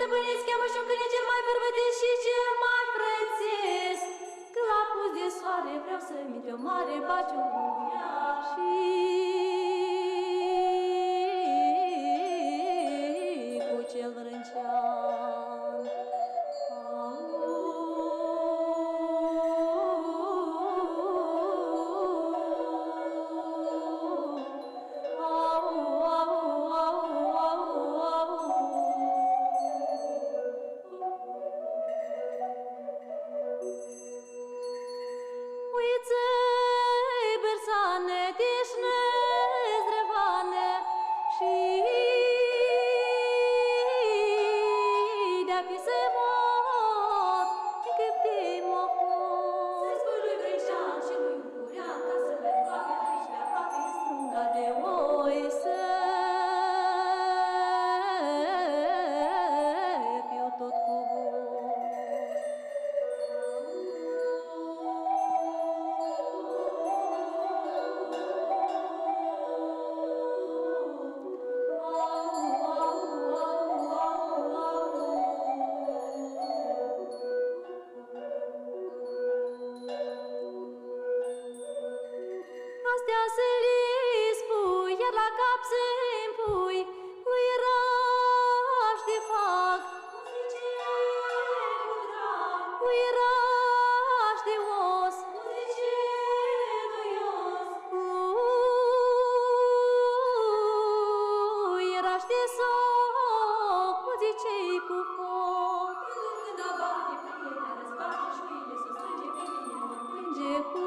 Stăpâniți, cheamă și-un câine cel mai bărbătesc și cel mai frățesc. Că la pus de soare vreau să mi-o mare baciu și cu cel vrâncean. Astea să le spui, iar la cap să-mi pui lui raș de fac. Lui raș de os. Lui raș de soc, nu zicei cu foc. Când abate prietena, răzbate șuile, s-o strânge pe mine, mă plânge cu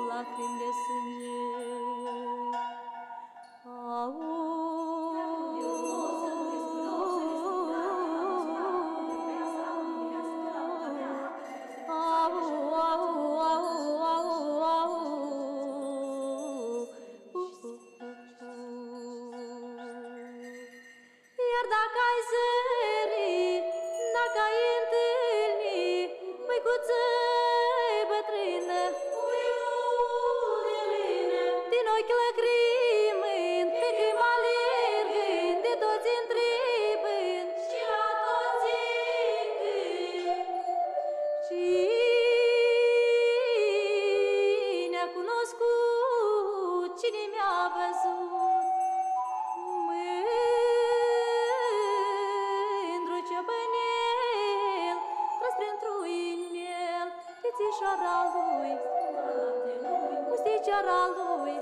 lacrimi de sânge. Iar dacă ai zări, dacă ai întâlni măicuță bătrână, din ochi lăcrimând, pe când mă alergând, de toți întrebând și la toți încânt. Cine a cunoscut, cine mi-a văzut, mândru ciobănel, tras printr-un inel, chițișoara lui, musticioara lui,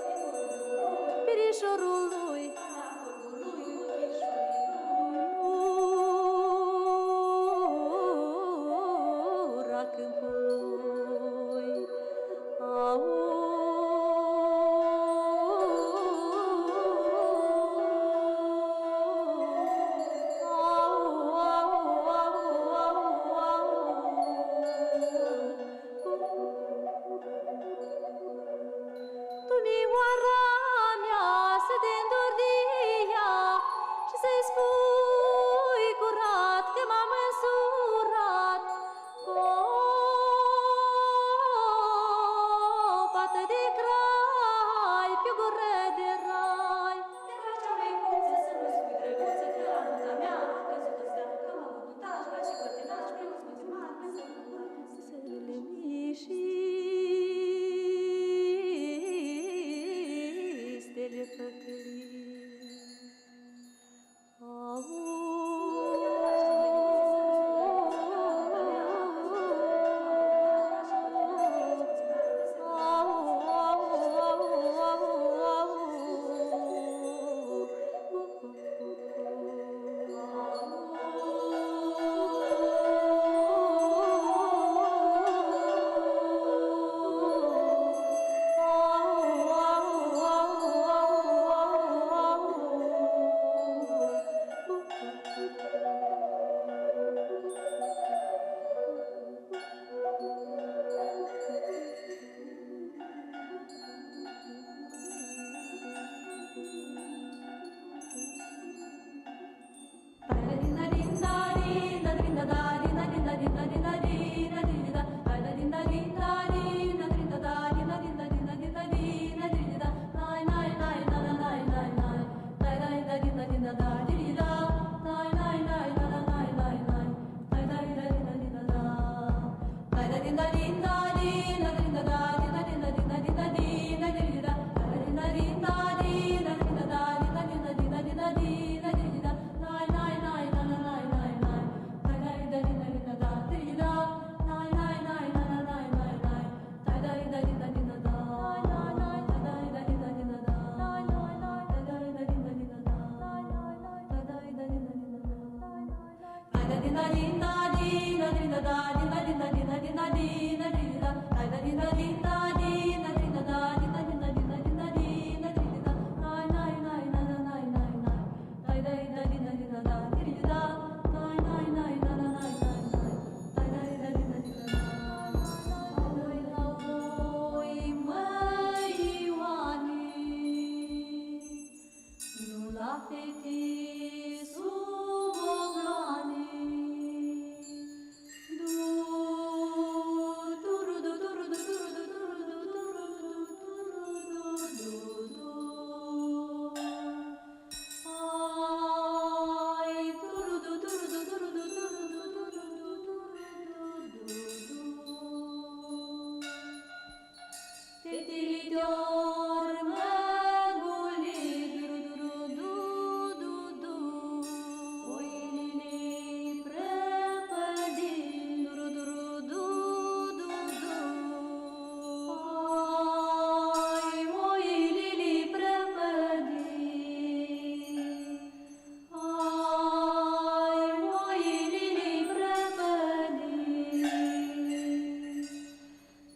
perișorul lui. Ura câmpului. Dumioara mea să te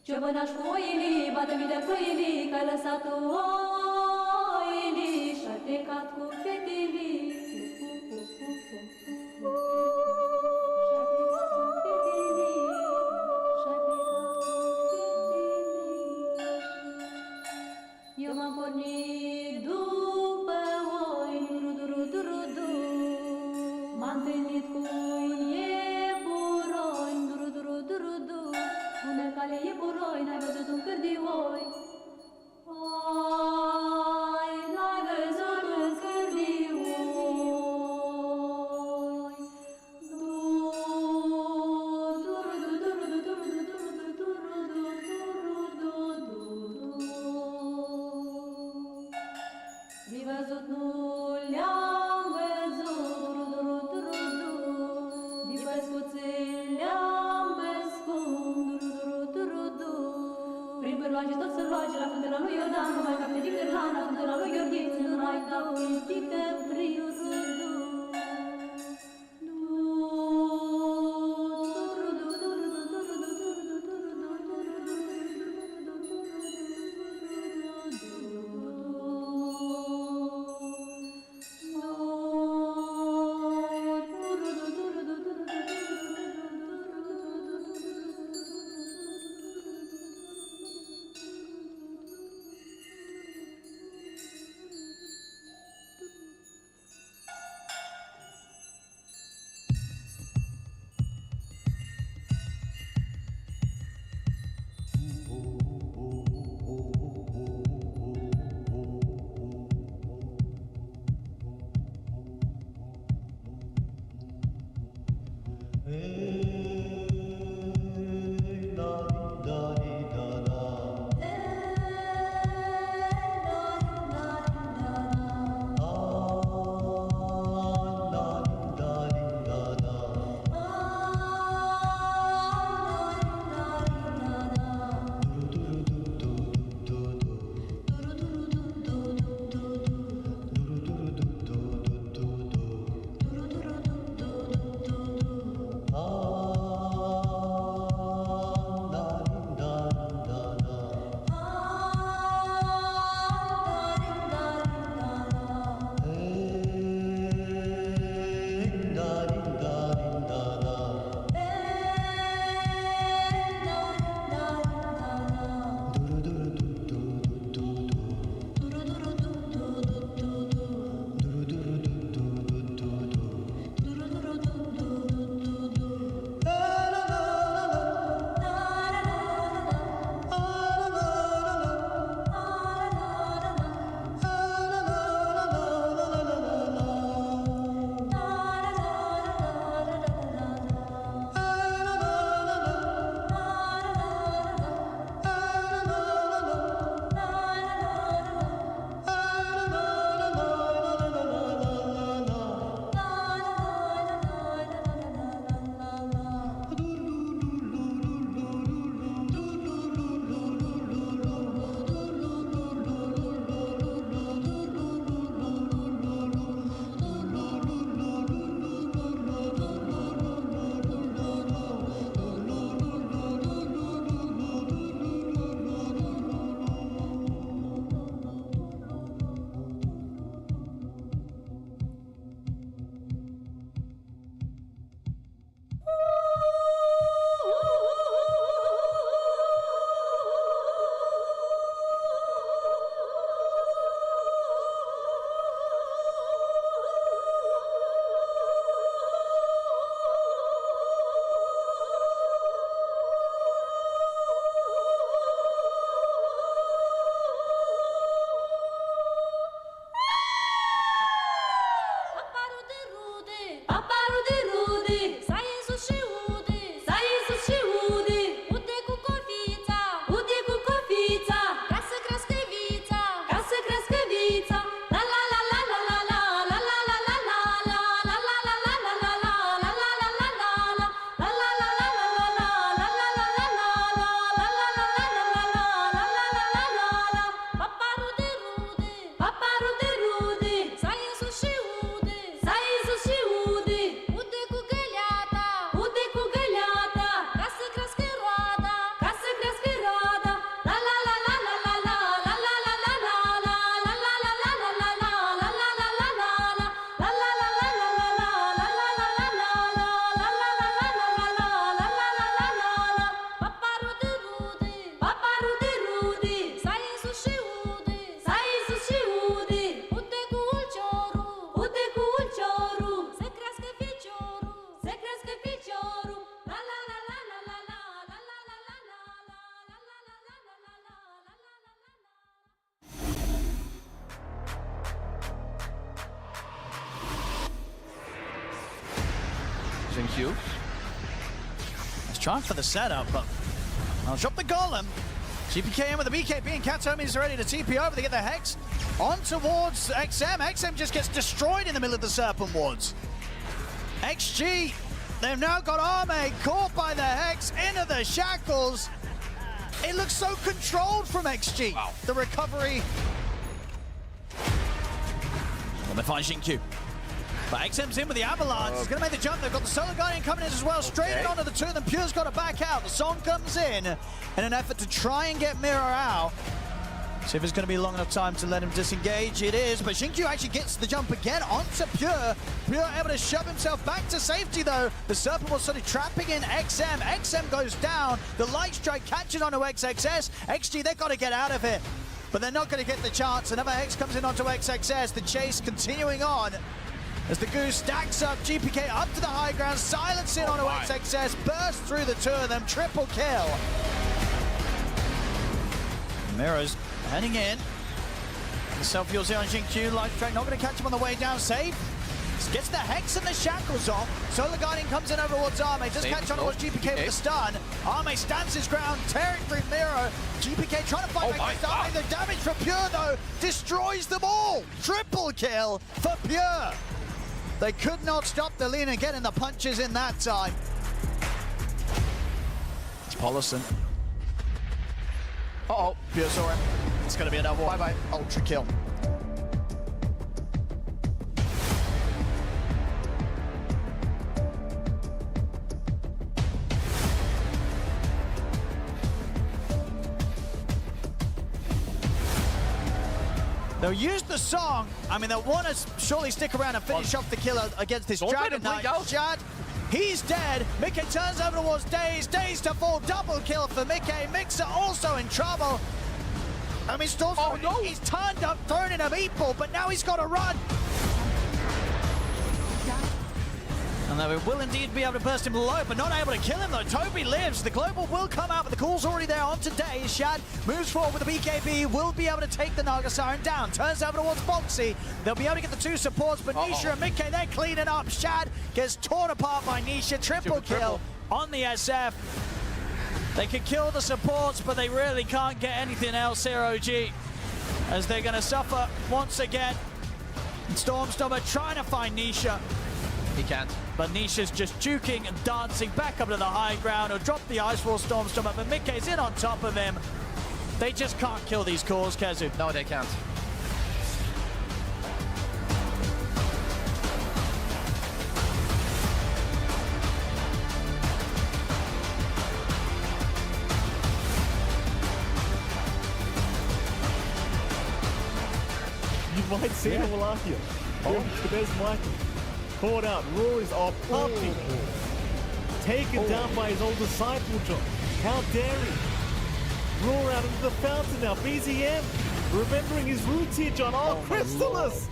Ciobănaș cu oilii, bată-mi de pâilii, că-ai lăsat tu oilii și-ai plecat cu fetilii. Și-ai plecat cu fetilii, și-ai plecat cu fetilii. Eu m-am pornit după oi, duru-duru-duru-du. M-am întâlnit cu un iepuroi, duru-duru-duru-du. Bună cale iepuroi, n-ai văzut un cârdioi. Oi, n-ai văzut un cârdioi. Mi văzut, nu le-am văzut, din păscuțel le-am păscut, prin pârloage tot să roage la fântâna lui Iordan, nu mai cap pe Ticărlan, la fântâna lui Gheorghiț, nu mai cap pe Ticăpriu. Ah Xingqiu. Let's try for the setup, but I'll drop the golem. GPK in with the BKB, and Katomi is ready to TP over. They get the Hex on towards XM. XM just gets destroyed in the middle of the Serpent Wards. XG, they've now got Arme caught by the Hex into the shackles. It looks so controlled from XG. Wow. The recovery. And they find Xingqiu. But XM's in with the Avalanche. He's going to make the jump. They've got the Solar Guardian coming in as well. Straight in onto the two of them. Pure's got to back out. The song comes in an effort to try and get Mirror out. See if it's going to be long enough time to let him disengage. It is, but Xingqiu actually gets the jump again onto Pure. Pure able to shove himself back to safety though. The Serpent was sort of trapping in XM. XM goes down. The Light Strike catches onto XXS. XG, they've got to get out of it. But they're not going to get the chance. Another Hex comes in onto XXS. The chase continuing on. As the Goose stacks up, GPK up to the high ground, silencing onto XXS, burst through the two of them, triple kill. Mirror's heading in. The self-fuel's here on Xingqiu, Life Track not going to catch him on the way down, safe. Gets the Hex and the shackles off. Solar Guardian comes in over towards Arme, does catch on towards GPK with the stun. Arme stands his ground, tearing through Mirror. GPK trying to fight back against Arme. The damage for Pure though, destroys them all. Triple kill for Pure. They could not stop the lean and getting the punches in that time. It's Pollison. Uh-oh, Pure saw him. It's going to be another one. Bye-bye. Ultra kill. They'll use the song. I mean, they'll want to surely stick around and finish off the killer against this Dragon Knight. Jad, he's dead. Mickey turns over towards Daze. Daze to fall. Double kill for Mickey. Mixer also in trouble. I mean, Storm's he's turned up, thrown in a meatball, but now he's got to run. And they will indeed be able to burst him low, but not able to kill him though. Toby lives. The Global will come out, but the call's already there on today. Shad moves forward with the BKB, will be able to take the Naga Siren down. Turns over towards Boxy. They'll be able to get the two supports, but Nisha and Mickey, they're cleaning up. Shad gets torn apart by Nisha. Triple kill on the SF. They can kill the supports, but they really can't get anything else here, OG. As they're going to suffer once again. Stormstormer trying to find Nisha. He can't. But Nisha's just juking and dancing back up to the high ground. He'll drop the Ice Wall Stormstormer, but Mickey's in on top of him. They just can't kill these cores, Kezu. No, they can't. You might see the Wallachia. There's Michael. Caught out. Roar is off. Pumping. Taken down by his old disciple, John. How dare he? Roar out into the fountain now. BZM. Remembering his roots here, John. Oh, Crystallis.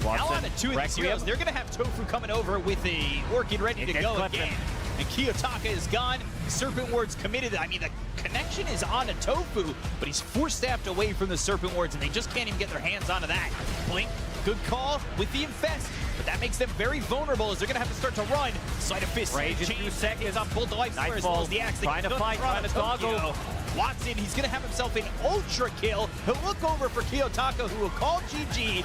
Now on the two of these heroes, they're going to have Tofu coming over with a Orchid ready to go again. And Kiyotaka is gone. Serpent Ward's committed. I mean, the connection is on to Tofu, but he's force-staffed away from the Serpent Wards, and they just can't even get their hands onto that. Blink, good call with the Infest, but that makes them very vulnerable as they're going to have to start to run. Sleight of Fist, Rage in 2 seconds. on both the life square as well as the axe. Trying to fight, trying to toggle. Watson, he's going to have himself an ultra kill. He'll look over for Kiyotaka, who will call GG.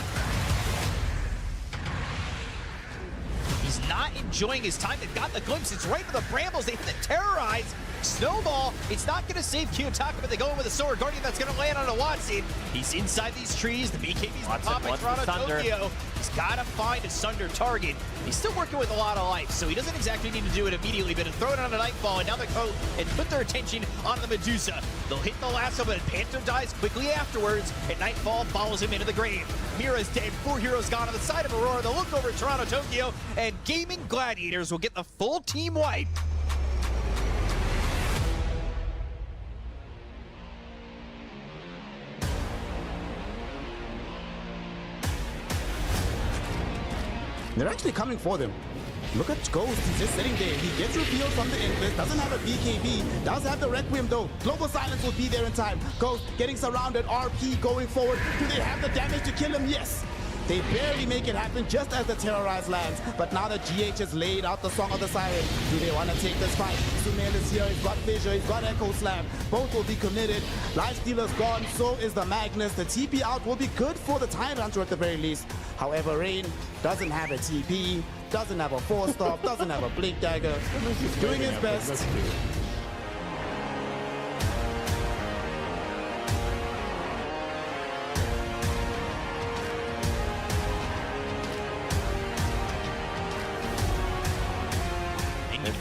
He's not enjoying his time. They've got the glimpse. It's right for the Brambles. They hit the Terrorize. Snowball, it's not going to save Kiyotaka, but they go in with a Solar Guardian that's going to land on a Watson. He's inside these trees. The BKB's the pop in Toronto, Tokyo. He's got to find a Sunder target. He's still working with a lot of life, so he doesn't exactly need to do it immediately, but throw it on a Nightfall, and now they go and put their attention on the Medusa. They'll hit the lasso, but Panther dies quickly afterwards, and Nightfall follows him into the grave. Mira's dead. 4 heroes gone on the side of Aurora. They'll look over at Toronto, Tokyo, and Gaimin Gladiators will get the full team wipe. They're actually coming for them. Look at Ghost, he's just sitting there. He gets revealed from the Inquis, doesn't have a BKB, does have the Requiem though. Global Silence will be there in time. Ghost getting surrounded, RP going forward. Do they have the damage to kill him? Yes. They barely make it happen just as the Terrorize lands. But now that GH has laid out the Song of the Siren, do they want to take this fight? Sumail is here, he's got Fissure, he's got Echo Slam. Both will be committed. Lifestealer's gone, so is the Magnus. The TP out will be good for the Time Hunter at the very least. However, Rain doesn't have a TP, doesn't have a Force Staff, doesn't have a Blink Dagger. Doing his best.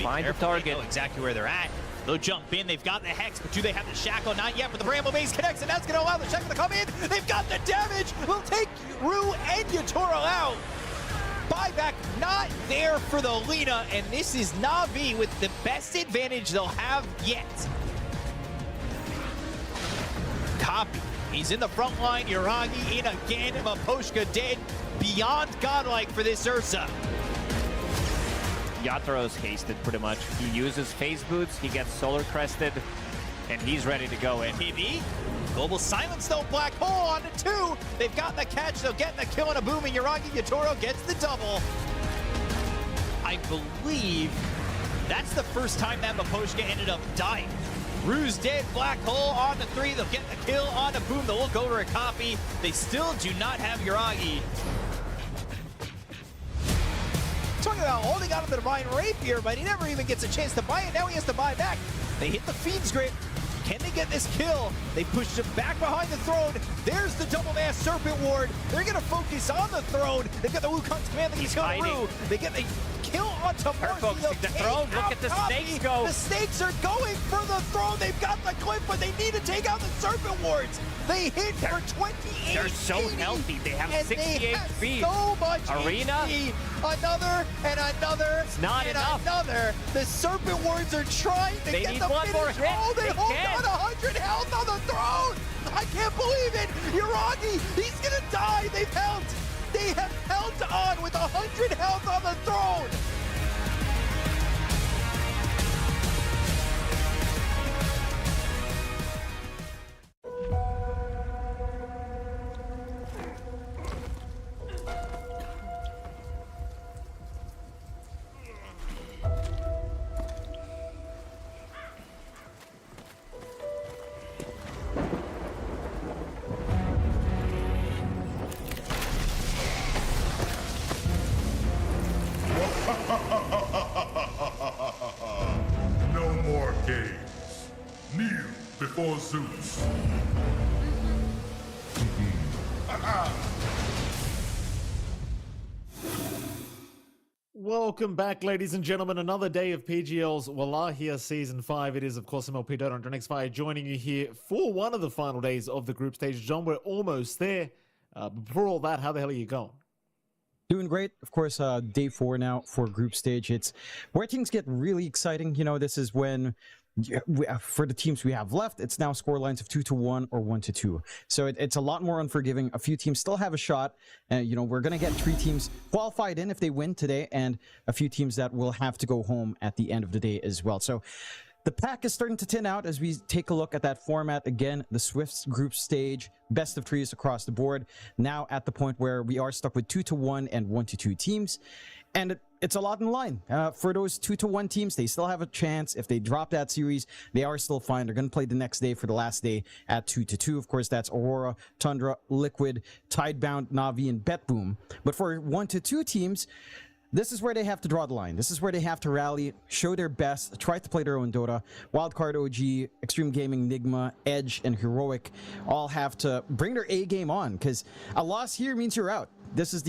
Find the target. They know exactly where they're at. They'll jump in. They've got the Hex, but do they have the Shackle? Not yet, but the Bramble Base connects, and that's going to allow the Shackle to come in. They've got the damage. We'll take Rue and Yatoro out. Buyback not there for the Lina, and this is Na'Vi with the best advantage they'll have yet. Copy. He's in the front line. Yuragi in again. Maposhka dead. Beyond godlike for this Ursa. Yatoro's hasted pretty much. He uses phase boots, he gets solar crested, and he's ready to go in. PV, Global Silence though, Black Hole on to 2. They've got the catch, they'll get the kill and a boom, and Yuragi Yatoro gets the double. I believe that's the first time that Maposhka ended up dying. Rue's dead, Black Hole on to 3, they'll get the kill on to boom, they'll look over a copy. They still do not have Yuragi. Talking about holding on to the Divine Rapier, but he never even gets a chance to buy it. Now he has to buy back. They hit the Fiend's Grip. Can they get this kill? They pushed him back behind the throne. There's the double mass Serpent Ward. They're going to focus on the throne. They've got the Wukong's command that he's going through. They get the kill onto Marcy. Focusing the throne. Look at the snakes go. The snakes are going for the throne. They've got the clip, but they need to take out the Serpent Wards. They hit for 28. They're so healthy. They have 60 HP. So much Arena. HP. Another and another. It's not and enough. Another. The Serpent Wards are trying to They get need the one finish. more hit. Oh, they hold can. on 100 health on the throne. I can't believe it. Yuragi, he's gonna die. They have held on with 100 health on the throne. No more games. Kneel before Zeus. Welcome back, ladies and gentlemen. Another day of PGL's Wallachia Season 5. It is, of course, MLP Dota and Xfire joining you here for one of the final days of the group stage. John, we're almost there. Before all that, how the hell are you going? Doing great. Of course, day 4 now for group stage. It's where things get really exciting. You know, this is when, for the teams we have left, it's now score lines of 2-1 or 1-2. So it's a lot more unforgiving. A few teams still have a shot. And, you know, we're going to get 3 teams qualified in if they win today, and a few teams that will have to go home at the end of the day as well. So the pack is starting to thin out as we take a look at that format. Again, the Swift group stage, best of 3s across the board. Now at the point where we are stuck with 2-1 and 1-2 teams. And it's a lot in line. For those 2-1 teams, they still have a chance. If they drop that series, they are still fine. They're going to play the next day for the last day at 2-2. Of course, that's Aurora, Tundra, Liquid, Tidebound, Navi, and BetBoom. But for 1-2 teams, this is where they have to draw the line. This is where they have to rally, show their best, try to play their own Dota. Wildcard OG, Xtreme Gaming, Nigma, Edge, and Heroic all have to bring their A game on, because a loss here means you're out. This is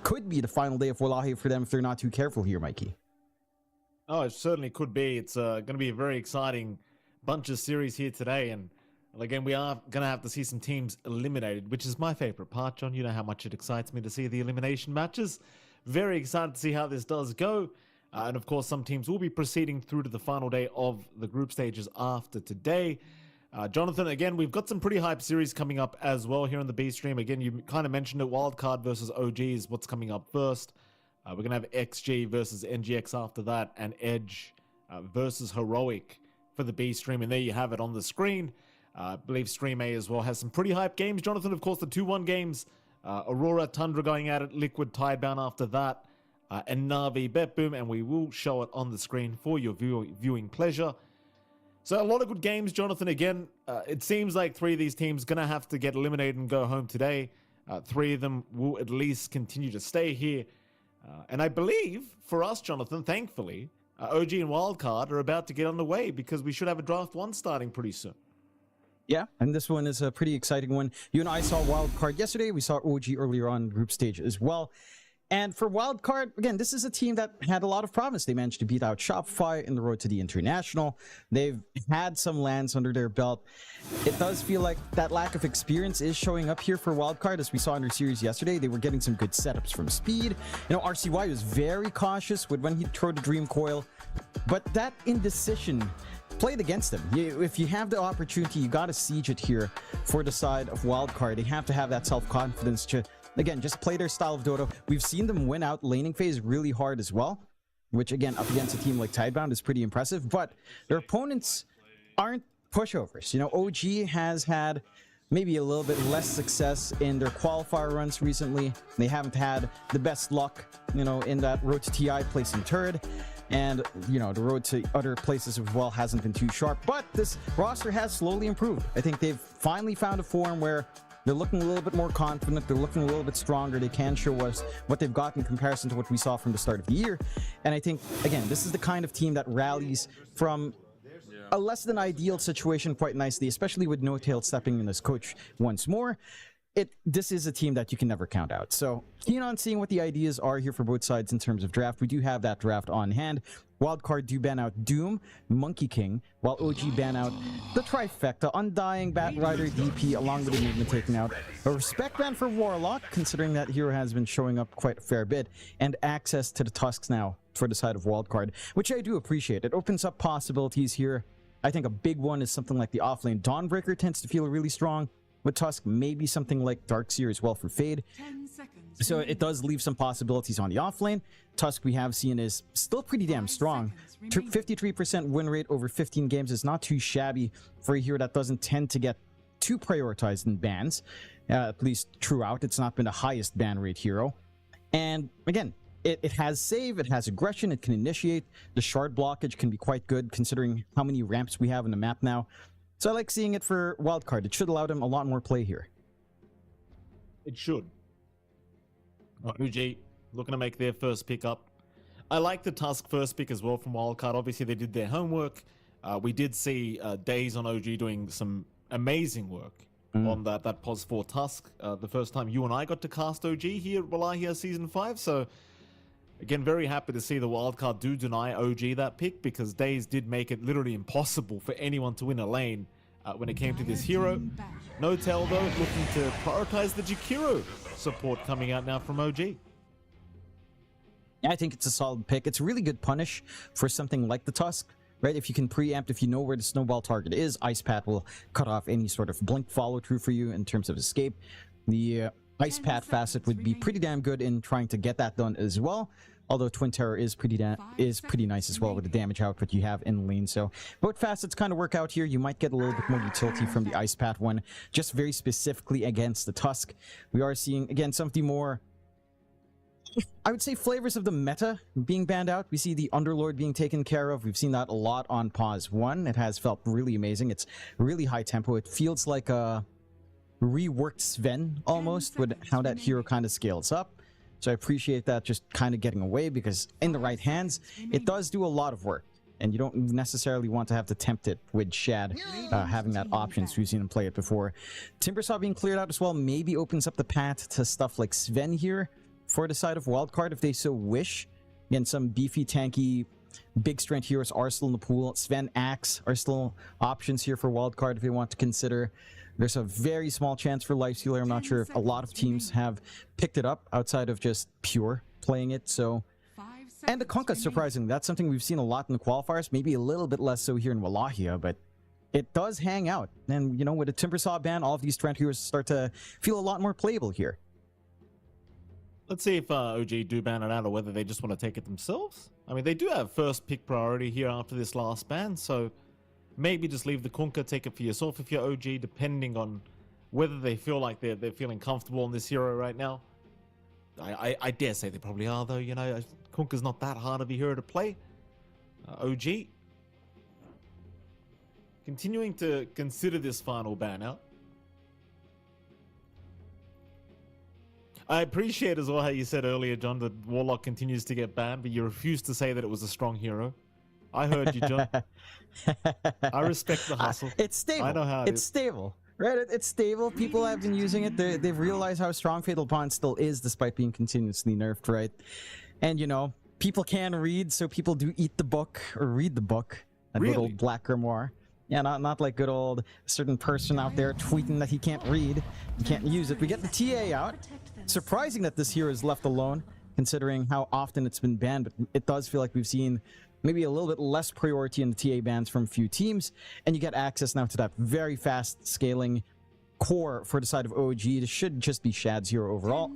could be the final day of Wallachia for them if they're not too careful here, Mikey. Oh, it certainly could be. It's going to be a very exciting bunch of series here today. And again, we are going to have to see some teams eliminated, which is my favorite part, John. You know how much it excites me to see the elimination matches. Very excited to see how this does go. And of course, some teams will be proceeding through to the final day of the group stages after today. Jonathan, again, we've got some pretty hype series coming up as well here on the B stream. Again, you kind of mentioned it. Wildcard versus OG is what's coming up first. We're going to have XG versus NGX after that, and Edge versus Heroic for the B stream. And there you have it on the screen. I believe Stream A as well has some pretty hype games. Jonathan, of course, the 2-1 games. Aurora, Tundra going at it. Liquid, Tidebound after that. And NAVI, BetBoom. And we will show it on the screen for your viewing pleasure. So a lot of good games, Jonathan. Again, it seems like 3 of these teams going to have to get eliminated and go home today. 3 of them will at least continue to stay here. And I believe, for us, Jonathan, thankfully, OG and Wildcard are about to get underway because we should have a Draft 1 starting pretty soon. Yeah, and this one is a pretty exciting one. You and I saw Wildcard yesterday. We saw OG earlier on group stage as well. And for Wildcard, again, this is a team that had a lot of promise. They managed to beat out Shopify in the road to the International. They've had some lands under their belt. It does feel like that lack of experience is showing up here for Wildcard, as we saw in their series yesterday. They were getting some good setups from Speed. You know, RCY was very cautious with when he threw the Dream Coil, but that indecision played against them. If you have the opportunity, you got to siege it here for the side of Wildcard. They have to have that self-confidence to, again, just play their style of Dota. We've seen them win out laning phase really hard as well, which, again, up against a team like Tidebound is pretty impressive, but their opponents aren't pushovers. You know, OG has had maybe a little bit less success in their qualifier runs recently. They haven't had the best luck, you know, in that road to TI placing third. And, you know, the road to other places as well hasn't been too sharp. But this roster has slowly improved. I think they've finally found a form where they're looking a little bit more confident. They're looking a little bit stronger. They can show us what they've got in comparison to what we saw from the start of the year. And I think, again, this is the kind of team that rallies from a less than ideal situation quite nicely, especially with No Tail stepping in as coach once more. This is a team that you can never count out. So keen on seeing what the ideas are here for both sides in terms of draft. We do have that draft on hand. Wildcard do ban out Doom, Monkey King, while OG ban out the trifecta, Undying, Batrider, DP, along with Enigma taking out a respect ban for Warlock, considering that hero has been showing up quite a fair bit, and access to the Tusks now for the side of Wildcard, which I do appreciate. It opens up possibilities here. I think a big one is something like the offlane Dawnbreaker tends to feel really strong. With Tusk, maybe something like Darkseer as well for Fade. So it does leave some possibilities on the offlane. Tusk, we have seen, is still pretty damn strong. 53% win rate over 15 games is not too shabby for a hero that doesn't tend to get too prioritized in bans. At least throughout, it's not been the highest ban rate hero. And again, it has save, it has aggression, it can initiate. The shard blockage can be quite good considering how many ramps we have in the map now. So I like seeing it for Wildcard. It should allow them a lot more play here. It should. OG looking to make their first pick up. I like the Tusk first pick as well from Wildcard. Obviously, they did their homework. We did see Days on OG doing some amazing work on that POS 4 Tusk. The first time you and I got to cast OG here at Wallachia Season 5. So, again, very happy to see the Wildcard do deny OG that pick, because Days did make it literally impossible for anyone to win a lane when it came to this hero. No Tail, though, looking to prioritize the Jakiro support coming out now from OG. Yeah, I think it's a solid pick. It's a really good punish for something like the Tusk, right? If you can preempt, if you know where the snowball target is, Ice Pat will cut off any sort of blink follow-through for you in terms of escape. The Ice Pat facet would be pretty damn good in trying to get that done as well. Although Twin Terror is pretty nice as well with the damage output you have in lane. So both facets kind of work out here. You might get a little bit more utility from the Ice Pat one, just very specifically against the Tusk. We are seeing, again, some of the more, I would say, flavors of the meta being banned out. We see the Underlord being taken care of. We've seen that a lot on POS 1. It has felt really amazing. It's really high tempo. It feels like a reworked Sven almost with how that hero kind of scales up. So I appreciate that just kind of getting away, because in the right hands, it does do a lot of work. And you don't necessarily want to have to tempt it with Shad having that option. So we've seen him play it before. Timbersaw being cleared out as well maybe opens up the path to stuff like Sven here for the side of Wildcard if they so wish. Again, some beefy, tanky, big strength heroes are still in the pool. Sven, Axe are still options here for Wildcard if they want to consider. There's a very small chance for Lifestealer. I'm not sure if a lot of teams have picked it up outside of just pure playing it. So, and the Kunkka, surprisingly, that's something we've seen a lot in the qualifiers. Maybe a little bit less so here in Wallachia, but it does hang out. And, you know, with a Timbersaw ban, all of these strength heroes start to feel a lot more playable here. Let's see if OG do ban it out or whether they just want to take it themselves. I mean, they do have first pick priority here after this last ban, so maybe just leave the Kunkka, take it for yourself if you're OG, depending on whether they feel like they're feeling comfortable on this hero right now. I dare say they probably are, though. You know, Kunkka's not that hard of a hero to play. OG continuing to consider this final ban out. I appreciate as well how you said earlier, John, that Warlock continues to get banned, but you refused to say that it was a strong hero. I heard you, John. I respect the hustle. It's stable. I know how it it's is. stable. Right? It's stable. People have been using it. They've realized how strong Fatal Bond still is, despite being continuously nerfed, right? And, you know, people can read, so people do eat the book, or read the book. A good old Black Grimoire. Yeah, not like good old certain person out there tweeting that he can't read, he can't use it. We get the TA out. Surprising that this hero is left alone, considering how often it's been banned, but it does feel like we've seen maybe a little bit less priority in the TA bans from a few teams, and you get access now to that very fast scaling core for the side of OG. This should just be Shad's hero overall.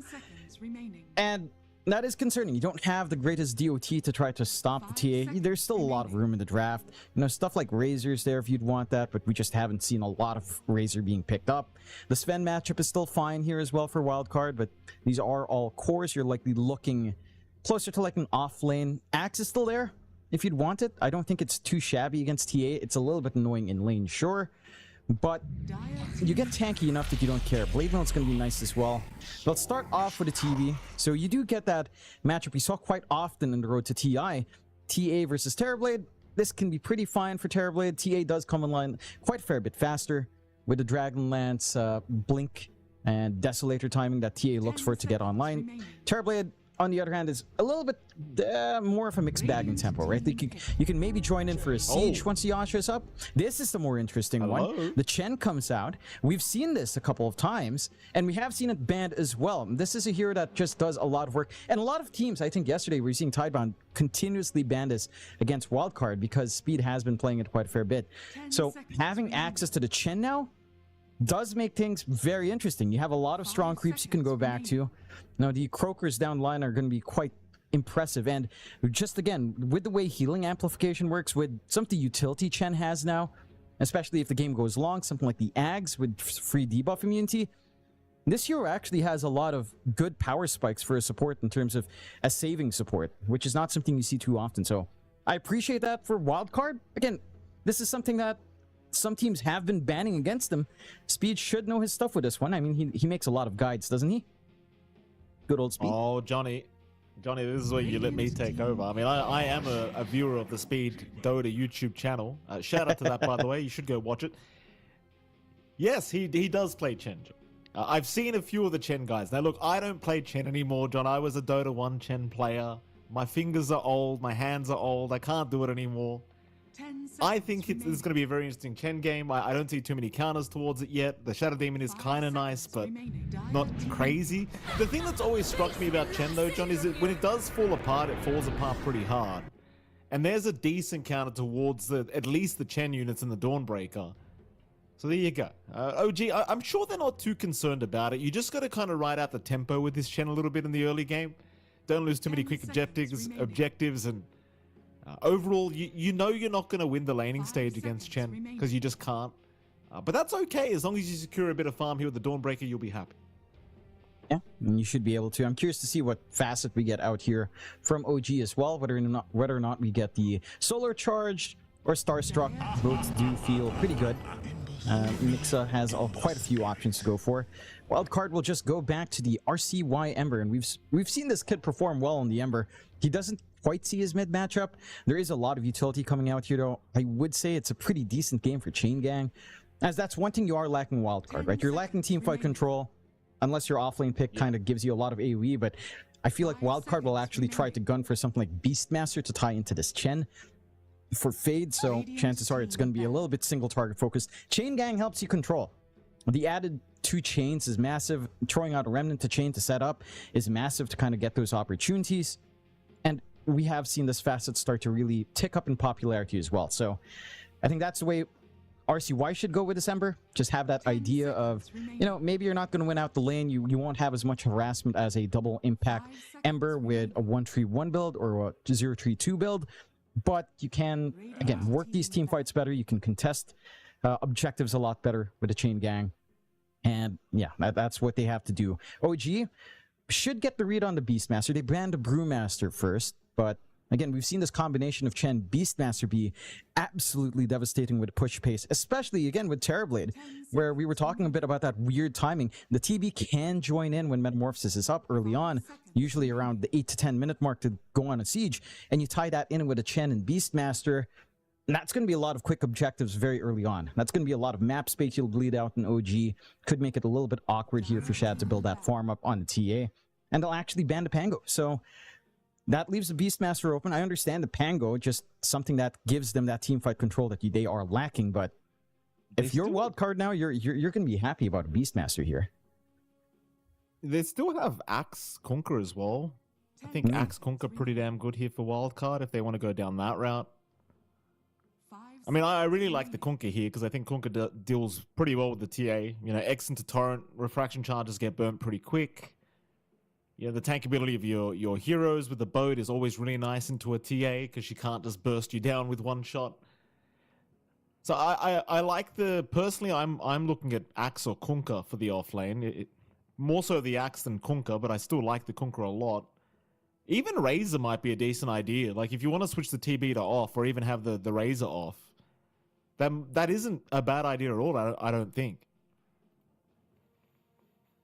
And that is concerning. You don't have the greatest DOT to try to stop the TA. There's still a lot of room in the draft. You know, stuff like Razor's there if you'd want that, but we just haven't seen a lot of Razor being picked up. The Sven matchup is still fine here as well for Wildcard, but these are all cores. You're likely looking closer to like an off lane. Axe is still there if you'd want it. I don't think it's too shabby against TA. It's a little bit annoying in lane, sure, but you get tanky enough that you don't care. Blade Mail's going to be nice as well. Let's start off with a TV. So you do get that matchup we saw quite often in the road to TI. TA versus Terrorblade. This can be pretty fine for Terrorblade. TA does come in line quite a fair bit faster with the Dragonlance, Blink, and Desolator timing that TA looks for to get online. Terrorblade, on the other hand, is a little bit more of a mixed bag in tempo, right? You can maybe join in for a siege once the Yasha is up. This is the more interesting one. The Chen comes out. We've seen this a couple of times, and we have seen it banned as well. This is a hero that just does a lot of work. And a lot of teams, I think yesterday, we were seeing Tidebound continuously ban this against Wildcard because Speed has been playing it quite a fair bit. So having access to the Chen now does make things very interesting. You have a lot of strong creeps you can go back to. Now, the Croakers down the line are going to be quite impressive. And just again, with the way healing amplification works, with some of the utility Chen has now, especially if the game goes long, something like the Ags with free debuff immunity, this hero actually has a lot of good power spikes for a support in terms of a saving support, which is not something you see too often. So I appreciate that for Wildcard. Again, this is something that some teams have been banning against him. Speed should know his stuff with this one. I mean, he makes a lot of guides, doesn't he? Good old Speed. Oh, Johnny, this is where you let me take over. I mean, I am a viewer of the Speed Dota YouTube channel. Shout out to that, by the way. You should go watch it. Yes, he does play Chen. I've seen a few of the Chen guys. Now, look, I don't play Chen anymore, John. I was a Dota 1 Chen player. My fingers are old. My hands are old. I can't do it anymore. I think it's going to be a very interesting Chen game. I don't see too many counters towards it yet. The Shadow Demon is kind of nice, but not crazy. The thing that's always struck me about Chen, though, John, is that when it does fall apart, it falls apart pretty hard. And there's a decent counter towards at least the Chen units in the Dawnbreaker. So there you go. OG, I'm sure they're not too concerned about it. You just got to kind of ride out the tempo with this Chen a little bit in the early game. Don't lose too many quick objectives and... overall, you know you're not going to win the laning stage against Chen because you just can't. But that's okay. As long as you secure a bit of farm here with the Dawnbreaker, you'll be happy. Yeah, and you should be able to. I'm curious to see what facet we get out here from OG as well, whether or not we get the Solar Charged or Starstruck. Both do feel pretty good. Mixa has quite a few options to go for. Wildcard will just go back to the RCY Ember, and we've seen this kid perform well on the Ember. He doesn't quite see his mid matchup. There is a lot of utility coming out here, though. I would say it's a pretty decent game for Chain Gang, as that's one thing you are lacking Wildcard, right? You're lacking teamfight control, unless your offlane pick kind of gives you a lot of AoE, but I feel like Wildcard will actually try to gun for something like Beastmaster to tie into this Chen for Fade, so chances are it's going to be a little bit single target focused. Chain Gang helps you control. The added 2 chains is massive. Throwing out a Remnant to chain to set up is massive to kind of get those opportunities. And we have seen this facet start to really tick up in popularity as well. So I think that's the way RCY should go with this Ember. Just have that idea of, you know, maybe you're not going to win out the lane. You won't have as much harassment as a double impact Ember with a 1-3-1 build or a 0-3-2 build. But you can, again, work these team fights better. You can contest objectives a lot better with a chain gang. And yeah, that's what they have to do. OG should get the read on the Beastmaster. They banned the Brewmaster first, but again, we've seen this combination of Chen Beastmaster be absolutely devastating with push pace, especially again with Terrorblade, where we were talking a bit about that weird timing. The TB can join in when Metamorphosis is up early on, usually around the 8 to 10 minute mark to go on a siege, and you tie that in with a Chen and Beastmaster. And that's going to be a lot of quick objectives very early on. That's going to be a lot of map space you'll bleed out in OG. Could make it a little bit awkward here for Shad to build that farm up on the TA. And they'll actually ban the Pango. So that leaves the Beastmaster open. I understand the Pango, just something that gives them that teamfight control that they are lacking. But if you're Wildcard now, you're going to be happy about a Beastmaster here. They still have Axe Conquer as well. I think Axe Conquer pretty damn good here for Wildcard if they want to go down that route. I mean, I really like the Conquer here because I think Conquer deals pretty well with the TA. You know, X into Torrent, refraction charges get burnt pretty quick. You know, the tankability of your heroes with the boat is always really nice into a TA because she can't just burst you down with one shot. So I like the... Personally, I'm looking at Axe or Conquer for the offlane. More so the Axe than Conquer, but I still like the Conquer a lot. Even Razor might be a decent idea. Like, if you want to switch the TB to off or even have the Razor off, that isn't a bad idea at all, I don't think.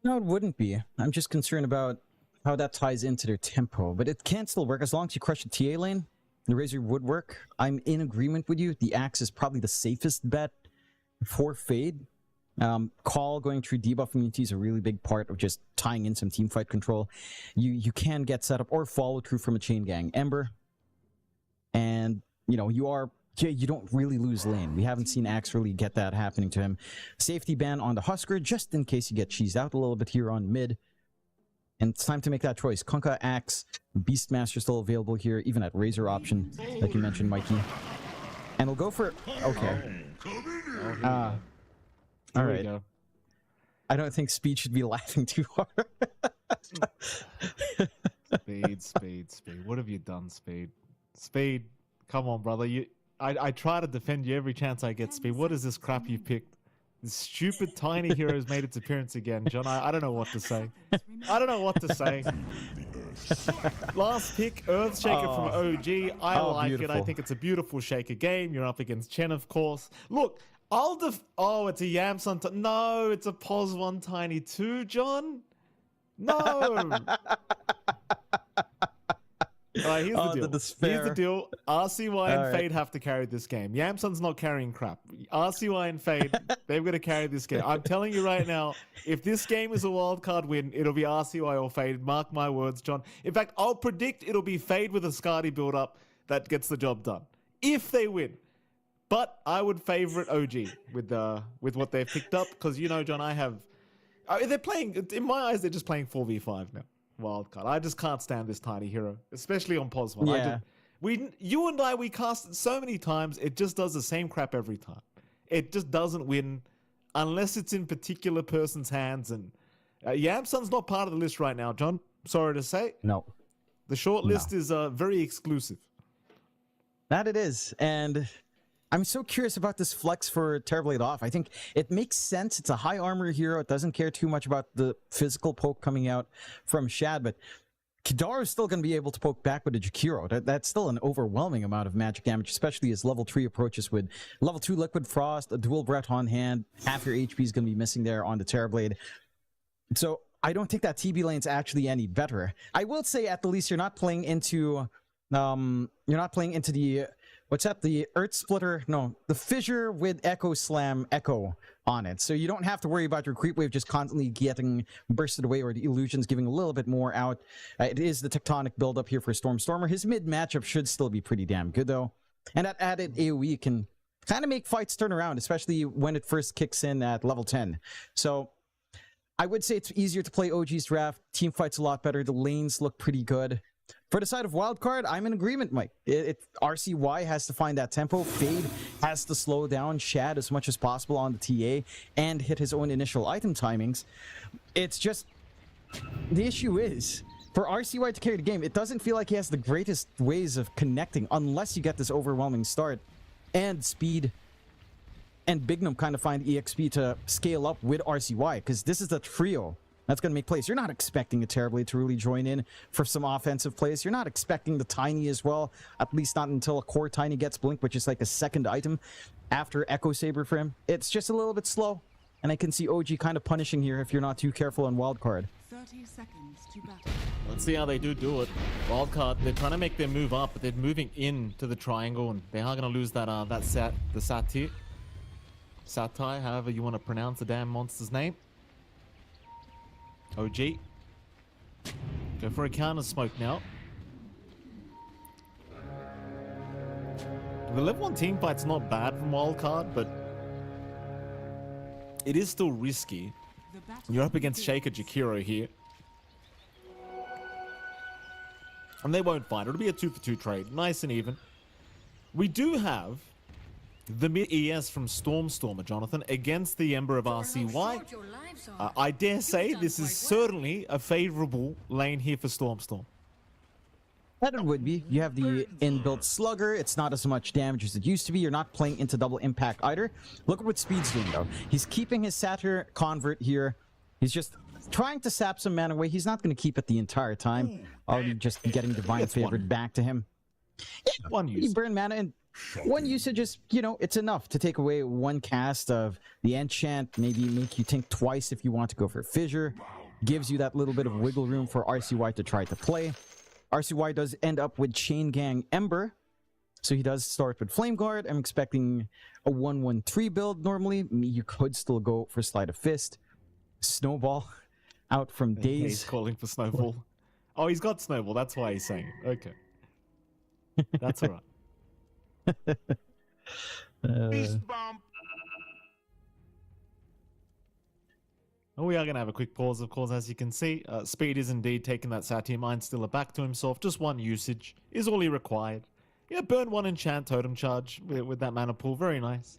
No, it wouldn't be. I'm just concerned about how that ties into their tempo, but it can still work as long as you crush the TA lane. The Razor would work. I'm in agreement with you. The Axe is probably the safest bet for Fade. Call going through debuff immunity is a really big part of just tying in some teamfight control. You can get set up or follow through from a chain gang Ember, and you know you don't really lose lane. We haven't seen Axe really get that happening to him. Safety ban on the Husker just in case you get cheesed out a little bit here on mid. And it's time to make that choice. Kunkka, Axe, Beastmaster still available here, even at Razor option, like you mentioned, Mikey. And we'll go for... Okay. All right. I don't think Speed should be laughing too hard. Speed. What have you done, Speed? Speed, come on, brother. I try to defend you every chance I get, Speed. What is this crap you picked? This stupid tiny hero's made its appearance again, John. I don't know what to say. I don't know what to say. Last pick, Earthshaker from OG. I like beautiful. It. I think it's a beautiful Shaker game. You're up against Chen, of course. Look, oh, it's a Yamsun. No, it's a Pos 1 Tiny 2, John. No. All right, here's the deal. Here's the deal. RCY and Fade have to carry this game. Yamsun's not carrying crap. RCY and Fade, they've got to carry this game. I'm telling you right now, if this game is a wildcard win, it'll be RCY or Fade. Mark my words, John. In fact, I'll predict it'll be Fade with a Skadi build-up that gets the job done. If they win. But I would favorite OG with what they've picked up because, you know, John, they're playing, in my eyes, they're just playing 4v5 now. Wildcard. I just can't stand this tiny hero, especially on Pos 1. Yeah. You and I, we cast it so many times, it just does the same crap every time. It just doesn't win unless it's in particular person's hands. And Yamsun's not part of the list right now, John. Sorry to say. No. The short list is very exclusive. That it is. And I'm so curious about this flex for Terrorblade off. I think it makes sense. It's a high armor hero. It doesn't care too much about the physical poke coming out from Shad, but Kidaru is still going to be able to poke back with a Jakiro. That's still an overwhelming amount of magic damage, especially as level 3 approaches with level 2 Liquid Frost, a dual breath on hand. Half your HP is going to be missing there on the Terrorblade. So I don't think that TB lane's actually any better. I will say at the least you're not playing into the what's that? The Earth Splitter? No, the Fissure with Echo Slam Echo on it. So you don't have to worry about your creep wave just constantly getting bursted away or the illusions giving a little bit more out. It is the Tectonic build-up here for Stormer. His mid matchup should still be pretty damn good, though. And that added AoE can kind of make fights turn around, especially when it first kicks in at level 10. So I would say it's easier to play OG's draft. Team fights a lot better. The lanes look pretty good. For the side of Wildcard, I'm in agreement, Mike. RCY has to find that tempo. Fade has to slow down Shad as much as possible on the TA and hit his own initial item timings. It's just, the issue is, for RCY to carry the game, it doesn't feel like he has the greatest ways of connecting unless you get this overwhelming start. And Speed and Bignum kind of find EXP to scale up with RCY, because this is the trio that's going to make plays. You're not expecting a Terribly to really join in for some offensive plays. You're not expecting the Tiny as well, at least not until a core Tiny gets Blink, which is like a second item after Echo Saber for him. It's just a little bit slow, and I can see OG kind of punishing here if you're not too careful on Wildcard. 30 seconds to battle. Let's see how they do it. Wildcard, they're trying to make their move up, but they're moving in to the triangle, and they are going to lose that the Satir. Satai, however you want to pronounce the damn monster's name. OG. Go for a counter smoke now. The level 1 team fight's not bad from Wildcard, but it is still risky. You're up against Shaker Jakiro here. And they won't fight. It'll be a 2-for-2 trade. Nice and even. We do have the mid-ES from Stormer, Jonathan, against the Ember of RCY. I dare say this is certainly a favorable lane here for Storm. That it would be. You have the inbuilt Slugger. It's not as much damage as it used to be. You're not playing into double impact either. Look at what Speed's doing, though. He's keeping his Satyr Convert here. He's just trying to sap some mana away. He's not going to keep it the entire time. Just getting Divine Favored back to him. Yeah, one use. You burn mana, and one usage is, you know, it's enough to take away one cast of the enchant, maybe make you think twice if you want to go for Fissure. Gives you that little bit of wiggle room for RCY to try to play. RCY does end up with Chain Gang Ember, so he does start with Flame Guard. I'm expecting a 1-1-3 build normally. You could still go for Sleight of Fist. Snowball out from Daze. He's calling for Snowball. Oh, he's got Snowball, that's why he's saying it. Okay. That's alright. Beast bump. We are going to have a quick pause, of course, as you can see. Speed is indeed taking that Satyr Mind Stealer back to himself. Just one usage is all he required. Yeah, burn one enchant totem charge with that mana pool. Very nice.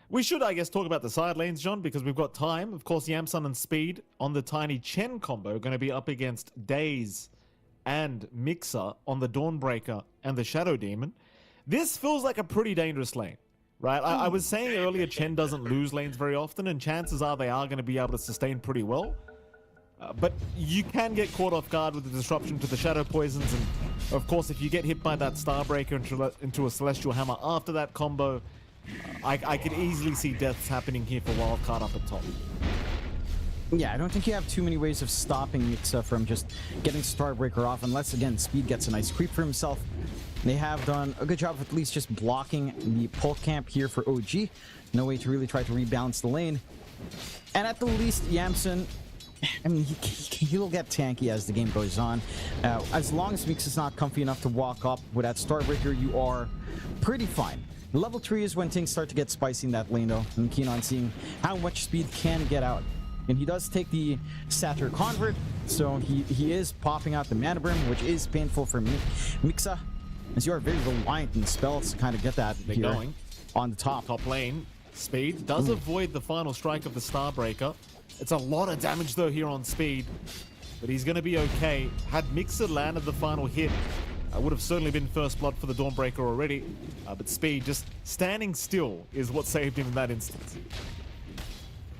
We should, I guess, talk about the side lanes, John, because we've got time. Of course, Yamsun and Speed on the Tiny Chen combo are going to be up against Daze and Mixer on the Dawnbreaker and the Shadow Demon. This feels like a pretty dangerous lane, right? I was saying earlier Chen doesn't lose lanes very often, and chances are they are going to be able to sustain pretty well. But you can get caught off guard with the disruption to the Shadow Poisons, and of course, if you get hit by that Starbreaker into a Celestial Hammer after that combo, I could easily see deaths happening here for Wildcard up at top. Yeah, I don't think you have too many ways of stopping Mixa from just getting Starbreaker off, unless, again, Speed gets a nice creep for himself. They have done a good job of at least just blocking the pull camp here for OG. No way to really try to rebalance the lane. And at the least, Yamsun, I mean, he'll get tanky as the game goes on. As long as Mix is not comfy enough to walk up with that Starbreaker, you are pretty fine. Level 3 is when things start to get spicy in that lane, though. I'm keen on seeing how much Speed can get out. And he does take the Satyr Convert, so he is popping out the Mana Brim, which is painful for Mixa, as you are very reliant in spells to kind of get that here going on the top. Top lane, Speed does avoid the final strike of the Starbreaker. It's a lot of damage, though, here on Speed, but he's going to be okay. Had Mixer landed the final hit, would have certainly been first blood for the Dawnbreaker already, but Speed just standing still is what saved him in that instance.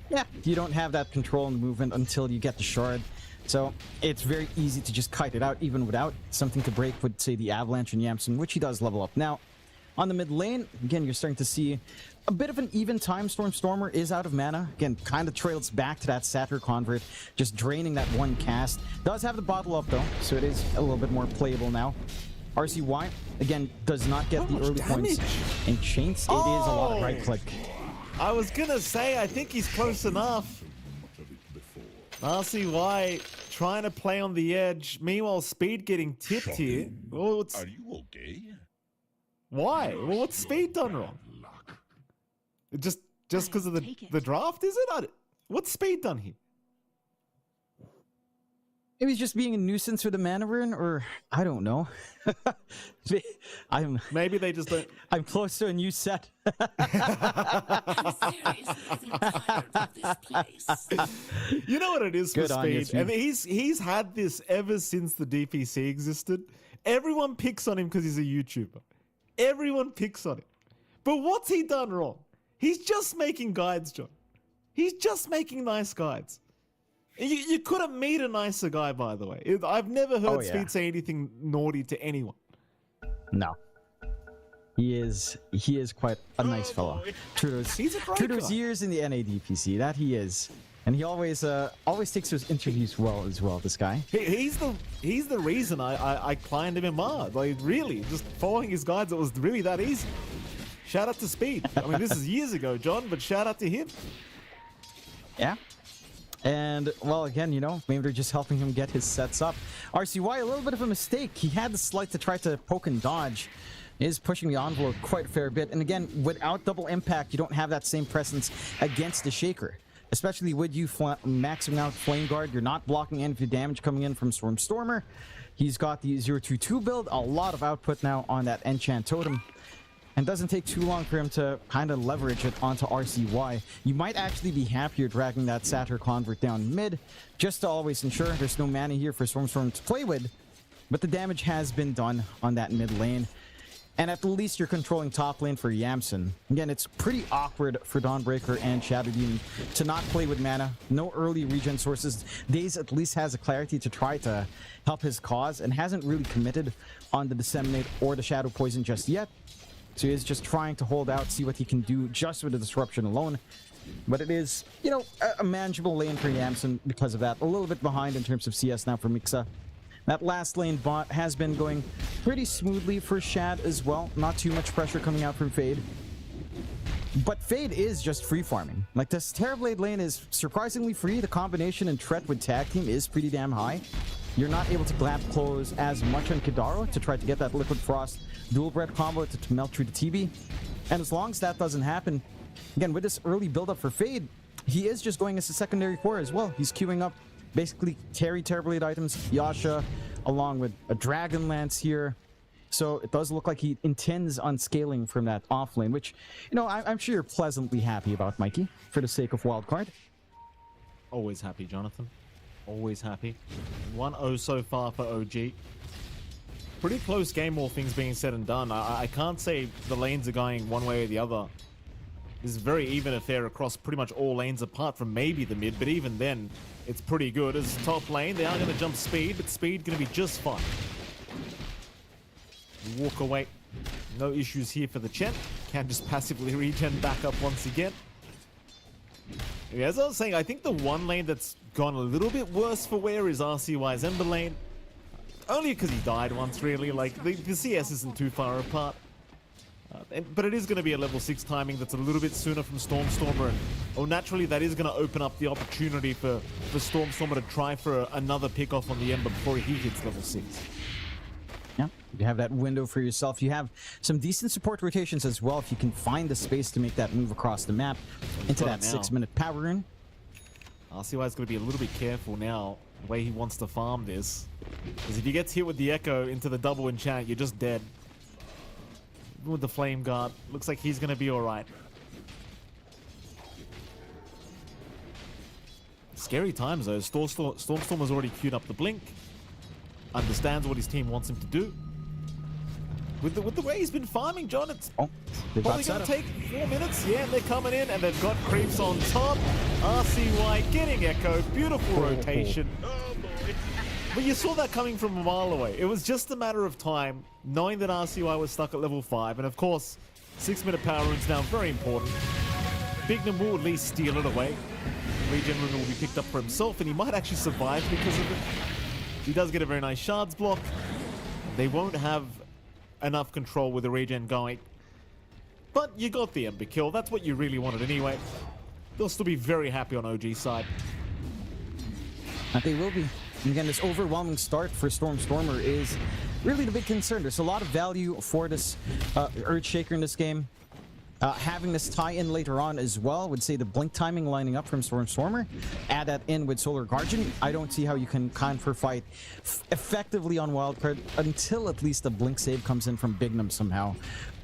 Yeah, you don't have that control in the movement until you get the shard. So it's very easy to just kite it out, even without something to break with, say, the Avalanche and Yamsun, which he does level up. Now, on the mid lane, again, you're starting to see a bit of an even time. Stormer is out of mana. Again, kind of trails back to that Satyr Convert, just draining that one cast. Does have the bottle up, though, so it is a little bit more playable now. RCY, again, does not get the early points. And Chains, it is a lot of right-click. I was gonna say, I think he's close enough. RCY trying to play on the edge. Meanwhile, Speed getting tipped here. Oh, Are you okay? why? Well, what's Speed done wrong? Just because of the draft, is it? What's Speed done here? Maybe he's just being a nuisance with the mana rune, or I don't know. Maybe they just don't. I'm close to a new set. You know what it is for Good on you, Speed, and he's had this ever since the DPC existed. Everyone picks on him because he's a YouTuber. Everyone picks on him. But what's he done wrong? He's just making guides, John. He's just making nice guides. You couldn't meet a nicer guy, by the way. I've never heard Speed say anything naughty to anyone. No. He is quite a nice fellow. He's a great Trudeau's guy. years in the NADPC, that he is. And he always takes his interviews well as well, this guy. He's the reason I climbed MMR. Like, really, just following his guides, it was really that easy. Shout out to Speed. I mean, this is years ago, John, but shout out to him. Yeah. And, well, again, you know, maybe they're just helping him get his sets up. RCY, a little bit of a mistake. He had the slight to try to poke and dodge. Is pushing the envelope quite a fair bit. And again, without double impact, you don't have that same presence against the Shaker. Especially with you maxing out Flame Guard, you're not blocking any of the damage coming in from Stormer. He's got the 022 build, a lot of output now on that Enchant Totem. And doesn't take too long for him to kind of leverage it onto RCY. You might actually be happier dragging that Satyr Convert down mid, just to always ensure there's no mana here for Storm to play with. But the damage has been done on that mid lane. And at least you're controlling top lane for Yamsen. Again, it's pretty awkward for Dawnbreaker and Shadow Demon to not play with mana. No early regen sources. Daze at least has a clarity to try to help his cause and hasn't really committed on the Disseminate or the Shadow Poison just yet. So he is just trying to hold out, see what he can do just with the Disruption alone. But it is, you know, a manageable lane for Yamsen because of that. A little bit behind in terms of CS now for Mixa. That last lane bot has been going pretty smoothly for Shad as well. Not too much pressure coming out from Fade. But Fade is just free farming. Like, this Terrorblade lane is surprisingly free. The combination and threat with tag team is pretty damn high. You're not able to glap close as much on Kidaro to try to get that Liquid Frost dual bread combo to melt through the TB. And as long as that doesn't happen, again, with this early build-up for Fade, he is just going as a secondary core as well. He's queuing up basically Terrorblade items, Yasha, along with a Dragon Lance here. So it does look like he intends on scaling from that off lane, which, you know, I'm sure you're pleasantly happy about, Mikey, for the sake of Wildcard. Always happy, Jonathan. Always happy. 1-0 so far for OG. Pretty close game, all things being said and done. I can't say the lanes are going one way or the other. This is very even affair across pretty much all lanes apart from maybe the mid, but even then, it's pretty good. As top lane, they are going to jump Speed, but Speed going to be just fine. Walk away. No issues here for the Chen. Can just passively regen back up once again. Yeah, as I was saying, I think the one lane that's gone a little bit worse for wear is RCY's Ember lane. Only because he died once, really. Like, the CS isn't too far apart. But it is going to be a level 6 timing that's a little bit sooner from Stormer. And naturally, that is going to open up the opportunity for Stormer to try for another pick-off on the Ember before he hits level 6. Yeah, you have that window for yourself. You have some decent support rotations as well if you can find the space to make that move across the map into that 6-minute power rune. RCY is going to be a little bit careful now the way he wants to farm this. Because if he gets hit with the Echo into the double enchant, you're just dead. With the Flame Guard, looks like he's going to be alright. Scary times though. Stormstormer's already queued up the Blink. Understands what his team wants him to do. With the way he's been farming, John, it's probably going to take 4 minutes. Yeah, they're coming in and they've got creeps on top. RCY getting Echo. Beautiful rotation. But you saw that coming from a mile away. It was just a matter of time, knowing that RCY was stuck at level 5. And of course, 6-minute power rune's now very important. Bignum will at least steal it away. Regen rune will be picked up for himself, and he might actually survive because of it. He does get a very nice shards block. They won't have enough control with the regen going. But you got the Ember kill. That's what you really wanted anyway. They'll still be very happy on OG's side. And they will be. And again, this overwhelming start for Stormer is really the big concern. There's a lot of value for this Earthshaker in this game. Having this tie-in later on as well, would say the blink timing lining up from Stormer. Add that in with Solar Guardian. I don't see how you can confer fight effectively on Wildcard until at least the blink save comes in from Bignum somehow,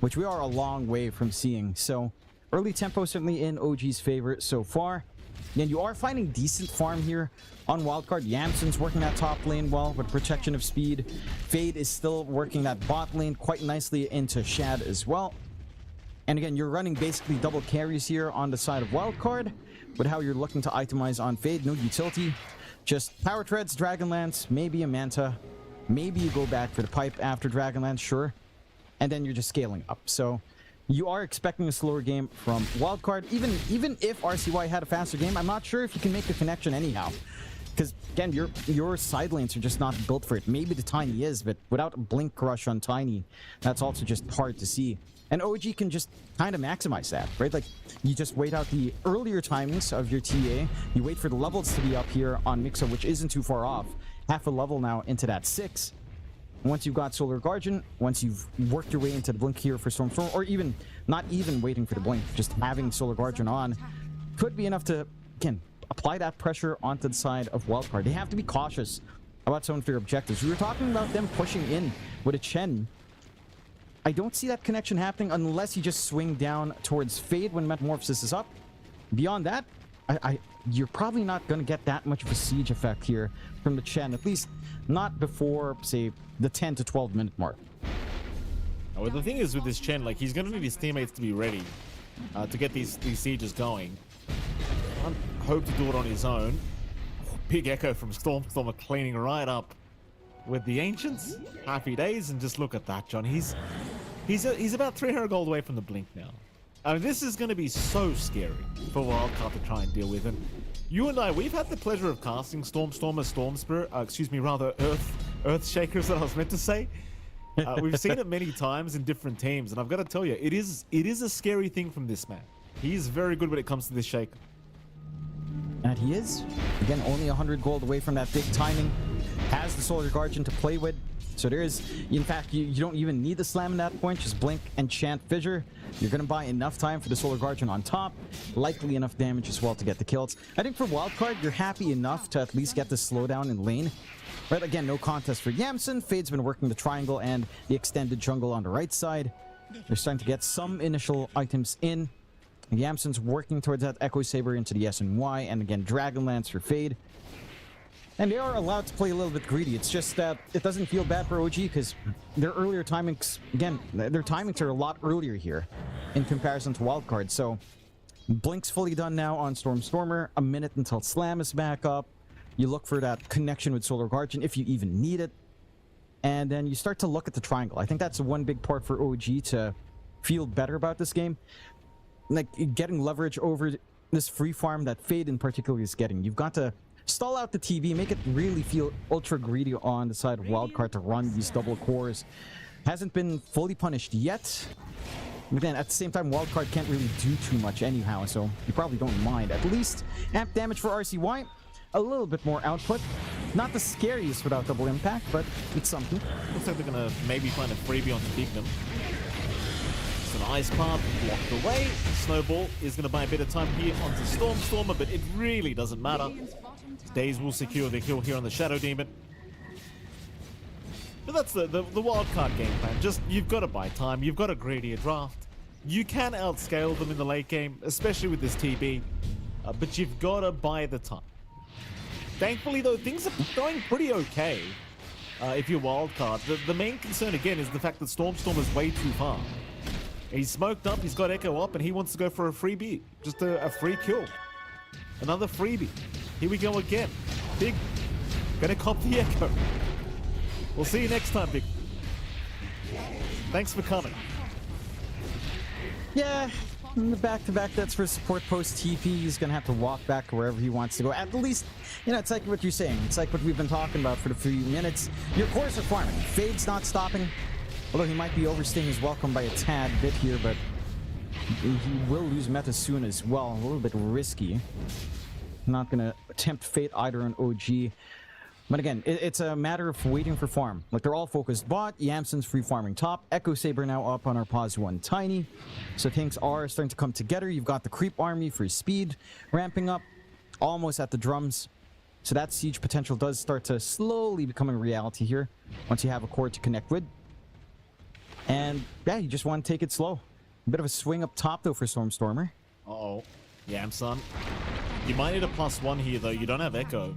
which we are a long way from seeing. So early tempo certainly in OG's favor so far. And you are finding decent farm here on Wildcard. Yamsen's working that top lane well with protection of speed. Fade is still working that bot lane quite nicely into Shad as well. And again, you're running basically double carries here on the side of Wildcard, but how you're looking to itemize on Fade, no utility. Just Power Treads, Dragonlance, maybe a Manta. Maybe you go back for the pipe after Dragonlance, sure. And then you're just scaling up. So you are expecting a slower game from Wildcard. Even if RCY had a faster game, I'm not sure if you can make the connection anyhow. Because again, your side lanes are just not built for it. Maybe the Tiny is, but without a blink rush on Tiny, that's also just hard to see. And OG can just kind of maximize that, right? Like, you just wait out the earlier timings of your TA. You wait for the levels to be up here on Mixa, which isn't too far off. Half a level now into that 6. Once you've got Solar Guardian, once you've worked your way into the blink here for Storm, or even not even waiting for the blink, just having Solar Guardian on, could be enough to, again, apply that pressure onto the side of Wildcard. They have to be cautious about some of their objectives. We were talking about them pushing in with a Chen. I don't see that connection happening unless you just swing down towards Fade when Metamorphosis is up. Beyond that, you're probably not going to get that much of a siege effect here from the Chen, at least not before, say, the 10 to 12 minute mark. Well, the thing is with this Chen, like, he's going to need his teammates to be ready to get these sieges going. Can't hope to do it on his own. Big echo from Stormer cleaning right up with the Ancients. Happy days, and just look at that, John. He's about 300 gold away from the blink now. I mean, this is going to be so scary for Wildcard to try and deal with. And you and I, we've had the pleasure of casting Stormer, Storm Spirit, rather Earth Shakers, that I was meant to say. We've seen it many times in different teams, and I've got to tell you, it is a scary thing from this man. He's very good when it comes to this Shaker. And he is. Again, only 100 gold away from that big timing. Has the Solar Guardian to play with. So there is, in fact, you don't even need the slam in that point. Just blink and chant Fissure. You're going to buy enough time for the Solar Guardian on top. Likely enough damage as well to get the kills. I think for Wildcard, you're happy enough to at least get the slowdown in lane. Right, again, no contest for Yamsen. Fade's been working the triangle and the extended jungle on the right side. They're starting to get some initial items in. Yamsen's working towards that Echo Saber into the SNY, and again, Dragonlance for Fade. And they are allowed to play a little bit greedy. It's just that it doesn't feel bad for OG because their earlier timings, again, their timings are a lot earlier here in comparison to Wildcard. So Blink's fully done now on Stormer. A minute until Slam is back up. You look for that connection with Solar Guardian if you even need it. And then you start to look at the triangle. I think that's the one big part for OG to feel better about this game. Like, getting leverage over this free farm that Fade in particular is getting. You've got to stall out the TV, make it really feel ultra greedy on the side of Wildcard to run these double cores. Hasn't been fully punished yet. But then at the same time, Wildcard can't really do too much anyhow, so you probably don't mind. At least amp damage for RCY, a little bit more output. Not the scariest without double impact, but it's something. Looks like they're going to maybe find a freebie on Bignum. It's an ice path blocked away. Snowball is going to buy a bit of time here onto Stormer, but it really doesn't matter. Days will secure the kill here on the Shadow Demon. But that's the Wildcard game plan. Just, you've got to buy time. You've got to greedy a draft. You can outscale them in the late game, especially with this TB. But you've got to buy the time. Thankfully, though, things are going pretty okay if you're Wildcard. The main concern, again, is the fact that Storm is way too far. He's smoked up, he's got Echo up, and he wants to go for a freebie. Just a free kill. Another freebie. Here we go again. Big, gonna cop the Echo. We'll see you next time, Big. Thanks for coming. Yeah, in the back-to-back, that's for support post TP. He's gonna have to walk back wherever he wants to go. At least, you know, it's like what you're saying. It's like what we've been talking about for the few minutes. Your cores are farming. Fade's not stopping. Although he might be overstaying his welcome by a tad bit here, but he will lose meta soon as well. A little bit risky. Not gonna tempt fate either on OG. But again, it's a matter of waiting for farm. Like, they're all focused bot. Yamson's free farming top. Echo Saber now up on our pause 1 Tiny. So things are starting to come together. You've got the creep army for speed ramping up. Almost at the drums. So that siege potential does start to slowly become a reality here. Once you have a core to connect with. And yeah, you just want to take it slow. A bit of a swing up top though for Stormstormer. Uh-oh. Yamson. You might need a +1 here though. You don't have Echo.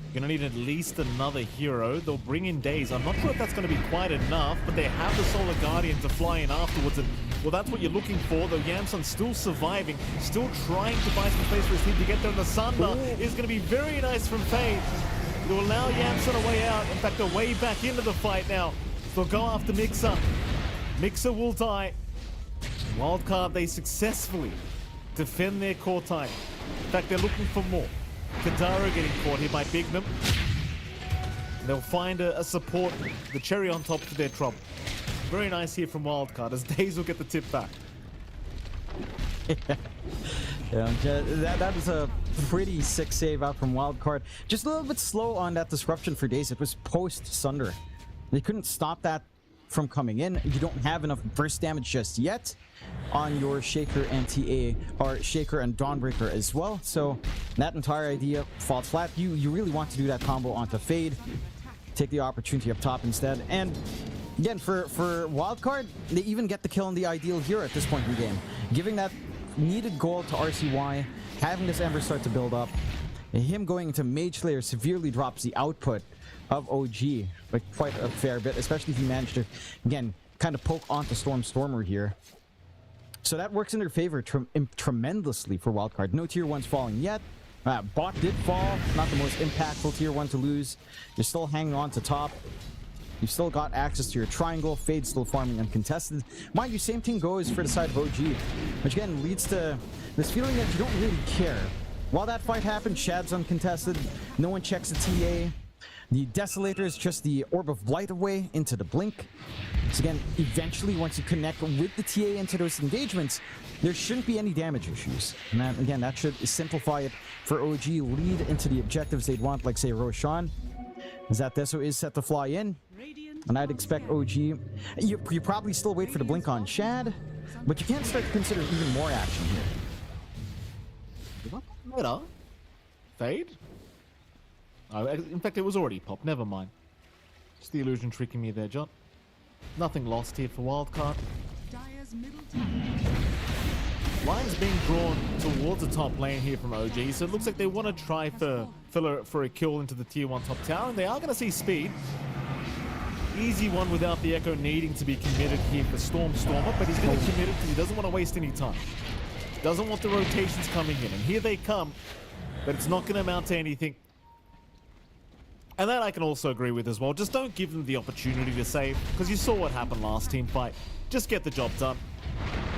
You're gonna need at least another hero. They'll bring in Daze. I'm not sure if that's gonna be quite enough, but they have the Solar Guardian to fly in afterwards. And well, that's what you're looking for, though. Yamson still surviving, still trying to buy some space for his team to get there. And the Sunder is gonna be very nice from Fade. It'll allow Yamson a way out. In fact, a way back into the fight now. They'll go after Mixer. Mixer will die. Wildcard, they successfully defend their core time. In fact, they're looking for more. Kadara getting caught here by Bignum. They'll find a support, the cherry on top for their trouble. Very nice here from Wildcard as Daze will get the tip back. Yeah, that was a pretty sick save out from Wildcard. Just a little bit slow on that disruption for Daze. It was post-Sunder. They couldn't stop that from coming in. You don't have enough burst damage just yet on your Shaker and TA, or Shaker and Dawnbreaker as well. So that entire idea falls flat. You really want to do that combo onto Fade. Take the opportunity up top instead. And again, for Wildcard, they even get the kill in the ideal here at this point in the game. Giving that needed goal to RCY, having this Ember start to build up, and him going into Mage Slayer severely drops the output of OG, like quite a fair bit, especially if you manage to, again, kind of poke onto Stormstormer here. So that works in their favor tremendously for Wildcard. No tier 1s falling yet. Bot did fall, not the most impactful tier 1 to lose. You're still hanging on to top. You've still got access to your triangle. Fade still farming uncontested. Mind you, same thing goes for the side of OG, which again leads to this feeling that you don't really care. While that fight happened, Shad's uncontested. No one checks the TA. The Desolator is just the Orb of Blight away into the Blink. So again, eventually, once you connect with the TA into those engagements, there shouldn't be any damage issues. And that, again, that should simplify it for OG, lead into the objectives they'd want, like, say, Roshan. Zateso is set to fly in. And I'd expect OG... You probably still wait for the Blink on Shad, but you can start to consider even more action here. Better. Fade? In fact, it was already popped. Never mind. Just the illusion tricking me there, John. Nothing lost here for Wildcard. Line's being drawn towards the top lane here from OG, so it looks like they want to try for a kill into the tier 1 top tower, and they are going to see speed. Easy one without the Echo needing to be committed here for Stormstormer, but he's going to commit it because he doesn't want to waste any time. Doesn't want the rotations coming in, and here they come, but it's not going to amount to anything. And that I can also agree with as well. Just don't give them the opportunity to save, because you saw what happened last team fight. Just get the job done.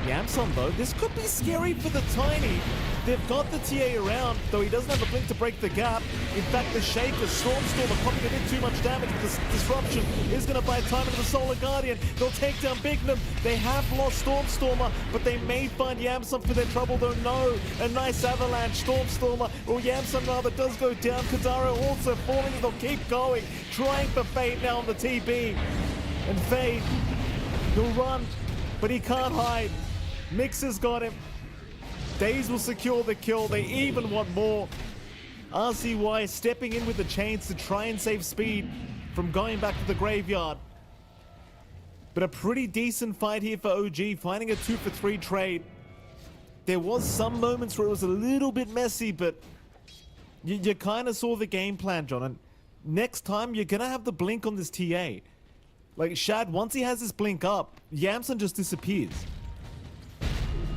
Yamson, though, this could be scary for the Tiny. They've got the TA around, though he doesn't have the Blink to break the gap. In fact, the Shaker, Stormstormer, popping a bit too much damage. This disruption is going to buy time into the Solar Guardian. They'll take down Bignum. They have lost Stormstormer, but they may find Yamson for their trouble, though. No, a nice avalanche. Stormstormer, or Yamson rather, does go down. Kadara also falling. They'll keep going, trying for Fade now on the TB. And Fade, he'll run, but he can't hide. Mixer's got him. Daze will secure the kill. They even want more. RCY stepping in with the chains to try and save speed from going back to the graveyard. But a pretty decent fight here for OG, finding a 2-for-3 trade. There was some moments where it was a little bit messy, but you kind of saw the game plan, John. And next time, you're going to have the Blink on this TA. Like, Shad, once he has his Blink up, Yamson just disappears.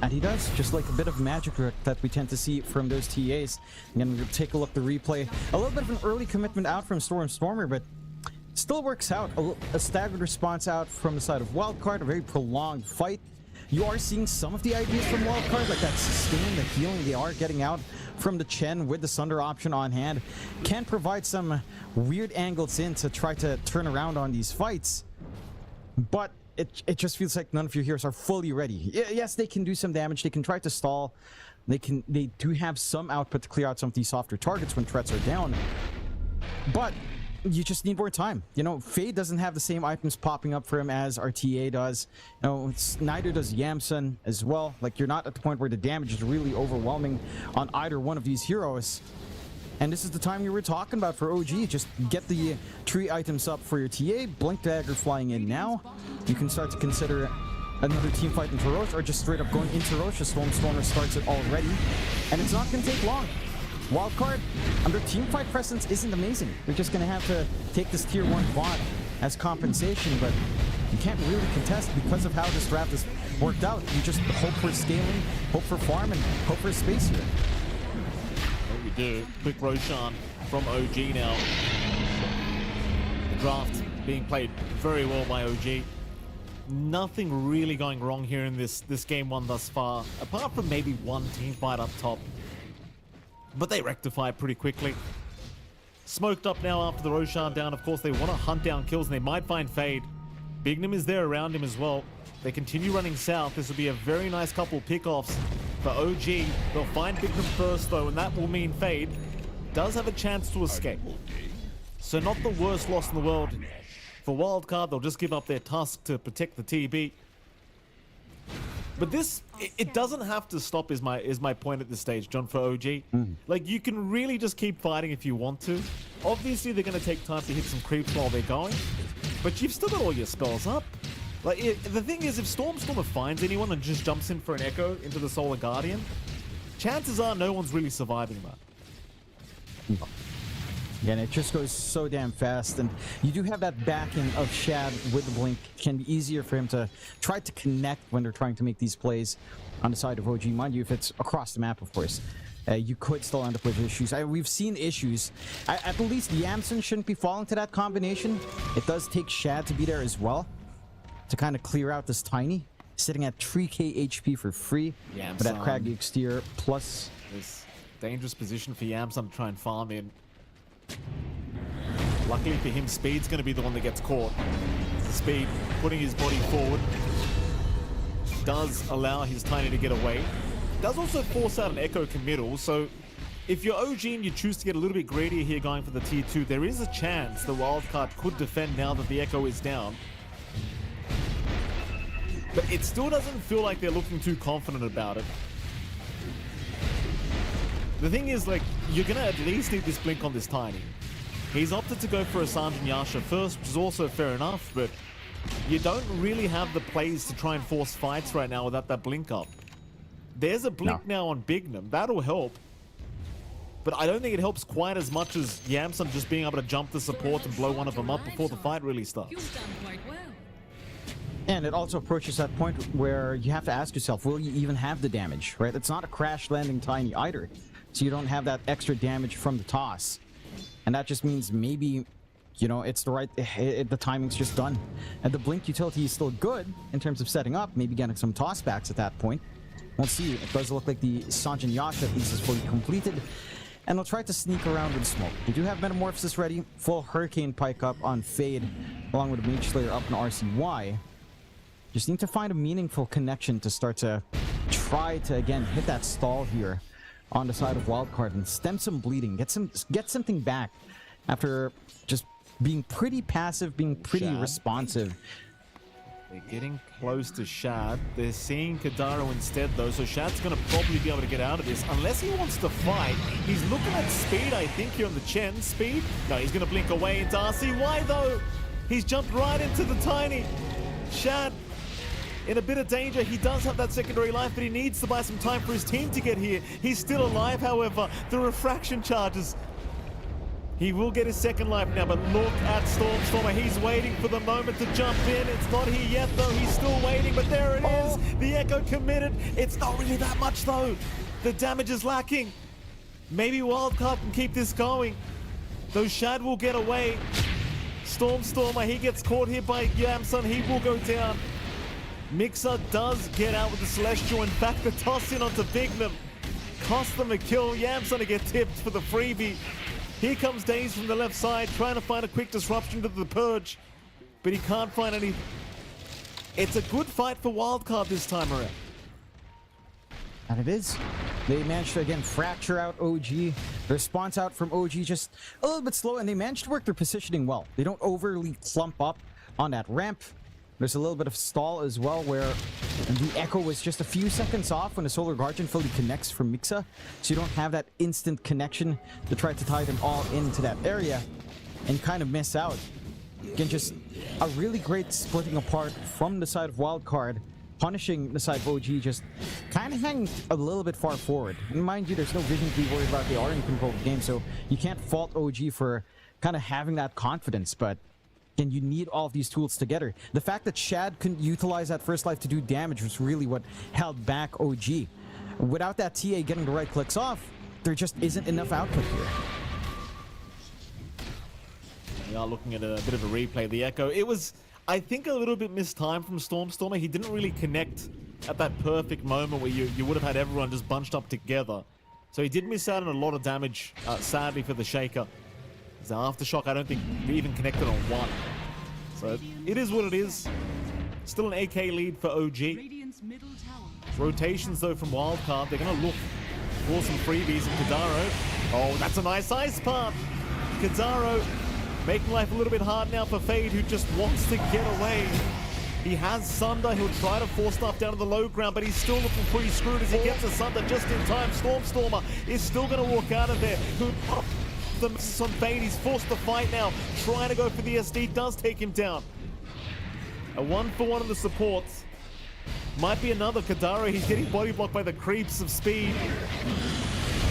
And he does, just like a bit of magic that we tend to see from those TAs. Again, we'll take a look at the replay. A little bit of an early commitment out from Stormstormer, but still works out. A staggered response out from the side of Wildcard, a very prolonged fight. You are seeing some of the ideas from Wildcard, like that sustain, the healing they are getting out from the Chen with the Sunder option on hand. Can provide some weird angles in to try to turn around on these fights. But it just feels like none of your heroes are fully ready. Yes, they can do some damage. They can try to stall. They do have some output to clear out some of these softer targets when threats are down. But you just need more time. You know, Fade doesn't have the same items popping up for him as RTA does. You know, neither does Yamsun as well. Like, you're not at the point where the damage is really overwhelming on either one of these heroes. And this is the time you were talking about for OG. Just get the tree items up for your TA. Blink Dagger flying in now. You can start to consider another team fight into Roche, or just straight up going into Roche. Stormer starts it already. And it's not going to take long. Wildcard, their team fight presence isn't amazing. They're just going to have to take this tier 1 bot as compensation, but you can't really contest because of how this draft has worked out. You just hope for scaling, hope for farm, and hope for space here. What we do, quick Roshan from OG now. The draft being played very well by OG. Nothing really going wrong here in this game 1 thus far, apart from maybe one team fight up top. But they rectify it pretty quickly. Smoked up now after the Roshan down. Of course, they want to hunt down kills, and they might find Fade. Bignum is there around him as well. They continue running south. This will be a very nice couple pickoffs for OG. They'll find Bignum first, though, and that will mean Fade does have a chance to escape. So not the worst loss in the world. For Wildcard, they'll just give up their tusk to protect the TB. But this, it doesn't have to stop is my point at this stage, John, for OG. Like, you can really just keep fighting if you want to. Obviously, they're going to take time to hit some creeps while they're going. But you've still got all your spells up. Like, the thing is, if Stormer finds anyone and just jumps in for an Echo into the Solar Guardian, chances are no one's really surviving that. Again, it just goes so damn fast, and you do have that backing of Shad with the blink. It can be easier for him to try to connect when they're trying to make these plays on the side of OG. Mind you, if it's across the map, of course, you could still end up with issues. We've seen issues. At least Yamsun shouldn't be falling to that combination. It does take Shad to be there as well to kind of clear out this Tiny, sitting at 3k HP for free. But that craggy exterior plus this dangerous position for Yamsun to try and farm in. Luckily for him, Speed's going to be the one that gets caught. The Speed putting his body forward does allow his Tiny to get away. Does also force out an Echo committal, so if you're OG and you choose to get a little bit greedier here going for the tier 2, there is a chance the Wildcard could defend now that the Echo is down. But it still doesn't feel like they're looking too confident about it. The thing is, like, you're going to at least need this blink on this Tiny. He's opted to go for a Sanjin Yasha first, which is also fair enough, but you don't really have the plays to try and force fights right now without that blink up. There's a blink now on Bignum. That'll help. But I don't think it helps quite as much as Yamsun just being able to jump the support and blow one of them up before the fight really starts. And it also approaches that point where you have to ask yourself, will you even have the damage, right? It's not a crash landing Tiny either. So you don't have that extra damage from the toss. And that just means maybe, you know, it's the right, the timing's just done. And the blink utility is still good in terms of setting up, maybe getting some toss backs at that point. We'll see. It does look like the Sanjin Yasha piece is fully completed. And they'll try to sneak around with smoke. We do have Metamorphosis ready. Full Hurricane Pike up on Fade, along with a Mage Slayer up in RCY. Just need to find a meaningful connection to start to try to, again, hit that stall here on the side of Wildcard and stem some bleeding. Get something back after just being pretty passive, being pretty responsive. They're getting close to Shad. They're seeing Kadaro instead, though, so Shad's going to probably be able to get out of this, unless he wants to fight. He's looking at Speed, I think, here on the Chen. Speed? No, he's going to blink away into RCY, though. He's jumped right into the Tiny. Shad in a bit of danger. He does have that secondary life, but he needs to buy some time for his team to get here. He's still alive, however. The refraction charges. He will get his second life now, but look at Stormer. He's waiting for the moment to jump in. It's not here yet, though. He's still waiting, but there it is. The Echo committed. It's not really that much, though. The damage is lacking. Maybe Wildcard can keep this going. Though Shad will get away. Stormer, he gets caught here by Yamsun. He will go down. Mixer does get out with the Celestial. In fact, the toss in onto Bignum cost them a kill. Yamsun to get tipped for the freebie. Here comes Daze from the left side, trying to find a quick disruption to the Purge, but he can't find any. It's a good fight for Wildcard this time around. And it is. They managed to, again, fracture out OG. The response out from OG just a little bit slow, and they managed to work their positioning well. They don't overly clump up on that ramp. There's a little bit of stall as well, where the echo was just a few seconds off when the Solar Guardian fully connects from Mixa, so you don't have that instant connection to try to tie them all into that area and kind of miss out. Again, just a really great splitting apart from the side of Wildcard, punishing the side of OG, just kind of hanging a little bit far forward. And mind you, there's no vision to be worried about. They are in control of the game, so you can't fault OG for kind of having that confidence, but again, you need all of these tools together. The fact that Shad couldn't utilize that first life to do damage was really what held back OG. Without that TA getting the right clicks off, there just isn't enough output here. We are looking at a bit of a replay of the Echo. It was, I think, a little bit mistimed from Stormstormer. He didn't really connect at that perfect moment where you would have had everyone just bunched up together. So he did miss out on a lot of damage, sadly, for the Shaker. The Aftershock, I don't think we even connected on one. So it is what it is. Still an AK lead for OG. Rotations, though, from Wildcard. They're going to look for some freebies in Kadaro. Oh, that's a nice ice pump. Kadaro making life a little bit hard now for Fade, who just wants to get away. He has Sunder. He'll try to force stuff down to the low ground, but he's still looking pretty screwed as he gets to Sunder just in time. Stormstormer is still going to walk out of there. The misses on Fade. He's forced to fight now. Trying to go for the SD. Does take him down. A 1-for-1 of the supports. Might be another Kadaro. He's getting body blocked by the creeps of speed.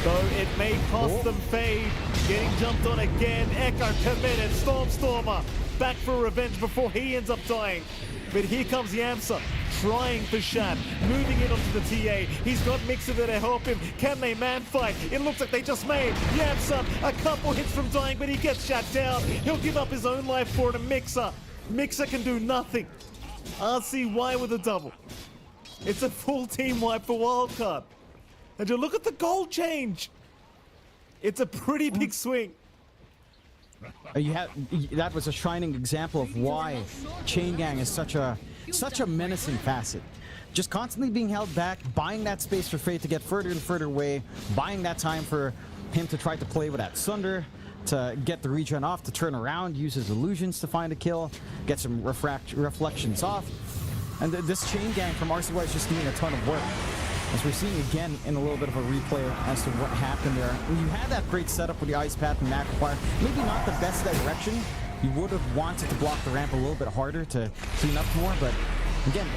Though it may cost them Fade. Getting jumped on again. Echo committed. Stormstormer back for revenge before he ends up dying. But here comes Yamsa, trying for Shad, moving in onto the TA. He's got Mixer there to help him. Can they man fight? It looks like they just made. Yamsa, a couple hits from dying, but he gets shut down. He'll give up his own life for it to Mixer. Mixer can do nothing. RCY with a double. It's a full team wipe for Wildcard. And you look at the goal change. It's a pretty big swing. That was a shining example of why Chain Gang is such a menacing facet. Just constantly being held back, buying that space for Fate to get further and further away, buying that time for him to try to play with that Sunder, to get the regen off, to turn around, use his illusions to find a kill, get some reflections off. And this Chain Gang from RCY is just doing a ton of work. As we're seeing again in a little bit of a replay as to what happened there. When you had that great setup with the Ice Path and Magpie, maybe not the best direction. You would have wanted to block the ramp a little bit harder to clean up more, but again,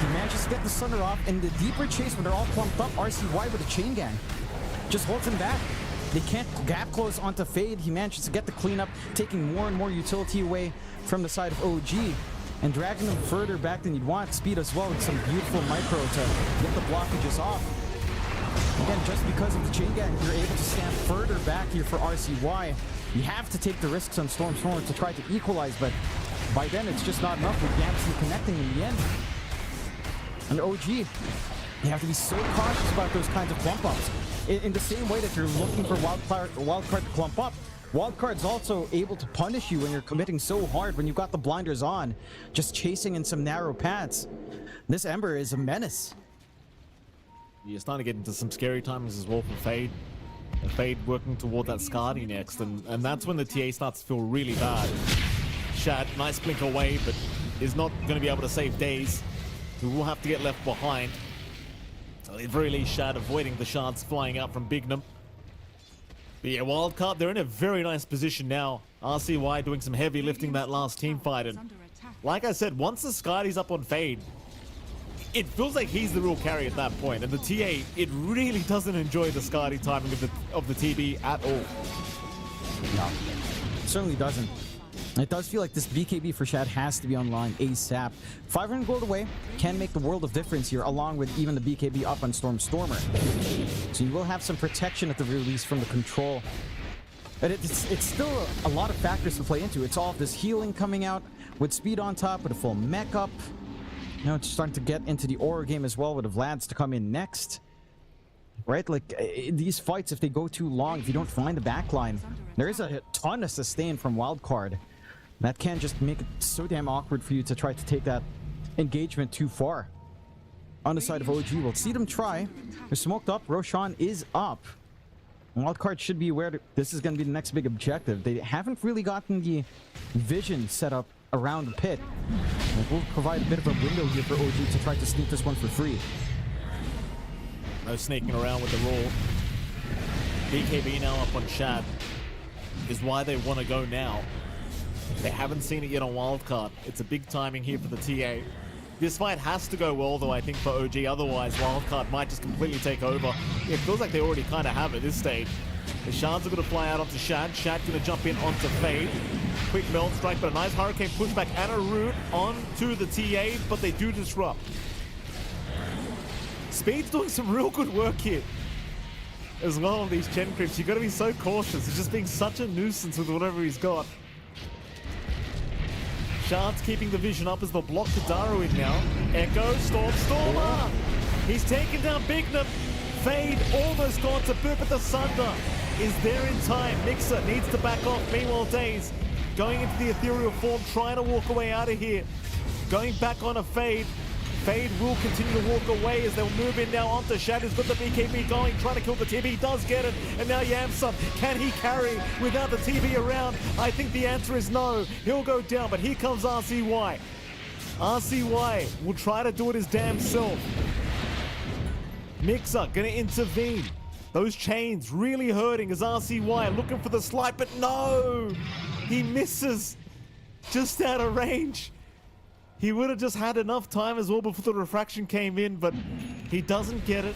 he manages to get the Sunder off, and the deeper chase when they're all clumped up, RCY with a Chain Gang just holds him back. They can't gap close onto Fade. He manages to get the cleanup, taking more and more utility away from the side of OG. And dragging them further back than you'd want. Speed as well with some beautiful micro to get the blockages off. Again, just because of the Chain Gang, you're able to stand further back here for RCY. You have to take the risks on Stormstormer to try to equalize, but by then it's just not enough with Gamson connecting in the end. And OG, you have to be so cautious about those kinds of clump ups. In the same way that you're looking for Wildcard to clump up, Wildcard's also able to punish you when you're committing so hard, when you've got the blinders on, just chasing in some narrow paths. This Ember is a menace. You're starting to get into some scary times as well for Fade. And Fade working toward that Skadi next, and that's when the TA starts to feel really bad. Shad, nice blink away, but is not going to be able to save Daze, who will have to get left behind. So at the very least, Shad avoiding the shards flying out from Bignum. But yeah, Wildcard, they're in a very nice position now. RCY doing some heavy lifting that last team fight. And like I said, once the Skadi's up on Fade, it feels like he's the real carry at that point. And the TA, it really doesn't enjoy the Skadi timing of the TB at all. No, it certainly doesn't. It does feel like this BKB for Shad has to be online ASAP. 500 gold away can make the world of difference here, along with even the BKB up on Stormstormer. So you will have some protection at the release from the control. But it's still a lot of factors to play into. It's all of this healing coming out with speed on top, with a full mech up. You know, it's starting to get into the Aurora game as well, with the Vlads to come in next. Right? Like, these fights, if they go too long, if you don't find the backline, there is a ton of sustain from Wildcard. That can just make it so damn awkward for you to try to take that engagement too far. On the side of OG, we'll see them try. They're smoked up. Roshan is up. Wildcard should be aware that this is going to be the next big objective. They haven't really gotten the vision set up around the pit. It will provide a bit of a window here for OG to try to sneak this one for free. No sneaking around with the roll. BKB now up on Shad is why they want to go now. They haven't seen it yet on Wildcard. It's a big timing here for the TA. This fight has to go well, though, I think, for OG. Otherwise, Wildcard might just completely take over. It feels like they already kind of have at this stage. The Shards are going to fly out onto Shad. Shad going to jump in onto Fade. Quick melt strike, but a nice Hurricane pushback and a root onto the TA, but they do disrupt. Speed's doing some real good work here as well on these Gen Creeps. You've got to be so cautious. It's just being such a nuisance with whatever he's got. Shards keeping the vision up as they'll block Kadaro in now. Echo, Stormer! He's taken down Bignum. Fade almost gone to boot, but the Sunder is there in time. Mixer needs to back off. Meanwhile, Daze going into the ethereal form, trying to walk away out of here. Going back on a Fade. Fade will continue to walk away as they'll move in now onto Shad, who's got the BKB going, trying to kill the TB. He does get it, and now Yamsub, can he carry without the TB around? I think the answer is no. He'll go down, but here comes RCY. RCY will try to do it his damn self. Mixer gonna intervene. Those chains really hurting as RCY looking for the slide, but no! He misses just out of range. He would have just had enough time as well before the refraction came in, but he doesn't get it.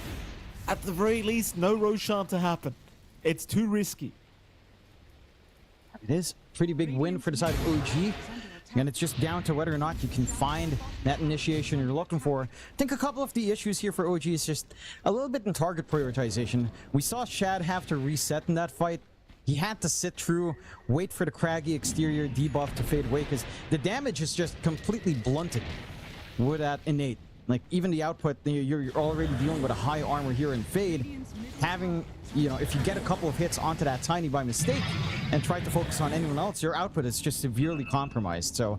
At the very least, no Roshan to happen. It's too risky. It is a pretty big win for the side of OG. And it's just down to whether or not you can find that initiation you're looking for. I think a couple of the issues here for OG is just a little bit in target prioritization. We saw Shad have to reset in that fight. He had to sit through, wait for the craggy exterior debuff to fade away, because the damage is just completely blunted with that innate. Like, even the output, you're already dealing with a high armor here in Fade. Having, if you get a couple of hits onto that Tiny by mistake and try to focus on anyone else, your output is just severely compromised. So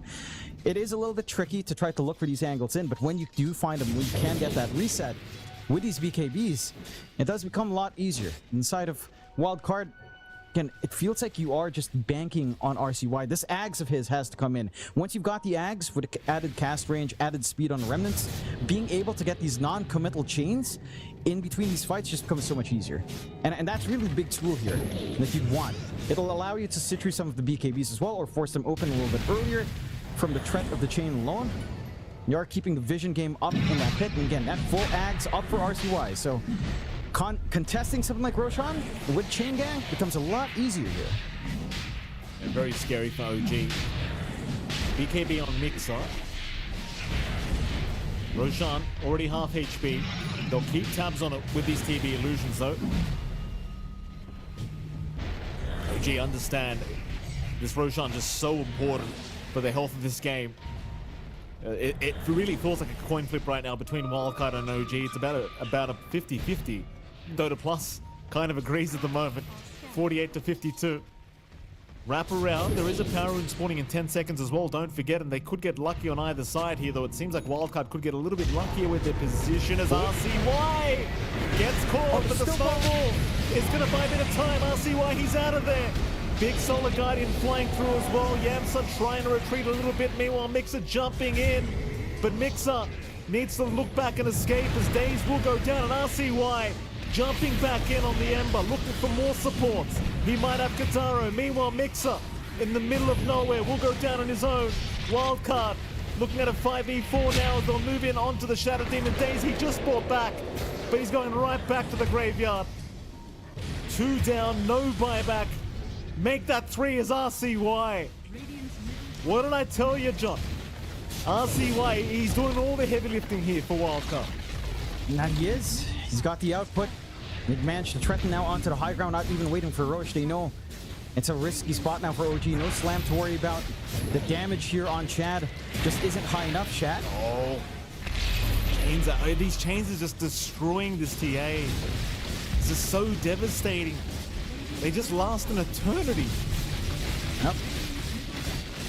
it is a little bit tricky to try to look for these angles in, but when you do find them, when you can get that reset with these BKBs, it does become a lot easier. Inside of Wildcard, again, it feels like you are just banking on RCY. This Ags of his has to come in. Once you've got the Ags with added cast range, added speed on Remnants, being able to get these non-committal chains in between these fights just becomes so much easier. And that's really the big tool here that you'd want. It'll allow you to sit through some of the BKBs as well, or force them open a little bit earlier from the threat of the chain alone. You are keeping the vision game up in that pit, and again, that full Ags up for RCY. So contesting something like Roshan with Chain Gang becomes a lot easier here. And very scary for OG. BKB on Mixer. Roshan already half HP. They'll keep tabs on it with these TB illusions though. OG understand this Roshan just so important for the health of this game. It really feels like a coin flip right now between Wildcard and OG. It's about a 50-50. Dota Plus kind of agrees at the moment. 48 to 52. Wrap around. There is a power rune spawning in 10 seconds as well, don't forget, and they could get lucky on either side here, though it seems like Wildcard could get a little bit luckier with their position as RCY gets caught, but the snowball is going to buy a bit of time. RCY, he's out of there. Big Solar Guardian flying through as well. Yamsa trying to retreat a little bit. Meanwhile, Mixer jumping in. But Mixer needs to look back and escape as Daze will go down. And RCY jumping back in on the Ember, looking for more supports. He might have Kataro. Meanwhile, Mixer in the middle of nowhere will go down on his own. Wildcard looking at a 5v4 now as they'll move in onto the Shadow Demon. Daze, he just brought back, but he's going right back to the graveyard. 2 down, no buyback. Make that 3 as RCY. What did I tell you, John? RCY, he's doing all the heavy lifting here for Wildcard. Now he is. He's got the output. They've managed to threaten now onto the high ground, not even waiting for Roche. They know it's a risky spot now for OG. No slam to worry about. The damage here on Chad just isn't high enough, Chad. Oh. These chains are just destroying this TA. This is so devastating. They just last an eternity. Yep.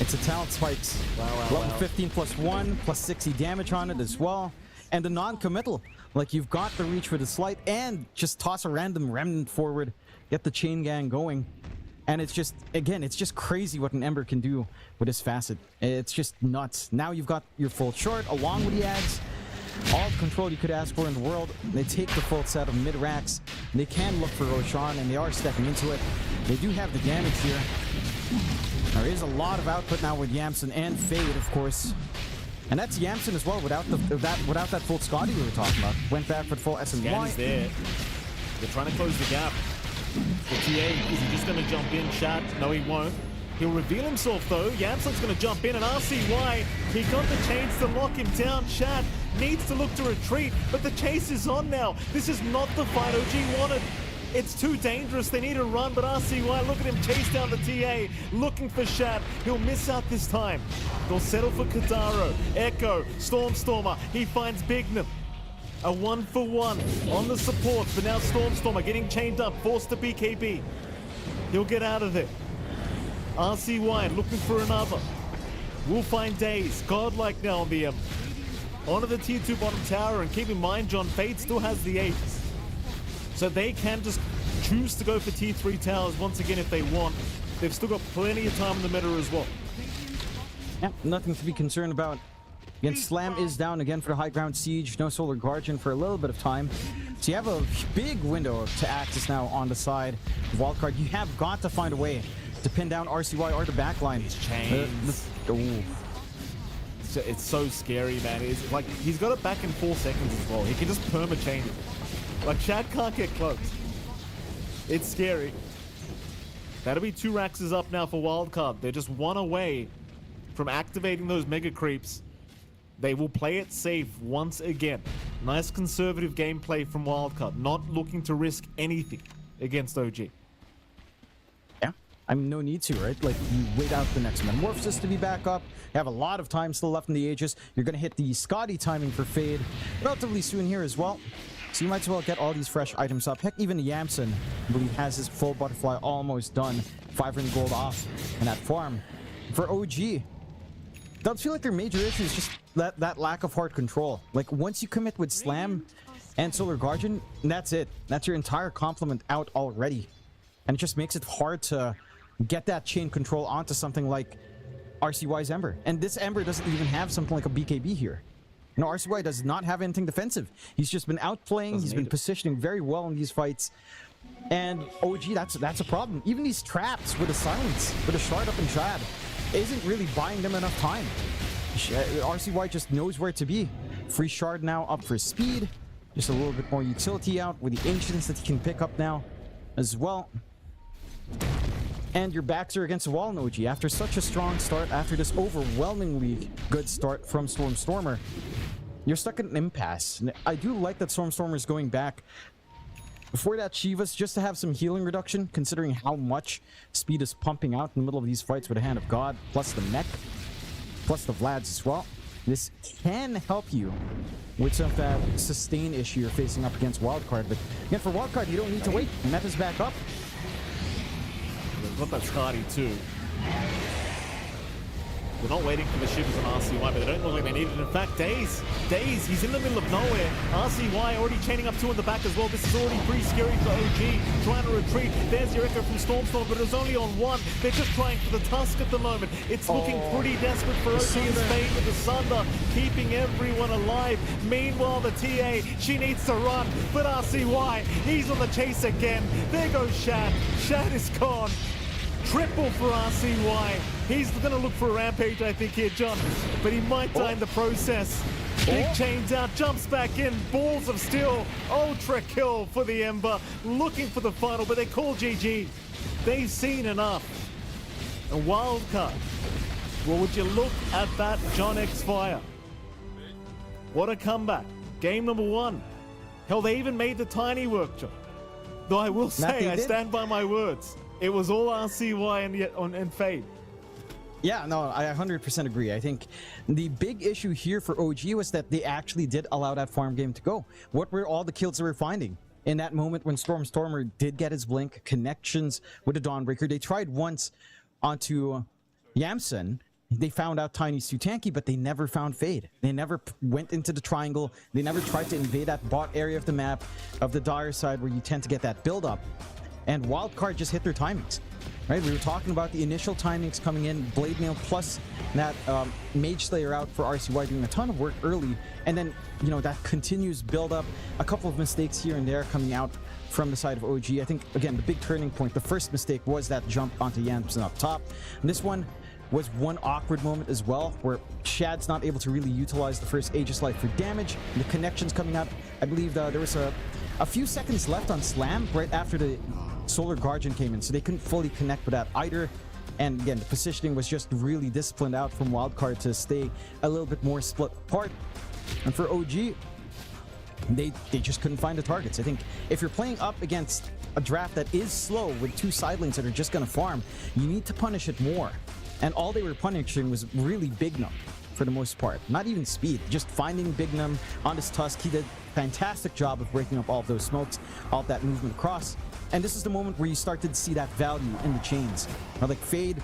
It's a talent spikes. Level 15 plus 1, plus 60 damage on it as well. And the non-committal. Like, you've got the reach for the slight and just toss a random remnant forward get the chain gang going. And it's just, again, it's just crazy what an Ember can do with his facet. It's just nuts. Now you've got your full short along with the ads. All the control you could ask for in the world. They take the full set of mid-racks. They can look for Roshan, and they are stepping into it. They do have the damage here. There is a lot of output now with Yamsen and Fade, of course. And that's Yamsen as well, without that full Scotty we were talking about. Went back for full SNY. Scan is there. They're trying to close the gap. The TA, is he just going to jump in, chat? No, he won't. He'll reveal himself, though. Yamsen's going to jump in, and RCY, he got the chains to lock him down. Chat needs to look to retreat, but the chase is on now. This is not the fight OG wanted. It's too dangerous. They need to run, but RCY, look at him chase down the TA, looking for Shat. He'll miss out this time. They'll settle for Kadaro, Echo, Stormstormer. He finds Bignum. A 1-for-1 on the supports, but now Stormstormer getting chained up, forced to BKB. He'll get out of there. RCY looking for another. We'll find Daze, godlike now on the onto the tier 2 bottom tower, and keep in mind, John, Fade still has the 8s. So they can just choose to go for tier 3 towers once again if they want. They've still got plenty of time in the meta as well. Yeah, nothing to be concerned about. Again, Slam is down again for the high ground siege. No Solar Guardian for a little bit of time. So you have a big window to access now on the side of Wildcard. You have got to find a way to pin down RCY or the backline. Chains. It's so scary, man. It's like he's got it back in 4 seconds as well. He can just perma-chain it. Like, Shad can't get close. It's scary. That'll be 2 Raxes up now for Wildcard. They're just 1 away from activating those mega creeps. They will play it safe once again. Nice conservative gameplay from Wildcard. Not looking to risk anything against OG. Yeah, I mean, no need to, right? Like, you wait out the next Metamorphosis to be back up. You have a lot of time still left in the Aegis. You're going to hit the Scotty timing for Fade relatively soon here as well. So you might as well get all these fresh items up. Heck, even Yamsen, I believe, has his full butterfly almost done. 500 gold off in that farm. For OG, does feel like their major issue is just that lack of hard control. Like, once you commit with Slam and Solar Guardian, that's it. That's your entire complement out already. And it just makes it hard to get that chain control onto something like RCY's Ember. And this Ember doesn't even have something like a BKB here. You know, RCY does not have anything defensive. He's just been outplaying. He's been positioning very well in these fights. And OG, that's a problem. Even these traps with a silence, with a shard up and trad, isn't really buying them enough time. RCY just knows where to be. Free shard now up for speed. Just a little bit more utility out with the ancients that he can pick up now as well. And your backs are against the wall in OG. After such a strong start, after this overwhelmingly good start from Stormstormer, you're stuck in an impasse. And I do like that Stormstormer is going back before that Shivas, just to have some healing reduction, considering how much speed is pumping out in the middle of these fights with the Hand of God, plus the mech, plus the Vlads as well. This can help you with some of that sustain issue you're facing up against Wildcard. But again, for Wildcard, you don't need to wait. Meta's back up. They've got that Scotty too. They're not waiting for the Shivers on RCY, but they don't look like they need it. In fact, Daze, he's in the middle of nowhere. RCY already chaining up 2 in the back as well. This is already pretty scary for OG. Trying to retreat. There's your echo from Stormstorm, but it was only on 1. They're just trying for the Tusk at the moment. It's looking pretty desperate for OG in Spain with the Sunder, keeping everyone alive. Meanwhile, the TA, she needs to run, but RCY, he's on the chase again. There goes Shad. Shad is gone. Triple for RCY. He's going to look for a rampage, I think, here, John. But he might die in the process. Big chains out, jumps back in. Balls of steel. Ultra kill for the Ember. Looking for the final, but they call GG. They've seen enough. A Wildcard. Well, would you look at that John X Fire? What a comeback. Game number 1. Hell, they even made the tiny work, John. Though I will say, I stand by my words. It was all RCY and Fade. Yeah, no, I 100% agree. I think the big issue here for OG was that they actually did allow that farm game to go. What were all the kills they were finding? In that moment when Stormstormer did get his blink, connections with the Dawnbreaker, they tried once onto Yamsen. They found out Tiny's too tanky, but they never found Fade. They never went into the triangle. They never tried to invade that bot area of the map, of the dire side, where you tend to get that build-up. and Wildcard just hit their timings. Right, we were talking about the initial timings coming in, Blade Mail plus that Mage Slayer out for RCY doing a ton of work early, and then, you know, that continues build up, a couple of mistakes here and there coming out from the side of OG. I think, again, the big turning point, the first mistake was that jump onto Jansen up top. And this one was one awkward moment as well, where Shad's not able to really utilize the first Aegis Light for damage. The connections coming out, I believe there was a few seconds left on Slam right after the Solar Guardian came in, so they couldn't fully connect with that either. And again, the positioning was just really disciplined out from Wildcard to stay a little bit more split apart. And for OG, they just couldn't find the targets. I think if you're playing up against a draft that is slow with two side lanes that are just going to farm, you need to punish it more. And all they were punishing was really Big Num for the most part. Not even speed, just finding Big Num on this Tusk. He did a fantastic job of breaking up all of those smokes, all of that movement across. And this is the moment where you start to see that value in the chains. Like Fade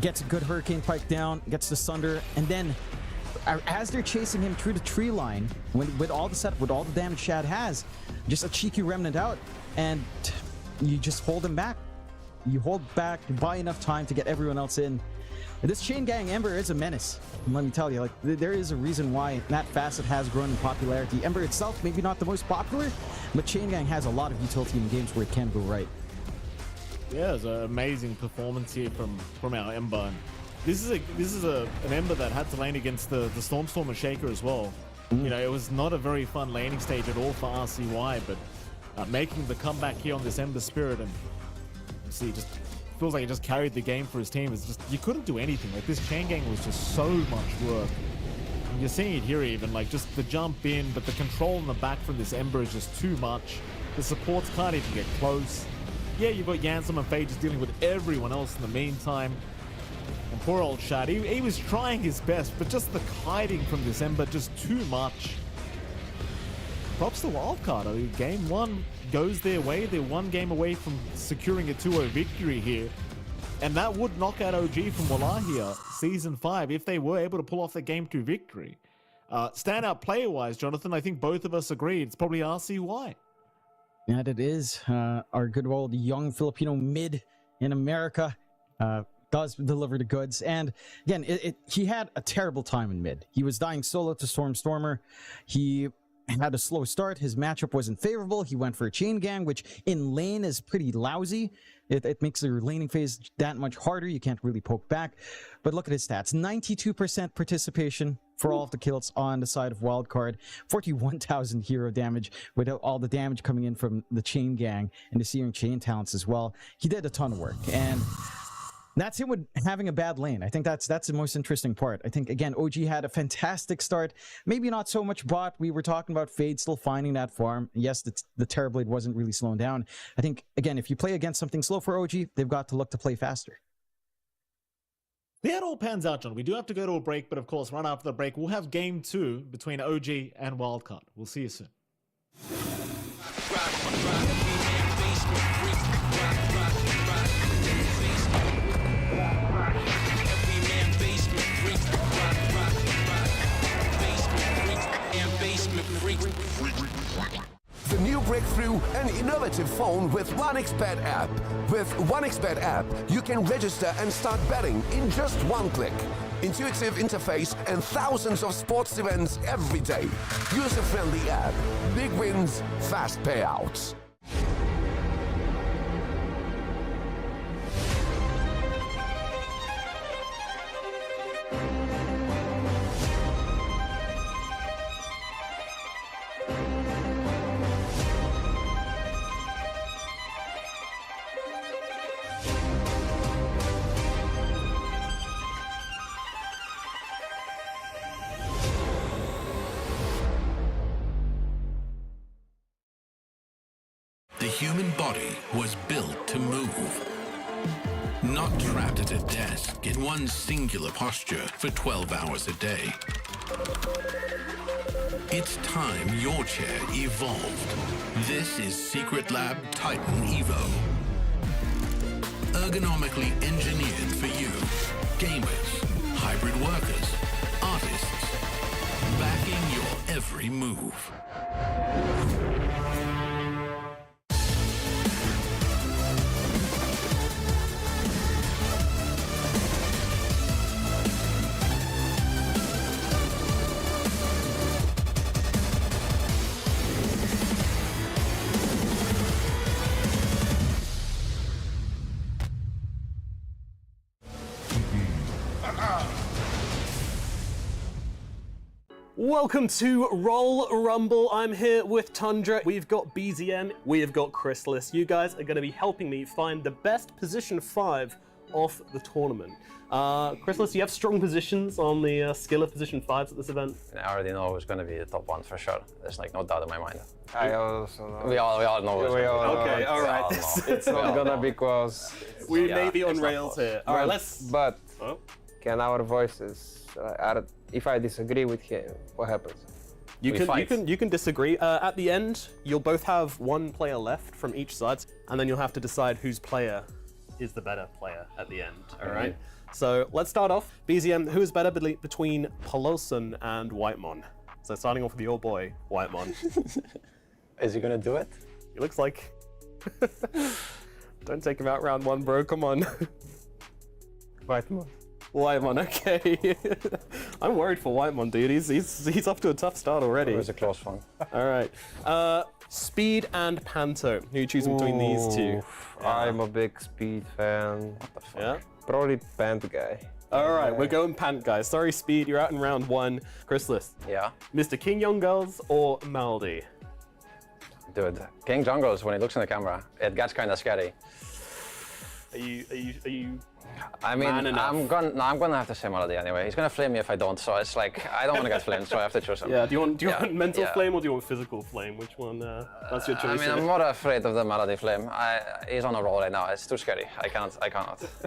gets a good Hurricane Pike down, gets the Sunder, and then as they're chasing him through the tree line, with all the setup, with all the damage Shad has, just a cheeky Remnant out, and you just hold him back. You hold back, you buy enough time to get everyone else in. This Chain Gang Ember is a menace. And let me tell you, like, there is a reason why that facet has grown in popularity. Ember itself, maybe not the most popular, but Chain Gang has a lot of utility in games where it can go right. Yeah, it's an amazing performance here from our Ember. And this is an Ember that had to lane against the Stormstormer Shaker as well. You know, it was not a very fun laning stage at all for RCY, but making the comeback here on this Ember Spirit, and see, just feels like he just carried the game for his team. It's just, you couldn't do anything. Like, this Chain Gang was just so much work. And you're seeing it here even, like, just the jump in, but the control in the back from this Ember is just too much. The supports can't even get close. Yeah, you've got Yansum and Fade just dealing with everyone else in the meantime. And poor old Shad, he was trying his best, but just the kiting from this Ember, just too much. Props to Wildcard. I mean, game one goes their way. They're one game away from securing a 2-0 victory here. And that would knock out OG from Wallachia Season 5 if they were able to pull off the game 2 victory. Standout player-wise, Jonathan, I think both of us agree it's probably RCY. And it is. Our good old young Filipino mid in America does deliver the goods. And again, he had a terrible time in mid. He was dying solo to Stormer. He had a slow start. His matchup wasn't favorable. He went for a Chain Gang, which in lane is pretty lousy. It makes your laning phase that much harder. You can't really poke back. But look at his stats. 92% participation for all of the kills on the side of Wildcard. 41,000 hero damage with all the damage coming in from the Chain Gang and the Searing Chain talents as well. He did a ton of work. And that's him with having a bad lane. I think that's the most interesting part. I think, again, OG had a fantastic start. Maybe not so much bot. We were talking about Fade still finding that farm. Yes, the Terrorblade wasn't really slowing down. I think, again, if you play against something slow for OG, they've got to look to play faster. Yeah, it all pans out, John. We do have to go to a break, but of course, right after the break, we'll have game 2 between OG and Wildcard. We'll see you soon. The new breakthrough, an innovative phone with 1xBet app. With 1xBet app, you can register and start betting in just one click. Intuitive interface and thousands of sports events every day. User-friendly app. Big wins, fast payouts. The human body was built to move. Not trapped at a desk in one singular posture for 12 hours a day. It's time your chair evolved. This is Secret Lab Titan Evo. Ergonomically engineered for you. Gamers, hybrid workers, artists. Backing your every move. Welcome to Roll Rumble. I'm here with Tundra. We've got BZM. We have got Chrysalis. You guys are going to be helping me find the best position 5 of the tournament. Chrysalis, you have strong positions on the skiller position 5s at this event? I already know who's going to be the top one for sure. There's like no doubt in my mind. I also know. We all know. Okay, all right. It's not gonna be close. We may be on rails here. All right, let's. But can our voices? If I disagree with him, what happens? You can disagree. At the end, you'll both have one player left from each side, and then you'll have to decide whose player is the better player at the end. All right. So let's start off. BZM, who is better between Poloson and Whitemon? So starting off with your boy, Whitemon. Is he gonna do it? He looks like. Don't take him out round 1, bro. Come on. Whitemon. Whitemon, okay. I'm worried for Whitemon, dude. He's off to a tough start already. It was a close one. All right. Speed and Panto. Who are you choosing between these two? I'm a big Speed fan. What the fuck? Yeah. Probably Pant guy. All right, we're going Pant guys. Sorry, Speed. You're out in round 1. Chrysalis. Yeah. Mr. King Youngles or Maldi? Dude, King Jungles, when he looks in the camera, it gets kind of scary. Are you? I mean, man enough? I'm gonna have to say Melody anyway. He's gonna flame me if I don't, so it's like I don't want to get flamed, so I have to choose him. Yeah. Do you want mental flame or do you want physical flame? Which one? That's your choice. I mean, I'm more afraid of the Melody flame. He's on a roll right now. It's too scary. I cannot.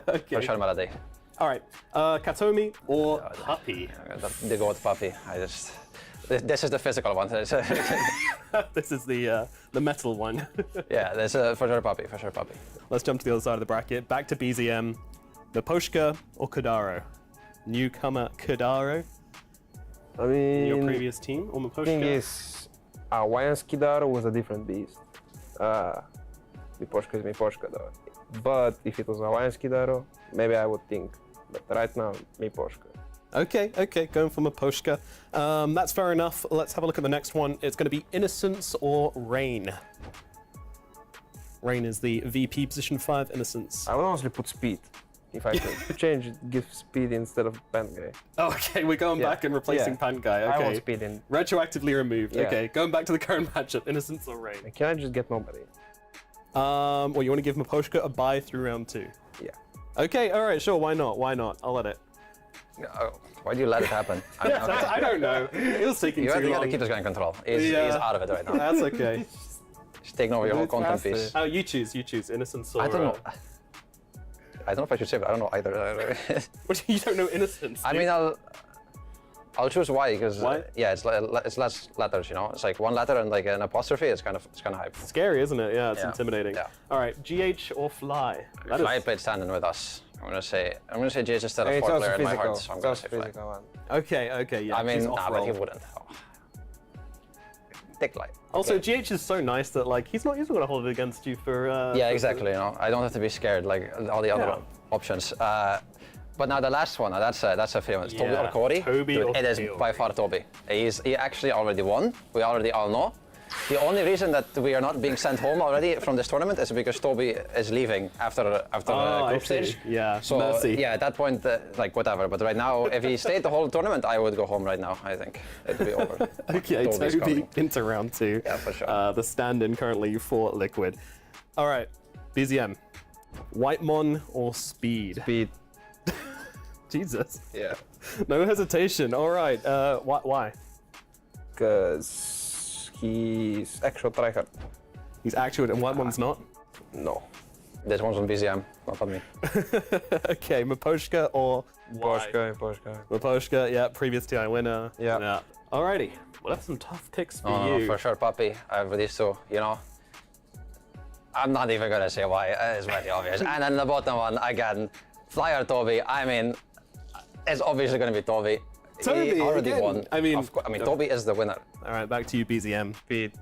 Okay. For sure, Melody. All right. Katomi or Puppy? The goat Puppy. This is the physical one. This is the metal one. Yeah, there's for sure Puppy. For sure Puppy. Let's jump to the other side of the bracket. Back to BZM. Miposhka or Kadaro? Newcomer Kadaro? I mean, Your previous team or Miposhka? Thing is, Wayans Kidaro was a different beast. Miposhka is Miposhka though. But if it was Wayans Kidaro, maybe I would think. But right now, Miposhka. Okay, going for Miposhka. That's fair enough. Let's have a look at the next one. It's going to be Innocence or Rain. Rain is the VP position 5, Innocence. I would honestly put Speed. If I could change it, give Speed instead of Pant guy. Okay, we're going back and replacing Pant guy. Okay. I want Speed in. Retroactively removed. Yeah. Okay, going back to the current matchup, Innocence or Rain. Can I just get nobody? Well, you want to give Miposhka a bye through round 2? Yeah. Okay, all right, sure. Why not? Why not? I'll let it. Why do you let it happen? I don't know. It was taking too long. You gotta keep this guy in control. He's out of it right now. That's okay. He's taking over your whole content piece. Oh, you choose. Innocence or... I don't know. I don't know if I should say, but I don't know either. What, you don't know Innocence? I mean, I'll choose Y because it's less letters, you know. It's like one letter and like an apostrophe. It's kind of hype. Scary, isn't it? Yeah, it's intimidating. Yeah. All right, GH or Fly? Fly played standing with us. I'm gonna say GH is still a 4 player in my heart, so I'm gonna say Fly. Okay, yeah. I mean, but he wouldn't. Take Fly. Also, GH is so nice that like he's not gonna hold it against you for. Yeah, exactly. You know, I don't have to be scared like all the other options. But now the last one, that's a famous. Toby or Cody? It is by far Toby. He actually already won. We already all know. The only reason that we are not being sent home already from this tournament is because Toby is leaving after group stage. Yeah, so mercy. Yeah, at that point, like whatever. But right now, if he stayed the whole tournament, I would go home right now. I think it would be over. Okay, Toby into round 2. Yeah, for sure. The stand-in currently for Liquid. All right, BZM, Whitemon or Speed? Speed. Jesus. Yeah. No hesitation. All right. Why? Because he's actual tryhard. He's actual, and Whitemon's not? No. This one's on BZM, not on me. Okay, Miposhka or Miposhka, yeah, previous TI winner. Yeah. Alrighty, well that's some tough picks for you. For sure, Puppy. Over these two, you know. I'm not even gonna say why. It's very obvious. And then the bottom one again, Fly or Toby. I mean, it's obviously gonna be Toby. Toby he already again. won. I mean, Toby is the winner. All right, back to you, BZM. Speed.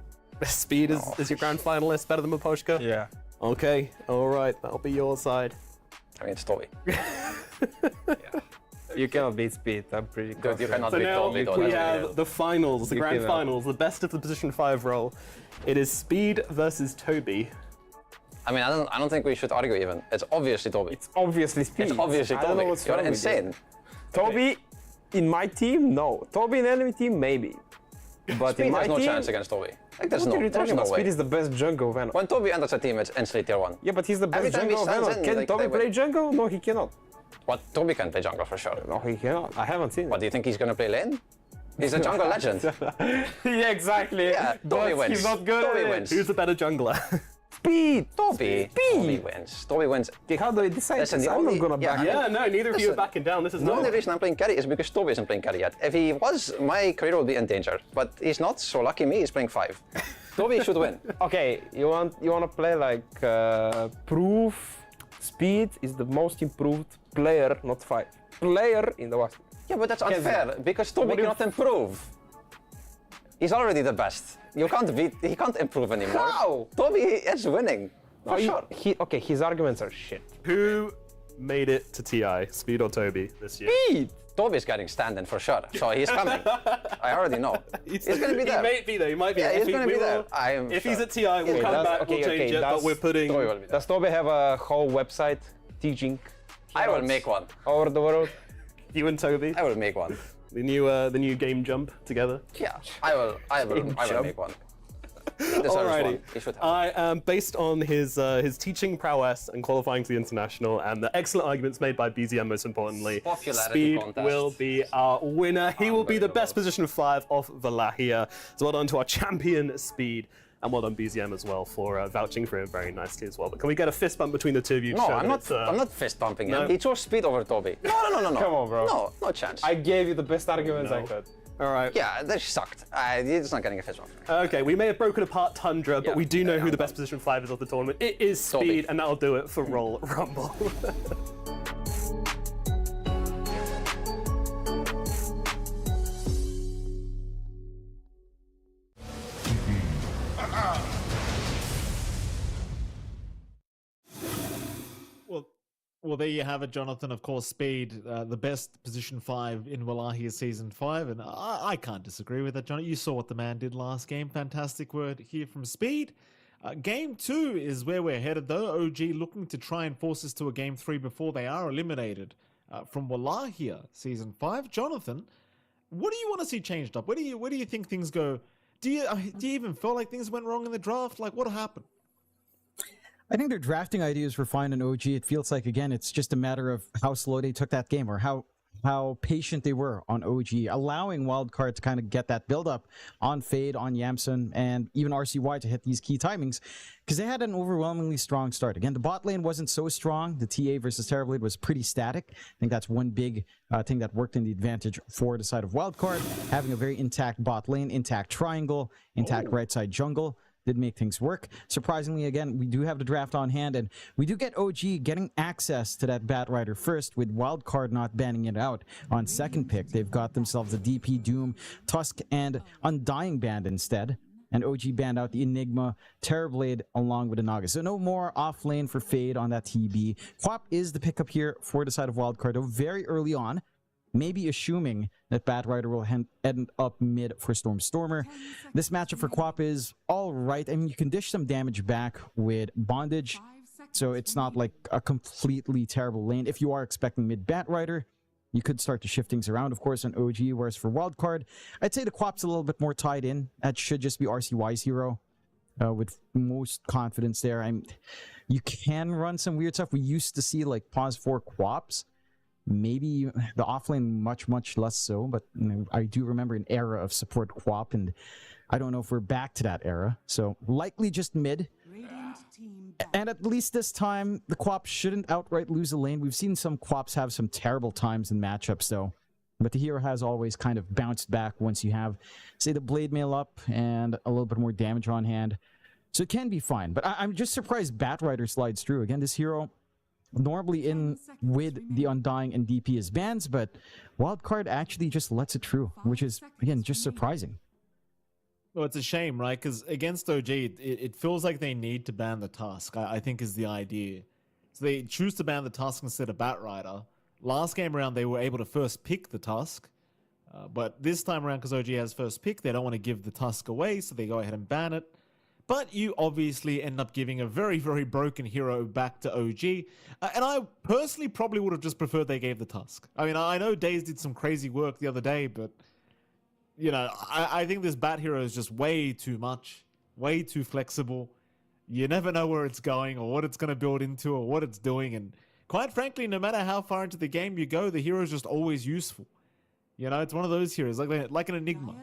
Speed is your grand finalist, better than Miposhka? Yeah. Okay, all right, that'll be your side. I mean, it's Toby. You cannot beat Speed, I'm pretty confident. Dude, you cannot So beat now Toby. we have the finals, the grand finals, the best of the position 5 role. It is Speed versus Toby. I mean, I don't think we should argue even. It's obviously Toby. It's obviously Speed. It's obviously Toby. You're insane. Toby In my team, no. Toby in enemy team, maybe. But Speed in my has no team, chance against Toby. Like, there's what are no, you there's talking no about? way. Speed is the best jungle of Venom. When Toby enters a team, it's instantly tier 1. Yeah, but he's the Every best time he jungle of stands Venom. in, Can Toby they play win. jungle? No, he cannot. What? Toby can play jungle for sure. No, he cannot. I haven't seen it. What, do you think he's gonna play lane? He's a jungle legend. Yeah, exactly. Yeah, Toby But wins. he's not good Toby at it. wins. Who's the better jungler? Speed! Toby. Toby wins. Toby wins. Okay, how do I decide Listen, this? the I'm only- not gonna back Yeah, no, neither of you are Listen, backing down. This is The only not. reason I'm playing carry is because Toby isn't playing carry yet. If he was, my career would be in danger. But he's not, so lucky me, he's playing 5. Toby should win. Okay, you want to play like proof. Speed is the most improved player, not 5. Player in the West. Yeah, but that's unfair, because Toby What do you- cannot improve. He's already the best. You can't beat, he can't improve anymore. How? Toby is winning, for sure. Okay, his arguments are shit. Who made it to TI, Speed or Toby, this year? Speed! Toby's getting stand-in for sure, so he's coming. I already know. He's gonna be there. He might be there. He might be Yeah, there. he's gonna be there. If he's at TI, we'll come back, we'll change it, but we're putting... Toby will be there. Does Toby have a whole website teaching? I will make one. Over the world? You and Toby, I will make one. the new game jump together. Yeah, I will make one. He deserves Alrighty. one. He should have. I am based on his teaching prowess and qualifying to the international, and the excellent arguments made by BZM. Most importantly, Popularity Speed contest. will be our winner. He will be the best position 5 of Wallachia. So well done to our champion Speed, and well done BZM as well for vouching for him very nicely as well. But can we get a fist bump between the two of you? To No, show I'm that not. it's, I'm not fist bumping no? him. He chose Speed over Toby. No. Come on, bro. No, no chance. I gave you the best arguments I could. All right. Yeah, they sucked. He's not getting a fist bump. Okay, we may have broken apart Tundra, but Yeah, we do know yeah, who the I'm best position 5 is of the tournament. It is Speed, Toby. and that'll do it for Roll Rumble. Well, there you have it, Jonathan. Of course, Speed, the best position 5 in Wallachia Season 5, and I can't disagree with that, Jonathan. You saw what the man did last game. Fantastic word here from Speed. Game 2 is where we're headed, though. OG looking to try and force us to a Game 3 before they are eliminated from Wallachia Season 5. Jonathan, what do you want to see changed up? Where do you think things go? Do you even feel like things went wrong in the draft? Like, what happened? I think their drafting ideas were fine in OG. It feels like, again, it's just a matter of how slow they took that game or how patient they were on OG, allowing Wildcard to kind of get that build-up on Fade, on Yamsun, and even RCY to hit these key timings, because they had an overwhelmingly strong start. Again, the bot lane wasn't so strong. The TA versus Terrorblade was pretty static. I think that's one big thing that worked in the advantage for the side of Wildcard, having a very intact bot lane, intact triangle, intact right side jungle. Did make things work. Surprisingly, again, we do have the draft on hand, and we do get OG getting access to that Batrider first, with Wildcard not banning it out on second pick. They've got themselves a DP, Doom, Tusk, and Undying banned instead. And OG banned out the Enigma, Terrorblade, along with the Naga. So no more off lane for Fade on that TB. Quap is the pickup here for the side of Wildcard, though very early on. Maybe assuming that Batrider will end up mid for Stormer. This matchup for Quap is all right. I mean, you can dish some damage back with Bondage, so it's not like a completely terrible lane. If you are expecting mid Batrider, you could start to shift things around, of course, on OG, whereas for Wildcard, I'd say the Quap's a little bit more tied in. That should just be RCY's hero with most confidence there. You can run some weird stuff. We used to see like pause 4 Quaps. Maybe the offlane much less so, but you know, I do remember an era of support Quap, and I don't know if we're back to that era. So likely just mid. And at least this time, the Quap shouldn't outright lose a lane. We've seen some Quaps have some terrible times in matchups, though. But the hero has always kind of bounced back once you have, say, the Blade Mail up and a little bit more damage on hand. So it can be fine. But I'm just surprised Batrider slides through. Again, this hero normally in with the Undying and DP as bans, but Wildcard actually just lets it through, which is, again, just surprising. Well, it's a shame, right? Because against OG, it feels like they need to ban the Tusk, I think is the idea. So they choose to ban the Tusk instead of Batrider. Last game around, they were able to first pick the Tusk. But this time around, because OG has first pick, they don't want to give the Tusk away, so they go ahead and ban it. but you obviously end up giving a very, very broken hero back to OG. And I personally probably would have just preferred they gave the Tusk. I mean, I know Daze did some crazy work the other day, but, you know, I think this Bat hero is just way too much, way too flexible. You never know where it's going or what it's going to build into or what it's doing. And quite frankly, no matter how far into the game you go, the hero is just always useful. You know, it's one of those heroes, like an Enigma.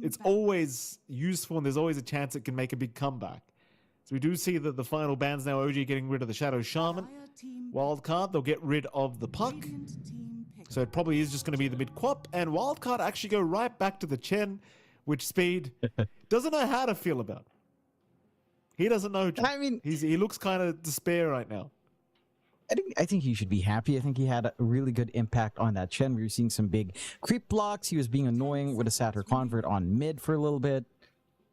It's always useful, and there's always a chance it can make a big comeback. So we do see that the final ban's now OG getting rid of the Shadow Shaman. Wildcard, they'll get rid of the Puck. So it probably is just going to be the mid-quap, and Wildcard actually go right back to the Chen, which Speed doesn't know how to feel about. He doesn't know. I mean, he looks kind of despair right now. I think he should be happy. I think he had a really good impact on that Chen. We were seeing some big creep blocks. He was being annoying with a Satyr Convert on mid for a little bit.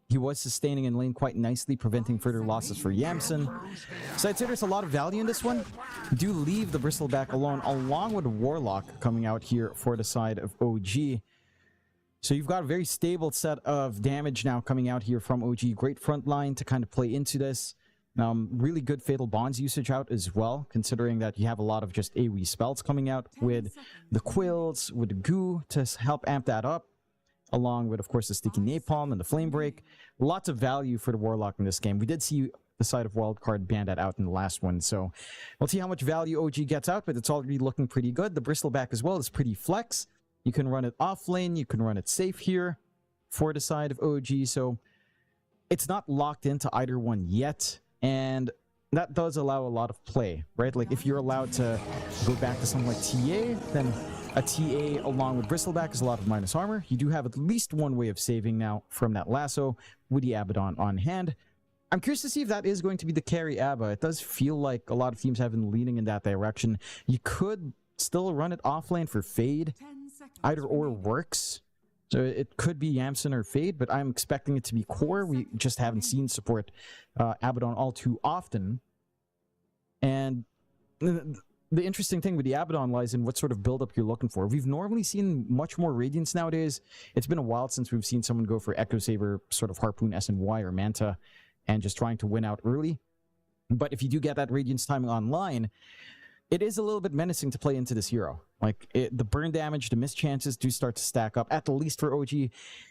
He was sustaining in lane quite nicely, preventing further losses for Yamsen. So I'd say there's a lot of value in this one. Do leave the Bristleback alone, along with Warlock coming out here for the side of OG. So you've got a very stable set of damage now coming out here from OG. Great front line to kind of play into this. Really good Fatal Bonds usage out as well, considering that you have a lot of just AoE spells coming out with the Quills, with the Goo to help amp that up, along with, of course, the Sticky Napalm and the Flame Break. Lots of value for the Warlock in this game. We did see the side of Wildcard ban that out in the last one, so we'll see how much value OG gets out, but it's already looking pretty good. The Bristleback as well is pretty flex. You can run it off lane, you can run it safe here for the side of OG, so it's not locked into either one yet. And that does allow a lot of play, right? Like if you're allowed to go back to something like TA, then a TA along with Bristleback is a lot of minus armor. You do have at least one way of saving now from that lasso with the Abaddon on hand. I'm curious to see if that is going to be the carry Abba. It does feel like a lot of teams have been leaning in that direction. You could still run it offlane for Fade. Either or works. So it could be Yamsen or Fade, but I'm expecting it to be core. We just haven't seen support Abaddon all too often. And the interesting thing with the Abaddon lies in what sort of build-up you're looking for. We've normally seen much more Radiance nowadays. It's been a while since we've seen someone go for Echo Saber, sort of Harpoon, SNY, or Manta, and just trying to win out early. But if you do get that Radiance timing online, it is a little bit menacing to play into this hero. Like, the burn damage, the missed chances do start to stack up, at the least for OG.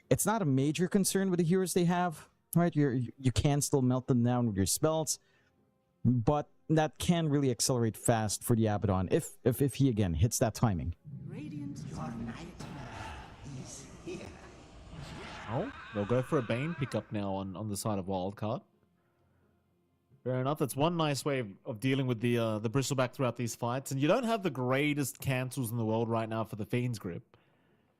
It's not a major concern with the heroes they have, right? You can still melt them down with your spells, but that can really accelerate fast for the Abaddon if he, again, hits that timing. Oh, they'll go for a Bane pickup now on the side of Wildcard. Fair enough. That's one nice way of dealing with the Bristleback throughout these fights. And you don't have the greatest cancels in the world right now for the Fiend's Grip.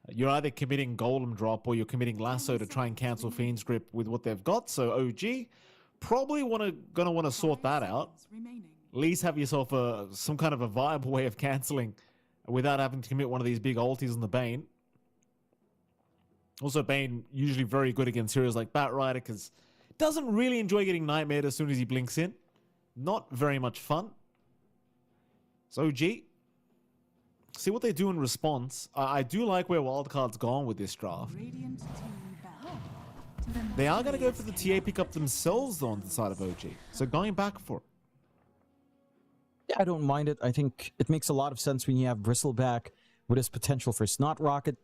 You're either committing Golem Drop or you're committing Lasso to try and cancel Fiend's Grip with what they've got. So OG probably gonna want to sort that out. At least have yourself some kind of a viable way of canceling without having to commit one of these big ultis on the Bane. Also, Bane usually very good against heroes like Batrider because doesn't really enjoy getting Nightmare as soon as he blinks in. Not very much fun. So OG, see what they do in response. I do like where Wildcard's gone with this draft. They are going to go for the TA pickup themselves though on the side of OG. So going back for it. Yeah, I don't mind it. I think it makes a lot of sense when you have Bristleback with his potential for Snot Rocket.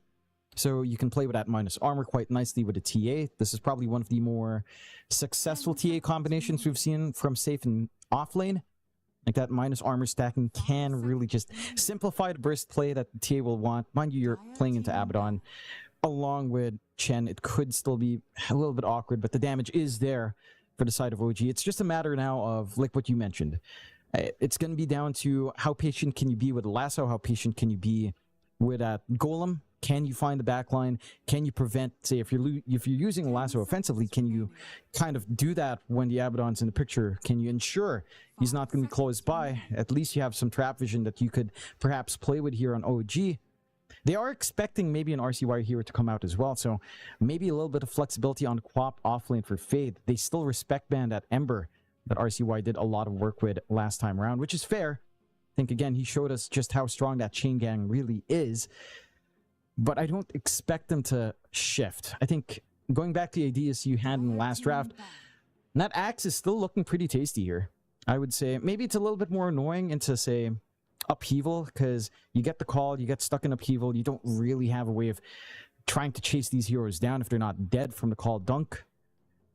So you can play with that minus armor quite nicely with a TA. This is probably one of the more successful TA combinations we've seen from safe and off lane. Like that minus armor stacking can really just simplify the burst play that the TA will want. Mind you, you're playing into Abaddon along with Chen. It could still be a little bit awkward, but the damage is there for the side of OG. It's just a matter now of, like what you mentioned, it's going to be down to how patient can you be with a lasso, how patient can you be with a golem. Can you find the backline? Can you prevent, say, if you're using a lasso offensively, can you kind of do that when the Abaddon's in the picture? Can you ensure he's not going to be close by? At least you have some trap vision that you could perhaps play with here on OG. They are expecting maybe an RCY hero to come out as well, so maybe a little bit of flexibility on Quap offlane for Fade. They still respect ban that Ember that RCY did a lot of work with last time around, which is fair. I think, again, he showed us just how strong that chain gang really is. But I don't expect them to shift. I think going back to the ideas you had in the last draft, And that axe is still looking pretty tasty here. I would say maybe it's a little bit more annoying into, say, upheaval, because you get the call, you get stuck in upheaval, you don't really have a way of trying to chase these heroes down if they're not dead from the call dunk.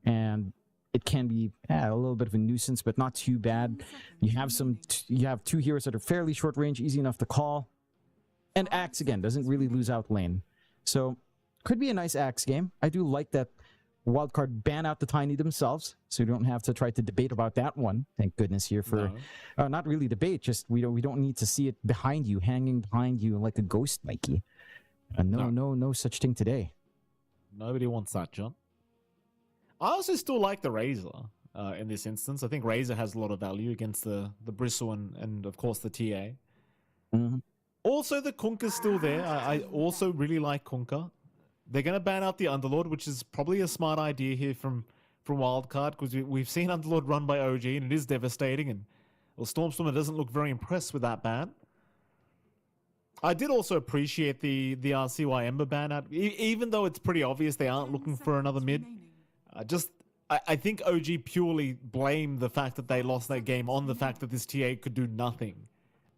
And it can be a little bit of a nuisance, but not too bad. You have two heroes that are fairly short range, easy enough to call. And Axe, again, doesn't really lose out lane. So, could be a nice Axe game. I do like that Wildcard ban out the Tiny themselves, so you don't have to try to debate about that one. Thank goodness here for... not really debate, just we don't need to see it behind you, hanging behind you like a ghost, Mikey. No such thing today. Nobody wants that, John. I also still like the Razor in this instance. I think Razor has a lot of value against the Bristle and of course the TA. Mm-hmm. Also, the Kunkka's still there. I also really like Kunkka. They're going to ban out the Underlord, which is probably a smart idea here from Wildcard, because we've seen Underlord run by OG, and it is devastating, and Stormstormer doesn't look very impressed with that ban. I did also appreciate the RCY Ember ban out, even though it's pretty obvious they aren't looking for another mid. I think OG purely blamed the fact that they lost that game on the fact that this TA could do nothing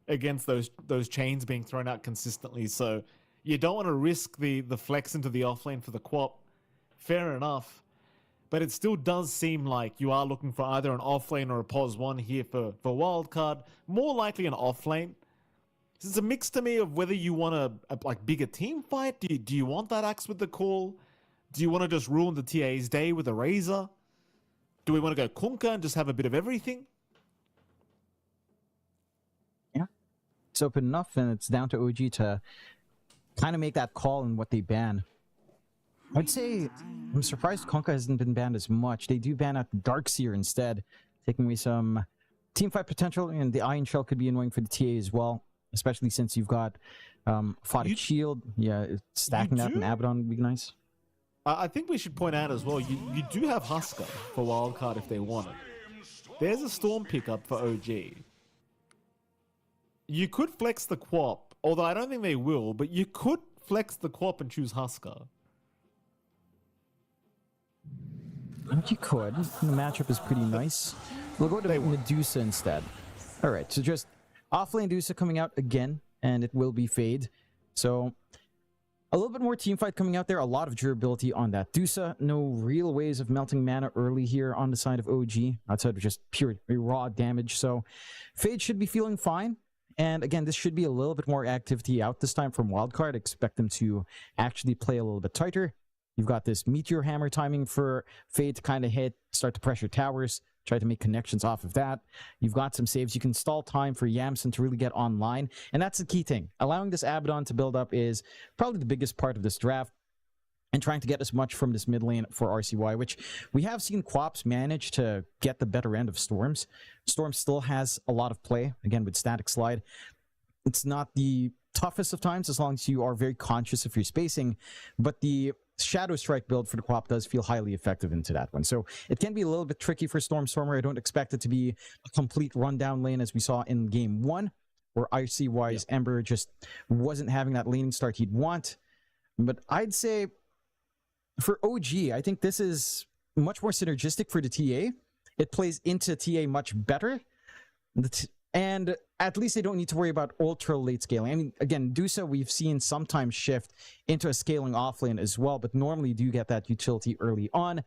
against those chains being thrown out consistently. So you don't want to risk the flex into the offlane for the Quap. Fair enough. But it still does seem like you are looking for either an offlane or a pos 1 here for Wildcard. More likely an offlane. It's a mix to me of whether you want a like bigger team fight. Do you want that axe with the call? Do you want to just ruin the TA's day with a Razor? Do we want to go Kunkka and just have a bit of everything? Yeah. It's open enough, and it's down to OG to kind of make that call in what they ban. I'd say I'm surprised Kunkka hasn't been banned as much. They do ban out Darkseer instead, taking away some team fight potential, and the Iron Shell could be annoying for the TA as well, especially since you've got Photic Shield. Yeah, stacking that and Abaddon would be nice. I think we should point out as well, you do have Husker for Wildcard if they want it. There's a Storm pickup for OG. You could flex the Quap, although I don't think they will, but you could flex the Quap and choose Husker. I think you could. The matchup is pretty nice. We'll go to Medusa instead. Alright, so just offlane Medusa coming out again, and it will be Fade. So a little bit more team fight coming out there, a lot of durability on that Medusa. No real ways of melting mana early here on the side of OG, outside of just pure raw damage. So Fade should be feeling fine. And again, this should be a little bit more activity out this time from Wildcard. Expect them to actually play a little bit tighter. You've got this Meteor Hammer timing for Fade to kind of hit, start to pressure towers, try to make connections off of that. You've got some saves. You can stall time for Yamsen to really get online. And that's the key thing. Allowing this Abaddon to build up is probably the biggest part of this draft. And trying to get as much from this mid lane for RCY, which we have seen Quaps manage to get the better end of Storms. Storm still has a lot of play, again, with Static Slide. It's not the toughest of times as long as you are very conscious of your spacing, but the Shadow Strike build for the Quap does feel highly effective into that one. So it can be a little bit tricky for Stormer. I don't expect it to be a complete rundown lane as we saw in game 1, where RCY's Ember just wasn't having that laning start he'd want. But I'd say for OG, I think this is much more synergistic for the TA. It plays into TA much better. And at least they don't need to worry about ultra late scaling. I mean, again, Medusa we've seen sometimes shift into a scaling offlane as well, but normally you do get that utility early on.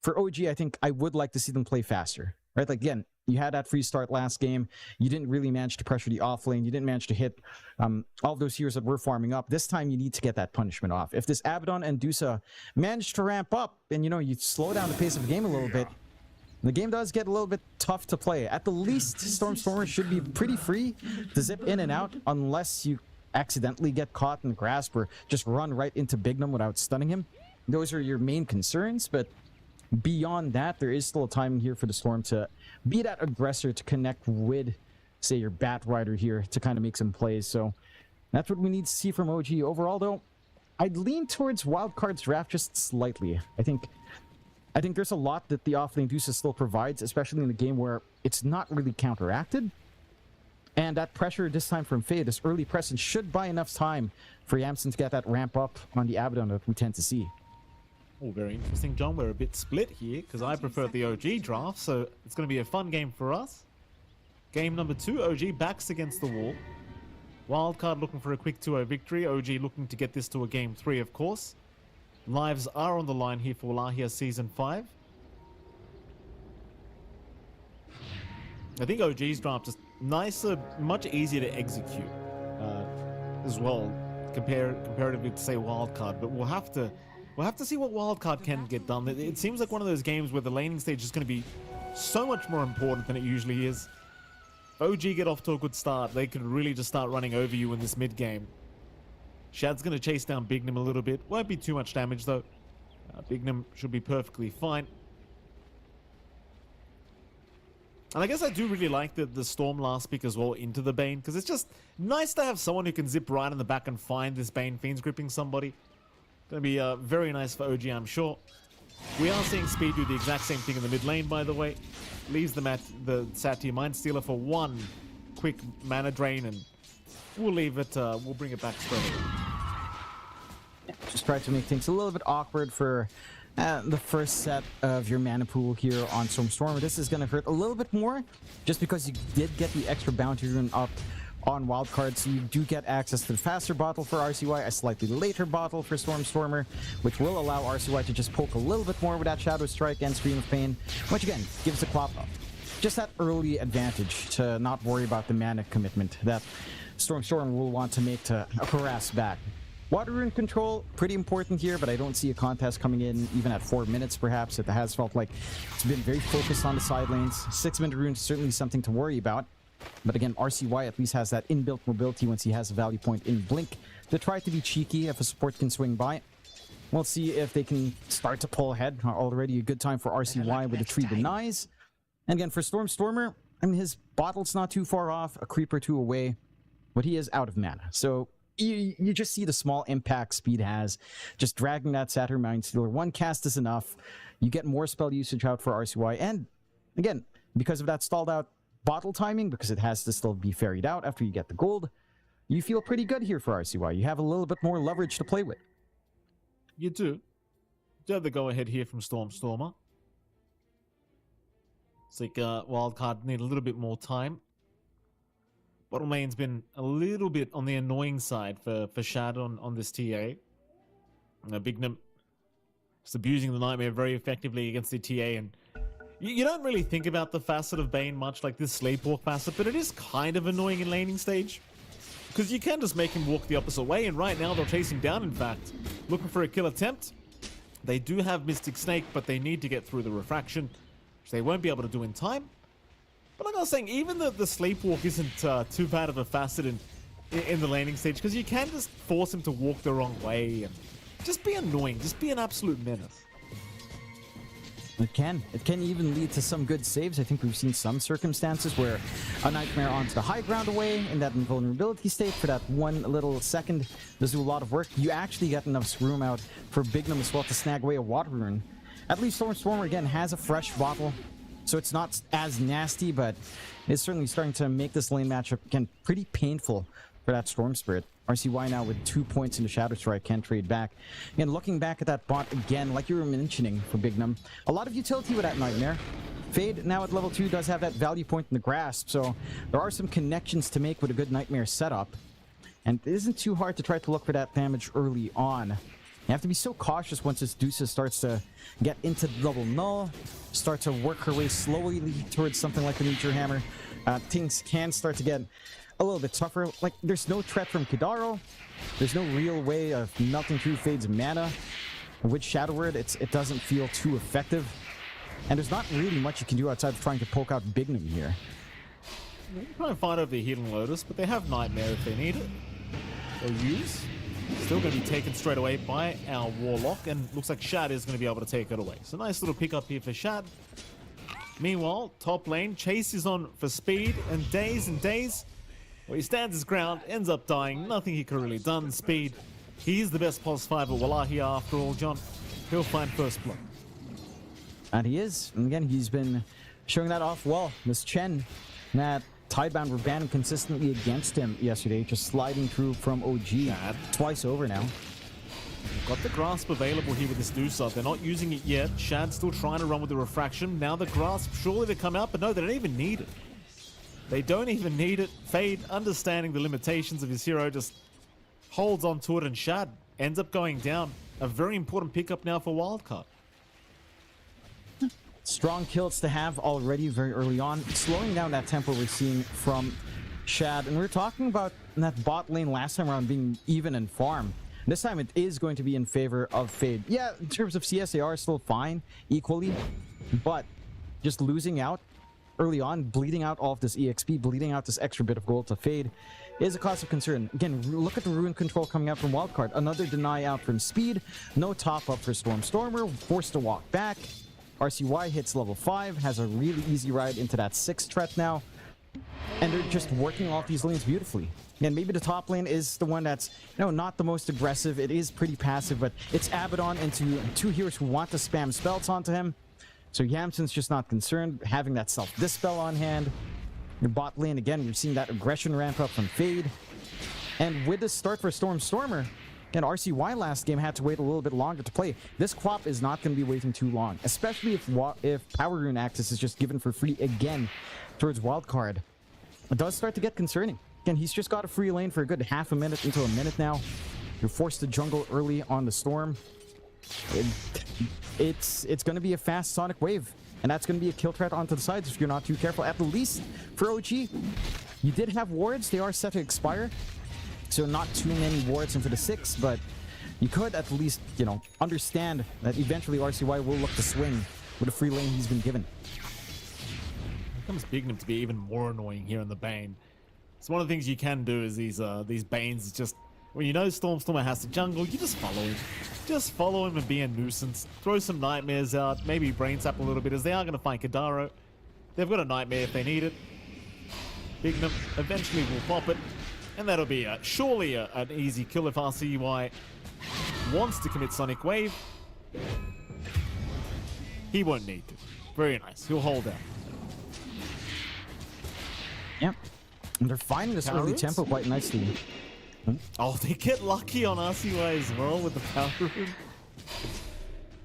For OG, I think I would like to see them play faster, right? Like, again, you had that free start last game. You didn't really manage to pressure the offlane. You didn't manage to hit all of those heroes that were farming up. This time, you need to get that punishment off. If this Abaddon and Medusa manage to ramp up and, you know, you slow down the pace of the game a little bit, the game does get a little bit tough to play. At the least, Stormer should be pretty free to zip in and out unless you accidentally get caught in the grasp or just run right into Bignum without stunning him. Those are your main concerns, but beyond that, there is still a timing here for the Storm to be that aggressor to connect with, say, your Bat Rider here to kind of make some plays. So that's what we need to see from OG. Overall, though, I'd lean towards Wildcard's draft just slightly. I think there's a lot that the offlane Medusa still provides, especially in a game where it's not really counteracted. And that pressure this time from Fade, this early presence, should buy enough time for Yamsen to get that ramp up on the Abaddon that we tend to see. Oh, very interesting, John. We're a bit split here because I prefer the OG draft, so it's going to be a fun game for us. Game number 2, OG backs against the wall. Wildcard looking for a quick 2-0 victory. OG looking to get this to a game 3, of course. Lives are on the line here for Wallachia Season 5. I think OG's draft is nicer, much easier to execute as well, comparatively to say Wildcard. But we'll have to see what Wildcard can get done. It seems like one of those games where the laning stage is going to be so much more important than it usually is. If OG get off to a good start, they could really just start running over you in this mid game. Shad's going to chase down Bignum a little bit. Won't be too much damage though. Bignum should be perfectly fine. And I guess I do really like the Storm last pick as well into the Bane, because it's just nice to have someone who can zip right in the back and find this Bane Fiends gripping somebody. Gonna be very nice for OG, I'm sure. We are seeing Speed do the exact same thing in the mid lane, by the way. Leaves the Satyr Mind Stealer for one quick mana drain, and we'll leave it, we'll bring it back straight away. Just try to make things a little bit awkward for the first set of your mana pool here on Storm. This is going to hurt a little bit more just because you did get the extra bounty rune up on Wildcard, so you do get access to the faster bottle for RCY, a slightly later bottle for Stormer, which will allow RCY to just poke a little bit more with that Shadow Strike and Scream of Pain, which again gives the Quap just that early advantage to not worry about the mana commitment that Storm will want to make to harass back. Water Rune control, pretty important here, but I don't see a contest coming in even at 4 minutes perhaps. It has felt like it's been very focused on the side lanes. 6-minute rune is certainly something to worry about. But again, RCY at least has that inbuilt mobility once he has a value point in Blink to try to be cheeky if a support can swing by. We'll see if they can start to pull ahead. Already a good time for RCY with the 3 denies. And again, for Stormer, I mean, his bottle's not too far off, a creep or 2 away, but he is out of mana. So you just see the small impact Speed has, just dragging that Satyr Mind Stealer. One cast is enough. You get more spell usage out for RCY. And again, because of that stalled out bottle timing, because it has to still be ferried out after you get the gold, you feel pretty good here for RCY. You have a little bit more leverage to play with. You do. You have the go-ahead here from Stormer. It's like Wildcard need a little bit more time. Bottom lane's been a little bit on the annoying side for Shad on this TA. Bignum just abusing the Nightmare very effectively against the TA, and you don't really think about the facet of Bane much, like this Sleepwalk facet, but it is kind of annoying in laning stage. Because you can just make him walk the opposite way, and right now they'll chase him down, in fact. Looking for a kill attempt. They do have Mystic Snake, but they need to get through the Refraction, which they won't be able to do in time. But like I was saying, even the Sleepwalk isn't too bad of a facet in the laning stage, because you can just force him to walk the wrong way and just be annoying, just be an absolute menace. It can even lead to some good saves. I think we've seen some circumstances where a Nightmare onto the high ground away in that invulnerability state for that one little second does do a lot of work. You actually get enough room out for Bignum as well to snag away a Water Rune. At least Stormer again has a fresh bottle, so it's not as nasty, but it's certainly starting to make this lane matchup again pretty painful for that Storm Spirit. RCY now with 2 points in the Shadow Strike, can't trade back. Again, looking back at that bot again, like you were mentioning for Bignum, a lot of utility with that Nightmare. Fade now at level 2 does have that value point in the grasp, so there are some connections to make with a good Nightmare setup. And it isn't too hard to try to look for that damage early on. You have to be so cautious once this Deuce starts to get into double null, start to work her way slowly towards something like the Meteor Hammer. Things can start to get a little bit tougher. Like, there's no threat from Kidaro. There's no real way of melting through Fade's mana. With Shadow Word, it doesn't feel too effective. And there's not really much you can do outside of trying to poke out Bignum here. You can try and fight over the Healing Lotus, but they have Nightmare if they need it. They'll use. Still going to be taken straight away by our Warlock, and looks like Shad is going to be able to take it away. So nice little pickup here for Shad. Meanwhile, top lane, Chase is on for Speed, and Daze, well, he stands his ground, ends up dying. Nothing he could really done. Speed, he's the best +5 at Wallachia after all, John. He'll find first blood. And he is. And again, he's been showing that off well. This Chen, that Tidebound were banning consistently against him yesterday, just sliding through from OG twice over now. Got the grasp available here with this DOTA. They're not using it yet. Shad's still trying to run with the refraction. Now the grasp surely to come out, but no, they don't even need it. They don't even need it. Fade, understanding the limitations of his hero, just holds on to it, and Shad ends up going down. A very important pickup now for Wildcard. Strong kills to have already very early on, slowing down that tempo we're seeing from Shad. And we were talking about that bot lane last time around being even in farm. This time it is going to be in favor of Fade. Yeah, in terms of CS, they are still fine, equally, but just losing out early on, bleeding out all of this EXP, bleeding out this extra bit of gold to Fade is a cause of concern. Again, look at the rune control coming out from Wildcard. Another deny out from Speed, no top up for Stormer, forced to walk back. RCY hits level 5, has a really easy ride into that 6th threat now. And they're just working off these lanes beautifully. And maybe the top lane is the one that's, not the most aggressive. It is pretty passive, but it's Abaddon into two heroes who want to spam spells onto him. So Yamsen's just not concerned, having that self-dispel on hand. Your bot lane, again, we're seeing that aggression ramp up from Fade. And with the start for Stormer, and RCY last game had to wait a little bit longer to play. This Quap is not going to be waiting too long, especially if Power Rune access is just given for free again towards Wildcard. It does start to get concerning. Again, he's just got a free lane for a good half a minute into a minute now. You're forced to jungle early on the Storm. It's going to be a fast Sonic Wave, and that's going to be a kill threat onto the sides if you're not too careful. At the least, for OG, you did have wards. They are set to expire, so not too many wards into the 6, but you could at least, understand that eventually RCY will look to swing with a free lane he's been given. It becomes Bignum to be even more annoying here in the Bane. So one of the things you can do is these Banes, just when you know Stormer has to jungle, you just follow him. Just follow him and be a nuisance. Throw some nightmares out, maybe brain sap a little bit, as they are going to find Kadaro. They've got a nightmare if they need it. Bignum eventually will pop it, and that'll be surely an easy kill if RCY wants to commit Sonic Wave. He won't need to. Very nice. He'll hold out. Yep. And they're finding this early tempo quite nicely. Oh, they get lucky on RCY as well with the power rune.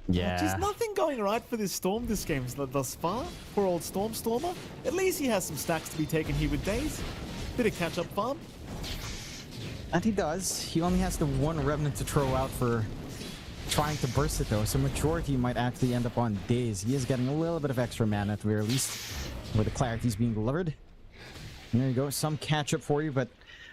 Yeah. Just nothing going right for this Storm this game thus far. Poor old Stormer. At least he has some stacks to be taken here with Daze. Bit of catch-up farm. And he does. He only has the one Remnant to throw out for trying to burst it, though. So majority might actually end up on Daze. He is getting a little bit of extra mana at the very least, where the clarity's being delivered. And there you go. Some catch-up for you, but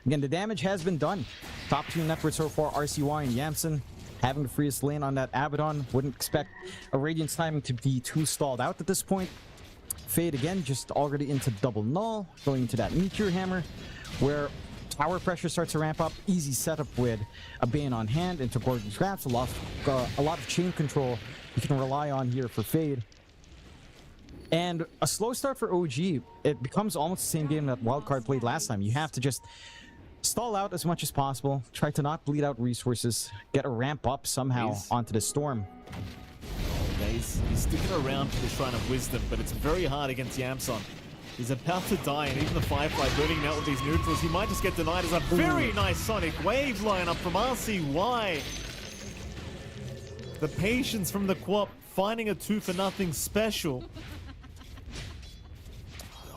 again, the damage has been done. Top 2 networks so far, RCY and Yamsen. Having the freest lane on that Abaddon. Wouldn't expect a Radiant's timing to be too stalled out at this point. Fade again, just already into double null. Going into that Meteor Hammer, where tower pressure starts to ramp up. Easy setup with a Bane on hand into Gorgon's Grasp. A lot of chain control you can rely on here for Fade. And a slow start for OG. It becomes almost the same game that Wildcard played last time. You have to just stall out as much as possible, try to not bleed out resources, get a ramp up somehow onto the Storm. He's sticking around for the Shrine of Wisdom, but it's very hard against Yamsen. He's about to die, and even the Firefly burning out with these neutrals, he might just get denied as a very nice Sonic Wave lineup from RCY. The patience from the Quap, finding a 2-for-0 special.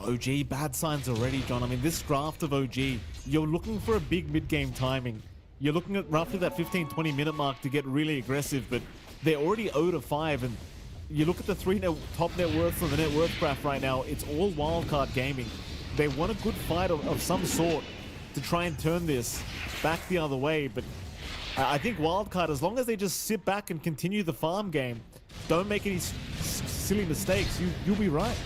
OG, bad signs already, John. I mean, this draft of OG, you're looking for a big mid-game timing. You're looking at roughly that 15-20 minute mark to get really aggressive, but they're already 0-5, and you look at the 3 top net worths on the net worth graph right now, it's all Wildcard Gaming. They want a good fight of some sort to try and turn this back the other way, but I think Wildcard, as long as they just sit back and continue the farm game, don't make any silly mistakes, you'll be right.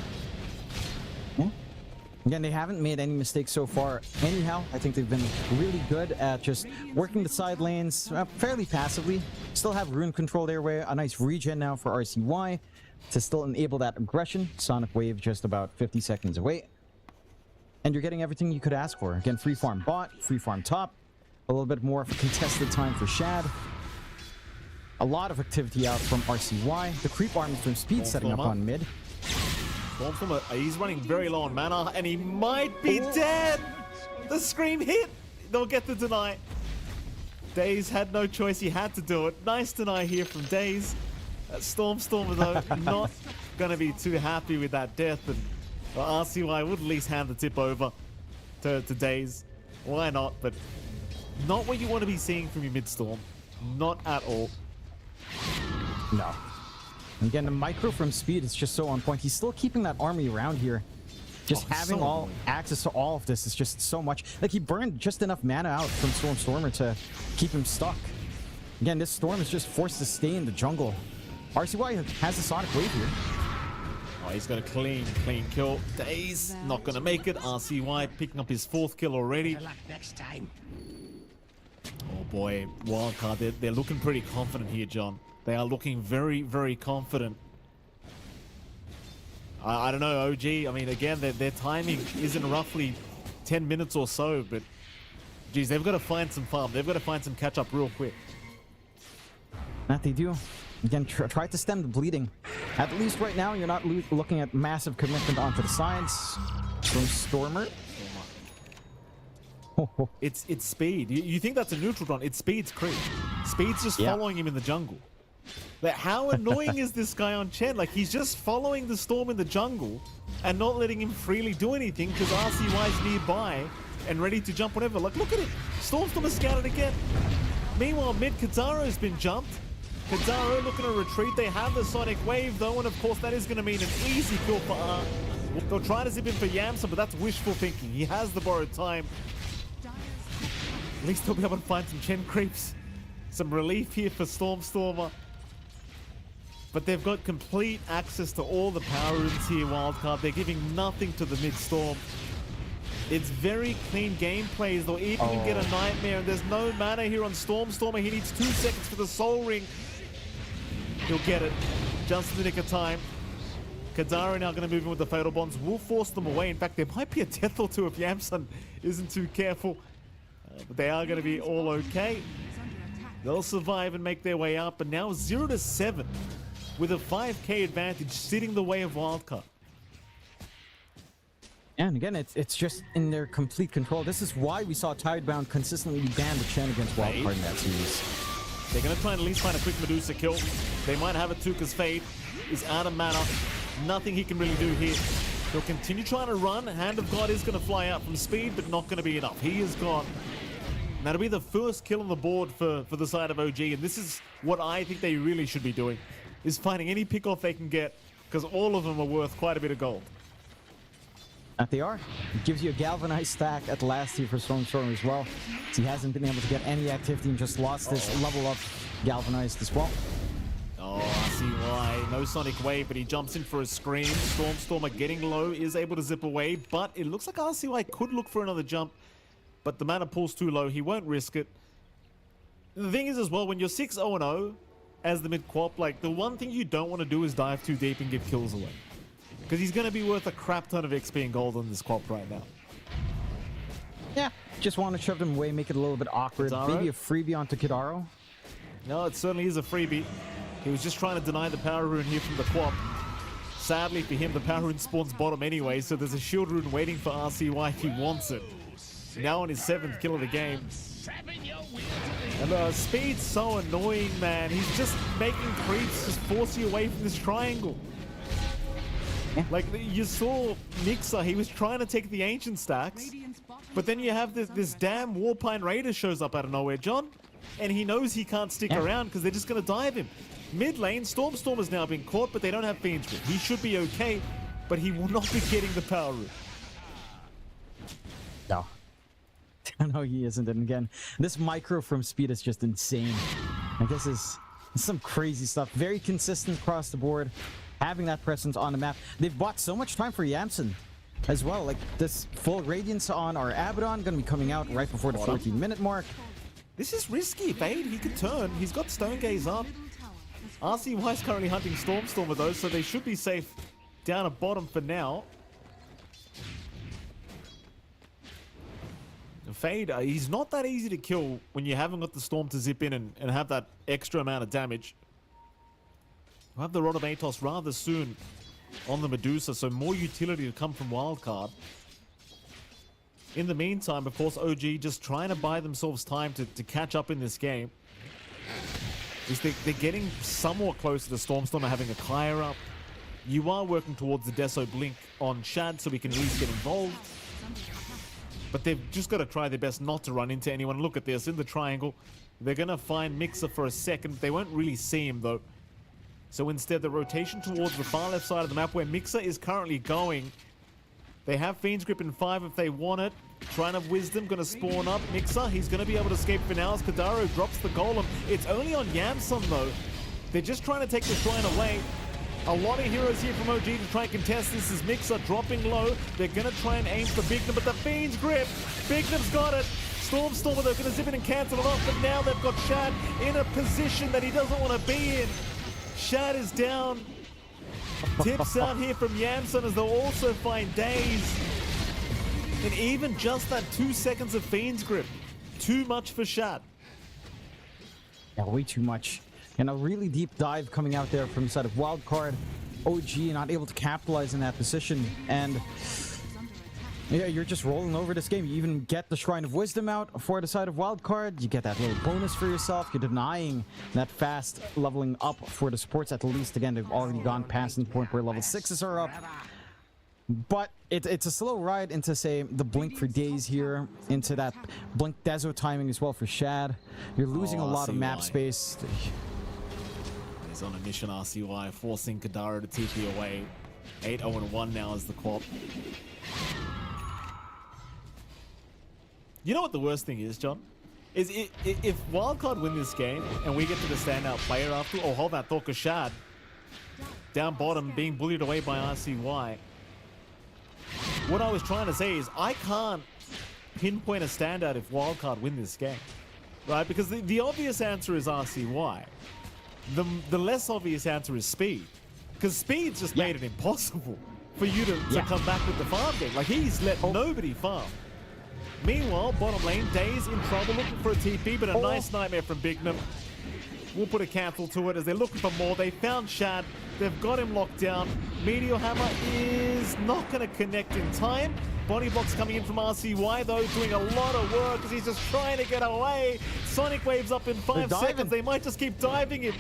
Again, they haven't made any mistakes so far. Anyhow, I think they've been really good at just working the side lanes fairly passively. Still have rune control their way. A nice regen now for RCY to still enable that aggression. Sonic Wave just about 50 seconds away. And you're getting everything you could ask for. Again, free farm bot, free farm top. A little bit more of a contested time for Shad. A lot of activity out from RCY. The creep army from Speed setting up on mid. He's running very low on mana, and he might be dead! The scream hit! They'll get the deny. Daze had no choice. He had to do it. Nice deny here from Daze. Stormstormer, though, not going to be too happy with that death. And RCY would at least hand the tip over to Daze. Why not? But not what you want to be seeing from your mid-storm. Not at all. No. Again, the micro from Speed is just so on point. He's still keeping that army around here. Just having all access to all of this is just so much. Like, he burned just enough mana out from Stormer to keep him stuck. Again, this Storm is just forced to stay in the jungle. RCY has the Sonic Wave here. Oh, he's got a clean kill. Daze not going to make it. RCY picking up his 4th kill already. Next time. Oh boy, Wildcard, they're looking pretty confident here, John. They are looking very, very confident. I don't know, OG. I mean, again, their timing isn't roughly 10 minutes or so, but geez, they've got to find some farm. They've got to find some catch up real quick. That they do. Again, try to stem the bleeding. At least right now, you're not looking at massive commitment onto the sides from Stormer. It's Speed. You think that's a neutral run? It's Speed's creep. Speed's just following him in the jungle. Like, how annoying is this guy on Chen? Like, he's just following the Storm in the jungle and not letting him freely do anything because RCY's nearby and ready to jump whatever. Like, look at it. Stormstorm has scouted again. Meanwhile, mid Kizaro's been jumped. Kizaro looking to retreat. They have the Sonic Wave, though, and of course, that is going to mean an easy kill for they'll try to zip in for Yamsa, but that's wishful thinking. He has the borrowed time. At least they'll be able to find some Chen creeps. Some relief here for Stormer. But they've got complete access to all the power runes here, Wildcard. They're giving nothing to the mid-storm. It's very clean gameplay, though. Even can get a nightmare, and there's no mana here on Stormer. He needs 2 seconds for the Soul Ring. He'll get it just in the nick of time. Kazari now going to move in with the Fatal Bonds. Will force them away. In fact, there might be a death or two if Yamsun isn't too careful. But they are going to be all okay. They'll survive and make their way up. But now 0-7 with a 5k advantage sitting the way of Wildcard. And again, it's just in their complete control. This is why we saw Tidebound consistently ban the Chen against Wildcard in that series. They're going to try and at least find a quick Medusa kill. They might have it too because Fade is out of mana. Nothing he can really do here. He'll continue trying to run. Hand of God is going to fly out from Speed, but not going to be enough. He is gone. That'll be the first kill on the board for the side of OG, and this is what I think they really should be doing, is finding any pick-off they can get, because all of them are worth quite a bit of gold. That they are. It gives you a galvanized stack at last here for Stormer as well. So he hasn't been able to get any activity and just lost this level up galvanized as well. Oh, I see why. No Sonic Wave, but he jumps in for a scream. Stormer getting low, is able to zip away, but it looks like RCY could look for another jump, but the mana pool's too low. He won't risk it. The thing is as well, when you're 6-0-0 as the mid-quap, like, the one thing you don't want to do is dive too deep and give kills away. Because he's going to be worth a crap ton of XP and gold on this quap right now. Yeah, just want to shove them away, make it a little bit awkward. Kidaro? Maybe a freebie onto Kidaro. No, it certainly is a freebie. He was just trying to deny the power rune here from the quap. Sadly for him, the power rune spawns bottom anyway, so there's a shield rune waiting for RCY if he wants it. Now on his 7th kill of the game. And Speed's so annoying, man. He's just making creeps, just force you away from this triangle. Like, you saw Mixer, he was trying to take the ancient stacks, but then you have this damn Warpine Raider shows up out of nowhere, John, and he knows he can't stick around because they're just going to dive him. Mid lane, Stormer's now been caught, but they don't have Fiend's Grip. He should be okay, but he will not be getting the power root. No. No, he isn't. And again, this micro from Speed is just insane. Like, this is some crazy stuff. Very consistent across the board. Having that presence on the map. They've bought so much time for Yamsun as well. Like, this full Radiance on our Abaddon going to be coming out right before the 14-minute mark. This is risky, Fade. He could turn. He's got Stone Gaze up. RCY is currently hunting Stormer though, so they should be safe down at bottom for now. Fade, he's not that easy to kill when you haven't got the Storm to zip in and have that extra amount of damage. We'll have the Rod of Atos rather soon on the Medusa, so more utility to come from Wildcard. In the meantime, of course, OG just trying to buy themselves time to catch up in this game. They're getting somewhat closer to Stormstorm having a Kaya up. You are working towards the Deso Blink on Shad so we can at least get involved. But they've just got to try their best not to run into anyone. Look at this, in the triangle. They're going to find Mixer for a second. They won't really see him, though. So instead, the rotation towards the far left side of the map, where Mixer is currently going. They have Fiend's Grip in 5 if they want it. Shrine of Wisdom going to spawn up. Mixer, he's going to be able to escape for now as Kadaro drops the Golem. It's only on Yamsun, though. They're just trying to take the Shrine away. A lot of heroes here from OG to try and contest this. Is Mixer dropping low. They're going to try and aim for Bignum, but the Fiend's Grip. Bignum's got it. Stormstormer, they're going to zip in and cancel it off, but now they've got Shad in a position that he doesn't want to be in. Shad is down. Tips out here from Yamsun as they'll also find Daze. And even just that 2 seconds of Fiend's Grip. Too much for Shad. Yeah, way too much. And a really deep dive coming out there from the side of Wildcard. OG not able to capitalize in that position. And yeah, you're just rolling over this game. You even get the Shrine of Wisdom out for the side of Wildcard. You get that little bonus for yourself. You're denying that fast leveling up for the supports. At least, again, they've already gone past the point where level 6s are up. But it's a slow ride into, say, the Blink for Days here, into that Blink Deso timing as well for Shad. You're losing a lot of map space. He's on a mission, RCY, forcing Kadaro to TP away. 8-0-1 now is the quad. You know what the worst thing is, John? Is if Wildcard win this game and we get to the standout player after, or hold that thought, Shad down bottom being bullied away by RCY. What I was trying to say is I can't pinpoint a standout if Wildcard win this game, right? Because the obvious answer is RCY. The less obvious answer is Speed, because Speed's just made it impossible for you to come back with the farm game. Like, he's let nobody farm. Meanwhile, bottom lane, Daze in trouble, looking for a TP, but a nice nightmare from Bignum. We'll put a cancel to it as they're looking for more. They found Shad. They've got him locked down. Meteor Hammer is not going to connect in time. Body blocks coming in from RCY, though, doing a lot of work as he's just trying to get away. Sonic Waves up in 5 seconds. They might just keep diving him.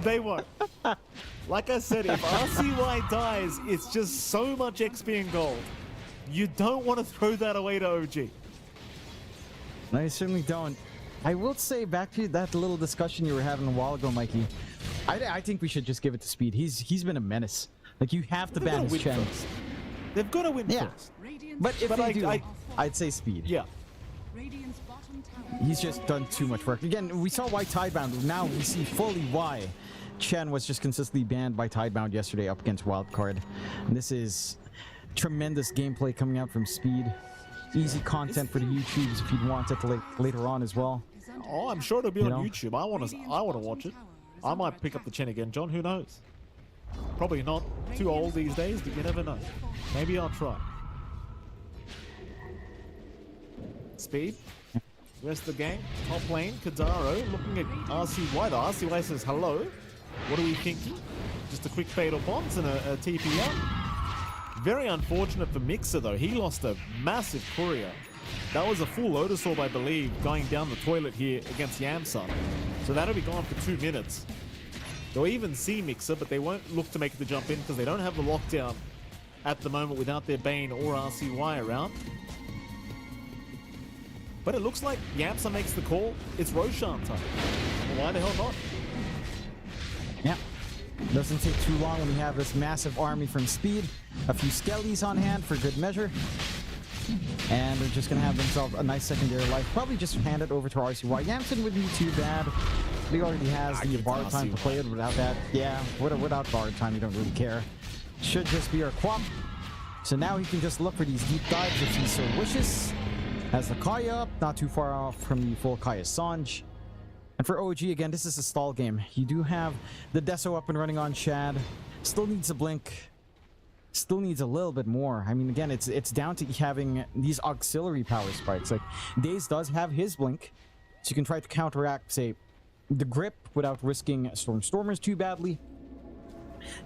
They won't. Like I said, if RCY dies, it's just so much XP and gold. You don't want to throw that away to OG. No, you certainly don't. I will say, back to that little discussion you were having a while ago, Mikey, I think we should just give it to Speed. He's been a menace. Like, you have to ban his channels. They've got to win first. But if they do, I'd say Speed. Yeah. He's just done too much work. Again, we saw why Tidebound. Now we see fully why Chen was just consistently banned by Tidebound yesterday up against Wildcard. And this is tremendous gameplay coming out from Speed. Easy content for the YouTubes if you'd want it later on as well. Oh, I'm sure it'll be on YouTube. I want to watch it. I might pick up the Chen again, John. Who knows? Probably not. Too old these days, but you never know. Maybe I'll try. Speed. Rest of the game. Top lane, Kadaro looking at RCY. The RCY says hello. What are we thinking? Just a quick fatal bombs and a TP out. Very unfortunate for Mixer, though. He lost a massive courier. That was a full Lotus Orb, I believe, going down the toilet here against Yamsun. So that'll be gone for 2 minutes. They'll even see Mixer, but they won't look to make the jump in because they don't have the lockdown at the moment without their Bane or RCY around. But it looks like Yamsun makes the call. It's Roshan time. Well, why the hell not? Yeah. Doesn't take too long when you have this massive army from Speed. A few skellies on hand for good measure. And they're just going to have themselves a nice secondary life. Probably just hand it over to RCY. Yamsun wouldn't be too bad. He already has the bar time to play it without that. Yeah, without bar time, you don't really care. Should just be our Quap. So now he can just look for these deep dives if he so wishes. Has the Kaya up, not too far off from the full Kaya Sanj. And for OG, again, this is a stall game. You do have the Deso up and running on Shad. Still needs a blink. Still needs a little bit more. I mean, again, it's down to having these auxiliary power spikes. Like, Daze does have his blink, so you can try to counteract, say, the grip without risking Stormers too badly.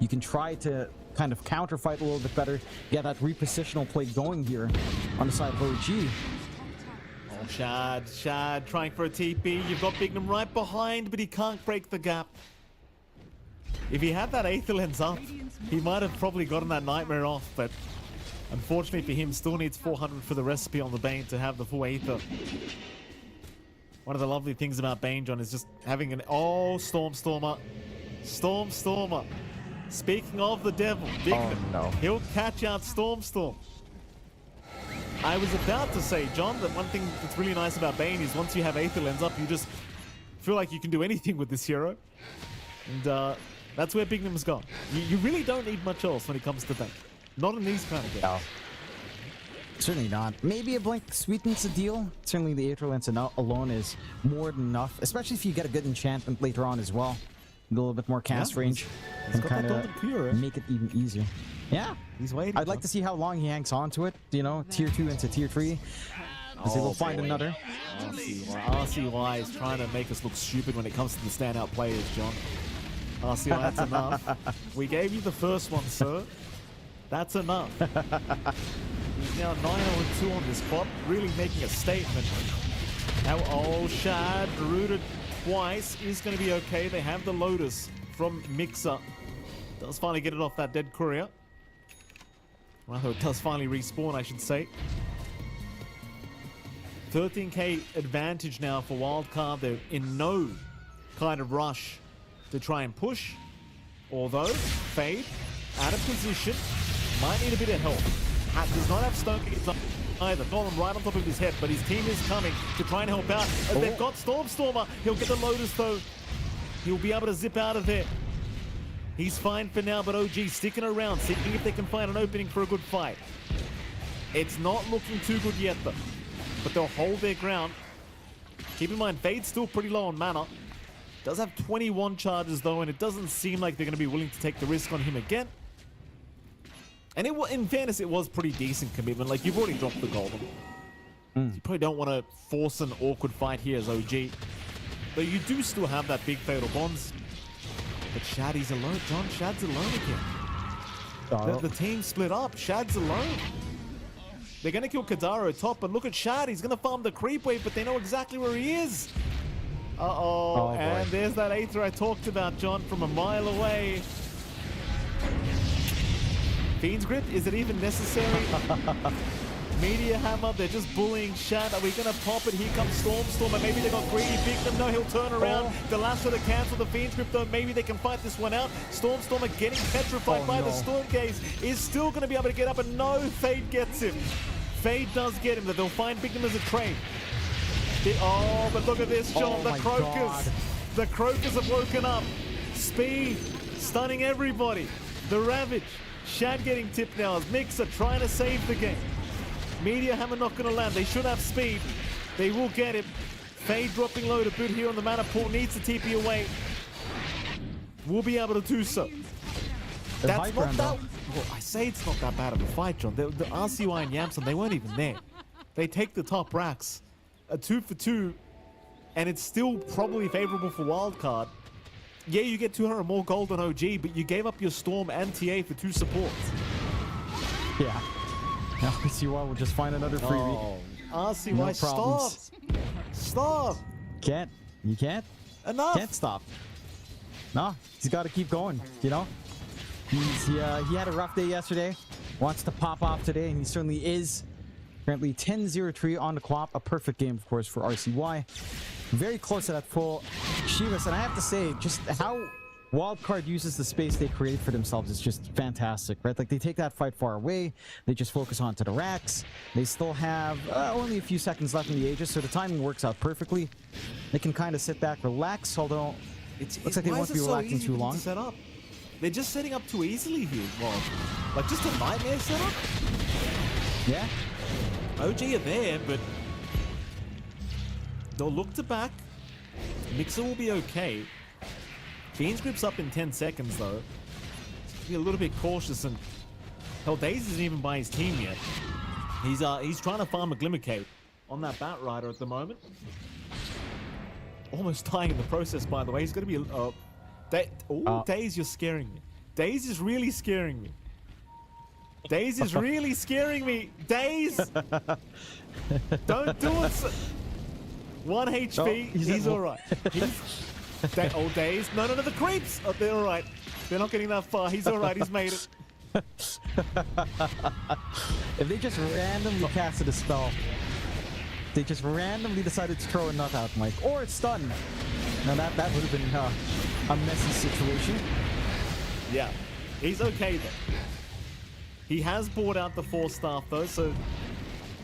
you can try to kind of counterfight a little bit better, get that repositional play going here on the side of OG. Oh, Shad trying for a TP. You've got Bignum right behind, but he can't break the gap. If he had that Aether Lens up, he might have probably gotten that Nightmare off, but unfortunately for him, still needs 400 for the recipe on the Bane to have the full Aether. One of the lovely things about Bane, John, is just having an... Oh, Stormstormer. Stormstormer. Speaking of the devil, Bignum, he'll catch out Stormstorm. I was about to say, John, that one thing that's really nice about Bane is once you have Aether Lens up, you just feel like you can do anything with this hero. And that's where Bignum's gone. You really don't need much else when it comes to Bane. Not in these kind of games. No. Certainly not. Maybe a Blink sweetens the deal. Certainly the Aether Lens alone is more than enough, especially if you get a good enchantment later on as well. A little bit more cast range and kind of make it even easier. Yeah, he's waiting. I'd like to see how long he hangs on to it, you know, tier 2 into tier 3. Because they will find another. RCY is trying to make us look stupid when it comes to the standout players, John. RCY, that's enough. We gave you the first one, sir. That's enough. He's now 9-0-2 on this spot, really making a statement. Now, oh, Shad, rooted twice, is going to be okay. They have the Lotus from Mixer. Does finally get it off that dead courier. Well, it does finally respawn, I should say. 13k advantage now for Wildcard. They're in no kind of rush to try and push. Although, Fade, out of position, might need a bit of help. Hat does not have Stone either. Golem right on top of his head, but his team is coming to try and help out. They've got Stormstormer. He'll get the Lotus, though. He'll be able to zip out of there. He's fine for now, but OG sticking around, seeing if they can find an opening for a good fight. It's not looking too good yet, though. But they'll hold their ground. Keep in mind, Fade's still pretty low on mana. Does have 21 charges, though, and it doesn't seem like they're going to be willing to take the risk on him again. And in fairness, it was pretty decent commitment. Like, you've already dropped the golden. You probably don't want to force an awkward fight here as OG. But you do still have that big Fatal Bonds. But Shaddy's alone. John, Shad's alone again. The team split up. Shad's alone. They're going to kill Kadaro top, but look at Shad. He's going to farm the creep wave, but they know exactly where he is. Uh-oh. And there's that Aether I talked about, John, from a mile away. Fiend's Grip, is it even necessary? Meteor Hammer, they're just bullying Shad. Are we going to pop it? Here comes Stormstormer. Maybe they got greedy. Bignum, no, he'll turn around. The last one to cancel the Fiend's Grip, though. Maybe they can fight this one out. Stormstormer getting petrified by the Storm Gaze is still going to be able to get up, and no, Fade gets him. Fade does get him. They'll find Bignum as a trade. Oh, but look at this, John. The Crocus. The Crocus have woken up. Speed, stunning everybody. The Ravage. Shad getting tipped now as Mixer trying to save the game. Meteor Hammer not going to land. They should have speed. They will get him. Fade dropping low to boot here on the mana pool. Needs to TP away. Will be able to do so. That's not that... Well, I say it's not that bad of a fight, John. The RCY and Yamson, they weren't even there. They take the top racks. A 2-for-2. And it's still probably favorable for Wildcard. Yeah, you get 200 more gold on OG, but you gave up your Storm and TA for 2 supports. Yeah. Now RCY will just find another freebie. Oh, RCY, stop! Stop! Can't. You can't? Enough! Can't stop. No, he's got to keep going, you know? He had a rough day yesterday. Wants to pop off today, and he certainly is. Currently 10-0-3 on the clock. A perfect game, of course, for RCY. Very close to that full Shivas, and I have to say, just how Wildcard uses the space they create for themselves is just fantastic, right? Like, they take that fight far away, they just focus onto the racks. They still have only a few seconds left in the Aegis, so the timing works out perfectly. They can kind of sit back, relax, although it looks like they won't be relaxing too long. Set up? They're just setting up too easily here, Wald. Like, just a nightmare setup? Yeah. OG are there, but they'll look to back. Mixer will be okay. Fiend's Grip's up in 10 seconds, though. Be a little bit cautious, and hell, Daze isn't even by his team yet. He's trying to farm a Glimmercape on that Bat Rider at the moment. Almost dying in the process, by the way. He's going to be... Daze, you're scaring me. Daze is really scaring me. Daze is really scaring me. Daze! Don't do it. 1 HP. Oh, he's all right. Oh, Daze. No, the creeps. Oh, they're all right. They're not getting that far. He's all right. He's made it. If they just randomly casted a spell, they just randomly decided to throw a nut out, Mike, or a stun. Now that would have been a messy situation. Yeah, he's okay though. He has bought out the 4-staff though, so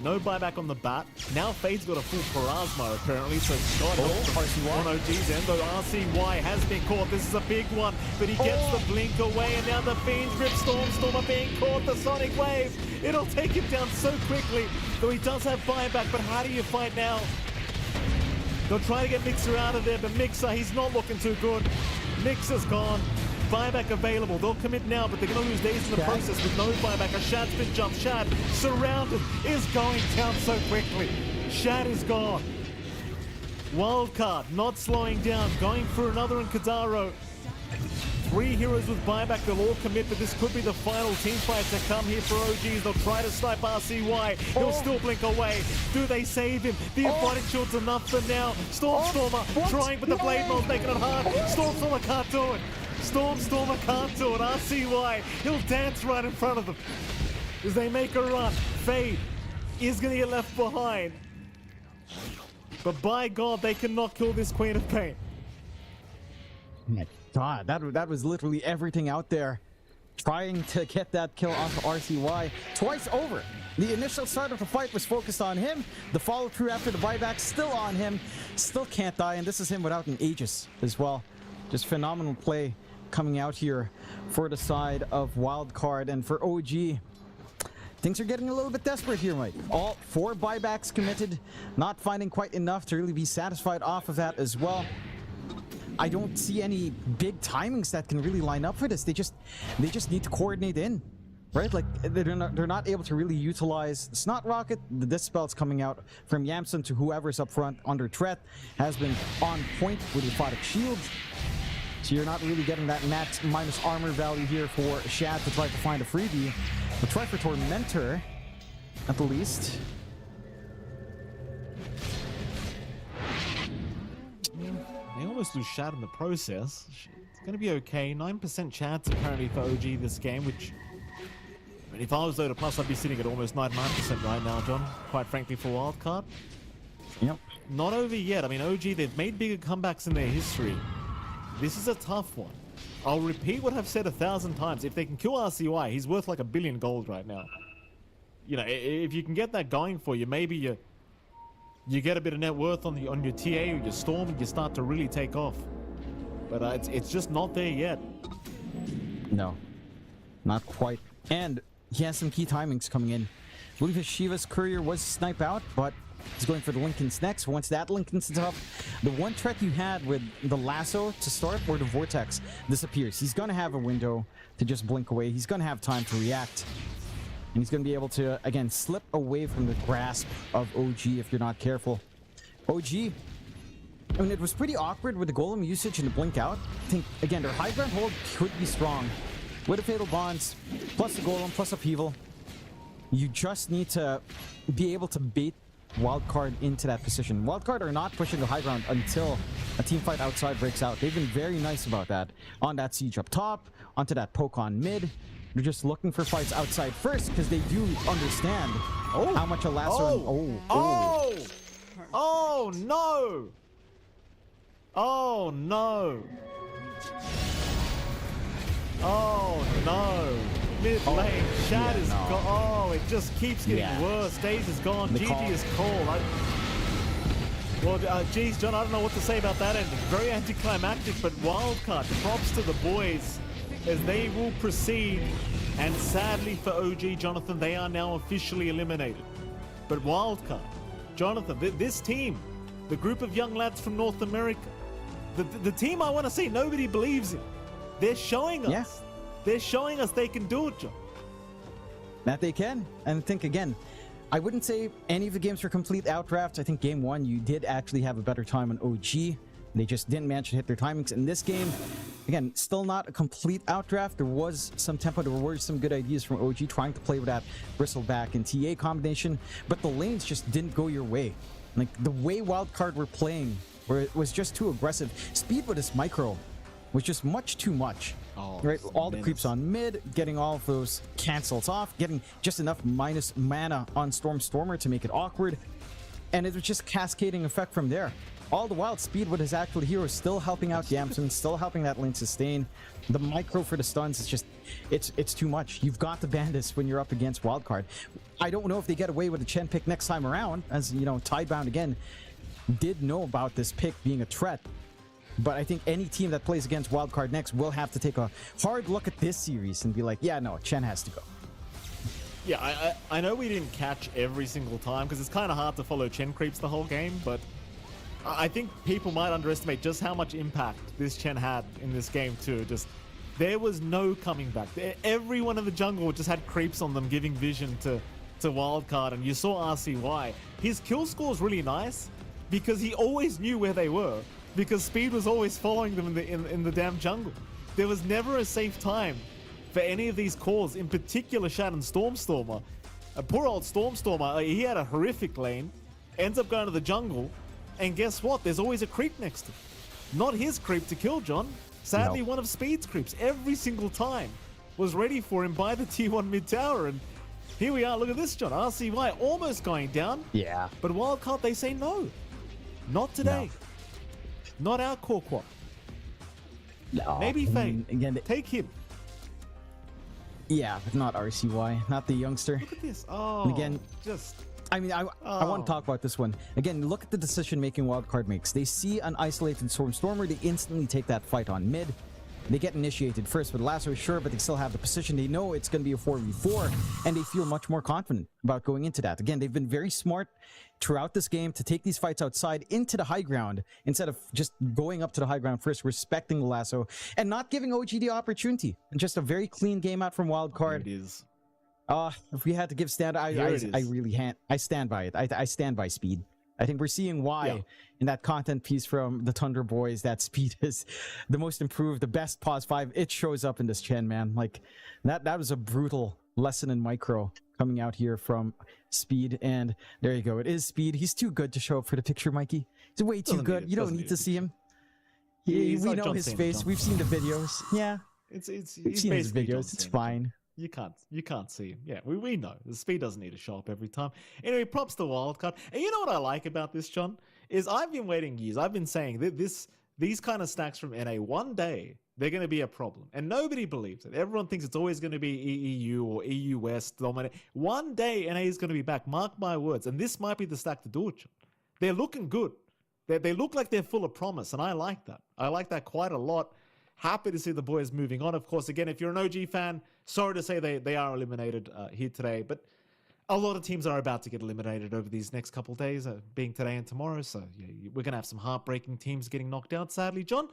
no buyback on the bat. Now Fade's got a full Parasma apparently, so God on OG's end, though RCY has been caught. This is a big one, but he gets the blink away, and now the Fiends grip Storm are being caught. The Sonic Wave, it'll take him down so quickly, though he does have buyback, but how do you fight now? They'll try to get Mixer out of there, but Mixer, he's not looking too good. Mixer's gone. Buyback available. They'll commit now, but they're going to lose days in the process with no buyback. A Shad's been jumped. Shad, surrounded, is going down so quickly. Shad is gone. Wildcard, not slowing down, going for another in Kadaro. 3 heroes with buyback, they'll all commit, but this could be the final team fight to come here for OGs. They'll try to snipe RCY. He'll still blink away. Do they save him? The inviting shield's enough for now. Stormstormer trying, but the Blade Mail's making it hard. Stormstormer can't do it. Stormstormer can't do it. RCY, he'll dance right in front of them as they make a run. Fade is going to get left behind. But by God, they cannot kill this Queen of Pain. God, that was literally everything out there trying to get that kill onto RCY twice over. The initial start of the fight was focused on him. The follow-through after the buyback still on him. Still can't die, and this is him without an Aegis as well. Just phenomenal play coming out here for the side of Wildcard, and for OG. Things are getting a little bit desperate here, Mike. All 4 buybacks committed, not finding quite enough to really be satisfied off of that as well. I don't see any big timings that can really line up for this. They just need to coordinate in, right? Like they're not able to really utilize the Snot Rocket. The Dispel's coming out from Yamson to whoever's up front under threat has been on point with Aphotic Shields. So you're not really getting that max minus armor value here for Shad to try to find a freebie. But try for Tormentor at the least. They almost lose Shad in the process. It's going to be okay. 9% chance apparently for OG this game, which... I mean, if I was DOTA Plus, I'd be sitting at almost 99% right now, John. Quite frankly, for Wildcard. Yep. Not over yet. I mean, OG, they've made bigger comebacks in their history. This is a tough one. I'll repeat what I've said 1,000 times. If they can kill RCY, he's worth like $1 billion gold right now. You know, if you can get that going for you, maybe you get a bit of net worth on your TA or your Storm, and you start to really take off. But it's just not there yet. No, not quite. And he has some key timings coming in. I believe his Shiva's Courier was snipe out, but he's going for the Linken's next. Once that Linken's up, the one threat you had with the lasso to start or the Vortex disappears. He's going to have a window to just blink away. He's going to have time to react. And he's going to be able to, again, slip away from the grasp of OG if you're not careful. OG, I mean, it was pretty awkward with the Golem usage and the blink out. I think, again, their high ground hold could be strong. With the Fatal Bonds, plus the Golem, plus Upheaval, you just need to be able to bait Wildcard into that position. Wildcard are not pushing the high ground until a team fight outside breaks out. They've been very nice about that. On that siege up top, onto that poke on mid. They're just looking for fights outside first because they do understand how much a lasso... Oh no! Oh no! Oh no! Mid lane, Shad is gone. Oh, it just keeps getting worse. Daze is gone. GG is cold. Well, geez, John, I don't know what to say about that ending. Very anticlimactic, but Wildcard, props to the boys as they will proceed. And sadly for OG, Jonathan, they are now officially eliminated. But Wildcard, Jonathan, this team, the group of young lads from North America, the team I want to see, nobody believes in. They're showing us. Yeah. They're showing us they can do it, John. That they can. And I think, again, I wouldn't say any of the games were complete outdrafts. I think game 1, you did actually have a better time on OG. They just didn't manage to hit their timings. In this game, again, still not a complete outdraft. There was some tempo. There were some good ideas from OG trying to play with that bristleback and TA combination, but the lanes just didn't go your way. Like, the way Wildcard were playing, where it was just too aggressive. Speed with this micro was just much too much. Right, all the creeps on mid, getting all of those cancels off, getting just enough minus mana on Stormer to make it awkward, and it was just cascading effect from there. All the while, Speed with his actual hero is still helping out Yamson, still helping that lane sustain. The micro for the stuns is just, it's too much. You've got to ban this when you're up against Wildcard. I don't know if they get away with a Chen pick next time around, as you know, Tidebound again did know about this pick being a threat. But I think any team that plays against Wildcard next will have to take a hard look at this series and be like, yeah, no, Chen has to go. Yeah, I know we didn't catch every single time because it's kind of hard to follow Chen creeps the whole game, but I think people might underestimate just how much impact this Chen had in this game too. Just, there was no coming back. Everyone in the jungle just had creeps on them, giving vision to Wildcard, and you saw RCY. His kill score is really nice because he always knew where they were, because Speed was always following them in the damn jungle. There was never a safe time for any of these cores, in particular Shannon Stormstormer. Poor old Stormstormer, he had a horrific lane, ends up going to the jungle, and guess what? There's always a creep next to him. Not his creep to kill, John. Sadly, one of Speed's creeps every single time was ready for him by the T1 mid tower, and here we are. Look at this, John. RCY almost going down. Yeah. But Wildcard, they say no. Not today. No. Not our core quad. No. Maybe Fade. Again, take him. Yeah, but not RCY, not the youngster. Look at this. Oh, and again, just. I mean, I want to talk about this one. Again, look at the decision-making Wildcard makes. They see an isolated Stormer, they instantly take that fight on mid. They get initiated first with Lasso, sure, but they still have the position. They know it's going to be a 4v4, and they feel much more confident about going into that. Again, they've been very smart throughout this game to take these fights outside into the high ground instead of just going up to the high ground first, respecting the Lasso, and not giving OG the opportunity. And just a very clean game out from Wildcard. It is. If we had to give stand, I really can't. I stand by it. I stand by Speed. I think we're seeing why in that content piece from the Tundra boys that Speed is the most improved, the best pause 5. It shows up in this Chen, man. Like that was a brutal lesson in micro coming out here from Speed, and there you go. It is Speed. He's too good to show up for the picture, Mikey. He's way too good. You don't need to see him. We know his face. We've seen the videos. Yeah, we've seen his videos. It's fine. You can't see him. Yeah, we know. The Speed doesn't need to show up every time. Anyway, props to Wildcard. And you know what I like about this, John? Is I've been waiting years. I've been saying that these kind of stacks from NA, one day, they're going to be a problem. And nobody believes it. Everyone thinks it's always going to be EU or EU West dominant. One day, NA is going to be back. Mark my words. And this might be the stack to do it, John. They're looking good. They look like they're full of promise. And I like that. I like that quite a lot. Happy to see the boys moving on. Of course, again, if you're an OG fan, sorry to say they are eliminated here today, but a lot of teams are about to get eliminated over these next couple days, being today and tomorrow. So yeah, we're going to have some heartbreaking teams getting knocked out, sadly, John.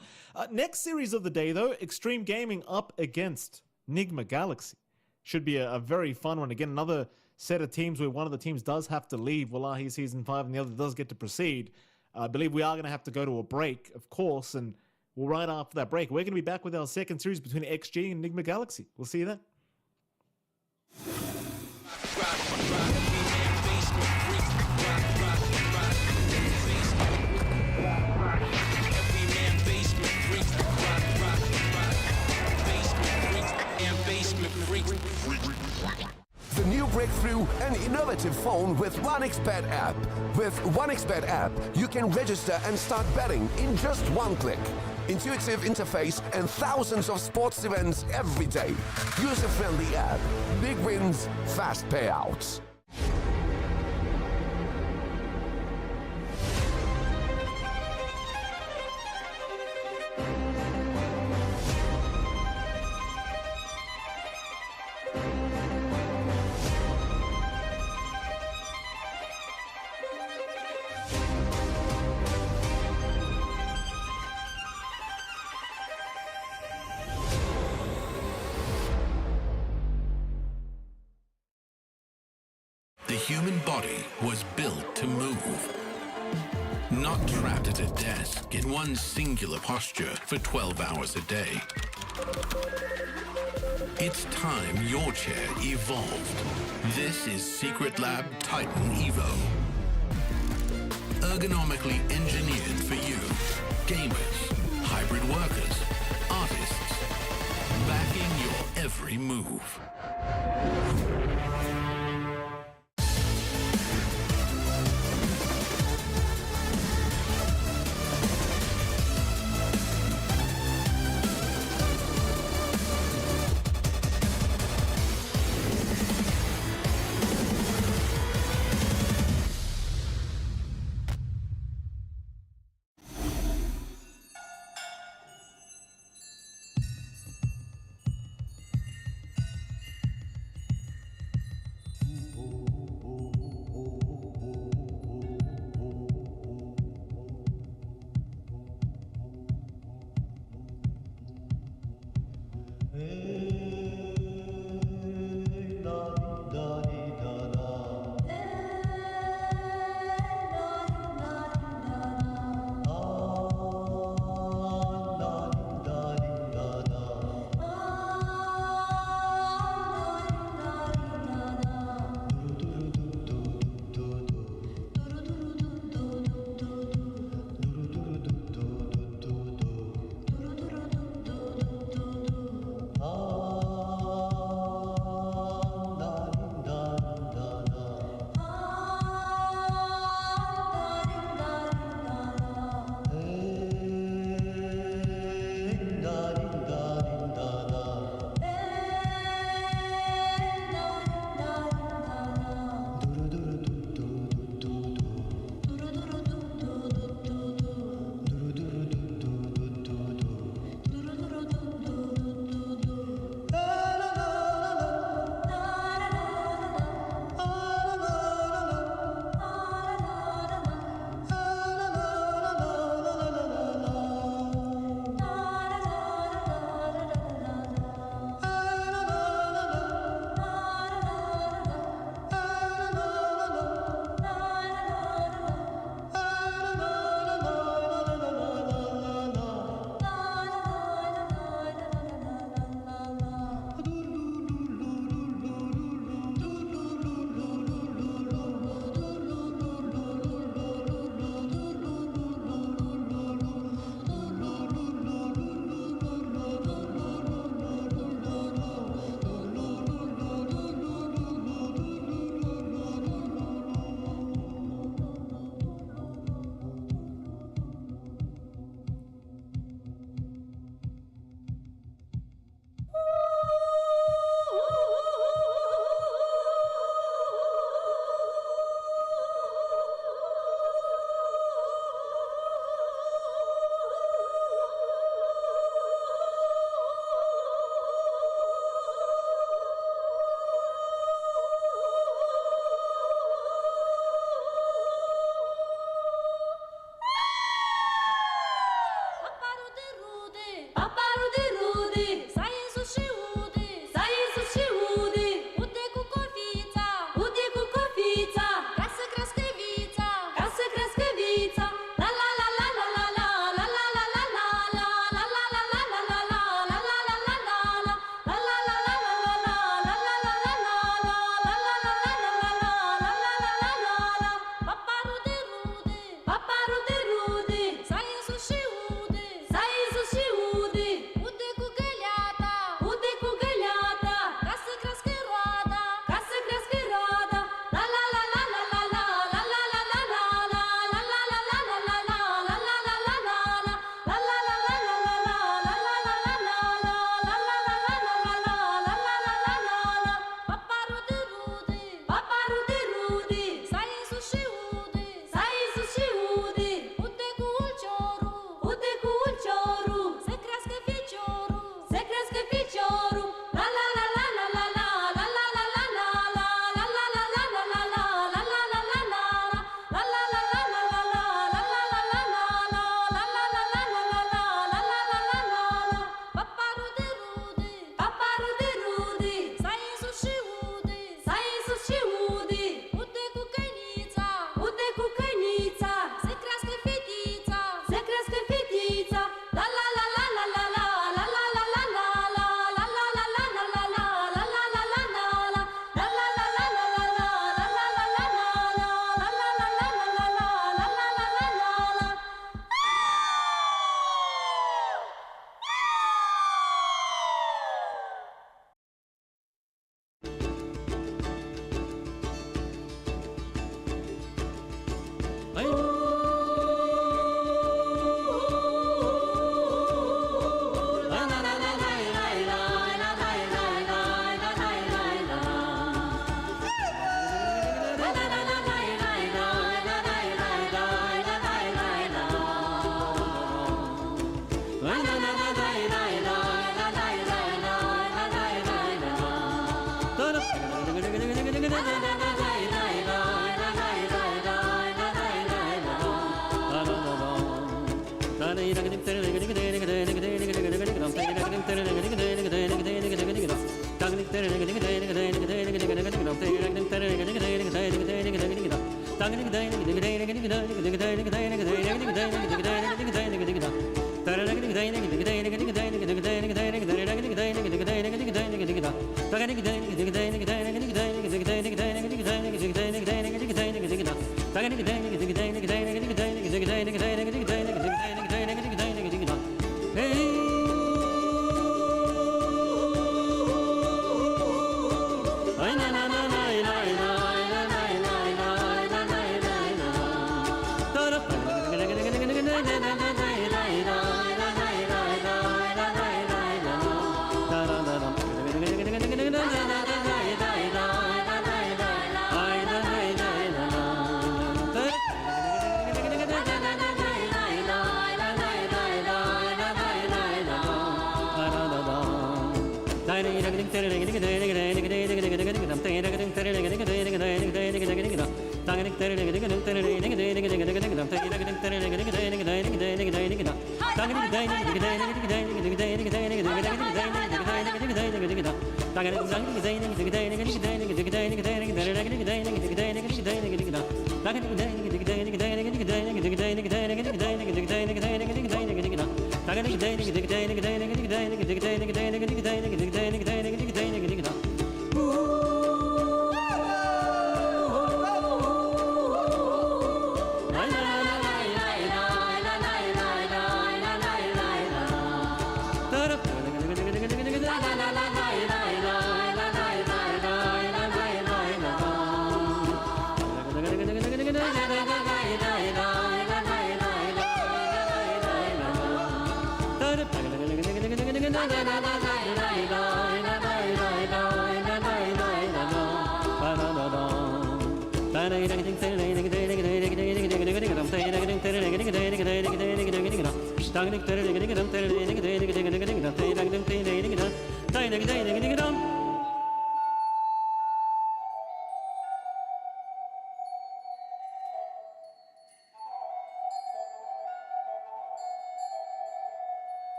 Next series of the day, though, Xtreme Gaming up against Nigma Galaxy. Should be a very fun one. Again, another set of teams where one of the teams does have to leave Wallahi Season 5 and the other does get to proceed. I believe we are going to have to go to a break, of course, and right after that break, we're going to be back with our second series between XG and Nigma Galaxy. We'll see you then. The new breakthrough, an innovative phone with 1xBet app. With 1xBet app, you can register and start betting in just one click. Intuitive interface and thousands of sports events every day. User-friendly app. Big wins, fast payouts. The human body was built to move, Not trapped at a desk in one singular posture for 12 hours a day. It's time your chair evolved. This is Secret Lab Titan Evo. Ergonomically engineered for you, gamers, hybrid workers, artists, backing your every move.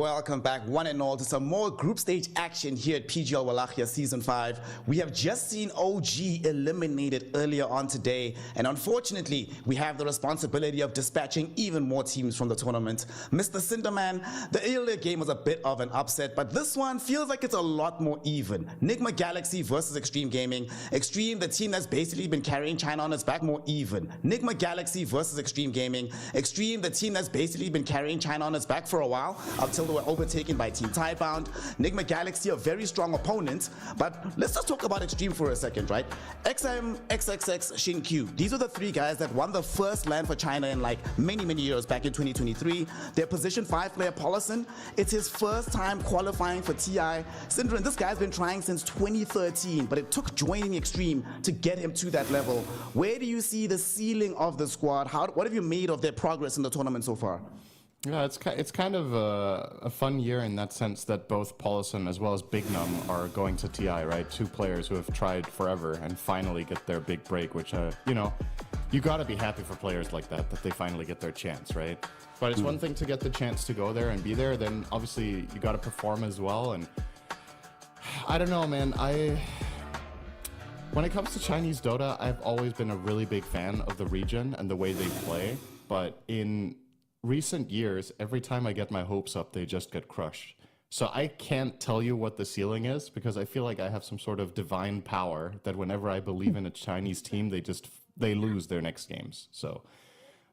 Welcome back, one and all, to some more group stage action here at PGL Wallachia Season 5. We have just seen OG eliminated earlier on today, and unfortunately, we have the responsibility of dispatching even more teams from the tournament. Mr. Cinderman, the earlier game was a bit of an upset, but this one feels like it's a lot more even. Nigma Galaxy versus Xtreme Gaming. Xtreme, the team that's basically been carrying China on its back, more even. Nigma Galaxy versus Xtreme Gaming. Xtreme, the team that's basically been carrying China on its back for a while, until they were overtaken by Team Tidebound. Nigma Galaxy, a very strong opponent, but let's just talk about Xtreme for a second, right? XM, XXX, Shin Q. These are the three guys that won the first LAN for China in like many years back in 2023. Their position 5 player Paulison, it's his first time qualifying for TI. Syndron, this guy's been trying since 2013, but it took joining Xtreme to get him to that level. Where do you see the ceiling of the squad? What have you made of their progress in the tournament so far? Yeah, it's kind of a fun year in that sense that both Paulison as well as Big Num are going to TI, right? Two players who have tried forever and finally get their big break, which, you know, you gotta be happy for players like that they finally get their chance, right? But it's one thing to get the chance to go there and be there, then obviously you gotta perform as well, and I don't know, man, when it comes to Chinese Dota, I've always been a really big fan of the region and the way they play, but in recent years, every time I get my hopes up, they just get crushed. So I can't tell you what the ceiling is because I feel like I have some sort of divine power that whenever I believe in a Chinese team, they lose their next games. So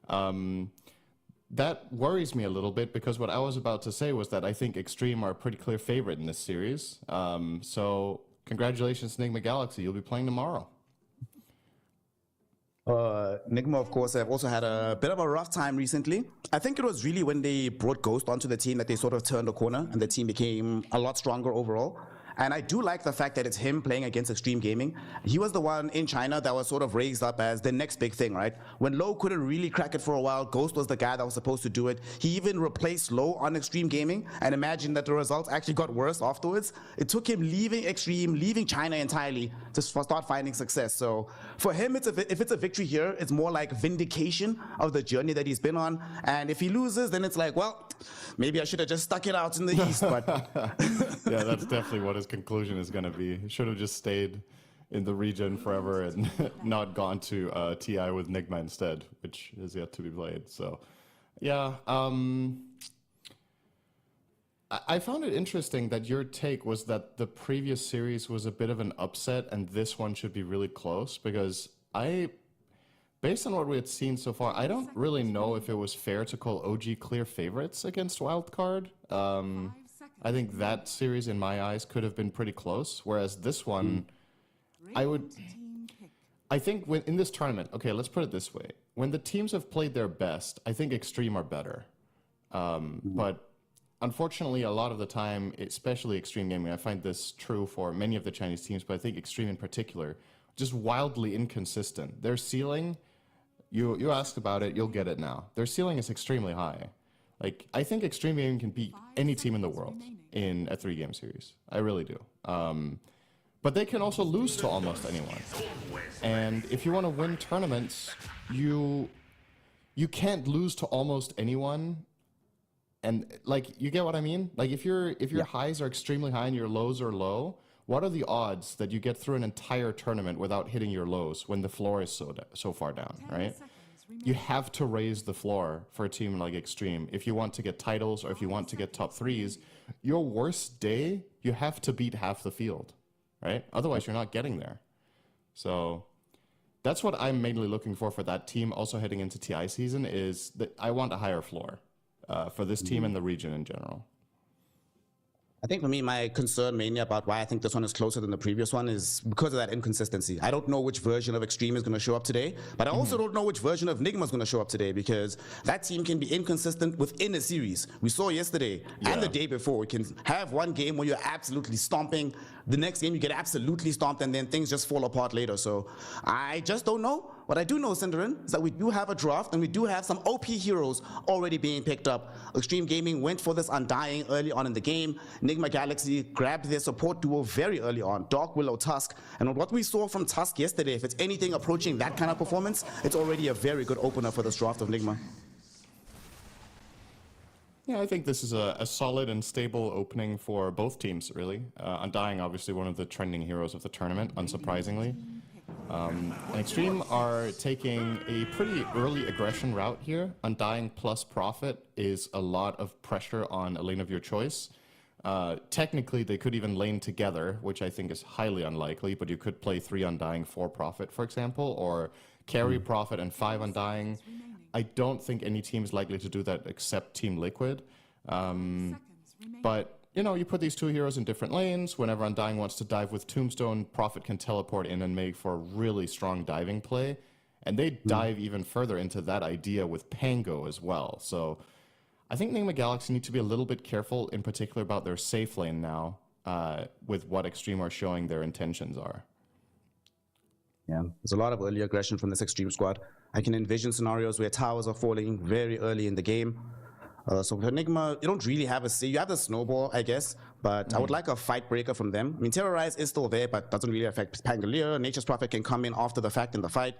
that worries me a little bit because what I was about to say was that I think Xtreme are a pretty clear favorite in this series. So congratulations, Nigma Galaxy. You'll be playing tomorrow. Nigma, of course, have also had a bit of a rough time recently. I think it was really when they brought Ghost onto the team that they sort of turned the corner and the team became a lot stronger overall. And I do like the fact that it's him playing against Xtreme Gaming. He was the one in China that was sort of raised up as the next big thing, right? When Low couldn't really crack it for a while, Ghost was the guy that was supposed to do it. He even replaced Low on Xtreme Gaming, and imagine that the results actually got worse afterwards. It took him leaving Xtreme, leaving China entirely to start finding success. So for him, if it's a victory here, it's more like vindication of the journey that he's been on. And if he loses, then it's like, well, maybe I should have just stuck it out in the East. But yeah, that's definitely what his conclusion is going to be. He should have just stayed in the region forever and not gone to TI with Nigma instead, which is yet to be played. So, yeah. I found it interesting that your take was that the previous series was a bit of an upset and this one should be really close because based on what we had seen so far, I don't really know if it was fair to call OG clear favorites against Wildcard. I think that series, in my eyes, could have been pretty close, whereas this one, I think in this tournament, okay, let's put it this way. When the teams have played their best, I think Xtreme are better. But unfortunately, a lot of the time, especially Xtreme Gaming, I find this true for many of the Chinese teams, but I think Xtreme in particular, just wildly inconsistent. Their ceiling, you asked about it, you'll get it now. Their ceiling is extremely high. Like, I think Xtreme Gaming can beat any team in the world in a 3-game series. I really do. But they can also lose to almost anyone. And if you want to win tournaments, you can't lose to almost anyone. And like, you get what I mean? Like, if your highs are extremely high and your lows are low, what are the odds that you get through an entire tournament without hitting your lows when the floor is so far down, right? You have to raise the floor for a team like Xtreme. If you want to get titles or if you want to get top 3s, your worst day, you have to beat half the field, right? Otherwise, you're not getting there. So that's what I'm mainly looking for that team also heading into TI season is that I want a higher floor for this team and the region in general. I think for me, my concern mainly about why I think this one is closer than the previous one is because of that inconsistency. I don't know which version of Xtreme is going to show up today, but I also don't know which version of Nigma is going to show up today because that team can be inconsistent within a series. We saw yesterday and the day before. We can have one game where you're absolutely stomping. The next game you get absolutely stomped and then things just fall apart later. So I just don't know. What I do know, Cinderin, is that we do have a draft and we do have some OP heroes already being picked up. Xtreme Gaming went for this Undying early on in the game. Nigma Galaxy grabbed their support duo very early on, Dark Willow, Tusk. And what we saw from Tusk yesterday, if it's anything approaching that kind of performance, it's already a very good opener for this draft of Nigma. Yeah, I think this is a solid and stable opening for both teams, really. Undying, obviously, one of the trending heroes of the tournament, unsurprisingly. And Xtreme are taking a pretty early aggression route here. Undying plus Prophet is a lot of pressure on a lane of your choice. Technically, they could even lane together, which I think is highly unlikely, but you could play 3 Undying, 4 Prophet, for example, or carry Prophet and 5 Undying. I don't think any team is likely to do that except Team Liquid. But, you know, you put these 2 heroes in different lanes. Whenever Undying wants to dive with Tombstone, Prophet can teleport in and make for a really strong diving play. And they dive even further into that idea with Pango as well. So I think Nigma Galaxy need to be a little bit careful, in particular about their safe lane now, with what Xtreme are showing their intentions are. Yeah, there's a lot of early aggression from this Xtreme squad. I can envision scenarios where towers are falling very early in the game. So for Nigma, you don't really have a say. You have the snowball, I guess, but I would like a fight breaker from them. I mean, Terrorize is still there, but doesn't really affect Pangolier. Nature's Prophet can come in after the fact in the fight.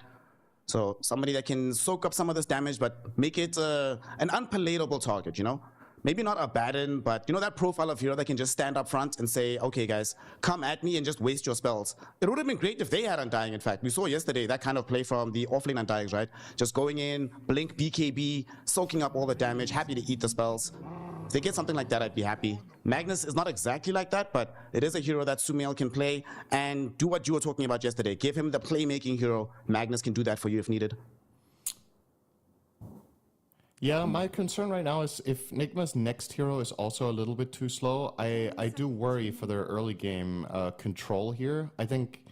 So somebody that can soak up some of this damage, but make it an unpalatable target, you know? Maybe not Abaddon, but you know that profile of hero that can just stand up front and say, okay guys, come at me and just waste your spells. It would have been great if they had Undying, in fact. We saw yesterday that kind of play from the offlane Undyings, right? Just going in, blink, BKB, soaking up all the damage, happy to eat the spells. If they get something like that, I'd be happy. Magnus is not exactly like that, but it is a hero that Sumail can play and do what you were talking about yesterday. Give him the playmaking hero. Magnus can do that for you if needed. Yeah, my concern right now is if Nigma's next hero is also a little bit too slow, I do worry for their early game control here. I think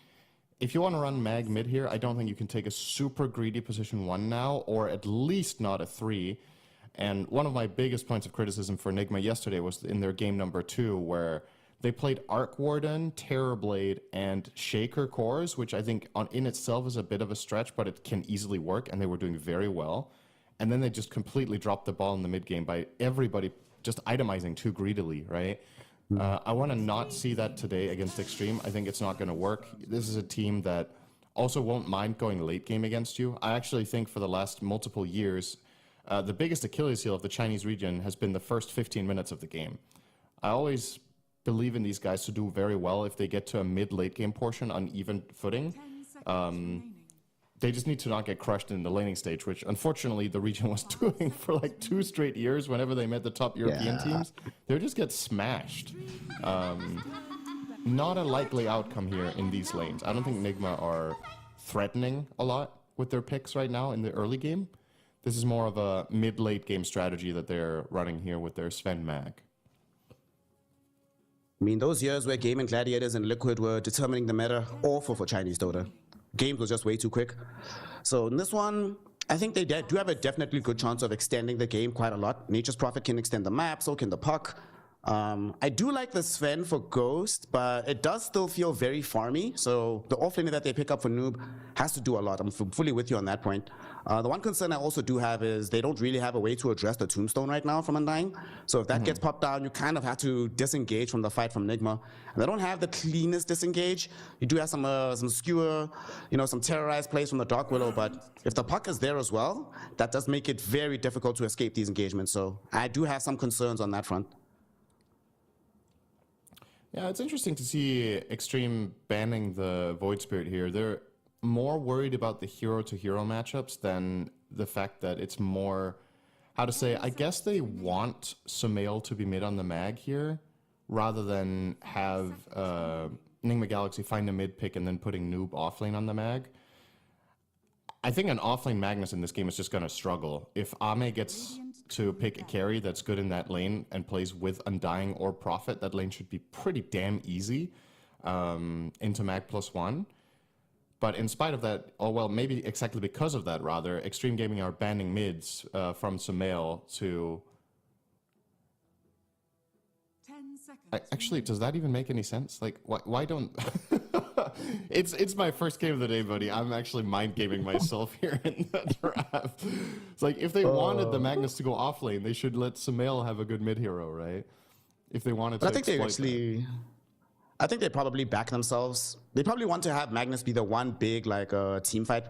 if you want to run Mag mid here, I don't think you can take a super greedy position 1 now, or at least not a 3. And one of my biggest points of criticism for Nigma yesterday was in their game number 2, where they played Arc Warden, Terrorblade, and Shaker cores, which I think in itself is a bit of a stretch, but it can easily work, and they were doing very well. And then they just completely dropped the ball in the mid game by everybody just itemizing too greedily, right? I want to not see that today against Xtreme. I think it's not going to work. This is a team that also won't mind going late game against you. I actually think for the last multiple years, the biggest Achilles heel of the Chinese region has been the first 15 minutes of the game. I always believe in these guys to do very well if they get to a mid-late game portion on even footing. They just need to not get crushed in the laning stage, which unfortunately the region was doing for like 2 straight years whenever they met the top European teams. They would just get smashed. Not a likely outcome here in these lanes. I don't think Nigma are threatening a lot with their picks right now in the early game. This is more of a mid-late game strategy that they're running here with their Sven Mag. I mean, those years where Gaimin Gladiators and Liquid were determining the meta, awful for Chinese Dota. Games was just way too quick. So in this one, I think they do have a definitely good chance of extending the game quite a lot. Nature's Prophet can extend the map, so can the puck. I do like the Sven for Ghost, but it does still feel very farmy. So the offlaner that they pick up for Noob has to do a lot. I'm fully with you on that point. The one concern I also do have is they don't really have a way to address the Tombstone right now from Undying. So if that gets popped down, you kind of have to disengage from the fight from Nigma. And they don't have the cleanest disengage. You do have some skewer, you know, some terrorized plays from the Dark Willow, but if the puck is there as well, that does make it very difficult to escape these engagements. So I do have some concerns on that front. Yeah, it's interesting to see Xtreme banning the Void Spirit here. They're more worried about the hero-to-hero matchups than the fact that it's more, how to say, I guess they want Sumail to be mid on the mag here, rather than have Nigma Galaxy find a mid pick and then putting Noob offlane on the mag. I think an offlane Magnus in this game is just going to struggle. If Ame gets to pick a carry that's good in that lane and plays with Undying or Prophet, that lane should be pretty damn easy into mag +1. But in spite of that, or well, maybe exactly because of that, rather, Xtreme Gaming are banning mids from Sumail to... Actually, does that even make any sense? Like, why don't... It's my first game of the day, buddy. I'm actually mind gaming myself here in the draft. It's like, if they wanted the Magnus to go off lane, they should let Sumail have a good mid hero, right? If they wanted to. I think they actually... I think they probably back themselves. They probably want to have Magnus be the one big, like, team fight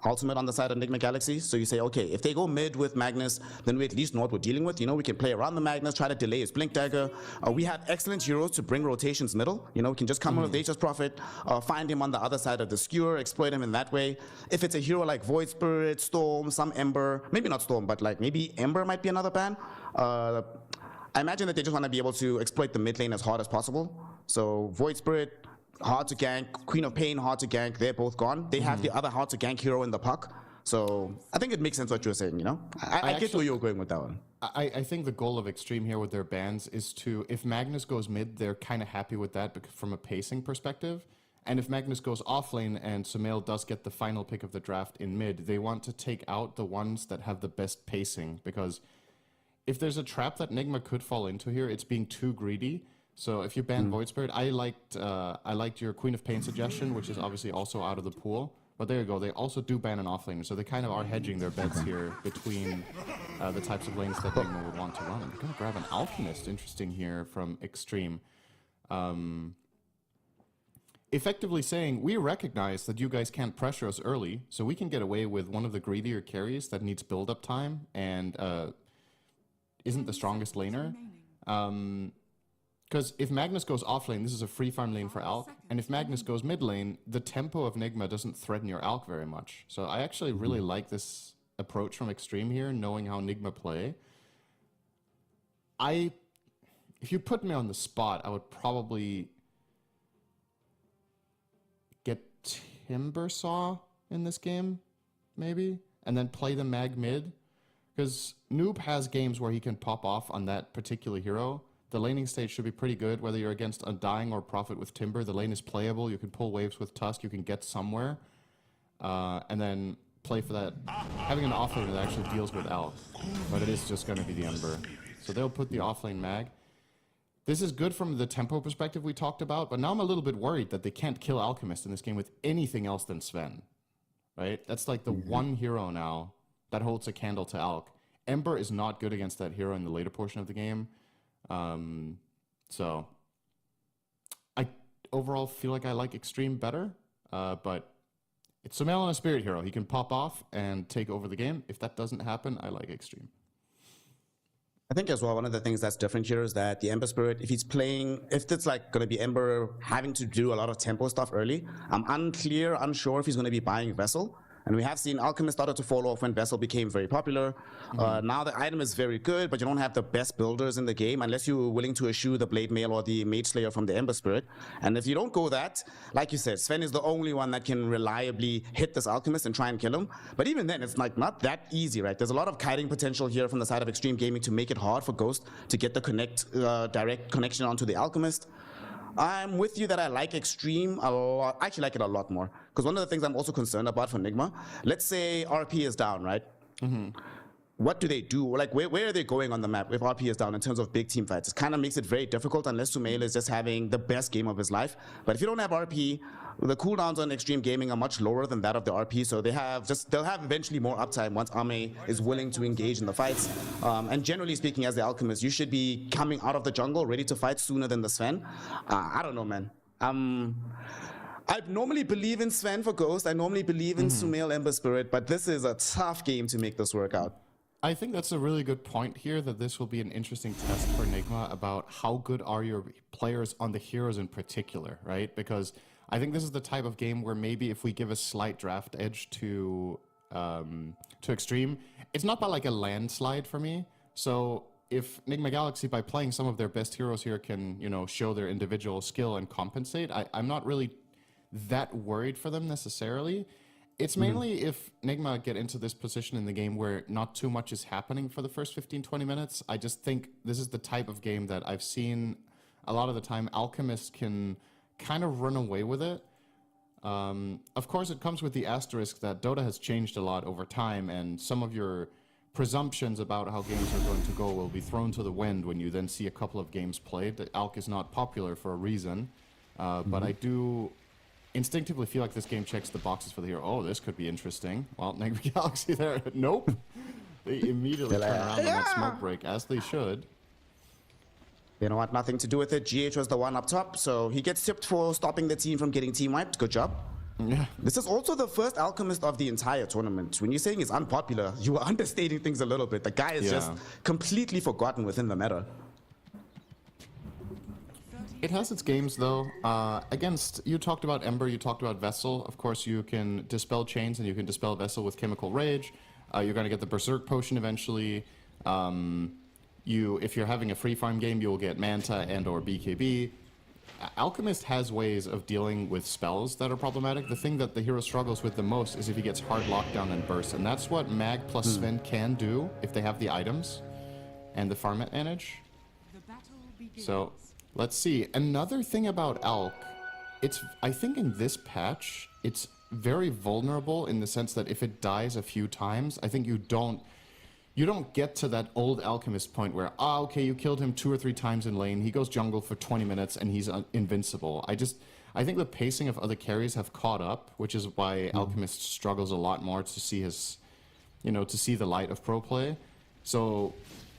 ultimate on the side of Nigma Galaxy. So you say, okay, if they go mid with Magnus, then we at least know what we're dealing with. You know, we can play around the Magnus, try to delay his Blink Dagger. We have excellent heroes to bring rotations middle. You know, we can just come in with Nature's Prophet, find him on the other side of the skewer, exploit him in that way. If it's a hero like Void Spirit, Storm, some Ember, maybe not Storm, but like maybe Ember might be another ban. I imagine that they just want to be able to exploit the mid lane as hard as possible. So Void Spirit, hard to gank. Queen of Pain, hard to gank. They're both gone. They have the other hard to gank hero in the puck. So I think it makes sense what you're saying, you know? I get where you're going with that one. I think the goal of Xtreme here with their bans is to, if Magnus goes mid, they're kind of happy with that from a pacing perspective. And if Magnus goes offlane and Sumail does get the final pick of the draft in mid, they want to take out the ones that have the best pacing. Because if there's a trap that Nigma could fall into here, it's being too greedy. So if you ban Void Spirit, I liked your Queen of Pain suggestion, which is obviously also out of the pool. But there you go, they also do ban an offlaner, so they kind of are hedging their bets here between the types of lanes that Nigma would want to run. They're going to grab an Alchemist, interesting here from Xtreme. Effectively saying, we recognize that you guys can't pressure us early, so we can get away with one of the greedier carries that needs build-up time and isn't the strongest laner. Because if Magnus goes off lane, this is a free farm lane for Alk, and if Magnus goes mid lane, the tempo of Nigma doesn't threaten your Alk very much. So I actually really like this approach from Xtreme here, knowing how Nigma play. If you put me on the spot, I would probably get Timbersaw in this game, maybe, and then play the Mag mid. Because Noob has games where he can pop off on that particular hero. The laning stage should be pretty good, whether you're against Undying or Prophet with Timber. The lane is playable. You can pull waves with Tusk. You can get somewhere. And then play for that. Having an offlane that actually deals with Alk. But it is just going to be the Ember. So they'll put the offlane Mag. This is good from the tempo perspective we talked about, but now I'm a little bit worried that they can't kill Alchemist in this game with anything else than Sven. Right? That's like the one hero now that holds a candle to Alk. Ember is not good against that hero in the later portion of the game. So I overall feel like I like Xtreme better, but it's Sumail on a Spirit hero. He can pop off and take over the game. If that doesn't happen, I like Xtreme. I think as well, one of the things that's different here is that the Ember Spirit, if it's like going to be Ember having to do a lot of tempo stuff early, I'm unsure if he's going to be buying Vessel. And we have seen Alchemist started to fall off when Vessel became very popular. Now the item is very good, but you don't have the best builders in the game unless you're willing to eschew the Blade Mail or the Mage Slayer from the Ember Spirit. And if you don't go that, like you said, Sven is the only one that can reliably hit this Alchemist and try and kill him. But even then, it's like not that easy, right? There's a lot of kiting potential here from the side of Xtreme Gaming to make it hard for Ghost to get the direct connection onto the Alchemist. I'm with you that I like Xtreme a lot. I actually like it a lot more. Because one of the things I'm also concerned about for Nigma, let's say RP is down, right? What do they do? Like, where are they going on the map if RP is down in terms of big team fights? It kind of makes it very difficult unless Sumail is just having the best game of his life. But if you don't have RP, the cooldowns on Xtreme Gaming are much lower than that of the RP, so they'll have eventually more uptime once Ame is willing to engage in the fights. And generally speaking, as the Alchemist, you should be coming out of the jungle ready to fight sooner than the Sven. I don't know, man. I normally believe in Sven for Ghost. I normally believe in Sumail Ember Spirit, but this is a tough game to make this work out. I think that's a really good point here, that this will be an interesting test for Nigma about how good are your players on the heroes in particular, right? Because I think this is the type of game where maybe if we give a slight draft edge to Xtreme, it's not by like a landslide for me. So if Nigma Galaxy, by playing some of their best heroes here, can, you know, show their individual skill and compensate, I'm not really that worried for them necessarily. It's mainly if Nigma get into this position in the game where not too much is happening for the first 15-20 minutes. I just think this is the type of game that I've seen a lot of the time Alchemist can kind of run away with it. Of course, it comes with the asterisk that Dota has changed a lot over time, and some of your presumptions about how games are going to go will be thrown to the wind when you then see a couple of games played. Alk is not popular for a reason, but I do instinctively feel like this game checks the boxes for the hero. Oh, this could be interesting. Well, Nigma Galaxy there. Nope. They immediately turn around on that smoke break, as they should. You know what? Nothing to do with it. GH was the one up top, so he gets tipped for stopping the team from getting team wiped. Good job. Yeah. This is also the first Alchemist of the entire tournament. When you're saying it's unpopular, you are understating things a little bit. The guy is just completely forgotten within the meta. It has its games though. Against, you talked about Ember, you talked about Vessel. Of course, you can dispel chains and you can dispel Vessel with Chemical Rage. You're going to get the Berserk Potion eventually. If you're having a free farm game, you will get Manta and or BKB. Alchemist has ways of dealing with spells that are problematic. The thing that the hero struggles with the most is if he gets hard lockdown and burst, and that's what Mag plus Sven can do if they have the items and the farm advantage. So let's see. Another thing about Alk, I think in this patch, it's very vulnerable in the sense that if it dies a few times, I think you don't get to that old Alchemist point where, okay, you killed him 2 or 3 times in lane, he goes jungle for 20 minutes and he's invincible. I think the pacing of other carries have caught up, which is why Alchemist struggles a lot more to see his, to see the light of pro play. So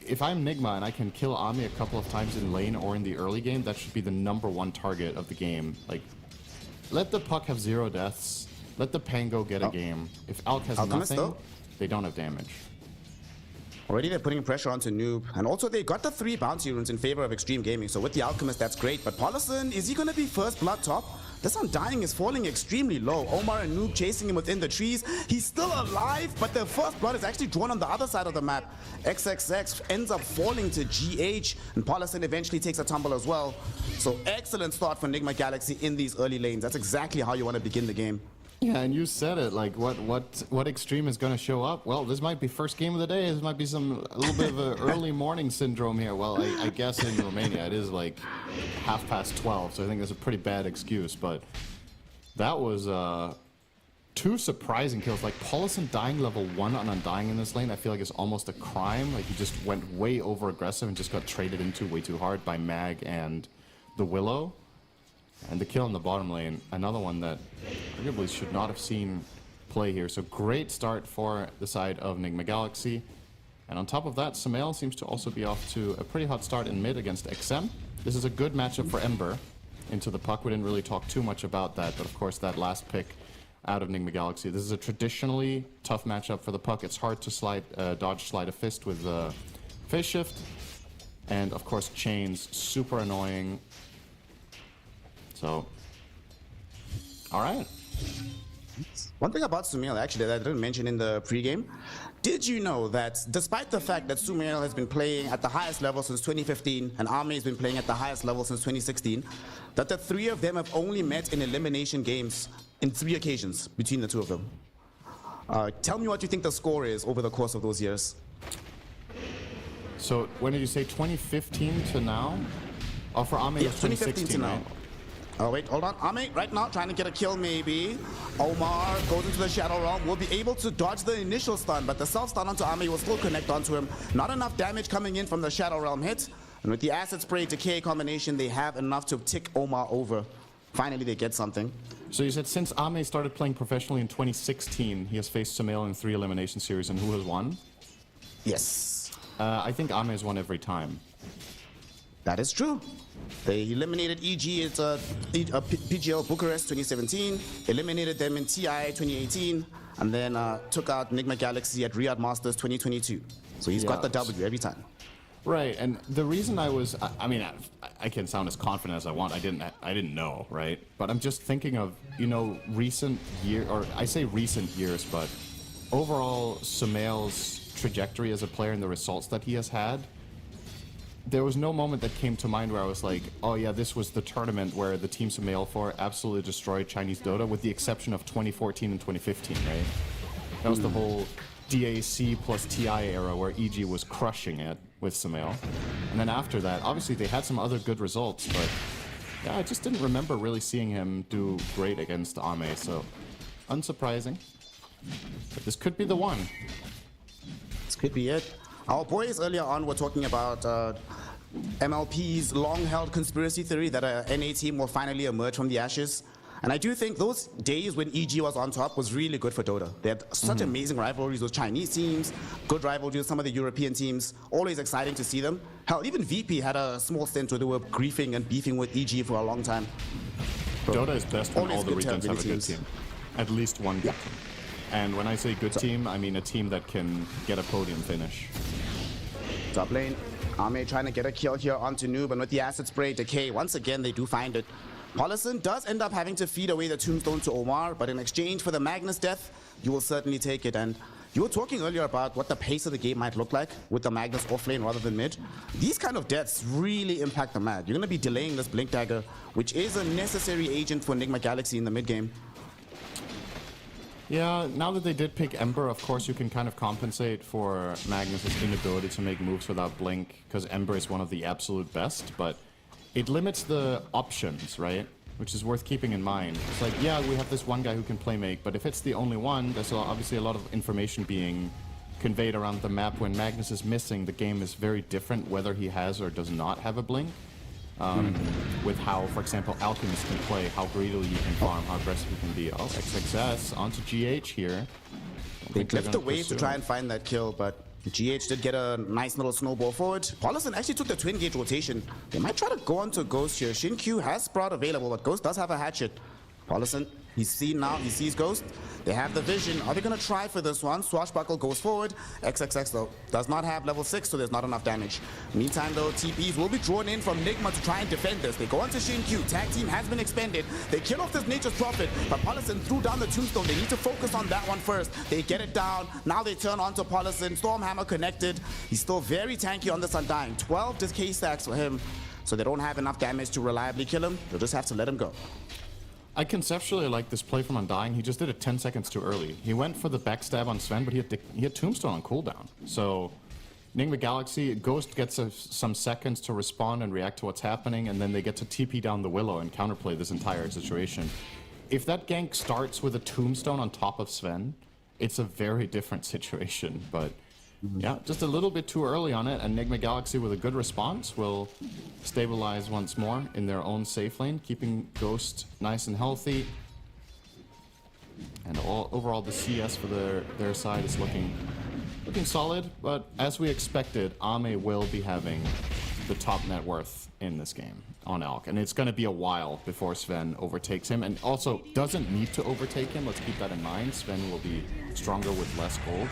if I'm Nigma and I can kill Ami a couple of times in lane or in the early game, that should be the #1 target of the game. Like, let the Puck have 0 deaths, let the Pango get a game. If Alk has nothing, they don't have damage. Already they're putting pressure onto Noob, and also they got the 3 bounty runes in favor of Xtreme Gaming, so with the Alchemist that's great, but Paulison, is he going to be first blood top? This Undying is falling extremely low. Omar and Noob chasing him within the trees. He's still alive, but the first blood is actually drawn on the other side of the map. XXX ends up falling to GH, and Paulison eventually takes a tumble as well. So excellent start for Nigma Galaxy in these early lanes. That's exactly how you want to begin the game. Yeah, and you said it, like what Xtreme is going to show up? Well, this might be first game of the day. This might be a little bit of an early morning syndrome here. Well, I guess in Romania it is like 12:30, so I think that's a pretty bad excuse. But that was 2 surprising kills. Like Paulison dying level 1 on Undying in this lane, I feel like is almost a crime. Like he just went way over aggressive and just got traded into way too hard by Mag and the Willow. And the kill in the bottom lane, another one that arguably should not have seen play here. So great start for the side of Nigma Galaxy. And on top of that, Sumail seems to also be off to a pretty hot start in mid against XM. This is a good matchup for Ember into the Puck. We didn't really talk too much about that, but of course that last pick out of Nigma Galaxy. This is a traditionally tough matchup for the Puck. It's hard to dodge Slide of Fist with Phase Shift. And of course Chains, super annoying. So, all right. One thing about Sumail, actually, that I didn't mention in the pregame, did you know that despite the fact that Sumail has been playing at the highest level since 2015 and Army has been playing at the highest level since 2016, that the 3 of them have only met in elimination games in 3 occasions between the 2 of them? Tell me what you think the score is over the course of those years. So, when did you say 2015 to now? Oh, for Army, yeah, it was 2016 to now. Right? Oh wait, hold on. Ame right now trying to get a kill maybe. Omar goes into the Shadow Realm, will be able to dodge the initial stun, but the self-stun onto Ame will still connect onto him. Not enough damage coming in from the Shadow Realm hit. And with the Acid Spray Decay combination, they have enough to tick Omar over. Finally, they get something. So you said since Ame started playing professionally in 2016, he has faced Sumail in 3 elimination series, and who has won? Yes. I think Ame has won every time. That is true. They eliminated EG at PGL Bucharest 2017, eliminated them in TI 2018, and then took out Nigma Galaxy at Riyadh Masters 2022. So he's got the W every time. Right, and the reason I mean, I can sound as confident as I want. I didn't know, right? But I'm just thinking of, recent year, or I say recent years, but overall Sumail's trajectory as a player and the results that he has had. There was no moment that came to mind where I was like, oh yeah, this was the tournament where the team Sumail for absolutely destroyed Chinese Dota, with the exception of 2014 and 2015, right? That was the whole DAC plus TI era where EG was crushing it with Sumail. And then after that, obviously they had some other good results, but yeah, I just didn't remember really seeing him do great against Ame, so unsurprising. But this could be the one. This could be it. Our boys earlier on were talking about MLP's long-held conspiracy theory that a NA team will finally emerge from the ashes. And I do think those days when EG was on top was really good for Dota. They had such amazing rivalries with Chinese teams, good rivalries with some of the European teams, always exciting to see them. Hell, even VP had a small stint where they were griefing and beefing with EG for a long time. Dota is best when all the regions have a good team. At least one good team. And when I say good team, I mean a team that can get a podium finish. Top lane, Ame trying to get a kill here onto Noob, and with the acid spray, Decay, once again, they do find it. Paulison does end up having to feed away the tombstone to Omar, but in exchange for the Magnus death, you will certainly take it. And you were talking earlier about what the pace of the game might look like with the Magnus off lane rather than mid. These kind of deaths really impact the map. You're going to be delaying this Blink Dagger, which is a necessary agent for Nigma Galaxy in the mid game. Yeah, now that they did pick Ember, of course you can kind of compensate for Magnus's inability to make moves without Blink, because Ember is one of the absolute best, but it limits the options, right? Which is worth keeping in mind. It's like, yeah, we have this one guy who can play make, but if it's the only one, there's obviously a lot of information being conveyed around the map. When Magnus is missing, the game is very different whether he has or does not have a Blink. With how, for example, Alchemist can play, how greedily you can farm, how aggressive you can be. Oh, XXS onto GH here. They left away to try and find that kill, but GH did get a nice little snowball forward. Paulison actually took the twin gauge rotation. They might try to go onto Ghost here. Shin-Q has Sprout available, but Ghost does have a hatchet. Paulison, he's seen now, he sees Ghost. They have the vision. Are they going to try for this one? Swashbuckle goes forward. XXX, though, does not have level 6, so there's not enough damage. Meantime, though, TPs will be drawn in from Nigma to try and defend this. They go onto Shin-Q. Tag team has been expended. They kill off this Nature's Prophet, but Paulison threw down the tombstone. They need to focus on that one first. They get it down. Now they turn onto Paulison. Stormhammer connected. He's still very tanky on this Undying. 12 decay stacks for him, so they don't have enough damage to reliably kill him. They'll just have to let him go. I conceptually like this play from Undying. He just did it 10 seconds too early. He went for the backstab on Sven, but he had Tombstone on cooldown. So Nigma Galaxy, Ghost gets some seconds to respond and react to what's happening, and then they get to TP down the Willow and counterplay this entire situation. If that gank starts with a Tombstone on top of Sven, it's a very different situation, but yeah, just a little bit too early on it, and Nigma Galaxy with a good response will stabilize once more in their own safe lane, keeping Ghost nice and healthy. And overall the CS for their side is looking solid, but as we expected, Ame will be having the top net worth in this game on Alk, and it's going to be a while before Sven overtakes him, and also doesn't need to overtake him. Let's keep that in mind. Sven will be stronger with less gold,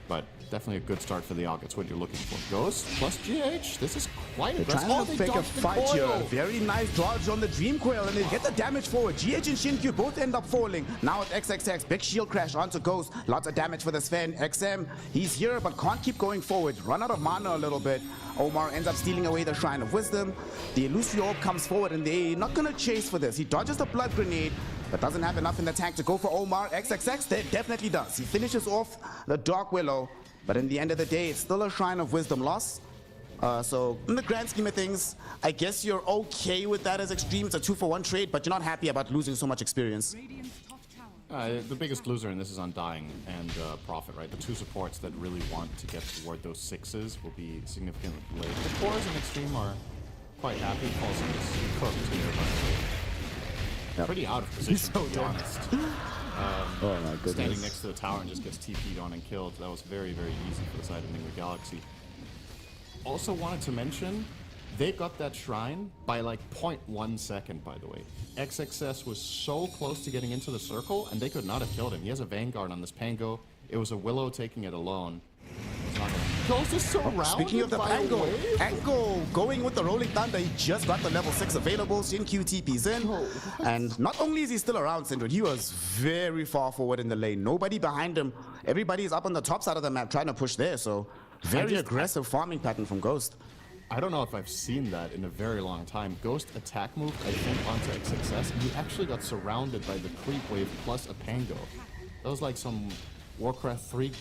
but definitely a good start for the Alk. It's what you're looking for. Ghost plus GH. This is quite aggressive. Trying to pick a fight here. Very nice dodge on the Dream Coil, and they get the damage forward. GH and Shin-Q both end up falling. Now at XXX, big shield crash onto Ghost. Lots of damage for the Sven. XM, he's here, but can't keep going forward. Run out of mana a little bit. Omar ends up stealing away the Shrine of Wisdom. The Illusory Orb comes forward, and they're not going to chase for this. He dodges the Blood Grenade, but doesn't have enough in the tank to go for Omar. XXX, that definitely does. He finishes off the Dark Willow. But in the end of the day, it's still a Shrine of Wisdom loss. So in the grand scheme of things, I guess you're okay with that as Xtreme. It's a 2-for-1 trade, but you're not happy about losing so much experience. The biggest loser in this is Undying and Prophet, right? The two supports that really want to get toward those 6s will be significantly late. The cores in Xtreme are quite happy. Paulson is cooked here, but pretty out of position, to be honest. Oh my goodness. Standing next to the tower and just gets TP'd on and killed. That was very, very easy for the side of Nigma Galaxy. Also wanted to mention, they got that shrine by like 0.1 second, by the way. XXS was so close to getting into the circle, and they could not have killed him. He has a Vanguard on this Pango. It was a Willow taking it alone. Ghost is surrounded. Speaking of the Pango, Ango going with the Rolling Thunder. He just got the level 6 available. Shin-Q TP's in. And not only is he still around, Sindred, he was very far forward in the lane. Nobody behind him. Everybody is up on the top side of the map trying to push there. So very aggressive farming pattern from Ghost. I don't know if I've seen that in a very long time. Ghost attack moved, I think, onto XXS, and he actually got surrounded by the creep wave plus a Pango. That was like some Warcraft 3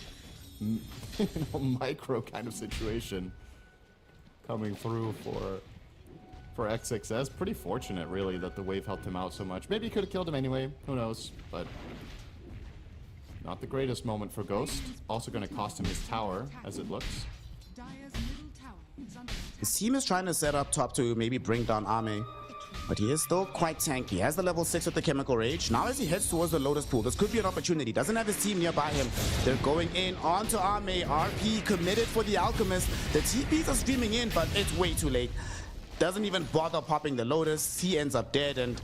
micro kind of situation coming through for XXS. Pretty fortunate, really, that the wave helped him out so much. Maybe he could have killed him anyway, who knows, but not the greatest moment for Ghost. Also going to cost him his tower, as it looks. His team is trying to set up top to maybe bring down Ame, but he is still quite tanky. He has the level 6 with the Chemical Rage. Now as he heads towards the Lotus Pool, this could be an opportunity. Doesn't have his team nearby him. They're going in onto Ame. RP committed for the Alchemist. The TPs are streaming in, but it's way too late. Doesn't even bother popping the Lotus. He ends up dead, and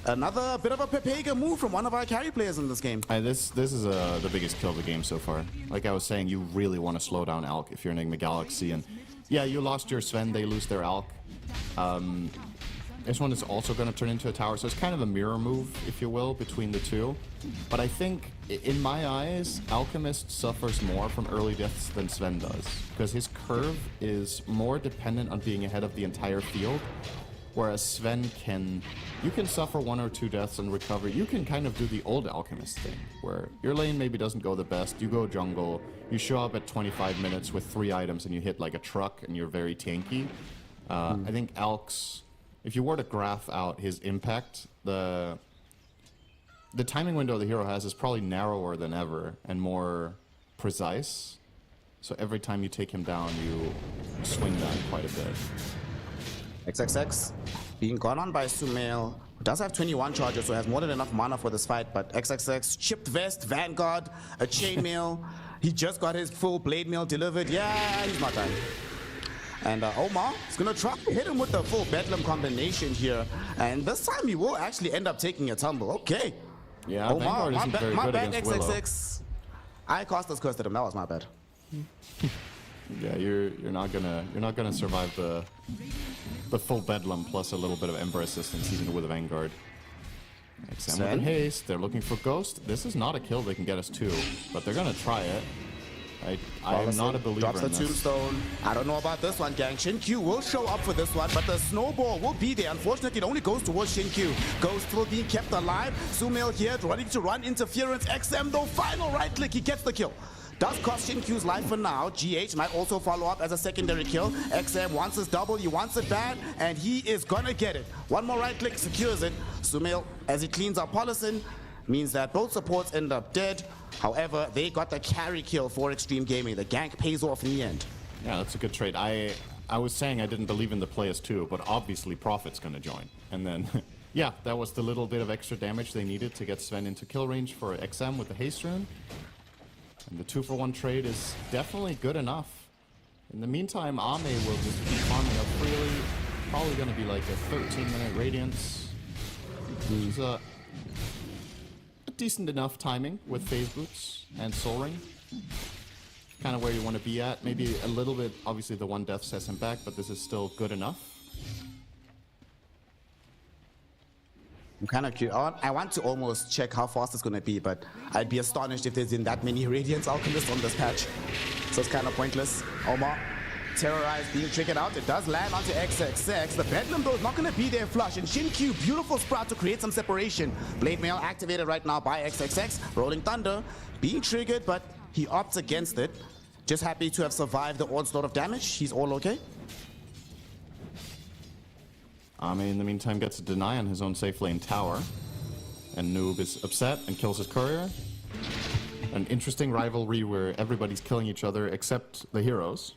Another bit of a Pepega move from one of our carry players in this game. This is the biggest kill of the game so far. Like I was saying, you really want to slow down Alk if you're Nigma Galaxy. And yeah, you lost your Sven, they lose their Alk. This one is also going to turn into a tower, so it's kind of a mirror move, if you will, between the two. But I think, in my eyes, Alchemist suffers more from early deaths than Sven does, because his curve is more dependent on being ahead of the entire field, whereas Sven you can suffer 1 or 2 deaths and recover. You can kind of do the old Alchemist thing, where your lane maybe doesn't go the best, you go jungle, you show up at 25 minutes with 3 items and you hit like a truck and you're very tanky. I think Alk's, if you were to graph out his impact, the timing window the hero has is probably narrower than ever and more precise. So every time you take him down, you swing that quite a bit. XXX being gone on by Sumail, who does have 21 charges, so has more than enough mana for this fight, but XXX, chipped vest, Vanguard, a chainmail. He just got his full blade mail delivered. Yeah, he's not done. And Omar is going to try to hit him with the full Bedlam combination here. And this time he will actually end up taking a tumble. Okay. Yeah, Omar, Vanguard isn't very my good bad, against Willow. XXX. I cast us cursed at him. That was my bad. Yeah, you're not gonna survive the full Bedlam plus a little bit of Ember assistance even with a Vanguard. XM with a haste. They're looking for Ghost. This is not a kill they can get us to, but they're gonna try it. I am not a believer drops the in this. tombstone. I don't know about this one, gang. Shin-Q will show up for this one, but the snowball will be there. Unfortunately, it only goes towards Shin-Q. Ghost still being kept alive. Sumail here, ready to run interference. XM, though, final right click. He gets the kill. Does cost Shin-Q's life for now. GH might also follow up as a secondary kill. XM wants his double, he wants it bad, and he is gonna get it. One more right click secures it. Sumail, as he cleans up Polison, means that both supports end up dead. However, they got the carry kill for Xtreme Gaming. The gank pays off in the end. Yeah, that's a good trade. I was saying I didn't believe in the players too, but obviously Profit's gonna join. And then, yeah, that was the little bit of extra damage they needed to get Sven into kill range for XM with the haste rune. And the 2-for-1 trade is definitely good enough. In the meantime, Ame will just keep farming up freely. Probably gonna be like a 13-minute Radiance. Which is a decent enough timing with phase boots and soul ring. Kind of where you want to be at. Maybe a little bit, obviously the 1 death sets him back, but this is still good enough. I'm kind of curious. I want to almost check how fast it's going to be, but I'd be astonished if there's in that many Radiance Alchemists on this patch. So it's kind of pointless. Omar, terrorized, being triggered out. It does land onto XXX. The Bedlam, though, is not going to be there flush. And Shin-Q, beautiful sprout to create some separation. Blade Mail activated right now by XXX. Rolling Thunder, being triggered, but he opts against it. Just happy to have survived the onslaught of damage. He's all okay. Ame, in the meantime, gets a deny on his own safe lane tower. And Noob is upset and kills his courier. An interesting rivalry where everybody's killing each other except the heroes.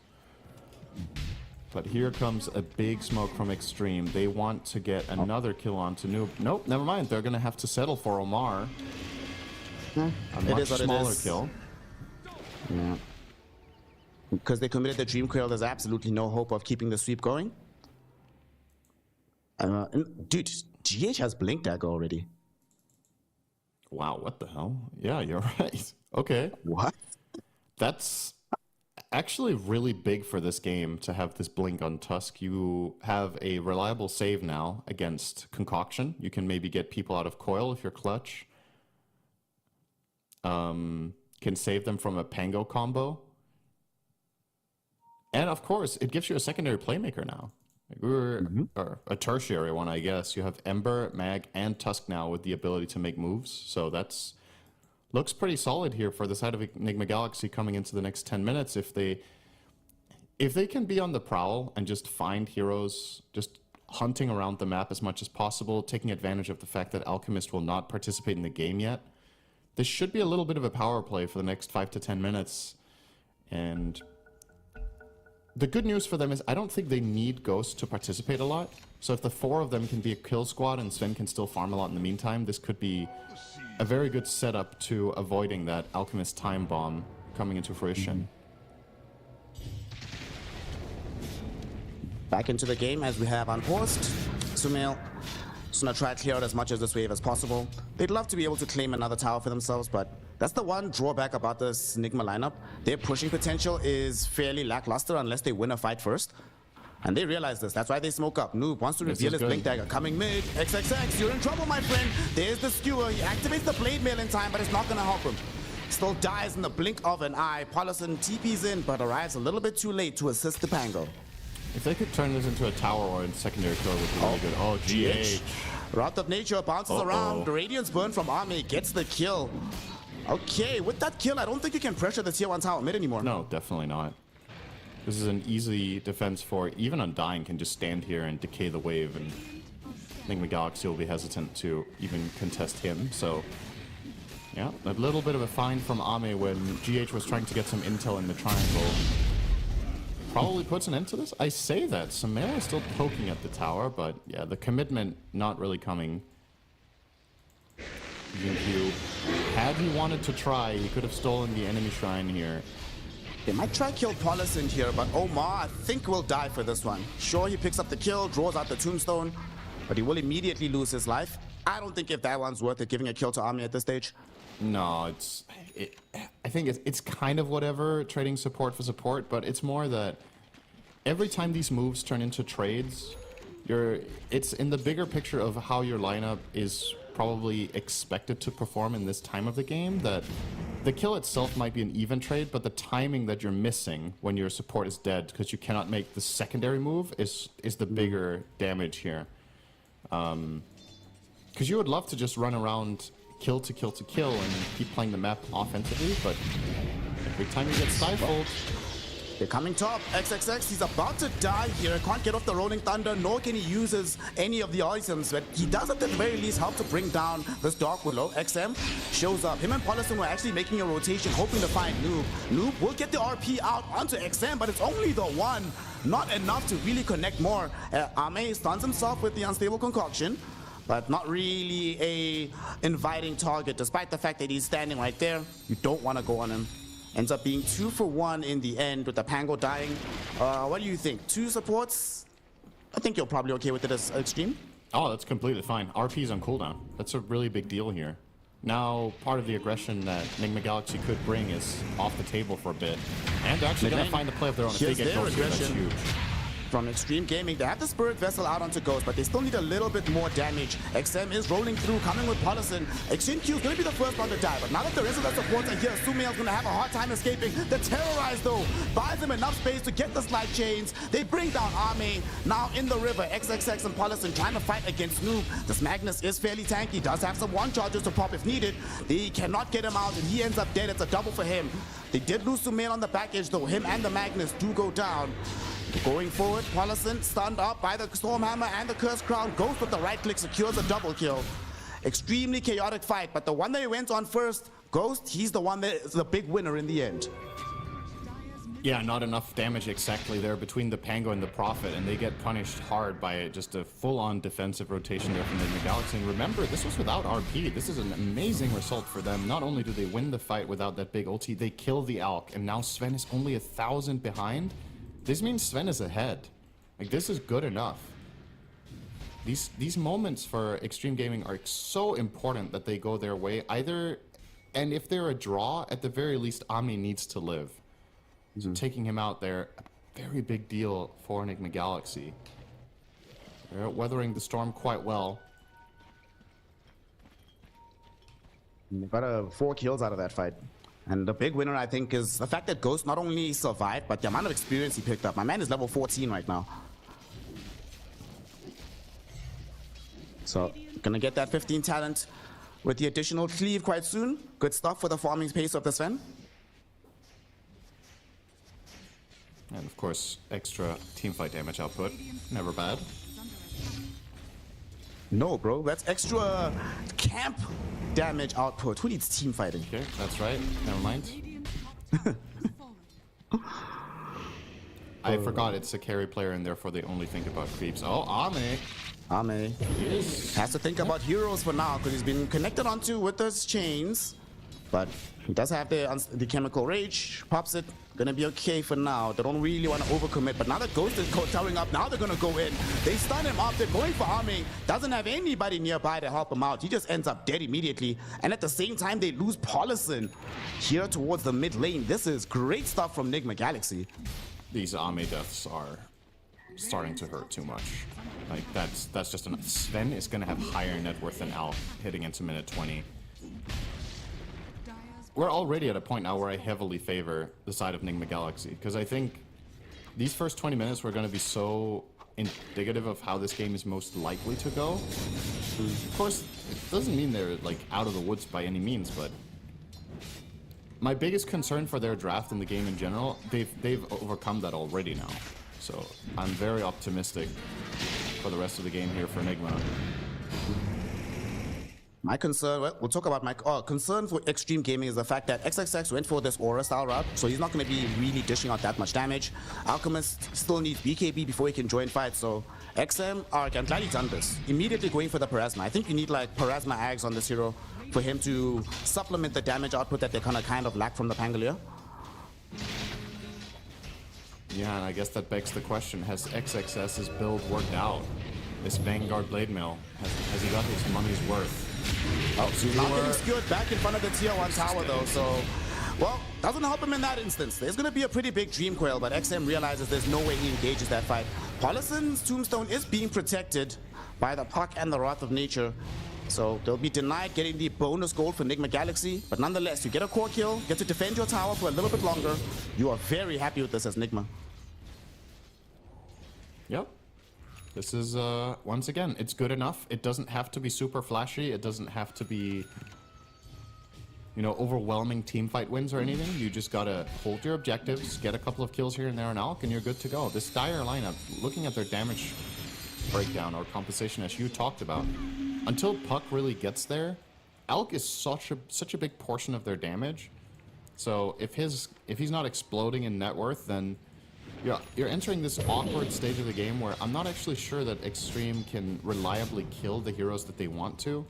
But here comes a big smoke from Xtreme. They want to get another kill onto Noob. Nope, never mind. They're going to have to settle for Omar. A much smaller kill. Yeah. Because they committed the Dream Coil, there's absolutely no hope of keeping the sweep going. Dude, GH has Blink Dagger already. Wow, what the hell? Yeah, you're right. Okay. What? That's actually really big for this game to have this Blink on Tusk. You have a reliable save now against Concoction. You can maybe get people out of coil if you're clutch. Can save them from a Pango combo. And of course, it gives you a secondary playmaker now. Or a tertiary one, I guess. You have Ember, Mag, and Tusk now with the ability to make moves. So that's looks pretty solid here for the side of Nigma Galaxy coming into the next 10 minutes. If they can be on the prowl and just find heroes, just hunting around the map as much as possible, taking advantage of the fact that Alchemist will not participate in the game yet, this should be a little bit of a power play for the next 5 to 10 minutes. And the good news for them is I don't think they need Ghost to participate a lot. So if the 4 of them can be a kill squad and Sven can still farm a lot in the meantime, this could be a very good setup to avoiding that Alchemist time bomb coming into fruition. Back into the game as we have unpaused. Sumail Just gonna try to clear out as much of this wave as possible. They'd love to be able to claim another tower for themselves, but that's the one drawback about this Nigma lineup. Their pushing potential is fairly lackluster unless they win a fight first. And they realize this. That's why they smoke up. Noob wants to reveal his Blink Dagger. Coming mid. XXX, you're in trouble, my friend. There's the skewer. He activates the blade mail in time, but it's not gonna help him. Still dies in the blink of an eye. Paulison TP's in, but arrives a little bit too late to assist the Pango. If they could turn this into a tower or a secondary kill, it would be really good. Oh, GH. Wrath of Nature bounces around. The Radiance Burn from Army gets the kill. Okay, with that kill, I don't think you can pressure the tier 1 tower mid anymore. No, definitely not. This is an easy defense for even Undying can just stand here and decay the wave, and Nigma Galaxy will be hesitant to even contest him. So, yeah, a little bit of a find from Ame when GH was trying to get some intel in the triangle. Probably puts an end to this. I say that. Samara is still poking at the tower, but yeah, the commitment not really coming. Yunkyu, had he wanted to try, he could have stolen the enemy shrine here. They might try kill Paulison here, but Omar, I think, will die for this one. Sure, he picks up the kill, draws out the tombstone, but he will immediately lose his life. I don't think if that one's worth it, giving a kill to Army at this stage. No, I think it's kind of whatever, trading support for support, but it's more that every time these moves turn into trades, it's in the bigger picture of how your lineup is probably expected to perform in this time of the game, that the kill itself might be an even trade, but the timing that you're missing when your support is dead because you cannot make the secondary move is the bigger damage here. Because you would love to just run around kill to kill to kill and keep playing the map offensively, but every time you get stifled. They're coming top. XXX, he's about to die here. Can't get off the Rolling Thunder, nor can he use any of the items, but he does at the very least help to bring down this Dark Willow. XM shows up. Him and Paulison were actually making a rotation, hoping to find Noob. Noob will get the RP out onto XM, but it's only the one. Not enough to really connect more. Ame stuns himself with the Unstable Concoction, but not really a inviting target, despite the fact that he's standing right there. You don't want to go on him. Ends up being 2 for 1 in the end with the Pango dying. What do you think? 2 supports? I think you're probably okay with it as Xtreme. Oh, that's completely fine. RP's on cooldown. That's a really big deal here. Now, part of the aggression that Nigma Galaxy could bring is off the table for a bit. And they're actually going to find the play of their own. If they get Ghost here, that's huge. From Xtreme Gaming, they have the Spirit Vessel out onto Ghost, but they still need a little bit more damage. XM is rolling through, coming with Paulison. Xtreme Q is going to be the first one to die, but now that the rest of the supports are here, Sumail's going to have a hard time escaping. The Terrorize, though, buys him enough space to get the slide chains. They bring down Army. Now in the river, XXX and Paulison trying to fight against Noob. This Magnus is fairly tanky, does have some one charges to pop if needed. They cannot get him out, and he ends up dead. It's a double for him. They did lose Sumail on the back edge, though. Him and the Magnus do go down. Going forward, Paulison stunned up by the Stormhammer and the Curse Crown. Ghost with the right click secures a double kill. Extremely chaotic fight, but the one that he went on first, Ghost, he's the one that is the big winner in the end. Yeah, not enough damage exactly there between the Pango and the Prophet, and they get punished hard by just a full-on defensive rotation there from the Galaxy. And remember, this was without RP. This is an amazing result for them. Not only do they win the fight without that big ulti, they kill the Alk, and now Sven is only 1,000 behind. This means Sven is ahead. Like, this is good enough. These moments for Xtreme Gaming are so important that they go their way. Either, and if they're a draw, at the very least, Ami needs to live. So taking him out there, a very big deal for Nigma Galaxy. They're weathering the storm quite well. They got 4 kills out of that fight. And the big winner, I think, is the fact that Ghost not only survived, but the amount of experience he picked up. My man is level 14 right now. So, gonna get that 15 talent with the additional cleave quite soon. Good stuff for the farming pace of the Sven. And of course, extra teamfight damage output. Never bad. No, bro, that's extra camp damage output. Who needs team fighting? Okay, that's right. Never mind. I forgot it's a carry player and therefore they only think about creeps. Oh, Ame. Ame. Yes. Has to think about heroes for now because he's been connected onto with those chains. But He does have the chemical rage, pops it, gonna be okay for now. They don't really want to overcommit, but now that Ghost is towering up, now they're gonna go in. They stun him up, they're going for Army, doesn't have anybody nearby to help him out. He just ends up dead immediately, and at the same time they lose Paulison here towards the mid lane. This is great stuff from Nigma Galaxy. These Army deaths are starting to hurt too much. Like, that's just enough. Sven is gonna have higher net worth than Alk hitting into minute 20. We're already at a point now where I heavily favor the side of Nigma Galaxy, because I think these first 20 minutes were going to be so indicative of how this game is most likely to go. Of course, it doesn't mean they're like out of the woods by any means, but my biggest concern for their draft in the game in general, they've overcome that already now. So I'm very optimistic for the rest of the game here for Nigma. My concern, well, we'll talk about my concern for Xtreme Gaming is the fact that XXX went for this Aura style route, so he's not going to be really dishing out that much damage. Alchemist still needs BKB before he can join fight, so XM, I'm glad he's done this. Immediately going for the Parasma. I think you need like Parasma Ags on this hero for him to supplement the damage output that they kind of lack from the Pangolier. Yeah, and I guess that begs the question, has XXS's build worked out? This Vanguard Blade Mill, has he got his money's worth? Oh, so he's not getting skewered back in front of the tier 1 tower though, so... Well, doesn't help him in that instance. There's going to be a pretty big Dream Coil, but XM realizes there's no way he engages that fight. Paulison's Tombstone is being protected by the Puck and the Wrath of Nature, so they'll be denied getting the bonus gold for Nigma Galaxy, but nonetheless, you get a core kill, get to defend your tower for a little bit longer. You are very happy with this as Nigma. Yep. This is, once again, it's good enough. It doesn't have to be super flashy. It doesn't have to be, you know, overwhelming teamfight wins or anything. You just gotta hold your objectives, get a couple of kills here and there on Alk, and you're good to go. This Dire lineup, looking at their damage breakdown or composition as you talked about, until Puck really gets there, Alk is such a big portion of their damage. So if he's not exploding in net worth, then yeah, you're entering this awkward stage of the game where I'm not actually sure that Xtreme can reliably kill the heroes that they want to.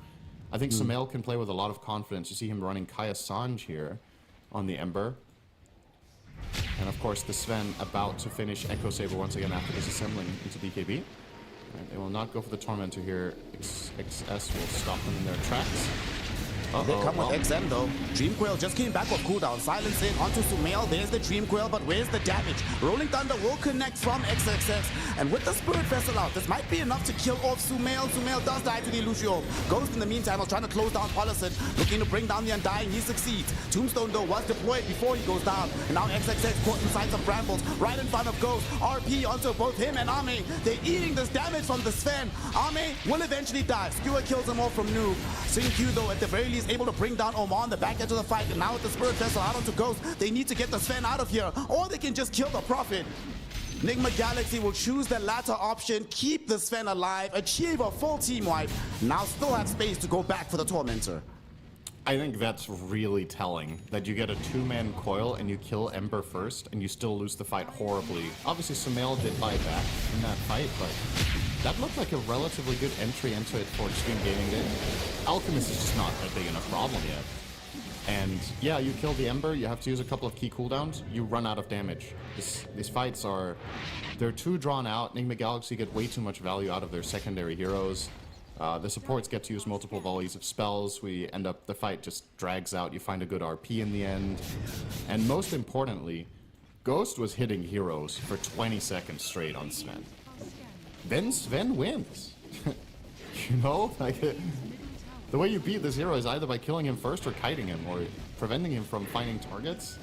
I think Sumail can play with a lot of confidence. You see him running Kaya Sanj here on the Ember. And of course the Sven about to finish Echo Saber once again after disassembling into BKB. Right, they will not go for the Tormentor here. XS will stop them in their tracks. They come with XM though. Dream Coil just came back with cooldown. Silence in onto Sumail. There's the Dream Coil, but where's the damage? Rolling Thunder will connect from XXX. And with the Spirit Vessel out, this might be enough to kill off Sumail. Sumail does die to the Lucio. Ghost in the meantime was trying to close down Paulison, looking to bring down the Undying. He succeeds. Tombstone though was deployed before he goes down. And now XXX caught inside some brambles right in front of Ghost. RP onto both him and Army. They're eating this damage from the Sven. Army will eventually die. Skewer kills him off from Noob. Sing Q though at the very least able to bring down Omar on the back edge of the fight, and now with the Spirit Vessel out onto Ghost, they need to get the Sven out of here, or they can just kill the Prophet. Nigma Galaxy will choose the latter option, keep the Sven alive, achieve a full team wipe, now still have space to go back for the Tormentor. I think that's really telling, that you get a two-man coil and you kill Ember first, and you still lose the fight horribly. Obviously, Sumail did buy back in that fight, but that looked like a relatively good entry into it for Xtreme Gaming Day. Alchemist is just not a big enough problem yet. And yeah, you kill the Ember, you have to use a couple of key cooldowns, you run out of damage. These fights they're too drawn out. Nigma Galaxy get way too much value out of their secondary heroes. The supports get to use multiple volleys of spells. The fight just drags out. You find a good RP in the end. And most importantly, Ghost was hitting heroes for 20 seconds straight on Sven. Then Sven wins. You know, like the way you beat this hero is either by killing him first or kiting him or preventing him from finding targets.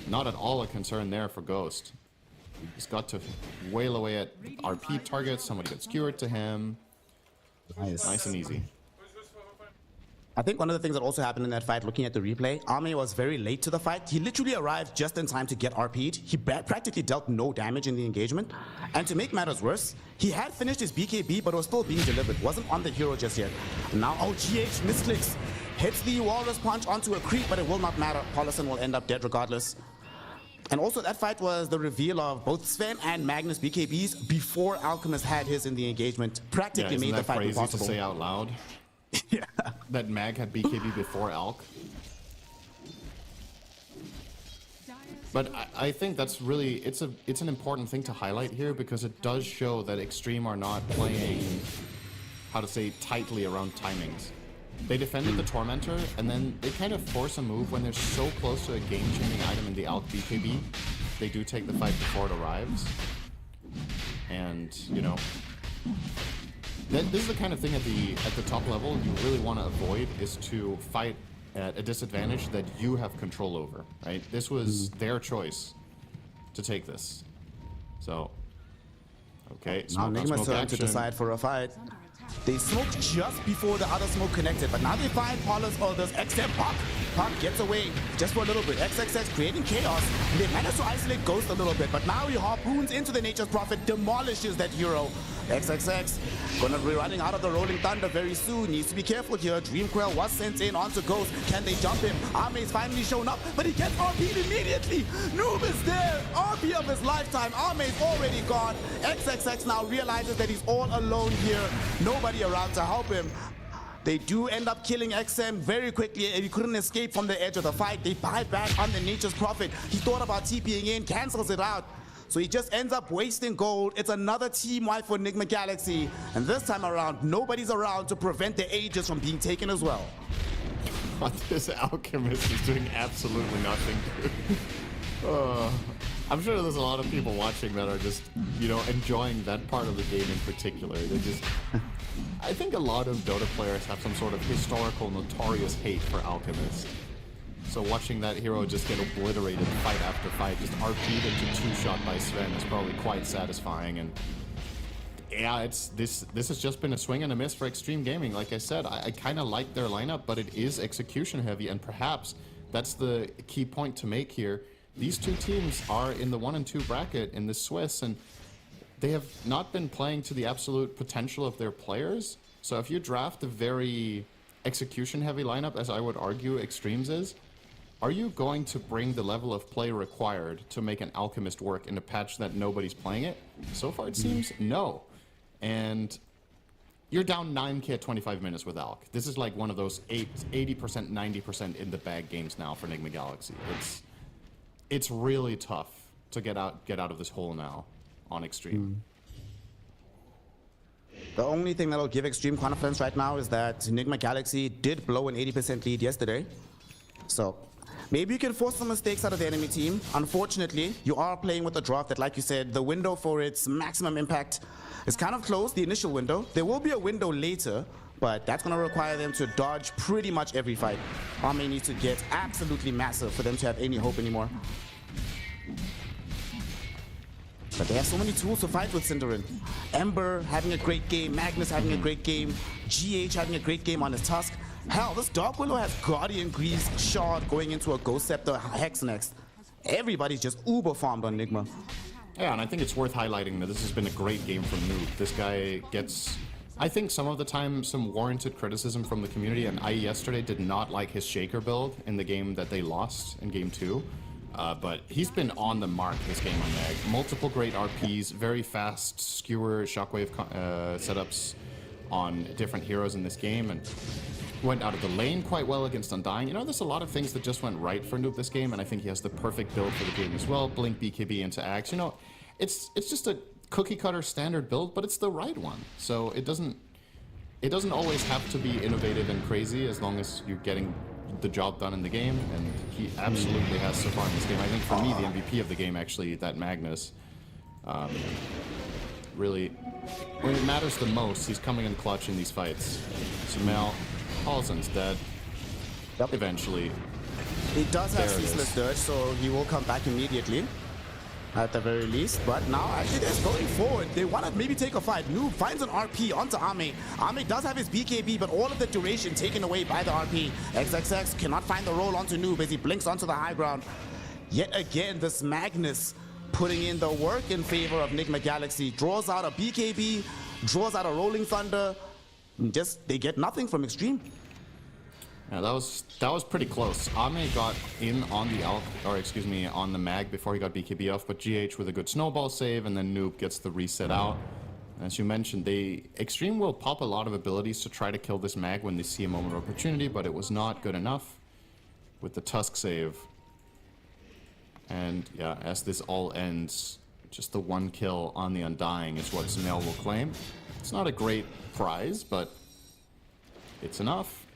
Not at all a concern there for Ghost. He's got to wail away at RP targets. Somebody gets skewered to him. Nice and easy. I think one of the things that also happened in that fight, looking at the replay, Arme was very late to the fight. He literally arrived just in time to get RP'd. He practically dealt no damage in the engagement. And to make matters worse, he had finished his BKB, but was still being delivered. Wasn't on the hero just yet. Now, GH misclicks. Hits the Walrus Punch onto a creep, but it will not matter. Paulison will end up dead regardless. And also, that fight was the reveal of both Sven and Magnus BKBs before Alchemist had his in the engagement. Practically made the fight impossible. To say out loud? Yeah. That Mag had BKB before Alk. But I think that's really, it's an important thing to highlight here because it does show that Xtreme are not playing, how to say, tightly around timings. They defended the Tormentor, and then they kind of force a move when they're so close to a game-changing item in the ALK BKB. They do take the fight before it arrives. And, you know, this is the kind of thing at the top level you really want to avoid, is to fight at a disadvantage that you have control over, right? This was their choice to take this. So, okay, now Nigma's turn to decide for a fight. They smoked just before the other smoke connected, but now they find Paulus or this XM Puck. Puck gets away just for a little bit. XXX creating chaos. They managed to isolate Ghost a little bit, but now he harpoons into the Nature's Prophet, demolishes that hero. XXX gonna be running out of the Rolling Thunder very soon. Needs to be careful here. Dreamquell was sent in onto Ghost. Can they jump him? Arme's finally shown up, but he gets RP'd immediately. Noob is there. RP of his lifetime. Arme's already gone. XXX now realizes that he's all alone here. Nobody around to help him. They do end up killing XM very quickly. He couldn't escape from the edge of the fight. They buy back on the Nature's Prophet. He thought about TPing in, cancels it out. So he just ends up wasting gold. It's another team wipe for Nigma Galaxy. And this time around, nobody's around to prevent the Aegis from being taken as well. This Alchemist is doing absolutely nothing. I'm sure there's a lot of people watching that are just, you know, enjoying that part of the game in particular. They just... I think a lot of Dota players have some sort of historical, notorious hate for Alchemist. So watching that hero just get obliterated fight after fight, just RP'd into two-shot by Sven is probably quite satisfying. And yeah, this has just been a swing and a miss for Xtreme Gaming. Like I said, I kind of like their lineup, but it is execution heavy, and perhaps that's the key point to make here. These two teams are in the 1 and 2 bracket in the Swiss, and they have not been playing to the absolute potential of their players. So if you draft a very execution-heavy lineup, as I would argue Xtreme's is, are you going to bring the level of play required to make an Alchemist work in a patch that nobody's playing it? So far it seems no. And you're down 9k at 25 minutes with Alk. This is like one of those 80%, 90% in the bag games now for Nigma Galaxy. It's really tough to get out of this hole now on Xtreme. The only thing that'll give Xtreme confidence right now is that Nigma Galaxy did blow an 80% lead yesterday. So maybe you can force some mistakes out of the enemy team. Unfortunately, you are playing with a draft that, like you said, the window for its maximum impact is kind of closed, the initial window. There will be a window later, but that's going to require them to dodge pretty much every fight. Arme needs to get absolutely massive for them to have any hope anymore. But they have so many tools to fight with Cinderin. Ember having a great game, Magnus having a great game, GH having a great game on his Tusk. Hell, this Dark Willow has Guardian Grease, Shard going into a Ghost Scepter, Hex next. Everybody's just uber farmed on Nigma. Yeah, and I think it's worth highlighting that this has been a great game from Noob. This guy gets, I think some of the time, some warranted criticism from the community, and I yesterday did not like his Shaker build in the game that they lost in Game 2. But he's been on the mark this game on Mag. Multiple great RPs, very fast skewer shockwave setups on different heroes in this game, and went out of the lane quite well against Undying. You know, there's a lot of things that just went right for Noob this game, and I think he has the perfect build for the game as well. Blink BKB into Axe. You know, it's just a cookie cutter standard build, but it's the right one. So it doesn't always have to be innovative and crazy as long as you're getting the job done in the game, and he absolutely has so far in this game. I think for me, the MVP of the game, actually, that Magnus. Really, when it matters the most, he's coming in clutch in these fights. Sumail, Paulson's dead. Yep. Eventually. He does have Ceaseless Dirge, so he will come back immediately. At the very least, but now actually they're going forward. They want to maybe take a fight. Noob finds an RP onto Arme. Arme does have his BKB, but all of the duration taken away by the RP. XXX cannot find the roll onto Noob as he blinks onto the high ground. Yet again, this Magnus putting in the work in favor of Nigma Galaxy. Draws out a BKB, draws out a Rolling Thunder. Just, they get nothing from Xtreme. Yeah, that was pretty close. Ame got in on the on the mag before he got BKB off, but GH with a good snowball save, and then Noob gets the reset out. As you mentioned, Xtreme will pop a lot of abilities to try to kill this mag when they see a moment of opportunity, but it was not good enough with the Tusk save. And yeah, as this all ends, just the one kill on the Undying is what Sumail will claim. It's not a great prize, but it's enough.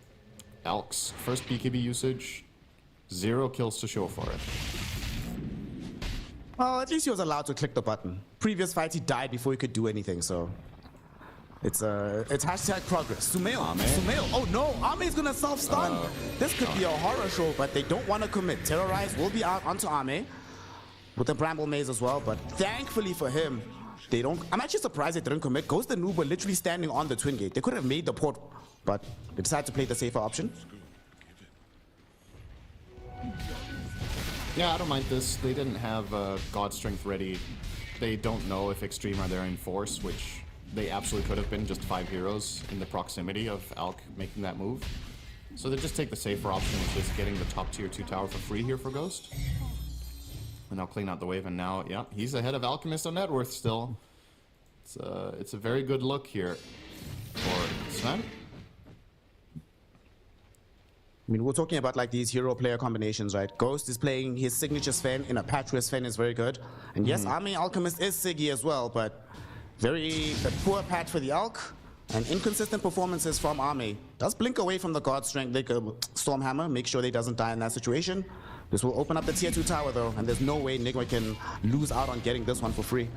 Alk's first BKB usage, 0 kills to show for it. Well, at least he was allowed to click the button. Previous fights, he died before he could do anything, so... It's hashtag progress. Sumail. Sumail. Oh no, Ame's gonna self-stun. This could be a horror show, but they don't want to commit. Terrorize will be out onto Ame. With the Bramble Maze as well, but thankfully for him, they don't... I'm actually surprised they didn't commit. Ghost and Noob were literally standing on the Twin Gate. They could have made the port, but they decided to play the safer option. Yeah, I don't mind this. They didn't have God Strength ready. They don't know if Xtreme are there in force, which they absolutely could have been, just 5 heroes in the proximity of Alk making that move. So they just take the safer option, which is getting the top tier 2 tower for free here for Ghost. And they'll clean out the wave, and now, yeah, he's ahead of Alchemist on net worth still. It's a very good look here for Sven. I mean, we're talking about like these hero player combinations, right? Ghost is playing his signature Sven in a patch where Sven is very good. And yes, Ame Alchemist is Siggy as well, but very poor patch for the Alk. And inconsistent performances from Ame. Does blink away from the God Strength, like Stormhammer, make sure they doesn't die in that situation. This will open up the tier 2 tower though, and there's no way Nigma can lose out on getting this one for free.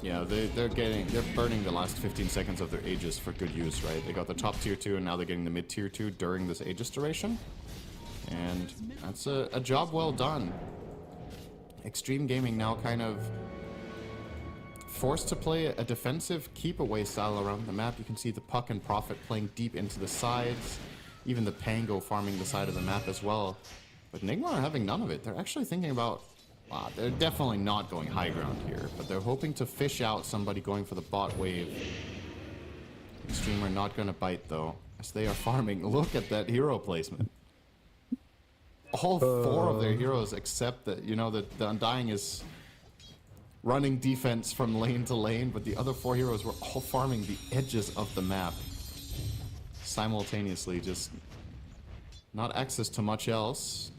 Yeah, they're burning the last 15 seconds of their Aegis for good use, right? They got the top tier 2 and now they're getting the mid tier 2 during this Aegis duration. And that's a job well done. Xtreme Gaming now kind of forced to play a defensive keep away style around the map. You can see the Puck and Prophet playing deep into the sides, even the Pango farming the side of the map as well. But Nigma are having none of it. They're actually thinking about, they're definitely not going high ground here, but they're hoping to fish out somebody going for the bot wave. Xtreme are not going to bite though, as they are farming. Look at that hero placement. All 4 of their heroes, except that, you know, the Undying is running defense from lane to lane, but the other 4 heroes were all farming the edges of the map simultaneously, just not access to much else.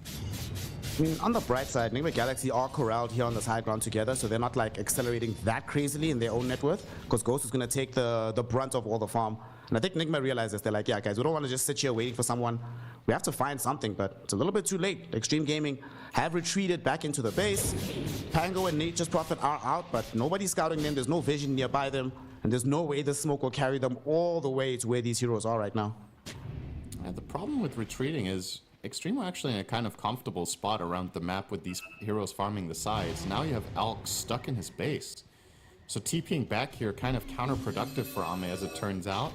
I mean, on the bright side, Nigma Galaxy are corralled here on this high ground together, so they're not like accelerating that crazily in their own net worth, because Ghost is going to take the brunt of all the farm. And I think Nigma realizes, they're like, yeah guys, we don't want to just sit here waiting for someone. We have to find something, but it's a little bit too late. Xtreme Gaming have retreated back into the base. Pango and Nature's Prophet are out, but nobody's scouting them. There's no vision nearby them, and there's no way the smoke will carry them all the way to where these heroes are right now. And the problem with retreating is Xtreme are actually in a kind of comfortable spot around the map with these heroes farming the sides. Now you have Alk stuck in his base. So TPing back here kind of counterproductive for Ame, as it turns out.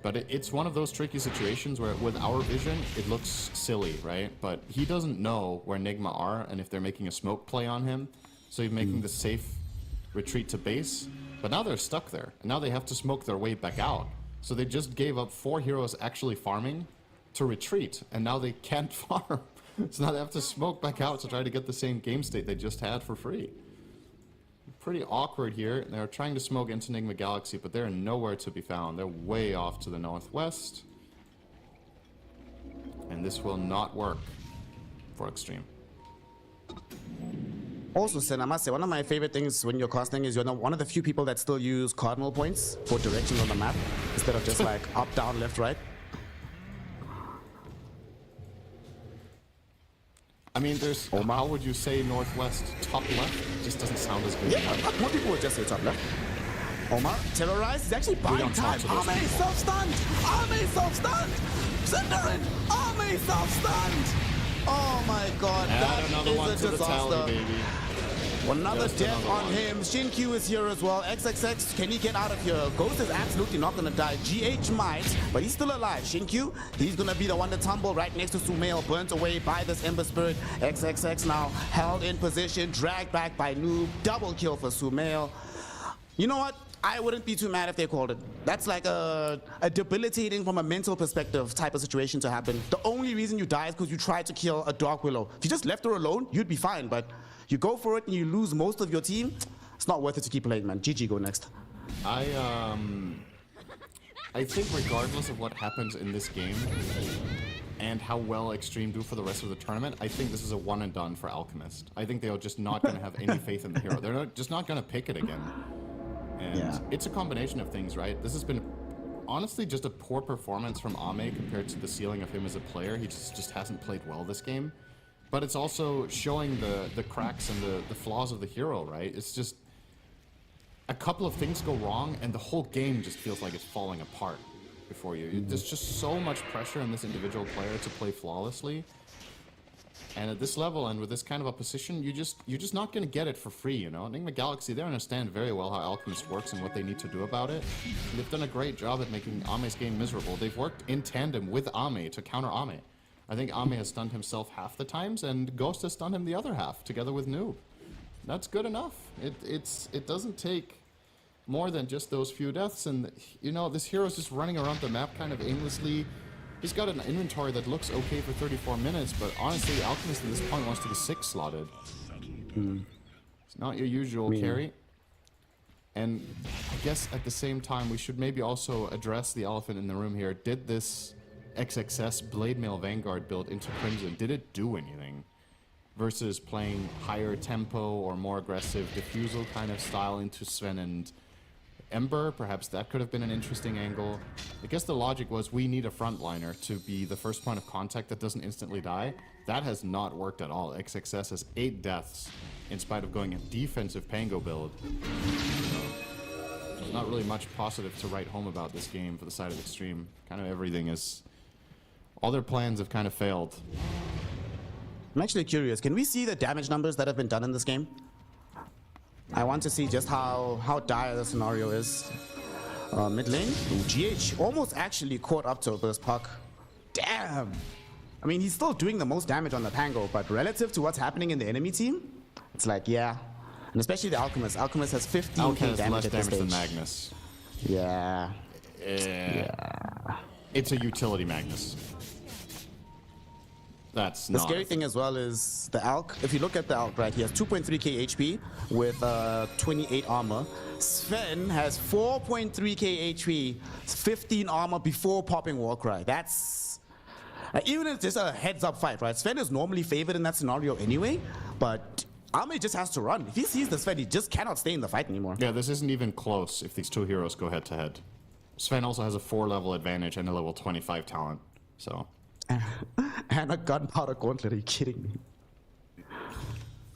But it's one of those tricky situations where with our vision, it looks silly, right? But he doesn't know where Nigma are and if they're making a smoke play on him. So he's making the safe retreat to base. But now they're stuck there, and now they have to smoke their way back out. So they just gave up 4 heroes actually farming to retreat, and now they can't farm. So now they have to smoke back out to try to get the same game state they just had for free. Pretty awkward here. They're trying to smoke into Nigma Galaxy, but they're nowhere to be found. They're way off to the northwest. And this will not work for Xtreme. Also, Sen, I must say, one of my favorite things when you're casting is you're one of the few people that still use cardinal points for directions on the map, instead of just like up, down, left, right. I mean, there's... How would you say northwest, top left? It just doesn't sound as good. Yeah, more people would just say top left. Omar, terrorized. He's actually buying time. Ame self-stunned! Ame self-stunned! Cinderin! Ame self-stunned! Oh my god, that is a disaster. Another death on him. Shinkyu is here as well. XXX, can he get out of here? Ghost is absolutely not going to die. GH might, but he's still alive. Shinkyu, he's going to be the one to tumble right next to Sumail, burnt away by this Ember Spirit. XXX now held in position, dragged back by Noob. Double kill for Sumail. You know what? I wouldn't be too mad if they called it. That's like a debilitating from a mental perspective type of situation to happen. The only reason you die is because you tried to kill a Dark Willow. If you just left her alone, you'd be fine, but you go for it and you lose most of your team, it's not worth it to keep playing, man. GG, go next. I think regardless of what happens in this game, and how well Xtreme do for the rest of the tournament, I think this is a one and done for Alchemist. I think they're just not going to have any faith in the hero. They're just not going to pick it again. And it's a combination of things, right? This has been honestly just a poor performance from Ame compared to the ceiling of him as a player. He just hasn't played well this game. But it's also showing the cracks and the flaws of the hero, right? It's just a couple of things go wrong and the whole game just feels like it's falling apart before you. There's just so much pressure on this individual player to play flawlessly. And at this level and with this kind of opposition, you're just not going to get it for free, you know? Nigma Galaxy, they understand very well how Alchemist works and what they need to do about it. And they've done a great job at making Ame's game miserable. They've worked in tandem with Ame to counter Ame. I think Ame has stunned himself half the times, and Ghost has stunned him the other half, together with Noob. That's good enough. It doesn't take more than just those few deaths, and you know, this hero's just running around the map kind of aimlessly. He's got an inventory that looks okay for 34 minutes, but honestly, Alchemist at this point wants to be 6 slotted. It's not your usual carry. And I guess at the same time, we should maybe also address the elephant in the room here. Did this XXS Blade Mail Vanguard build into Crimson, did it do anything? Versus playing higher tempo or more aggressive diffusal kind of style into Sven and Ember, perhaps that could have been an interesting angle. I guess the logic was we need a frontliner to be the first point of contact that doesn't instantly die. That has not worked at all. XXS has 8 deaths in spite of going a defensive Pango build. So, there's not really much positive to write home about this game for the side of Xtreme. Kind of everything is... all their plans have kind of failed. I'm actually curious, can we see the damage numbers that have been done in this game? I want to see just how dire the scenario is. Mid lane, GH almost actually caught up to a burst puck. Damn! I mean, he's still doing the most damage on the Pango, but relative to what's happening in the enemy team, it's like, yeah. And especially the Alchemist. Alchemist has 15k damage at this stage. Than Magnus. Yeah. It's a utility Magnus. That's the scary thing as well is the Alk. If you look at the Alk, right, he has 2.3k HP with 28 armor. Sven has 4.3k HP, 15 armor before popping Warcry. That's even if it's just a heads-up fight, right? Sven is normally favored in that scenario anyway, but Ame just has to run. If he sees the Sven, he just cannot stay in the fight anymore. Yeah, this isn't even close if these two heroes go head-to-head. Sven also has a 4-level advantage and a level 25 talent, so... and a gunpowder gauntlet, are you kidding me?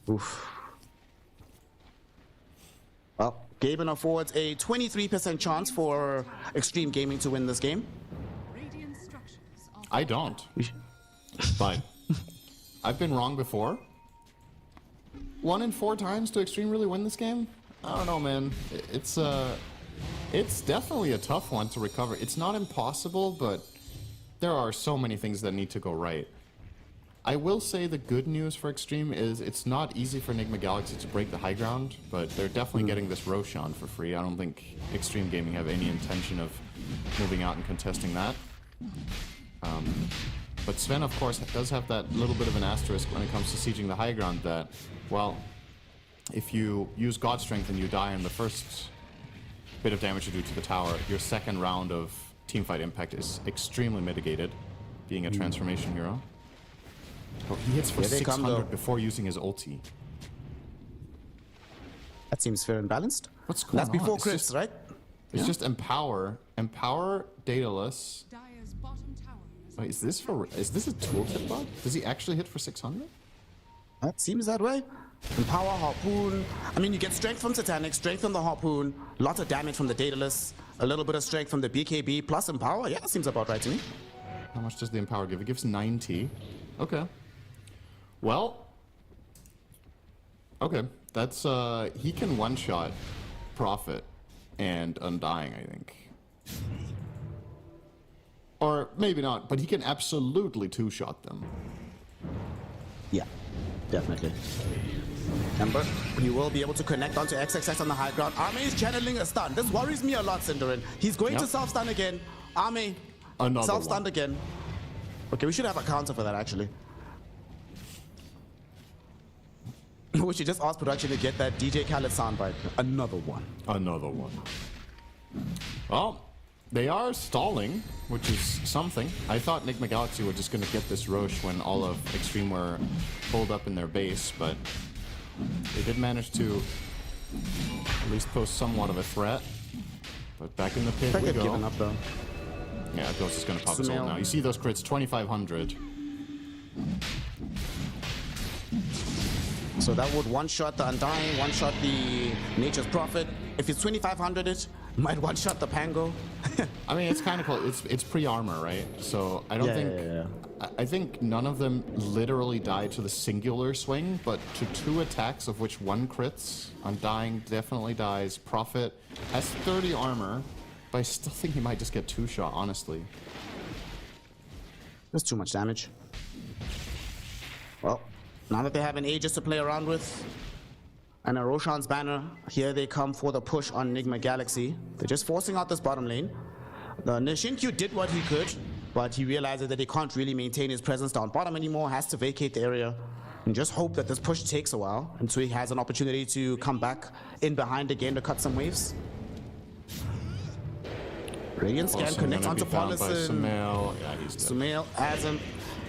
Oof. Well, Gaimin affords a 23% chance for Xtreme Gaming to win this game. I don't. But I've been wrong before. 1 in 4 times to Xtreme really win this game? I don't know, man. It's definitely a tough one to recover. It's not impossible, but there are so many things that need to go right. I will say the good news for Xtreme is it's not easy for Nigma Galaxy to break the high ground, but they're definitely getting this Roshan for free. I don't think Xtreme Gaming have any intention of moving out and contesting that. But Sven, of course, does have that little bit of an asterisk when it comes to sieging the high ground that, well, if you use God Strength and you die in the first bit of damage you do to the tower, your second round of teamfight impact is extremely mitigated, being a transformation hero. Oh, he hits for 600 before using his ulti. That seems fair and balanced. What's going on? That's before Chris, right? It's just Empower, Daedalus. Wait, is this a tooltip bug? Does he actually hit for 600? That seems that way. Empower, Harpoon. I mean, you get strength from Satanic, strength from the Harpoon, lots of damage from the Daedalus, a little bit of strength from the BKB, plus Empower. Yeah, that seems about right to me. How much does the Empower give? It gives 90. Okay. Well. Okay. That's, he can one-shot Prophet and Undying, I think. Or maybe not, but he can absolutely two-shot them. Yeah, definitely. Remember, you will be able to connect onto XXX on the high ground. Ame is channeling a stun. This worries me a lot, Cinderin. He's going to self-stun again. Ame, self-stunned again. Okay, we should have a counter for that, actually. We should just ask production to get that DJ Khaled soundbite. Another one. Another one. Well, They are stalling, which is something. I thought Nigma Galaxy were just going to get this Roche when all of Xtreme were pulled up in their base, but they did manage to at least pose somewhat of a threat. But back in the pit we go. Giving up though. Yeah, Ghost is going to pop his ult now. You see those crits, 2,500. So that would one-shot the Undying, one-shot the Nature's Prophet. If it's 2,500, it might one-shot the Pango. I mean, it's kind of close. It's pre-armor, right? So I don't think... I think none of them literally died to the singular swing, but to 2 attacks, of which 1 crits. Undying definitely dies. Prophet has 30 armor, but I still think he might just get 2-shot, honestly. That's too much damage. Well, now that they have an Aegis to play around with, and a Roshan's banner, here they come for the push on Nigma Galaxy. They're just forcing out this bottom lane. The Nishinkyu did what he could, but he realizes that he can't really maintain his presence down bottom anymore, has to vacate the area, and just hope that this push takes a while, and so he has an opportunity to come back in behind again to cut some waves. Radiant Scan connects onto Paulison. Yeah, he's dead. Sumail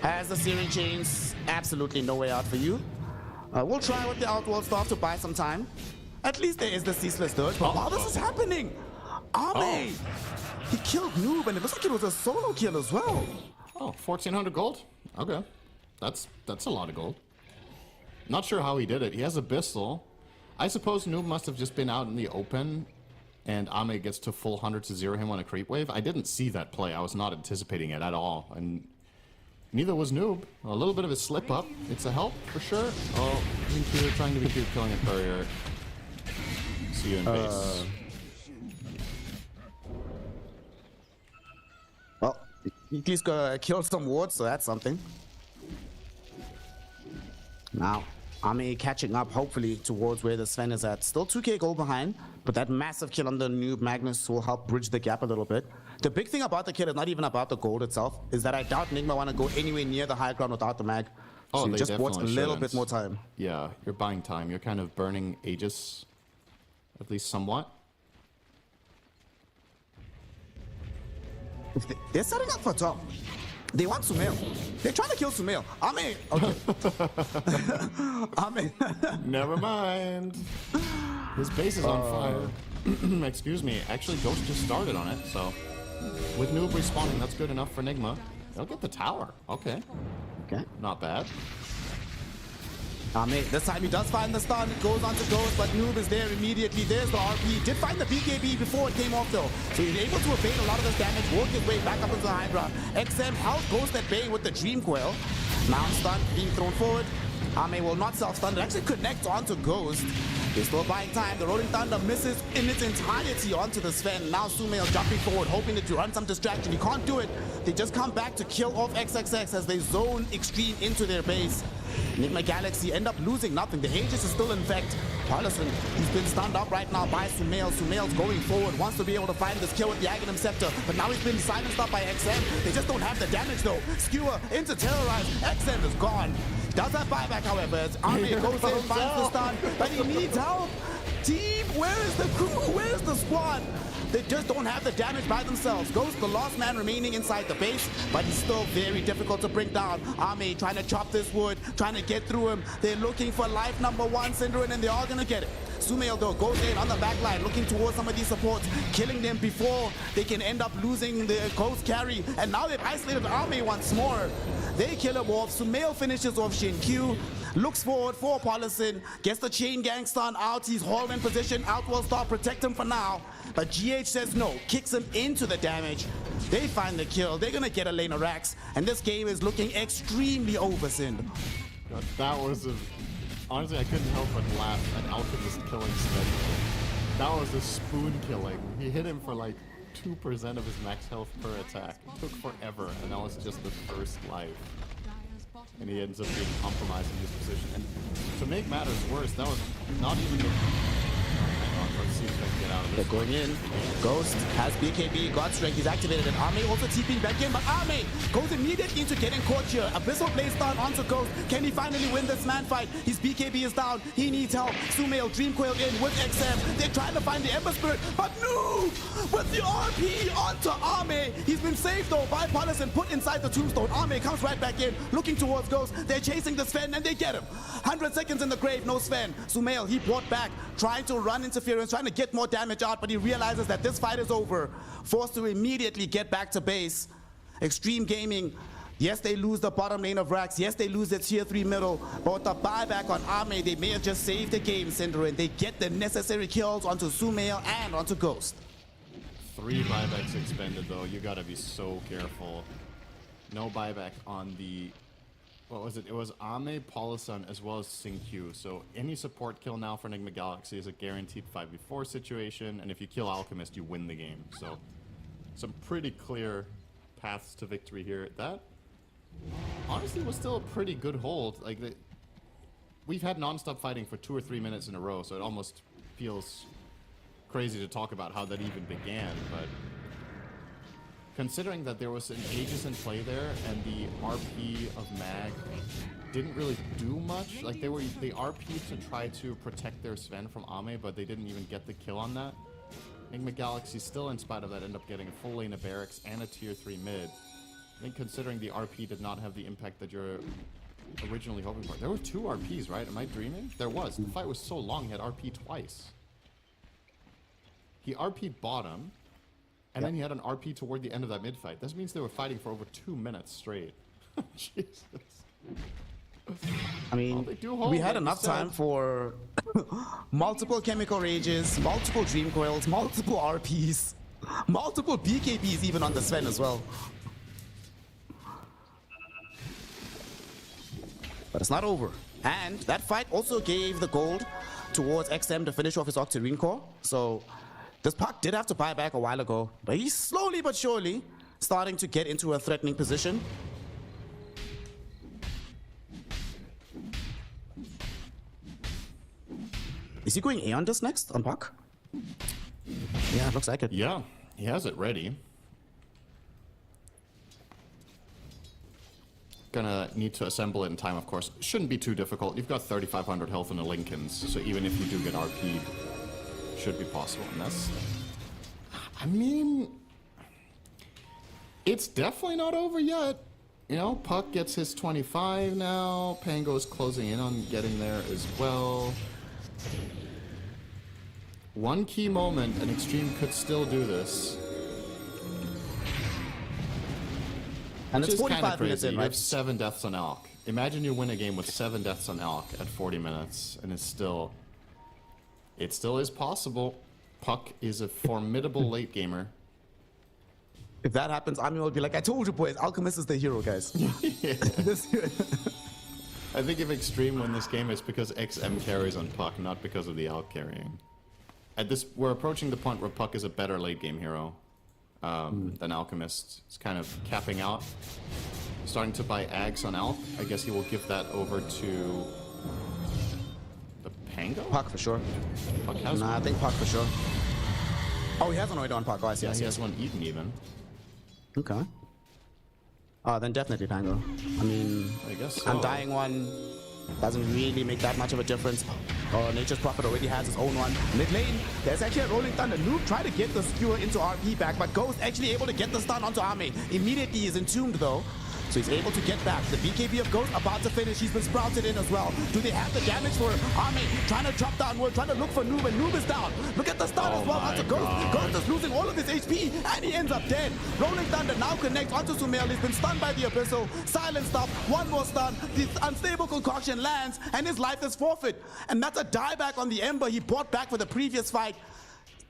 has the Searing Chains. Absolutely no way out for you. We'll try with the Outworld stuff to buy some time. At least there is the Ceaseless Dirge. But while this is happening, Ame, he killed Noob, and it looks like it was a solo kill as well. Oh, 1,400 gold? Okay. That's a lot of gold. Not sure how he did it. He has Abyssal. I suppose Noob must have just been out in the open, and Ame gets to full 100 to 0 him on a creep wave. I didn't see that play. I was not anticipating it at all. And neither was Noob. A little bit of a slip up. It's a help for sure. Oh, Vincure trying to be cute, killing a courier. See you in base. Well, he's gonna kill some wards, so that's something. Now, Ame catching up, hopefully, towards where the Sven is at. Still 2k gold behind, but that massive kill on the Noob Magnus will help bridge the gap a little bit. The big thing about the kill is not even about the gold itself, is that I doubt Nigma want to go anywhere near the high ground without the mag. So you just bought a little bit more time. Yeah, you're buying time. You're kind of burning Aegis, at least somewhat. They're setting up for top. They want Sumail. They're trying to kill Sumail. Ame. Okay. Ame. Never mind. His base is on fire. Excuse me. Actually, Ghost just started on it, so with Noob respawning, that's good enough for Nigma. They'll get the tower. Okay. Okay. Not bad. Ame, this time he does find the stun, it goes on to Ghost, but Noob is there immediately. There's the RP. Did find the BKB before it came off though. So he's able to evade a lot of this damage, work his way back up into the Hydra. XM held Ghost at bay with the Dream Coil. Now stun being thrown forward. Ame will not self-stun, it actually connects onto Ghost. They're still buying time. The Rolling Thunder misses in its entirety onto the Sven. Now Sumail jumping forward, hoping to run some distraction. He can't do it. They just come back to kill off XXX as they zone Xtreme into their base. Nigma Galaxy end up losing nothing. The Aegis is still in effect. Paulison, he's been stunned up right now by Sumail. Sumail's going forward, wants to be able to find this kill with the Aghanim Scepter, but now he's been silenced up by XM. They just don't have the damage though. Skewer into Terrorize. XM is gone. Does have buyback, however, as Ame goes in, finds the stun, but he needs help. Team, where is the crew? Where's the squad? They just don't have the damage by themselves. Ghost, the last man remaining inside the base, but he's still very difficult to bring down. Ame trying to chop this wood, trying to get through him. They're looking for life number 1, Synderen, and they are gonna get it. Sumail though goes in on the back line, looking towards some of these supports, killing them before they can end up losing the Ghost carry. And now they've isolated Ame once more. They kill him off. Sumail finishes off Shin Q. Looks forward for Paulison, gets the chain gang stun out. He's hauled in position. Outworld Star protect him for now. But GH says no, kicks him into the damage. They find the kill. They're gonna get a lane of racks. And this game is looking extremely over, Sind. God, that was a... Honestly, I couldn't help but laugh at Alchemist killing Sven. That was a spoon killing. He hit him for like 2% of his max health per attack. It took forever, and that was just the first life. And he ends up being compromised in his position. And to make matters worse, that was not even the... Hang on, Let's see if they can get out of They're this. going in. Ghost has BKB, God Strength, he's activated, and Ame also TPing back in, but Ame goes immediately into getting caught here. Abyssal plays down onto Ghost. Can he finally win this man fight? His BKB is down. He needs help. Sumail Dream Coil in with XM. They're trying to find the Ember Spirit, but no! With the RP onto Ame. He's been saved though by Polish and put inside the tombstone. Ame comes right back in, looking towards Ghost. They're chasing the Sven and they get him. 100 seconds in the grave, no Sven. Sumail, he brought back, trying to run interference, trying to get more damage out, but he realizes that this fight is over. Forced to immediately get back to base. Xtreme Gaming, yes, they lose the bottom lane of Rax. Yes, they lose the tier 3 middle. But with the buyback on Ame, they may have just saved the game, Cinder, and they get the necessary kills onto Sumail and onto Ghost. 3 buybacks expended though. You gotta be so careful. No buyback on the... What was it? It was Ame, Polisun, as well as Xingqiu. So any support kill now for Nigma Galaxy is a guaranteed 5v4 situation, and if you kill Alchemist, you win the game. So some pretty clear paths to victory here. That honestly was still a pretty good hold. Like we've had non-stop fighting for 2 or 3 minutes in a row, so it almost feels crazy to talk about how that even began, but considering that there was an Aegis in play there and the RP of Mag didn't really do much, like they RP'd to try to protect their Sven from Ame, but they didn't even get the kill on that. Nigma Galaxy still, in spite of that, end up getting a full lane of barracks and a tier 3 mid. I think considering the RP did not have the impact that you're originally hoping for. There were 2 RPs, right? Am I dreaming? There was. The fight was so long, he had RP twice. He RP'd bottom, and then he had an RP toward the end of that mid fight. This means they were fighting for over 2 minutes straight. Jesus. I mean, we had enough time for multiple chemical rages, multiple dream coils, multiple RPs, multiple BKBs even on the Sven as well. But it's not over. And that fight also gave the gold towards XM to finish off his Octarine core. So this Puck did have to buy back a while ago, but he's slowly but surely starting to get into a threatening position. Is he going Aeon Disc next on Puck? Yeah, it looks like it. Yeah, he has it ready. Gonna need to assemble it in time, of course. Shouldn't be too difficult. You've got 3,500 health in the Lincolns, so even if you do get RP'd, should be possible. And that's... I mean... It's definitely not over yet. You know, Puck gets his 25 now. Pango's closing in on getting there as well. One key moment, and Xtreme could still do this. And Which it's is kind 45 of minutes crazy. in, You right? have 7 deaths on Alk. Imagine you win a game with 7 deaths on Alk at 40 minutes, and it still is possible. Puck is a formidable late gamer. If that happens, Ami will be like, I told you boys, Alchemist is the hero, guys. I think if Xtreme win this game, it's because XM carries on Puck, not because of the Alk carrying. At this, we're approaching the point where Puck is a better late game hero than Alchemist. It's kind of capping out. Starting to buy Ags on Alk. I guess he will give that over to the Pango? Puck for sure. Puck has Nah, one. I think Puck for sure. Oh, he has an Oida on Puck. Oh, I see. Yeah, I see. he has one eaten even. Okay. Then definitely Pango. I mean, I guess so. Undying one doesn't really make that much of a difference. Nature's Prophet already has his own one. Mid lane, there's actually a Rolling Thunder. Noob tried to get the skewer into RP back, but Ghost actually able to get the stun onto Ame. Immediately he's entombed though. So he's able to get back. The BKB of Ghost about to finish. He's been sprouted in as well. Do they have the damage for Ame? Trying to drop down wood, trying to look for Noob, and Noob is down. Look at the stun as well onto Ghost. Ghost is losing all of his HP, and he ends up dead. Rolling Thunder now connects onto Sumail. He's been stunned by the Abyssal. Silent stop. One more stun. The unstable concoction lands, and his life is forfeit. And that's a dieback on the Ember he brought back for the previous fight.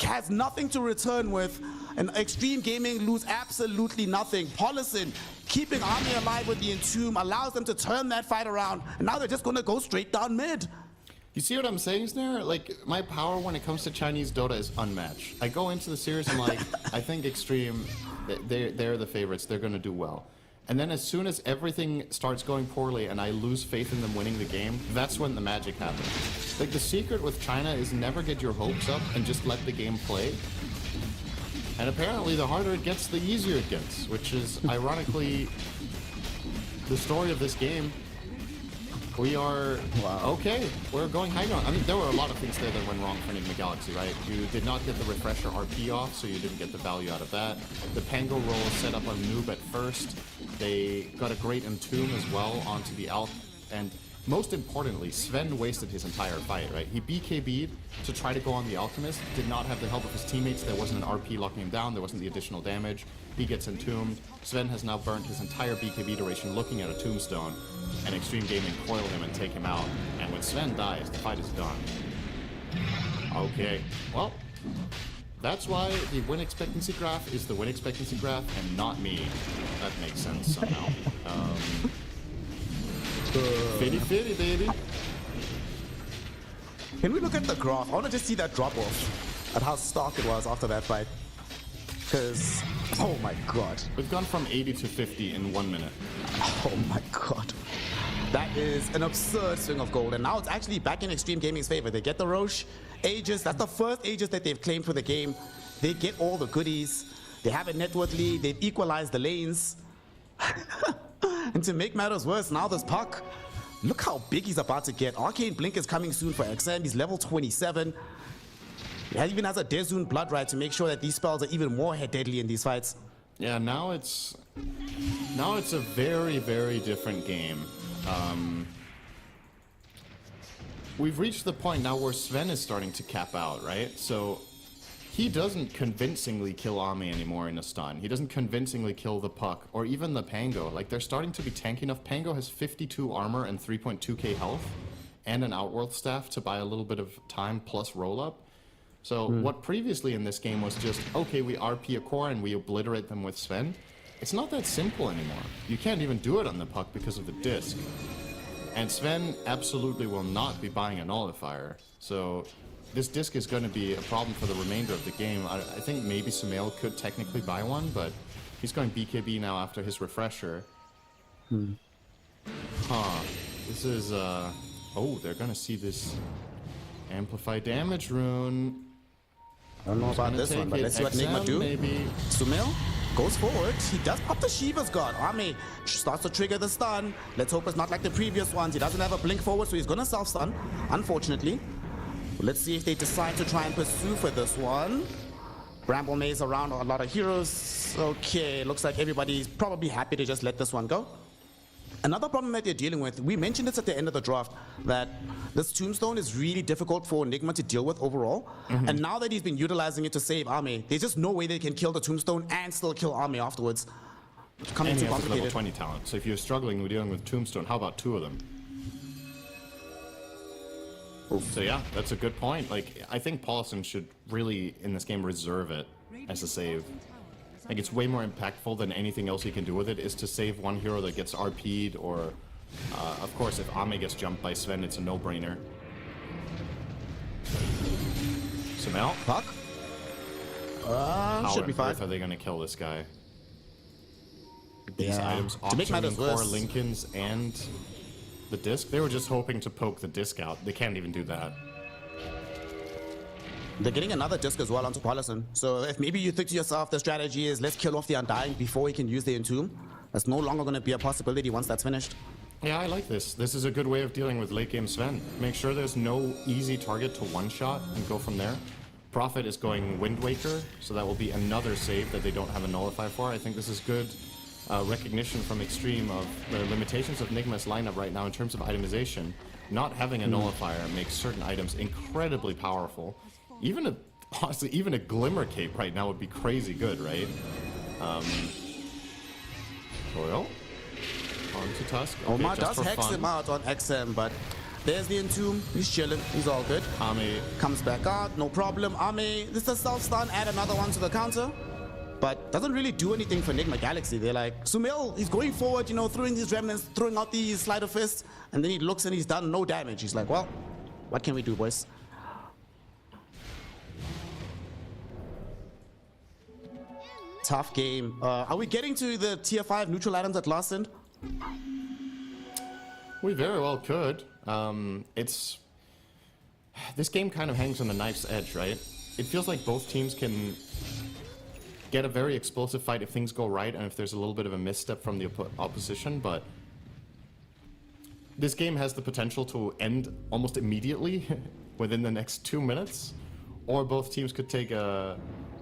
Has nothing to return with, and Xtreme Gaming lose absolutely nothing. Polisin keeping Ame alive with the Entomb allows them to turn that fight around, and now they're just gonna go straight down mid. You see what I'm saying there? Like, my power when it comes to Chinese Dota is unmatched. I go into the series, I'm like, I think Xtreme, they're the favorites, they're gonna do well. And then as soon as everything starts going poorly and I lose faith in them winning the game, that's when the magic happens. Like, the secret with China is never get your hopes up and just let the game play. And apparently the harder it gets, the easier it gets, which is ironically the story of this game. We are, okay, we're going high ground. I mean, there were a lot of things there that went wrong for Nigma Galaxy, right? You did not get the refresher RP off, so you didn't get the value out of that. The Pango roll set up on Noob at first. They got a great Entomb as well onto the Alp, and most importantly, Sven wasted his entire fight, right? He BKB'd to try to go on the Alchemist, did not have the help of his teammates, there wasn't an RP locking him down, there wasn't the additional damage. He gets entombed. Sven has now burnt his entire BKB duration looking at a tombstone, and Xtreme Gaming coil him and take him out. And when Sven dies, the fight is done. Okay, well, that's why the win expectancy graph is the win expectancy graph and not me. That makes sense somehow. Fitty, baby. Can we look at the graph? I want to just see that drop off at how stark it was after that fight. Because, oh my god. We've gone from 80 to 50 in 1 minute. Oh my god. That is an absurd swing of gold. And now it's actually back in Xtreme Gaming's favor. They get the Roche Aegis. That's the first Aegis that they've claimed for the game. They get all the goodies. They have a net worth lead. They've equalized the lanes. And to make matters worse, now this Puck, look how big he's about to get. Arcane Blink is coming soon for XM. He's level 27. He even has a Dezun Blood Rite to make sure that these spells are even more deadly in these fights. Yeah, now it's a very, very different game. We've reached the point now where Sven is starting to cap out, right? So he doesn't convincingly kill Ame anymore in a stun. He doesn't convincingly kill the Puck or even the Pango. Like, they're starting to be tanky enough. Pango has 52 armor and 3.2k health and an Outworld staff to buy a little bit of time plus roll up. So what previously in this game was just, okay, we RP a core and we obliterate them with Sven. It's not that simple anymore. You can't even do it on the Puck because of the disc. And Sven absolutely will not be buying a nullifier. So this disc is going to be a problem for the remainder of the game. I think maybe Sumail could technically buy one, but he's going BKB now after his refresher. Huh. This is, oh, they're going to see this amplify damage rune. I don't know about this one, but let's see what Nigma do. Maybe. Sumail goes forward. He does pop the Shiva's God. Ame starts to trigger the stun. Let's hope it's not like the previous ones. He doesn't have a blink forward, so he's going to self-stun, unfortunately. Let's see if they decide to try and pursue for this one. Bramble Maze around a lot of heroes. Okay, looks like everybody's probably happy to just let this one go. Another problem that they're dealing with, we mentioned this at the end of the draft, that this Tombstone is really difficult for Nigma to deal with overall. And now that he's been utilizing it to save Ame, there's just no way they can kill the Tombstone and still kill Ame afterwards. And he has a level 20 talent, so if you're struggling with dealing with Tombstone, how about 2 of them? So yeah, that's a good point. Like, I think Paulson should really, in this game, reserve it as a save. Like, it's way more impactful than anything else he can do with it, is to save one hero that gets RP'd, or, of course, if Ame gets jumped by Sven, it's a no-brainer. Sumail? Puck? Should be fine. How are they going to kill this guy? These items to make matters core worse, Lincolns and the disc? They were just hoping to poke the disc out. They can't even do that. They're getting another disc as well onto Paulson. So if maybe you think to yourself the strategy is let's kill off the Undying before he can use the Entomb, that's no longer going to be a possibility once that's finished. Yeah, I like this. This is a good way of dealing with late game Sven. Make sure there's no easy target to one-shot and go from there. Prophet is going Wind Waker, so that will be another save that they don't have a nullifier for. I think this is good recognition from Xtreme of the limitations of Nigma's lineup right now in terms of itemization. Not having a nullifier makes certain items incredibly powerful. Honestly, even a Glimmer Cape right now would be crazy good, right? Coil. On to Tusk. Okay, Omar does hex him out on XM, but there's the Entomb. He's chilling. He's all good. Ame comes back out. No problem. Ame, this is a self-stun. Add another one to the counter. But doesn't really do anything for Nigma Galaxy. They're like, Sumail, he's going forward, you know, throwing these remnants, throwing out these sleight of fists, and then he looks and he's done no damage. He's like, well, what can we do, boys? tough game. Are we getting to the tier 5 neutral items at last end? We very well could. This game kind of hangs on a knife's edge, right? It feels like both teams can get a very explosive fight if things go right and if there's a little bit of a misstep from the opposition, but this game has the potential to end almost immediately within the next 2 minutes, or both teams could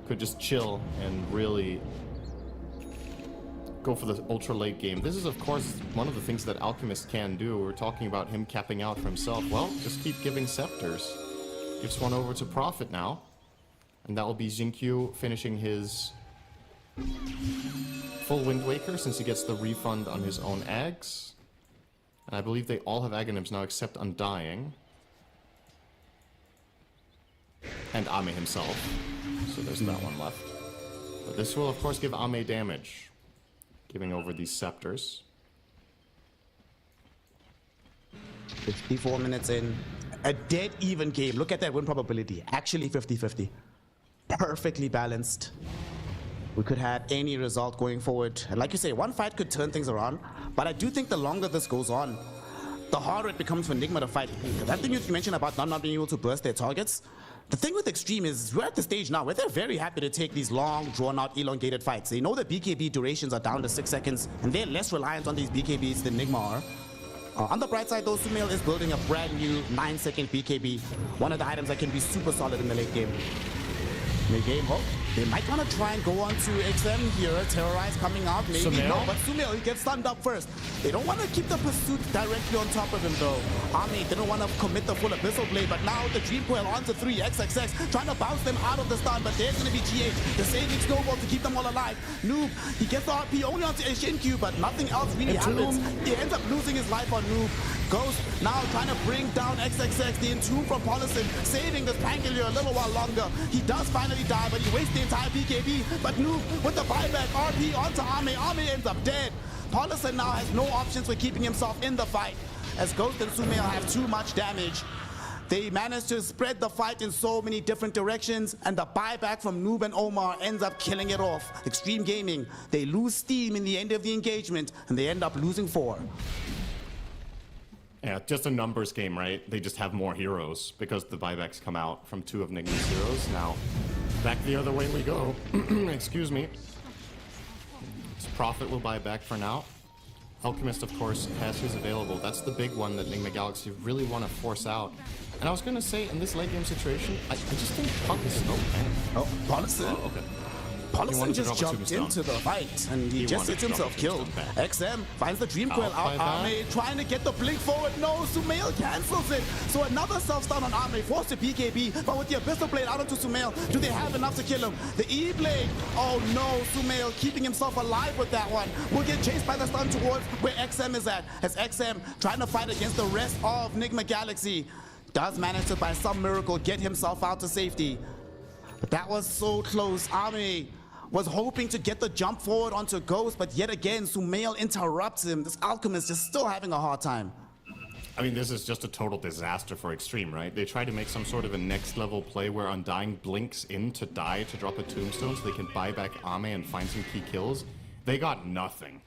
could just chill and really go for the ultra late game. This is of course one of the things that Alchemist can do. We're talking about him capping out for himself. Well, just keep giving scepters. Gives one over to Prophet now, and that will be Xingqiu finishing his full Wind Waker since he gets the refund on his own eggs. And I believe they all have Aghanims now except Undying. And Ame himself. So there's that one left. But this will of course give Ame damage, giving over these scepters. 54 minutes in. A dead even game. Look at that win probability. Actually 50-50. Perfectly balanced. We could have any result going forward. And like you say, one fight could turn things around. But I do think the longer this goes on, the harder it becomes for Nigma to fight. That thing you mentioned about not being able to burst their targets. The thing with Xtreme is we're at the stage now where they're very happy to take these long, drawn-out, elongated fights. They know the BKB durations are down to 6 seconds, and they're less reliant on these BKBs than Nigma are. On the bright side, though, Sumail is building a brand new 9-second BKB. One of the items that can be super solid in the late game. Mid-game, oh, they might want to try and go on to XM here. Terrorize coming out, maybe. Sumail? No, but Sumail, he gets stunned up first. They don't want to keep the pursuit directly on top of him, though. Ame didn't want to commit the full Abyssal Blade, but now the Dream Coil onto 3, XXX, trying to bounce them out of the stun, but there's going to be GH, the saving snowball to keep them all alive. Noob, he gets the RP only onto Xingqiu, but nothing else really happens. He ends up losing his life on Noob. Ghost now trying to bring down XXX, the Entomb from Polison, saving this Pangolier a little while longer. He does finally die, but he wastes the entire BKB. But Noob with the buyback, RP onto Ame. Ame ends up dead. Polison now has no options for keeping himself in the fight, as Ghost and Sumail have too much damage. They managed to spread the fight in so many different directions, and the buyback from Noob and Omar ends up killing it off. Xtreme Gaming, they lose steam in the end of the engagement, and they end up losing 4. Yeah, just a numbers game, right? They just have more heroes because the buybacks come out from 2 of Nigma's heroes. Now, back the other way we go. Excuse me. This Prophet will buy back for now. Alchemist, of course, has his available. That's the big one that Nigma Galaxy really want to force out. And I was going to say, in this late game situation, I just think Puck is no plan. Oh, Polison. Oh, okay. Polison just jumped into the fight, and he just gets himself killed. XM finds the Dream Coil out. Ame trying to get the blink forward. No, Sumail cancels it. So another self-stun on Ame, forced to BKB, but with the Abyssal Blade out onto Sumail, do they have enough to kill him? The E-Blade, oh no, Sumail keeping himself alive with that one. Will get chased by the stun towards where XM is at, as XM trying to fight against the rest of Nigma Galaxy. Does manage to, by some miracle, get himself out to safety. But that was so close. Ame was hoping to get the jump forward onto Ghost, but yet again, Sumail interrupts him. This Alchemist is still having a hard time. I mean, this is just a total disaster for Xtreme, right? They try to make some sort of a next level play where Undying blinks in to die to drop a tombstone so they can buy back Ame and find some key kills. They got nothing.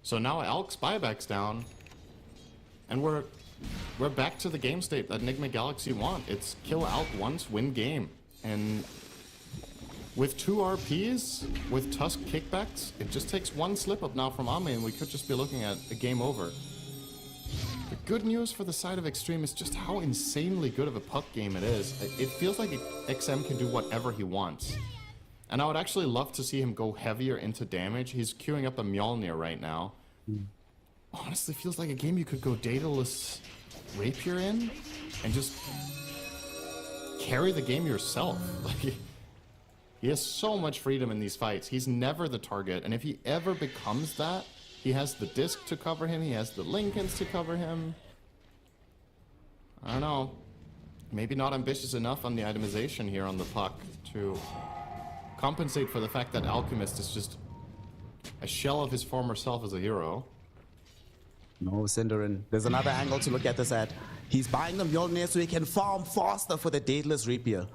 So now Alk's buyback's down, and we're back to the game state that Nigma Galaxy want. It's kill Alk once, win game. And with 2 RPs, with Tusk kickbacks, it just takes one slip up now from Ame and we could just be looking at a game over. The good news for the side of Xtreme is just how insanely good of a puck game it is. It feels like XM can do whatever he wants. And I would actually love to see him go heavier into damage. He's queuing up a Mjolnir right now. Honestly, feels like a game you could go Daedalus Rapier in and just carry the game yourself. Like, he has so much freedom in these fights. He's never the target, and if he ever becomes that, he has the disc to cover him, he has the Lincolns to cover him. I don't know. Maybe not ambitious enough on the itemization here on the puck to compensate for the fact that Alchemist is just a shell of his former self as a hero. No, Cinderin. There's another angle to look at this at. He's buying the Mjolnir so he can farm faster for the Daedalus Rapier.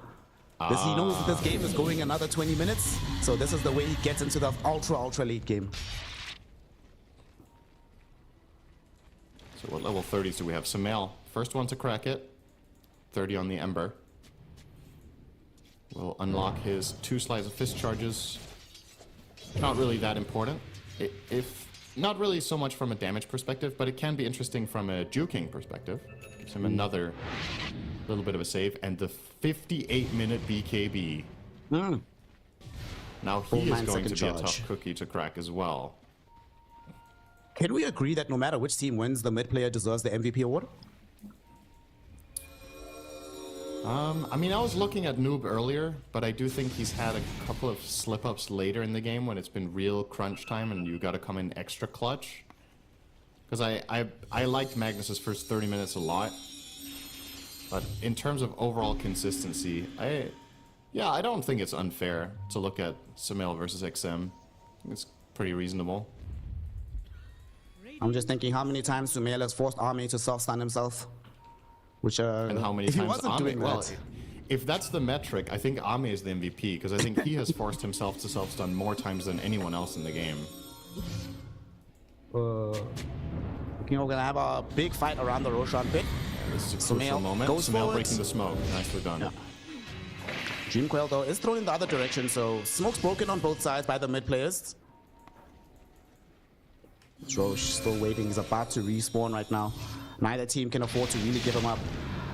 Because he knows that this game is going another 20 minutes. So this is the way he gets into the ultra late game. So what level 30s do we have? Sumail, first one to crack it. 30 on the Ember. Will unlock his 2 slides of fist charges. Not really that important. If not really so much from a damage perspective, but it can be interesting from a juking perspective. Gives him another little bit of a save, and the 58-minute BKB. Now he is going to be a tough cookie to crack as well. Can we agree that no matter which team wins, the mid player deserves the MVP award? I mean, I was looking at Noob earlier, but I do think he's had a couple of slip-ups later in the game when it's been real crunch time and you got to come in extra clutch. Because I liked Magnus's first 30 minutes a lot, but in terms of overall consistency, I don't think it's unfair to look at Sumail versus XM. It's pretty reasonable. I'm just thinking how many times Sumail has forced Army to self-stun himself. Which, and how many times Ame, well, if that's the metric, I think Ame is the MVP, because I think he has forced himself to self-stun more times than anyone else in the game. We're gonna have a big fight around the Roshan pit. This is a crucial moment. Sumail breaking the smoke. Nicely done. Yeah. Dreamcoil, though, is thrown in the other direction, so smoke's broken on both sides by the mid players. Rosh still waiting. He's about to respawn right now. Neither team can afford to really give him up.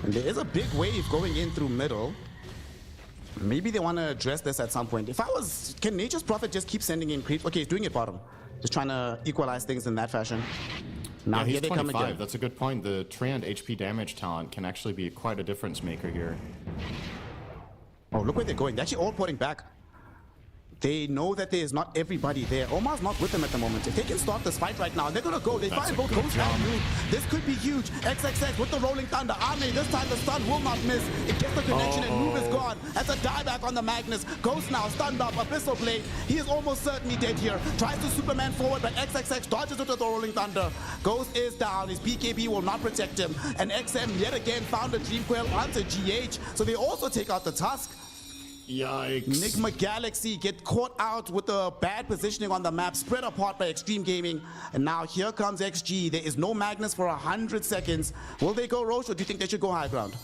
And there is a big wave going in through middle. Maybe they want to address this at some point. If I was... Can Nature's Prophet just keep sending in creeps? Okay, he's doing it bottom. Just trying to equalize things in that fashion. Now yeah, here they 25. come again. That's a good point. The Trend HP damage talent can actually be quite a difference maker here. Oh, look where they're going. They're actually all putting back. They know that there is not everybody there. Omar's not with them at the moment. If they can start this fight right now, they're gonna go. They find both Ghost and Noob. This could be huge. XXX with the Rolling Thunder. Ame, this time the stun will not miss. It gets the connection and Noob is gone. That's a dieback on the Magnus. Ghost now stunned up. Abyssal Blade. He is almost certainly dead here. Tries to Superman forward, but XXX dodges it with the Rolling Thunder. Ghost is down. His BKB will not protect him. And XM yet again found a Dreamcoil onto GH. So they also take out the Tusk. Yikes. Nigma Galaxy get caught out with the bad positioning on the map, spread apart by Xtreme Gaming. And now here comes XG. There is no Magnus for 100 seconds. Will they go Roche, or do you think they should go high ground?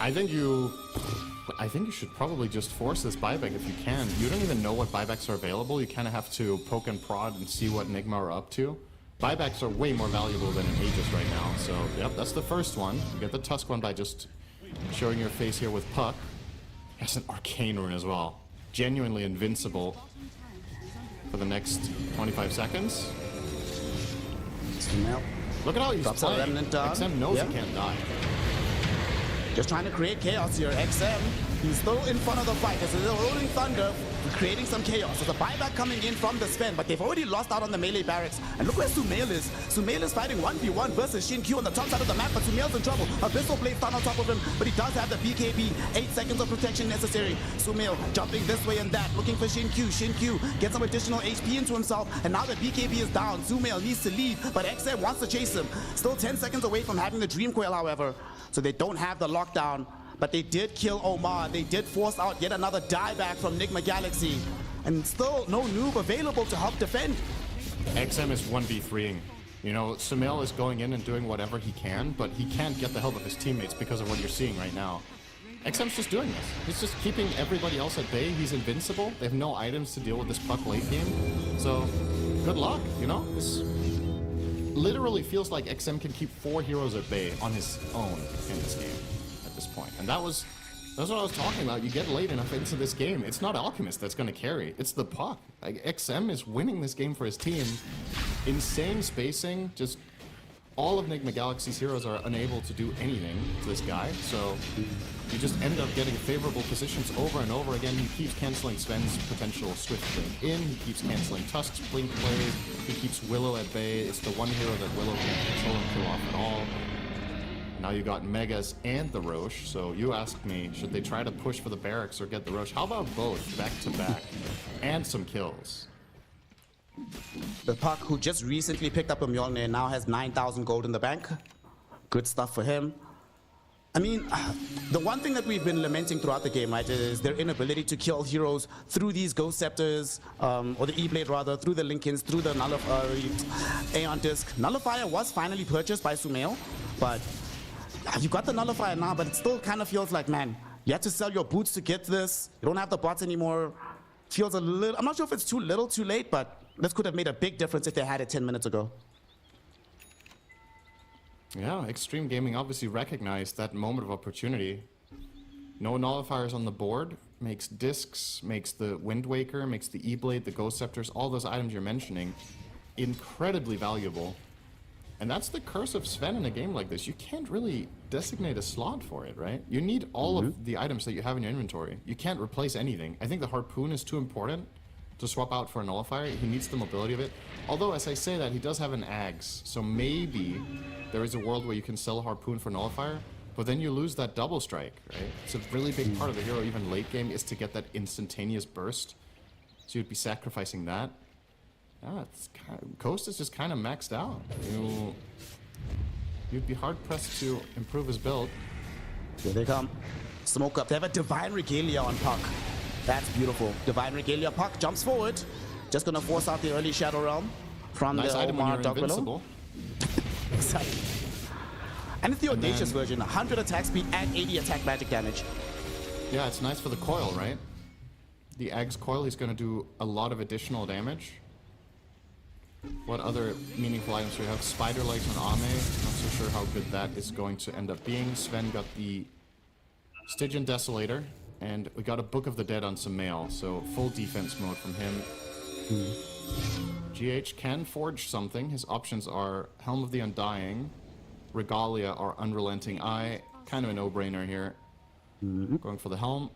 I think you should probably just force this buyback if you can. You don't even know what buybacks are available. You kind of have to poke and prod and see what Nigma are up to. Buybacks are way more valuable than an Aegis right now. So, yep, that's the first one. You get the Tusk one by just showing your face here with Puck. Has an Arcane Rune as well. Genuinely invincible for the next 25 seconds. Look at how he's playing. XM knows he can't die. Just trying to create chaos here. XM, he's still in front of the fight. There's a Rolling Thunder creating some chaos. There's a buyback coming in from the Sven, but they've already lost out on the melee barracks. And look where Sumail is. Sumail is fighting 1v1 versus Shin Q on the top side of the map, but Sumail's in trouble. Abyssal Blade down on top of him, but he does have the BKB. 8 seconds of protection necessary. Sumail jumping this way and that, looking for Shin Q. Shin Q gets some additional HP into himself, and now the BKB is down. Sumail needs to leave, but XM wants to chase him. Still 10 seconds away from having the Dreamcoil, however, so they don't have the lockdown. But they did kill Omar. They did force out yet another dieback from Nigma Galaxy. And still no noob available to help defend. XM is 1v3ing. You know, Sumail is going in and doing whatever he can, but he can't get the help of his teammates because of what you're seeing right now. XM's just doing this. He's just keeping everybody else at bay. He's invincible. They have no items to deal with this Puck late game. So, good luck, you know? This literally feels like XM can keep 4 heroes at bay on his own in this game at this point. And that's what I was talking about. You get late enough into this game, it's not Alchemist that's going to carry. It's the Puck. Like, XM is winning this game for his team. Insane spacing. Just all of Nigma Galaxy's heroes are unable to do anything to this guy. So you just end up getting favorable positions over and over again. He keeps canceling Sven's potential Swift Blink in. He keeps canceling Tusk's Blink plays. He keeps Willow at bay. It's the one hero that Willow can't control and kill off at all. Now you got Megas and the Roche, so you asked me, should they try to push for the barracks or get the Roche? How about both, back to back, and some kills? The Puck, who just recently picked up a Mjolnir, now has 9,000 gold in the bank. Good stuff for him. I mean, the one thing that we've been lamenting throughout the game, right, is their inability to kill heroes through these Ghost Scepters, or the E-Blade rather, through the Linkins, through the Aeon Disc. Nullifier was finally purchased by Sumail, but you got the Nullifier now, but it still kind of feels like, man, you had to sell your boots to get this. You don't have the bots anymore. Feels a little, I'm not sure if it's too little, too late, but this could have made a big difference if they had it 10 minutes ago. Yeah, Xtreme Gaming obviously recognized that moment of opportunity. No nullifiers on the board, makes discs, makes the Wind Waker, makes the E-Blade, the Ghost Scepters, all those items you're mentioning, incredibly valuable. And that's the curse of Sven in a game like this. You can't really designate a slot for it, right? You need all of the items that you have in your inventory. You can't replace anything. I think the Harpoon is too important to swap out for a nullifier. He needs the mobility of it. Although, as I say that, he does have an Ags, so maybe there is a world where you can sell a Harpoon for nullifier, but then you lose that double strike, right? It's a really big part of the hero, even late game, is to get that instantaneous burst. So you'd be sacrificing that. Yeah, it's kind of, Coast is just kind of maxed out. You'd be hard pressed to improve his build. Here they come. Smoke up. They have a Divine Regalia on Puck. That's beautiful. Divine Regalia. Puck jumps forward. Just gonna force out the early Shadow Realm from nice the item when Omar you're invincible. Exactly. And it's the Audacious version. 100 attack speed and 80 attack magic damage. Yeah, it's nice for the coil, right? The Ags coil, he's gonna do a lot of additional damage. What other meaningful items do we have? Spider Legs on Ame. Not so sure how good that is going to end up being. Sven got the Stygian Desolator, and we got a Book of the Dead on Sumail, so full defense mode from him. GH can forge something. His options are Helm of the Undying, Regalia, or Unrelenting Eye. Kind of a no-brainer here. Going for the Helm.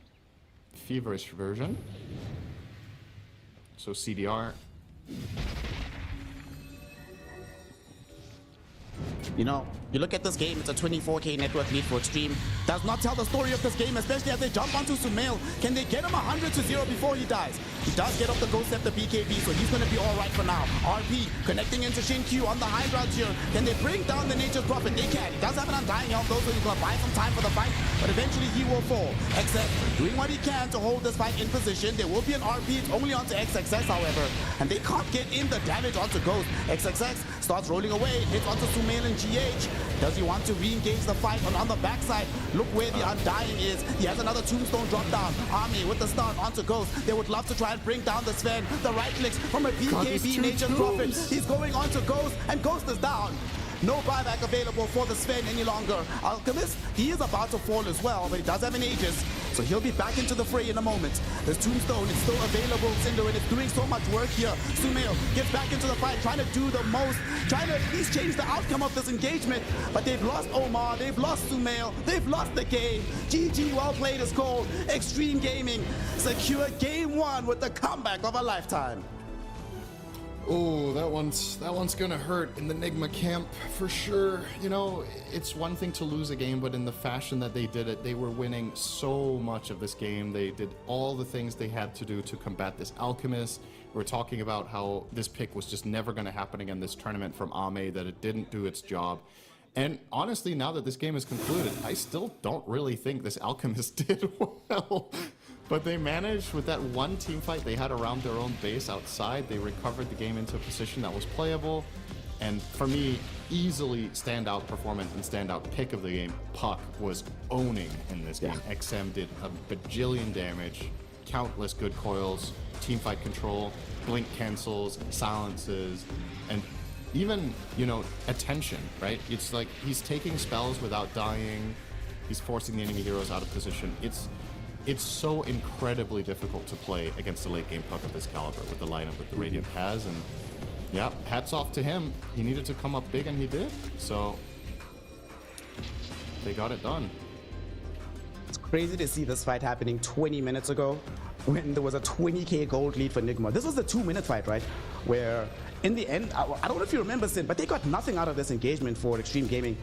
Feverish version. So CDR. You know, you look at this game, it's a 24k network lead for Xtreme. Does not tell the story of this game, especially as they jump onto Sumail. Can they get him 100-0 before he dies? He does get off the Ghost Scepter BKB, so he's going to be all right for now. RP connecting into Shin-Q on the high ground here. Can they bring down the Nature's Prophet? They can. He does have an Undying Helm though, so he's going to buy some time for the fight, but eventually he will fall. XF doing what he can to hold this fight in position. There will be an RP. It's only onto XXX, however, and they can't get in the damage onto Ghost. XXX starts rolling away, hits onto Sumail and GH. Does he want to re-engage the fight? On the backside, look where the Undying is. He has another Tombstone drop down. Army with the stun onto Ghost. They would love to try and bring down the Sven. The right clicks from a BKB Nature's Prophet. He's going onto Ghost, and Ghost is down. No buyback available for the Sven any longer. Alchemist, he is about to fall as well, but he does have an Aegis, so he'll be back into the fray in a moment. The Tombstone is still available, Cinder, and it's doing so much work here. Sumail gets back into the fight, trying to do the most, trying to at least change the outcome of this engagement, but they've lost Omar, they've lost Sumail, they've lost the game. GG, well played is called. Xtreme Gaming secure game one with the comeback of a lifetime. Oh, that one's gonna hurt in the Nigma camp for sure. You know, it's one thing to lose a game, but in the fashion that they did it, they were winning so much of this game. They did all the things they had to do to combat this Alchemist. We're talking about how this pick was just never gonna happen again this tournament from Ame, that it didn't do its job. And honestly, now that this game is concluded, I still don't really think this Alchemist did well. But they managed, with that one team fight they had around their own base outside, they recovered the game into a position that was playable. And for me, easily standout performance and standout pick of the game. Puck was owning in this game. XM did a bajillion damage, countless good coils, team fight control, blink cancels, silences, and even, you know, attention, right? It's like he's taking spells without dying. He's forcing the enemy heroes out of position. It's so incredibly difficult to play against a late game Puck of this caliber with the lineup that the Radiant has, and yeah, hats off to him. He needed to come up big, and he did. So they got it done. It's crazy to see this fight happening 20 minutes ago when there was a 20k gold lead for Nigma. This was the 2-minute fight, right? Where in the end, I don't know if you remember, Sin, but they got nothing out of this engagement for Xtreme Gaming.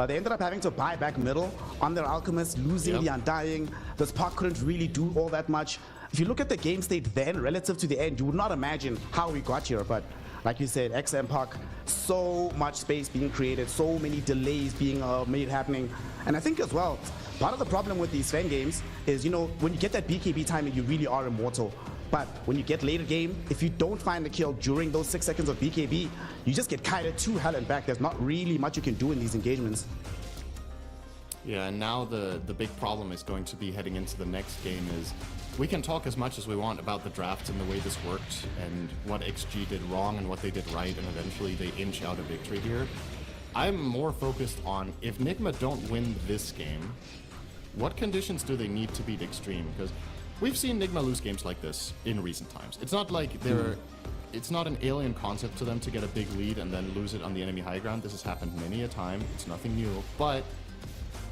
They ended up having to buy back middle on their Alchemist, losing the Undying. This Puck couldn't really do all that much. If you look at the game state then relative to the end, you would not imagine how we got here, but like you said, XM Puck, so much space being created, so many delays being made happening. And I think as well, part of the problem with these Sven games is, you know, when you get that BKB timing, you really are immortal. But when you get later game, if you don't find the kill during those 6 seconds of BKB, you just get kited to hell and back. There's not really much you can do in these engagements. Yeah, and now the big problem is going to be heading into the next game is we can talk as much as we want about the draft and the way this worked and what XG did wrong and what they did right, and eventually they inch out a victory here. I'm more focused on if Nigma don't win this game, what conditions do they need to beat Xtreme? Because we've seen Nigma lose games like this in recent times. It's not like it's not an alien concept to them to get a big lead and then lose it on the enemy high ground. This has happened many a time. It's nothing new, but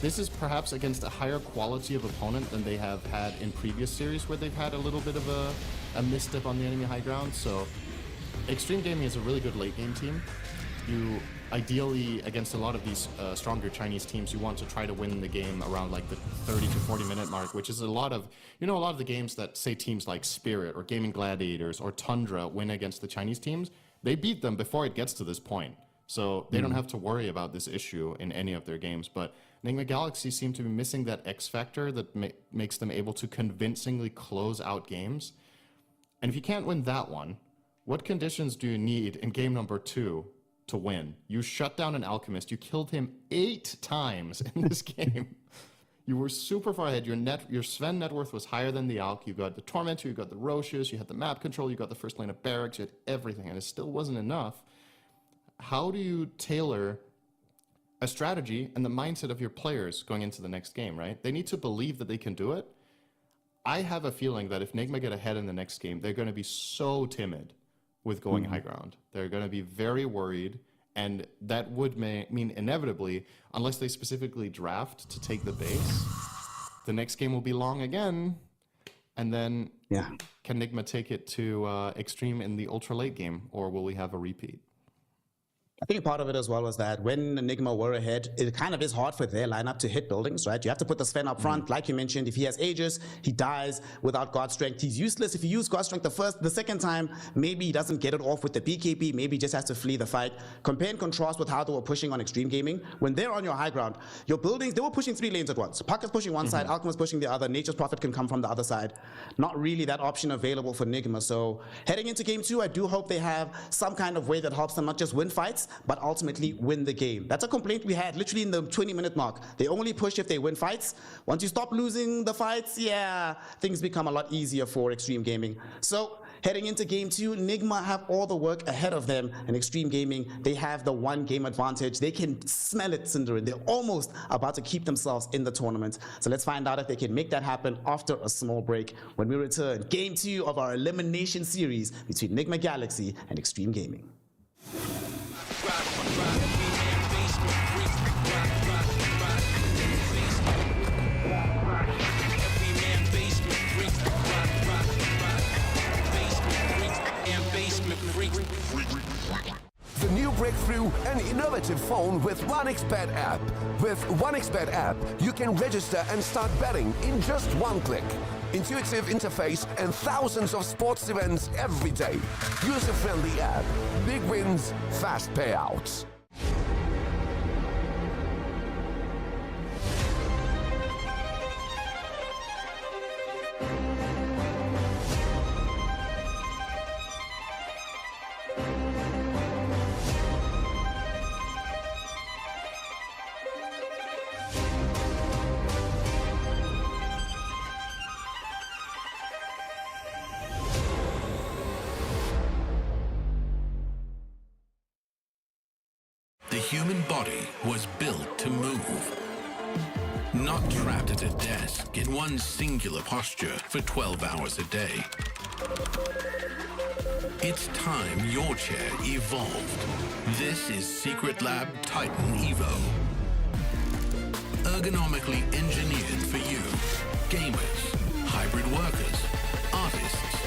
this is perhaps against a higher quality of opponent than they have had in previous series where they've had a little bit of a misstep on the enemy high ground. So Xtreme Gaming is a really good late game team. You ideally, against a lot of these stronger Chinese teams, you want to try to win the game around like the 30 to 40 minute mark, which is a lot of, you know, a lot of the games that say teams like Spirit or Gaimin Gladiators or Tundra win against the Chinese teams, they beat them before it gets to this point. So they don't have to worry about this issue in any of their games. But Nigma Galaxy seem to be missing that X factor that makes them able to convincingly close out games. And if you can't win that one, what conditions do you need in game number 2 to win? You shut down an Alchemist. You killed him 8 times in this game. You were super far ahead. Your Sven net worth was higher than the Alch. You got the Tormentor, you got the Roshes, you had the map control, you got the first lane of Barracks, you had everything, and it still wasn't enough. How do you tailor a strategy and the mindset of your players going into the next game, right? They need to believe that they can do it. I have a feeling that if Nigma get ahead in the next game, they're going to be so timid with going high ground. They're going to be very worried, and that would mean inevitably, unless they specifically draft to take the base, the next game will be long again, and then can Nigma take it to Xtreme in the ultra late game, or will we have a repeat? I think part of it as well was that when Nigma were ahead, it kind of is hard for their lineup to hit buildings, right? You have to put the Sven up front. Like you mentioned, if he has Aegis, he dies without God Strength. He's useless. If you use God Strength the second time, maybe he doesn't get it off with the BKB, maybe he just has to flee the fight. Compare and contrast with how they were pushing on Xtreme Gaming. When they're on your high ground, your buildings, they were pushing 3 lanes at once. Puck is pushing one side, Alchemist pushing the other, Nature's Prophet can come from the other side. Not really that option available for Nigma. So heading into game 2, I do hope they have some kind of way that helps them not just win fights, but ultimately win the game. That's a complaint we had literally in the 20-minute mark. They only push if they win fights. Once you stop losing the fights, yeah, things become a lot easier for Xtreme Gaming. So heading into game 2, Nigma have all the work ahead of them, and Xtreme Gaming, they have the 1 game advantage. They can smell it, Cinderin. They're almost about to keep themselves in the tournament. So let's find out if they can make that happen after a small break when we return. Game 2 of our elimination series between Nigma Galaxy and Xtreme Gaming. The new breakthrough, an innovative phone with 1xBet app. With 1xBet app, you can register and start betting in just 1 click. Intuitive interface and thousands of sports events every day. User-friendly app. Big wins, fast payouts. The human body was built to move. Not trapped at a desk in one singular posture for 12 hours a day. It's time your chair evolved. This is Secret Lab Titan Evo. Ergonomically engineered for you, gamers, hybrid workers, artists,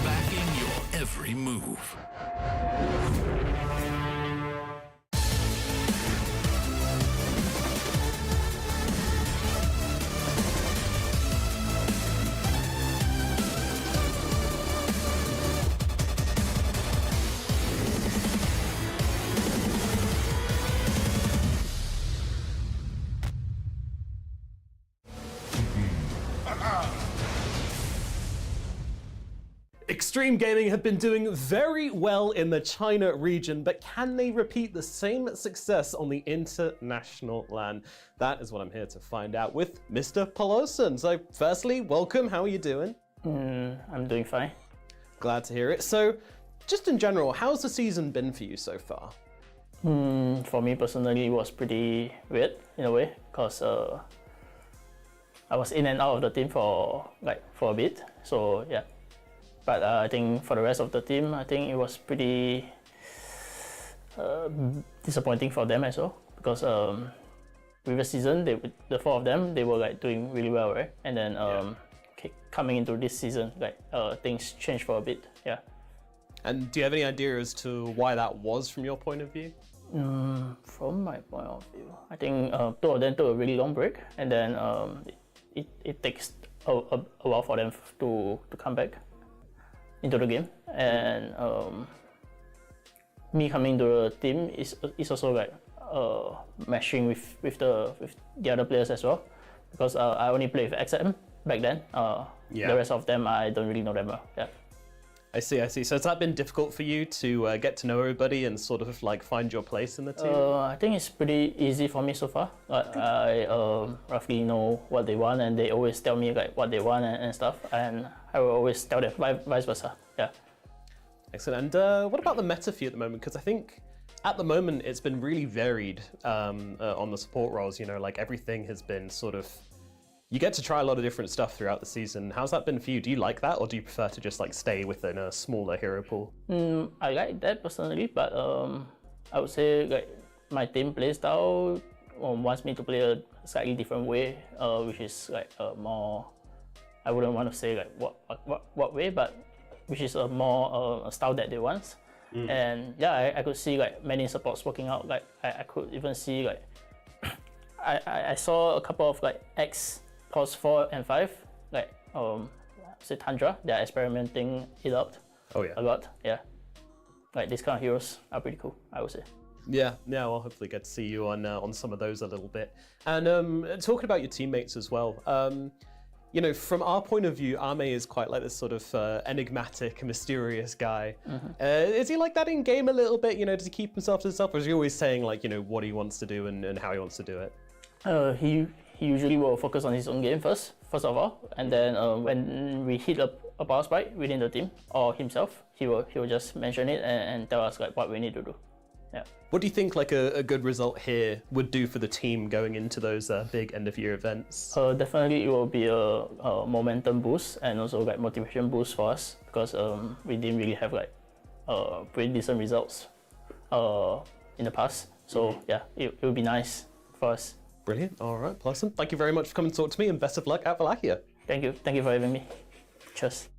backing your every move. Xtreme Gaming have been doing very well in the China region, but can they repeat the same success on the international land? That is what I'm here to find out with Mr. Poloson. So firstly, welcome, how are you doing? I'm doing fine. Glad to hear it. So just in general, how's the season been for you so far? For me personally, it was pretty weird in a way, because I was in and out of the team for a bit, so yeah. But I think for the rest of the team, I think it was pretty disappointing for them as well, because previous season, the four of them, they were like doing really well, right? And then coming into this season, things changed for a bit, yeah. And do you have any idea as to why that was from your point of view? From my point of view, I think two of them took a really long break, and then it takes a while for them to come back into the game, and me coming to the team is also like meshing with the other players as well, because I only played with XM back then. The rest of them I don't really know them well. Yeah. I see. So has that been difficult for you to get to know everybody and sort of like find your place in the team? I think it's pretty easy for me so far. I roughly know what they want, and they always tell me like what they want and stuff, and I will always tell them vice versa. Yeah. Excellent. And what about the meta for you at the moment? Because I think at the moment it's been really varied on the support roles. You know, like everything has been sort of. You get to try a lot of different stuff throughout the season. How's that been for you? Do you like that, or do you prefer to just like stay within a smaller hero pool? I like that personally, but I would say like my team play style wants me to play a slightly different way, which is like more. I wouldn't want to say like what way, but which is a more a style that they want. And yeah, I could see like many supports working out. Like I could even see like I saw a couple of like Pos 4 and 5, like say Tundra, they're experimenting it out a lot, yeah. Like these kind of heroes are pretty cool, I would say. Yeah, I'll hopefully get to see you on some of those a little bit. And talking about your teammates as well, you know, from our point of view, Ame is quite like this sort of enigmatic, mysterious guy. Is he like that in game a little bit? You know, does he keep himself to himself, or is he always saying like, you know, what he wants to do and how he wants to do it? He usually will focus on his own game first of all, and then when we hit a boss fight within the team or himself, he will just mention it and tell us like what we need to do. Yeah. What do you think like a good result here would do for the team going into those big end of year events? Definitely it will be a momentum boost and also like motivation boost for us, because we didn't really have like pretty decent results in the past. So yeah, it will be nice for us. Brilliant. All right, Poloson, thank you very much for coming to talk to me, and best of luck at Wallachia. Thank you for having me. Cheers.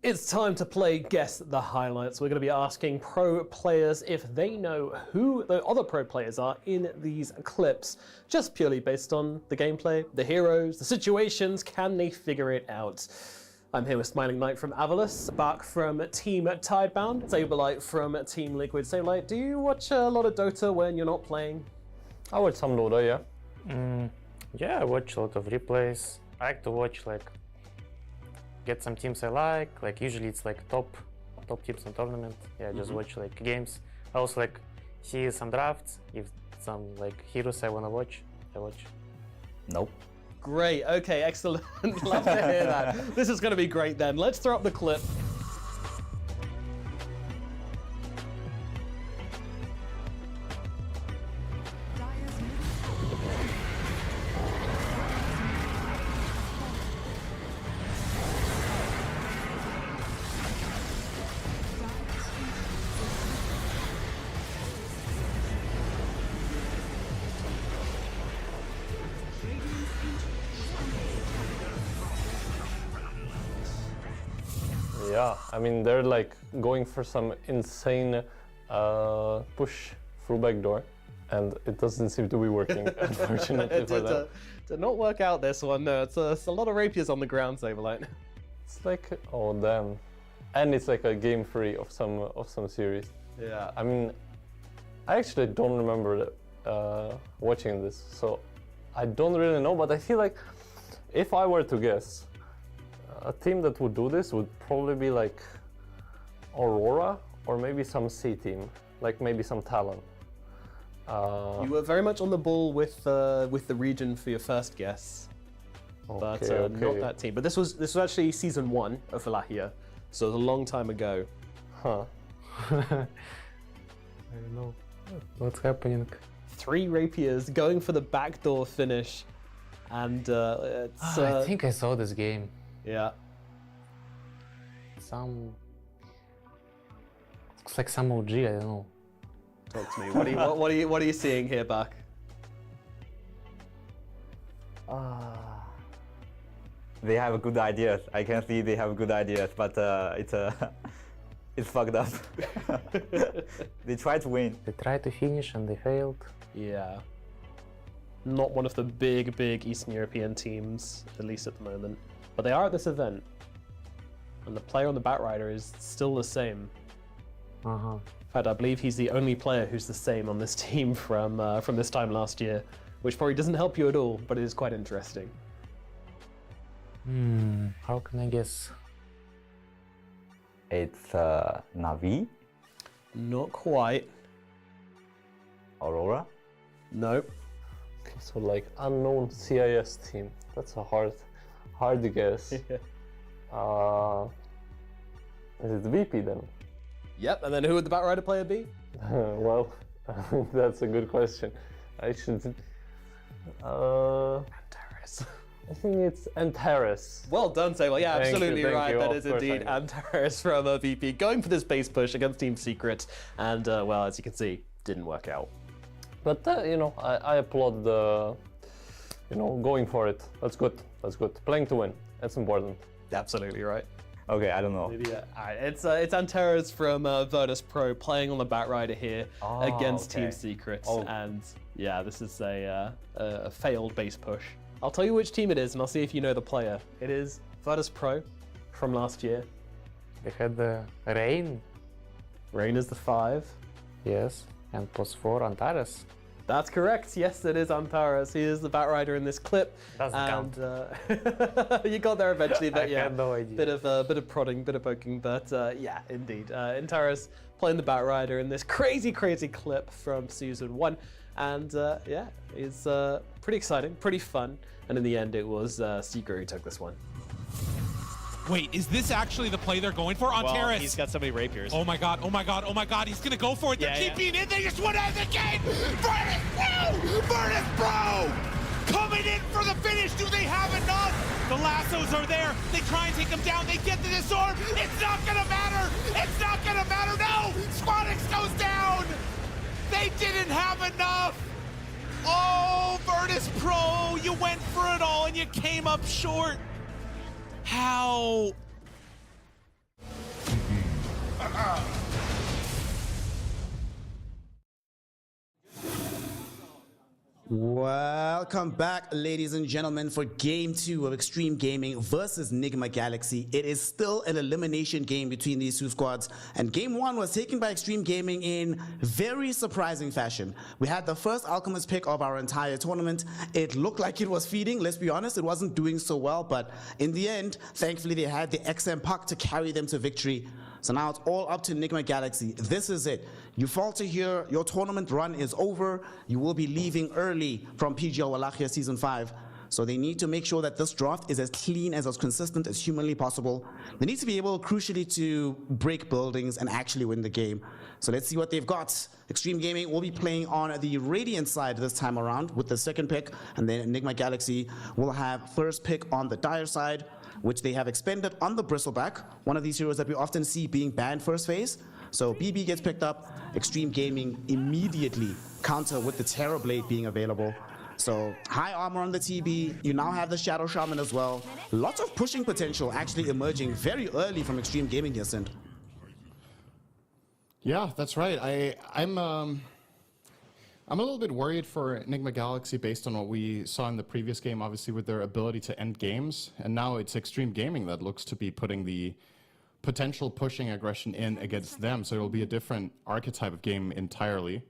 It's time to play Guess the Highlights. We're going to be asking pro players if they know who the other pro players are in these clips, just purely based on the gameplay, the heroes, the situations. Can they figure it out? I'm here with Smiling Knight from AVULUS, Bark from Team Tidebound, Saberlight from Team Liquid. Saberlight, do you watch a lot of Dota when you're not playing? I watch some Dota, yeah. Yeah, I watch a lot of replays. I like to watch get some teams I like usually it's like top teams in tournament. Yeah, just watch like games. I also see some drafts. If some heroes I wanna watch, I watch. Nope. Great, okay, excellent. Love to hear that. This is gonna be great then. Let's throw up the clip. Yeah, I mean they're going for some insane push through backdoor, and it doesn't seem to be working, unfortunately for them. Did not work out this one. No, it's a lot of rapiers on the ground, Saberlight. It's oh damn, and it's a game 3 of some series. Yeah. I mean, I actually don't remember watching this, so I don't really know, but I feel like if I were to guess, a team that would do this would probably be like Aurora or maybe some C team, like maybe some Talon. You were very much on the ball with the region for your first guess, but not that team. But this was actually season 1 of Wallachia, so it was a long time ago. Huh. I don't know what's happening. 3 rapiers going for the backdoor finish, and it's. I think I saw this game. Yeah. Looks like some OG. I don't know. Talk to me. What are you seeing here, Buck? They have good ideas. I can see they have good ideas, but it's fucked up. They tried to win. They tried to finish and they failed. Yeah. Not one of the big Eastern European teams, at least at the moment. But they are at this event. And the player on the Batrider is still the same. In fact, I believe he's the only player who's the same on this team from this time last year, which probably doesn't help you at all, but it is quite interesting. How can I guess? It's NAVI. Not quite. Aurora. Nope. Okay, so like unknown CIS team. That's a hard guess. Is it VP then? Yep, and then who would the Batrider player be? Well, that's a good question. I should. Antares. I think it's Antares. Well done, Sable. Yeah, absolutely right. you. That Of is course indeed Antares from VP going for this base push against Team Secret, and well, as you can see, didn't work out. But you know, I applaud the, going for it. That's good. That's good. Playing to win. That's important. Absolutely right. Okay, I don't know. Maybe, it's Antares from Virtus.pro playing on the Batrider here against Team Secret, and yeah, this is a failed base push. I'll tell you which team it is, and I'll see if you know the player. It is Virtus.pro from last year. They had the Rain. Rain is the 5. Yes, and +4 Antares. That's correct. Yes, it is Antares. He is the Batrider in this clip. Doesn't count. You got there eventually, but yeah, had no idea. bit of prodding, bit of poking, but yeah, indeed, Antares playing the Batrider in this crazy clip from season 1, and yeah, it's pretty exciting, pretty fun, and in the end, it was Secret who took this one. Wait, is this actually the play they're going for? On Well, Terrace. he's got so many rapiers. Oh my god, oh my god, oh my god, he's gonna go for it. They're keeping it. They just want to end the game. Virtus.pro coming in for the finish. Do they have enough? The lassos are there. They try and take them down. They get to this orb. It's not gonna matter. It's not gonna matter. No, Squadix goes down. They didn't have enough. Oh, Virtus.pro, you went for it all and you came up short. How? Welcome back, ladies and gentlemen, for Game 2 of Xtreme Gaming versus Nigma Galaxy. It is still an elimination game between these two squads, and Game 1 was taken by Xtreme Gaming in very surprising fashion. We had the first Alchemist pick of our entire tournament. It looked like it was feeding, let's be honest, it wasn't doing so well, but in the end, thankfully they had the XM puck to carry them to victory. So now it's all up to Nigma Galaxy. This is it. You falter here, your tournament run is over. You will be leaving early from PGL Wallachia Season 5. So they need to make sure that this draft is as clean, as consistent as humanly possible. They need to be able, crucially, to break buildings and actually win the game. So let's see what they've got. Xtreme Gaming will be playing on the Radiant side this time around with the second pick, and then Nigma Galaxy will have first pick on the Dire side, which they have expended on the Bristleback, one of these heroes that we often see being banned first phase. So BB gets picked up, Xtreme Gaming immediately counter with the Terrorblade being available. So high armor on the TB, you now have the Shadow Shaman as well. Lots of pushing potential actually emerging very early from Xtreme Gaming here, Sind. Yeah, that's right. I'm a little bit worried for Nigma Galaxy based on what we saw in the previous game, obviously with their ability to end games. And now it's Xtreme Gaming that looks to be putting the potential pushing aggression in against them. So it'll be a different archetype of game entirely.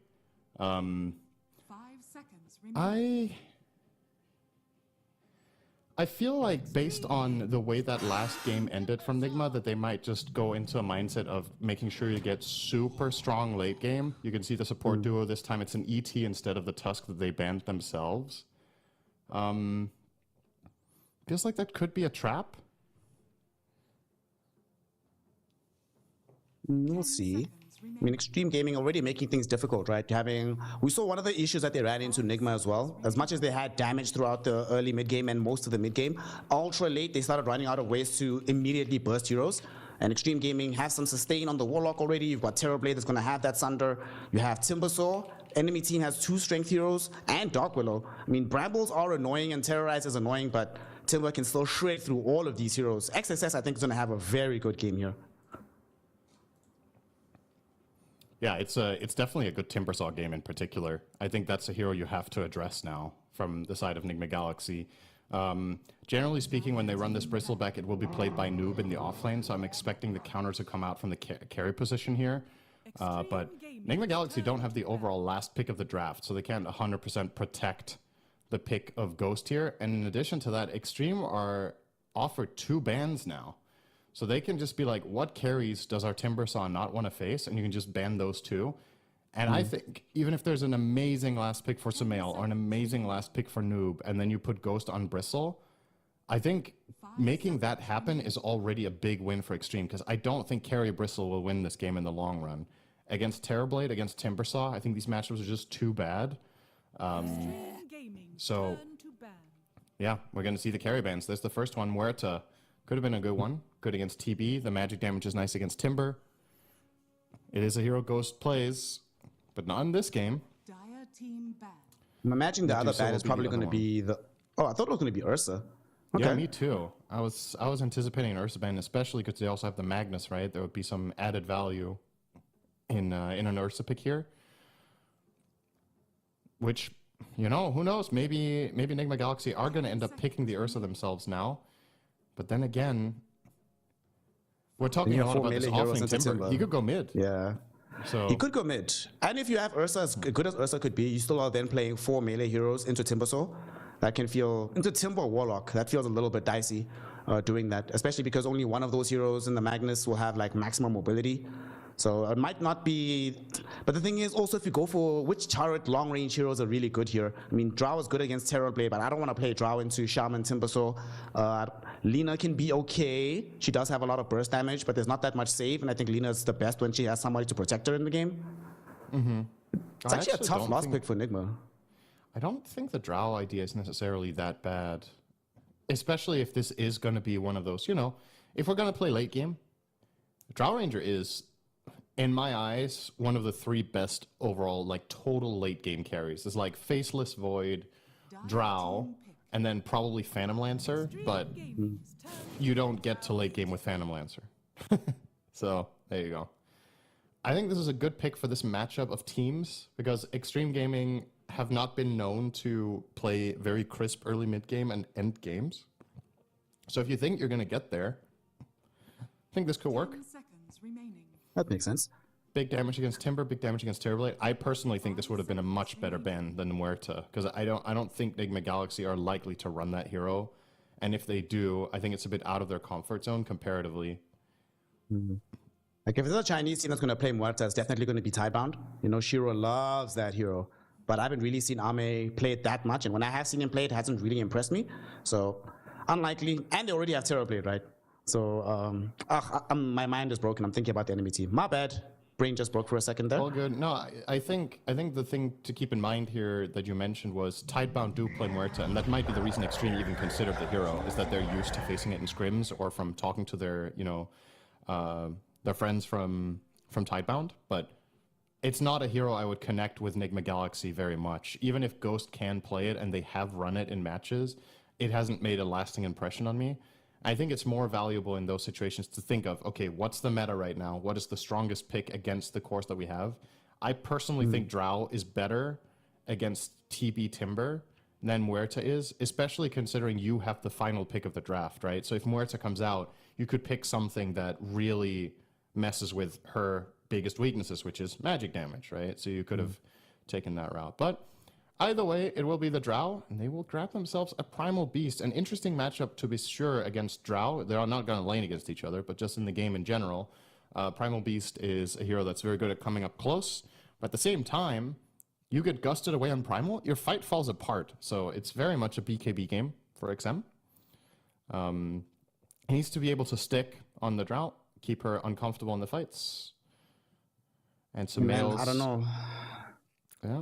I feel like based on the way that last game ended from Nigma, that they might just go into a mindset of making sure you get super strong late game. You can see the support duo this time. It's an ET instead of the Tusk that they banned themselves. Feels like that could be a trap. We'll see. I mean, Xtreme Gaming already making things difficult, right? We saw one of the issues that they ran into Nigma as well. As much as they had damage throughout the early mid-game and most of the mid-game, ultra late, they started running out of ways to immediately burst heroes. And Xtreme Gaming has some sustain on the Warlock already. You've got Terrorblade that's going to have that Sunder. You have Timbersaw. Enemy team has 2 strength heroes and Dark Willow. I mean, Brambles are annoying and Terrorize is annoying, but Timber can still shred through all of these heroes. XSS, I think, is going to have a very good game here. Yeah, it's definitely a good Timbersaw game in particular. I think that's a hero you have to address now from the side of Nigma Galaxy. Generally speaking, when they run this Bristleback, it will be played by Noob in the offlane, so I'm expecting the counter to come out from the carry position here. But Nigma Galaxy don't have the overall last pick of the draft, so they can't 100% protect the pick of Ghost here. And in addition to that, Xtreme are offered 2 bans now. So they can just be like, what carries does our Timbersaw not want to face? And you can just ban those 2. And I think even if there's an amazing last pick for Sumail or an amazing last pick for Noob, and then you put Ghost on Bristle, I think making that happen is already a big win for Xtreme, because I don't think Carry Bristle will win this game in the long run. Against Terrorblade, against Timbersaw, I think these matchups are just too bad. So, yeah, we're going to see the carry bans. There's the first one, Muerta. Could have been a good one. Good against TB. The magic damage is nice against Timber. It is a hero Ghost plays, but not in this game. I'm imagining the other ban is probably going to be the... Oh, I thought it was going to be Ursa. Okay. Yeah, me too. I was anticipating an Ursa ban, especially because they also have the Magnus, right? There would be some added value in an Ursa pick here. Which, you know, who knows? Maybe Nigma Galaxy are going to end up picking the Ursa themselves now. But then again, we're talking a lot about this offlane Timber. He could go mid. Yeah. So he could go mid. And if you have Ursa, as good as Ursa could be, you still are then playing 4 melee heroes into Timbersaw. That can feel, into Timber Warlock, that feels a little bit dicey doing that, especially because only one of those heroes in the Magnus will have like maximum mobility. So it might not be, but the thing is also if you go for which turret long range heroes are really good here. I mean, Drow is good against Terrorblade, but I don't want to play Drow into Shaman Timbersaw. Lina can be okay. She does have a lot of burst damage, but there's not that much save, and I think Lina is the best when she has somebody to protect her in the game. It's actually a tough last pick for Nigma. I don't think the Drow idea is necessarily that bad, especially if this is going to be one of those, you know, if we're going to play late game, Drow Ranger is, in my eyes, one of the 3 best overall, like, total late game carries. It's like Faceless Void, Drow, and then probably Phantom Lancer, but you don't get to late game with Phantom Lancer. So, there you go. I think this is a good pick for this matchup of teams, because Xtreme Gaming have not been known to play very crisp early mid-game and end games. So if you think you're going to get there, I think this could work. That makes sense. Big damage against Timber, big damage against Terrorblade. I personally think this would have been a much better ban than Muerta, because I don't think Nigma Galaxy are likely to run that hero, and if they do, I think it's a bit out of their comfort zone comparatively. Like if there's a Chinese team that's going to play Muerta, it's definitely going to be Tidebound. You know, Shiro loves that hero, but I haven't really seen Ame play it that much, and when I have seen him play it, hasn't really impressed me. So unlikely, and they already have Terrorblade, right? So my mind is broken. I'm thinking about the enemy team. My bad. Brain just broke for a second there. All good. No, I think the thing to keep in mind here that you mentioned was Tidebound do play Muerta, and that might be the reason Xtreme even considered the hero, is that they're used to facing it in scrims or from talking to their, you know, their friends from Tidebound. But it's not a hero I would connect with Nigma Galaxy very much. Even if Ghost can play it and they have run it in matches, it hasn't made a lasting impression on me. I think it's more valuable in those situations to think of, okay, what's the meta right now? What is the strongest pick against the course that we have? I personally think Drow is better against TB Timber than Muerta is, especially considering you have the final pick of the draft, right? So if Muerta comes out, you could pick something that really messes with her biggest weaknesses, which is magic damage, right? So you could have taken that route. But Either way, it will be the Drow, and they will grab themselves a Primal Beast. An interesting matchup to be sure against Drow. They're not going to lane against each other, but just in the game in general, Primal Beast is a hero that's very good at coming up close. But at the same time, you get gusted away on Primal, your fight falls apart. So it's very much a BKB game for XM. He needs to be able to stick on the Drow, keep her uncomfortable in the fights. And some males. I don't know. Yeah.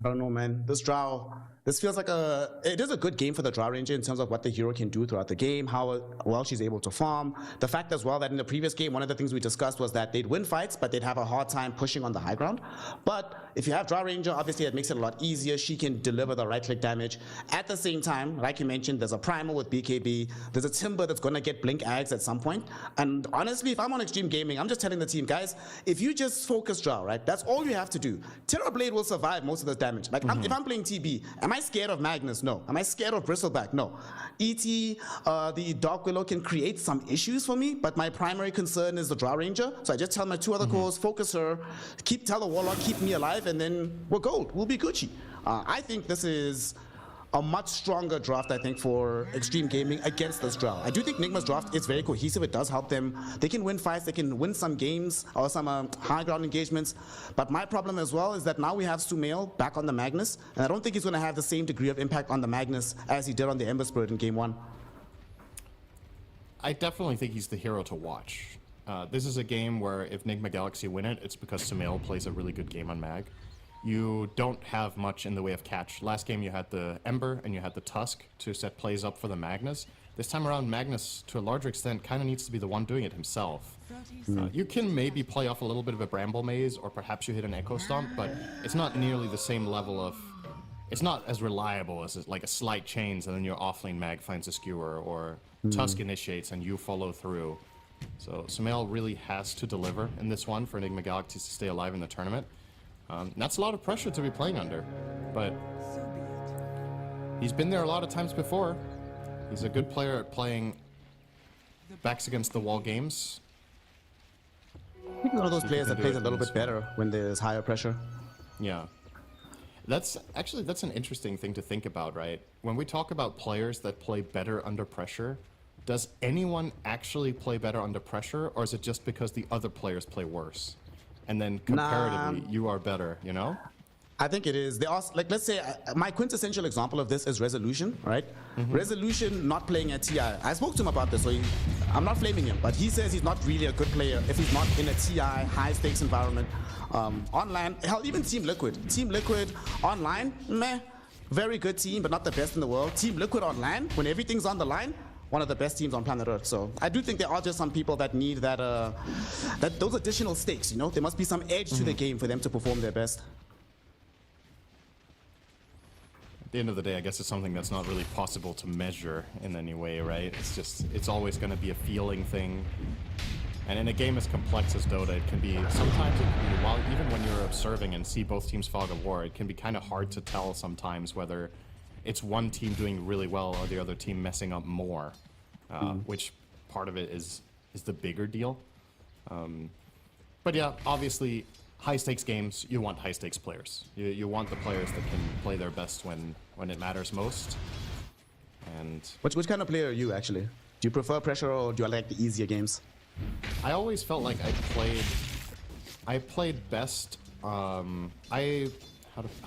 I don't know, man. This Drow, this feels like it is a good game for the Drow Ranger in terms of what the hero can do throughout the game, how well she's able to farm. The fact as well that in the previous game, one of the things we discussed was that they'd win fights, but they'd have a hard time pushing on the high ground. But if you have Drow Ranger, obviously it makes it a lot easier. She can deliver the right-click damage. At the same time, like you mentioned, there's a Primal with BKB. There's a Timber that's going to get Blink Ags at some point. And honestly, if I'm on Xtreme Gaming, I'm just telling the team, guys, if you just focus Drow, right, that's all you have to do. Terrorblade will survive most of the damage. Like, if I'm playing TB, am I scared of Magnus? No. Am I scared of Bristleback? No. ET, the Dark Willow can create some issues for me, but my primary concern is the Drow Ranger. So I just tell my two other cores, focus her, tell the Warlock, keep me alive, and then we're gold. We'll be Gucci. I think this is a much stronger draft, I think, for Xtreme Gaming against this Drow. I do think Nigma's draft is very cohesive. It does help them. They can win fights. They can win some games or some high ground engagements. But my problem as well is that now we have Sumail back on the Magnus, and I don't think he's going to have the same degree of impact on the Magnus as he did on the Ember Spirit in Game 1. I definitely think he's the hero to watch. This is a game where if Nigma Galaxy win it, it's because Sumail plays a really good game on Mag. You don't have much in the way of catch. Last game you had the Ember and you had the Tusk to set plays up for the Magnus. This time around, Magnus, to a larger extent, kind of needs to be the one doing it himself. You can maybe play off a little bit of a Bramble Maze, or perhaps you hit an Echo Stomp, but it's not nearly the same level of... It's not as reliable as like a Slight Chains and then your offlane Mag finds a Skewer, or Tusk initiates and you follow through. So Sumail really has to deliver in this one for Nigma Galaxy to stay alive in the tournament. That's a lot of pressure to be playing under, but he's been there a lot of times before. He's a good player at playing backs against the wall games. He's one of those players that plays a little bit better when there's higher pressure. Yeah. That's an interesting thing to think about, right? When we talk about players that play better under pressure, does anyone actually play better under pressure, or is it just because the other players play worse? And then comparatively, you are better, you know? I think it is. They also, like, let's say my quintessential example of this is Resolution, right? Resolution not playing at TI. I spoke to him about this, so I'm not flaming him, but he says he's not really a good player if he's not in a TI high stakes environment. Online, hell, even Team Liquid. Team Liquid online, meh, very good team, but not the best in the world. Team Liquid online, when everything's on the line, one of the best teams on planet Earth. So I do think there are just some people that need that those additional stakes, you know? There must be some edge to the game for them to perform their best. At the end of the day, I guess it's something that's not really possible to measure in any way, right? It's always going to be a feeling thing. And in a game as complex as Dota, it can be, sometimes it can be, while even when you're observing and see both teams fog of war, it can be kind of hard to tell sometimes whether it's one team doing really well or the other team messing up more, which part of it is the bigger deal. But yeah, obviously, high-stakes games, you want high-stakes players. You want the players that can play their best when it matters most. And which kind of player are you, actually? Do you prefer pressure, or do you like the easier games? I always felt like I played best. How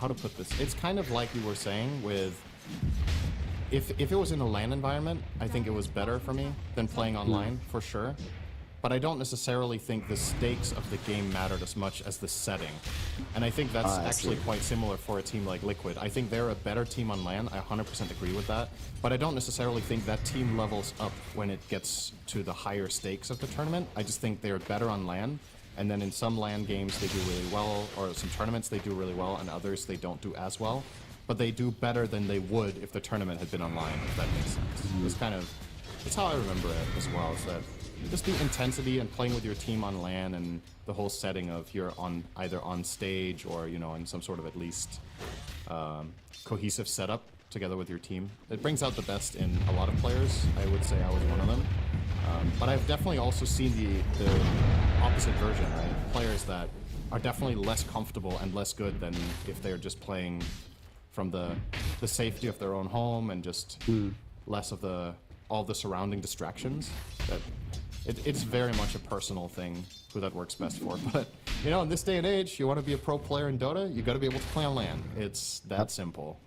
to put this? It's kind of like you were saying with, if it was in a LAN environment, I think it was better for me than playing online, for sure. But I don't necessarily think the stakes of the game mattered as much as the setting. And I think that's actually quite similar for a team like Liquid. I think they're a better team on LAN, I 100% agree with that. But I don't necessarily think that team levels up when it gets to the higher stakes of the tournament. I just think they're better on LAN. And then in some LAN games they do really well, or some tournaments they do really well, and others they don't do as well. But they do better than they would if the tournament had been online, if that makes sense. It's how I remember it as well, is that just the intensity and playing with your team on LAN and the whole setting of you're on either on stage or, you know, in some sort of at least cohesive setup together with your team. It brings out the best in a lot of players. I would say I was one of them. But I've definitely also seen the opposite version, right? Players that are definitely less comfortable and less good than if they're just playing from the safety of their own home and just less of all the surrounding distractions. That it's very much a personal thing who that works best for. But you know, in this day and age, you want to be a pro player in Dota, you got to be able to play on LAN. It's that simple.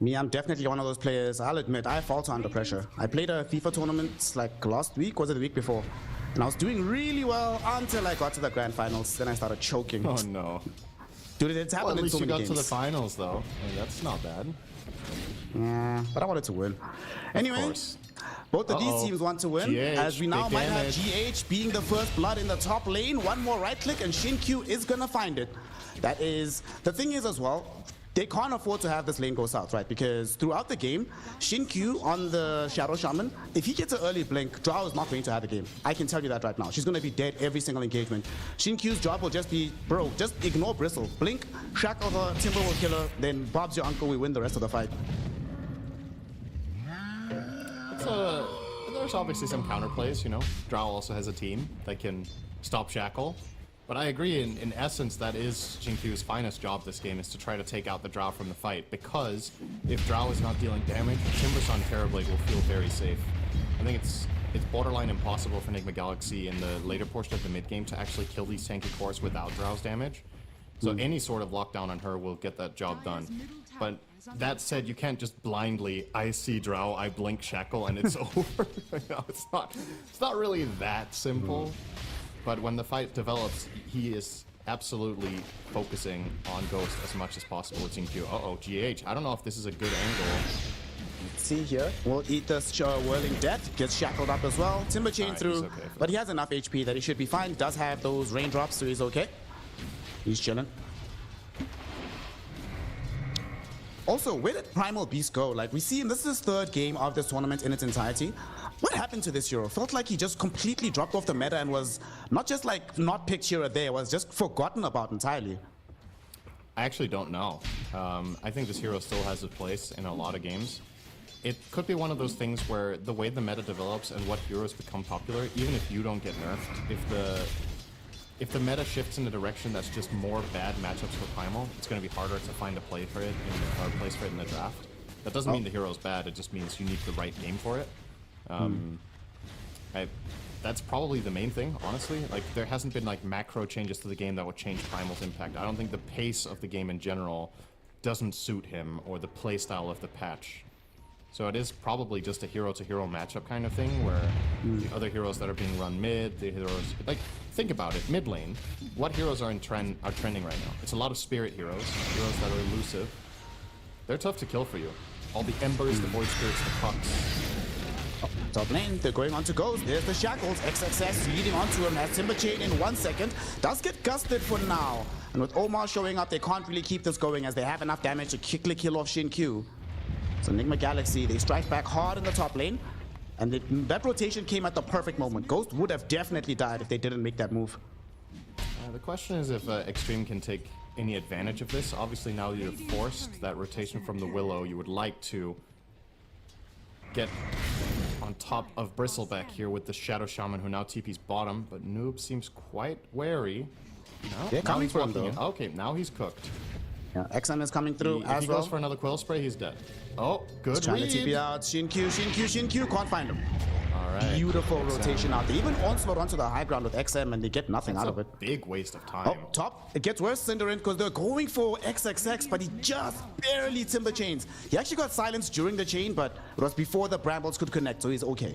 Me, I'm definitely one of those players. I'll admit, I falter under pressure. I played a FIFA tournament like last week, was it the week before? And I was doing really well until I got to the grand finals. Then I started choking. Oh no. Dude, it's happened At in so least you many got games. to the finals though. I mean, that's not bad. Yeah, but I wanted to win. Anyway, both of these teams want to win, GH, as we now big might damage. have GH being the first blood in the top lane. One more right click and Shin-Q is gonna find it. That is, the thing is as well, they can't afford to have this lane go south, right? Because throughout the game, Shin-Q on the Shadow Shaman, if he gets an early blink, Drow is not going to have the game. I can tell you that right now. She's going to be dead every single engagement. Shin-Q's job will just be, bro, just ignore Bristle. Blink, shackle her, Timber will kill her, then Bob's your uncle, we win the rest of the fight. There's obviously some counterplays, you know. Drow also has a team that can stop Shackle. But I agree, in essence, that is Shin-Q's finest job this game, is to try to take out the Drow from the fight, because if Drow is not dealing damage, Timbersaw and Terrorblade will feel very safe. I think it's borderline impossible for Nigma Galaxy in the later portion of the mid-game to actually kill these tanky cores without Drow's damage. So any sort of lockdown on her will get that job done. But that said, you can't just blindly, I see Drow, I blink Shackle, and it's over. No, it's not really that simple. But when the fight develops, he is absolutely focusing on Ghost as much as possible with Shin-Q. Uh-oh, GH. I don't know if this is a good angle. Let's see here. We'll eat the Whirling Death. Gets shackled up as well. Timber chain through. Okay but he has enough HP that he should be fine. Does have those raindrops, so he's okay. He's chilling. Also, where did Primal Beast go? Like, we see him, this is his third game of this tournament in its entirety. What happened to this hero? Felt like he just completely dropped off the meta and was not just like not picked here or there, was just forgotten about entirely. I actually don't know. I think this hero still has its place in a lot of games. It could be one of those things where the way the meta develops and what heroes become popular, even if you don't get nerfed, if the meta shifts in a direction that's just more bad matchups for Primal, it's going to be harder to find a place for it in the draft. That doesn't mean the hero's bad, it just means you need the right game for it. That's probably the main thing, honestly. Like, there hasn't been like macro changes to the game that would change Primal's impact. I don't think the pace of the game in general doesn't suit him, or the playstyle of the patch. So it is probably just a hero-to-hero matchup kind of thing, where the other heroes that are being run mid, the heroes... Like, think about it, mid lane, what heroes are trending right now? It's a lot of spirit heroes that are elusive. They're tough to kill for you. All the Embers, the Void Spirits, the Pucks. Top lane, they're going on to Ghost. There's the Shackles. XXS leading onto him. Has Timber Chain in 1 second. Does get gusted for now. And with Omar showing up, they can't really keep this going as they have enough damage to quickly kill off Shin-Q. So Nigma Galaxy, they strike back hard in the top lane. And that rotation came at the perfect moment. Ghost would have definitely died if they didn't make that move. The question is if Xtreme can take any advantage of this. Obviously now you're forced that rotation from the Willow. You would like to get on top of Bristleback here with the Shadow Shaman, who now TP's bottom, but Noob seems quite wary. No, They're coming for him, though. Okay, now he's cooked. Yeah, XM is coming through as if he well. goes for another Quill Spray, he's dead. Oh, good He's trying read. to TP out. Shin-Q, can't find him. All right. Beautiful rotation out there. Even Onslaught onto the high ground with XM and they get nothing out of it. Big waste of time. Oh, top. It gets worse, Cinderin, because they're going for XXX, but he just barely Timber Chains. He actually got silenced during the chain, but it was before the Brambles could connect, so he's okay.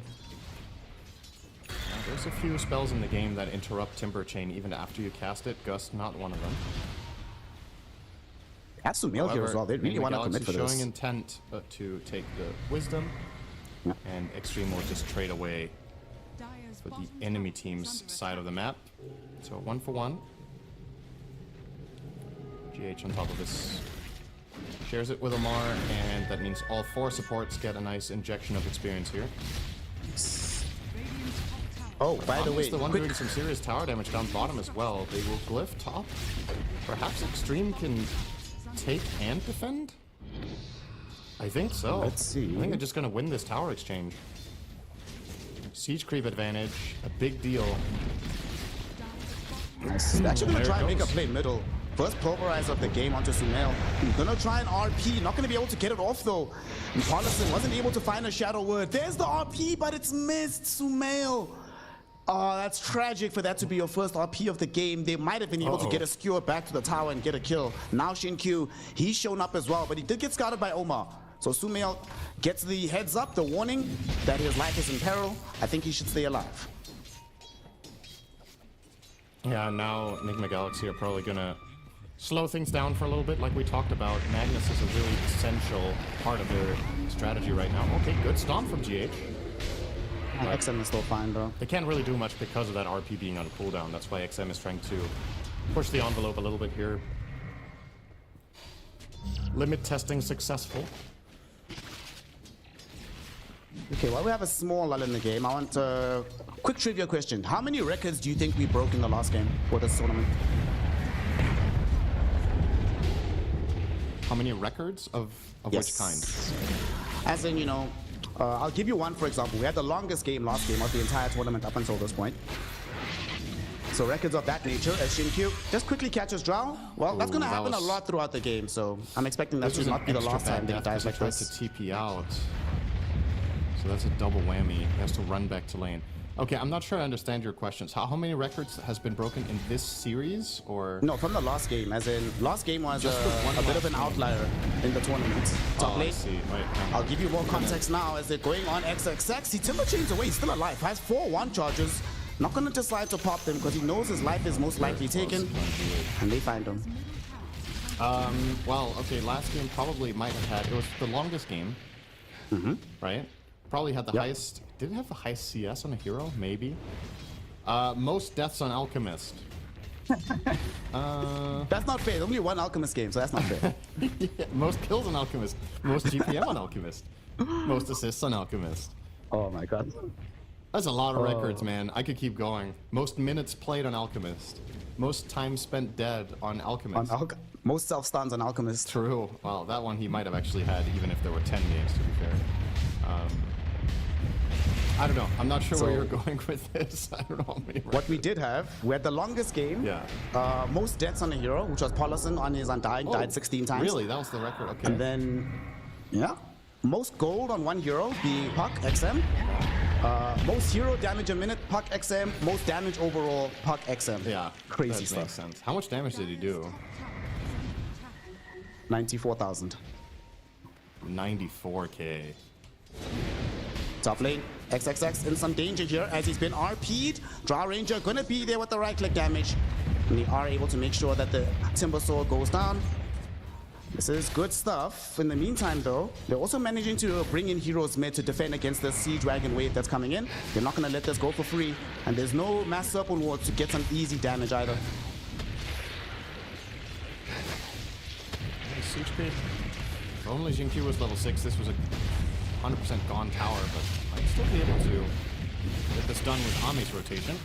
There's a few spells in the game that interrupt Timber Chain even after you cast it. Gust, not one of them. That's some male here as well. They really want to commit for this. Showing intent to take the Wisdom, and Xtreme will just trade away for the enemy team's side of the map. So 1 for 1. GH on top of this shares it with Omar, and that means all 4 supports get a nice injection of experience here. Oh, by the way, the one doing some serious tower damage down bottom as well. They will glyph top. Perhaps Xtreme can take and defend? I think so. Let's see. I think they're just going to win this tower exchange. Siege creep advantage, a big deal. Nice. They're actually going to try and make a play middle. First pulverizer of the game onto Sumail. Gonna try an RP, not gonna be able to get it off though. And Paulison wasn't able to find a Shadow Word. There's the RP, but it's missed. Sumail. Oh, that's tragic for that to be your first RP of the game. They might have been able to get a skewer back to the tower and get a kill. Now Xinkyu, he's shown up as well, but he did get scouted by Omar. So Sumail gets the heads up, the warning that his life is in peril. I think he should stay alive. Yeah, now Nigma Galaxy are probably gonna slow things down for a little bit, like we talked about. Magnus is a really essential part of their strategy right now. Okay, good stomp from GH. XM is still fine though. They can't really do much because of that RP being on cooldown. That's why XM is trying to push the envelope a little bit here. Limit testing successful. Okay, while we have a small lull in the game, I want a quick trivia question. How many records do you think we broke in the last game for this tournament? How many records of which kind? As in, you know, I'll give you one, for example. We had the longest game last game of the entire tournament up until this point. So records of that nature as Xinkyu just quickly catches Drow. Well, that's going to happen a lot throughout the game, so I'm expecting that to not be the last time that he dies like this. To TP out. So that's a double whammy. He has to run back to lane. Okay, I'm not sure I understand your questions. How many records has been broken in this series, or? No, from the last game, as in, last game was a bit of an outlier in the tournament. Top lane. I'll give you more context now as they're going on XXX. He Timber chains away, he's still alive, has 4 1 charges. Not gonna decide to pop them because he knows his life is most likely taken, and they find him. Well, okay, last game probably might have had, it was the longest game, right? Probably had the highest, did it have the highest CS on a hero? Maybe. Most deaths on Alchemist. That's not fair, only one Alchemist game, so that's not fair. Yeah, most kills on Alchemist, most GPM on Alchemist, most assists on Alchemist. Oh my god. That's a lot of records, man. I could keep going. Most minutes played on Alchemist. Most time spent dead on Alchemist. Most self-stuns on Alchemist. True. Well, that one he might have actually had even if there were 10 games, to be fair. I don't know. I'm not sure where you're going with this. I don't know how many records. What we did have, we had the longest game. Yeah. Most deaths on a hero, which was Paulison on his Undying, died 16 times. Really? That was the record? Okay. And then, yeah. Most gold on one hero, being Puck, XM. Most hero damage a minute, Puck XM. Most damage overall, Puck XM. Yeah. Crazy that stuff. Makes sense. How much damage did he do? 94,000. 94k. Top lane, XXX in some danger here as he's been RP'd. Drow Ranger gonna be there with the right click damage. And they are able to make sure that the Timber Sword goes down. This is good stuff. In the meantime though, they're also managing to bring in heroes mid to defend against the Sea Dragon wave that's coming in. They're not gonna let this go for free. And there's no mass Serpent Ward to get some easy damage either. Siege creep. If only Xinkyu was level 6, this was a 100% gone tower, but I'd still be able to get this done with Ami's rotation.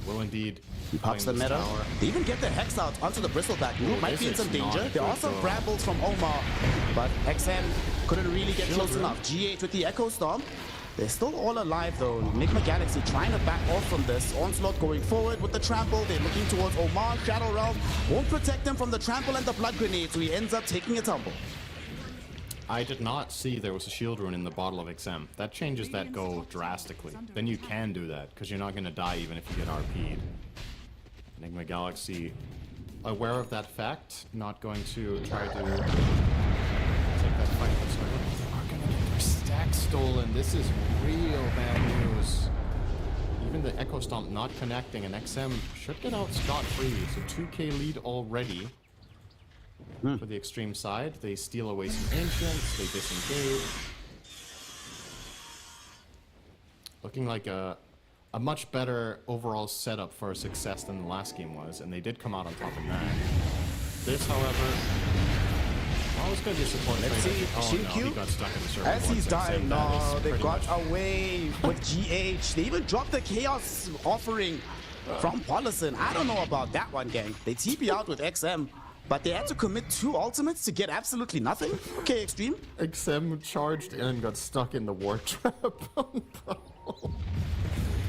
Will indeed. He pops the meta. They even get the Hex out onto the Bristleback. Move might be in some danger. There are some brambles from Omar, but XM couldn't really get close enough. GH with the Echo Storm. They're still all alive though. Nigma Galaxy trying to back off from this. Onslaught going forward with the trample. They're looking towards Omar. Shadow Realm won't protect him from the trample and the blood grenade, so he ends up taking a tumble. I did not see there was a shield rune in the bottle of XM. That changes that go drastically. Then you can do that, because you're not going to die even if you get RP'd. Nigma Galaxy, aware of that fact, not going to try to take that fight. They are going to get their stack stolen. This is real bad news. Even the Echo Stomp not connecting, and XM should get out scot-free. So 2k lead already. For the Xtreme side, they steal away some Ancients, they disengage. Looking like a much better overall setup for success than the last game was, and they did come out on top of that. This, however, always going to be a support. Let's see, Xinkyu, he got stuck in the circle. as he's dying, no, they got away with GH. They even dropped the Chaos offering from Paulison. I don't know about that one, gang. They TP out with XM. But they had to commit 2 ultimates to get absolutely nothing? Okay, Xtreme. XM charged in and got stuck in the war trap.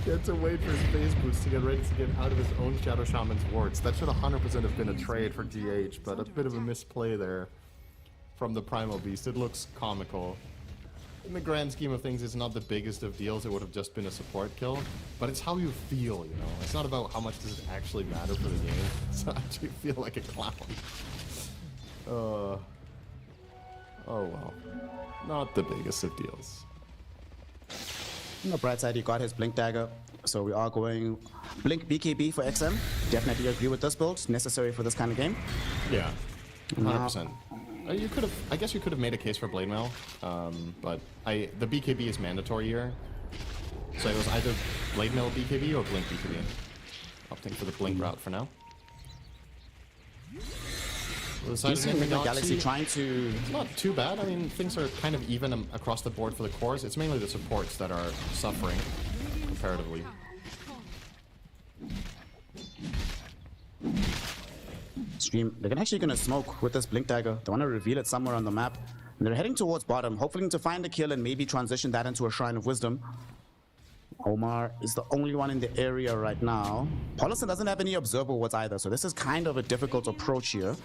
He had to wait for his phase boost to get ready to get out of his own Shadow Shaman's wards. That should 100% have been a trade for GH, but a bit of a misplay there from the Primal Beast. It looks comical. In the grand scheme of things, it's not the biggest of deals. It would have just been a support kill, but it's how you feel, you know? It's not about how much does it actually matter for the game. It's not actually feel like a clown. Oh well. Not the biggest of deals. On the bright side, he got his Blink Dagger, so we are going Blink BKB for XM. Definitely agree with this build, necessary for this kind of game. Yeah, 100%. You could have, I guess you could have made a case for Blade Mail, but the BKB is mandatory here. So it was either Blade Mail BKB or Blink BKB. Opting for the Blink route for now. Nigma Galaxy trying to... It's not too bad. I mean, things are kind of even across the board for the cores. It's mainly the supports that are suffering, comparatively. Xtreme, they're actually going to smoke with this Blink Dagger. They want to reveal it somewhere on the map. And they're heading towards bottom, hoping to find a kill and maybe transition that into a Shrine of Wisdom. Omar is the only one in the area right now. Paulison doesn't have any observer wards either, so this is kind of a difficult approach here.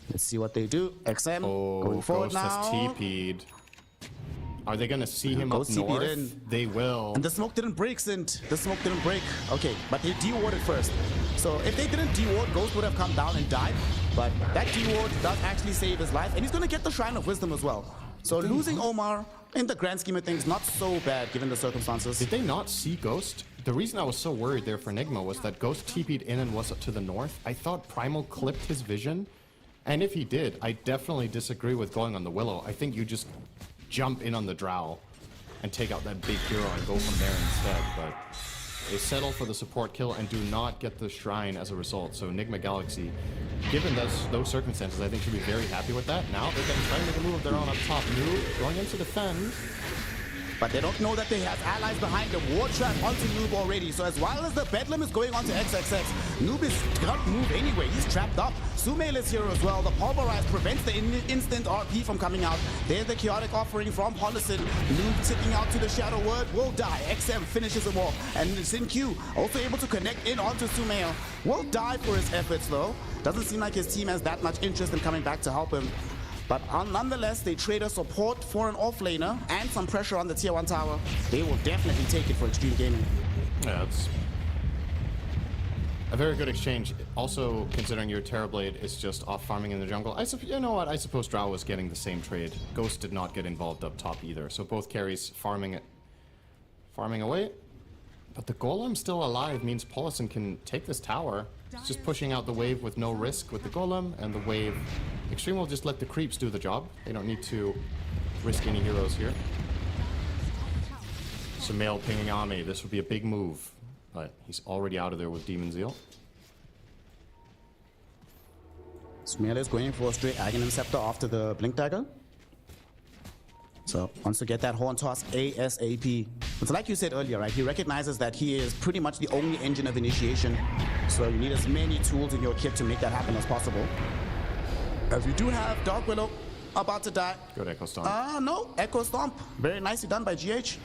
Let's see what they do. XM going forward Ghost now. has TP'd. Are they gonna see him up north? in. They will. And the smoke didn't break, Sint. The smoke didn't break. Okay, but they de-warded first. So if they didn't de-ward, Ghost would have come down and died. But that de-ward does actually save his life, and he's gonna get the Shrine of Wisdom as well. So losing Omar, in the grand scheme of things, not so bad given the circumstances. Did they not see Ghost? The reason I was so worried there for Nigma was that Ghost TP'd in and was to the north. I thought Primal clipped his vision. And if he did, I definitely disagree with going on the Willow. I think you just jump in on the Drow and take out that big hero and go from there instead. But they settle for the support kill and do not get the Shrine as a result. So Nigma Galaxy, given those circumstances, I think should be very happy with that. Now they're going to try to make a move of their own up top. New going in to defend. But they don't know that they have allies behind the ward trap onto Noob already. So as well as the Bedlam is going on to XXX, Noob is can't move anyway. He's trapped up. Sumail is here as well. The Pulverize prevents the instant RP from coming out. There's the chaotic offering from Paulison. Noob ticking out to the Shadow Word will die. XM finishes him off. And Xin also able to connect in onto Sumail. Will die for his efforts though. Doesn't seem like his team has that much interest in coming back to help him. But nonetheless, they trade a support for an offlaner and some pressure on the tier 1 tower. They will definitely take it for Xtreme Gaming. Yeah, it's a very good exchange. Also, considering your Terrorblade is just off farming in the jungle, you know what? I suppose Drow was getting the same trade. Ghost did not get involved up top either. So both carries farming away. But the Golem still alive means Paulison can take this tower. It's just pushing out the wave with no risk with the Golem, and the wave... Xtreme will just let the creeps do the job. They don't need to risk any heroes here. Sumail pinging Ame. This would be a big move, but he's already out of there with Demon Zeal. Sumail is going for a straight Aghanim Scepter after the Blink Dagger. So wants to get that Horn Toss ASAP. It's like you said earlier, right? He recognizes that he is pretty much the only engine of initiation. So you need as many tools in your kit to make that happen as possible. As we do have Dark Willow about to die. Good Echo Stomp. No, Echo Stomp. Very nicely done by GH.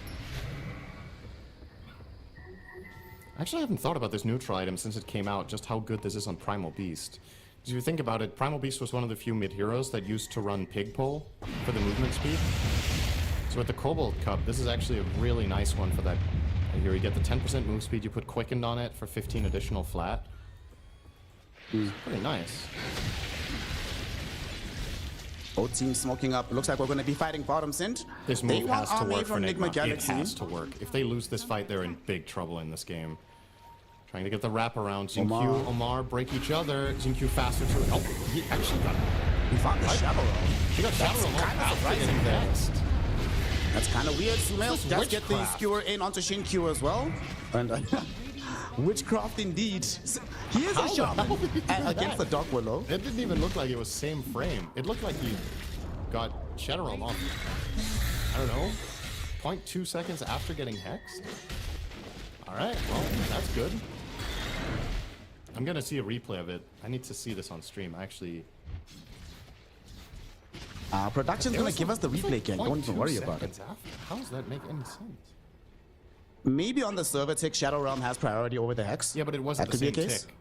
I actually haven't thought about this neutral item since it came out, just how good this is on Primal Beast. If you think about it, Primal Beast was one of the few mid-heroes that used to run Pig Pole for the movement speed. So with the Cobalt Cup, this is actually a really nice one for that. Here you get the 10% move speed, you put Quickened on it for 15 additional flat. Pretty nice. Both teams smoking up. Looks like we're going to be fighting bottom Sint. This move has to work for Nigma Galaxy. It has to work. If they lose this fight, they're in big trouble in this game. Trying to get the wraparound. Xingqiu, Omar break each other. Xingqiu faster to... Oh, he actually got... He found the Shadow Realm. He got Shadow Realm kind of surprising next. That's kind of weird. Sumail does get the skewer in onto Xingqiu as well. And witchcraft indeed. He is a shaman against the Dark Willow. It didn't even look like it was same frame. It looked like he got Shadow Realm off, I don't know, 0.2 seconds after getting hexed. Alright, well, that's good. I'm gonna see a replay of it. I need to see this on stream, actually. Production's gonna give us the replay again. Don't even worry about it. How does that make any sense? maybe on the server tick, Shadow Realm has priority over the Hex. Yeah, but it wasn't that the could same be a case. tick.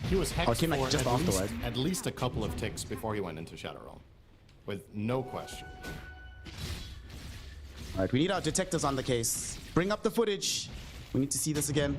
He was hexed came, like, for just afterward. at least a couple of ticks before he went into Shadow Realm, with no question. All right, we need our detectors on the case. Bring up the footage. We need to see this again.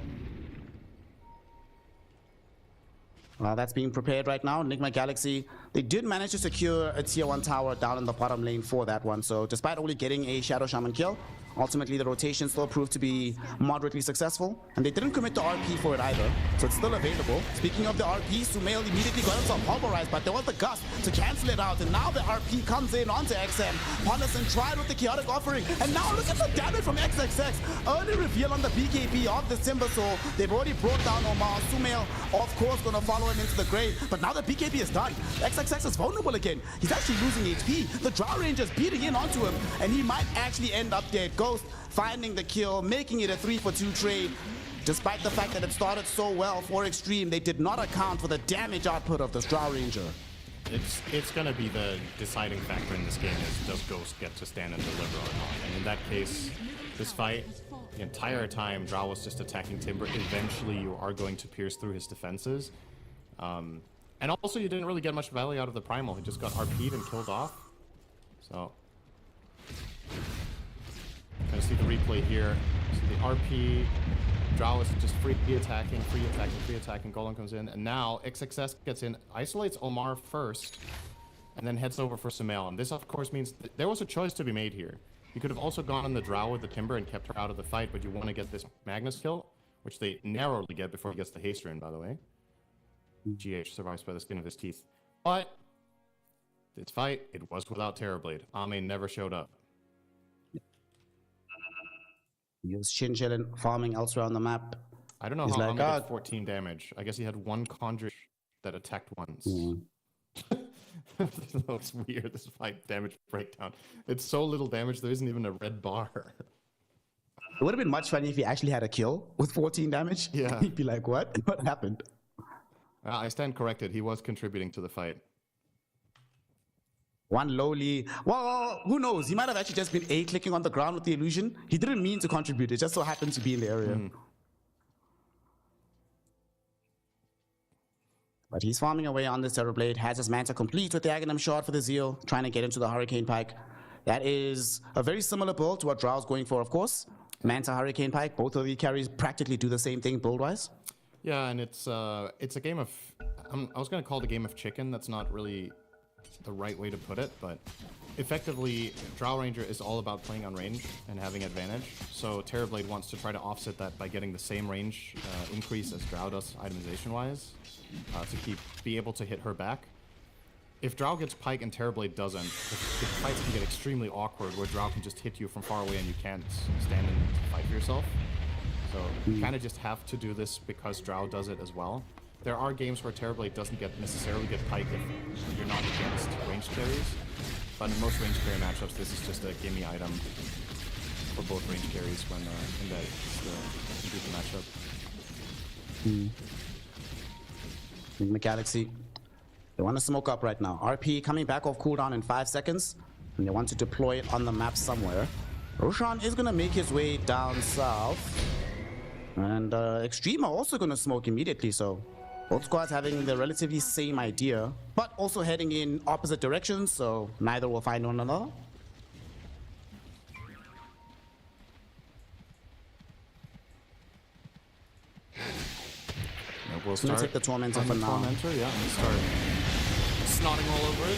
Well, that's being prepared right now. Nigma Galaxy, they did manage to secure a tier 1 tower down in the bottom lane for that one. So despite only getting a Shadow Shaman kill, ultimately the rotation still proved to be moderately successful. And they didn't commit to RP for it either, so it's still available. Speaking of the RP, Sumail immediately got himself pulverized, but there was the gust to cancel it out. And now the RP comes in onto XM. Paulison tried with the chaotic offering, and now look at the damage from XXX. Early reveal on the BKB of the Timber Soul. They've already brought down Omar. Sumail, of course, gonna follow him into the grave, but now the BKB is done. XXX is vulnerable again. He's actually losing HP. The Drow Ranger's beating in onto him, and he might actually end up dead. Ghost finding the kill, making it a 3-for-2 trade. Despite the fact that it started so well for Xtreme, they did not account for the damage output of the Drow Ranger. It's going to be the deciding factor in this game is does Ghost get to stand and deliver or not. And in that case, this fight, the entire time Drow was just attacking Timber. Eventually you are going to pierce through his defenses. And also you didn't really get much value out of the Primal. He just got RP'd and killed off. So kind of see the replay here. So the RP, Drow is just free attacking, Golem comes in, and now XXS gets in, isolates Omar first, and then heads over for Sumail. And this of course means there was a choice to be made here. You could have also gone on the Drow with the Timber and kept her out of the fight, but you want to get this Magnus kill, which they narrowly get before he gets the haste rune, by the way. GH survives by the skin of his teeth. But this fight, it was without Terrorblade. Ame never showed up. He was chin-chilling, farming elsewhere on the map. I don't know how Ame did 14 damage. I guess he had one Conjure that attacked once. That's weird, this fight damage breakdown. It's so little damage, there isn't even a red bar. It would have been much funny if he actually had a kill with 14 damage. Yeah. He'd be like, what? What happened? I stand corrected. He was contributing to the fight. One lowly. Well, who knows? He might have actually just been A-clicking on the ground with the illusion. He didn't mean to contribute. It just so happened to be in the area. But he's farming away on this Terrorblade. Has his Manta complete with the Aghanim Shard for the Zeal. Trying to get into the Hurricane Pike. That is a very similar build to what Drow's going for, of course. Manta, Hurricane Pike. Both of the carries practically do the same thing build-wise. Yeah, and it's a game of... I was going to call it a game of chicken. That's not really the right way to put it, but effectively, Drow Ranger is all about playing on range and having advantage. So Terrorblade wants to try to offset that by getting the same range increase as Drow does itemization-wise to be able to hit her back. If Drow gets Pike and Terrorblade doesn't, the fights can get extremely awkward where Drow can just hit you from far away and you can't stand and fight for yourself. So you kind of just have to do this because Drow does it as well. There are games where Terrorblade doesn't necessarily get Pike if you're not against ranged carries. But in most ranged carry matchups, this is just a gimme item for both ranged carries when in the matchup. Nigma Galaxy. They want to smoke up right now. RP coming back off cooldown in 5 seconds. And they want to deploy it on the map somewhere. Roshan is going to make his way down south. And Xtreme are also going to smoke immediately, so both squads having the relatively same idea, but also heading in opposite directions, so neither will find one another. We'll start take the Tormentor for now. Tormentor, yeah, and start snotting all over it.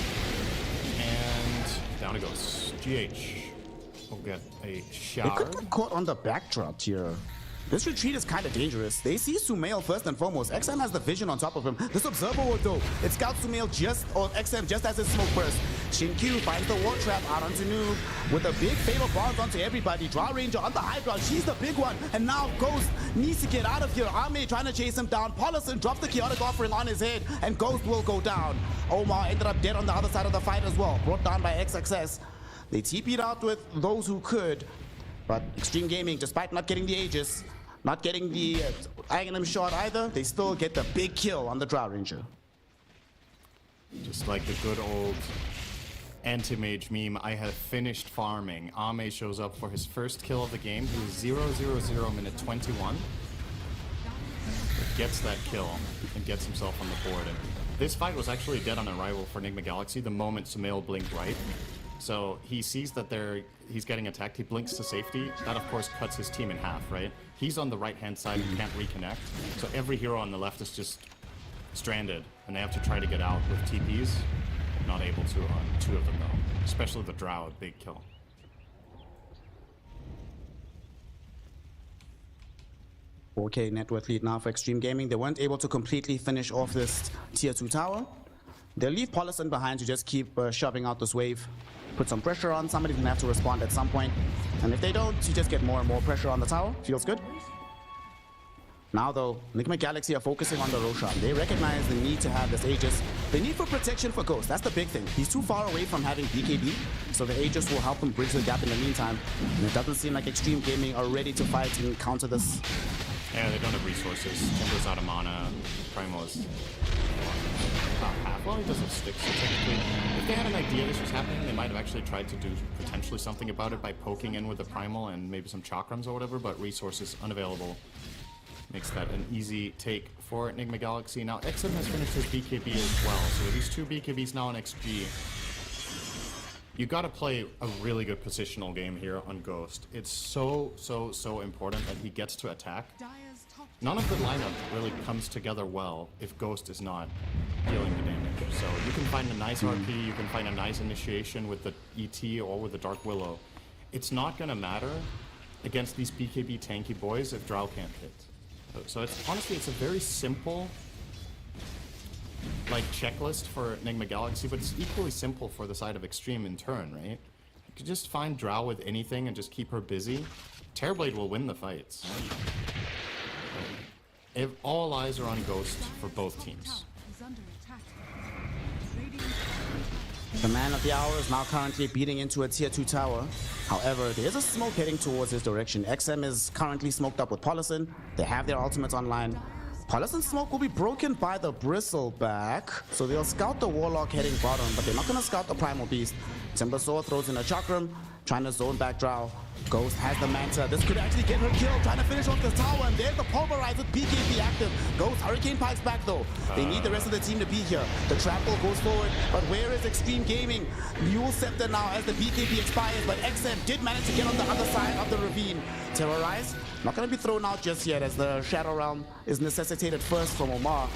And down it goes. GH will get a shard. They could get caught on the backdrop here. This retreat is kind of dangerous. They see Sumail first and foremost. XM has the vision on top of him. This Observer Ward though, it scouts Sumail or XM just as his smoke burst. Shin-Q finds the ward trap out onto Noob with a big Fatal Bonds onto everybody. Drow Ranger on the high ground, she's the big one. And now Ghost needs to get out of here. Ame trying to chase him down. Paulison drops the chaotic offering on his head and Ghost will go down. Omar ended up dead on the other side of the fight as well. Brought down by XXS. They TP'd out with those who could. But Xtreme Gaming, despite not getting the Aegis, not getting the Aghanim Shard either, they still get the big kill on the Drow Ranger. Just like the good old anti-mage meme. I have finished farming. Ame shows up for his first kill of the game. He was 0-0-0 minute 21. Gets that kill and gets himself on the board. And this fight was actually dead on arrival for Nigma Galaxy the moment Sumail blinked right. So he sees that he's getting attacked. He blinks to safety. That, of course, cuts his team in half, right? He's on the right-hand side and can't reconnect. So every hero on the left is just stranded, and they have to try to get out with TPs. Not able to on 2 of them, though. Especially the Drow, big kill. Okay, net worth lead now for Xtreme Gaming. They weren't able to completely finish off this tier 2 tower. They'll leave Polison behind to just keep shoving out this wave. Put some pressure on. Somebody's gonna have to respond at some point. And if they don't, you just get more and more pressure on the tower. Feels good. Now though, Nigma Galaxy are focusing on the Roshan. They recognize the need to have this Aegis. The need for protection for Ghost. That's the big thing. He's too far away from having BKB, so the Aegis will help him bridge the gap in the meantime. And it doesn't seem like Xtreme Gaming are ready to fight and counter this. Yeah, they don't have resources. Timber's out of mana. Primal's about half. Well, he doesn't stick, so technically, if they had an idea this was happening, they might have actually tried to do potentially something about it by poking in with the Primal and maybe some chakrams or whatever, but resources unavailable makes that an easy take for Nigma Galaxy. Now, XM has finished his BKB as well, so with these 2 BKBs now on XG, you gotta play a really good positional game here on Ghost. It's so important that he gets to attack. None of the lineup really comes together well if Ghost is not dealing the damage. So you can find a nice RP, you can find a nice initiation with the ET or with the Dark Willow. It's not gonna matter against these BKB tanky boys if Drow can't hit. So it's honestly, it's a very simple like checklist for Nigma Galaxy, but it's equally simple for the side of Xtreme in turn, right? You could just find Drow with anything and just keep her busy. Terrorblade will win the fights. If all eyes are on Ghost for both teams. The man of the hour is now currently beating into a tier 2 tower. However, there's a smoke heading towards his direction. XM is currently smoked up with Polison. They have their ultimates online. Polison's smoke will be broken by the Bristleback, so they'll scout the Warlock heading bottom, but they're not going to scout the Primal Beast. Timbersaw throws in a Chakram, trying to zone back Drow. Ghost has the Manta. This could actually get her kill, trying to finish off the tower, and there's the Pulverize with BKB active. Ghost, Hurricane Pike's back though. They need the rest of the team to be here. The Trample goes forward, but where is Xtreme Gaming? Mule Scepter now as the BKB expires, but XM did manage to get on the other side of the ravine. Terrorize, not going to be thrown out just yet as the Shadow Realm is necessitated first from Omar.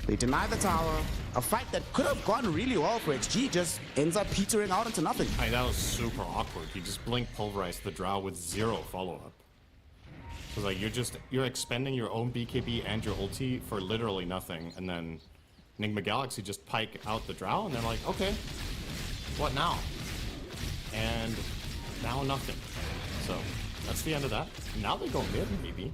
They deny the tower. A fight that could have gone really well for XG just ends up petering out into nothing. That was super awkward. He just blinked Pulverized the Drow with 0 follow-up. So like you're expending your own BKB and your ulti for literally nothing, and then Nigma Galaxy just pike out the Drow, and they're like, okay, what now? And now nothing. So that's the end of that. Now they go mid, maybe.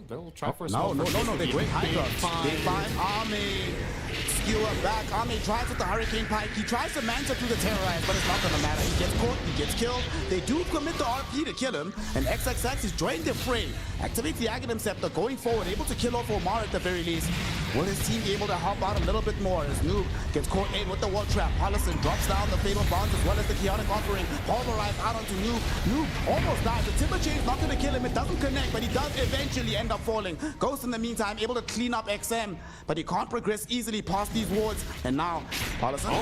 They'll try for a small. No, they break high ground. They find Ame. Skewer back. Ame tries with the Hurricane Pike. He tries to Manta through the Terrorize, but it's not gonna matter. He gets caught, he gets killed. They do commit the RP to kill him, and XXX is joined the fray. Activates the Aghanim Scepter, going forward, able to kill off Omar at the very least. Will his team be able to help out a little bit more as Noob gets caught in with the Wall Trap? Hollison drops down the Fatal Bonds as well as the Chaotic Offering. Pulverize out onto Noob. Noob almost dies. The Timber Chain's not gonna kill him. It doesn't connect, but he does eventually end up falling. Ghost in the meantime able to clean up XM, but he can't progress easily past these wards. And now, Hollison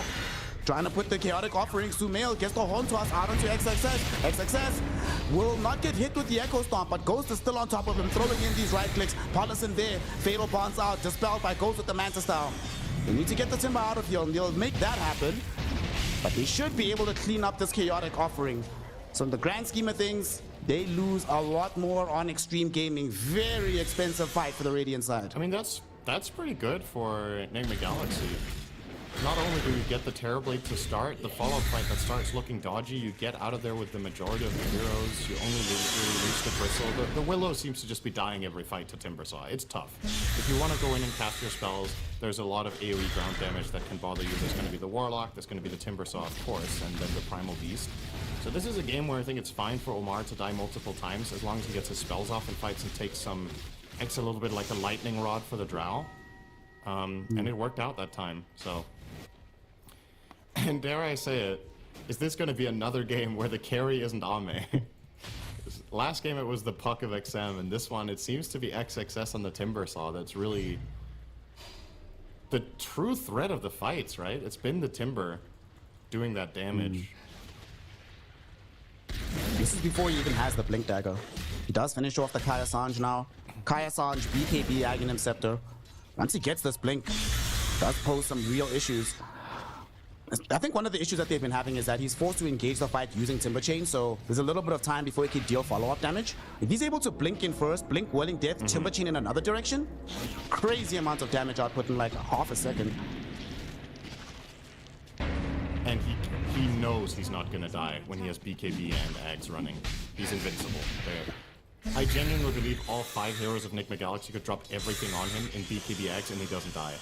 trying to put the Chaotic Offering. Sumail gets the Horn Toss out onto XXS. XXS will not get hit with the Echo Stomp, but Ghost is still on top of him, throwing in these right clicks. Pollison there, Fatal Bonds out, dispelled by Ghost with the Manta Style. They need to get the Timber out of here, and they'll make that happen. But they should be able to clean up this Chaotic Offering. So in the grand scheme of things, they lose a lot more on Xtreme Gaming. Very expensive fight for the Radiant side. I mean, that's pretty good for Nigma Galaxy. Not only do you get the Terrorblade to start, the follow-up fight that starts looking dodgy, you get out of there with the majority of the heroes, you only lose the Bristle. The Willow seems to just be dying every fight to Timbersaw. It's tough. If you want to go in and cast your spells, there's a lot of AoE ground damage that can bother you. There's going to be the Warlock, there's going to be the Timbersaw, of course, and then the Primal Beast. So this is a game where I think it's fine for Omar to die multiple times, as long as he gets his spells off and fights and takes acts a little bit like a lightning rod for the Drow. And it worked out that time, so. And dare I say it, is this going to be another game where the carry isn't Ame? Last game it was the puck of XM, and this one it seems to be XXS on the Timber Saw that's really the true threat of the fights, right? It's been the Timber doing that damage. This is before he even has the Blink Dagger. He does finish off the Kaya Sanj now. Kaya Sanj, BKB, Aghanim Scepter. Once he gets this Blink, does pose some real issues. I think one of the issues that they've been having is that he's forced to engage the fight using Timber Chain, so there's a little bit of time before he can deal follow-up damage. If he's able to Blink in first, Blink Whirling Death, Timber Chain in another direction, crazy amount of damage output in like half a second. And he knows he's not gonna die when he has BKB and Ags running. He's invincible. I genuinely believe all 5 heroes of Nigma Galaxy could drop everything on him in BKB Ags and he doesn't die.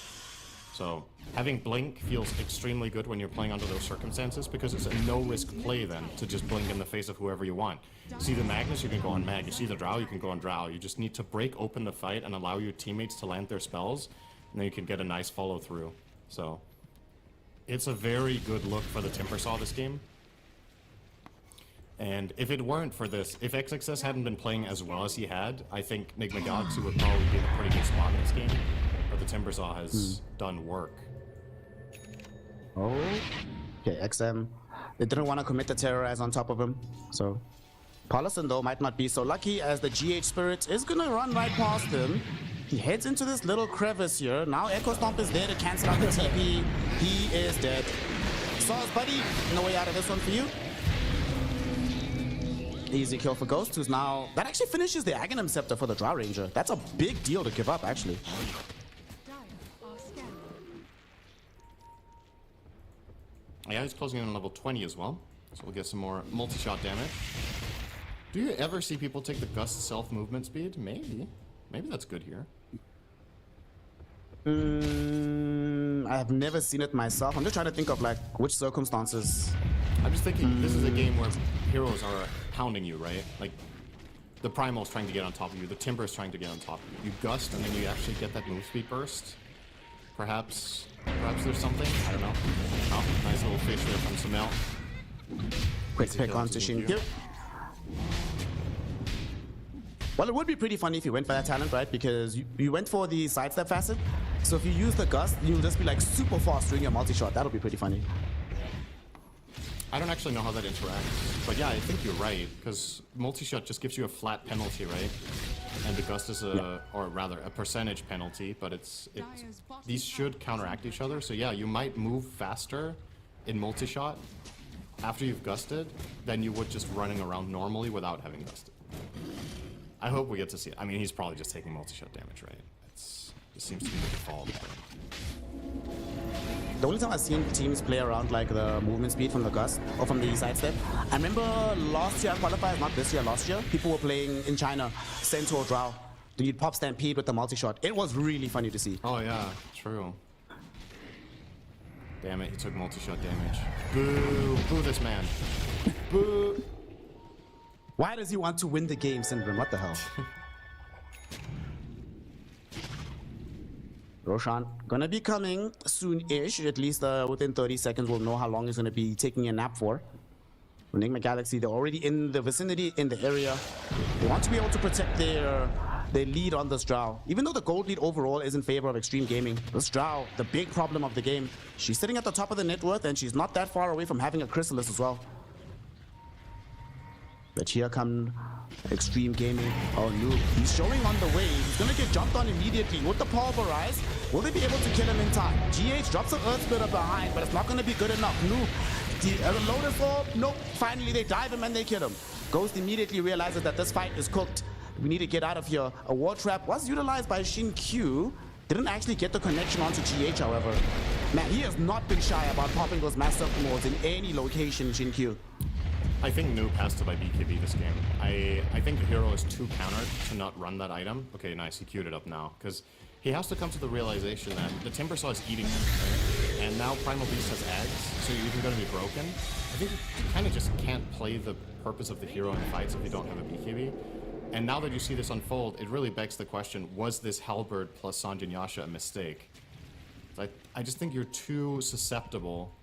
So having Blink feels extremely good when you're playing under those circumstances because it's a no-risk play then to just Blink in the face of whoever you want. You see the Magnus, you can go on Mag. You see the Drow, you can go on Drow. You just need to break open the fight and allow your teammates to land their spells, and then you can get a nice follow-through. So it's a very good look for the Timber Saw this game. And if it weren't for this, if XXS hadn't been playing as well as he had, I think Nigma Galaxy would probably be in a pretty good spot in this game. But the Timber Saw has done work. Oh, okay, XM. They didn't want to commit the Terrorize on top of him, so Paulison though might not be so lucky as the GH Spirit is gonna run right past him. He heads into this little crevice here. Now Echo Stomp is there to cancel out the TP. He is dead. Saw's buddy, no way out of this one for you. Easy kill for Ghost, who's now... That actually finishes the Aghanim Scepter for the Drow Ranger. That's a big deal to give up, actually. Yeah, he's closing in on level 20 as well, so we'll get some more multi-shot damage. Do you ever see people take the Gust self-movement speed? Maybe. Maybe that's good here. I have never seen it myself. I'm just trying to think of like which circumstances. I'm just thinking this is a game where heroes are pounding you, right? Like the Primal's trying to get on top of you, the Timber's trying to get on top of you. You Gust and then you actually get that move speed burst. Perhaps there's something. I don't know. Oh, nice little fish there from Samel. Quick pick onto Shinkyu. Well, it would be pretty funny if you went for that talent, right? Because you went for the sidestep facet. So if you use the Gust, you'll just be like super fast during your multi-shot. That'll be pretty funny. I don't actually know how that interacts. But yeah, I think you're right. Because multi-shot just gives you a flat penalty, right? And the Gust is or rather, a percentage penalty. But these should counteract each other. So yeah, you might move faster in multi-shot after you've Gusted than you would just running around normally without having Gusted. I hope we get to see it. I mean, he's probably just taking multi-shot damage, right? It seems to be the default. The only time I've seen teams play around like the movement speed from the Gust or from the sidestep, I remember last year qualifiers, not this year, last year, people were playing in China, Centaur Drow. Then you'd pop Stampede with the multi-shot. It was really funny to see. Oh yeah, true. Damn it, he took multi-shot damage. Boo! Boo this man. Boo! Why does he want to win the game, Syndrome? What the hell? Roshan gonna be coming soon-ish. At least within 30 seconds, we'll know how long he's gonna be taking a nap for. Nigma Galaxy, they're already in the vicinity, in the area. They want to be able to protect their lead on this Drow. Even though the gold lead overall is in favor of Xtreme Gaming, this Drow, the big problem of the game, she's sitting at the top of the net worth and she's not that far away from having a Chrysalis as well. But here come Xtreme Gaming. Oh no, he's showing on the way. He's gonna get jumped on immediately with the pulverize. Will they be able to kill him in time? GH drops an Earth Splitter behind, but it's not gonna be good enough. No, the Lotus Orb, nope. Finally they dive him and they kill him. Ghost immediately realizes that this fight is cooked. We need to get out of here. A War Trap was utilized by Shinkyu. Didn't actually get the connection onto GH, however. Man, he has not been shy about popping those Master Modes in any location, Shinkyu. I think Noob has to buy BKB this game. I think the hero is too countered to not run that item. Okay, nice, he queued it up now. Because he has to come to the realization that the Timber Saw is eating him, right? And now Primal Beast has Ags, so you're even going to be broken. I think you kind of just can't play the purpose of the hero in fights if you don't have a BKB. And now that you see this unfold, it really begs the question, was this Halberd plus Sanjin Yasha a mistake? I just think you're too susceptible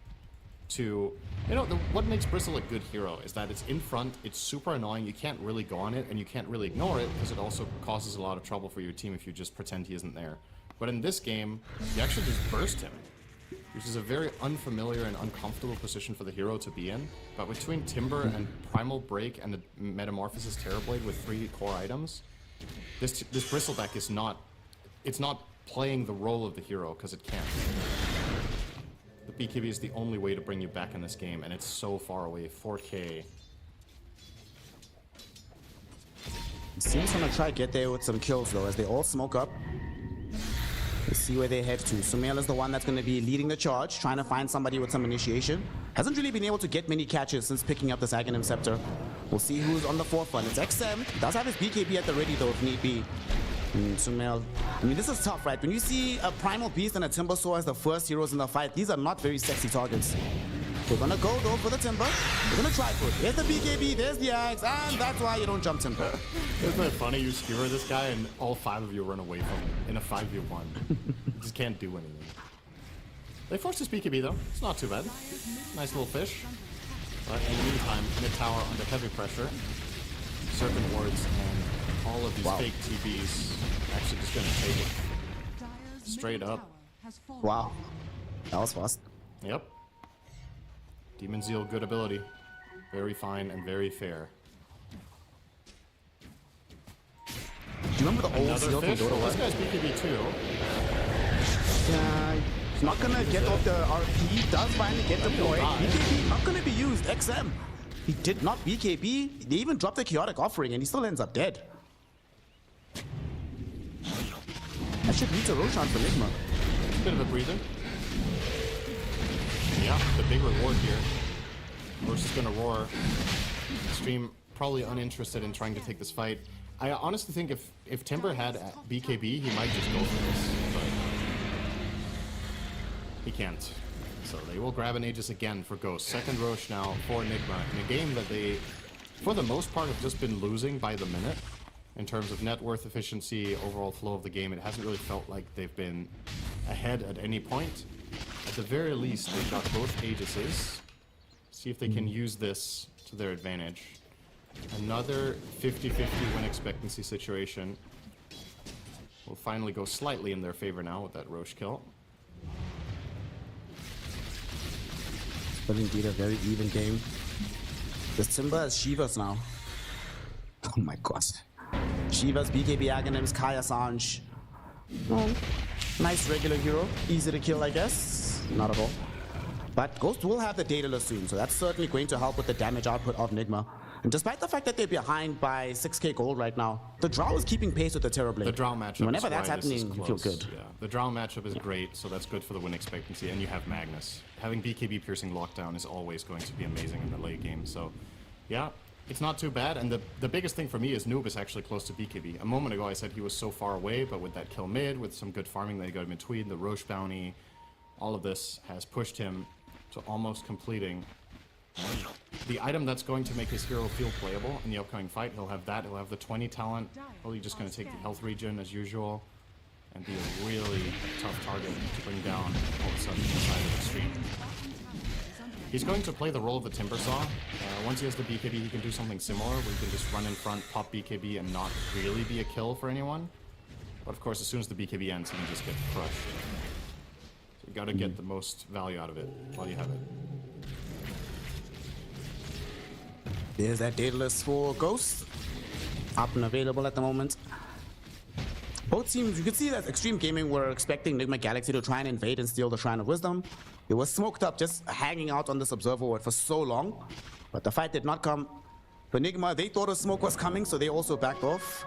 to... You know, what makes Bristle a good hero is that it's in front, it's super annoying, you can't really go on it, and you can't really ignore it, because it also causes a lot of trouble for your team if you just pretend he isn't there. But in this game, you actually just burst him, which is a very unfamiliar and uncomfortable position for the hero to be in. But between Timber and Primal Break and the Metamorphosis Terrorblade with 3 core items, this Bristle deck is not... It's not playing the role of the hero, because it can't. The BKB is the only way to bring you back in this game, and it's so far away. 4K. Seems gonna try to get there with some kills though, as they all smoke up. Let's see where they head to. Sumail is the one that's going to be leading the charge, trying to find somebody with some initiation. Hasn't really been able to get many catches since picking up this Aghanim Scepter. We'll see who's on the forefront. It's XM. Does have his BKB at the ready though if need be. Sumail. I mean, this is tough, right? When you see a Primal Beast and a Timber Saw as the first heroes in the fight, these are not very sexy targets. We're gonna go though for the Timber. We're gonna try for it. There's the BKB, there's the Axe, and that's why you don't jump Timber. Isn't it funny? You skewer this guy and all 5 of you run away from him in a 5v1. You just can't do anything. They forced his BKB though. It's not too bad. Nice little fish. But in the meantime, mid tower under heavy pressure. Serpent wards and all of these fake TBs actually just gonna take it. Straight up. Wow. That was fast. Yep. Demon Zeal, good ability. Very fine and very fair. Do you remember the old Zeal from Dota? This guy's BKB too. Yeah, he's not gonna get off the RP. Does finally get deployed. BKB not gonna be used. XM. He did not BKB. They even dropped the Chaotic Offering and he still ends up dead. That should lead to Roshan for Nigma. Bit of a breather. Yeah, the big reward here. Rosh is gonna roar. Xtreme probably uninterested in trying to take this fight. I honestly think if Timber had BKB, he might just go for this, but he can't. So they will grab an Aegis again for Ghost. Second Rosh now for Nigma in a game that they, for the most part, have just been losing by the minute. In terms of net worth, efficiency, overall flow of the game, it hasn't really felt like they've been ahead at any point. At the very least, they've got both Aegises. See if they can use this to their advantage. Another 50-50 win expectancy situation. Will finally go slightly in their favor now with that Rosh kill. But indeed a very even game. This Timber has Shivas now. Oh my god. Shivas, BKB Aghanims, Kaya Sanj. Oh, nice regular hero. Easy to kill, I guess. Not at all. But Ghost will have the Daedalus soon, so that's certainly going to help with the damage output of Nigma. And despite the fact that they're behind by 6k gold right now, the Drow is keeping pace with the Terrorblade. The Drow matchup whenever that's happening, you feel good. Yeah, the Drow matchup is great, so that's good for the win expectancy, and you have Magnus. Having BKB piercing lockdown is always going to be amazing in the late game, so yeah, it's not too bad. And the biggest thing for me is Noob is actually close to BKB. A moment ago I said he was so far away, but with that kill mid, with some good farming that he got in between, the Rosh bounty, all of this has pushed him to almost completing the item that's going to make his hero feel playable in the upcoming fight. He'll have that, he'll have the 20 talent, probably just going to take the health regen as usual, and be a really tough target to bring down all of a sudden inside of Xtreme. He's going to play the role of the Timber Saw. Once he has the BKB, he can do something similar, where he can just run in front, pop BKB, and not really be a kill for anyone. But of course, as soon as the BKB ends, he can just get crushed. So you gotta get the most value out of it while you have it. There's that Daedalus for Ghost. Up and available at the moment. Both teams, you can see that Xtreme Gaming were expecting Nigma Galaxy to try and invade and steal the Shrine of Wisdom. It was smoked up, just hanging out on this observer ward for so long. But the fight did not come. For Nigma, they thought a smoke was coming, so they also backed off.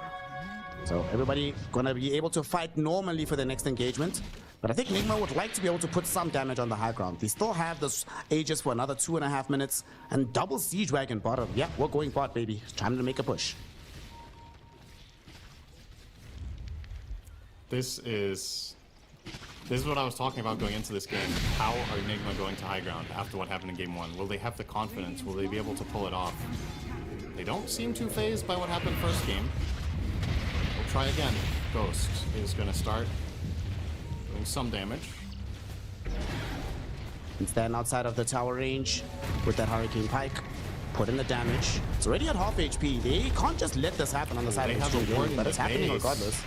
So everybody gonna be able to fight normally for the next engagement. But I think Nigma would like to be able to put some damage on the high ground. They still have this Aegis for another 2.5 minutes. And double Siege Wagon bottom. Yeah, we're going bot, baby. It's time to make a push. This is what I was talking about going into this game. How are Nigma going to high ground after what happened in game 1? Will they have the confidence? Will they be able to pull it off? They don't seem too phased by what happened first game. We'll try again. Ghost is going to start doing some damage. and stand outside of the tower range with that Hurricane Pike. Put in the damage. It's already at half HP. They can't just let this happen on the side of Xtreme Gaming, but it's happening regardless.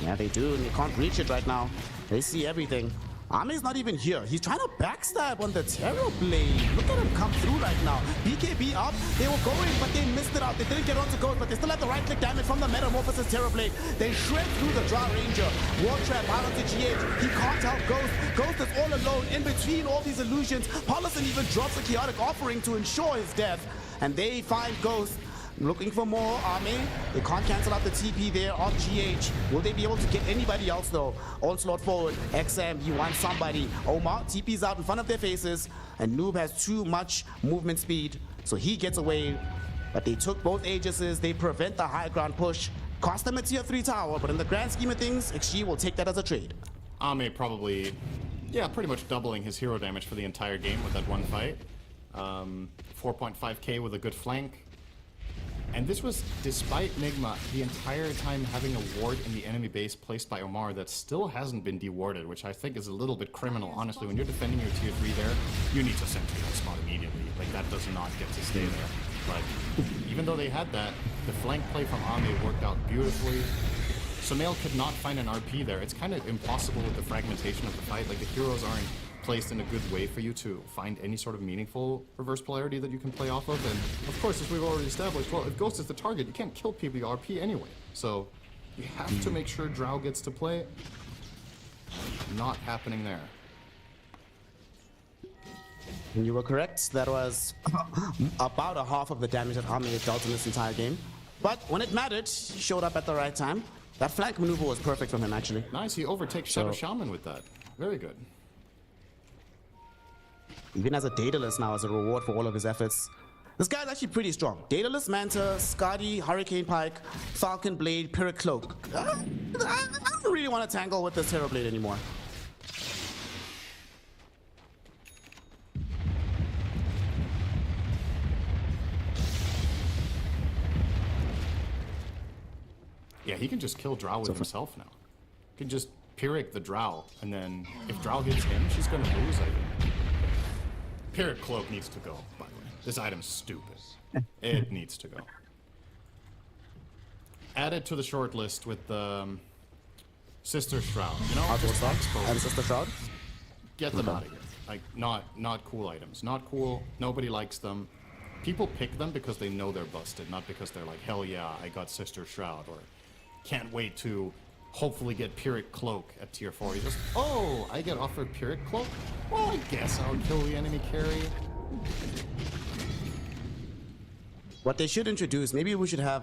Yeah, they do, and they can't reach it right now. They see everything. Ame's not even here. He's trying to backstab on the Terror Blade. Look at him come through right now. BKB up. They were going, but they missed it out. They didn't get onto Ghost, but they still have the right-click damage from the Metamorphosis Terror Blade. They shred through the Draw Ranger. War Trap out onto GH. He can't help Ghost. Ghost is all alone in between all these illusions. Paulison even drops a Chaotic Offering to ensure his death. And they find Ghost. Looking for more Ame. They can't cancel out the TP there on GH. Will they be able to get anybody else though? Onslaught forward. XM, he wants somebody. Omar TP's out in front of their faces. And Noob has too much movement speed. So he gets away. But they took both Aegises. They prevent the high ground push. Cost them a tier 3 tower. But in the grand scheme of things, XG will take that as a trade. Ame probably, yeah, pretty much doubling his hero damage for the entire game with that one fight. 4.5k with a good flank. And this was despite Nigma the entire time having a ward in the enemy base placed by Omar that still hasn't been dewarded, which I think is a little bit criminal. Honestly, when you're defending your tier 3 there, you need to sentry that spot immediately. Like, that does not get to stay there. But even though they had that, the flank play from Ame worked out beautifully. Sumail could not find an RP there. It's kind of impossible with the fragmentation of the fight. Like, the heroes aren't placed in a good way for you to find any sort of meaningful reverse polarity that you can play off of. And of course, as we've already established, well, if Ghost is the target, you can't kill people with RP anyway. So you have to make sure Drow gets to play. Not happening there. And you were correct. That was about a half of the damage that Ame has dealt in this entire game. But when it mattered, he showed up at the right time. That flank maneuver was perfect from him, actually. Nice, he overtakes Shadow Shaman with that. Very good. Even as a Daedalus now as a reward for all of his efforts. This guy's actually pretty strong. Daedalus, Manta, Skadi, Hurricane Pike, Falcon Blade, Pyrrhic Cloak. I don't really want to tangle with this Terror Blade anymore. Yeah, he can just kill Drow with himself now. He can just Pyrrhic the Drow, and then if Drow hits him, she's gonna lose, I think. Pyrrhic Cloak needs to go, by the way. This item's stupid. It needs to go. Add it to the short list with the Sister Shroud. You know, just and Sister Shroud? Get them out of here. Like, not cool items. Not cool. Nobody likes them. People pick them because they know they're busted, not because they're like, hell yeah, I got Sister Shroud, or can't wait to hopefully get Pyrrhic Cloak at tier 4. You just, oh, I get offered Pyrrhic Cloak? Well, I guess I'll kill the enemy carry. What they should introduce, maybe we should have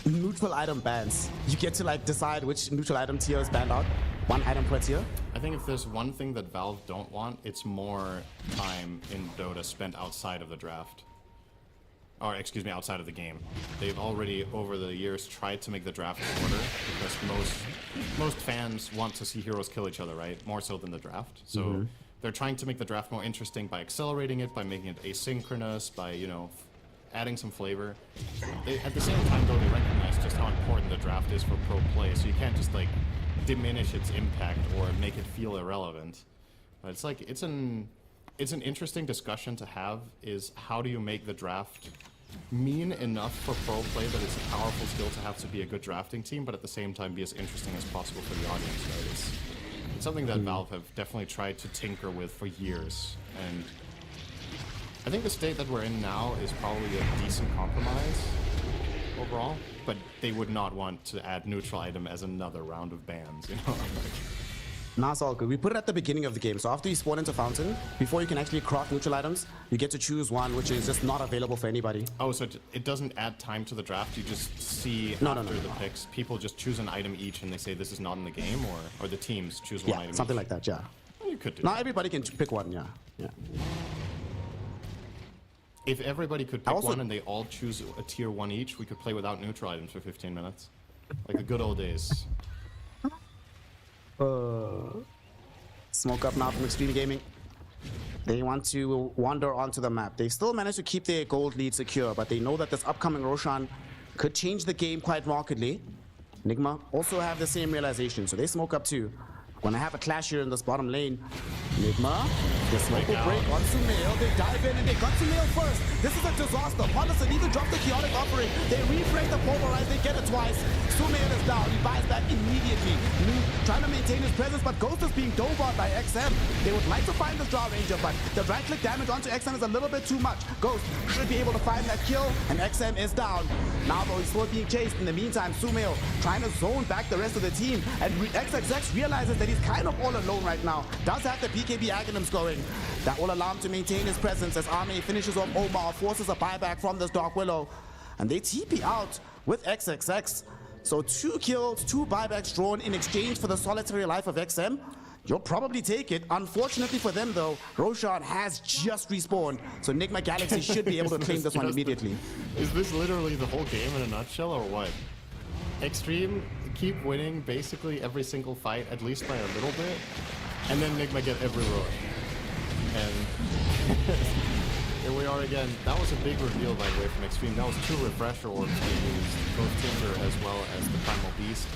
neutral item bans. You get to like decide which neutral item tier is banned out. One item per tier. I think if there's one thing that Valve don't want, it's more time in Dota spent outside of the draft. Or, excuse me, outside of the game. They've already, over the years, tried to make the draft shorter, because most fans want to see heroes kill each other, right? More so than the draft. So they're trying to make the draft more interesting by accelerating it, by making it asynchronous, by, you know, adding some flavor. At the same time, though, they recognize just how important the draft is for pro play, so you can't just, like, diminish its impact or make it feel irrelevant. But it's like, it's an interesting discussion to have, is how do you make the draft mean enough for pro play that it's a powerful skill to have to be a good drafting team, but at the same time be as interesting as possible for the audience, right? It's something that Valve have definitely tried to tinker with for years, and I think the state that we're in now is probably a decent compromise overall, but they would not want to add neutral item as another round of bans, you know? Nah, it's all good. We put it at the beginning of the game. So after you spawn into Fountain, before you can actually craft neutral items, you get to choose one which is just not available for anybody. Oh, so it doesn't add time to the draft? You just see after the picks, people just choose an item each and they say this is not in the game, or the teams choose one item each? Something like that, yeah. Well, you could do Not everybody can pick one, yeah. If everybody could pick one and they all choose a tier 1 each, we could play without neutral items for 15 minutes. Like the good old days. Smoke up now from Xtreme Gaming. They want to wander onto the map. They still manage to keep their gold lead secure, but they know that this upcoming Roshan could change the game quite markedly. Nigma also have the same realization, so they smoke up too. Gonna have a clash here in this bottom lane. Nigma, the smoke will break on Sumail. They dive in and they got Sumail first. This is a disaster. Paulison even dropped the chaotic offering. They reframe the pulverize, they get it twice. Sumail is down, he buys back immediately. Noob trying to maintain his presence, but Ghost is being dove on by XM. They would like to find the draw ranger, but the right click damage onto XM is a little bit too much. Ghost should be able to find that kill, and XM is down. Now though, he's still being chased. In the meantime, Sumail trying to zone back the rest of the team, and XXX realizes that he's kind of all alone right now. Does have the BKB Aghanims going. That will allow him to maintain his presence as Arme finishes off Omar, forces a buyback from this Dark Willow, and they TP out with XXX. So 2 kills, 2 buybacks drawn in exchange for the solitary life of XM. You'll probably take it. Unfortunately for them though, Roshan has just respawned, so Nigma Galaxy should be able to claim this one immediately. Is this literally the whole game in a nutshell or what? Xtreme keep winning basically every single fight, at least by a little bit, and then Nigma get every rush. And here we are again. That was a big reveal, by the way, from Xtreme. That was 2 refresher orbs being used, both Tundra as well as the Primal Beast.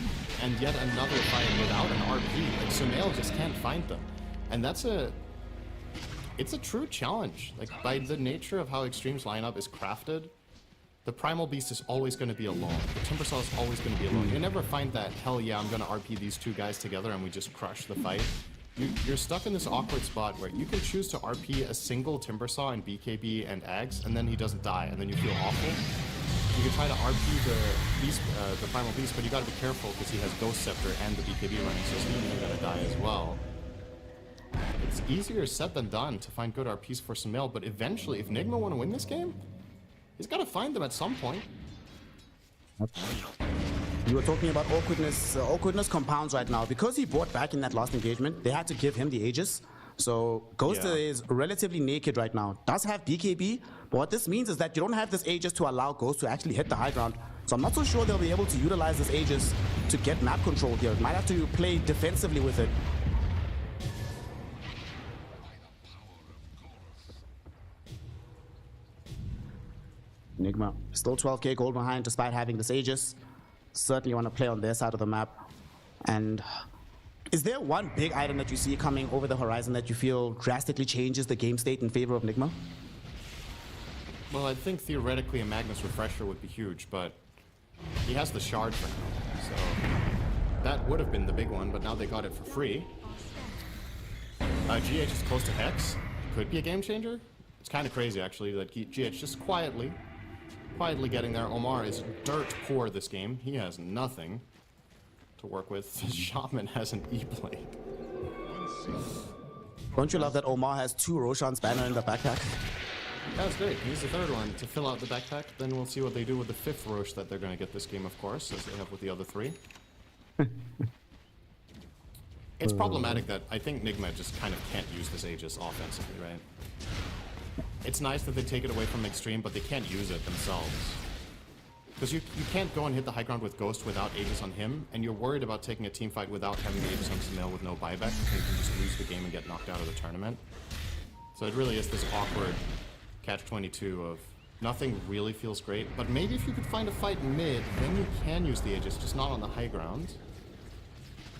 And yet another fight without an RP. Like, Sumail just can't find them. And that's it's a true challenge. Like, by the nature of how Xtreme's lineup is crafted, the Primal Beast is always going to be alone. The Timbersaw is always going to be alone. You never find that, hell yeah, I'm going to RP these 2 guys together and we just crush the fight. You're stuck in this awkward spot where you can choose to RP a single Timbersaw and BKB and Ags, and then he doesn't die, and then you feel awful. You can try to RP the beast, the Primal Beast, but you gotta be careful because he has Ghost Scepter and the BKB running, so he's even gonna die as well. It's easier said than done to find good RPs for Sumail, but eventually, if Nigma want to win this game, he's gotta find them at some point. You were talking about awkwardness. Awkwardness compounds right now. Because he brought back in that last engagement, they had to give him the Aegis. So Ghost is relatively naked right now. Does have BKB, but what this means is that you don't have this Aegis to allow Ghost to actually hit the high ground. So I'm not so sure they'll be able to utilize this Aegis to get map control here. Might have to play defensively with it. Nigma still 12k gold behind despite having this Aegis. Certainly want to play on their side of the map. And is there one big item that you see coming over the horizon that you feel drastically changes the game state in favor of Nigma? Well, I think theoretically a Magnus Refresher would be huge, but he has the shard for now, so that would have been the big one, but now they got it for free. GH is close to Hex. Could be a game changer. It's kind of crazy, actually, that GH just quietly getting there. Omar is dirt poor this game. He has nothing to work with. Shaman has an E-Blade. Don't you love that Omar has 2 Roshan's banner in the backpack? That's great. He's the 3rd one to fill out the backpack. Then we'll see what they do with the 5th Rosh that they're going to get this game, of course, as they have with the other 3. It's problematic that I think Nigma just kind of can't use this Aegis offensively, right? It's nice that they take it away from Xtreme, but they can't use it themselves. Because you can't go and hit the high ground with Ghost without Aegis on him, and you're worried about taking a team fight without having the Aegis on Sumail with no buyback, because you can just lose the game and get knocked out of the tournament. So it really is this awkward catch-22 of nothing really feels great, but maybe if you could find a fight mid, then you can use the Aegis, just not on the high ground.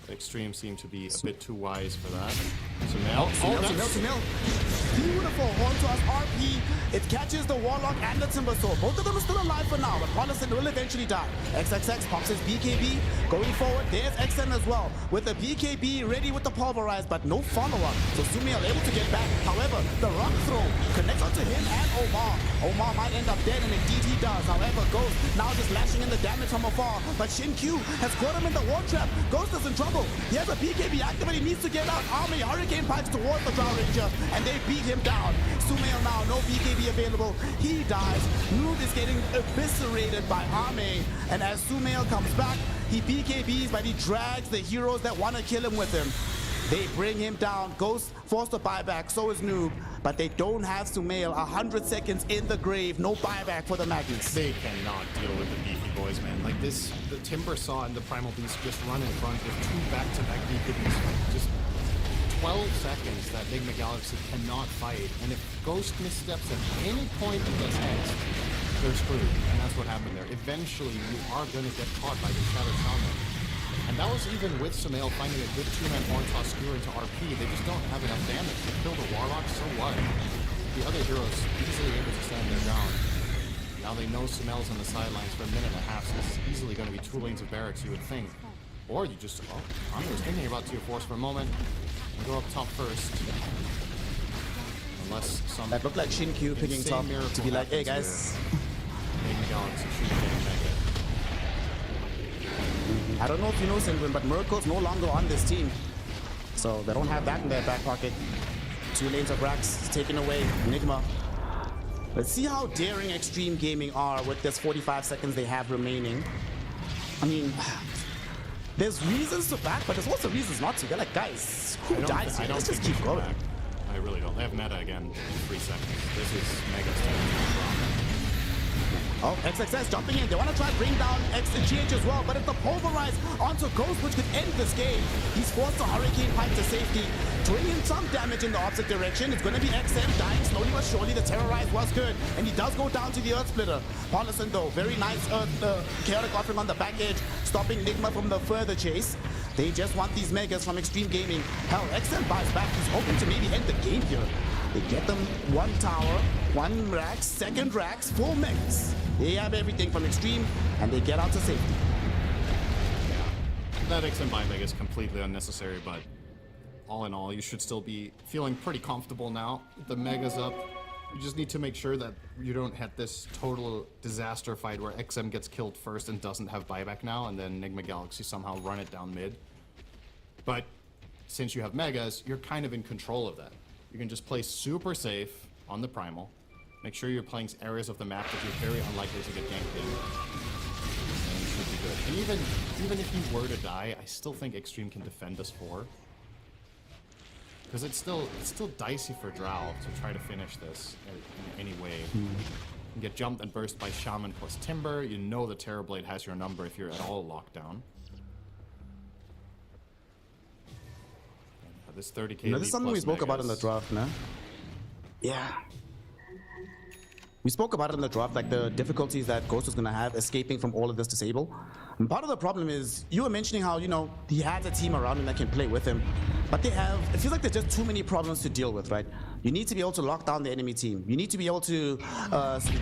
Xtreme seem to be a bit too wise for that. Sumail. Sumail. Beautiful. Horntoss RP. It catches the Warlock and the Timbersaw. Both of them are still alive for now, but Paulison will eventually die. XXX pops his BKB. Going forward, there's XM as well. With the BKB ready with the Pulverize, but no follow-up. So Sumail able to get back. However, the rock throw connects onto him and Omar. Omar might end up dead, and indeed he does. However, Ghost now just lashing in the damage from afar. But Shin Q has caught him in the wall trap. Ghost is in trouble. He has a BKB active and he needs to get out. Army Hurricane Pikes towards the Drow Ranger, and they beat him down. Sumail now, no BKB available. He dies. Noob is getting eviscerated by Arme, and as Sumail comes back, he BKBs, but he drags the heroes that want to kill him with him. They bring him down. Ghost forced a buyback, so is Noob, but they don't have Sumail. 100 seconds in the grave, no buyback for the Magnus. They cannot deal with the beefy boys, man. Like this, the Timbersaw and the Primal Beast just run in front with 2 back-to-back BKBs. Just 12 seconds that Nigma Galaxy cannot fight, and if Ghost missteps at any point and gets X, they're screwed, and that's what happened there. Eventually, you are going to get caught by the Shattered Shaman. And that was even with Sumail finding a good two-man horn toss skewer into RP. They just don't have enough damage to kill the Warlock, so what? The other heroes easily able to stand their ground. Now they know Sumail's on the sidelines for a minute and a half, so this is easily going to be 2 lanes of barracks, you would think. Or you just, oh, I was thinking about Tier Force for a moment. And go up top first. Unless some... That looked like Shinkyu picking top to be like, hey guys. Nigma Galaxy shooting getting mega. I don't know if you know, Sylvan, but Miracle's no longer on this team. So they don't have that in their back pocket. 2 lanes of racks taken away. Nigma. Let's see how daring Xtreme Gaming are with this 45 seconds they have remaining. I mean, there's reasons to back, but there's also reasons not to. They're like, guys, who dies here? Let's just keep going. I really don't. They have meta again in 3 seconds. This is mega style. Oh, XXS jumping in. They want to try and bring down XGH as well, but it's the pulverize onto Ghost, which could end this game. He's forced to Hurricane Pipe to safety, doing him some damage in the opposite direction. It's going to be XM dying slowly but surely. The Terrorize was good, and he does go down to the Earth Splitter. Paulison, though, very nice chaotic offering on the back edge, stopping Nigma from the further chase. They just want these megas from Xtreme Gaming. Hell, XM buys back. He's hoping to maybe end the game here. They get them 1 tower, 1 racks, 2nd racks, 4 megas. They have everything from Xtreme, and they get out to safety. That XM buy mega is completely unnecessary, but all in all, you should still be feeling pretty comfortable now. The mega's up. You just need to make sure that you don't have this total disaster fight where XM gets killed first and doesn't have buyback now, and then Nigma Galaxy somehow run it down mid. But since you have megas, you're kind of in control of that. You can just play super safe on the primal. Make sure you're playing areas of the map that you're very unlikely to get ganked in. And you should be good. And even if you were to die, I still think Xtreme can defend this 4. Because it's still dicey for Drow to try to finish this in any way. You can get jumped and burst by Shaman plus Timber. You know the Terrorblade has your number if you're at all locked down. This 30k. You know, this is something we spoke about in the draft, man. Yeah. We spoke about it in the draft, like the difficulties that Ghost was going to have escaping from all of this disable. And part of the problem is, you were mentioning how, you know, he has a team around him that can play with him. But they have, it feels like there's just too many problems to deal with, right? You need to be able to lock down the enemy team. You need to be able to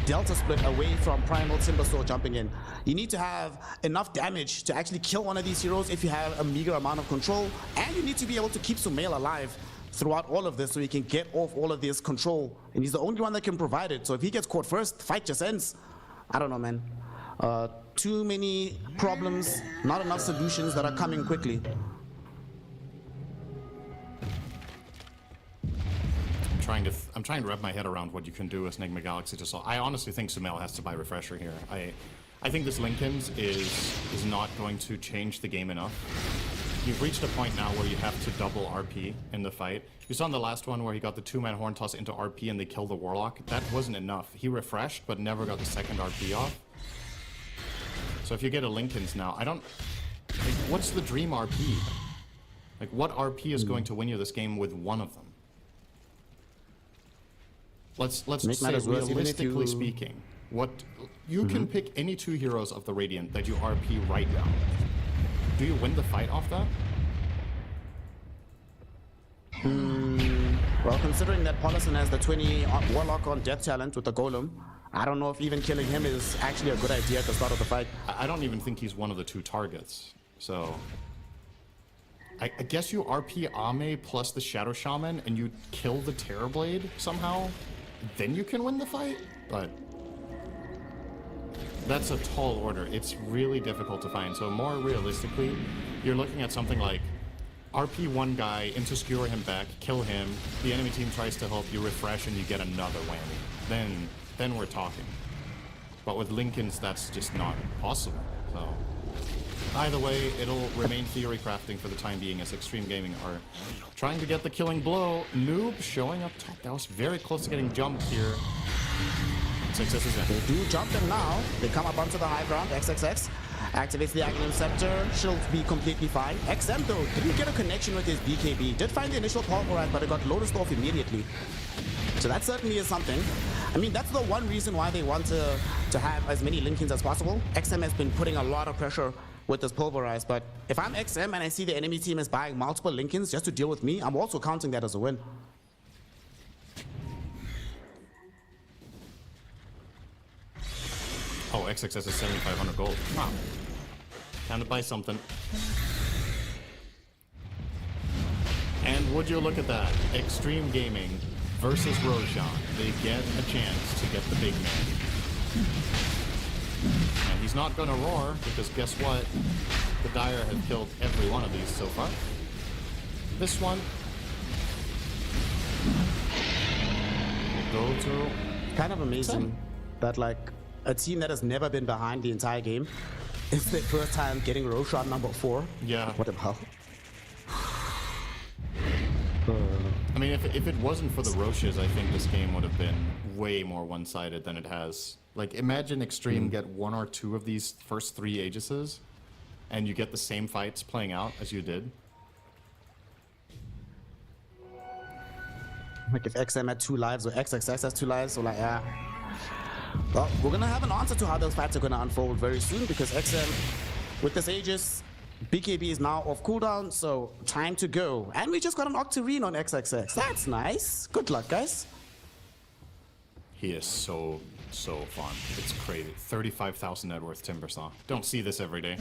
delta split away from Primal Timbersaw jumping in. You need to have enough damage to actually kill one of these heroes if you have a meager amount of control. And you need to be able to keep Sumail alive throughout all of this so he can get off all of this control. And he's the only one that can provide it. So if he gets caught first, the fight just ends. I don't know, man. Too many problems, not enough solutions that are coming quickly. I'm trying to wrap my head around what you can do with Nigma Galaxy to solve. I honestly think Sumail has to buy Refresher here. I think this Linken's is not going to change the game enough. You've reached a point now where you have to double RP in the fight. You saw in the last one where he got the 2-man horn toss into RP and they killed the Warlock. That wasn't enough. He refreshed, but never got the 2nd RP off. So if you get a Linken's now, I don't... Like, what's the dream RP? Like, what RP is going to win you this game with one of them? Let's say, realistically speaking, what you can pick any 2 heroes of the Radiant that you RP right now. Do you win the fight off that? Well, considering that Paulison has the 20 Warlock on Death Talent with the Golem, I don't know if even killing him is actually a good idea at the start of the fight. I don't even think he's one of the 2 targets. So I guess you RP Ame plus the Shadow Shaman and you kill the Terrorblade somehow, then you can win the fight? But that's a tall order. It's really difficult to find. So more realistically, you're looking at something like RP one guy, into skewer him back, kill him, the enemy team tries to help, you refresh and you get another whammy. Then we're talking. But with Linken's, that's just not possible. So either way, it'll remain theory crafting for the time being as Xtreme Gaming are trying to get the killing blow. Noob showing up top. That was very close to getting jumped here. Success is in. They do jump them now. They come up onto the high ground. XXX activates the Aghanim Scepter. She'll be completely fine. XM, though, didn't get a connection with his BKB. Did find the initial pulverize, but it got loaded off immediately. So that certainly is something. I mean, that's the one reason why they want to have as many Linkins as possible. XM has been putting a lot of pressure with this pulverize. But if I'm XM and I see the enemy team is buying multiple Lincolns just to deal with me, I'm also counting that as a win. Oh, XXS is 7,500 gold. Wow. Time to buy something. And would you look at that? Xtreme Gaming versus Roshan. They get a chance to get the big man. And he's not gonna roar, because guess what? The Dire has killed every one of these so far. This one will go to... Kind of amazing that, like, a team that has never been behind the entire game, it's their first time getting Roshan number 4. Yeah. What the hell? I mean, if it wasn't for the Roshes, I think this game would have been way more one-sided than it has. Like, imagine Xtreme get 1 or 2 of these first 3 Aegises, and you get the same fights playing out as you did. Like, if XM had 2 lives or XXX has 2 lives, so like, yeah. Well, we're gonna have an answer to how those fights are gonna unfold very soon, because XM, with this Aegis, BKB is now off cooldown, so time to go. And we just got an Octarine on XXX. That's nice. Good luck, guys. He is so fun. It's crazy. 35,000 net worth Timbersaw. Don't see this every day.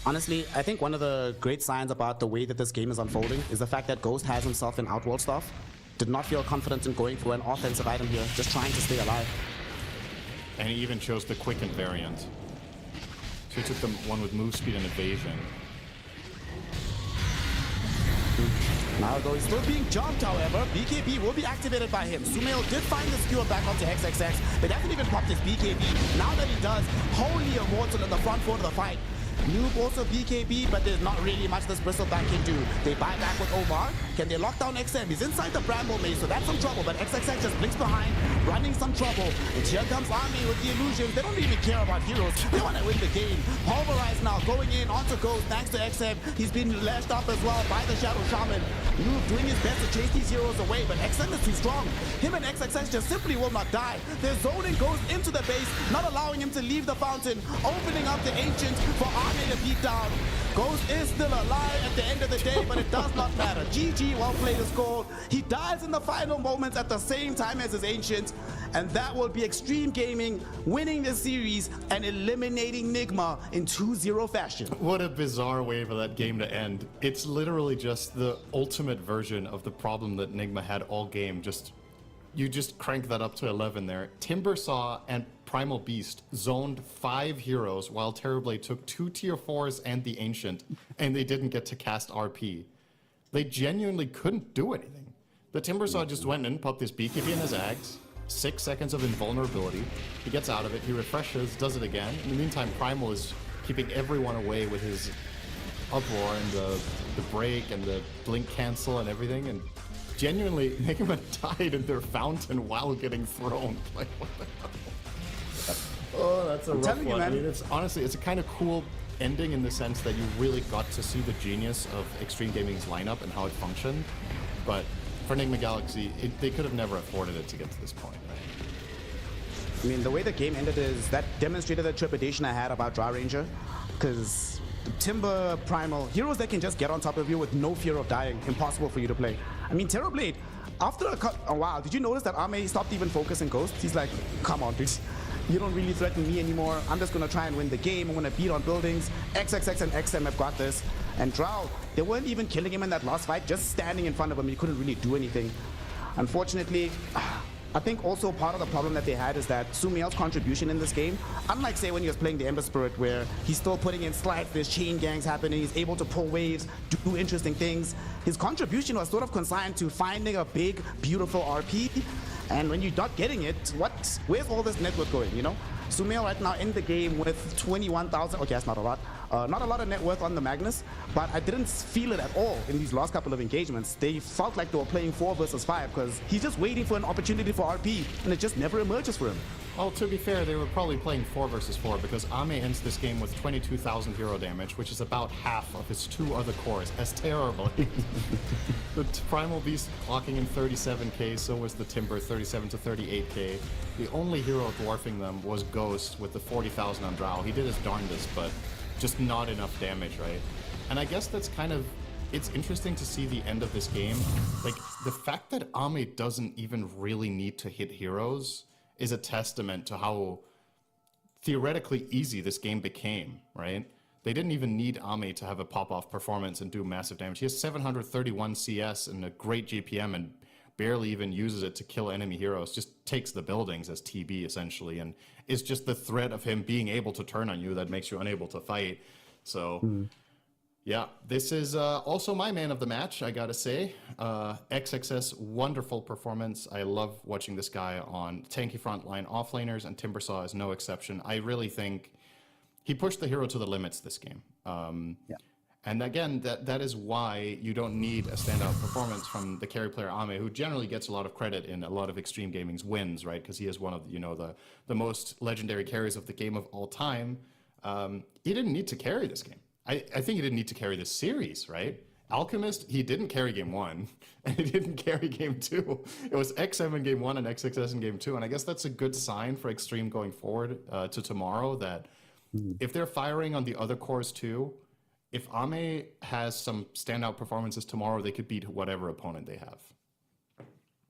Honestly, I think one of the great signs about the way that this game is unfolding is the fact that Ghost has himself in Outworld stuff. Did not feel confident in going for an offensive item here, just trying to stay alive. And he even chose the quicken variant. So he took the one with move speed and evasion. Now though he's still being jumped, however, BKB will be activated by him. Sumail did find the skewer back onto XXX, but hasn't even popped his BKB. Now that he does, Holy Immortal in the front foot of the fight. Noob also BKB, but there's not really much this Bristleback can do. They buy back with Omar. Can they lock down XM? He's inside the Bramble Maze, so that's some trouble, but XXX just blinks behind, running some trouble. And here comes Army with the illusions. They don't even care about heroes. They want to win the game. Pulverize now, going in onto Ghost, thanks to XM. He's been lashed up as well by the Shadow Shaman. Noob doing his best to chase these heroes away, but XM is too strong. Him and XXX just simply will not die. They're zoning Ghost into the base, not allowing him to leave the fountain, opening up the Ancient for Army to beat down. Ghost is still alive at the end of the day, but it does not matter. GG, well played is called. He dies in the final moments at the same time as his Ancient, and that will be Xtreme Gaming winning the series and eliminating Nigma in 2-0 fashion. What a bizarre way for that game to end. It's literally just the ultimate version of the problem that Nigma had all game. You just crank that up to 11 there. Timbersaw and Primal Beast zoned 5 heroes while Terrorblade took 2 tier 4s and the Ancient, and they didn't get to cast RP. They genuinely couldn't do anything. The Timbersaw just went in, popped his BKB and his Ags, 6 seconds of invulnerability. He gets out of it, he refreshes, does it again. In the meantime, Primal is keeping everyone away with his Uproar and the break and the blink cancel and everything, and genuinely, Nigma died in their fountain while getting thrown. Like, what the hell? Oh, that's a rough one. I mean, it's honestly, it's a kind of cool ending in the sense that you really got to see the genius of Xtreme Gaming's lineup and how it functioned. But for Nigma Galaxy, they could have never afforded it to get to this point, right? I mean, the way the game ended is that demonstrated the trepidation I had about Dry Ranger, because Timber, Primal, heroes that can just get on top of you with no fear of dying, impossible for you to play. I mean, Terrorblade, after a while, did you notice that Ame stopped even focusing Ghost? He's like, come on, dude. You don't really threaten me anymore. I'm just going to try and win the game. I'm going to beat on buildings. XXX and XM have got this. And Drow, they weren't even killing him in that last fight, just standing in front of him. He couldn't really do anything. Unfortunately, I think also part of the problem that they had is that Sumail's contribution in this game, unlike say when he was playing the Ember Spirit where he's still putting in slides, there's chain gangs happening, he's able to pull waves, do interesting things, his contribution was sort of consigned to finding a big, beautiful RP. And when you're not getting it, where's all this net worth going, you know? Sumail right now in the game with 21,000, okay, that's not a lot. Not a lot of net worth on the Magnus, but I didn't feel it at all in these last couple of engagements. They felt like they were playing 4 versus 5 because he's just waiting for an opportunity for RP, and it just never emerges for him. Well, to be fair, they were probably playing 4 versus 4 because Ame ends this game with 22,000 hero damage, which is about half of his 2 other cores as Terrorblade. the Primal Beast clocking in 37k, so was the Timber 37 to 38k. The only hero dwarfing them was Ghost with the 40,000 on Drow. He did his darndest, but just not enough damage, right? And I guess that's kind of, it's interesting to see the end of this game. Like, the fact that Ame doesn't even really need to hit heroes is a testament to how theoretically easy this game became, right? They didn't even need Ame to have a pop-off performance and do massive damage. He has 731 CS and a great GPM and barely even uses it to kill enemy heroes. Just takes the buildings as TB essentially, and it's just the threat of him being able to turn on you that makes you unable to fight. So, yeah, this is also my man of the match, I gotta say. XXS, wonderful performance. I love watching this guy on tanky frontline offlaners, and Timbersaw is no exception. I really think he pushed the hero to the limits this game. And again, that is why you don't need a standout performance from the carry player Ame, who generally gets a lot of credit in a lot of Xtreme Gaming's wins, right? Because he is one of the most legendary carries of the game of all time. He didn't need to carry this game. I think he didn't need to carry this series, right? Alchemist, he didn't carry game 1, and he didn't carry game 2. It was XM in game 1 and XXS in game 2, and I guess that's a good sign for Xtreme going forward to tomorrow, that if they're firing on the other cores too, if Ame has some standout performances tomorrow, they could beat whatever opponent they have.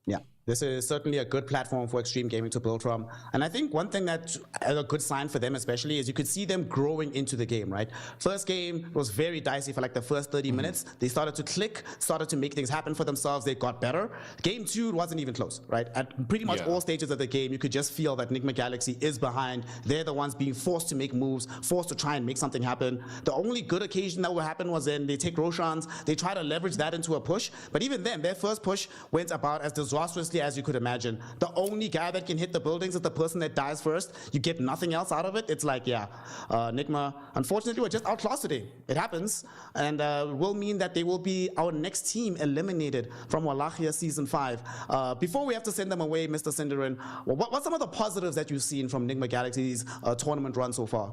Yeah, this is certainly a good platform for Xtreme Gaming to build from. And I think one thing that's a good sign for them especially is you could see them growing into the game, right? First game was very dicey for like the first 30 minutes. They started to click, started to make things happen for themselves. They got better. Game 2 wasn't even close, right? At pretty much all stages of the game, you could just feel that Nigma Galaxy is behind. They're the ones being forced to make moves, forced to try and make something happen. The only good occasion that will happen was when they take Roshans, they try to leverage that into a push. But even then, their first push went about as disastrously as you could imagine. The only guy that can hit the buildings is the person that dies first. You get nothing else out of it. It's like, Nigma, unfortunately, we're just outclassed today. It happens, and will mean that they will be our next team eliminated from Wallachia Season 5. Before we have to send them away, Mr. Cinderin, what's some of the positives that you've seen from Nigma Galaxy's tournament run so far?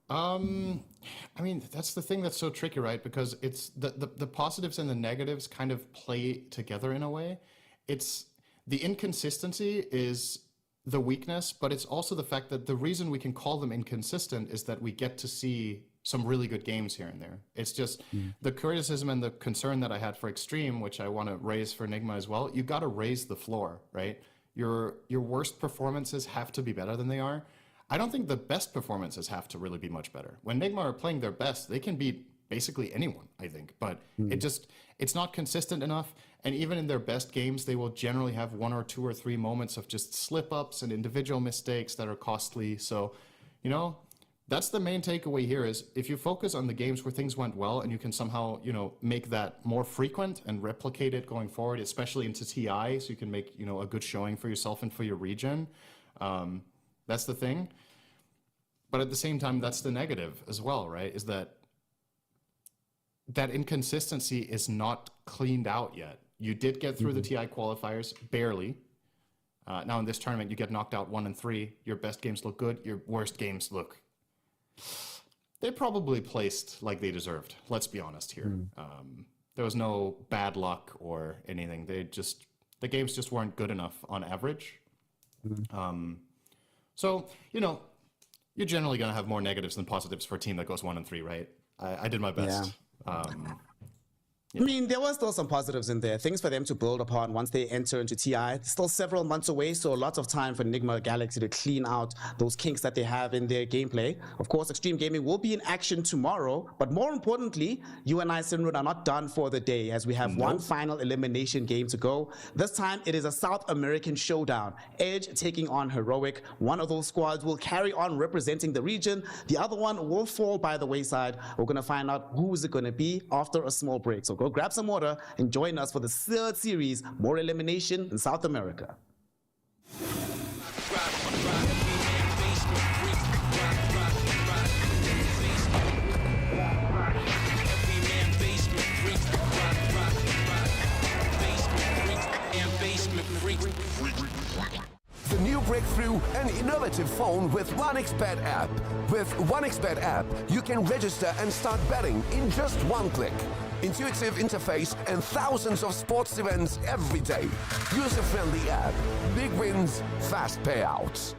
I mean, that's the thing that's so tricky, right? Because it's the positives and the negatives kind of play together in a way. It's the inconsistency is the weakness, but it's also the fact that the reason we can call them inconsistent is that we get to see some really good games here and there. It's just the criticism and the concern that I had for Xtreme, which I want to raise for Nigma as well. You got to raise the floor, right? Your worst performances have to be better than they are. I don't think the best performances have to really be much better. When Nigma are playing their best, they can beat basically anyone, I think, but it's not consistent enough. And even in their best games, they will generally have 1 or 2 or 3 moments of just slip-ups and individual mistakes that are costly. So, that's the main takeaway here is if you focus on the games where things went well and you can somehow, make that more frequent and replicate it going forward, especially into TI, so you can make, a good showing for yourself and for your region. That's the thing. But at the same time, that's the negative as well, right? Is that inconsistency is not cleaned out yet. You did get through the TI qualifiers, barely. Now in this tournament, you get knocked out 1 and 3. Your best games look good. Your worst games look... They probably placed like they deserved. Let's be honest here. There was no bad luck or anything. The games just weren't good enough on average. So, you're generally going to have more negatives than positives for a team that goes 1 and 3, right? I did my best. I mean, there were still some positives in there, things for them to build upon once they enter into TI. Still several months away, so lots of time for Nigma Galaxy to clean out those kinks that they have in their gameplay. Of course, Xtreme Gaming will be in action tomorrow, but more importantly, you and I, Sinrud, are not done for the day as we have one final elimination game to go. This time, it is a South American showdown. Edge taking on Heroic. One of those squads will carry on representing the region. The other one will fall by the wayside. We're going to find out who is it going to be after a small break. So go grab some water and join us for the 3rd series, more elimination in South America. The new breakthrough, an innovative phone with 1xBet app. With 1xBet app, you can register and start betting in just 1 click. intuitive interface, and thousands of sports events every day. User-friendly app, big wins, fast payouts.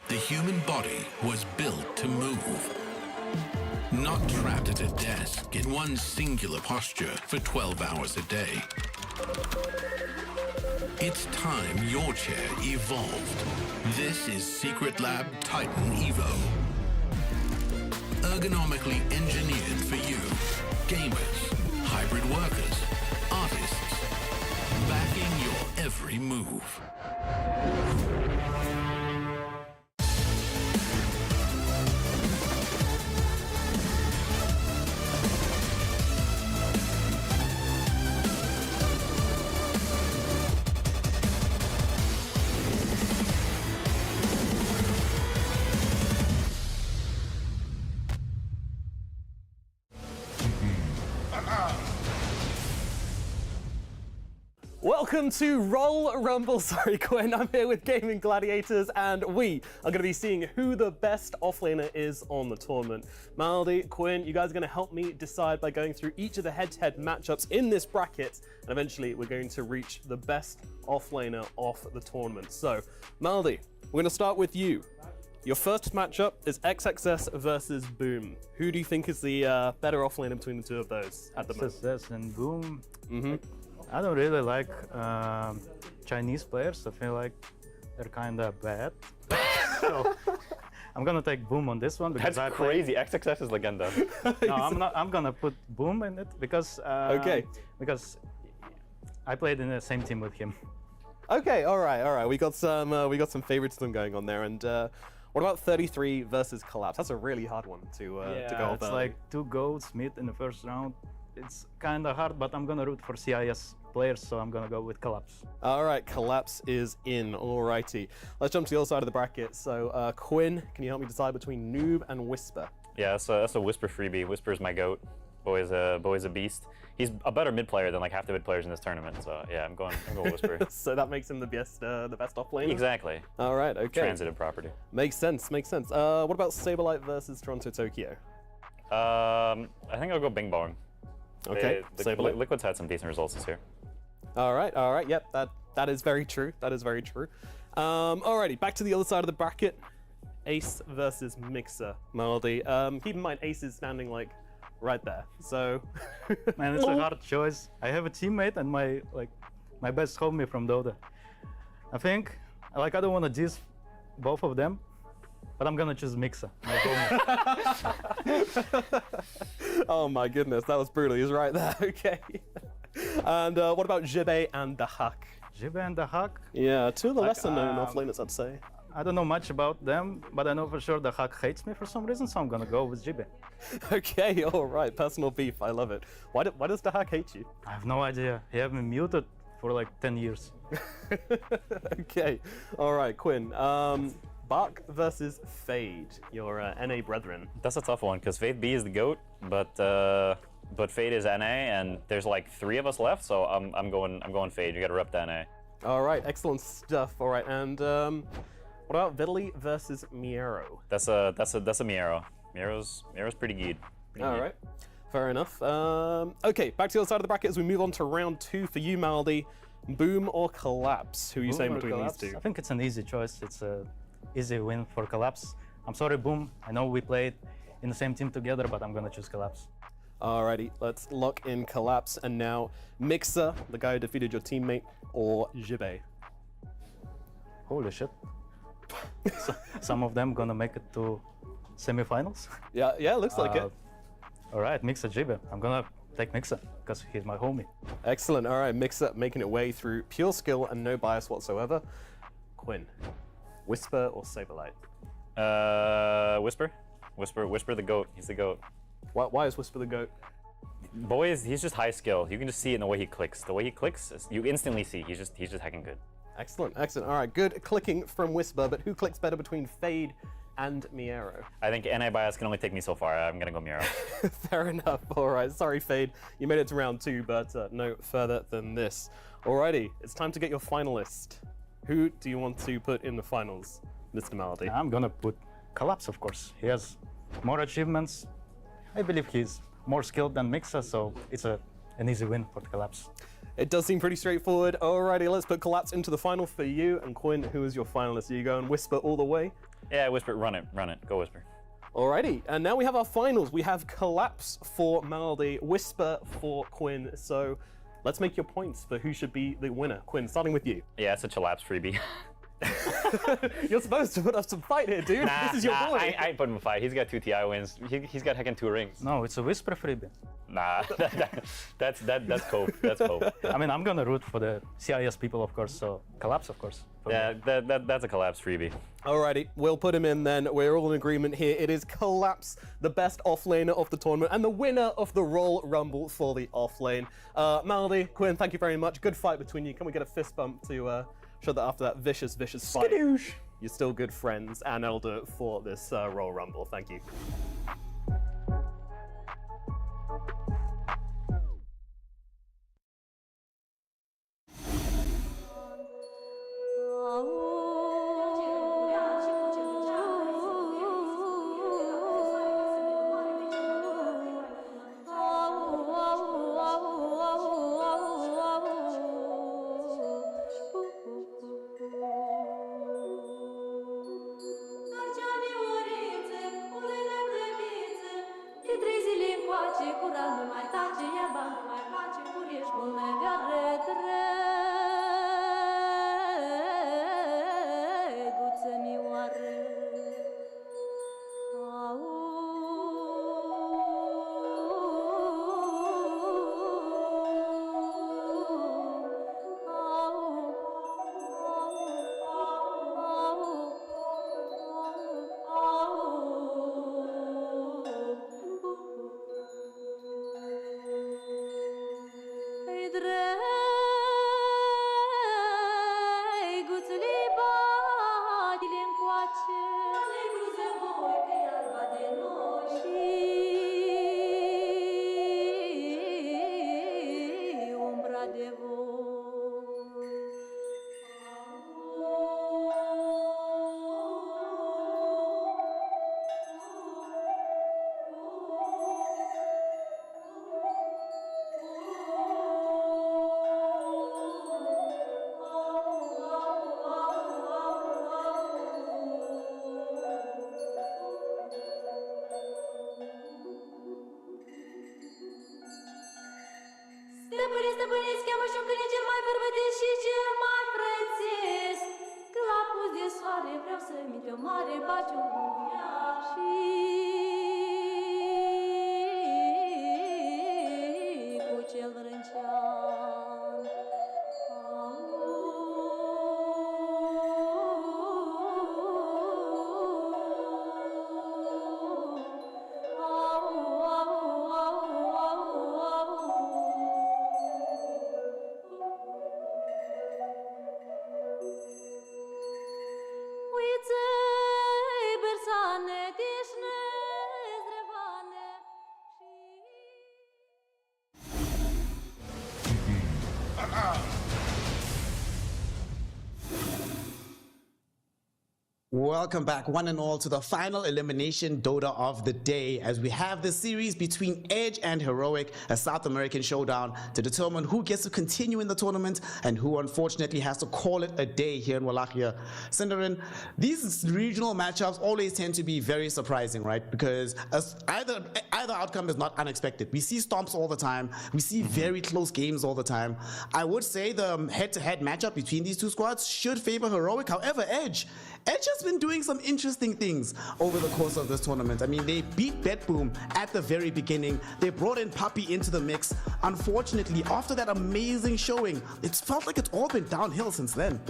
The human body was built to move. Not trapped at a desk in one singular posture for 12 hours a day. It's time your chair evolved. This is Secret Lab Titan Evo. Ergonomically engineered for you, gamers, hybrid workers, artists, backing your every move. Welcome to Roll Rumble. Sorry, Quinn. I'm here with Gaimin Gladiators, and we are going to be seeing who the best offlaner is on the tournament. Maldi, Quinn, you guys are going to help me decide by going through each of the head-to-head matchups in this bracket, and eventually we're going to reach the best offlaner of the tournament. So, Maldi, we're going to start with you. Your first matchup is XXS versus Boom. Who do you think is the better offlaner between the two of those at the moment? XXS and Boom. I don't really like Chinese players. I feel like they're kind of bad. So I'm gonna take Boom on this one because That's crazy. XXS is Legenda. No, I'm not. I'm gonna put Boom in it because because I played in the same team with him. Okay, all right. We got some favoritism going on there. And what about 33 versus Collapse? That's a really hard one to go Yeah, it's about. like two goats meet in the first round. It's kind of hard, but I'm gonna root for CIS players, so I'm gonna go with Collapse. All right, Collapse is in. Alrighty, let's jump to the other side of the bracket. So, Quinn, can you help me decide between Noob and Whisper? Yeah, that's a Whisper freebie. Whisper is my goat. Boy's a beast. He's a better mid player than like half the mid players in this tournament. So yeah, I'm going Whisper. So that makes him the best off laner? Exactly. All right, okay. Transitive property. Makes sense. What about Saberlight versus Toronto Tokyo? I think I'll go Bing Bong. Okay, Saberlight. Liquid's had some decent results this year. All right. Yep, that is very true. Alrighty, back to the other side of the bracket. Ace versus Mixer. Maldi. Keep in mind, Ace is standing like right there. So, man, it's a hard choice. I have a teammate and my best homie from Dota. I think I don't want to diss both of them, but I'm gonna choose Mixer. My homie. Oh my goodness, that was brutal. He's right there. Okay. And what about Jibe and the Huck? Jibe and the Huck? Yeah, two of the lesser known offlaners, I'd say. I don't know much about them, but I know for sure the Huck hates me for some reason, so I'm gonna go with Jibe. Okay, all right. Personal beef. I love it. Why does the Huck hate you? I have no idea. He had me muted for like 10 years. Okay. All right, Quinn. Bark versus Fade, your NA brethren. That's a tough one because Fade B is the GOAT, but Fade is NA, and there's like 3 of us left, so I'm going Fade. You got to rep the NA. All right, excellent stuff. All right, and what about Vitaly versus Miero? That's a Miero. Miero's pretty good. All right, fair enough. Okay, back to the other side of the bracket as we move on to round 2 for you, Maldi. Boom or Collapse? Who are you saying between these two? I think it's an easy choice. It's a easy win for Collapse. I'm sorry, Boom. I know we played in the same team together, but I'm gonna choose Collapse. Alrighty, let's lock in Collapse. And now Mixer, the guy who defeated your teammate, or Jibe. Holy shit. Some of them gonna make it to semifinals. Yeah, looks like it. All right, Mixer Jibe. I'm gonna take Mixer because he's my homie. Excellent. All right, Mixer making it way through pure skill and no bias whatsoever. Quinn, Whisper or Saberlight? Whisper the GOAT. He's the GOAT. Why is Whisper the GOAT? Boys, he's just high skill. You can just see it in the way he clicks. The way he clicks, you instantly see he's just heckin' good. Excellent, excellent. All right, good clicking from Whisper, but who clicks better between Fade and Miero? I think NA bias can only take me so far. I'm gonna go Miero. Fair enough. All right, sorry, Fade. You made it to round 2, but no further than this. Alrighty, it's time to get your finalist. Who do you want to put in the finals, Mr. Malady? I'm gonna put Collapse, of course. He has more achievements. I believe he's more skilled than Mixa, so it's an easy win for Collapse. It does seem pretty straightforward. Alrighty, let's put Collapse into the final for you. And Quinn, who is your finalist? Are you going Whisper all the way? Yeah, Whisper, run it, go Whisper. Alrighty, and now we have our finals. We have Collapse for Malady, Whisper for Quinn. So let's make your points for who should be the winner. Quinn, starting with you. Yeah, it's a Collapse freebie. You're supposed to put up some fight here, dude. Nah, this is your boy. I ain't putting him a fight. He's got 2 TI wins. He's got heckin' 2 rings. No, it's a Whisper freebie. Nah, that's cope. That's cope. I mean, I'm gonna root for the CIS people, of course, so Collapse, of course. Yeah, that's a Collapse freebie. Alrighty, we'll put him in then. We're all in agreement here. It is Collapse, the best offlaner of the tournament, and the winner of the Royal Rumble for the offlane. Malady, Quinn, thank you very much. Good fight between you. Can we get a fist bump to show that after that vicious fight, Skadoosh. you're still good friends, and that'll do it for this Royal Rumble. Thank you. Stăpâniți, cheamă și-un câine cel mai bărbătesc și cel mai prețesc. Că la pus de soare vreau să-mi dă o mare baciu și cu cel vrâncean. Welcome back, one and all, to the final elimination Dota of the day, as we have the series between Edge and Heroic, a South American showdown to determine who gets to continue in the tournament and who unfortunately has to call it a day here in Wallachia. Cinderin, these regional matchups always tend to be very surprising, right? Because either outcome is not unexpected. We see stomps all the time. We see very close games all the time. I would say the head-to-head matchup between these two squads should favor Heroic. However, Edge has been doing some interesting things over the course of this tournament. I mean, they beat BetBoom at the very beginning. They brought in Puppy into the mix. Unfortunately, after that amazing showing, it's felt like it's all been downhill since then.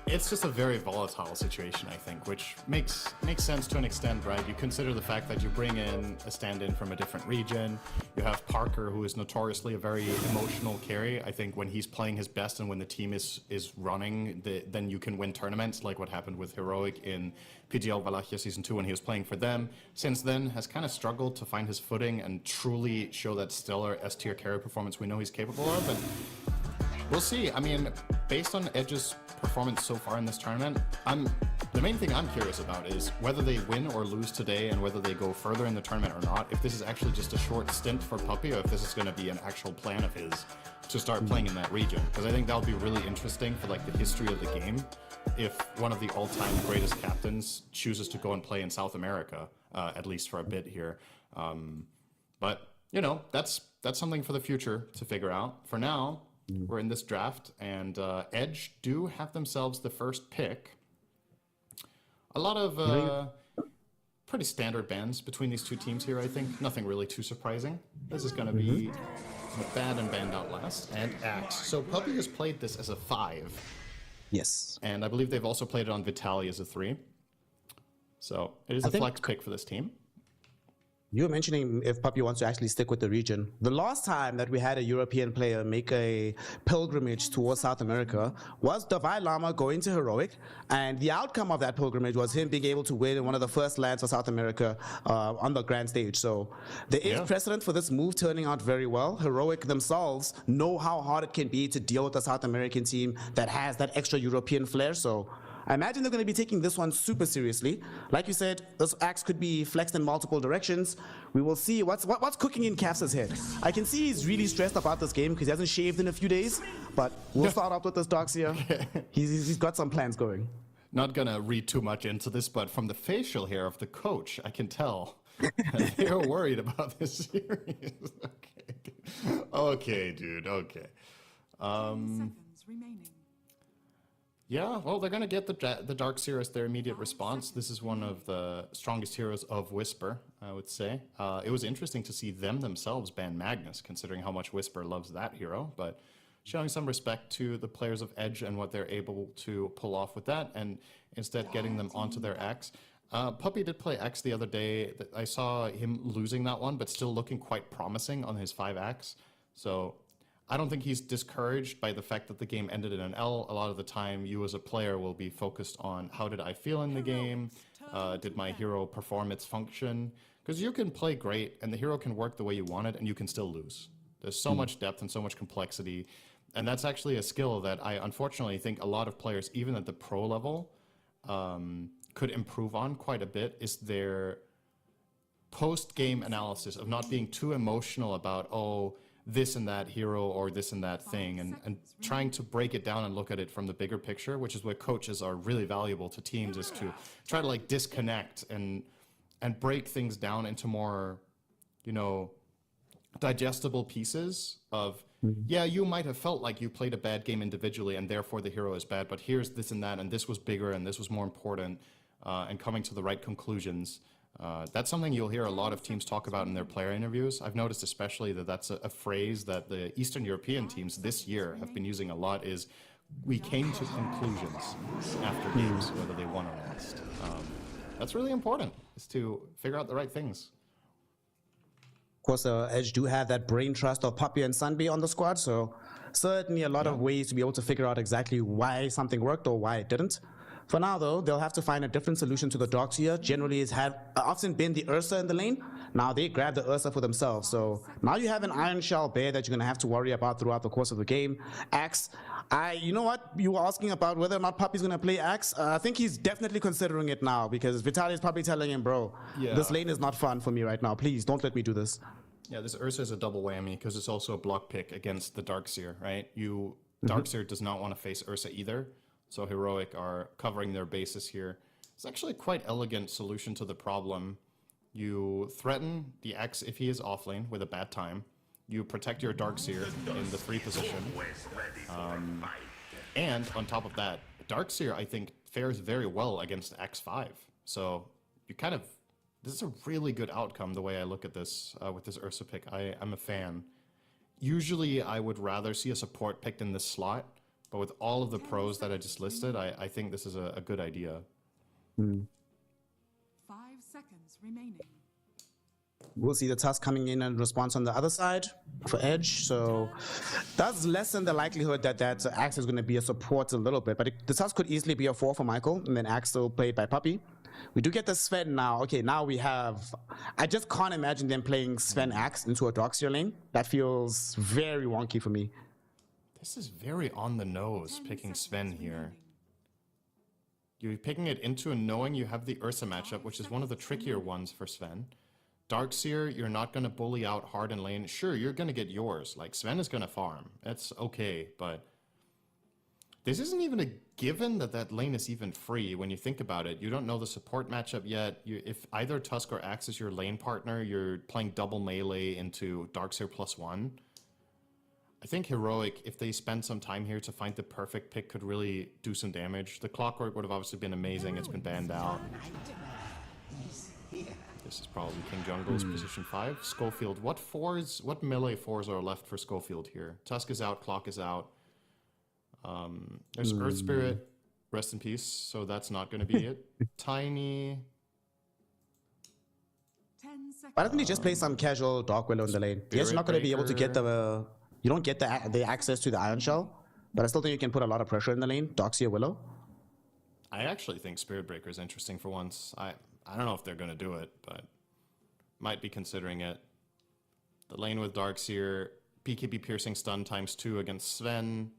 It's just a very volatile situation, I think, which makes sense to an extent, right? You consider the fact that you bring in a stand-in from a different region. You have Parker, who is notoriously a very emotional carry. I think when he's playing his best and when the team is running, then you can win tournaments, like what happened with Heroic in PGL Wallachia Season 2 when he was playing for them. Since then, has kind of struggled to find his footing and truly show that stellar S-tier carry performance we know he's capable of. And we'll see. I mean, based on Edge's performance so far in this tournament, the main thing I'm curious about is whether they win or lose today and whether they go further in the tournament or not. If this is actually just a short stint for Puppy or if this is going to be an actual plan of his to start playing in that region. Because I think that would be really interesting for like the history of the game if one of the all-time greatest captains chooses to go and play in South America, at least for a bit here. But, you know, that's something for the future to figure out. For now, we're in this draft, and Edge do have themselves the first pick. A lot of pretty standard bans between these two teams here, I think. Nothing really too surprising. This is going to be Bad and Banned Out last, and Axe. So Puppy has played this as a 5. Yes. And I believe they've also played it on Vitali as a 3. So it is a flex pick for this team. You were mentioning if Puppy wants to actually stick with the region. The last time that we had a European player make a pilgrimage towards South America was Davai Lama going to Heroic, and the outcome of that pilgrimage was him being able to win one of the first lands for South America on the grand stage. So there is precedent for this move turning out very well. Heroic themselves know how hard it can be to deal with a South American team that has that extra European flair. So I imagine they're going to be taking this one super seriously. Like you said, this axe could be flexed in multiple directions. We will see what's cooking in Kaf's head. I can see he's really stressed about this game because he hasn't shaved in a few days, but we'll start off with this Darkseer. He's got some plans going. Not going to read too much into this, but from the facial hair of the coach, I can tell they're worried about this series. Okay, dude, okay. Yeah, well, they're going to get the Darkseer as their immediate response. This is one of the strongest heroes of Whisper, I would say. It was interesting to see them themselves ban Magnus, considering how much Whisper loves that hero, but showing some respect to the players of Edge and what they're able to pull off with that, and instead getting them onto their Axe. Puppy did play Axe the other day. I saw him losing that one, but still looking quite promising on his 5 Axe. So I don't think he's discouraged by the fact that the game ended in an L. A lot of the time, you as a player will be focused on how did I feel in the game? Did my hero perform its function? Because you can play great, and the hero can work the way you want it, and you can still lose. There's so much depth and so much complexity, and that's actually a skill that I unfortunately think a lot of players, even at the pro level, could improve on quite a bit, is their post-game analysis of not being too emotional about, oh, this and that hero or this and that thing, and trying to break it down and look at it from the bigger picture, which is where coaches are really valuable to teams, is to try to like disconnect and break things down into more, you know, digestible pieces of, yeah, you might have felt like you played a bad game individually and therefore the hero is bad, but here's this and that, and this was bigger and this was more important, and coming to the right conclusions. That's something you'll hear a lot of teams talk about in their player interviews. I've noticed especially that that's a phrase that the Eastern European teams this year have been using a lot, is we came to conclusions after games, whether they won or lost. That's really important, is to figure out the right things. Of course, Edge do have that brain trust of Puppy and Sunby on the squad, so certainly a lot of ways to be able to figure out exactly why something worked or why it didn't. For now, though, they'll have to find a different solution to the Darkseer. Generally, it's often been the Ursa in the lane. Now they grab the Ursa for themselves. So now you have an Iron Shell Bear that you're going to have to worry about throughout the course of the game. Axe, you know what? You were asking about whether or not Puppy's going to play Axe. I think he's definitely considering it now, because Vitali's probably telling him, bro, this lane is not fun for me right now. Please, don't let me do this. Yeah, this Ursa is a double whammy, because it's also a block pick against the Darkseer, right? Darkseer does not want to face Ursa either. So Heroic are covering their bases here. It's actually a quite elegant solution to the problem. You threaten the X if he is offlane with a bad time. You protect your Darkseer in the 3 position. And on top of that, Darkseer, I think, fares very well against X5. So you kind of, this is a really good outcome the way I look at this with this Ursa pick. I'm a fan. Usually I would rather see a support picked in this slot, But with all of the pros that I just listed, I think this is a good idea. 5 seconds remaining. We'll see the Tusk coming in and response on the other side for Edge, so that's lessen the likelihood that Axe is going to be a support a little bit, but the Tusk could easily be a 4 for Michael, and then Axe still played by Puppy. We do get the Sven now. Okay, now we have... I just can't imagine them playing Sven Axe into a Darkseer lane. That feels very wonky for me. This is very on the nose, picking Sven here. You're picking it into and knowing you have the Ursa matchup, which is one of the trickier ones for Sven. Darkseer, you're not going to bully out hard in lane. Sure, you're going to get yours. Like, Sven is going to farm. That's okay, but... This isn't even a given that that lane is even free when you think about it. You don't know the support matchup yet. If either Tusk or Axe is your lane partner, you're playing double melee into Darkseer +1. I think Heroic, if they spend some time here to find the perfect pick, could really do some damage. The Clockwork would have obviously been amazing. It's been banned out. This is probably King Jungle's position 5. Schofield, what melee 4s are left for Schofield here? Tusk is out, Clock is out. There's Earth Spirit, rest in peace, so that's not going to be it. Tiny. Why doesn't he just play some casual Dark Willow in the lane? Yes, you're not going to be able to get the... You don't get the access to the Iron Shell, but I still think you can put a lot of pressure in the lane. Darkseer Willow. I actually think Spirit Breaker is interesting for once. I don't know if they're going to do it, but might be considering it. The lane with Darkseer, BKB Piercing Stun ×2 against Sven.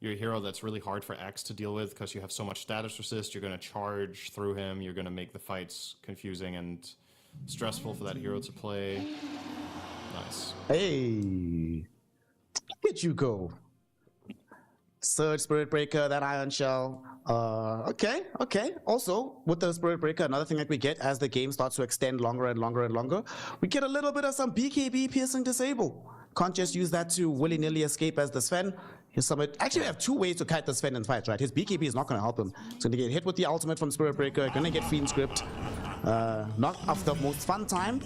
You're a hero that's really hard for Axe to deal with because you have so much status resist. You're going to charge through him. You're going to make the fights confusing and stressful for that hero to play. Nice. Hey, look at you go. Surge, Spirit Breaker, that Iron Shell. Okay. Also, with the Spirit Breaker, another thing that we get as the game starts to extend longer and longer and longer, we get a little bit of some BKB Piercing Disable. Can't just use that to willy-nilly escape as the Sven. Actually, we have 2 ways to kite the Sven in fights, right? His BKB is not going to help him. He's going to get hit with the ultimate from Spirit Breaker, going to get Fiend Script. Not of the most fun time.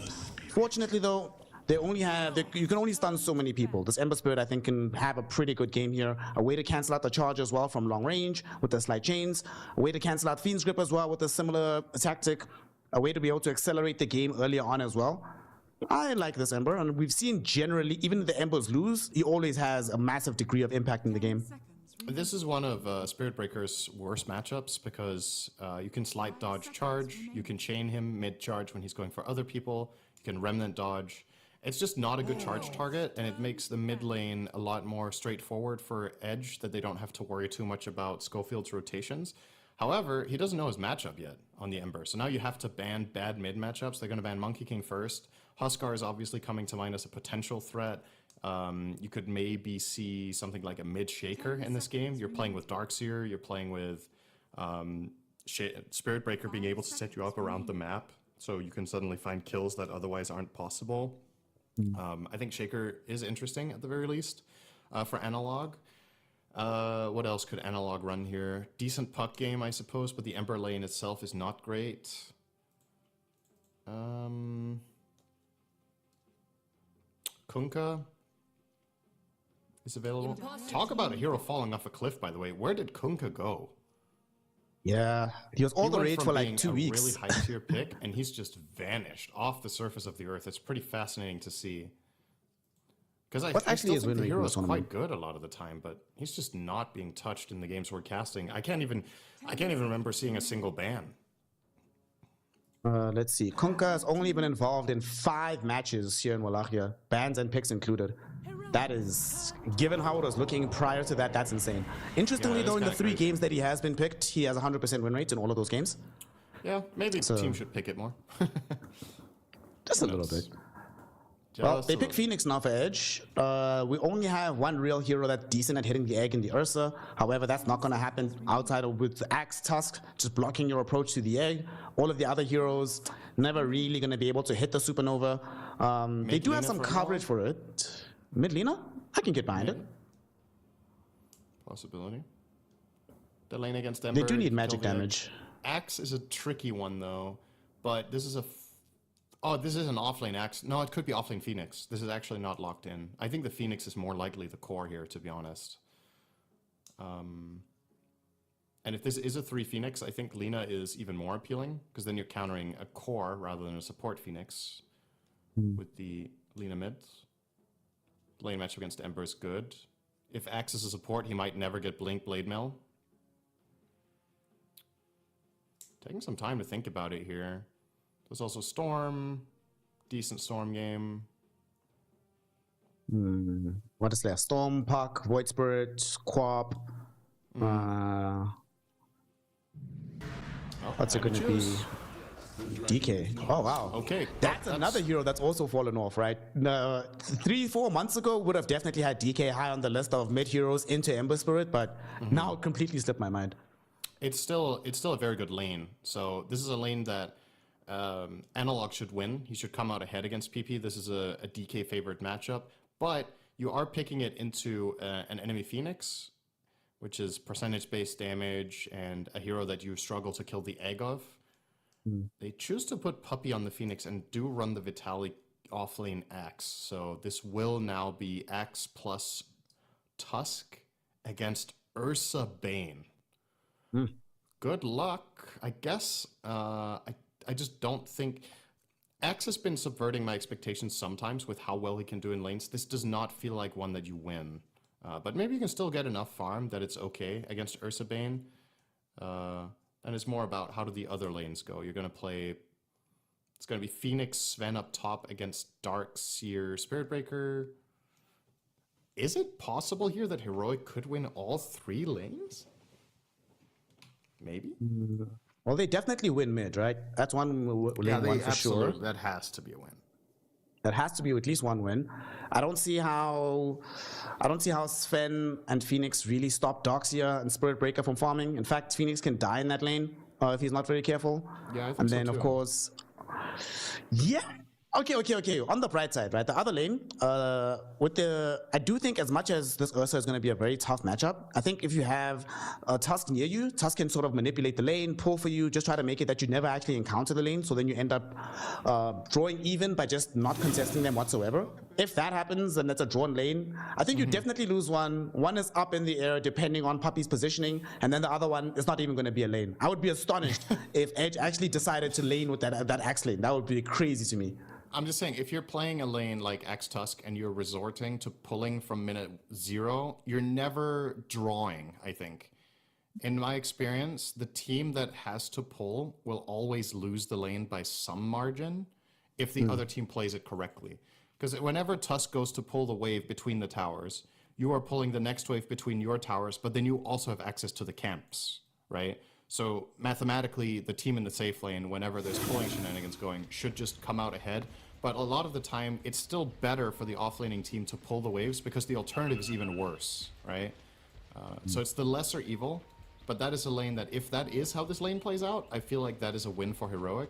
Fortunately, though, you can only stun so many people. This Ember Spirit, I think, can have a pretty good game here. A way to cancel out the charge as well from long range with the Slide Chains. A way to cancel out Fiend's Grip as well with a similar tactic. A way to be able to accelerate the game earlier on as well. I like this Ember, and we've seen generally, even if the Embers lose, he always has a massive degree of impact in the game. This is one of Spirit Breaker's worst matchups because you can slide dodge charge, you can chain him mid-charge when he's going for other people, you can remnant dodge. It's just not a good charge target, and it makes the mid lane a lot more straightforward for Edge, that they don't have to worry too much about Schofield's rotations. However, he doesn't know his matchup yet on the Ember, so now you have to ban bad mid matchups. They're going to ban Monkey King first. Huskar is obviously coming to mind as a potential threat. You could maybe see something like a mid Shaker in this game. You're playing with Darkseer, you're playing with Spirit Breaker being able to set you up around the map, so you can suddenly find kills that otherwise aren't possible. I think Shaker is interesting at the very least for Analog. What else could Analog run here? Decent puck game, I suppose, but the Ember lane itself is not great. Kunkka is available. Talk about a hero falling off a cliff, by the way. Where did Kunkka go? Yeah, he was all the rage for like 2 weeks. Really high tier pick, and he's just vanished off the surface of the earth. It's pretty fascinating to see. Because I still think the hero is quite good a lot of the time, but he's just not being touched in the games we're casting. I can't even remember seeing a single ban. Let's see. Kunkka has only been involved in 5 matches here in Wallachia, bans and picks included. That is, given how it was looking prior to that, that's insane. Interestingly, though, in the 3 games that he has been picked, he has 100% win rates in all of those games. Yeah, maybe the team should pick it more. Just a little bit. Well, they pick Phoenix now for Edge. We only have 1 real hero that's decent at hitting the egg in the Ursa. However, that's not going to happen outside of with Axe Tusk, just blocking your approach to the egg. All of the other heroes never really going to be able to hit the Supernova. They do have some coverage for it. Mid-Lina? I can get behind it. Possibility. The lane against Ember. They do need magic damage. Axe is a tricky one, though. But this is this is an offlane Axe. No, it could be offlane Phoenix. This is actually not locked in. I think the Phoenix is more likely the core here, to be honest. And if this is a 3 Phoenix, I think Lina is even more appealing, because then you're countering a core rather than a support Phoenix with the Lina mid. Lane match against Ember is good. If Axe is a support, he might never get Blink Blade Mail. Taking some time to think about it here. There's also Storm. Decent Storm game. What is there? Storm, Puck, Void Spirit, Quap. What's it going to be? DK. Oh, wow. Okay. That's another hero that's also fallen off, right? 3-4 months ago would have definitely had DK high on the list of mid heroes into Ember Spirit, but now it completely slipped my mind. It's still a very good lane. So this is a lane that Analog should win. He should come out ahead against PP. This is a DK favored matchup, but you are picking it into an enemy Phoenix, which is percentage-based damage and a hero that you struggle to kill the egg of. They choose to put Puppey on the Phoenix and do run the Vitaly offlane Axe. So this will now be Axe plus Tusk against Ursa Bane. Good luck, I guess. I just don't think... Axe has been subverting my expectations sometimes with how well he can do in lanes. This does not feel like one that you win. But maybe you can still get enough farm that it's okay against Ursa Bane. And it's more about how do the other lanes go. You're going to play... It's going to be Phoenix, Sven up top against Dark Seer, Spirit Breaker. Is it possible here that Heroic could win all 3 lanes? Maybe? Well, they definitely win mid, right? That's one lane for sure. That has to be a win. That has to be at least one win. I don't see how Sven and Phoenix really stop Darkseer and Spirit Breaker from farming. In fact, Phoenix can die in that lane if he's not very careful. Yeah, I think and so then too. Of course, yeah. Okay. On the bright side, right? The other lane, I do think as much as this Ursa is going to be a very tough matchup, I think if you have Tusk near you, Tusk can sort of manipulate the lane, pull for you, just try to make it that you never actually encounter the lane, so then you end up drawing even by just not contesting them whatsoever. If that happens and it's a drawn lane, I think you definitely lose one. One is up in the air depending on Puppey's positioning, and then the other one is not even going to be a lane. I would be astonished if Edge actually decided to lane with that Axe lane. That would be crazy to me. I'm just saying, if you're playing a lane like Axe Tusk and you're resorting to pulling from minute 0, you're never drawing, I think. In my experience, the team that has to pull will always lose the lane by some margin if the other team plays it correctly. Because whenever Tusk goes to pull the wave between the towers, you are pulling the next wave between your towers, but then you also have access to the camps, right? So mathematically, the team in the safe lane, whenever there's pulling shenanigans going, should just come out ahead. But a lot of the time, it's still better for the offlaning team to pull the waves because the alternative is even worse, right? So it's the lesser evil, but that is a lane that if that is how this lane plays out, I feel like that is a win for Heroic.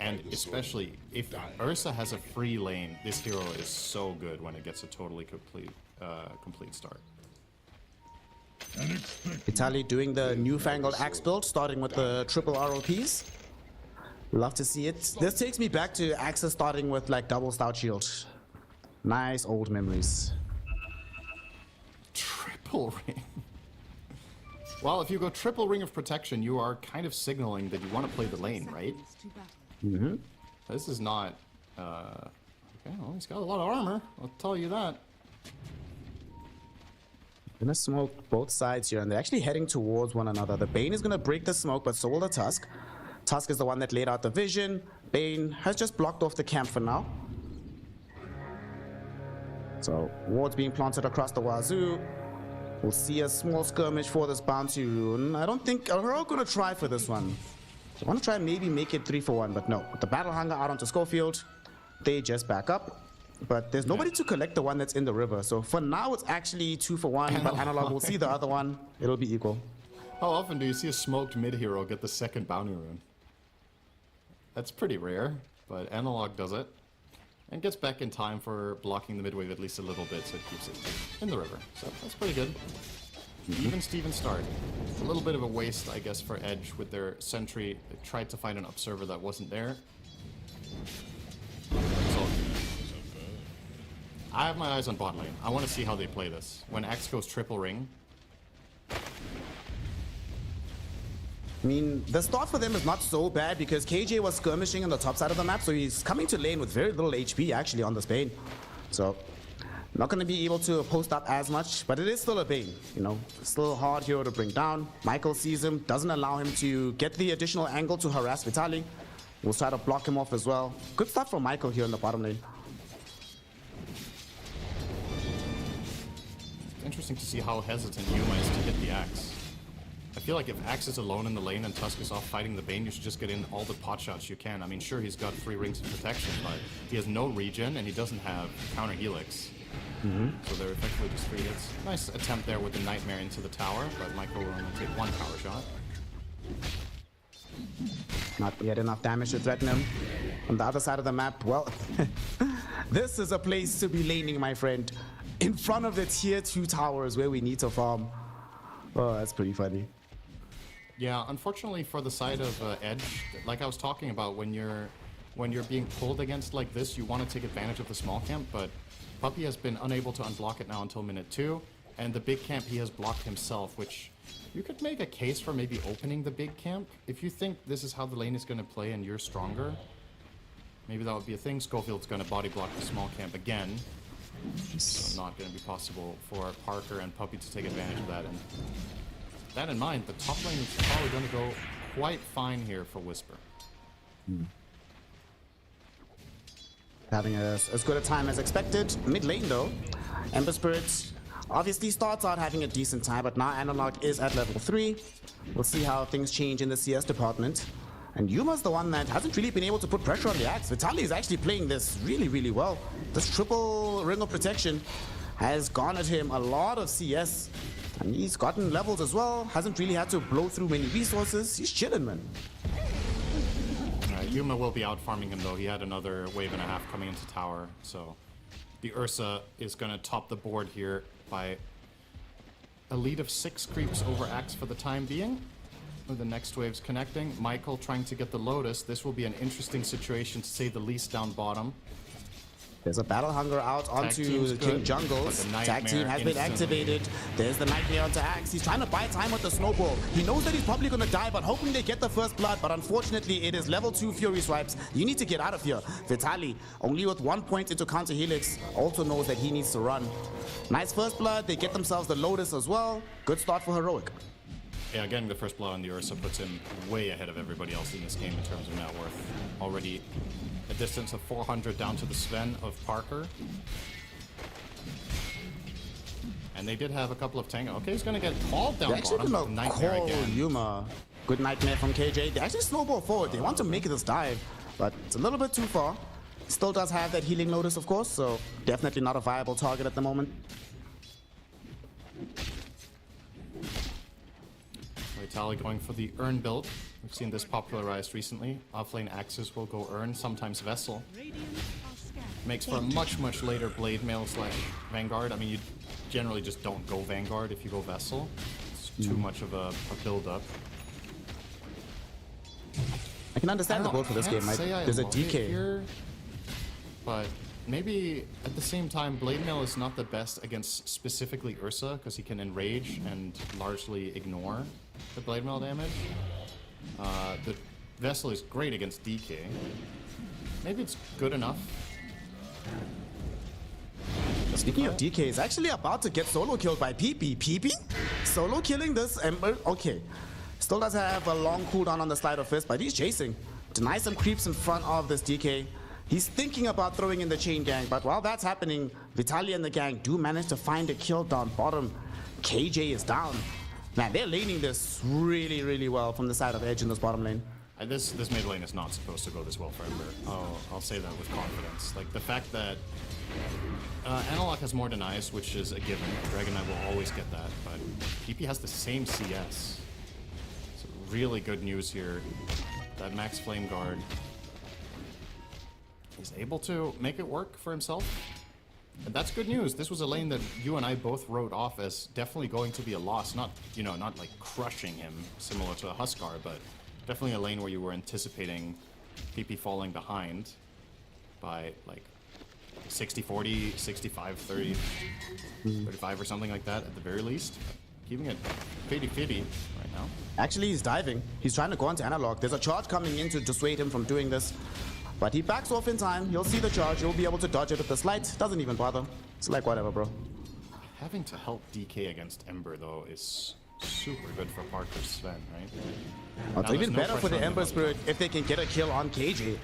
And especially if Ursa has a free lane, this hero is so good when it gets a totally complete start. Vitaly doing the newfangled Axe build, starting with the triple ROPs. Love to see it. This takes me back to Axis starting with like double stout shield. Nice old memories. Triple ring. Well, if you go triple ring of protection, you are kind of signaling that you want to play the lane, right? This is not... okay, well, he's got a lot of armor, I'll tell you that. Gonna smoke both sides here, and they're actually heading towards one another. The Bane is gonna break the smoke, but so will the Tusk. Tusk is the one that laid out the vision. Bane has just blocked off the camp for now. So, wards being planted across the wazoo. We'll see a small skirmish for this bounty rune. I don't think Aurora gonna try for this one. I want to try and maybe make it 3-for-1, but no. With the Battle Hunger out onto Schofield, they just back up. But there's nobody to collect the one that's in the river. So for now, it's actually 2-for-1, but Analog will see the other one. It'll be equal. How often do you see a smoked mid-hero get the second bounty rune? That's pretty rare, but Analog does it. And gets back in time for blocking the mid-wave at least a little bit, so it keeps it in the river. So that's pretty good. Even Steven start. A little bit of a waste, I guess, for Edge with their sentry. They tried to find an observer that wasn't there. So, I have my eyes on bot lane. I want to see how they play this. When Axe goes triple ring, I mean, the start for them is not so bad because KJ was skirmishing on the top side of the map, so he's coming to lane with very little HP actually on this Bane. So, not going to be able to post up as much, but it is still a Bane, you know. Still a hard hero to bring down. Michael sees him, doesn't allow him to get the additional angle to harass Vitaly. We'll try to block him off as well. Good stuff from Michael here in the bottom lane. Interesting to see how hesitant Yuma is to hit the Axe. I feel like if Axe is alone in the lane and Tusk is off fighting the Bane, you should just get in all the pot shots you can. I mean, sure, he's got 3 rings of protection, but he has no regen and he doesn't have counter helix. So they're effectively just 3 hits. Nice attempt there with the Nightmare into the tower, but Michael will only take 1 power shot. Not yet enough damage to threaten him. On the other side of the map, well, this is a place to be laning, my friend. In front of the tier 2 towers where we need to farm. Oh, that's pretty funny. Yeah, unfortunately for the side of Edge, like I was talking about, when you're being pulled against like this, you want to take advantage of the small camp, but Puppy has been unable to unblock it now until minute 2, and the big camp he has blocked himself, which you could make a case for maybe opening the big camp. If you think this is how the lane is going to play and you're stronger, maybe that would be a thing. Schofield's going to body block the small camp again. So not going to be possible for Parker and Puppy to take advantage of that. And that in mind, the top lane is probably going to go quite fine here for Whisper. Having as good a time as expected. Mid lane though, Ember Spirit obviously starts out having a decent time, but now Analog is at level 3. We'll see how things change in the CS department. And Yuma's the one that hasn't really been able to put pressure on the Axe. Vitaly is actually playing this really, really well. This triple ring of protection has garnered him a lot of CS. And he's gotten levels as well. Hasn't really had to blow through many resources. He's chilling, man. Yuma will be out farming him though. He had another wave and a half coming into tower. So the Ursa is going to top the board here by a lead of 6 creeps over Axe for the time being. With the next waves connecting. Michael trying to get the Lotus. This will be an interesting situation to say the least down bottom. There's a Battle Hunger out onto the King Jungles. Tag team has been activated. There's the Nightmare onto Axe. He's trying to buy time with the Snowball. He knows that he's probably going to die, but hoping they get the first blood. But unfortunately, it is level 2 Fury Swipes. You need to get out of here. Vitaly, only with 1 point into counter helix, also knows that he needs to run. Nice first blood. They get themselves the Lotus as well. Good start for Heroic. Yeah, getting the first blood on the Ursa puts him way ahead of everybody else in this game in terms of net worth. Already a distance of 400 down to the Sven of Parker. And they did have a couple of tango. Okay, he's gonna get hauled down bottom. Nightmare again. Yuma. Good Nightmare from KJ. They actually snowball forward. They want to make this dive, but it's a little bit too far. Still does have that healing Lotus, of course, so definitely not a viable target at the moment. Vitaly going for the Urn build. We've seen this popularized recently. Offlane Axes will go Urn, sometimes Vessel. Makes for a much, much later Blade Mail / Vanguard. I mean, you generally just don't go Vanguard if you go Vessel. It's too much of a build-up. I can understand the build for this game. There's a DK. Here, but maybe at the same time, Blade Mail is not the best against specifically Ursa, because he can enrage and largely ignore the Blade Mail damage. The Vessel is great against DK. Maybe it's good enough. Speaking of DK, is actually about to get solo killed by PP. PP? Solo killing this Ember? Okay. Still does have a long cooldown on the Slide of Fist, but he's chasing. Denies some creeps in front of this DK. He's thinking about throwing in the chain gang, but while that's happening, Vitaly and the gang do manage to find a kill down bottom. KJ is down. Man, they're laning this really, really well from the side of Edge in this bottom lane. This mid lane is not supposed to go this well for Ember. I'll say that with confidence. Like, the fact that Analog has more denies, which is a given. Dragon Knight will always get that, but PP has the same CS. So really good news here. That Max Flame Guard is able to make it work for himself. And that's good news. This was a lane that you and I both wrote off as definitely going to be a loss. Not, not like crushing him, similar to a Huskar, but definitely a lane where you were anticipating PP falling behind by like 60-40, 65-30, 35 or something like that at the very least. keeping it 50-50 right now. Actually, he's diving. He's trying to go onto Analog. There's a charge coming in to dissuade him from doing this. But he backs off in time. He'll see the charge. He'll be able to dodge it with the slight. Doesn't even bother. It's like, whatever, bro. Having to help DK against Ember, though, is super good for Parker Sven, right? It's Now, even there's no better for the pressure on Ember him. Spirit if they can get a kill on KJ.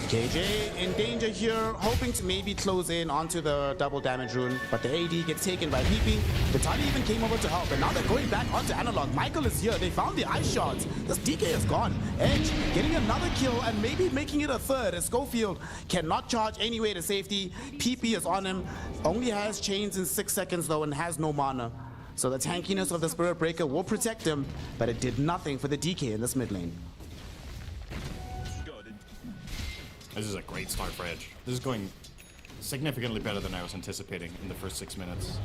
KJ in danger here, hoping to maybe close in onto the double damage rune, but the AD gets taken by PP. Vitali even came over to help, and now they're going back onto Analog. Michael is here. They found the ice shards. This DK is gone. Edge getting another kill and maybe making it a third as Schofield cannot charge any way to safety. PP is on him. Only has chains in 6 seconds though and has no mana. So the tankiness of the Spirit Breaker will protect him, but it did nothing for the DK in this mid lane. This is a great start for Edge. This is going significantly better than I was anticipating in the first 6 minutes.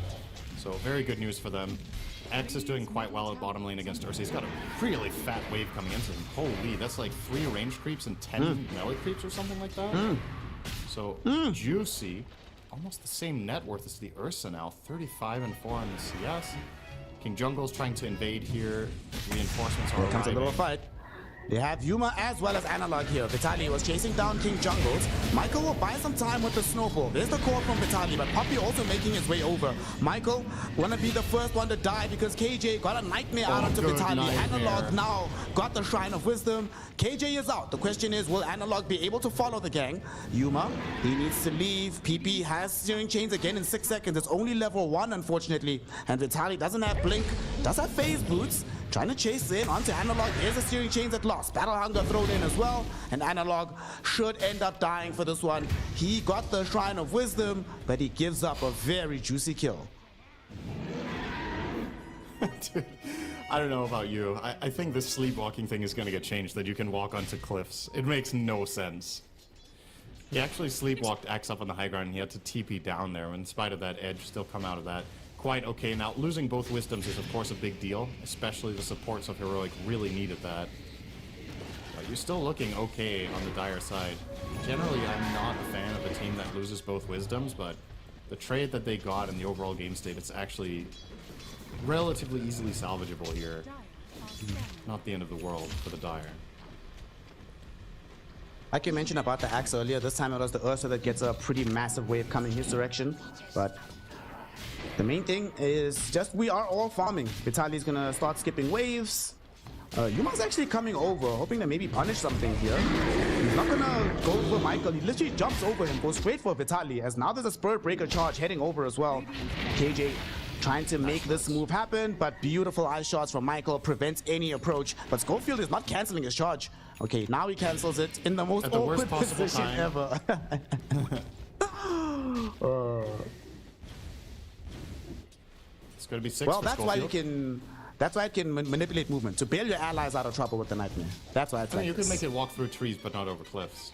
So very good news for them. X is doing quite well at bottom lane against Ursa. He's got a really fat wave coming into him. Holy, that's like 3 range creeps and 10 melee creeps or something like that. So juicy. Almost the same net worth as the Ursa now. 35 and 4 on the CS. King Jungle's trying to invade here. Reinforcements are Here comes a arriving. little fight. They have Yuma as well as Analog here. Vitali was chasing down King Jungles. Michael will buy some time with the snowball. There's the core from Vitali, but Poppy also making his way over. Michael wanna be the first one to die because KJ got a nightmare out onto good Vitali. nightmare. Analog now got the Shrine of Wisdom. KJ is out. The question is, will Analog be able to follow the gang? Yuma, he needs to leave. PP has steering chains again in 6 seconds. It's only level 1, unfortunately. And Vitali doesn't have Blink, does have phase boots. Trying to chase in onto Analog. Here's the steering chains at lost. Battle Hunger thrown in as well. And Analog should end up dying for this one. He got the Shrine of Wisdom, but he gives up a very juicy kill. Dude, I don't know about you. I think this sleepwalking thing is going to get changed, that you can walk onto cliffs. It makes no sense. He actually sleepwalked X up on the high ground and he had to TP down there. In spite of that, Edge still come out of that quite okay. Now, losing both Wisdoms is, of course, a big deal, especially the supports of Heroic really needed that. But you're still looking okay on the Dire side. Generally, I'm not a fan of a team that loses both Wisdoms, but the trade that they got in the overall game state, it's actually relatively easily salvageable here. Not the end of the world for the Dire. Like you mentioned about the Axe earlier, this time it was the Ursa that gets a pretty massive wave coming his direction. But the main thing is just we are all farming. Vitali's gonna start skipping waves. Yuma's actually coming over, hoping to maybe punish something here. He's not gonna go for Michael. He literally jumps over him, goes straight for Vitali, as now there's a Spirit Breaker charge heading over as well. KJ trying to make this move happen, but beautiful ice shots from Michael prevents any approach. But Schofield is not canceling his charge. Okay, now he cancels it in the most awkward position ever. It's gonna be 6 well, for that's why you Schofield. can. That's why it can manipulate movement to bail your allies out of trouble with the nightmare. That's why it's I mean, like you can this. make it walk through trees, but not over cliffs.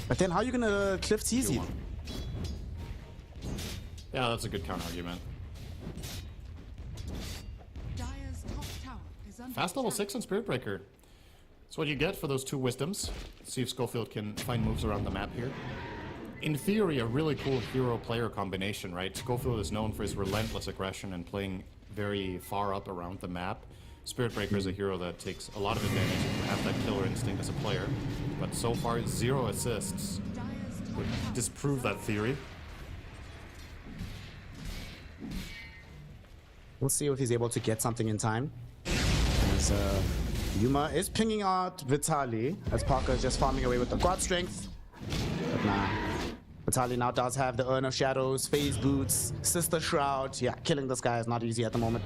But then how are you gonna cliff tease you? Yeah, that's a good counter argument. Fast level 6 on Spirit Breaker. That's what you get for those 2 Wisdoms. Let's see if Schofield can find moves around the map here. In theory, a really cool hero-player combination, right? Schofield is known for his relentless aggression and playing very far up around the map. Spirit Breaker is a hero that takes a lot of advantage if you have that killer instinct as a player. But so far, 0 assists would disprove that theory. We'll see if he's able to get something in time. As Yuma is pinging out Vitali, as Parker is just farming away with the God Strength. But nah. Vitali now does have the Urn of Shadows, Phase Boots, Sister Shroud. Yeah, killing this guy is not easy at the moment.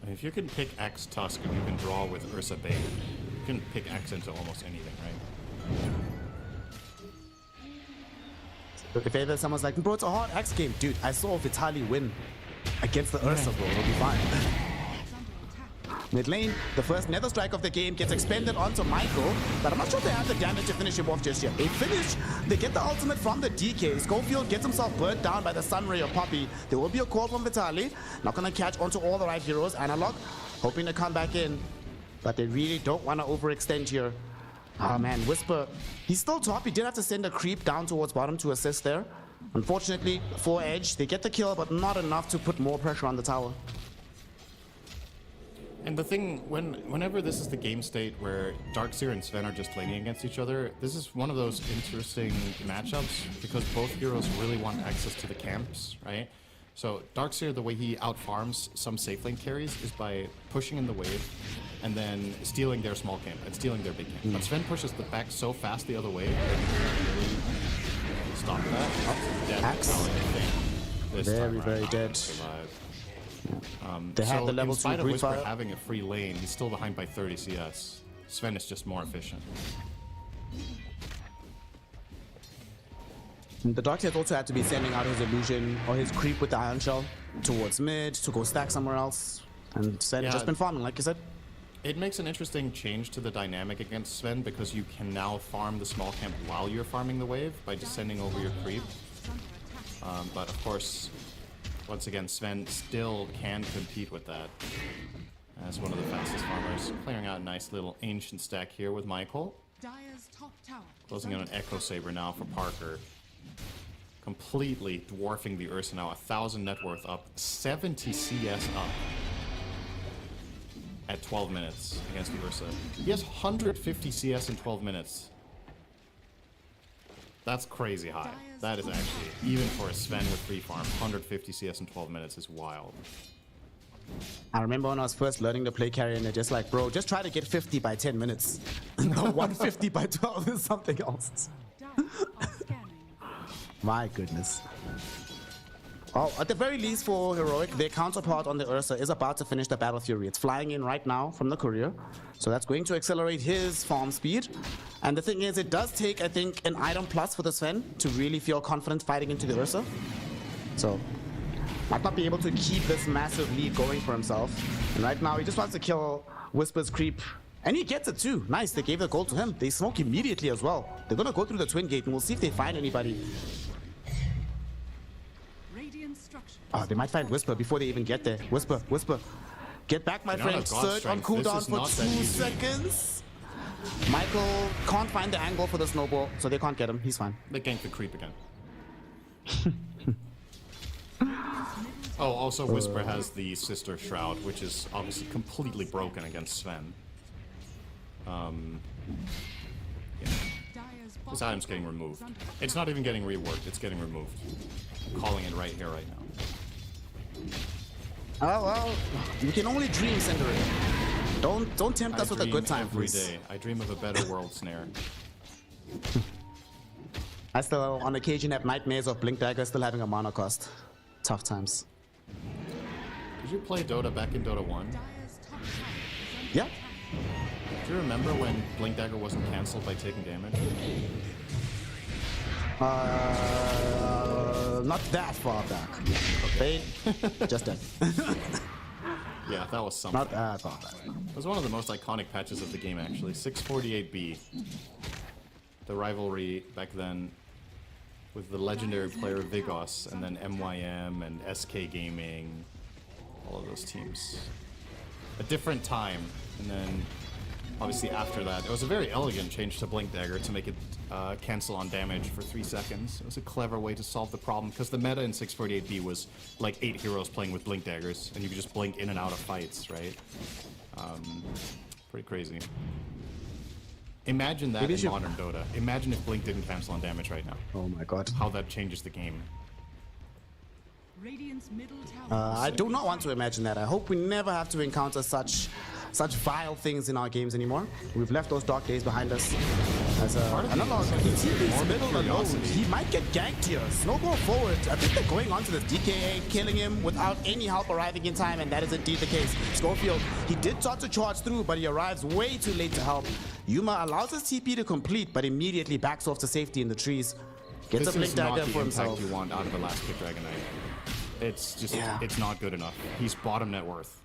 If you can pick X Tusk and you can draw with Ursa Bane, you can pick X into almost anything, right? If ever someone's like, bro, it's a hard X game. Dude, I saw Vitali win against the Ursa, bro. It'll be fine. Mid lane, the first Nether Strike of the game gets expended onto Michael, but I'm not sure they have the damage to finish him off just yet. They finish, they get the ultimate from the DK. Schofield gets himself burnt down by the Sun Ray of Poppy. There will be a call from Vitali. Not gonna catch onto all the right heroes. Analog, hoping to come back in, but they really don't want to overextend here. Oh man, Whisper, he's still top. He did have to send a creep down towards bottom to assist there. Unfortunately, for Edge, they get the kill, but not enough to put more pressure on the tower. And the thing, whenever this is the game state where Darkseer and Sven are just laning against each other, this is one of those interesting matchups because both heroes really want access to the camps, right? So Darkseer, the way he out-farms some safe lane carries is by pushing in the wave and then stealing their small camp and stealing their big camp. But Sven pushes the back so fast the other way that he can't really stop that. Dead. Axe. This Very, time very around, dead. survived. They have So the level in spite 2 of Whisper pre-fire. having a free lane, he's still behind by 30 CS. Sven is just more efficient. The Darkseer also had to be sending out his illusion or his creep with the Iron Shell towards mid to go stack somewhere else. And Sven Yeah. just been farming, like you said. It makes an interesting change to the dynamic against Sven because you can now farm the small camp while you're farming the wave by just sending over your creep. But of course, once again, Sven still can compete with that as one of the fastest farmers. Clearing out a nice little ancient stack here with Michael. Closing on an Echo Saber now for Parker. Completely dwarfing the Ursa now. 1,000 net worth up, 70 CS up at 12 minutes against the Ursa. He has 150 CS in 12 minutes. That's crazy high. That is actually, even for a Sven with free farm, 150 CS in 12 minutes is wild. I remember when I was first learning to play carry and they're just like, bro, just try to get 50 by 10 minutes. No, 150 by 12 is something else. My goodness. Oh, at the very least for Heroic, their counterpart on the Ursa is about to finish the Battle Fury. It's flying in right now from the courier. So that's going to accelerate his farm speed. And the thing is, it does take, I think, an item plus for the Sven to really feel confident fighting into the Ursa. So, might not be able to keep this massive lead going for himself. And right now, he just wants to kill Whisper's creep. And he gets it too. Nice, they gave the gold to him. They smoke immediately as well. They're gonna go through the twin gate and we'll see if they find anybody. Oh, they might find Whisper before they even get there. Whisper, Whisper. Get back, my friend. Surge on cooldown for 2 seconds. Michael can't find the angle for the snowball, so they can't get him. He's fine. They gank the creep again. Oh, also Whisper has the Sister Shroud, which is obviously completely broken against Sven. Yeah. This item's getting removed. It's not even getting reworked, it's getting removed. I'm calling it right here, right now. Oh, well, you can only dream, Cinder. Don't tempt us with a good time, every please. day. I dream of a better world, Snare. I still, on occasion, have nightmares of Blink Dagger still having a mana cost. Tough times. Did you play Dota back in Dota 1? Yeah. Do you remember when Blink Dagger wasn't cancelled by taking damage? Not that far back. Okay. Just dead. Yeah, that was something. Not that far back. It was one of the most iconic patches of the game, actually. 648B. The rivalry back then with the legendary player Vigos, and then MYM and SK Gaming, all of those teams. A different time, and then obviously after that, it was a very elegant change to Blink Dagger to make it cancel on damage for 3 seconds. It was a clever way to solve the problem, because the meta in 648B was like 8 heroes playing with Blink Daggers, and you could just blink in and out of fights, right? Pretty crazy. Imagine that in modern Dota. Imagine if Blink didn't cancel on damage right now. Oh my god. How that changes the game. I do not want to imagine that. I hope we never have to encounter such vile things in our games anymore. We've left those dark days behind us. As another middle alone, he might get ganked here. Snowball forward. I think they're going on to this DKA, killing him without any help arriving in time, and that is indeed the case. Schofield, he did start to charge through, but he arrives way too late to help. Yuma allows his TP to complete, but immediately backs off to safety in the trees. Gets a Blink Dagger for himself. This is not the impact you want out of a last pick Dragon Knight. It's just, it's not good enough. He's bottom net worth.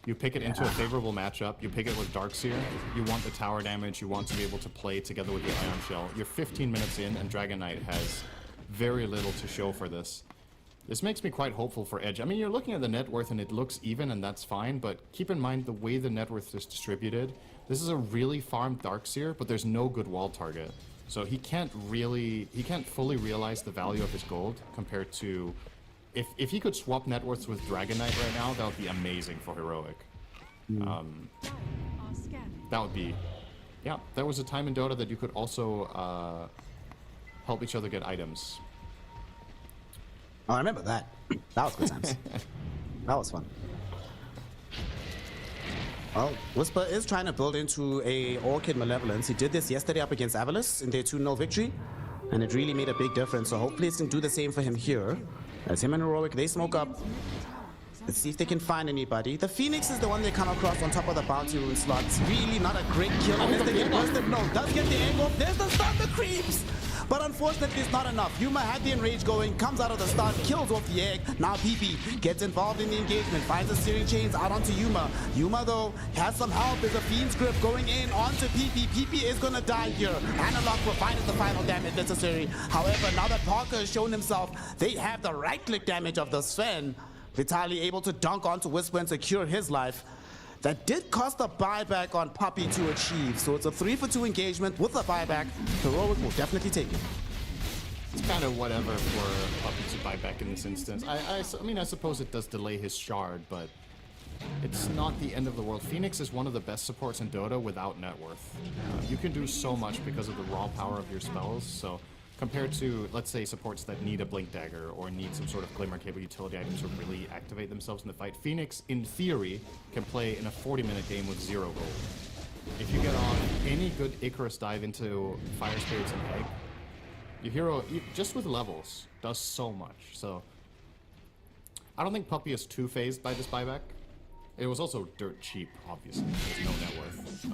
You pick it into a favorable matchup, you pick it with Darkseer, you want the tower damage, you want to be able to play together with your Ion Shell. You're 15 minutes in and Dragon Knight has very little to show for this. This makes me quite hopeful for Edge. I mean, you're looking at the net worth and it looks even and that's fine, but keep in mind the way the net worth is distributed. This is a really farmed Darkseer, but there's no good wall target. So he can't fully realize the value of his gold compared to, if he could swap net worths with Dragon Knight right now, that would be amazing for Heroic. That would be, yeah, there was a time in Dota that you could also help each other get items. Oh, I remember that. That was good times. That was fun. Well, Whisper is trying to build into a Orchid Malevolence. He did this yesterday up against AVULUS in their 2-0 victory, and it really made a big difference. So hopefully it's going to do the same for him here. As him and Heroic, they smoke up. Let's see if they can find anybody. The Phoenix is the one they come across on top of the bounty rune slots. Really not a great kill unless they get bursted. No, does get the angle. There's the stun, the creeps! But unfortunately, it's not enough. Yuma had the enrage going, comes out of the stun, kills off the egg. Now PP gets involved in the engagement, finds the steering chains out onto Yuma. Yuma, though, has some help. There's a Fiend's Grip going in onto PP. PP is going to die here. Analog provided the final damage necessary. However, now that Parker has shown himself, they have the right-click damage of the Sven. Vitaly able to dunk onto Whisper and secure his life. That did cost a buyback on Puppey to achieve, so it's a 3-for-2 engagement with a buyback. Heroic will definitely take it. It's kind of whatever for Puppey to buy back in this instance. I mean, I suppose it does delay his shard, but it's not the end of the world. Phoenix is one of the best supports in Dota without net worth. You can do so much because of the raw power of your spells, so compared to, let's say, supports that need a Blink Dagger or need some sort of Glimmer Cable utility item to really activate themselves in the fight, Phoenix, in theory, can play in a 40-minute game with 0 gold. If you get on any good Icarus dive into Fire Spirits and Egg, your hero, just with levels, does so much. So, I don't think Puppey is too phased by this buyback. It was also dirt cheap, obviously. There's no net worth. So.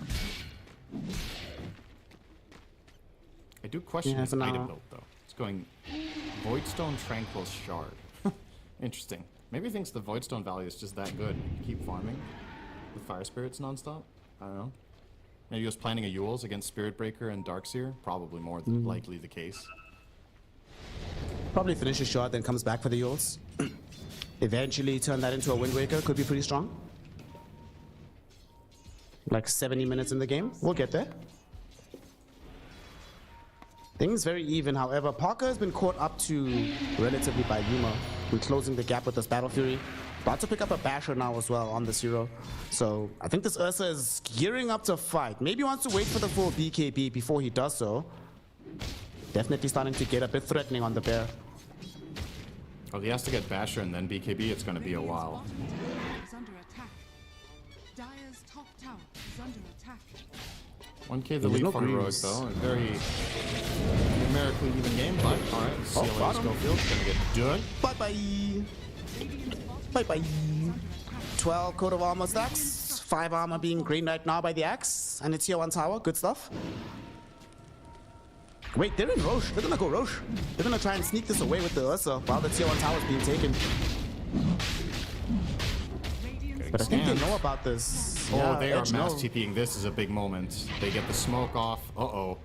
I do question his item build, though. It's going Voidstone Tranquil Shard. Interesting. Maybe he thinks the Voidstone value is just that good. Keep farming with Fire Spirits nonstop. I don't know. Maybe he was planning a AVULUS against Spirit Breaker and Darkseer. Probably more than likely the case. Probably finishes short, then comes back for the AVULUS. Eventually turn that into a Wind Waker. Could be pretty strong. Like 70 minutes in the game. We'll get there. Things very even, however. Parker has been caught up to relatively by Yuma. We're closing the gap with this Battle Fury. About to pick up a Basher now as well on this hero. So I think this Ursa is gearing up to fight. Maybe wants to wait for the full BKB before he does so. Definitely starting to get a bit threatening on the bear. Oh, he has to get Basher and then BKB. It's going to be a while. 1k the lead for Heroic though, a very numerically even game, but alright, CLA Schofield's gonna get done. Bye-bye! Bye-bye! 12 coat of armor stacks, 5 armor being green right now by the axe, and it's tier 1 tower, good stuff. Wait, they're in Roche, they're gonna go Roche. They're gonna try and sneak this away with the Ursa while the tier 1 tower is being taken. But I think they know about this. Oh, yeah, they are mass TPing. This is a big moment. They get the smoke off. Uh-oh.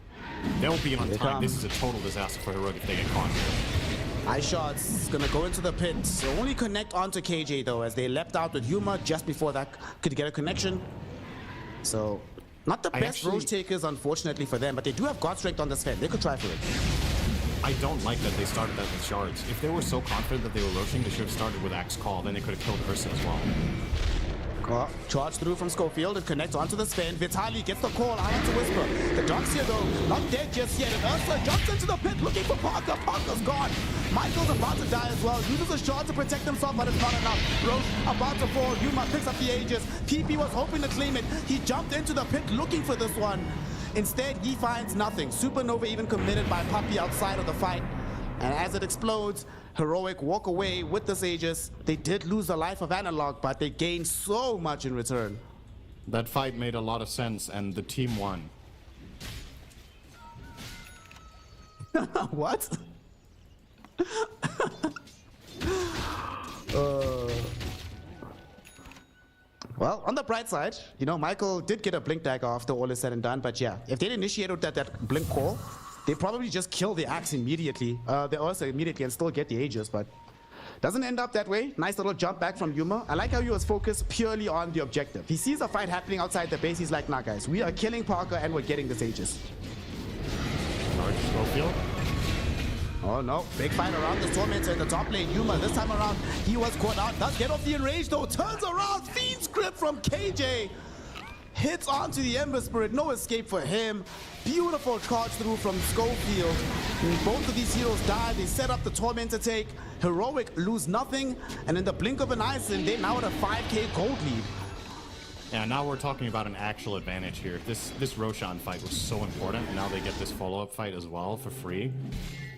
They'll be on time. This is a total disaster for Heroic if they get caught. Ice Shot's gonna go into the pit. So only connect onto KJ though, as they leapt out with Yuma just before that could get a connection. So, not the best Roche takers, unfortunately for them, but they do have God Strength on this Sven. They could try for it. I don't like that they started that with shards. If they were so confident that they were rushing, they should have started with Axe Call. Then they could have killed Ursa as well. Charge through from Schofield and connect onto the Sven. Vitaly gets the call out onto Whisper. The Darkseer though, not dead just yet. And Ursa jumps into the pit looking for Parker. Parker's gone. Michael's about to die as well. Uses a shard to protect himself, but it's not enough. Roche about to fall. Yuma picks up the Aegis. PP was hoping to claim it. He jumped into the pit looking for this one. Instead, he finds nothing. Supernova even committed by Puppey outside of the fight. And as it explodes, Heroic walk away with this Aegis. They did lose the life of Analog, but they gained so much in return. That fight made a lot of sense, and the team won. What? Well, on the bright side, you know, Michael did get a Blink Dagger after all is said and done, but yeah, if they'd initiated that Blink call, they probably just kill the Axe immediately, the Ursa immediately, and still get the Aegis, but doesn't end up that way. Nice little jump back from Yuma. I like how he was focused purely on the objective. He sees a fight happening outside the base. He's like, nah, guys, we are killing Parker and we're getting this Aegis. charge Schofield. Oh no, big fight around the Tormentor in the top lane. Yuma, this time around, he was caught out. Does get off the enrage though, turns around, Fiend's Grip from KJ. Hits onto the Ember Spirit, no escape for him. Beautiful charge through from Schofield. And both of these heroes die, they set up the Tormentor take. Heroic lose nothing, and in the blink of an eye, they now at a 5k gold lead. Yeah, now we're talking about an actual advantage here. This Roshan fight was so important, and now they get this follow-up fight as well for free.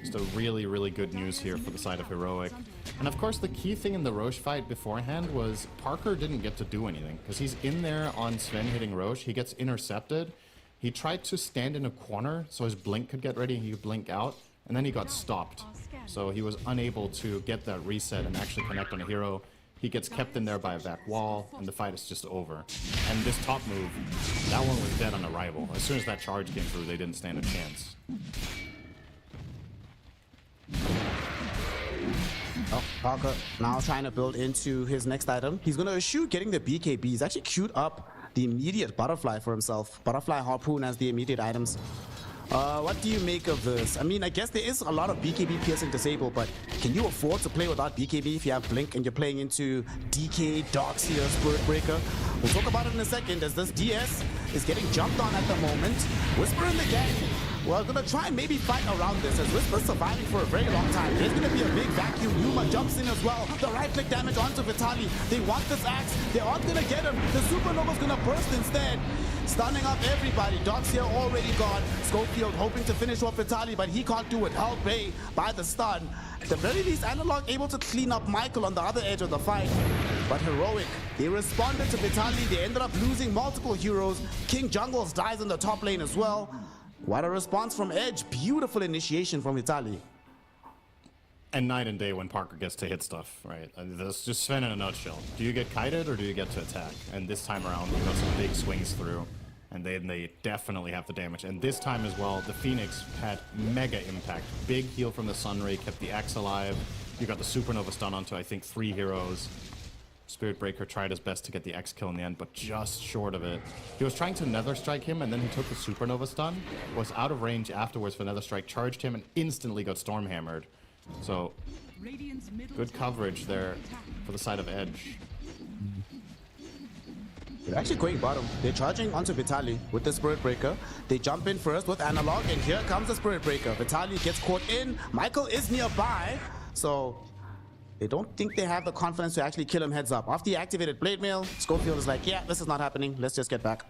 Just a really, really good news here for the side of Heroic. And of course, the key thing in the Roche fight beforehand was Parker didn't get to do anything, because he's in there on Sven hitting Roche. He gets intercepted. He tried to stand in a corner so his blink could get ready and he could blink out, and then he got stopped. So he was unable to get that reset and actually connect on a hero. He gets kept in there by a back wall, and the fight is just over. And this top move, that one was dead on arrival. As soon as that charge came through, they didn't stand a chance. Oh, Parker now trying to build into his next item. He's going to eschew getting the BKB. He's actually queued up the immediate Butterfly for himself. Butterfly, Harpoon as the immediate items. What do you make of this? I mean, I guess there is a lot of BKB piercing disable, but can you afford to play without BKB if you have Blink and you're playing into DK, Darkseer, Spirit Breaker? We'll talk about it in a second as this DS is getting jumped on at the moment. Whisper in the gang. Well, gonna try and maybe fight around this as Whisper's surviving for a very long time. There's gonna be a big vacuum. Yuma jumps in as well. The right click damage onto Vitaly. They want this axe. They aren't gonna get him. The Supernova's gonna burst instead. Stunning up everybody. Darkseer already gone. Schofield hoping to finish off Vitaly, but he can't do it. Held bay by the stun. At the very least, Analog able to clean up Michael on the other edge of the fight. But Heroic, they responded to Vitaly. They ended up losing multiple heroes. King Jungles dies in the top lane as well. What a response from Edge. Beautiful initiation from Vitaly. And night and day when Parker gets to hit stuff, right? That's just Sven in a nutshell. Do you get kited or do you get to attack? And this time around, we got some big swings through. And they definitely have the damage. And this time as well, the Phoenix had mega impact. Big heal from the Sunray, kept the axe alive. You got the Supernova stun onto, I think, 3 heroes. Spirit Breaker tried his best to get the X kill in the end, but just short of it. He was trying to Nether Strike him, and then he took the Supernova stun, was out of range afterwards for Nether Strike, charged him, and instantly got Storm Hammered. So, good coverage there for the side of Edge. They're actually going bottom. They're charging onto Vitaly with the Spirit Breaker. They jump in first with Analog, and here comes the Spirit Breaker. Vitaly gets caught in. Michael is nearby, so they don't think they have the confidence to actually kill him heads up. After he activated Blade Mail, Schofield is like, yeah, this is not happening. Let's just get back.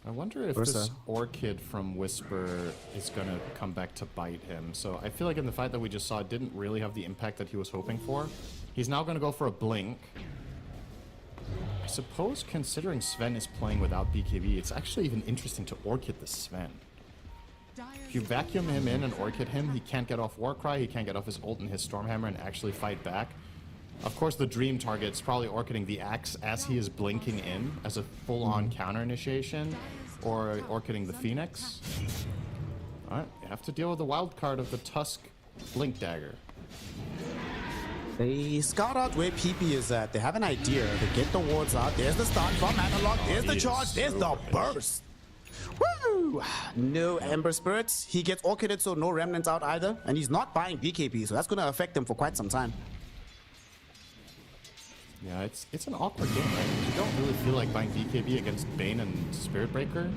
I wonder if this Orchid from Whisper is going to come back to bite him. So I feel like in the fight that we just saw, it didn't really have the impact that he was hoping for. He's now going to go for a Blink. I suppose considering Sven is playing without BKB, it's actually even interesting to Orchid the Sven. If you vacuum him in and Orchid him, he can't get off Warcry, he can't get off his ult and his Stormhammer and actually fight back. Of course, the dream target is probably Orchiding the Axe as he is blinking in as a full-on counter initiation, or Orchiding the Phoenix. Alright, you have to deal with the wild card of the Tusk Blink Dagger. They scout out where PP is at. They have an idea. They get the wards out. There's the start from Analog. There's the charge. There's the burst. Woo! No Ember Spirits. He gets Orchided, so no Remnants out either. And he's not buying BKB, so that's going to affect him for quite some time. Yeah, it's an awkward game, right? You don't really feel like buying BKB against Bane and Spirit Breaker.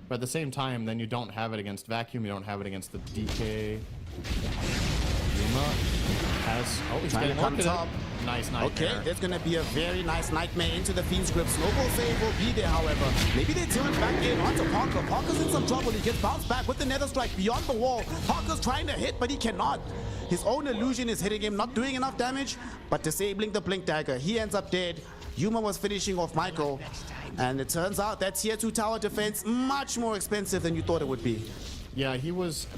But at the same time, then you don't have it against Vacuum. You don't have it against the DK. Yuma has... Oh, he's trying to come top. Nice Nightmare. Okay, there's going to be a very nice Nightmare into the Fiend's Grip. Snowball save will be there, however. Maybe they turn back in onto Parker. Parker's in some trouble. He gets bounced back with the Nether Strike beyond the wall. Parker's trying to hit, but he cannot. His own illusion is hitting him, not doing enough damage, but disabling the Blink Dagger. He ends up dead. Yuma was finishing off Michael. And it turns out that tier 2 tower defense much more expensive than you thought it would be. Yeah,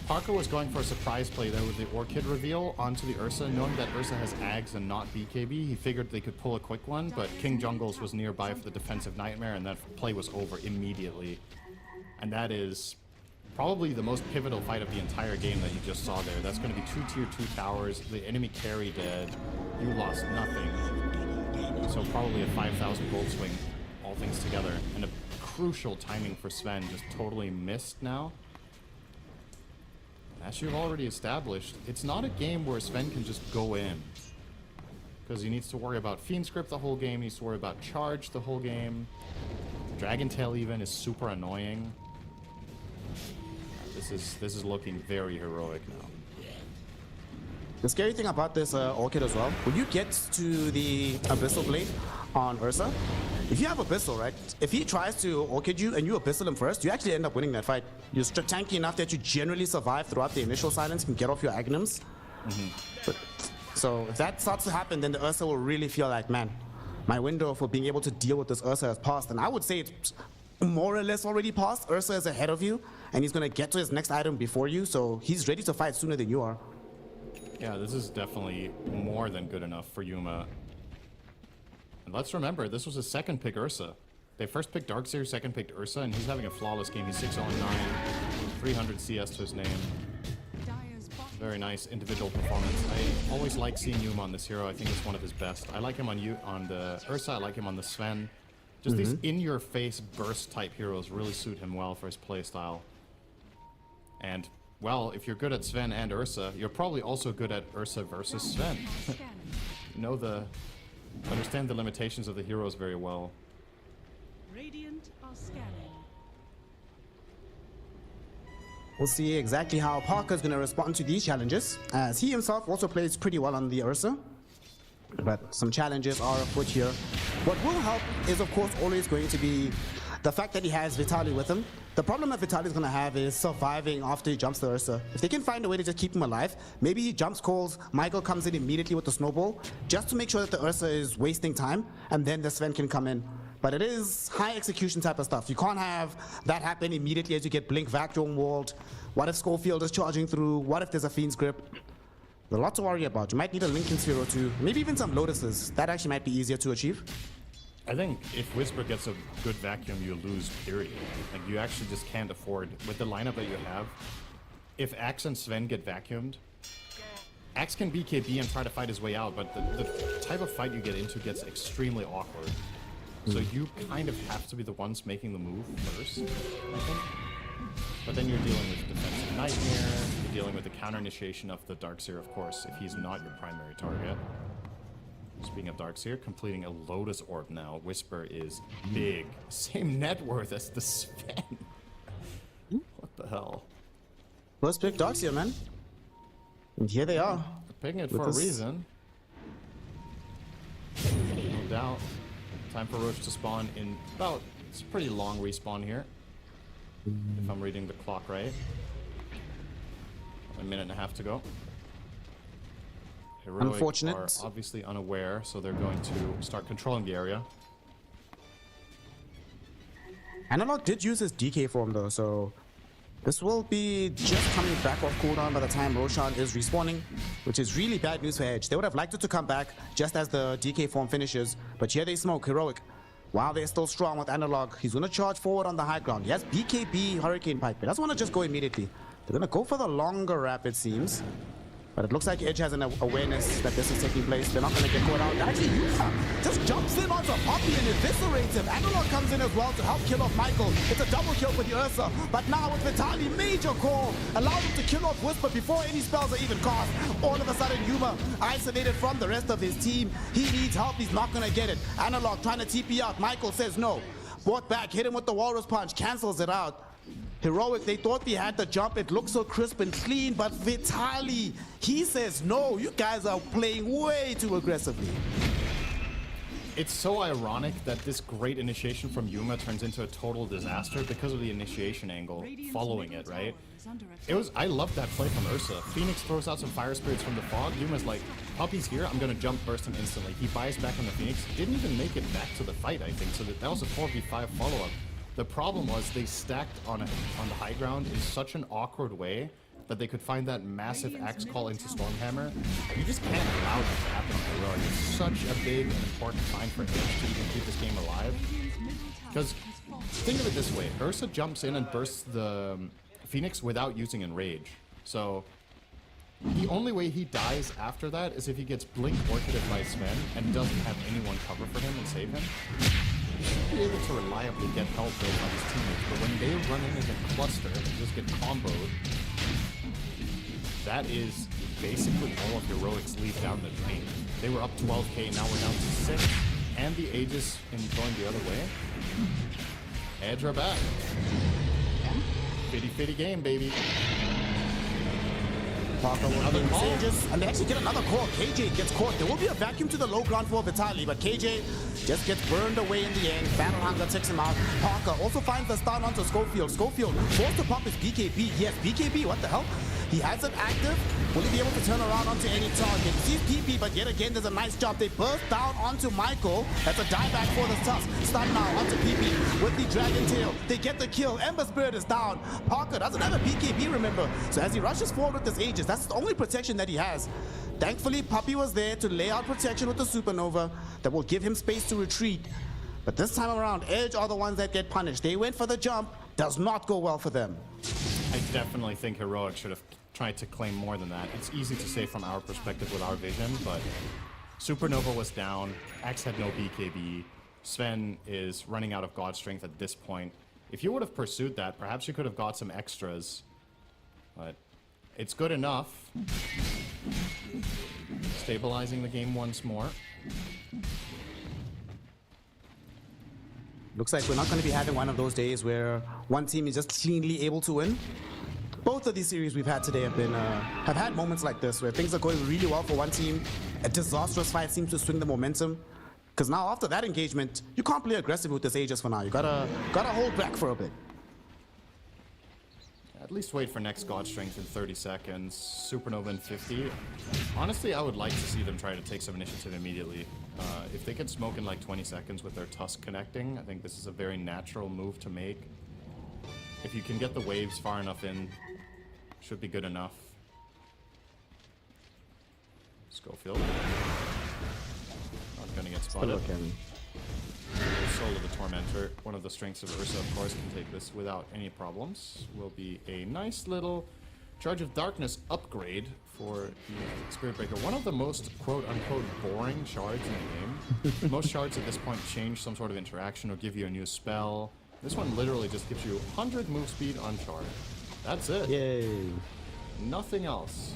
Parker was going for a surprise play there with the Orchid reveal onto the Ursa, knowing that Ursa has Ags and not BKB. He figured they could pull a quick one, but King Jungles was nearby for the defensive Nightmare, and that play was over immediately. And that is probably the most pivotal fight of the entire game that you just saw there. That's going to be 2 tier 2 towers, the enemy carry dead, you lost nothing. So probably a 5,000 gold swing, all things together. And a crucial timing for Sven, just totally missed now. As you've already established, it's not a game where Sven can just go in. Because he needs to worry about Fiend Script the whole game, he needs to worry about Charge the whole game. Dragon Tail even is super annoying. This is looking very heroic now. The scary thing about this Orchid as well, when you get to the Abyssal Blade on Ursa, if you have Abyssal, right, if he tries to Orchid you and you Abyssal him first, you actually end up winning that fight. You're tanky enough that you generally survive throughout the initial silence, can get off your Agnums. So if that starts to happen, then the Ursa will really feel like, man, my window for being able to deal with this Ursa has passed. And I would say it's more or less already passed. Ursa is ahead of you, and he's going to get to his next item before you, so he's ready to fight sooner than you are. Yeah, this is definitely more than good enough for Yuma. And let's remember, this was his second pick Ursa. They first picked Darkseer, second picked Ursa, and he's having a flawless game. He's 6-0-9, 300 CS to his name. Very nice individual performance. I always like seeing Yuma on this hero. I think it's one of his best. I like him on the Ursa, I like him on the Sven. Just these in-your-face burst-type heroes really suit him well for his playstyle. And, well, if you're good at Sven and Ursa, you're probably also good at Ursa versus Sven. Understand the limitations of the heroes very well. Radiant are scanning. We'll see exactly how Parker's going to respond to these challenges, as he himself also plays pretty well on the Ursa. But some challenges are afoot here. What will help is, of course, always going to be the fact that he has Vitaly with him. The problem that Vitaly is going to have is surviving after he jumps the Ursa. If they can find a way to just keep him alive, maybe he jumps calls, Michael comes in immediately with the snowball, just to make sure that the Ursa is wasting time, and then the Sven can come in. But it is high execution type of stuff. You can't have that happen immediately as you get Blink vacuum walled. What if Schofield is charging through? What if there's a Fiend's Grip? There's a lot to worry about. You might need a Lincoln Sphere or two, maybe even some Lotuses. That actually might be easier to achieve. I think if Whisper gets a good vacuum, you lose, period. Like, you actually just can't afford, with the lineup that you have, if Axe and Sven get vacuumed, Axe can BKB and try to fight his way out, but the type of fight you get into gets extremely awkward. So you kind of have to be the ones making the move first, I think. But then you're dealing with defensive Nightmare, you're dealing with the counter initiation of the Darkseer, of course, if he's not your primary target. Speaking of Darkseer, completing a Lotus Orb now. Whisper is big. Same net worth as the Sven. What the hell? Let's pick Darkseer, man. And here they are. They're picking it for a reason. No doubt. Time for Roche to spawn in about... It's a pretty long respawn here. If I'm reading the clock right. A minute and a half to go. Heroic Unfortunate. Are obviously unaware, so they're going to start controlling the area. Analog did use his DK form though, so this will be just coming back off cooldown by the time Roshan is respawning, which is really bad news for Edge. They would have liked it to come back just as the DK form finishes, but here they smoke Heroic. While they're still strong with Analog, he's going to charge forward on the high ground. He has BKB Hurricane Pike, but doesn't want to just go immediately. They're going to go for the longer wrap, it seems. But it looks like Edge has an awareness that this is taking place. They're not going to get caught out. Actually, Yuma just jumps in onto Poppy and eviscerates him. Analog comes in as well to help kill off Michael. It's a double kill for the Ursa. But now with Vitaly, major call. Allows him to kill off Whisper before any spells are even cast. All of a sudden, Yuma isolated from the rest of his team. He needs help. He's not going to get it. Analog trying to TP out. Michael says no. Brought back, hit him with the Walrus Punch. Cancels it out. Heroic, they thought they had the jump. It looked so crisp and clean, but Vitaly, he says, no, you guys are playing way too aggressively. It's so ironic that this great initiation from Yuma turns into a total disaster because of the initiation angle following it, right? I loved that play from Ursa. Phoenix throws out some Fire Spirits from the fog. Yuma's like, Puppy's here, I'm gonna jump burst him instantly. He buys back on the Phoenix. Didn't even make it back to the fight, I think, so that was a 4v5 follow-up. The problem was they stacked on the high ground in such an awkward way that they could find that massive axe call into Stormhammer. You just can't allow that to happen on the road. It's such a big and important find for Edge to even keep this game alive. Because think of it this way, Ursa jumps in and bursts the Phoenix without using Enrage. So the only way he dies after that is if he gets blink orchided by Sven and doesn't have anyone cover for him and save him. He should be able to reliably get help built on his teammates, but when they run in as a cluster and just get comboed, that is basically all of Heroic's lead down the drain. They were up 12k, now we're down to 6, and the Aegis in going the other way. Edge are back. Fitty game, baby. Another Aegis, and they actually get another call. KJ gets caught. There will be a vacuum to the low ground for Vitaly, but KJ just gets burned away in the end. Battle Hunger takes him out. Parker also finds the stun onto Schofield. Schofield forced to pop his BKB. Yes, BKB, what the hell? He has it active. Will he be able to turn around onto any target? Sees PP, but yet again, there's a nice job. They burst down onto Michael. That's a dieback for the Tusk. Stun now onto PP with the Dragon Tail. They get the kill. Ember Spirit is down. Parker doesn't have a BKB, remember. So as he rushes forward with this Aegis, that's the only protection that he has. Thankfully, Puppy was there to lay out protection with the Supernova that will give him space to retreat. But this time around, Edge are the ones that get punished. They went for the jump. Does not go well for them. I definitely think Heroic should have tried to claim more than that. It's easy to say from our perspective with our vision, but Supernova was down, Axe had no BKB, Sven is running out of God Strength at this point. If you would have pursued that, perhaps you could have got some extras, but it's good enough. Stabilizing the game once more. Looks like we're not going to be having one of those days where one team is just cleanly able to win. Both of these series we've had today have had moments like this where things are going really well for one team. A disastrous fight seems to swing the momentum. Because now after that engagement, you can't play aggressive with this Aegis for now. You gotta hold back for a bit. At least wait for next God Strength in 30 seconds. Supernova in 50. Honestly, I would like to see them try to take some initiative immediately. If they could smoke in like 20 seconds with their Tusk connecting, I think this is a very natural move to make. If you can get the waves far enough in, should be good enough. Schofield. Not gonna get spotted. Soul of the Tormentor. One of the strengths of Ursa, of course, can take this without any problems. Will be a nice little Charge of Darkness upgrade for the Spirit Breaker. One of the most quote-unquote boring shards in the game. Most shards at this point change some sort of interaction or give you a new spell. This one literally just gives you 100 move speed on shard. That's it. Yay. Nothing else.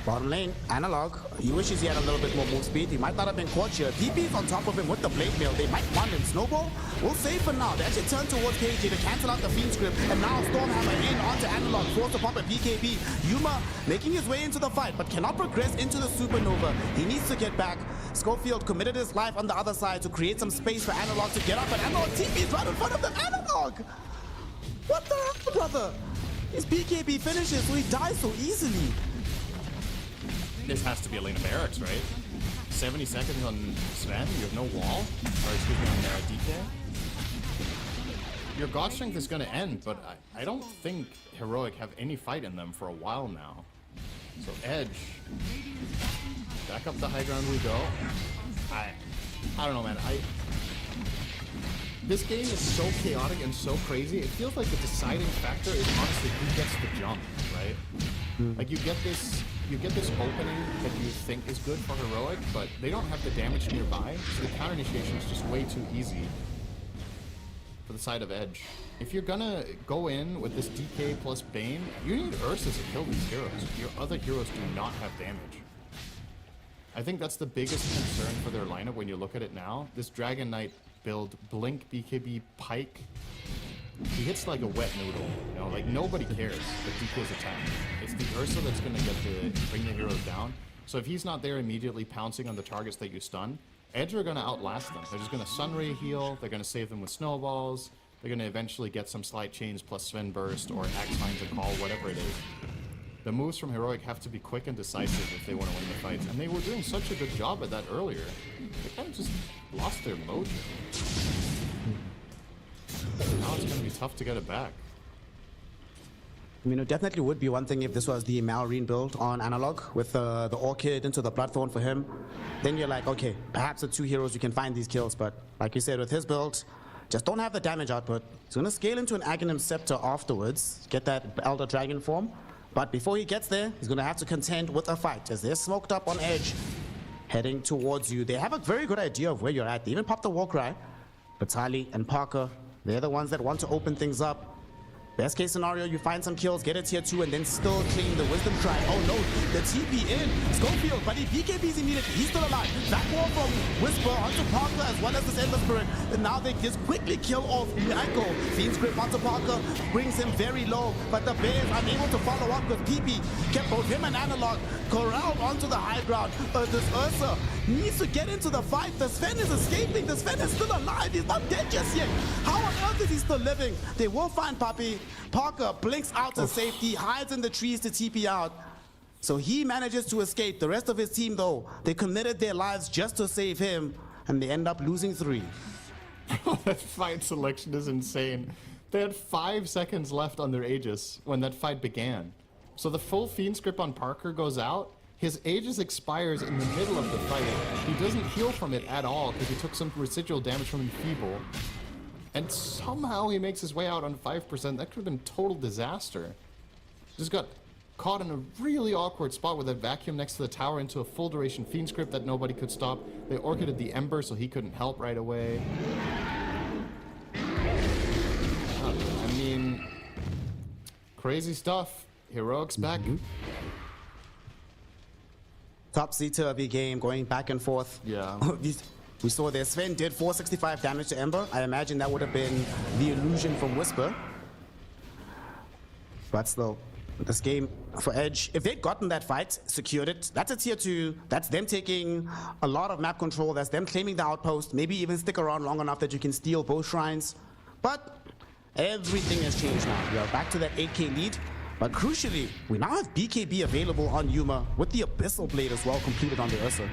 Bottom lane, Analog. He wishes he had a little bit more move speed. He might not have been caught here. DP's on top of him with the Blade Mail. They might want him. Snowball will save for now. They actually turn towards KJ to cancel out the Fiend script. And now Stormhammer in onto Analog. Forced to pop a BKB. Yuma making his way into the fight, but cannot progress into the Supernova. He needs to get back. Schofield committed his life on the other side to create some space for Analog to get up. And Analog TP's right in front of them. Analog! What the hell, brother? His BKB finishes, so he dies so easily. This has to be a lane of barracks, right? 70 seconds on Sven, you have no wall. Or excuse me, on DK. Your God Strength is going to end, but I don't think Heroic have any fight in them for a while now. So Edge, back up the high ground we go. I don't know, man. This game is so chaotic and so crazy. It feels like the deciding factor is honestly who gets the jump, right? Like you get this opening that you think is good for Heroic, but they don't have the damage nearby, so the counter initiation is just way too easy for the side of Edge. If you're gonna go in with this DK plus Bane, you need Ursa to kill these heroes. Your other heroes do not have damage. I think that's the biggest concern for their lineup when you look at it now. This Dragon Knight build, Blink, BKB, Pike, he hits like a wet noodle, you know, like nobody cares that DK's attack. It's the Ursa that's gonna bring the heroes down. So if he's not there immediately pouncing on the targets that you stun, Edge are gonna outlast them. They're just gonna Sunray heal, they're gonna save them with snowballs, they're gonna eventually get some slight chains plus Sven burst or Axe finds a call, whatever it is. The moves from Heroic have to be quick and decisive if they want to win the fights, and they were doing such a good job at that earlier. They kind of just lost their mojo. Now it's going to be tough to get it back. I mean, it definitely would be one thing if this was the Malrine build on Analog with the Orchid into the platform for him. Then you're like, okay, perhaps the two heroes you can find these kills, but like you said, with his build, just don't have the damage output. He's going to scale into an Aghanim Scepter afterwards, get that Elder Dragon form. But before he gets there, he's going to have to contend with a fight as they're smoked up on edge, heading towards you. They have a very good idea of where you're at. They even popped the Warcry. Batali and Parker, they're the ones that want to open things up. Best case scenario, you find some kills, get a tier 2, and then still claim the Wisdom Shrine. Oh no, the TP in. Schofield, but he BKBs immediately. He's still alive. That wall from Whisper onto Parker as well as this Endless Spirit. And now they just quickly kill off Michael. Fiend's Grip onto Parker brings him very low, but the Bears unable to follow up with PP. Kept both him and Analog corralled onto the high ground. This Ursa needs to get into the fight. The Sven is escaping. The Sven is still alive. He's not dead just yet. How on earth is he still living? They will find Papi. Parker blinks out to safety, hides in the trees to TP out. So he manages to escape. The rest of his team, though, they committed their lives just to save him, and they end up losing 3. That fight selection is insane. They had 5 seconds left on their Aegis when that fight began. So the full Fiend's Grip on Parker goes out. His Aegis expires in the middle of the fight. He doesn't heal from it at all because he took some residual damage from Enfeeble. And somehow he makes his way out on 5%. That could have been total disaster. Just got caught in a really awkward spot with that vacuum next to the tower into a full duration Fiend's Grip that nobody could stop. They orchided the Ember so he couldn't help right away. I mean, crazy stuff. Heroics back. Topsy-turvy game going back and forth. Yeah. We saw there, Sven did 465 damage to Ember. I imagine that would have been the illusion from Whisper. But still, this game for Edge, if they'd gotten that fight, secured it, that's a tier 2. That's them taking a lot of map control. That's them claiming the outpost. Maybe even stick around long enough that you can steal both shrines. But everything has changed now. We are back to that 8k lead. But crucially, we now have BKB available on Yuma with the Abyssal Blade as well completed on the Ursa.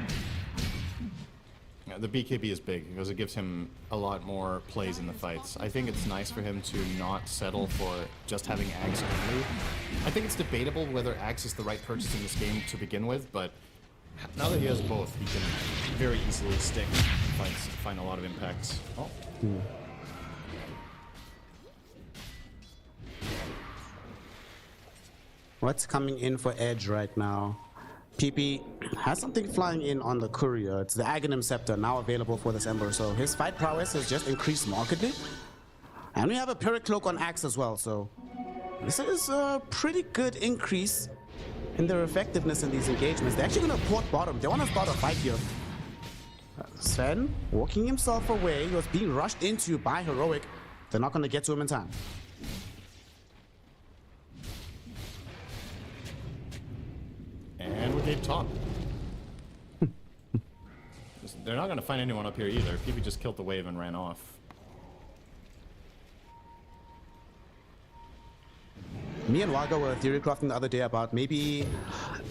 Yeah, the BKB is big because it gives him a lot more plays in the fights. I think it's nice for him to not settle for just having Axe only. I think it's debatable whether Axe is the right purchase in this game to begin with, but now that he has both, he can very easily stick and find a lot of impacts. Oh. What's coming in for Edge right now? PP has something flying in on the courier. It's the Aghanim Scepter now available for this Ember. So his fight prowess has just increased markedly. And we have a Pyrrhic Cloak on Axe as well. So this is a pretty good increase in their effectiveness in these engagements. They're actually going to port bottom. They want to start a fight here. Sven walking himself away. He was being rushed into by Heroic. They're not going to get to him in time. And we gave top. They're not going to find anyone up here either. PP just killed the wave and ran off. Me and Waga were theory crafting the other day about maybe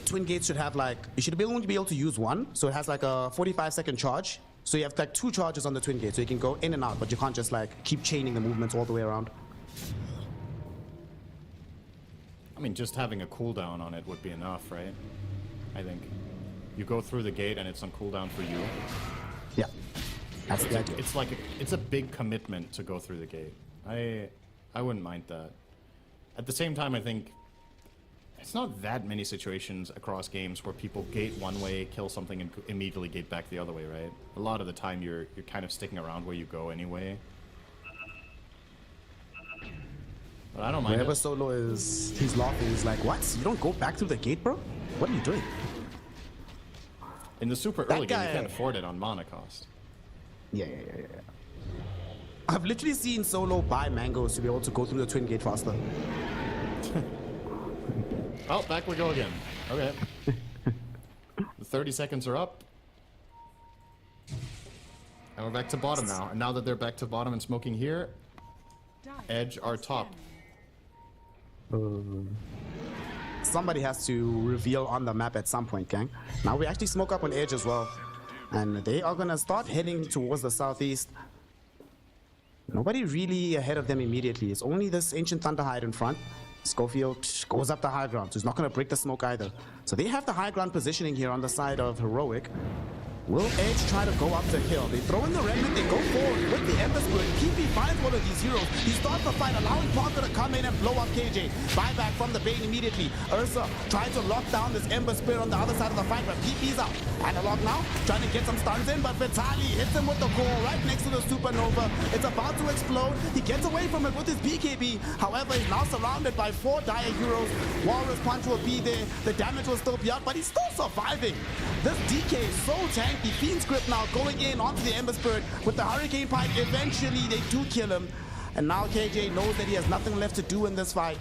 Twin Gates should have like, you should only be able to use one, so it has like a 45-second charge. So you have like 2 charges on the Twin Gate, so you can go in and out, but you can't just like keep chaining the movements all the way around. I mean, just having a cooldown on it would be enough, right? I think. You go through the gate and it's on cooldown for you. Yeah. That's the idea. It's like it's a big commitment to go through the gate. I wouldn't mind that. At the same time, I think it's not that many situations across games where people gate one way, kill something, and immediately gate back the other way, right? A lot of the time, you're kind of sticking around where you go anyway. But I don't mind. Wherever Solo is, he's laughing. He's like, "What? You don't go back through the gate, bro? What are you doing?" In the super early game, you can't afford it on mana cost. Yeah. I've literally seen Solo buy mangoes to be able to go through the Twin Gate faster. Oh, back we go again. Okay. The 30 seconds are up. And we're back to bottom now. And now that they're back to bottom and smoking here, Edge are top. Somebody has to reveal on the map at some point, gang. Now we actually smoke up on Edge as well. And they are going to start heading towards the southeast. Nobody really ahead of them immediately. It's only this Ancient Thunderhide in front. Schofield goes up the high ground, so he's not going to break the smoke either. So they have the high ground positioning here on the side of Heroic. Will Edge try to go up the hill? They throw in the remnant, they go forward with the Ember Spirit. PP finds one of these heroes. He starts the fight, allowing Parker to come in and blow up KJ. Buyback from the Bane immediately. Ursa trying to lock down this Ember Spirit on the other side of the fight, but PP's out. Analog now, trying to get some stuns in, but Vitali hits him with the core right next to the Supernova. It's about to explode. He gets away from it with his BKB. However, he's now surrounded by 4 dire heroes. Walrus Punch will be there. The damage will still be out, but he's still surviving. This DK is so tanky. Fiend's Grip now going in onto the Ember Spirit with the Hurricane Pike. Eventually, they do kill him. And now KJ knows that he has nothing left to do in this fight.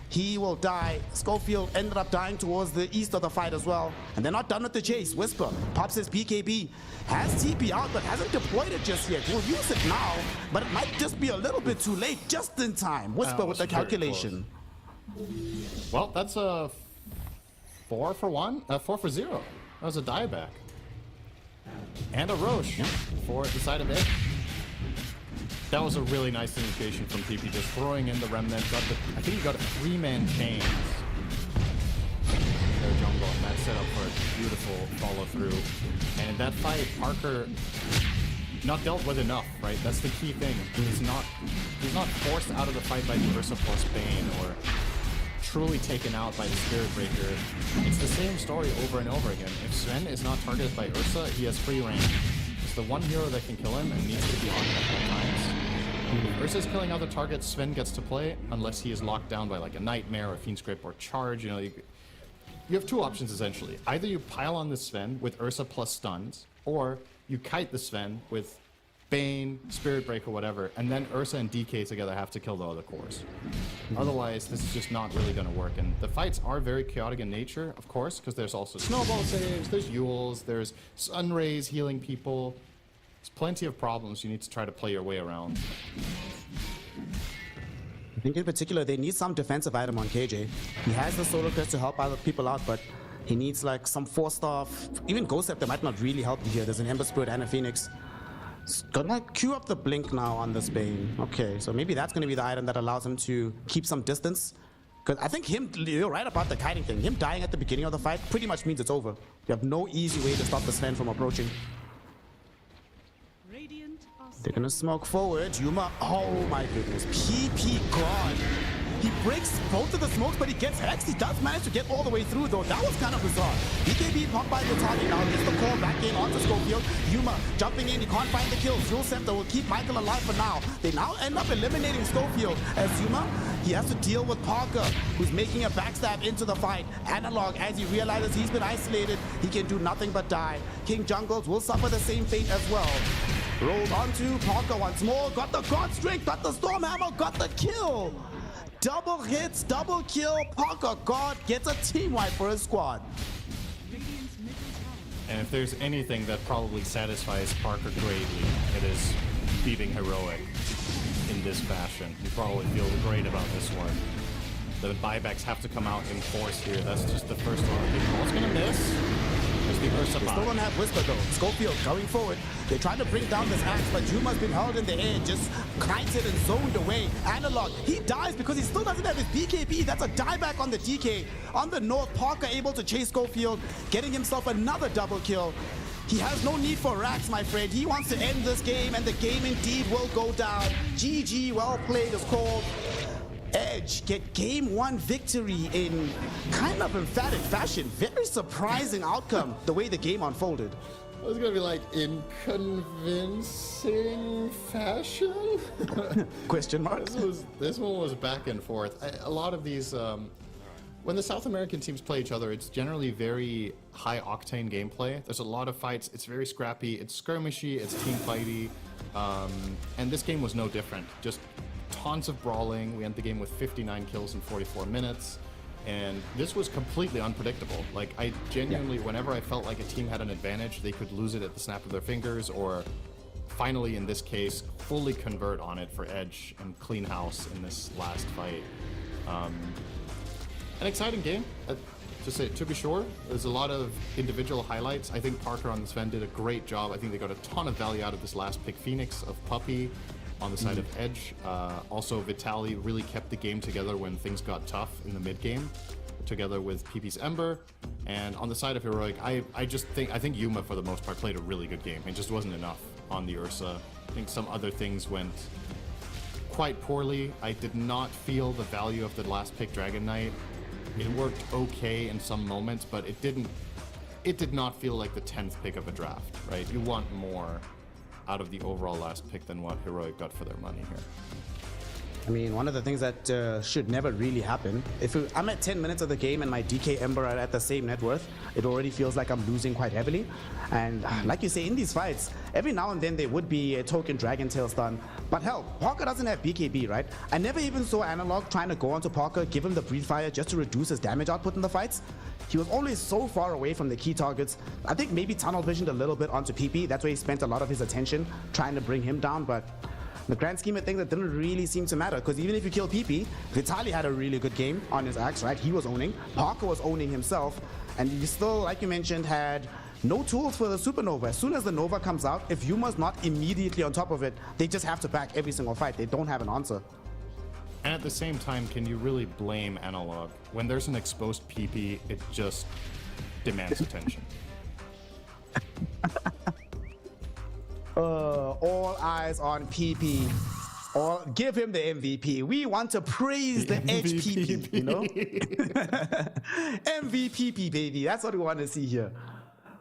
He will die. Schofield ended up dying towards the east of the fight as well. And they're not done with the chase. Whisper pops his BKB. Has TP out, but hasn't deployed it just yet. We'll use it now, but it might just be a little bit too late, just in time. Whisper with the calculation. Well, that's a 4 for 1, 4 for 0. That was a dieback. And a Roche for the side of Edge. That was a really nice initiation from PP, just throwing in the remnant. Got the, I think he got a 3-man chains. Their jungle, and that set up for a beautiful follow through. And in that fight, Parker not dealt with enough, right? That's the key thing. He's not forced out of the fight by the Ursa plus Bane or truly taken out by the Spirit Breaker. It's the same story over and over again. If Sven is not targeted by Ursa, he has free reign. It's the one hero that can kill him and needs to be on him at all times. If Ursa's killing other targets, Sven gets to play unless he is locked down by like a Nightmare or Fiend's Grip or Charge. You know, you have 2 options essentially. Either you pile on the Sven with Ursa plus stuns, or you kite the Sven with Bane, Spirit Breaker, whatever, and then Ursa and DK together have to kill the other cores. Otherwise, this is just not really going to work. And the fights are very chaotic in nature, of course, because there's also snowball saves, there's Yules, there's sun rays healing people. There's plenty of problems you need to try to play your way around. I think in particular, they need some defensive item on KJ. He has the Solar Crest to help other people out, but he needs like some 4-star, even Ghost Scepter might not really help you here. There's an Ember Spirit and a Phoenix. Gonna queue up the blink now on this Bane. Okay, so maybe that's gonna be the item that allows him to keep some distance. Because I think you're right about the kiting thing. Him dying at the beginning of the fight pretty much means it's over. You have no easy way to stop the Sven from approaching. They're gonna smoke forward. Yuma, oh my goodness. PP God. He breaks both of the smokes, but he gets hexed. He does manage to get all the way through, though. That was kind of bizarre. BKB popped by Vitali now. Gets the call back in onto Schofield. Yuma jumping in. He can't find the kill. Fuel Scepter will keep Michael alive for now. They now end up eliminating Schofield. As Yuma, he has to deal with Parker, who's making a backstab into the fight. Analog, as he realizes he's been isolated, he can do nothing but die. King Jungles will suffer the same fate as well. Rolled onto Parker once more. Got the God Strength, got the Storm Hammer, got the kill. Double hits, double kill. Parker God gets a team wipe for his squad. And if there's anything that probably satisfies Parker greatly, it is beating Heroic in this fashion. You probably feel great about this one. The buybacks have to come out in force here. That's just the first one. Big Ball's gonna miss. They still don't have Whisper though. Schofield going forward. They try to bring down this axe, but Yuma's been held in the air, just kites it and zoned away. Analog, he dies because he still doesn't have his BKB. That's a dieback on the DK. On the north, Parker able to chase Schofield, getting himself another double kill. He has no need for racks, my friend. He wants to end this game, and the game indeed will go down. GG, well played is called. Edge get game 1 victory in kind of emphatic fashion. Very surprising outcome, the way the game unfolded. I was gonna be like, in convincing fashion? Question mark? This one was back and forth. A lot of these, when the South American teams play each other, it's generally very high octane gameplay. There's a lot of fights. It's very scrappy. It's skirmishy. It's team fighty. And this game was no different. Just tons of brawling. We end the game with 59 kills in 44 minutes. And this was completely unpredictable. Like, I genuinely, whenever I felt like a team had an advantage, they could lose it at the snap of their fingers, or finally, in this case, fully convert on it for Edge and clean house in this last fight. An exciting game, to be sure. There's a lot of individual highlights. I think Parker on the Sven did a great job. I think they got a ton of value out of this last pick. Phoenix of Puppy on the side of Edge. Also, Vitali really kept the game together when things got tough in the mid game. together with PP's Ember. And on the side of Heroic, I think Yuma for the most part played a really good game. It just wasn't enough on the Ursa. I think some other things went quite poorly. I did not feel the value of the last pick Dragon Knight. It worked okay in some moments, but it did not feel like the 10th pick of a draft, right? You want more out of the overall last pick than what Heroic got for their money here. I mean, one of the things that should never really happen, I'm at 10 minutes of the game and my DK Ember are at the same net worth, it already feels like I'm losing quite heavily. And like you say, in these fights, every now and then there would be a token Dragon Tail stun. But hell, Parker doesn't have BKB, right? I never even saw Analog trying to go onto Parker, give him the Breathe Fire just to reduce his damage output in the fights. He was always so far away from the key targets. I think maybe tunnel visioned a little bit onto PP. That's where he spent a lot of his attention trying to bring him down. But in the grand scheme of things, that didn't really seem to matter, because even if you kill PP, Vitaly had a really good game on his axe, right? He was owning. Parker was owning himself. And you still, like you mentioned, had no tools for the Supernova. As soon as the Nova comes out, if Yuma's not immediately on top of it, they just have to back every single fight. They don't have an answer. And at the same time, can you really blame Analog? When there's an exposed PP, it just demands attention. All eyes on PP. Or give him the MVP. We want to praise the HPP, you know? MVP, baby. That's what we want to see here.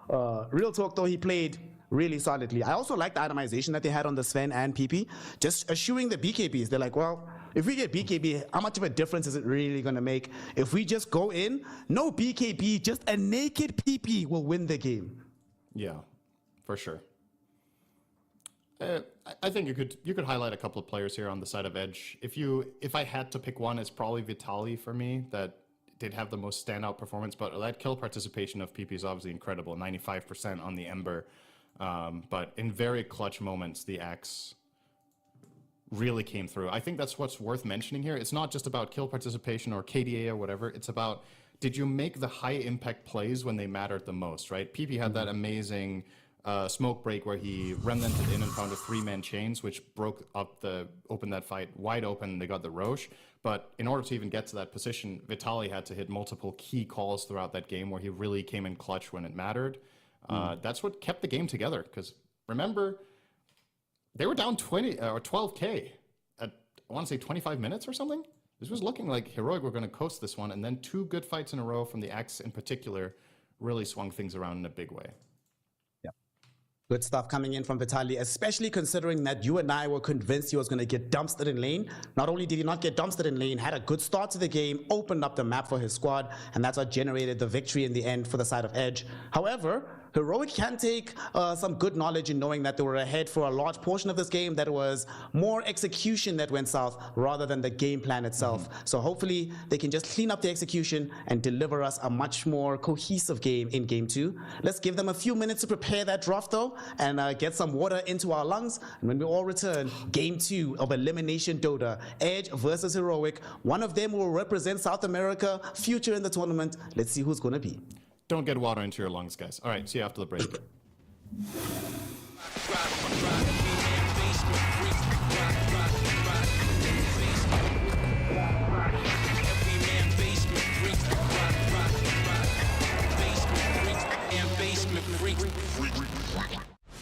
Real talk, though, he played really solidly. I also like the itemization that they had on the Sven and PP. Just eschewing the BKBs. They're like, well, if we get BKB, how much of a difference is it really going to make? If we just go in, no BKB, just a naked PP will win the game. Yeah, for sure. I think you could highlight a couple of players here on the side of Edge. If I had to pick one, it's probably Vitaly for me that did have the most standout performance. But that kill participation of PP is obviously incredible, 95% on the Ember. But in very clutch moments, the axe really came through. I think that's what's worth mentioning here. It's not just about kill participation or KDA or whatever. It's about, did you make the high impact plays when they mattered the most, right? PP had that amazing smoke break where he remnanted in and found a 3-man chains, which opened that fight wide open. They got the Roche. But in order to even get to that position, Vitaly had to hit multiple key calls throughout that game where he really came in clutch when it mattered. That's what kept the game together. Because remember, they were down 20 or 12K at, I want to say 25 minutes or something. This was looking like Heroic were going to coast this one. And then 2 good fights in a row from the Axe in particular really swung things around in a big way. Good stuff coming in from Vitaly, especially considering that you and I were convinced he was going to get dumpstered in lane. Not only did he not get dumpstered in lane, had a good start to the game, opened up the map for his squad, and that's what generated the victory in the end for the side of Edge. However, Heroic can take some good knowledge in knowing that they were ahead for a large portion of this game, that it was more execution that went south rather than the game plan itself. So hopefully they can just clean up the execution and deliver us a much more cohesive game in Game 2. Let's give them a few minutes to prepare that draft though, and get some water into our lungs. And when we all return, Game 2 of Elimination Dota, Edge versus Heroic. One of them will represent South America, future in the tournament. Let's see who's going to be. Don't get water into your lungs, guys. All right, see you after the break.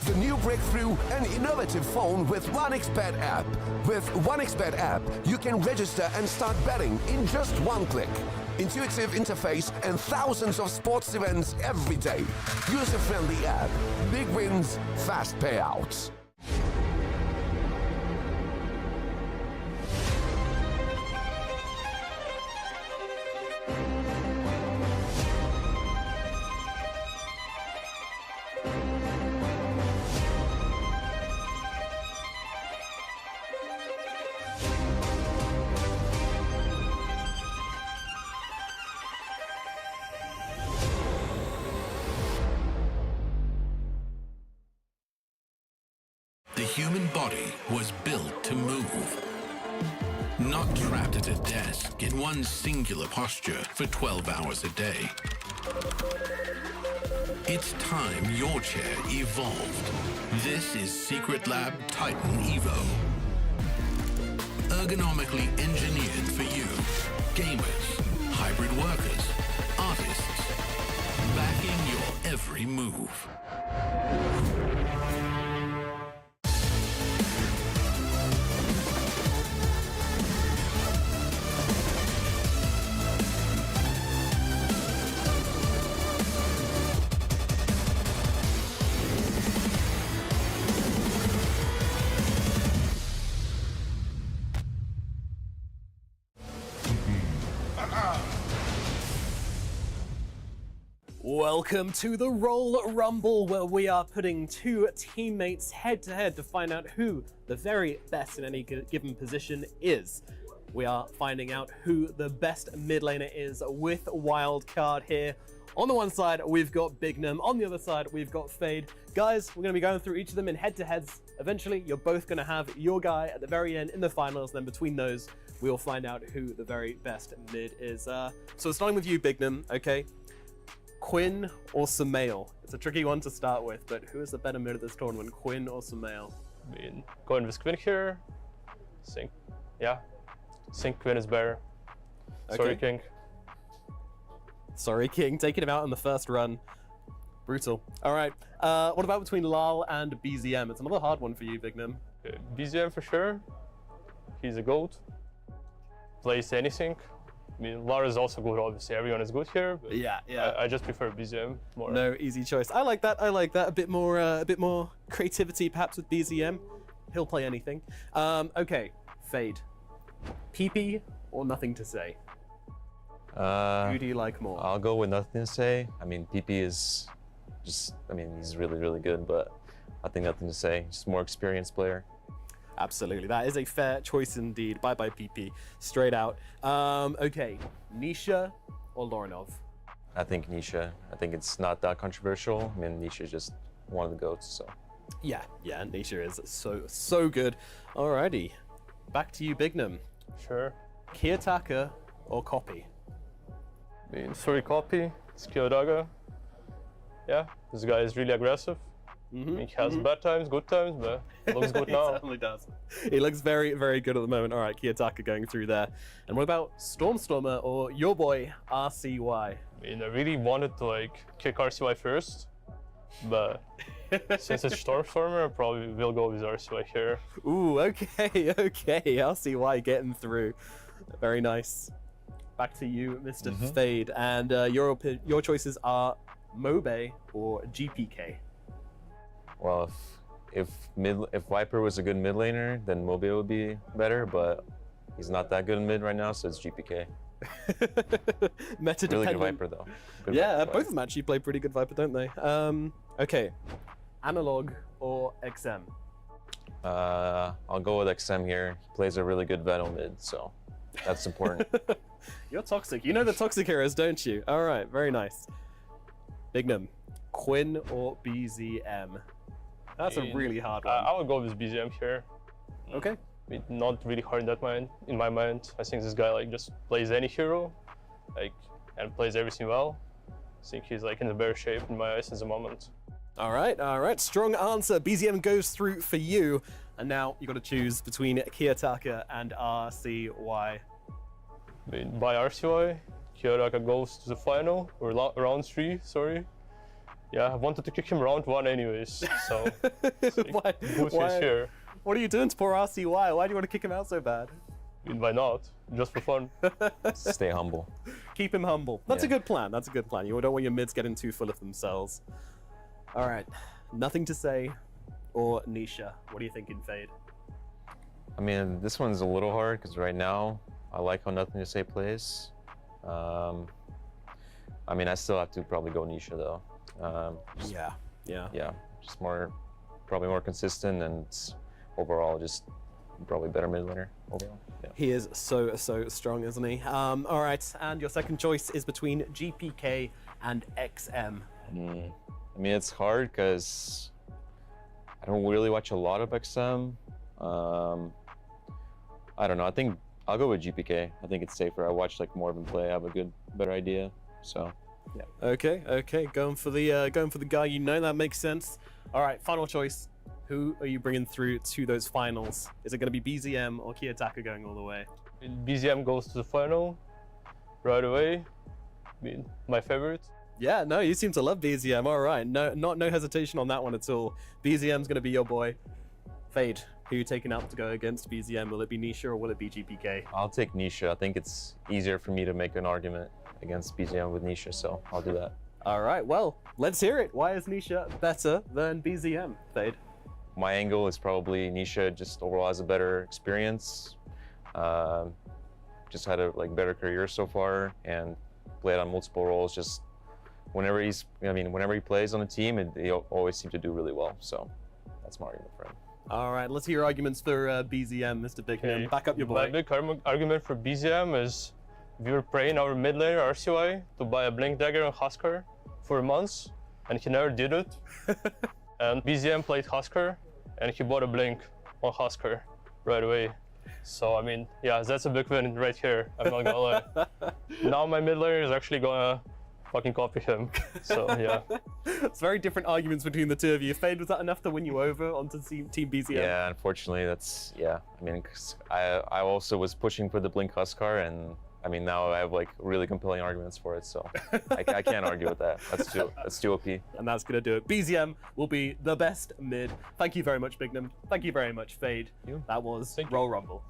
The new breakthrough, an innovative phone with 1xBet app. With 1xBet app, you can register and start betting in just one click. Intuitive interface and thousands of sports events every day. User-friendly app. Big wins, fast payouts. The human body was built to move, not trapped at a desk in one singular posture for 12 hours a day. It's time your chair evolved. This is Secret Lab Titan Evo. Ergonomically engineered for you, gamers, high hybrid workers, artists, backing your every move. Welcome to the Roll Rumble, where we are putting two teammates head-to-head to find out who the very best in any given position is. We are finding out who the best mid laner is with Wildcard here. On the one side, we've got Bignum. On the other side, we've got Fade. Guys, we're going to be going through each of them in head-to-heads. Eventually, you're both going to have your guy at the very end in the finals. Then between those, we'll find out who the very best mid is. So starting with you, Bignum, okay? Quinn or Sumail? It's a tricky one to start with, but who is the better mid at this tournament, Quinn or Sumail? I mean, going with Quinn here. Think Quinn is better. Sorry, King. Sorry, King. Taking him out in the first run. Brutal. All right. What about between Lal and BZM? It's another hard one for you, Bignum. BZM for sure. He's a GOAT. Plays anything. I mean, Lara is also good, obviously. Everyone is good here. But yeah. I just prefer BZM more. No, easy choice. I like that. A bit more creativity, perhaps, with BZM. He'll play anything. Okay, Fade. PP or nothing to say? Who do you like more? I'll go with nothing to say. I mean, PP is just, I mean, he's really, really good, but I think nothing to say. Just more experienced player. Absolutely, that is a fair choice indeed. Bye-bye PP, straight out. Okay, Nisha or Lorinov? I think Nisha. I think it's not that controversial. I mean, Nisha is just one of the GOATs, so. Yeah, Nisha is so good. Alrighty, back to you, Bignum. Sure. Kiyotaka or Copy? I mean, sorry, Copy. It's Kiyotaka. Yeah, this guy is really aggressive. I mean, he has bad times, good times, but he looks good now. He certainly does. He looks very, very good at the moment. All right, Kiyotaka going through there. And what about Stormstormer or your boy, RCY? I mean, I really wanted to, kick RCY first, but since it's Stormstormer, I probably will go with RCY here. Ooh, okay. RCY getting through. Very nice. Back to you, Mr. Fade. And your choices are Mobe or GPK. Well, if Viper was a good mid laner, then Mobe would be better, but he's not that good in mid right now, so it's GPK. Meta really dependent. good Viper though. Good yeah, Viper. both of them actually play pretty good Viper, don't they? Okay, Analog or XM? I'll go with XM here. He plays a really good Venom mid, so that's important. You're toxic. You know the toxic heroes, don't you? All right, very nice. Bignum, Quinn or BZM? That's a really hard one. I would go with BZM here. Okay. I mean, not really hard in my mind. I think this guy just plays any hero, and plays everything well. I think he's in the better shape in my eyes at the moment. All right. Strong answer. BZM goes through for you, and now you got to choose between Kiyotaka and RCY. I mean, by RCY, Kiyotaka goes to the final or round 3. Sorry. Yeah, I wanted to kick him round 1 anyways, so Why? Here. What are you doing to poor RCY? Why do you want to kick him out so bad? I mean, why not? Just for fun. Stay humble. Keep him humble. That's a good plan. You don't want your mids getting too full of themselves. All right, nothing to say or Nisha. What are you thinking, Fade? I mean, this one's a little hard because right now I like how nothing to say plays. I mean, I still have to probably go Nisha though. Yeah. Just probably more consistent and overall just probably better mid laner overall. Yeah. He is so strong, isn't he? All right, and your second choice is between GPK and XM. I mean, it's hard because I don't really watch a lot of XM. I don't know. I think I'll go with GPK. I think it's safer. I watch more of him play. I have a better idea. So. Yeah. Okay. Going for the guy you know. That makes sense. All right. Final choice. Who are you bringing through to those finals? Is it going to be BZM or Kiyotaka going all the way? BZM goes to the final. right away. I mean, my favorite. Yeah, no, you seem to love BZM. All right, no hesitation on that one at all. BZM's gonna be your boy. Fade, who are you taking out to go against BZM? Will it be Nisha or will it be GPK? I'll take Nisha. I think it's easier for me to make an argument against BZM with Nisha, so I'll do that. All right, well, let's hear it. Why is Nisha better than BZM, Fade? My angle is probably Nisha just overall has a better experience. Just had a better career so far and played on multiple roles. Just whenever he plays on a team, they always seem to do really well. So that's my argument for him. All right, let's hear your arguments for BZM, Mr. Bigman. Back up your boy. My big argument for BZM is we were praying our mid laner RCY to buy a Blink Dagger on Huskar for months, and he never did it. And BZM played Huskar, and he bought a Blink on Huskar right away. So, I mean, yeah, that's a big win right here, I'm not gonna lie. Now my mid laner is actually gonna fucking copy him, so yeah. It's very different arguments between the two of you. Fade, was that enough to win you over onto Team BZM? Yeah, unfortunately, that's, yeah. I mean, 'cause I also was pushing for the Blink Huskar, and I mean, now I have really compelling arguments for it, so I can't argue with that. That's too OP. And that's gonna do it. BZM will be the best mid. Thank you very much, Bignum. Thank you very much, Fade. That was Royal Rumble.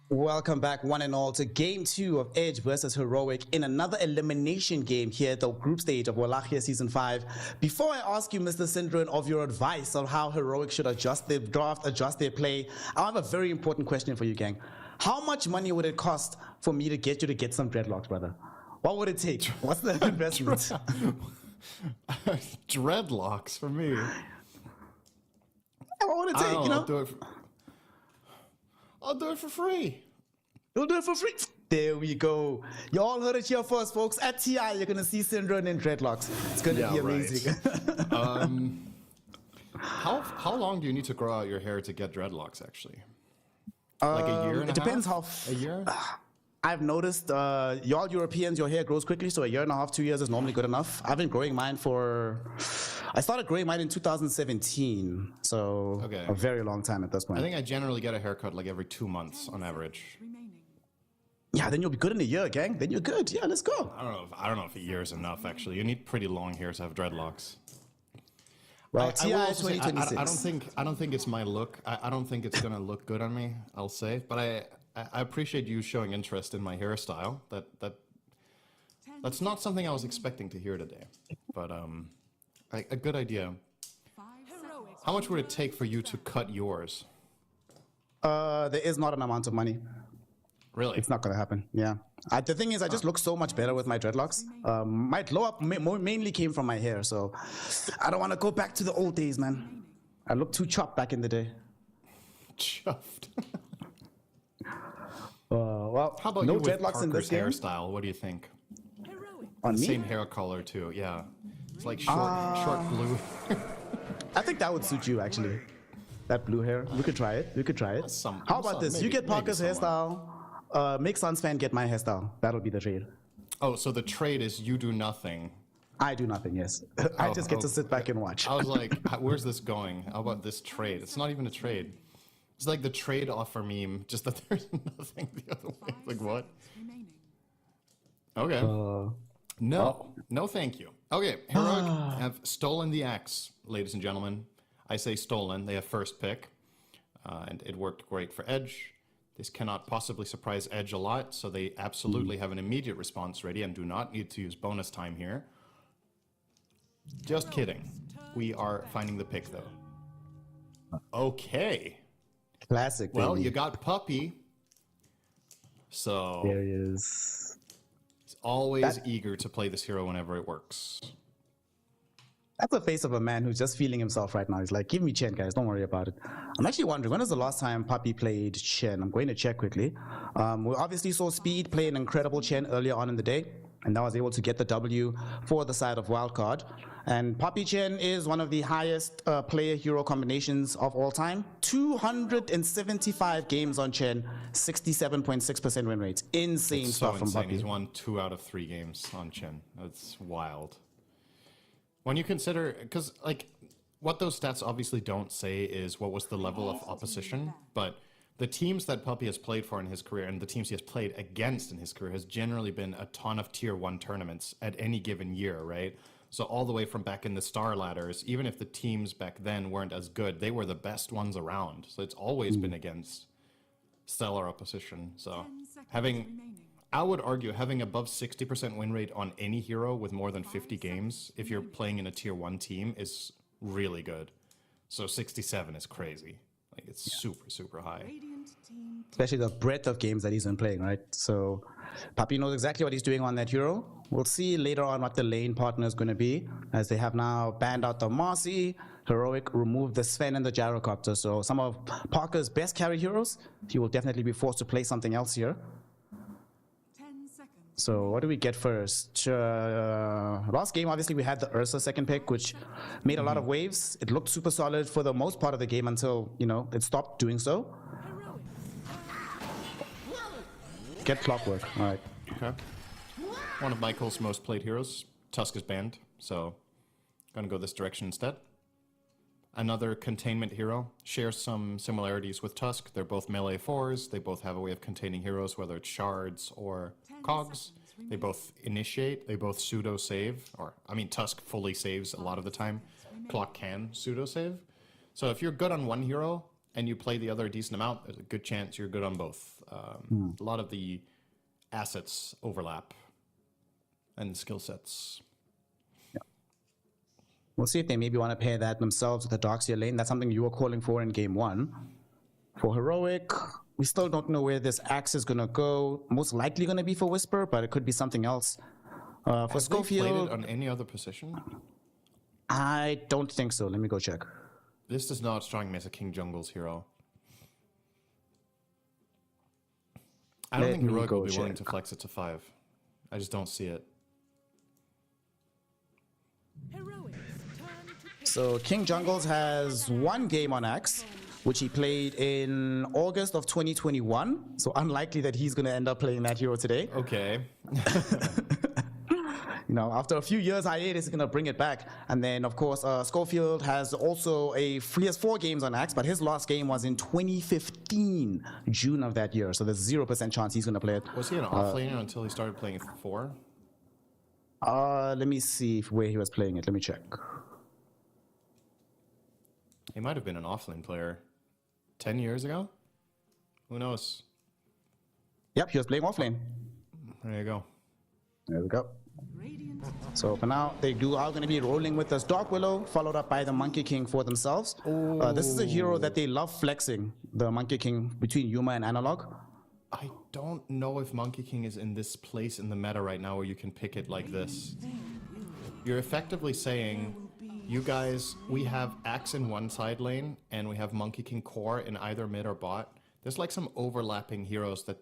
Welcome back, one and all, to Game 2 of Edge versus Heroic in another elimination game here at the group stage of Wallachia Season 5. Before I ask you, Mr. Syndrome, of your advice on how Heroic should adjust their draft, adjust their play, I have a very important question for you, gang. How much money would it cost for me to get you to get some dreadlocks, brother? What would it take? What's the investment? Dreadlocks for me. What would it take, you know? I'll do it for free. You'll do it for free. There we go. You all heard it here first, folks. At TI, you're going to see Syndrome in dreadlocks. It's going to be amazing. Right. How long do you need to grow out your hair to get dreadlocks, actually? Like a year and It depends how... A year? I've noticed, y'all Europeans, your hair grows quickly, so a year and a half, 2 years is normally good enough. I've been growing mine I started growing mine in 2017, so a very long time at this point. I think I generally get a haircut like every 2 months on average. Yeah, then you'll be good in a year, gang. Then you're good. Yeah, let's go. I don't know if a year is enough, actually. You need pretty long hair to have dreadlocks. Well, TI 2026. I don't think it's my look. I don't think it's gonna look good on me, I'll say. But I appreciate you showing interest in my hairstyle. That's not something I was expecting to hear today. But a good idea. How much would it take for you to cut yours? There is not an amount of money. Really? It's not gonna happen. Yeah. The thing is, I just look so much better with my dreadlocks. My glow up mainly came from my hair, so I don't want to go back to the old days, man. I looked too chopped back in the day. Chuffed. Well, how about no you with dreadlocks in this game? Hairstyle? What do you think? On me? Same hair color too. Yeah, it's like short blue. I think that would suit you actually. That blue hair. We could try it. How about this? You get Parker's hairstyle. Make Sunsfan get my hairstyle. That'll be the trade. Oh, so the trade is you do nothing. I do nothing. Yes. I just get to sit back and watch. I was like, where's this going? How about this trade? It's not even a trade. It's like the trade offer meme, just that there's nothing the other way. Like what? Okay. No, thank you. Okay, Heroic have stolen the axe, ladies and gentlemen. I say stolen. They have first pick, and it worked great for Edge. This cannot possibly surprise Edge a lot, so they absolutely have an immediate response ready and do not need to use bonus time here. Just kidding. We are finding the pick, though. Okay. Classic. Well, baby. you got Puppy. So There he is. He's always eager to play this hero whenever it works. That's the face of a man who's just feeling himself right now. He's like, give me Chen, guys. Don't worry about it. I'm actually wondering, when was the last time Puppy played Chen? I'm going to check quickly. We obviously saw Speed play an incredible Chen earlier on in the day, and that was able to get the W for the side of Wildcard. And Puppy Chen is one of the highest player hero combinations of all time. 275 games on Chen, 67.6% win rates. Insane It's stuff so from insane. Puppy. He's won 2 out of 3 games on Chen. That's wild. When you consider, because like what those stats obviously don't say is what was the level of opposition, but the teams that Puppy has played for in his career and the teams he has played against in his career has generally been a ton of tier 1 tournaments at any given year, right? So all the way from back in the star ladders, even if the teams back then weren't as good, they were the best ones around. So it's always been against stellar opposition. So I would argue having above 60% win rate on any hero with more than 50 games, if you're playing in a tier 1 team, is really good. So 67 is crazy. Like, it's super, super high. Especially the breadth of games that he's been playing, right? So Puppy knows exactly what he's doing on that hero. We'll see later on what the lane partner is going to be, as they have now banned out the Marcy. Heroic removed the Sven and the Gyrocopter. So some of Parker's best carry heroes, he will definitely be forced to play something else here. So what do we get first? Last game, obviously, we had the Ursa second pick, which made a lot of waves. It looked super solid for the most part of the game until, you know, it stopped doing so. Get Clockwork. All right. Okay. One of Michael's most played heroes. Tusk is banned, so gonna go this direction instead. Another containment hero shares some similarities with Tusk. They're both melee 4s. They both have a way of containing heroes, whether it's shards or cogs. They both initiate. They both pseudo save, or I mean, Tusk fully saves a lot of the time. Clock can pseudo save. So if you're good on one hero and you play the other a decent amount, there's a good chance you're good on both. A lot of the assets overlap and skill sets. We'll see if they maybe want to pair that themselves with the Darkseer lane. That's something you were calling for in game 1. For Heroic, we still don't know where this axe is going to go. Most likely going to be for Whisper, but it could be something else. For Have they played Schofield, it on any other position? I don't think so. Let me go check. This does not strike me as a King Jungle's hero. I don't Let think me Heroic go will be willing check. to flex it to 5. I just don't see it. So King Jungles has 1 game on Axe, which he played in August of 2021. So unlikely that he's going to end up playing that hero today. Okay. You know, after a few years hiatus, he's going to bring it back. And then, of course, Schofield has also he has 4 games on Axe, but his last game was in 2015, June of that year. So there's 0% chance he's going to play it. Was he an offlaner until he started playing 4? Let me see where he was playing it. Let me check. He might have been an offlane player 10 years ago? Who knows? Yep, he was playing offlane. There you go. There we go. So for now, they are going to be rolling with this Dark Willow, followed up by the Monkey King for themselves. This is a hero that they love flexing, the Monkey King between Yuma and Analog. I don't know if Monkey King is in this place in the meta right now where you can pick it like this. You're effectively saying, you guys, we have Axe in one side lane, and we have Monkey King core in either mid or bot. There's like some overlapping heroes that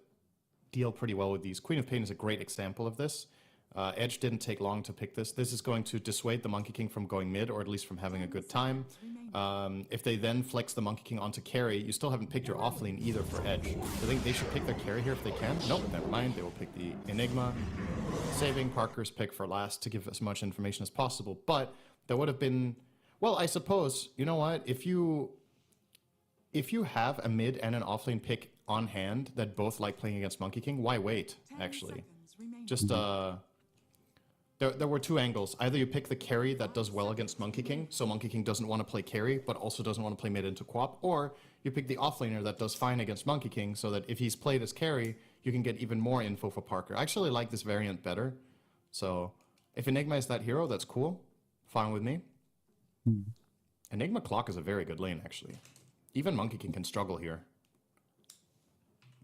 deal pretty well with these. Queen of Pain is a great example of this. Edge didn't take long to pick this. This is going to dissuade the Monkey King from going mid, or at least from having a good time. If they then flex the Monkey King onto carry, you still haven't picked your offlane either for Edge. I think they should pick their carry here if they can. Nope, never mind. They will pick the Enigma, saving Parker's pick for last to give as much information as possible. But that would have been, well, I suppose, you know what? If you have a mid and an offlane pick on hand that both like playing against Monkey King, why wait, actually? Just There were two angles. Either you pick the carry that does well against Monkey King, so Monkey King doesn't want to play carry, but also doesn't want to play mid into Quap, or you pick the offlaner that does fine against Monkey King, so that if he's played as carry, you can get even more info for Parker. I actually like this variant better. So if Enigma is that hero, that's cool. Fine with me. Enigma Clock is a very good lane, actually. Even Monkey King can struggle here.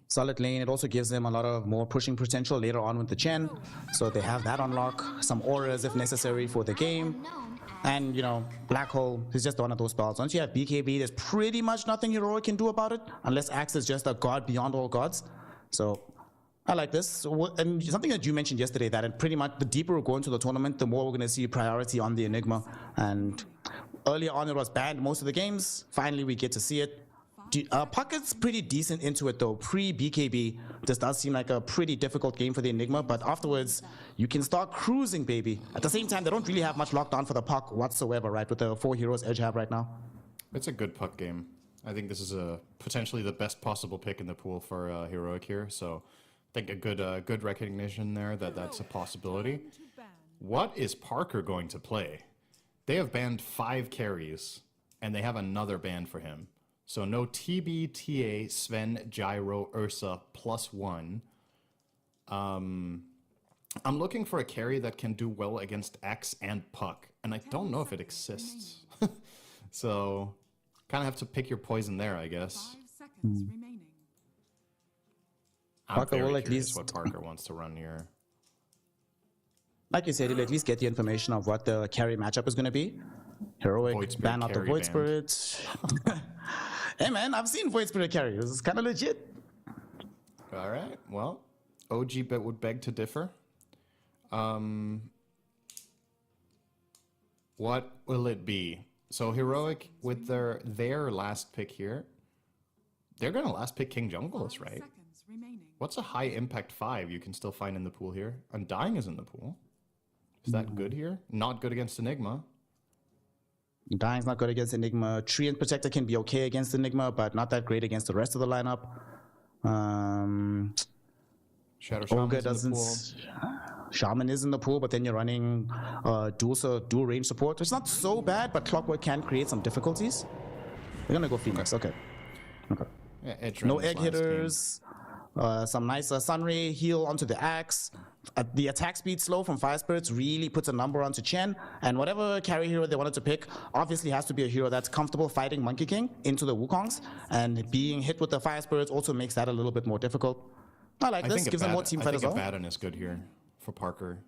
Solid lane. It also gives them a lot of more pushing potential later on with the Chen. So they have that unlock. Some auras if necessary for the game. And, you know, Black Hole is just one of those spells. Once you have BKB, there's pretty much nothing Heroic can do about it. Unless Axe is just a god beyond all gods. So I like this. And something that you mentioned yesterday, that pretty much the deeper we go into the tournament, the more we're going to see priority on the Enigma. And earlier on it was banned most of the games. Finally we get to see it. Pucket's pretty decent into it though. Pre-BKB, this does seem like a pretty difficult game for the Enigma, but afterwards you can start cruising, baby. At the same time, they don't really have much lockdown for the Puck whatsoever, right, with the 4 heroes Edge have right now. It's a good Puck game. I think this is potentially the best possible pick in the pool for Heroic here, so I think a good recognition there that that's a possibility. What is Parker going to play? They have banned 5 carries, and they have another ban for him. So no TB, TA, Sven, Gyro, Ursa, +1. I'm looking for a carry that can do well against Axe and Puck, and I don't know if it exists. So kind of have to pick your poison there, I guess. I'm Parker will very at curious least what Parker wants to run here. Like you said, he'll at least get the information of what the carry matchup is going to be. Heroic, ban out the Void Spirit. Hey man, I've seen Void Spirit carry. This is kind of legit. All right, well, OG bet would beg to differ. What will it be? So Heroic with their last pick here, they're gonna last pick King Jungles, right? What's a high impact 5 you can still find in the pool here? Undying is in the pool. Is that good here? Not good against Enigma. Dying's not good against Enigma. Tree and Protector can be okay against Enigma, but not that great against the rest of the lineup. Shadow Shaman doesn't. Shaman is in the pool, but then you're running dual range support. It's not so bad, but Clockwork can create some difficulties. We're gonna go Phoenix. Okay. Yeah, no egg hitters. Some nice Sunray heal onto the Axe. The attack speed slow from Fire Spirits really puts a number onto Chen, and whatever carry hero they wanted to pick obviously has to be a hero that's comfortable fighting Monkey King into the Wukongs, and being hit with the Fire Spirits also makes that a little bit more difficult. I like this, gives them more team fight as well. I think Abaddon is good here for Parker.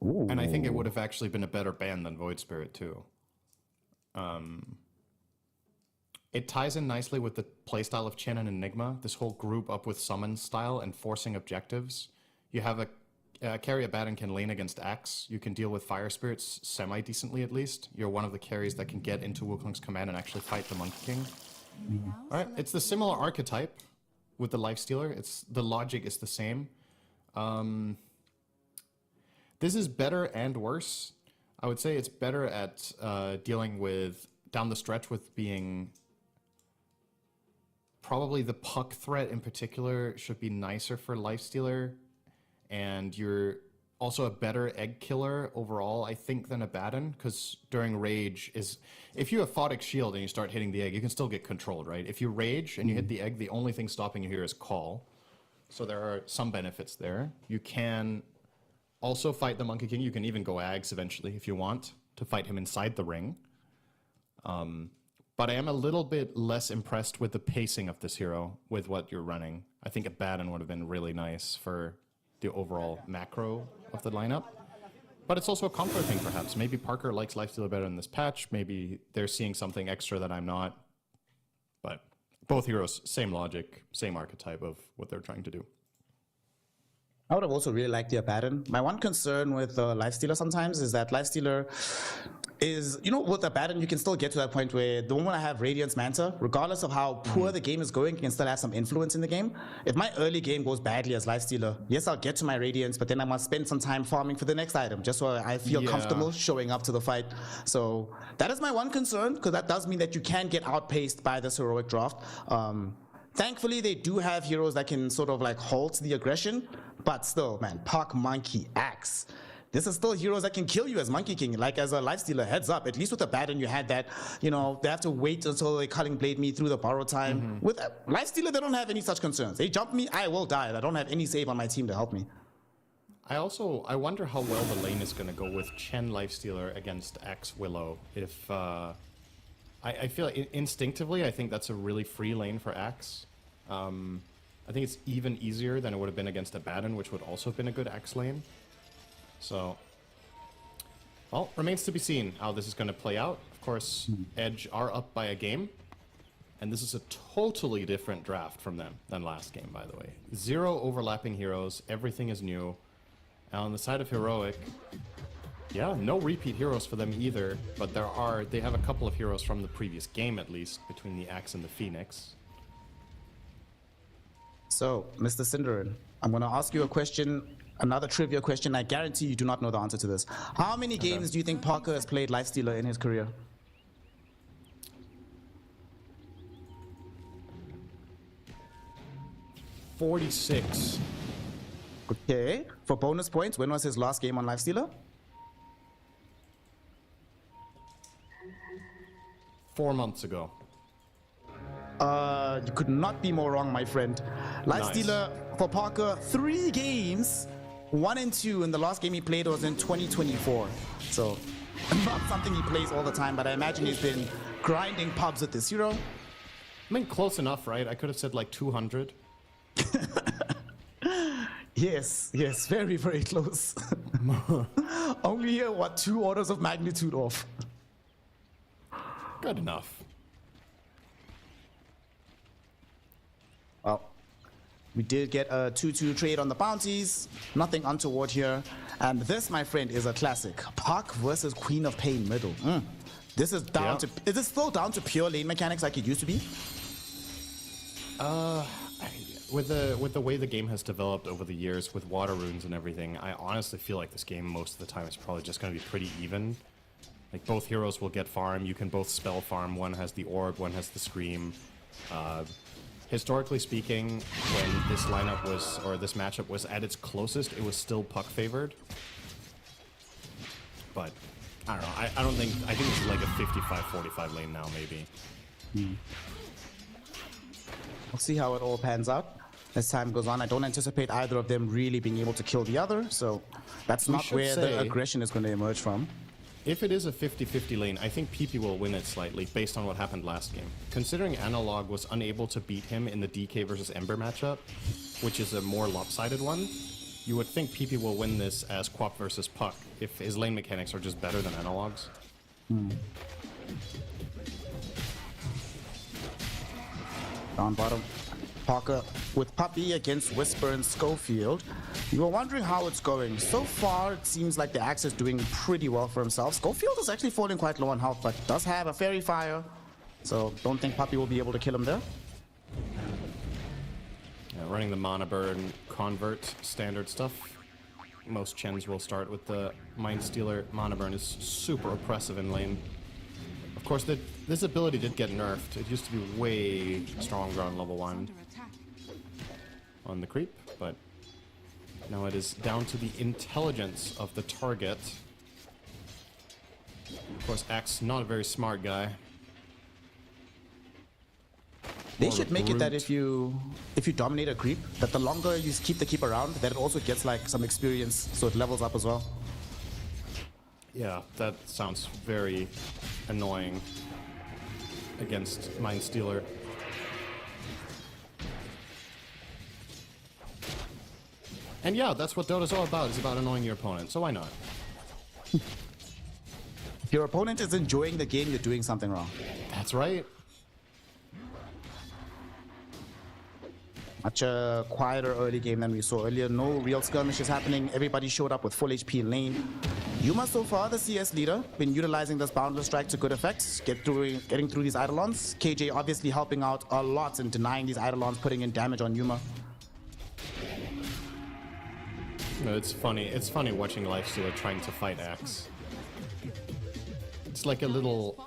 Ooh. And I think it would have actually been a better ban than Void Spirit too. It ties in nicely with the playstyle of Chen and Enigma, this whole group up with summon style and forcing objectives. You have a carry Abaddon can lane against Axe. You can deal with Fire Spirits semi-decently at least. You're one of the carries that can get into Wukong's command and actually fight the Monkey King. Alright, it's the similar archetype with the Lifestealer. The logic is the same. This is better and worse. I would say it's better at dealing with, down the stretch, with being... Probably the Puck threat in particular should be nicer for Lifestealer. And you're also a better egg killer overall, I think, than Abaddon, because during Rage if you have Photic Shield and you start hitting the egg, you can still get controlled, right? If you Rage and you hit the egg, the only thing stopping you here is Call. So there are some benefits there. You can also fight the Monkey King. You can even go Ags eventually if you want to fight him inside the ring. But I am a little bit less impressed with the pacing of this hero with what you're running. I think Abaddon would have been really nice for the overall macro of the lineup. But it's also a comfort thing, perhaps. Maybe Parker likes Lifestealer better in this patch. Maybe they're seeing something extra that I'm not. But both heroes, same logic, same archetype of what they're trying to do. I would have also really liked the Abaddon. My one concern with Lifestealer sometimes is that Lifestealer is, you know, with Abaddon, you can still get to that point where the moment I have Radiance Manta, regardless of how poor the game is going, you can still have some influence in the game. If my early game goes badly as Lifestealer, yes, I'll get to my Radiance, but then I must spend some time farming for the next item, just so I feel comfortable showing up to the fight. So that is my one concern, because that does mean that you can get outpaced by this heroic draft. Thankfully, they do have heroes that can sort of like halt the aggression, but still, man, Puck, Monkey, Axe. this is still heroes that can kill you as Monkey King. Like as a Lifestealer, heads up. At least with the Baden, you had that, you know, they have to wait until they Culling Blade me through the borrow time. With Lifestealer, they don't have any such concerns. They jump me, I will die. I don't have any save on my team to help me. I wonder how well the lane is going to go with Chen Lifestealer against Axe Willow. If I feel instinctively, I think that's a really free lane for Axe. I think it's even easier than it would have been against a Baden, which would also have been a good Axe lane. So, well, remains to be seen how this is going to play out. Of course, Edge are up by a game. And this is a totally different draft from them than last game, by the way. 0 overlapping heroes. Everything is new. And on the side of Heroic, yeah, no repeat heroes for them either. But they have a couple of heroes from the previous game, at least, between the Axe and the Phoenix. So, Mr. Cinderin, I'm going to ask you a question, another trivia question. I guarantee you do not know the answer to this. How many games do you think Parker has played Lifestealer in his career? 46. Okay. For bonus points, when was his last game on Lifestealer? 4 months ago. You could not be more wrong, my friend. Lifestealer for Parker, 3 games, 1 and 2, and the last game he played was in 2024. So, not something he plays all the time, but I imagine he's been grinding pubs with this hero. I mean, close enough, right? I could have said like 200. Yes, very, very close. Only here, what, 2 orders of magnitude off. Good enough. Well, we did get a 2-2 trade on the bounties. Nothing untoward here. And this, my friend, is a classic. Park versus Queen of Pain middle. This is down to... Is it still down to pure lane mechanics like it used to be? With the way the game has developed over the years with water runes and everything, I honestly feel like this game most of the time is probably just going to be pretty even. Like, both heroes will get farm. You can both spell farm. One has the orb, one has the scream. Historically speaking, when this lineup was, or this matchup was at its closest, it was still puck favored. But I don't know. I think it's like a 55-45 lane now, maybe. We'll see how it all pans out as time goes on. I don't anticipate either of them really being able to kill the other, so that's not where the aggression is going to emerge from. If it is a 50-50 lane, I think PP will win it slightly based on what happened last game. Considering Analog was unable to beat him in the DK versus Ember matchup, which is a more lopsided one, you would think PP will win this as Quap versus Puck if his lane mechanics are just better than Analog's. Down bottom, Parker with Puppy against Whisper and Schofield. You were wondering how it's going. So far, it seems like the Axe is doing pretty well for himself. Schofield is actually falling quite low on health, but does have a Fairy Fire. So don't think Puppy will be able to kill him there. Yeah, running the Mana Burn Convert standard stuff. Most Chens will start with the Mind Stealer. Mana Burn is super oppressive in lane. Of course, this ability did get nerfed. It used to be way stronger on level 1 on the creep, but now it is down to the intelligence of the target. Of course, Axe, not a very smart guy. They should make it that if you dominate a creep, that the longer you keep the keep around, that it also gets like some experience, so it levels up as well. Yeah, that sounds very annoying against Mind Stealer. And yeah, that's what Dota's all about. It's about annoying your opponent, so why not? If your opponent is enjoying the game, you're doing something wrong. That's right. Much quieter early game than we saw earlier. No real skirmishes happening. Everybody showed up with full HP in lane. Yuma so far, the CS leader, been utilizing this Boundless Strike to good effect, getting through these Eidolons. KJ obviously helping out a lot in denying these Eidolons, putting in damage on Yuma. No, it's funny. It's funny watching Lifestealer trying to fight Axe. It's like a little...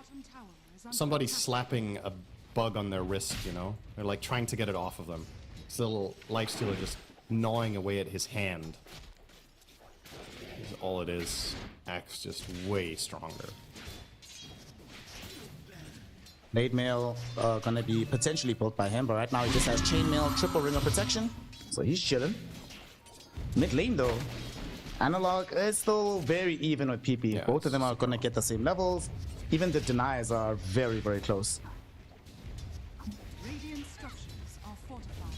somebody slapping a bug on their wrist, you know? They're like trying to get it off of them. It's a little Lifestealer just gnawing away at his hand. all it is. Axe just way stronger. Nade mail gonna be potentially built by him, but right now he just has chainmail, triple ring of protection, so he's chilling. Mid lane though, Analog is still very even with PP. Yeah, both of them are gonna get the same levels. Even the denies are very, very close. Radiant structures are fortified.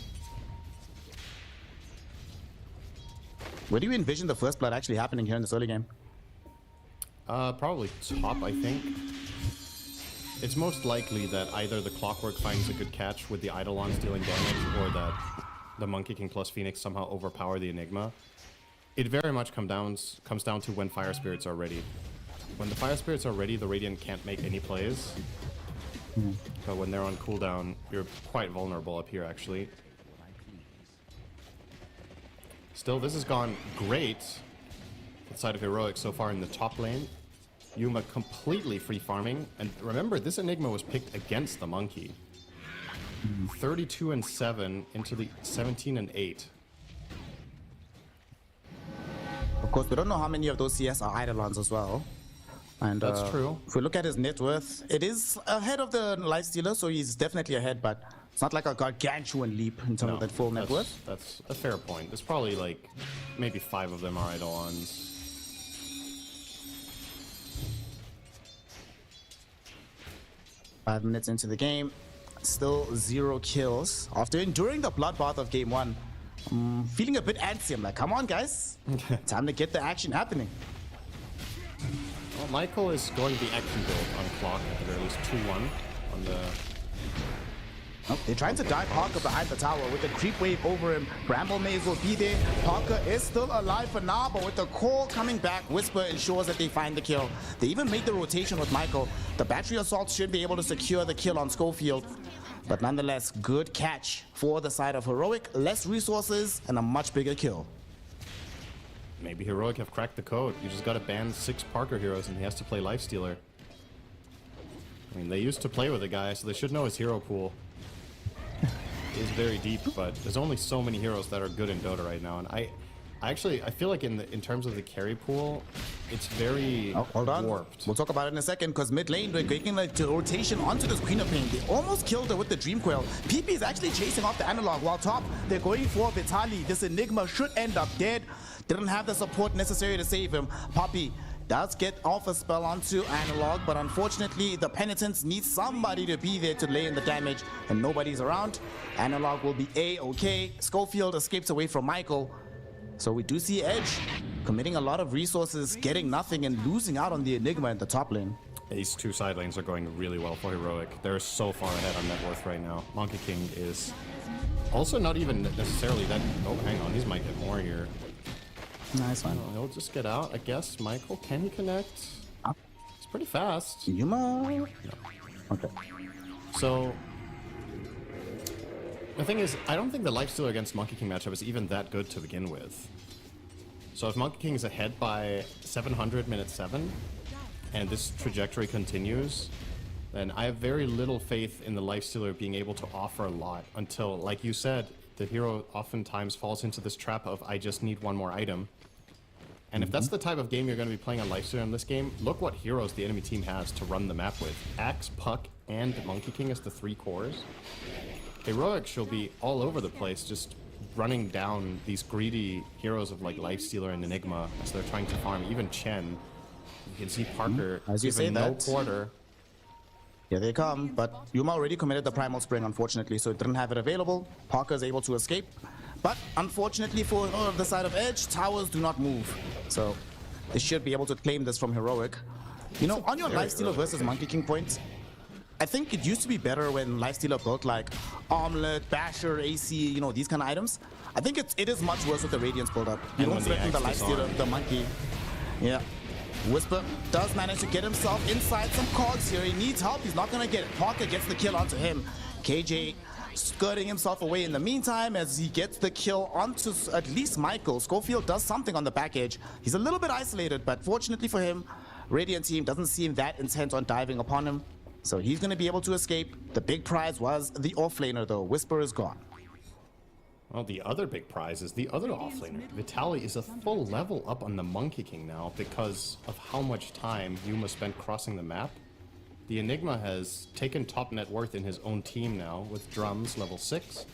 Where do you envision the first blood actually happening here in this early game? Probably top, I think. It's most likely that either the Clockwork finds a good catch with the Eidolons dealing damage, or that the Monkey King plus Phoenix somehow overpower the Enigma. It very much comes down to when Fire Spirits are ready. When the Fire Spirits are ready, the Radiant can't make any plays. But when they're on cooldown, you're quite vulnerable up here, actually. Still, this has gone great for the side of Heroic so far in the top lane. Yuma completely free farming, and remember, this Enigma was picked against the Monkey. 32-7 into the 17-8. Of course, we don't know how many of those CS are Eidolons as well. And That's true. If we look at his net worth, it is ahead of the Lifestealer, so he's definitely ahead, but it's not like a gargantuan leap in terms of that full net worth. That's a fair point. There's probably like maybe 5 of them are Eidolons. Five minutes into the game, still 0 kills. After enduring the bloodbath of game 1, feeling a bit antsy. I'm like, come on, guys. Time to get the action happening. Well, Michael is going the action build on clock at the very least 2-1 on the... Oh, they're trying to dive Parker behind the tower with the creep wave over him. Bramble Maze will be there. Parker is still alive for now, but with the call coming back, Whisper ensures that they find the kill. They even made the rotation with Michael. The battery assault should be able to secure the kill on Schofield. But nonetheless, good catch for the side of Heroic. Less resources and a much bigger kill. Maybe Heroic have cracked the code. You just gotta ban 6 Parker heroes and he has to play Lifestealer. I mean, they used to play with the guy, so they should know his hero pool. Is very deep, but there's only so many heroes that are good in Dota right now, and I feel like in terms of the carry pool, it's very warped. We'll talk about it in a second, because mid lane, they're making a rotation onto this Queen of Pain. They almost killed her with the Dream Coil. PP is actually chasing off the Analog, while top, they're going for Vitali. This Enigma should end up dead. Didn't have the support necessary to save him. Poppy does get off a spell onto Analog, but unfortunately, the Penitents need somebody to be there to lay in the damage, and nobody's around. Analog will be A-okay. Schofield escapes away from Michael. So we do see Edge committing a lot of resources, getting nothing, and losing out on the Enigma in the top lane. These 2 side lanes are going really well for Heroic. They're so far ahead on net worth right now. Monkey King is also not even necessarily that... Oh, hang on, these might get more here. Nice one. He'll just get out, I guess. Michael, can he connect? It's pretty fast. Yuma? No. Okay. So... The thing is, I don't think the Lifestealer against Monkey King matchup is even that good to begin with. So if Monkey King is ahead by 700 minute 7, and this trajectory continues, then I have very little faith in the Lifestealer being able to offer a lot until, like you said, the hero oftentimes falls into this trap of, I just need one more item. And if that's the type of game you're going to be playing on Lifestealer in this game, look what heroes the enemy team has to run the map with. Axe, Puck, and Monkey King as the 3 cores. Heroic shall be all over the place, just running down these greedy heroes of like Lifestealer and Enigma as they're trying to farm. Even Chen, you can see Parker as you say no that. quarter. Here they come, but Yuma already committed the Primal Spring, unfortunately, so it didn't have it available. Parker is able to escape, but unfortunately for the side of Edge, towers do not move. So they should be able to claim this from Heroic. You know, on your Lifestealer versus Monkey King points, I think it used to be better when Lifestealer built like Omelet, Basher, AC, you know, these kind of items. I think it is much worse with the Radiance build up. You don't threaten the Lifestealer, the Monkey. Yeah. Whisper does manage to get himself inside some cogs here. He needs help. He's not going to get it. Parker gets the kill onto him. KJ skirting himself away in the meantime as he gets the kill onto at least Michael. Schofield does something on the back edge. He's a little bit isolated, but fortunately for him, Radiant team doesn't seem that intent on diving upon him. So he's going to be able to escape. The big prize was the offlaner though. Whisper is gone. Well, the other big prize is the other offlaner. Vitaly is a full level up on the Monkey King now because of how much time Yuma spent crossing the map. The Enigma has taken top net worth in his own team now with Drums level 6.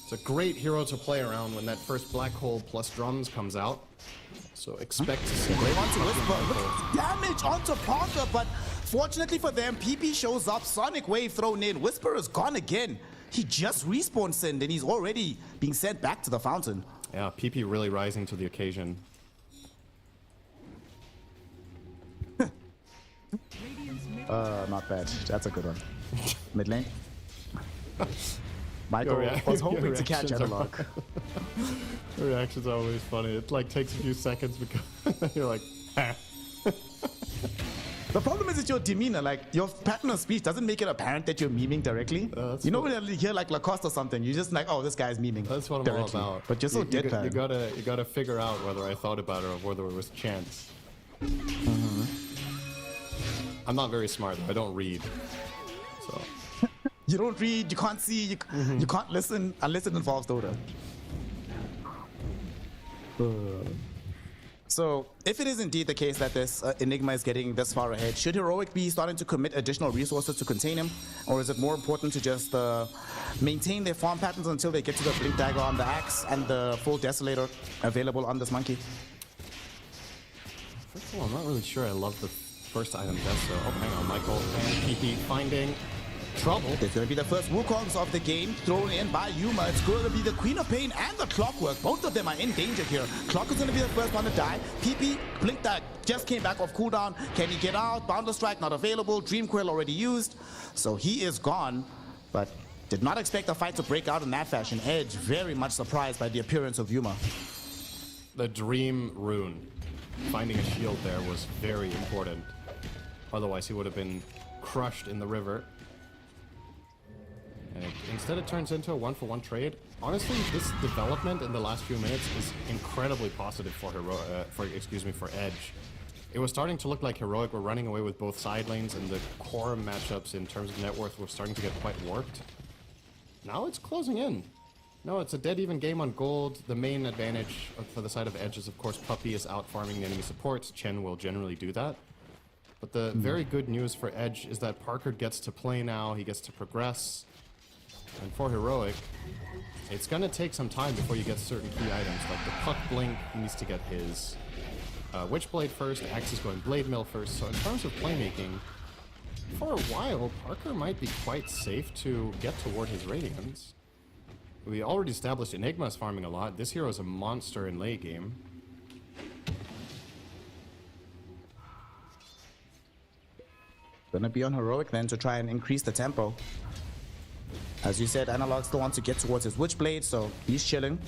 It's a great hero to play around when that first Black Hole plus Drums comes out. So expect to see Great onto Whisper. Look at the damage onto Parker, but fortunately for them, PP shows up, Sonic Wave thrown in. Whisper is gone again. He just respawned Sind and he's already being sent back to the fountain. Yeah, PP really rising to the occasion. Not bad. That's a good one. Mid lane. Michael was hoping to catch Analog. Your reactions are always funny. It like takes a few seconds because you're like, ah. The problem is it's your demeanor, like your pattern of speech doesn't make it apparent that you're memeing directly. You know when you hear like Lacoste or something, you're just like, oh, this guy's memeing. That's what I'm directly. all about. But you're so deadpan. You gotta figure out whether I thought about it or whether it was chance. I'm not very smart though. I don't read. So you don't read, you can't see, you can't listen unless it involves Dota. So, if it is indeed the case that this Enigma is getting this far ahead, should Heroic be starting to commit additional resources to contain him? Or is it more important to just maintain their farm patterns until they get to the Blink Dagger on the Axe and the full Desolator available on this monkey? First of all, I'm not really sure I love the first item Deso. Oh, hang on, Michael and PP finding trouble. It's going to be the first Wukongs of the game thrown in by Yuma. It's going to be the Queen of Pain and the Clockwork. Both of them are in danger here. Clock is going to be the first one to die. PP, Blink that just came back off cooldown. Can he get out? Boundless Strike not available. Dream Coil already used. So he is gone, but did not expect the fight to break out in that fashion. Edge very much surprised by the appearance of Yuma. The Dream Rune. Finding a shield there was very important. Otherwise he would have been crushed in the river. And instead it turns into a 1-for-1 trade. Honestly, this development in the last few minutes is incredibly positive for for Edge. It was starting to look like Heroic were running away with both side lanes, and the core matchups in terms of net worth were starting to get quite warped. Now it's closing in. No, it's a dead even game on gold. The main advantage for the side of Edge is, of course, Puppy is out farming the enemy supports. Chen will generally do that. But the very good news for Edge is that Parker gets to play now. He gets to progress. And for Heroic, it's gonna take some time before you get certain key items, like the Puck Blink needs to get his Witchblade first, Axe is going Blade Mill first, so in terms of playmaking, for a while, Parker might be quite safe to get toward his Radiance. We already established Enigma's farming a lot. This hero is a monster in late game. Gonna be on Heroic then to try and increase the tempo. As you said, Analog still wants to get towards his Witchblade, so he's chilling.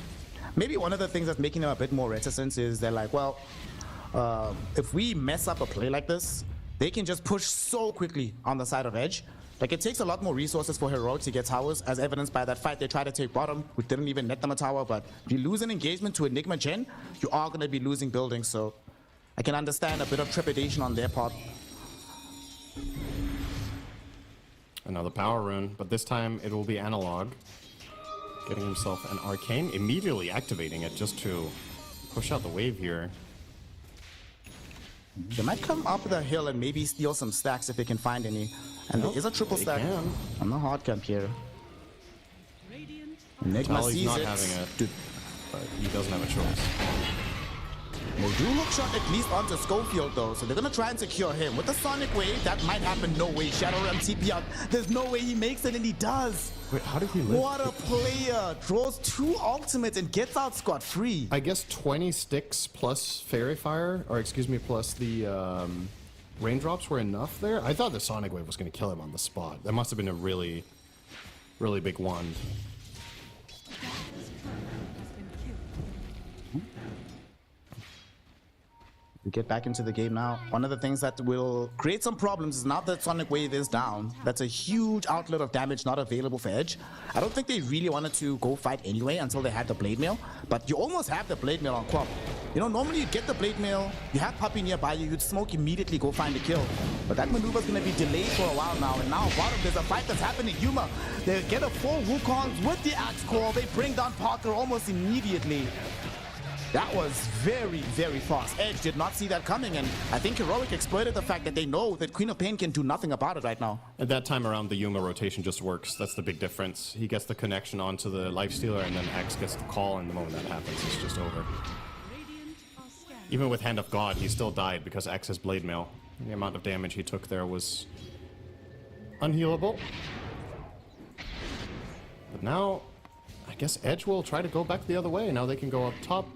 Maybe one of the things that's making them a bit more reticent is they're like, well, if we mess up a play like this, they can just push so quickly on the side of Edge. Like, it takes a lot more resources for Heroic to get towers, as evidenced by that fight they tried to take bottom, which didn't even net them a tower. But if you lose an engagement to Enigma Gen, you are going to be losing buildings, so I can understand a bit of trepidation on their part. Another power rune, but this time it will be Analog. Getting himself an Arcane, immediately activating it just to push out the wave here. They might come up the hill and maybe steal some stacks if they can find any. And there is a triple stack on the hard camp here. Enigma sees not it. having it, but he doesn't have a choice. They do look shot at least onto Schofield though, so they're gonna try and secure him. With the Sonic Wave, that might happen. No way. Shadow Realm TP out. There's no way he makes it, and he does. Wait, how did he live? What a player. Draws 2 ultimates and gets out scot-free. I guess 20 sticks plus Fairy Fire, or excuse me, plus the raindrops were enough there. I thought the Sonic Wave was going to kill him on the spot. That must have been a really, really big wand. We get back into the game now. One of the things that will create some problems is now that Sonic Wave is down. That's a huge outlet of damage not available for Edge. I don't think they really wanted to go fight anyway until they had the Blade Mail, but you almost have the Blade Mail on Quap. You know, normally you get the Blade Mail, you have Puppy nearby you, you'd smoke immediately, go find a kill. But that maneuver is going to be delayed for a while now, and now bottom there's a fight that's happening. Yuma, they get a full Wukongs with the Axe Core, they bring down Parker almost immediately. That was very, very fast. Edge did not see that coming, and I think Heroic exploited the fact that they know that Queen of Pain can do nothing about it right now. At that time around, the Yuma rotation just works. That's the big difference. He gets the connection onto the Lifestealer, and then X gets the call, and the moment that happens, it's just over. Even with Hand of God, he still died because X has Blade Mail. The amount of damage he took there was unhealable. But now, I guess Edge will try to go back the other way. Now they can go up top,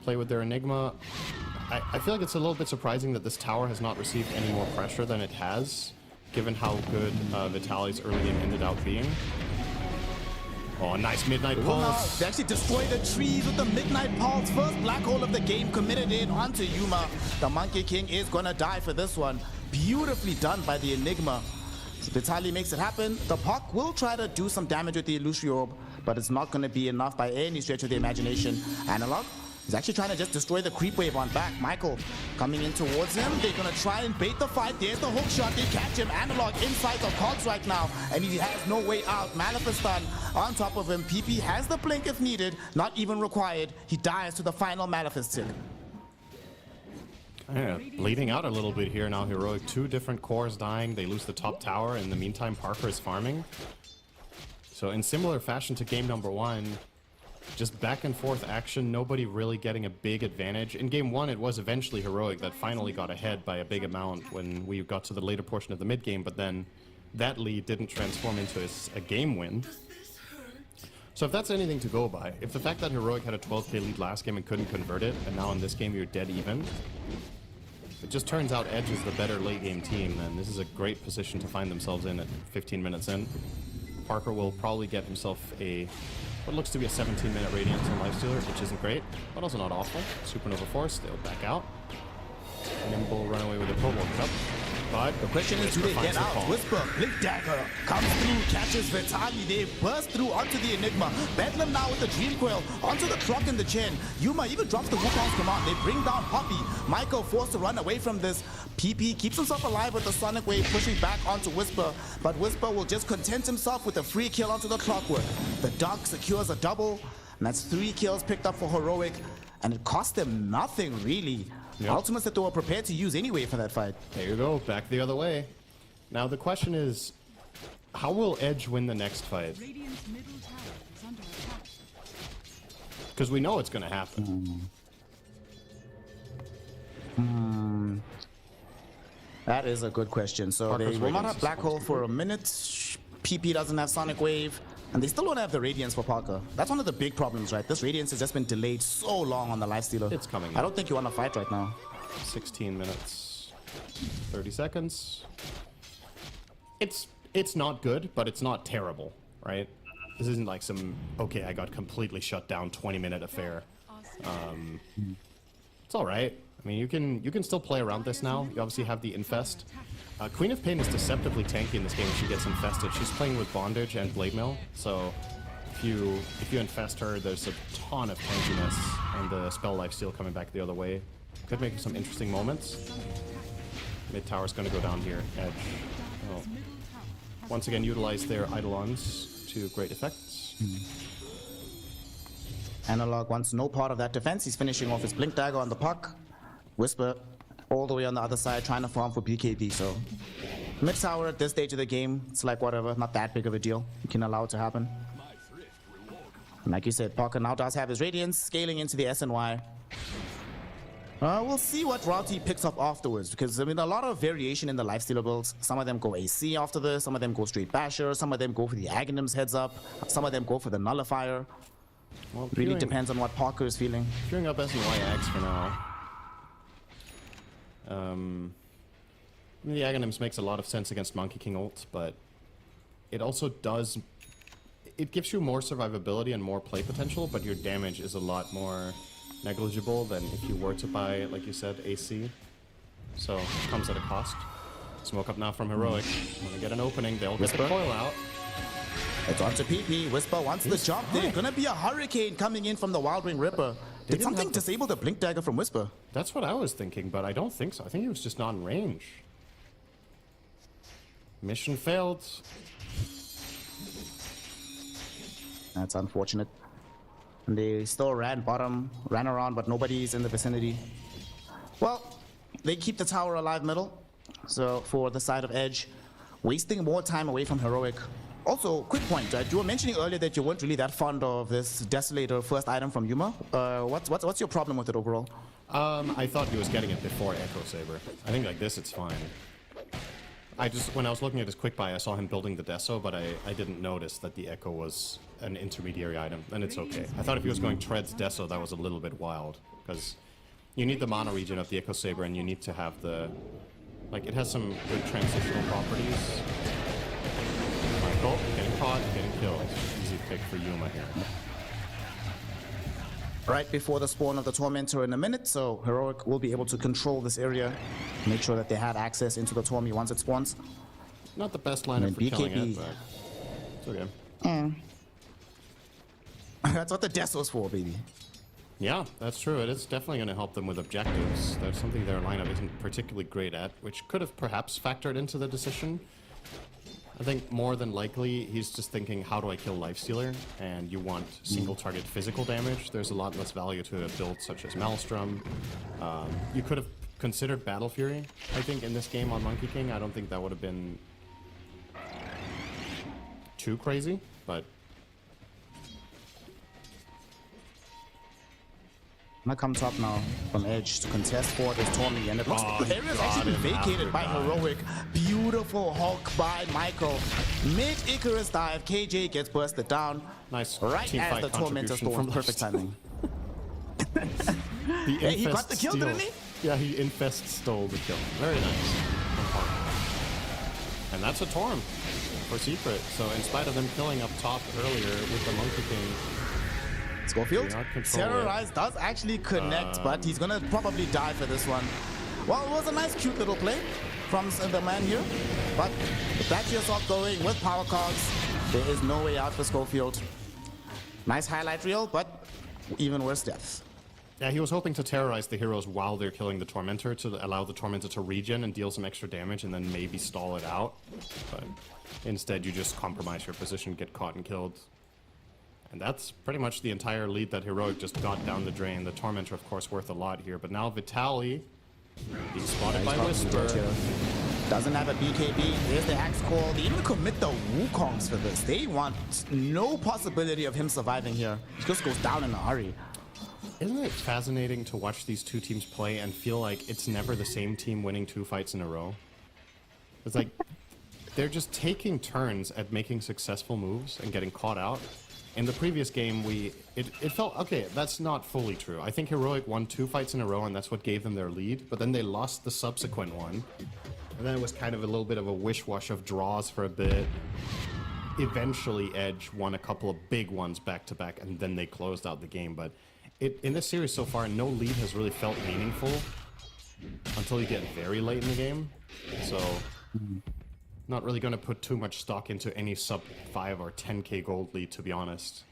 play with their Enigma. I feel like it's a little bit surprising that this tower has not received any more pressure than it has, given how good Vitaly's early game ended up being. Oh, nice Midnight Pulse. They actually destroy the trees with the Midnight Pulse. First black hole of the game committed in onto Yuma. The Monkey King is gonna die for this one. Beautifully done by the Enigma. So Vitaly makes it happen. The Puck will try to do some damage with the Illusory Orb, but it's not gonna be enough by any stretch of the imagination. Analog is actually trying to just destroy the creep wave on back. Michael coming in towards him. They're going to try and bait the fight. There's the hook shot. They catch him. Analog inside the cogs right now, and he has no way out. Malefistan on top of him. PP has the blink if needed. Not even required. He dies to the final Malefist tick. Yeah, bleeding out a little bit here now. Heroic, 2 different cores dying. They lose the top tower. In the meantime, Parker is farming. So in similar fashion to game number 1, just back and forth action, nobody really getting a big advantage. In game 1, it was eventually Heroic that finally got ahead by a big amount when we got to the later portion of the mid game, but then that lead didn't transform into a game win. So if that's anything to go by, if the fact that Heroic had a 12k lead last game and couldn't convert it, and now in this game you're dead even, it just turns out Edge is the better late game team, and this is a great position to find themselves in at 15 minutes in. Parker will probably get himself what looks to be a 17-minute Radiance on Lifestealer, which isn't great, but also not awful. Supernova Force, they'll back out. Nimble run away with a Cobalt Cup. But the question is, do they get out? Whisper, Blink Dagger comes through, catches Vitaly. They burst through onto the Enigma. Bedlam now with the Dream Coil onto the truck in the chin. Yuma even drops the Wukong's command. They bring down Poppy. Michael forced to run away from this. PP keeps himself alive with the Sonic Wave pushing back onto Whisper, but Whisper will just content himself with a free kill onto the Clockwork. The Duck secures a double, and that's 3 kills picked up for Heroic, and it cost them nothing really. Yep. Ultimates that they were prepared to use anyway for that fight. There you go, back the other way. Now the question is, how will Edge win the next fight? Because we know it's going to happen. That is a good question. So Parker's they will not Radiance have Black Hole for a minute. PP doesn't have Sonic Wave. And they still don't have the Radiance for Parker. That's one of the big problems, right? This Radiance has just been delayed so long on the Lifestealer. It's coming. I don't think you want to fight right now. 16 minutes, 30 seconds. It's not good, but it's not terrible, right? This isn't like some, okay, I got completely shut down 20-minute affair. It's all right. I mean, you can still play around this now. You obviously have the Infest. Queen of Pain is deceptively tanky in this game if she gets infested. She's playing with Bondage and Blade Mail, so if you infest her, there's a ton of tankiness, and the spell lifesteal coming back the other way could make some interesting moments. Mid tower's going to go down here. Edge. Oh. Once again, utilize their Eidolons to great effects. Analog wants no part of that defense. He's finishing off his Blink Dagger on the puck. Whisper all the way on the other side, trying to farm for BKB. So mid tower at this stage of the game, it's like whatever, not that big of a deal. You can allow it to happen. And like you said, Parker now does have his Radiance scaling into the SNY. We'll see what route he picks up afterwards, because I mean a lot of variation in the Lifestealer builds. Some of them go AC after this, some of them go straight Basher, some of them go for the Aghanim's heads up, some of them go for the Nullifier. Well, really depends on what Parker is feeling. Queuing up SNY Axe for now. The Aghanims makes a lot of sense against Monkey King ult, but it also does... It gives you more survivability and more play potential, but your damage is a lot more negligible than if you were to buy, like you said, AC. So it comes at a cost. Smoke up now from Heroic. When they get an opening, they'll get the coil out. It's on to PP. Whisper wants the jump. There's gonna be a hurricane coming in from the Wild Ring Ripper. Did something disable the Blink Dagger from Whisper? That's what I was thinking, but I don't think so. I think he was just not in range. Mission failed. That's unfortunate. And they still ran bottom, ran around, but nobody's in the vicinity. Well, they keep the tower alive middle. So for the side of Edge, wasting more time away from Heroic. Also, quick point, you were mentioning earlier that you weren't really that fond of this Desolator first item from Yuma. What's your problem with it overall? I thought he was getting it before Echo Saber. I think like this, it's fine. When I was looking at his quick buy, I saw him building the Deso, but I didn't notice that the Echo was an intermediary item, and it's okay. I thought if he was going Treads Deso, that was a little bit wild, because you need the mono region of the Echo Saber, and you need to have the, like, it has some good transitional properties. Michael, getting caught, getting killed. Easy pick for Yuma here. Right before the spawn of the Tormentor in a minute, so Heroic will be able to control this area, make sure that they have access into the Tormy once it spawns. Not the best lineup for killing it, but it's okay. That's what the Deso's for, baby. Yeah, that's true. It is definitely going to help them with objectives. That's something their lineup isn't particularly great at, which could have perhaps factored into the decision. I think more than likely, he's just thinking, how do I kill Lifestealer? And you want single target physical damage. There's a lot less value to a build such as Maelstrom. You could have considered Battle Fury, I think, in this game on Monkey King. I don't think that would have been too crazy, but... I'm gonna come top now from Edge to contest for this Tormy, and it looks like the area is actually been vacated by Heroic. Beautiful Hulk by Michael. Mid Icarus dive, KJ gets bursted down. Nice. Right as the Tormentor storm. Perfect timing. Hey, he got the kill, didn't he? Yeah, he Infest stole the kill. Very nice. And that's a Torm for Secret. So in spite of them killing up top earlier with the Monkey King, Schofield, Terrorize does actually connect, but he's gonna probably die for this one. Well, it was a nice, cute little play from the man here, but with that assault going with power cogs, there is no way out for Schofield. Nice highlight reel, but even worse death. Yeah, he was hoping to terrorize the heroes while they're killing the Tormentor to allow the Tormentor to regen and deal some extra damage and then maybe stall it out. But instead, you just compromise your position, get caught and killed. And that's pretty much the entire lead that Heroic just got down the drain. The Tormentor, of course, worth a lot here. But now Vitaly, he's spotted by Whisper. Doesn't have a BKB. There's the Axe Call. They even commit the Wukongs for this. They want no possibility of him surviving here. He just goes down in a hurry. Isn't it fascinating to watch these two teams play and feel like it's never the same team winning 2 fights in a row? It's like they're just taking turns at making successful moves and getting caught out. In the previous game, it felt, okay, that's not fully true. I think Heroic won 2 fights in a row, and that's what gave them their lead, but then they lost the subsequent one. And then it was kind of a little bit of a wish-wash of draws for a bit. Eventually, Edge won a couple of big ones back-to-back, and then they closed out the game. But in this series so far, no lead has really felt meaningful until you get very late in the game. So... not really going to put too much stock into any sub 5 or 10k gold lead, to be honest.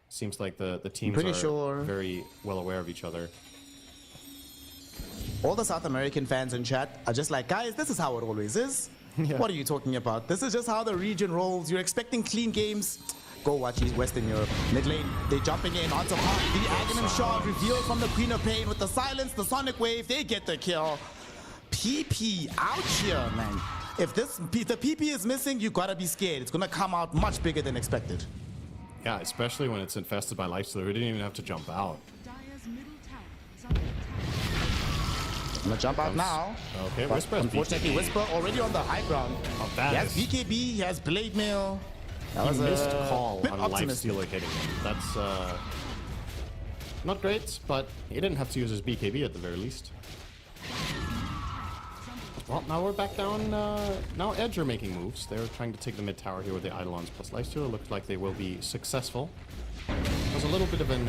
Seems like the teams are very well aware of each other. All the South American fans in chat are just like, guys, this is how it always is. Yeah. What are you talking about? This is just how the region rolls. You're expecting clean games. Go watch East Western Europe. Mid lane, they're jumping in onto Hawk. The Aghanim Shard revealed from the Queen of Pain with the silence, the Sonic Wave. They get the kill. PP out here, man. If the PP is missing, you gotta be scared. It's gonna come out much bigger than expected. Yeah, especially when it's infested by Lifestealer, who didn't even have to jump out. I'm gonna jump out now. Okay, but Whisper. Unfortunately, Whisper already on the high ground. He has BKB, he has Blade Mail. That was a missed call bit on optimistic. Lifestealer hitting him. That's not great, but he didn't have to use his BKB at the very least. Well, now we're back down. Now Edge are making moves. They're trying to take the mid tower here with the Eidolons plus Lifestealer. Looks like they will be successful. There's a little bit of an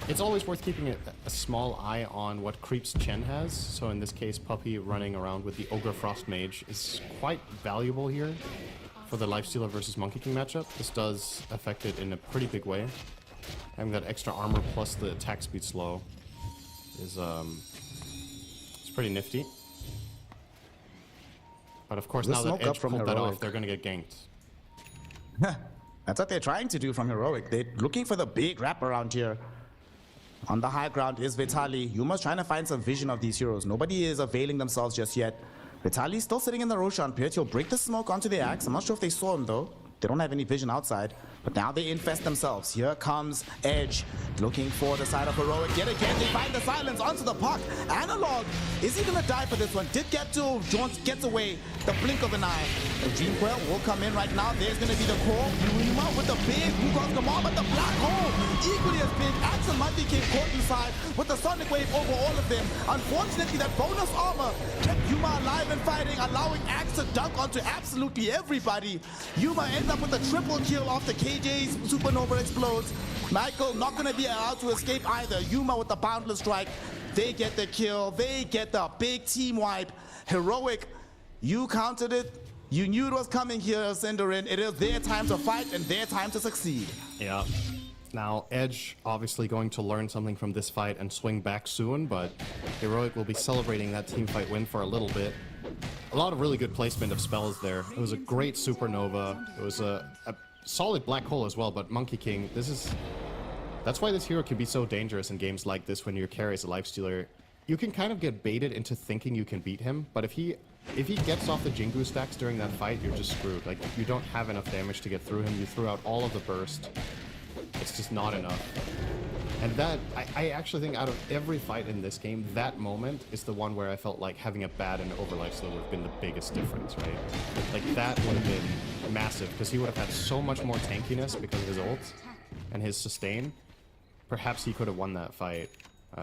It's always worth keeping a small eye on what creeps Chen has. So in this case, Puppy running around with the Ogre Frost Mage is quite valuable here for the Lifestealer versus Monkey King matchup. This does affect it in a pretty big way. Having that extra armor plus the attack speed slow is it's pretty nifty. But of course, The now that smoke up Edge from pulled that Heroic. off, they're gonna get ganked. That's what they're trying to do from Heroic. They're looking for the big wrap around here. On the high ground is Vitali. Yuma's trying to find some vision of these heroes. Nobody is availing themselves just yet. Vitali's still sitting in the Roshan pit. He'll break the smoke onto the axe. I'm not sure if they saw him though. They don't have any vision outside. But now they infest themselves. Here comes Edge, looking for the side of Heroic. Yet again, they find the silence onto the puck. Analog, is he gonna die for this one? Did get to, Jones gets away, the blink of an eye. The Dream Coil will come in right now. There's gonna be the core. Yuma with the big Wukong's come on, but the black hole, equally as big. Axe and Monkey King caught inside with the Sonic Wave over all of them. Unfortunately, that bonus armor kept Yuma alive and fighting, allowing Axe to dunk onto absolutely everybody. Yuma ends up with a triple kill off the KJ's Supernova explodes. Michael not gonna be allowed to escape either. Yuma with the Boundless Strike. They get the kill. They get the big team wipe. Heroic, you counted it. You knew it was coming here, Cinderin. It is their time to fight and their time to succeed. Yeah. Now, Edge obviously going to learn something from this fight and swing back soon, but Heroic will be celebrating that team fight win for a little bit. A lot of really good placement of spells there. It was a great Supernova. It was a solid Black Hole as well, but Monkey King, that's why this hero can be so dangerous in games like this when your carry is a Lifestealer. You can kind of get baited into thinking you can beat him, but if he gets off the Jingu stacks during that fight, you're just screwed. Like, you don't have enough damage to get through him. You threw out all of the burst. It's just not enough. And that, I actually think out of every fight in this game, that moment is the one where I felt like having a bad and over Lifestealer would have been the biggest difference, right? Like, that would have been massive, because he would have had so much more tankiness because of his ult and his sustain. Perhaps he could have won that fight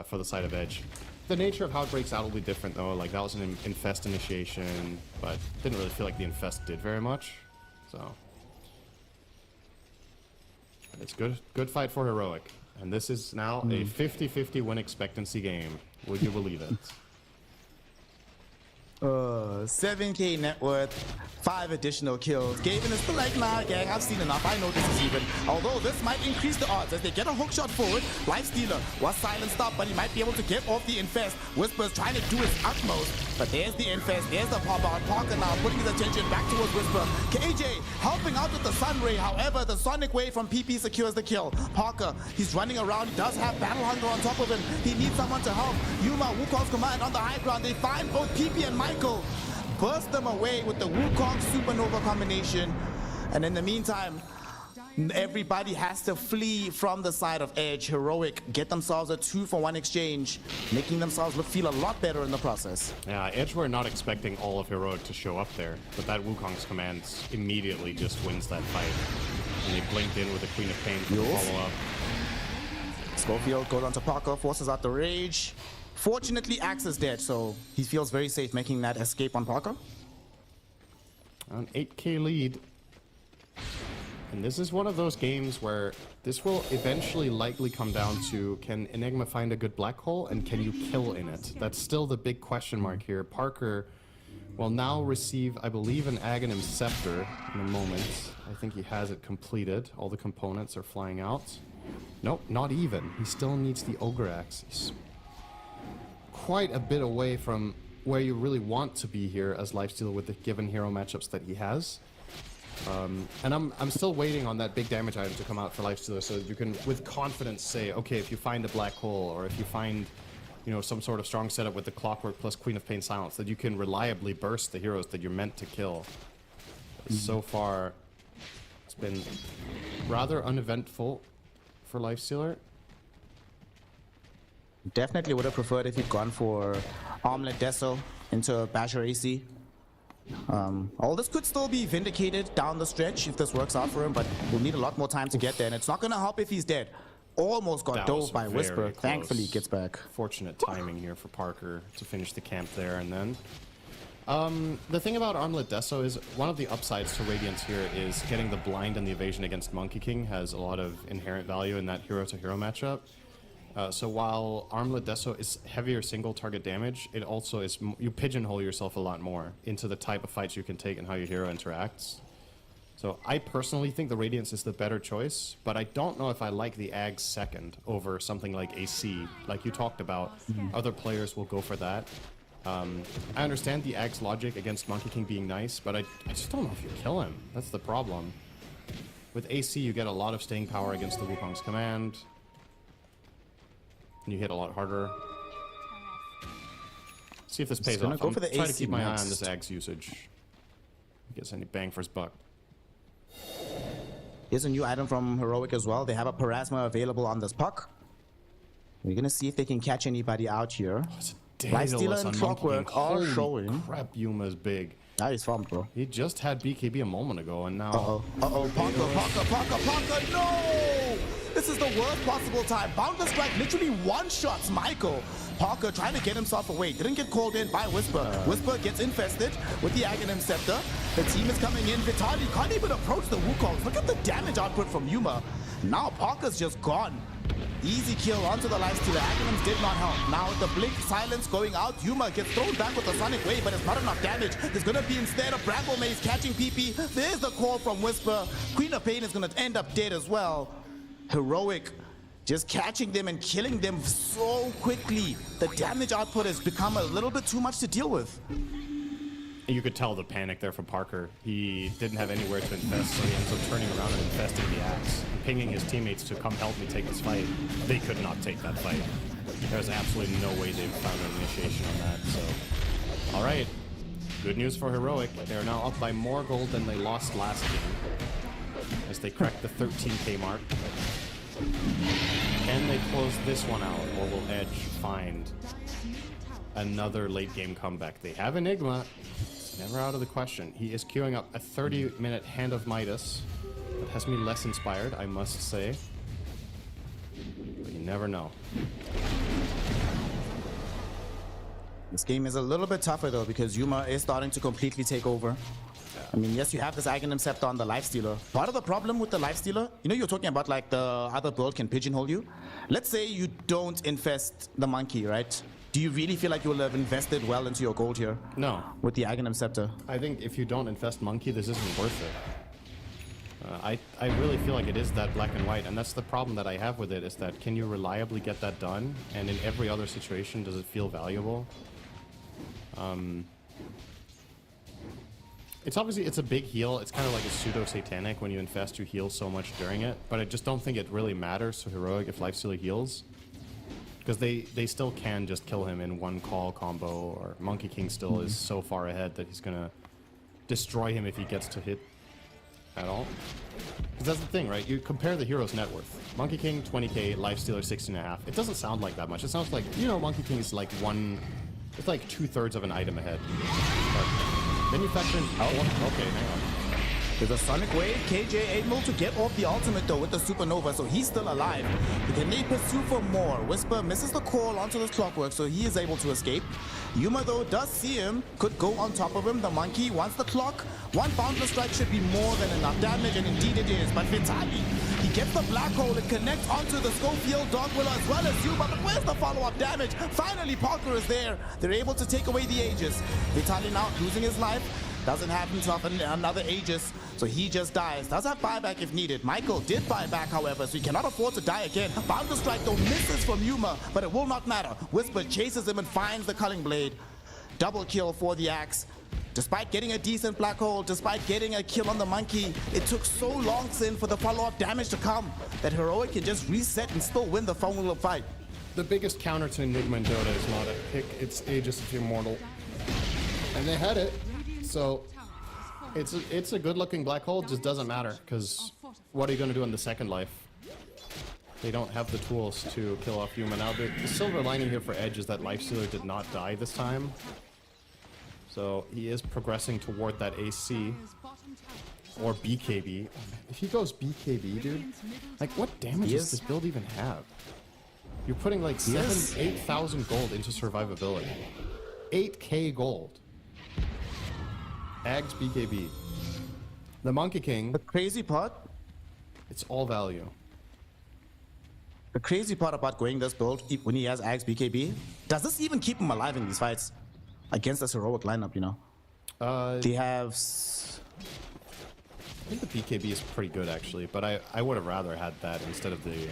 for the side of Edge. The nature of how it breaks out will be different, though. Like, that was an Infest initiation, but didn't really feel like the Infest did very much, so... It's good fight for Heroic. And this is now a 50-50 win expectancy game. Would you believe it? 7k net worth, 5 additional kills. Gaimin is still like, nah, gang, I've seen enough. I know this is even. Although this might increase the odds as they get a hook shot forward. Lifestealer was silenced up, but he might be able to get off the Infest. Whisper's trying to do his utmost, but there's the Infest, there's the pop-out. Parker now putting his attention back towards Whisper. KJ helping out with the Sunray. However, the Sonic Wave from PP secures the kill. Parker, he's running around. He does have Battle Hunger on top of him. He needs someone to help. Yuma, Wukong's command on the high ground. They find both PP and Michael. Burst them away with the Wukong Supernova combination. And in the meantime, everybody has to flee from the side of Edge. Heroic get themselves a 2-for-1 exchange, making themselves feel a lot better in the process. Yeah, Edge were not expecting all of Heroic to show up there, but that Wukong's command immediately just wins that fight. And they blinked in with the Queen of Pain for the follow-up. Schofield goes on to Parker, forces out the rage. Fortunately, Axe is dead, so he feels very safe making that escape on Parker. An 8k lead. And this is one of those games where this will eventually likely come down to, can Enigma find a good black hole and can you kill in it? That's still the big question mark here. Parker will now receive, I believe, an Aghanim Scepter in a moment. I think he has it completed. All the components are flying out. Nope, not even. He still needs the Ogre Axe. He's quite a bit away from where you really want to be here as Lifestealer with the given hero matchups that he has. And I'm still waiting on that big damage item to come out for Lifestealer so that you can, with confidence, say, okay, if you find a black hole or if you find, you know, some sort of strong setup with the Clockwork plus Queen of Pain Silence, that you can reliably burst the heroes that you're meant to kill. So far, it's been rather uneventful for Lifestealer. Definitely would have preferred if he'd gone for Armlet Deso into Basher AC. All this could still be vindicated down the stretch if this works out for him, but we'll need a lot more time to get there, and it's not going to help if he's dead. Almost got dove by Whisper. Close. Thankfully, gets back. Fortunate timing here for Parker to finish the camp there, and then... the thing about Armlet Deso is one of the upsides to Radiance here is getting the blind and the evasion against Monkey King has a lot of inherent value in that hero-to-hero matchup. So while Armlet Deso is heavier single target damage, it also is, you pigeonhole yourself a lot more into the type of fights you can take and how your hero interacts. So I personally think the Radiance is the better choice, but I don't know if I like the Ags second over something like AC. Like you talked about, other players will go for that. I understand the Ags logic against Monkey King being nice, but I just don't know if you kill him. That's the problem. With AC, you get a lot of staying power against the Wukong's command. And you hit a lot harder. See if this pays off. Go for the trying to AC keep my eye on next. this Ags usage. Gets any bang for his buck. Here's a new item from Heroic as well. They have a Parasma available on this puck. We're gonna see if they can catch anybody out here. Lifestealer and Clockwork are showing. Crap, Yuma's big. That is fun, bro. He just had BKB a moment ago, and now... Parker, no! This is the worst possible time. Boundless Strike literally one-shots Michael. Parker trying to get himself away. Didn't get called in by Whisper. Whisper gets infested with the Aghanim Scepter. The team is coming in. Vitali can't even approach the Wukongs. Look at the damage output from Yuma. Now Parker's just gone. Easy kill onto the Lifestealer. Aghanims did not help. Now with the Blink Silence going out, Yuma gets thrown back with the Sonic Wave, but it's not enough damage. There's going to be instead a Bramble Maze catching PP. There's the call from Whisper. Queen of Pain is going to end up dead as well. Heroic just catching them and killing them so quickly. The damage output has become a little bit too much to deal with. You could tell the panic there from Parker. He didn't have anywhere to infest, so he ends up turning around and infesting the Axe, and pinging his teammates to come help me take this fight. They could not take that fight. There's absolutely no way they found an initiation on that, so... Alright, good news for Heroic. They're now up by more gold than they lost last game, as they crack the 13k mark. Can they close this one out, or will Edge find another late game comeback? They have Enigma. It's never out of the question. He is queuing up a 30-minute Hand of Midas. That has me less inspired, I must say. But you never know. This game is a little bit tougher though, because Yuma is starting to completely take over. I mean, yes, you have this Aghanim Scepter on the Lifestealer. Part of the problem with the Lifestealer, you know, you're talking about like the other build can pigeonhole you. Let's say you don't infest the monkey, right? Do you really feel like you will have invested well into your gold here? No. With the Aghanim Scepter? I think if you don't infest monkey, this isn't worth it. I really feel like it is that black and white, and that's the problem that I have with it, is that can you reliably get that done? And in every other situation, does it feel valuable? It's obviously, it's a big heal. It's kind of like a pseudo-satanic. When you infest, you heal so much during it. But I just don't think it really matters to Heroic if Lifestealer heals. Because they still can just kill him in one call combo, or Monkey King still is so far ahead that he's going to destroy him if he gets to hit at all. Because that's the thing, right? You compare the hero's net worth. Monkey King, 20k, Lifestealer, 16.5. It doesn't sound like that much. It sounds like, you know, Monkey King is like it's like 2/3 of an item ahead. But then you factor in... Oh, okay, hang on. There's a Sonic Wave. KJ able to get off the ultimate though with the Supernova, so he's still alive. But can they pursue for more? Whisper misses the call onto the Clockwork, so he is able to escape. Yuma though does see him, could go on top of him. The monkey wants the clock. One Boundless Strike should be more than enough damage, and indeed it is. But Vitali, he gets the black hole and connects onto the Schofield Dogwiller as well as Yuma. But where's the follow-up damage? Finally, Parker is there. They're able to take away the Aegis. Vitali now losing his life. Doesn't have himself another Aegis, so he just dies. Does have buyback if needed. Michael did buy back, however, so he cannot afford to die again. Boundless Strike though misses from Yuma, but it will not matter. Whisper chases him and finds the Culling Blade. Double kill for the Axe. Despite getting a decent black hole, despite getting a kill on the monkey, it took so long, Sin, for the follow-up damage to come that Heroic can just reset and still win the follow-up fight. The biggest counter to Nigma and Dota is not a pick, it's Aegis of Immortal. And they had it. So it's a good-looking black hole, just doesn't matter, because what are you going to do in the second life? They don't have the tools to kill off Yuma. Now, the silver lining here for Edge is that Lifestealer did not die this time. So he is progressing toward that AC. Or BKB. If he goes BKB, dude, like what damage does this build even have? You're putting like 8,000 gold into survivability. 8k gold. Ags BKB. The Monkey King. The crazy part? It's all value. The crazy part about going this build when he has Ags BKB, does this even keep him alive in these fights against this heroic lineup, you know? They have... I think the BKB is pretty good actually, but I would have rather had that instead of the...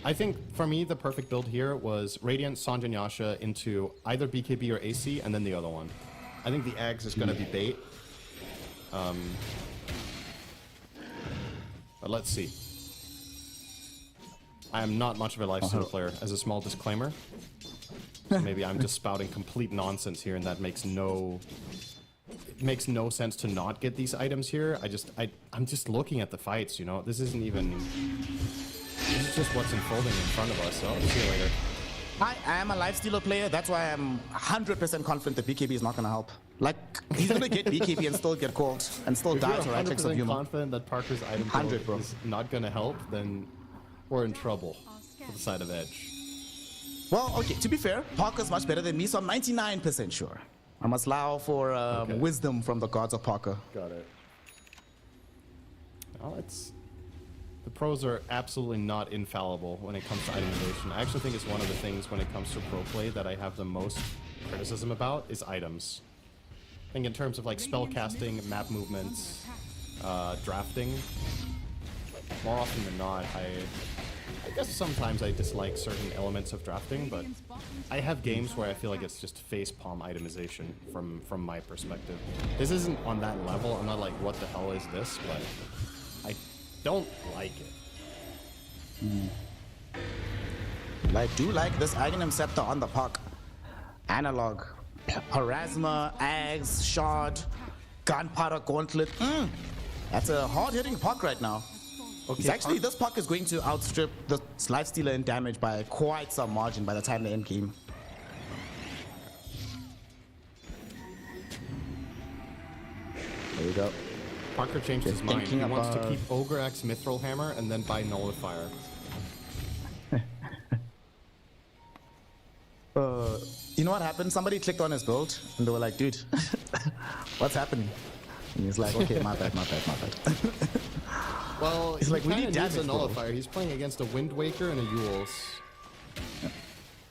I think for me the perfect build here was Radiant, Sanjay Yasha into either BKB or AC and then the other one. I think the Ags is going to be bait. But let's see. I am not much of a lifesteal player, as a small disclaimer. So maybe I'm just spouting complete nonsense here, and that makes no... It makes no sense to not get these items here. I'm just looking at the fights, you know? This isn't even... This is just what's unfolding in front of us, so I'll see you later. I am a lifestealer player, that's why I'm 100% confident that BKB is not going to help. Like, he's going to get BKB and still get caught, and still die to right clicks of If you're humor. 100% confident that Parker's item build is not going to help, then we're in trouble for the side of Edge. Well, okay, to be fair, Parker's much better than me, so I'm 99% sure. I must allow for wisdom from the gods of Parker. Got it. Well, it's... The pros are absolutely not infallible when it comes to itemization. I actually think it's one of the things when it comes to pro play that I have the most criticism about is items. I think in terms of like spell casting, map movements, drafting, more often than not, I guess sometimes I dislike certain elements of drafting, but I have games where I feel like it's just facepalm itemization from my perspective. This isn't on that level. I'm not like, what the hell is this? But I don't like it. I do like this Aghanim Scepter on the puck. Analog. Parasma, Ags, Shard, Gunpowder Gauntlet. That's a hard-hitting puck right now. Okay, Actually, this puck is going to outstrip the Lifestealer in damage by quite some margin by the time they end game. There you go. Parker changed his mind. He wants to keep Ogre Axe Mithril Hammer and then buy Nullifier. You know what happened? Somebody clicked on his build and they were like, dude, what's happening? And he's like, okay, my bad. Well, he's like, we need damage, damage, a Nullifier. He's playing against a Wind Waker and a Yules.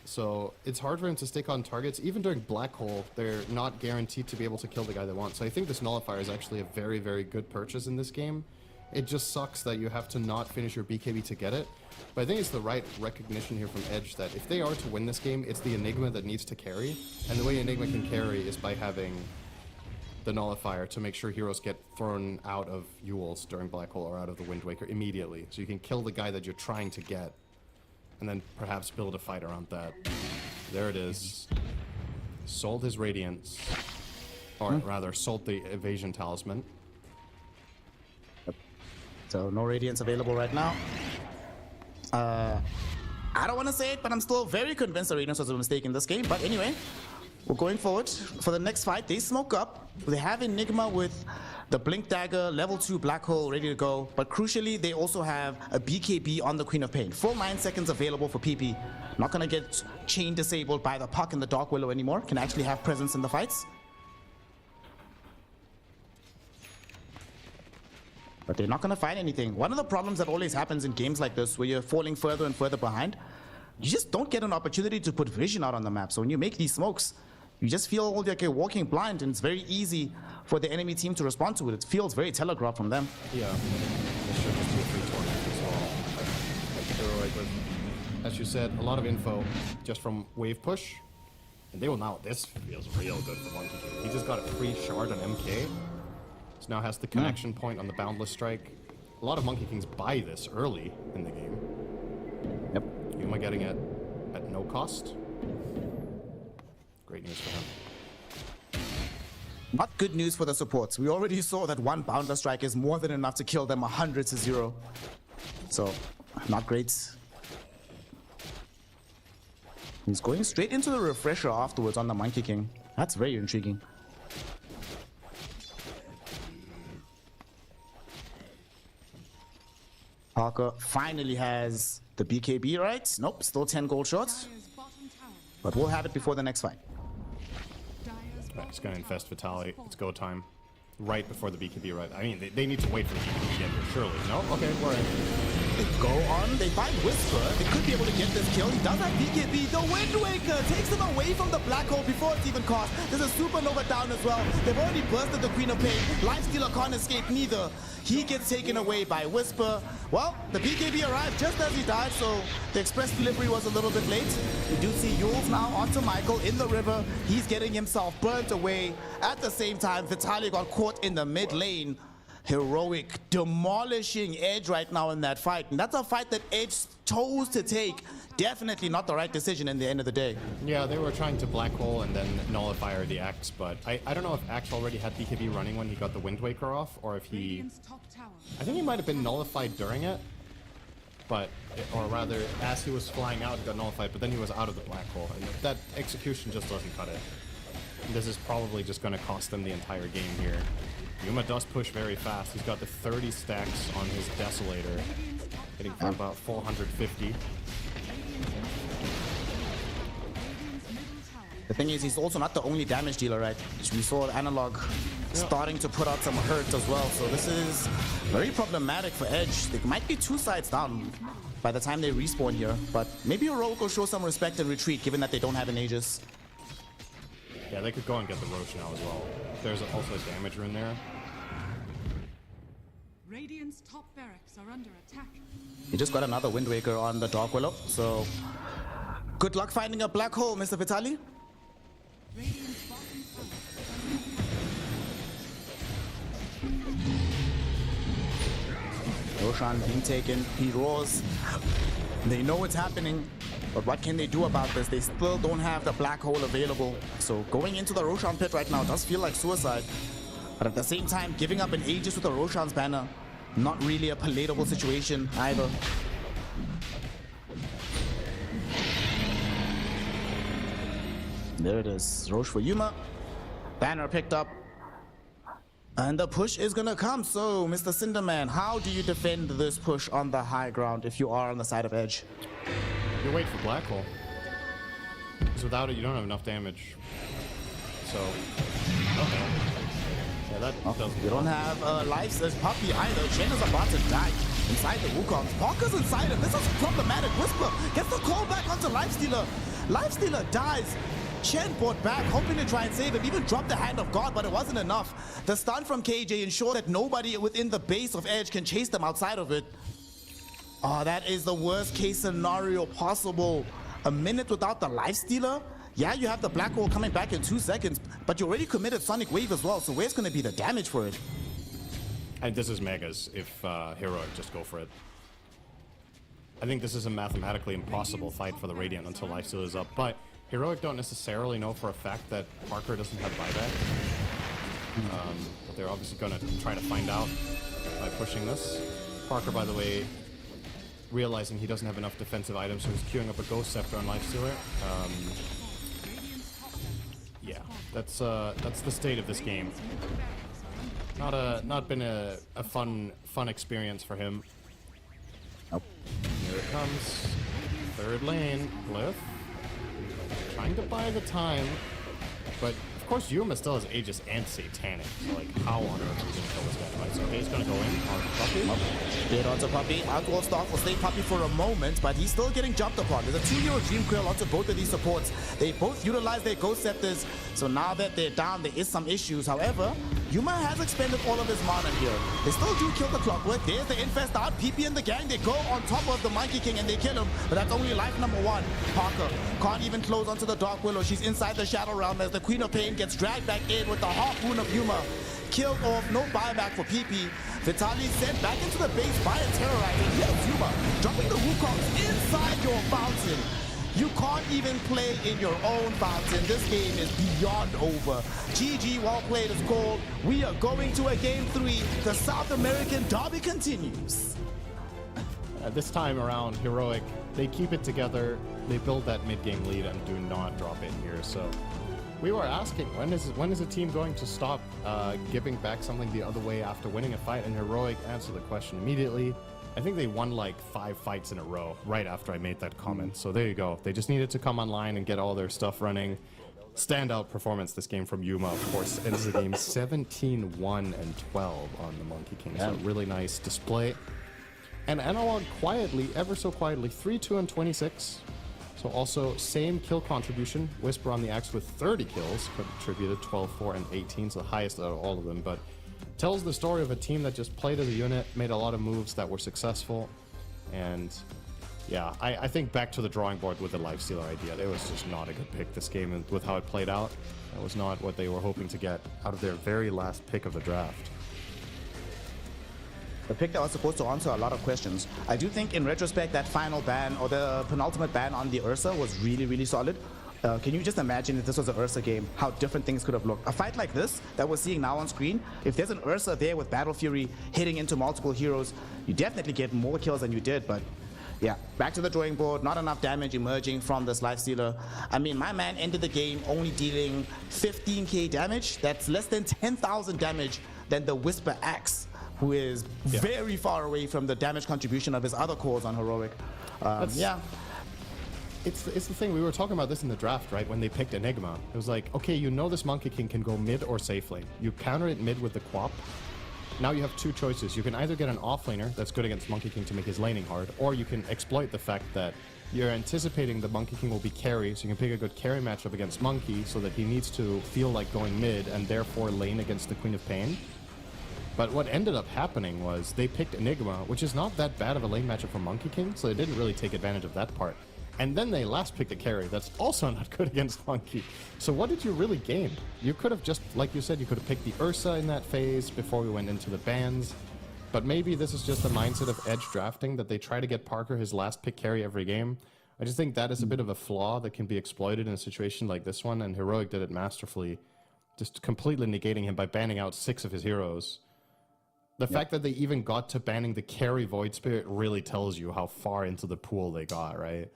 So it's hard for him to stick on targets. Even during Black Hole, they're not guaranteed to be able to kill the guy they want. So I think this Nullifier is actually a very, very good purchase in this game. It just sucks that you have to not finish your BKB to get it. But I think it's the right recognition here from Edge that if they are to win this game, it's the Enigma that needs to carry. And the way Enigma can carry is by having the Nullifier to make sure heroes get thrown out of Yules during Black Hole or out of the Wind Waker immediately. So you can kill the guy that you're trying to get and then perhaps build a fight around that. There it is. Sold his Radiance. Or rather, sold the Evasion Talisman. So no Radiance available right now. I don't want to say it, but I'm still very convinced the Radiance was a mistake in this game. But anyway, we're going forward for the next fight. They smoke up. They have Enigma with the Blink Dagger, level 2 Black Hole ready to go. But crucially, they also have a BKB on the Queen of Pain. Full 9 seconds available for PP. Not going to get chain disabled by the Puck and the Dark Willow anymore. Can actually have presence in the fights. But they're not going to find anything. One of the problems that always happens in games like this, where you're falling further and further behind, you just don't get an opportunity to put vision out on the map. So when you make these smokes, you just feel like you're walking blind, and it's very easy for the enemy team to respond to it. It feels very telegraphed from them. Yeah. This should just be a free tournament as well. Like, as you said, a lot of info just from wave push. And they will now, this feels real good for Monkey King. He just got a free shard on MK. So now has the connection point on the Boundless Strike. A lot of Monkey Kings buy this early in the game. Yep. Yuma getting it at no cost. Great news for him. Not good news for the supports. We already saw that one Boundless Strike is more than enough to kill them 100-0. So, not great. He's going straight into the refresher afterwards on the Monkey King. That's very intriguing. Parker finally has the BKB right. Nope, still 10 gold shots. But we'll have it before the next fight. Right, he's going to infest Vitality. It's go time. Right before the BKB right. I mean, they need to wait for the BKB to get here, surely. No? Okay, we're in. They go on, they find Whisper. They could be able to get this kill. He does have BKB. The Wind Waker takes him away from the black hole before it's even caught. There's a Supernova down as well. They've already bursted the Queen of Pain. Lifestealer can't escape neither. He gets taken away by Whisper. Well, the BKB arrived just as he died, so the express delivery was a little bit late. We do see Yules now onto Michael in the river. He's getting himself burnt away. At the same time, Vitaly got caught in the mid lane. Heroic demolishing Edge right now in that fight. And that's a fight that Edge chose to take. Definitely not the right decision in the end of the day. Yeah, they were trying to black hole and then nullify the Axe, but I don't know if Axe already had BKB running when he got the Wind Waker off, or if he... I think he might have been nullified during it, but, or rather, as he was flying out, he got nullified, but then he was out of the black hole, and that execution just doesn't cut it. And this is probably just going to cost them the entire game here. Yuma does push very fast. He's got the 30 stacks on his Desolator, hitting for about 450. The thing is, he's also not the only damage dealer, right? We saw Analog starting to put out some hurt as well, so this is very problematic for Edge. They might be 2 sides down by the time they respawn here, but maybe Heroic will show some respect and retreat, given that they don't have an Aegis. Yeah, they could go and get the Roche now as well. There's also a damage rune there. Radiant's top barracks are under attack. He just got another Wind Waker on the Dark Willow, so good luck finding a black hole, Mr. Vitaly. Roshan being taken, he roars. They know what's happening, but what can they do about this? They still don't have the black hole available. So going into the Roshan pit right now does feel like suicide. But at the same time, giving up an Aegis with the Roshan's banner, not really a palatable situation either. There it is, Roche for Yuma. Banner picked up. And the push is gonna come, so Mr. Cinderman, how do you defend this push on the high ground if you are on the side of Edge? You wait for black hole. Because without it, you don't have enough damage. So, okay. Yeah, that doesn't. You don't have lives as Puppy either. Chen is about to die inside the Wukong. Parker's inside him. This is problematic. Whisper gets the call back onto Lifestealer. Lifestealer dies. Chen brought back, hoping to try and save him, even dropped the Hand of God, but it wasn't enough. The stun from KJ ensured that nobody within the base of Edge can chase them outside of it. Oh, that is the worst case scenario possible. A minute without the Lifestealer? Yeah, you have the black hole coming back in 2 seconds, but you already committed Sonic Wave as well, so where's going to be the damage for it? And this is Megas if Heroic just go for it. I think this is a mathematically impossible fight for the Radiant until Lifestealer is up, but Heroic don't necessarily know for a fact that Parker doesn't have buyback. But they're obviously going to try to find out by pushing this. Parker, by the way, realizing he doesn't have enough defensive items, so he's queuing up a Ghost Scepter on Lifestealer. Yeah, that's the state of this game. Not been a fun experience for him. Nope. Here it comes. Third lane, Glyph. Trying to buy the time, but of course Yuma still has Aegis and Satanic, so like how on earth are we gonna kill this guy, right? So he's gonna go in on Puppy. Hit onto Puppy. Outward Stalk will stay Puppy for a moment, but he's still getting jumped upon. There's a 2-year Dream Quill onto both of these supports. They both utilize their Ghost Scepters, so now that they're down, there is some issues. However, Yuma has expended all of his mana here. They still do kill the Clockwork. There's the Infest out. PP and the gang, they go on top of the Monkey King and they kill him, but that's only life number 1. Parker can't even close onto the Dark Willow. She's inside the Shadow Realm as the Queen of Pain gets dragged back in with the Harpoon of Yuma. Killed off, no buyback for PP. Vitaly sent back into the base by a Terrorizer. Here's Yuma, dropping the Wukongs inside your fountain. You can't even play in your own fountain. This game is beyond over. GG, well played is called. We are going to a game 3. The South American derby continues. This time around, Heroic, they keep it together. They build that mid-game lead and do not drop in here. So we were asking, when is a team going to stop giving back something the other way after winning a fight? And Heroic answered the question immediately. I think they won like 5 fights in a row right after I made that comment. So there you go. They just needed to come online and get all their stuff running. Standout performance this game from Yuma, of course. Ends the game 17-1-12 on the Monkey King. So really nice display. And Analog quietly, ever so quietly, 3-2 and 26. So also same kill contribution. Whisper on the axe with 30 kills, contributed 12, 4, and 18, so the highest out of all of them. But tells the story of a team that just played as a unit, made a lot of moves that were successful. And yeah, I think back to the drawing board with the Lifestealer idea. It was just not a good pick this game, and with how it played out. That was not what they were hoping to get out of their very last pick of the draft. The pick that was supposed to answer a lot of questions. I do think in retrospect that final ban or the penultimate ban on the Ursa was really, really solid. Can you just imagine if this was an Ursa game, how different things could have looked? A fight like this that we're seeing now on screen, if there's an Ursa there with Battle Fury hitting into multiple heroes, you definitely get more kills than you did, but yeah, back to the drawing board, not enough damage emerging from this Lifestealer. I mean, my man ended the game only dealing 15k damage. That's less than 10,000 damage than the Whisper Axe, who is very far away from the damage contribution of his other cores on Heroic. Yeah. It's the thing, we were talking about this in the draft, right? When they picked Enigma. It was like, okay, you know this Monkey King can go mid or safe lane. You counter it mid with the Quap. Now you have two choices. You can either get an offlaner that's good against Monkey King to make his laning hard, or you can exploit the fact that you're anticipating the Monkey King will be carry, so you can pick a good carry matchup against Monkey so that he needs to feel like going mid and therefore lane against the Queen of Pain. But what ended up happening was they picked Enigma, which is not that bad of a lane matchup for Monkey King, so they didn't really take advantage of that part. And then they last picked a carry that's also not good against Monkey. So what did you really gain? You could have just, like you said, you could have picked the Ursa in that phase before we went into the bans. But maybe this is just the mindset of edge drafting, that they try to get Parker his last pick carry every game. I just think that is a bit of a flaw that can be exploited in a situation like this one, and Heroic did it masterfully, just completely negating him by banning out 6 of his heroes. The fact that they even got to banning the carry Void Spirit really tells you how far into the pool they got, right?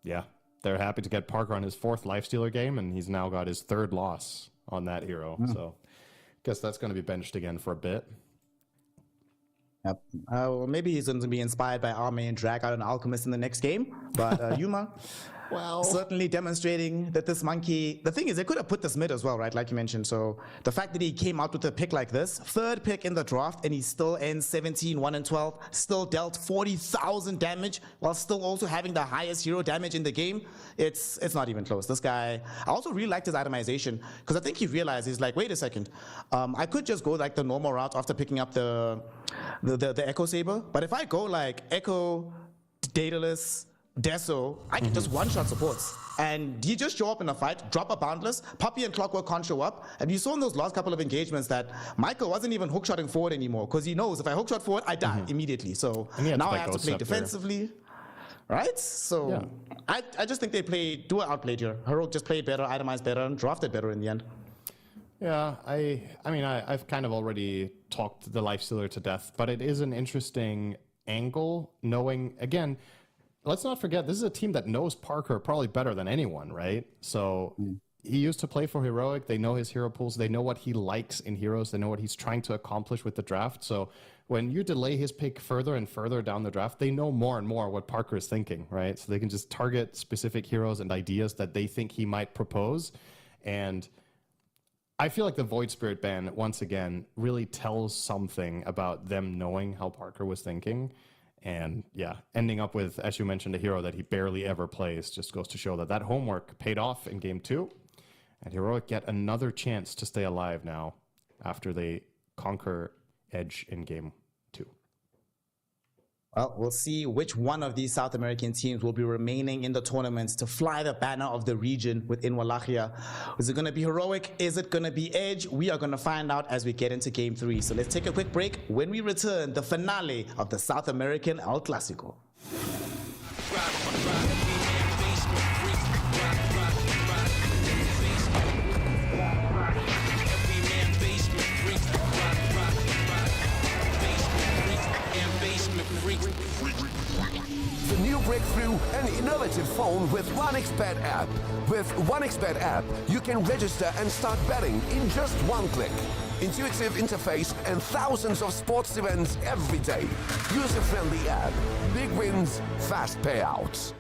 Yeah, they're happy to get Parker on his 4th Lifestealer game, and he's now got his 3rd loss on that hero. So guess that's going to be benched again for a bit. Yep. Well, maybe he's going to be inspired by Army and drag out an Alchemist in the next game. But Yuma, well, certainly demonstrating that this Monkey, the thing is, they could have put this mid as well, right? Like you mentioned. So the fact that he came out with a pick like this, 3rd pick in the draft, and he still ends 17, 1 and 12, still dealt 40,000 damage while still also having the highest hero damage in the game. It's not even close. This guy, I also really liked his itemization, because I think he realized, he's like, wait a second, I could just go like the normal route after picking up the Echo Saber, but if I go like Echo, Daedalus, Deso, I can just one-shot supports. And you just show up in a fight, drop a Boundless, Puppy and Clockwork can't show up. And you saw in those last couple of engagements that Michael wasn't even hookshotting forward anymore, because he knows if I hookshot forward, I die immediately. So now I have to play defensively. Right? So I just think they outplayed here. Heroic just played better, itemized better, and drafted better in the end. Yeah, I mean, I've kind of already talked the Lifestealer to death, but it is an interesting angle, knowing, again, let's not forget, this is a team that knows Parker probably better than anyone, right? So he used to play for Heroic. They know his hero pools. They know what he likes in heroes. They know what he's trying to accomplish with the draft. So when you delay his pick further and further down the draft, they know more and more what Parker is thinking, right? So they can just target specific heroes and ideas that they think he might propose. And I feel like the Void Spirit ban, once again, really tells something about them knowing how Parker was thinking. And yeah, ending up with, as you mentioned, a hero that he barely ever plays just goes to show that that homework paid off in Game 2. And Heroic get another chance to stay alive now after they conquer Edge in Game 2. Well, we'll see which one of these South American teams will be remaining in the tournaments to fly the banner of the region within Wallachia. Is it going to be Heroic? Is it going to be Edge? We are going to find out as we get into Game 3. So let's take a quick break. When we return, the finale of the South American El Clasico. The new breakthrough, an innovative phone with 1xBet app. With 1xBet app, you can register and start betting in just one click. Intuitive interface and thousands of sports events every day. User-friendly app. Big wins, fast payouts.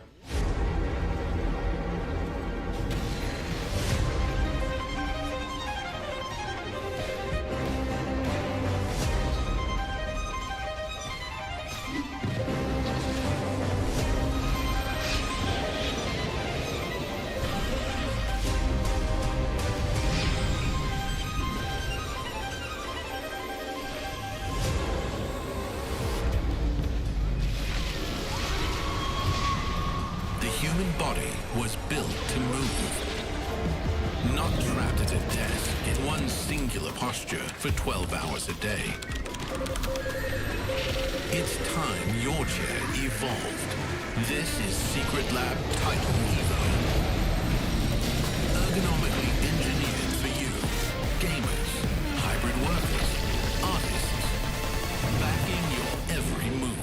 human body was built to move. Not trapped at a desk in one singular posture for 12 hours a day. It's time your chair evolved. This is Secret Lab Titan Evo. Ergonomically engineered for you, gamers, hybrid workers, artists, backing your every move.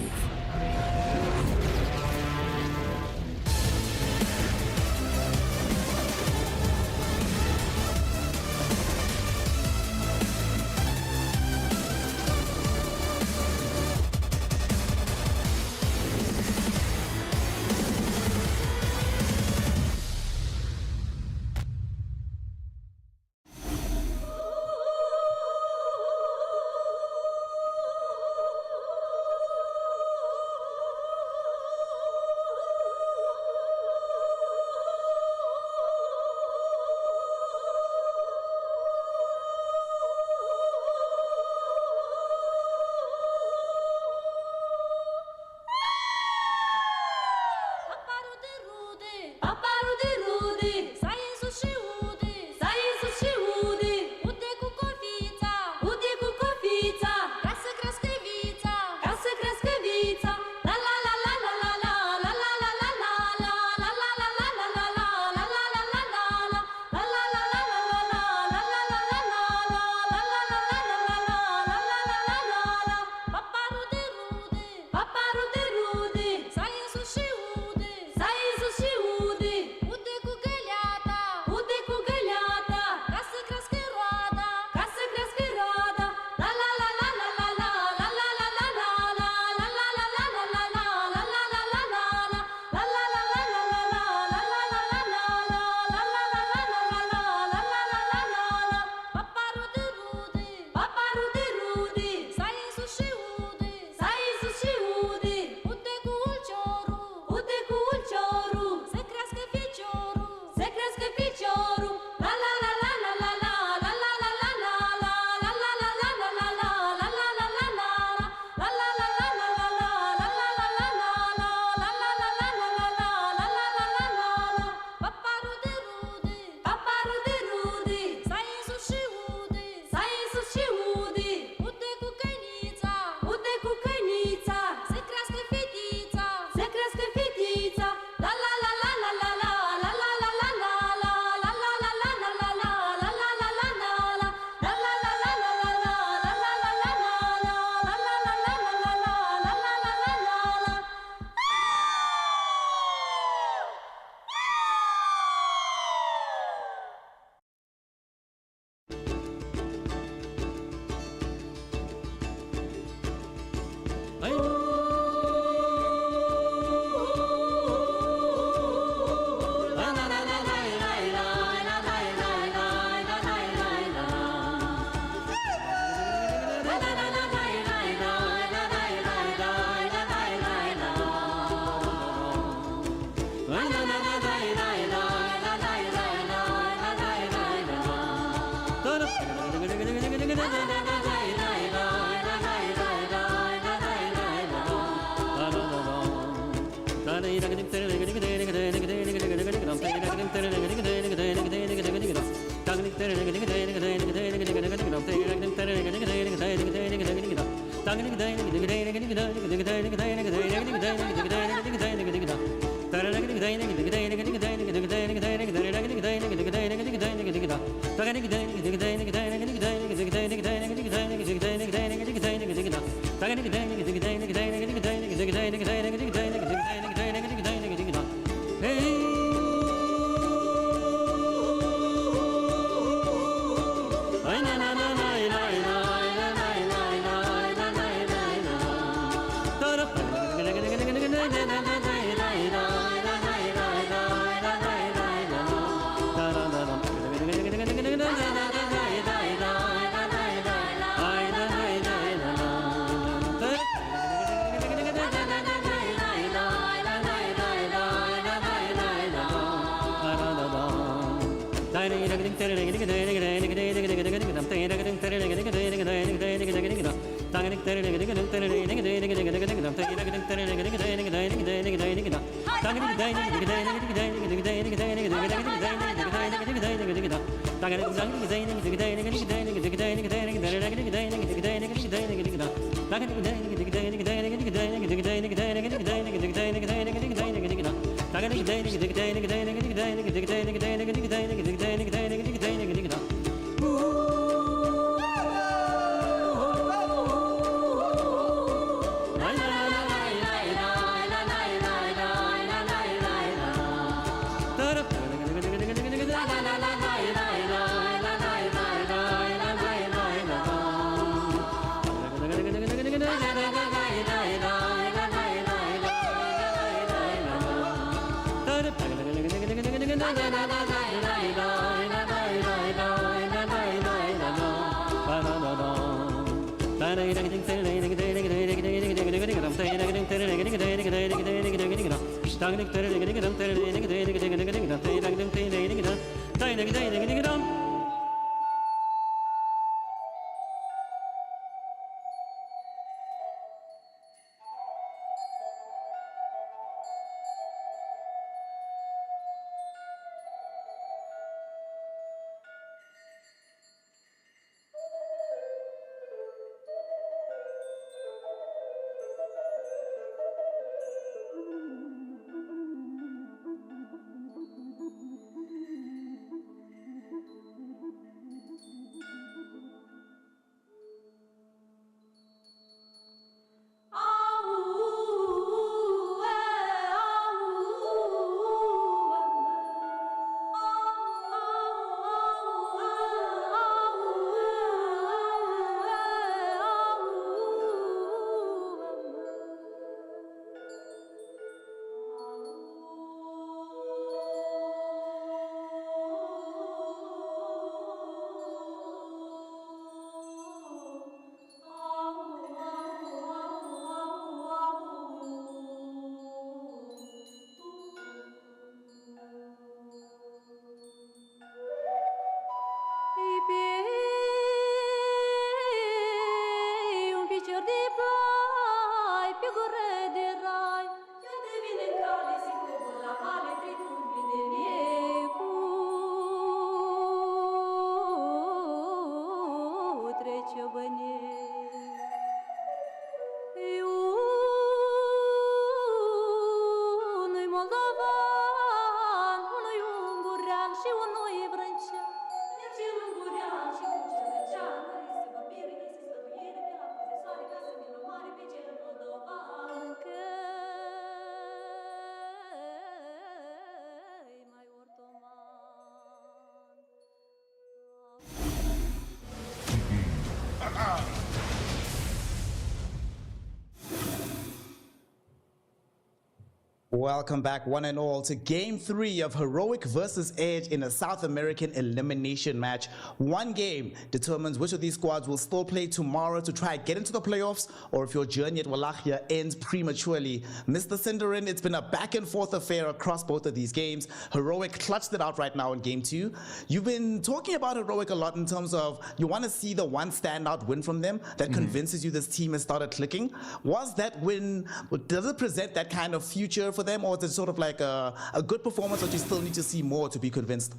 Welcome back, one and all, to Game 3 of Heroic versus Edge in a South American elimination match. One game determines which of these squads will still play tomorrow to try and get into the playoffs, or if your journey at Wallachia ends prematurely. Mr. Cinderin, it's been a back and forth affair across both of these games. Heroic clutched it out right now in Game 2. You've been talking about Heroic a lot in terms of you want to see the one standout win from them that convinces you this team has started clicking. Was that win, does it present that kind of future for them, or is it sort of like a good performance, but you still need to see more to be convinced?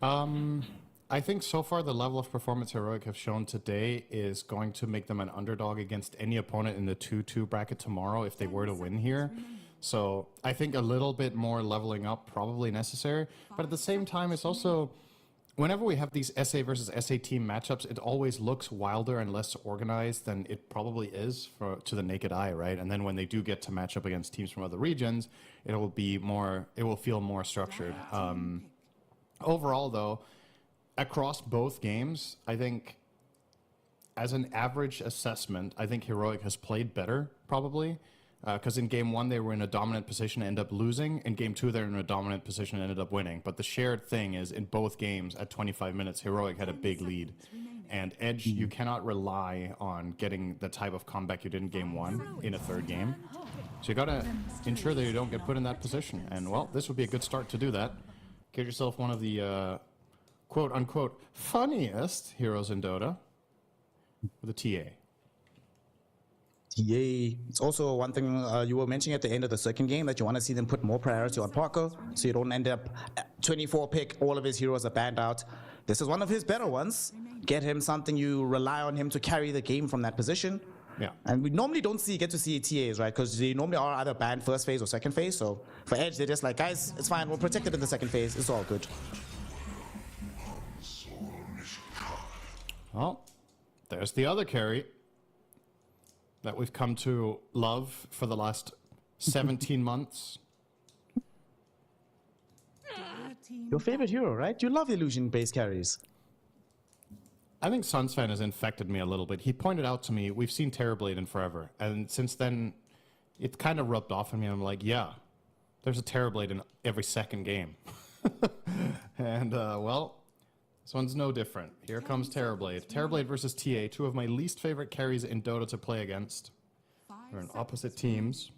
I think so far the level of performance Heroic have shown today is going to make them an underdog against any opponent in the 2-2 bracket tomorrow if they were to win here. So I think a little bit more leveling up probably necessary, but at the same time it's also, whenever we have these SA versus SA team matchups, it always looks wilder and less organized than it probably is to the naked eye, right? And then when they do get to match up against teams from other regions, it will feel more structured. Overall though, across both games, I think as an average assessment, I think Heroic has played better probably. Because in Game 1 they were in a dominant position and ended up losing. In Game 2 they were in a dominant position and ended up winning. But the shared thing is in both games at 25 minutes, Heroic had a big lead. And Edge, you cannot rely on getting the type of comeback you did in Game 1 in a third game. So you gotta ensure that you don't get put in that position. And well, this would be a good start to do that. Get yourself one of the quote-unquote funniest heroes in Dota with a TA. TA. It's also one thing you were mentioning at the end of the second game that you want to see them put more priority on Parker, so you don't end up 24 pick, all of his heroes are banned out. This is one of his better ones. Get him something you rely on him to carry the game from that position. Yeah. And we normally don't get to see TAs, right? Because they normally are either banned first phase or second phase. So for Edge, they're just like, guys, it's fine. We'll protect it in the second phase. It's all good. Well, there's the other carry that we've come to love for the last 17 months. Your favorite hero, right? You love illusion-based carries. I think Sunsfan has infected me a little bit. He pointed out to me, we've seen Terrorblade in forever. And since then, it kind of rubbed off on me. I'm like, yeah, there's a Terrorblade in every second game. And, well, this one's no different. Here comes Terrorblade. Terrorblade versus TA, two of my least favorite carries in Dota to play against. They're in opposite teams.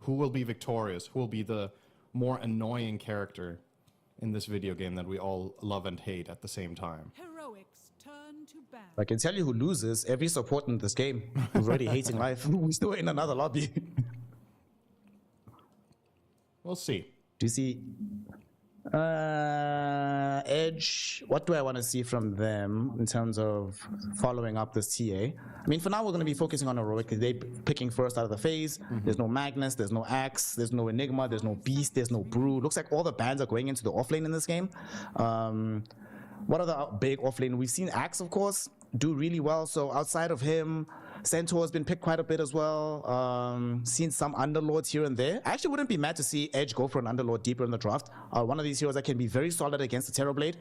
Who will be victorious? Who will be the more annoying character in this video game that we all love and hate at the same time? I can tell you who loses. Every support in this game who's already hating life. We're still in another lobby. We'll see. Do you see Edge? What do I want to see from them in terms of following up this TA? I mean, for now, we're going to be focusing on Heroic. They're picking first out of the phase. There's no Magnus, there's no Axe, there's no Enigma, there's no Beast, there's no Brew. Looks like all the bans are going into the offlane in this game. What are the big offlane? We've seen Axe, of course, do really well. So outside of him, Centaur has been picked quite a bit as well. Seen some Underlords here and there. I actually wouldn't be mad to see Edge go for an Underlord deeper in the draft. One of these heroes that can be very solid against the Terrorblade.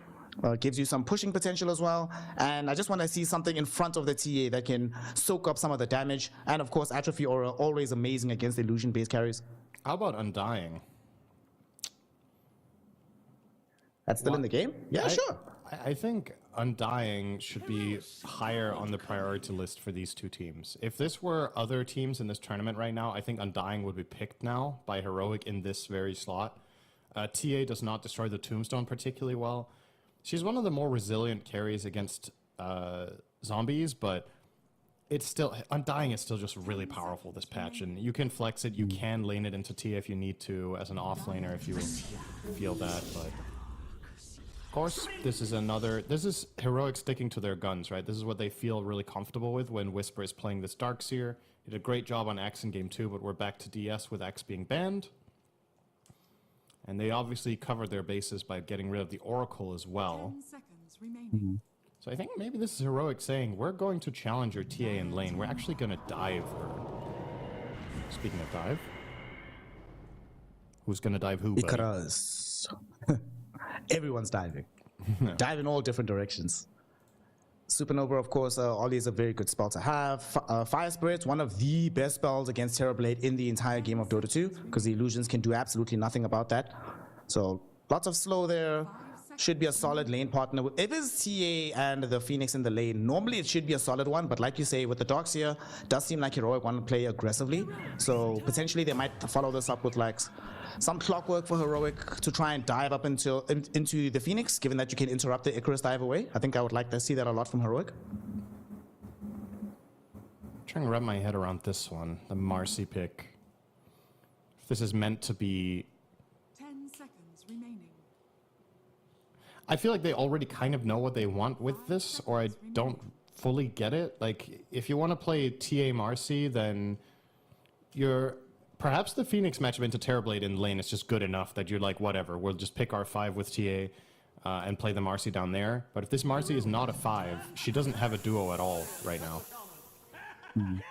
Gives you some pushing potential as well. And I just want to see something in front of the TA that can soak up some of the damage. And of course, Atrophy Aura, always amazing against illusion-based carries. How about Undying? That's still in the game? Yeah, sure. I think Undying should be higher on the priority list for these two teams. If this were other teams in this tournament right now, I think Undying would be picked now by Heroic in this very slot. TA does not destroy the Tombstone particularly well. She's one of the more resilient carries against zombies, but it's still, Undying is still just really powerful this patch, and you can flex it, you can lane it into TA if you need to, as an offlaner if you feel that, but... Of course, this is Heroic sticking to their guns, right? This is what they feel really comfortable with when Whisper is playing this Darkseer. He did a great job on Axe in Game 2, but we're back to DS with Axe being banned. And they obviously covered their bases by getting rid of the Oracle as well. So I think maybe this is Heroic saying, we're going to challenge your TA in lane. We're actually going to dive her. Speaking of dive. Who's going to dive who, buddy? Because... Everyone's diving. Dive in all different directions. Supernova, of course, Ollie is a very good spell to have. Fire Spirit's one of the best spells against Terrorblade in the entire game of Dota 2, because the illusions can do absolutely nothing about that. So lots of slow there. Should be a solid lane partner. If it's TA and the Phoenix in the lane, normally it should be a solid one, but like you say, with the Darkseer, does seem like Heroic want to play aggressively. So potentially they might follow this up with like some clockwork for Heroic to try and dive up into the Phoenix, given that you can interrupt the Icarus dive away. I think I would like to see that a lot from Heroic. I'm trying to wrap my head around this one, the Marcy pick. If this is meant to be... 10 seconds remaining. I feel like they already kind of know what they want with this, or I don't fully get it. Like, if you want to play TA Marcy, then you're... Perhaps the Phoenix matchup into Terrorblade in lane is just good enough that you're like, whatever, we'll just pick our 5 with TA and play the Marcy down there. But if this Marcy is not a 5, she doesn't have a duo at all right now. Here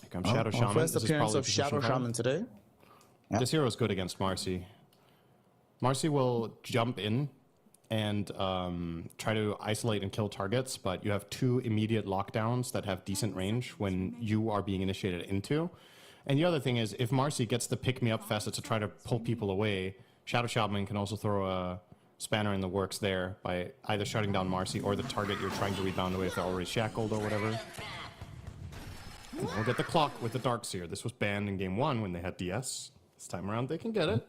comes Shadow Shaman. First appearance of Shadow Shaman today. Yep. This hero is good against Marcy. Marcy will jump in and try to isolate and kill targets, but you have 2 immediate lockdowns that have decent range when you are being initiated into. And the other thing is, if Marcy gets the pick-me-up facet to try to pull people away, Shadow Shaman can also throw a spanner in the works there by either shutting down Marcy or the target you're trying to rebound away if they're already shackled or whatever. And we'll get the clock with the Darkseer. This was banned in Game 1 when they had DS. This time around, they can get it.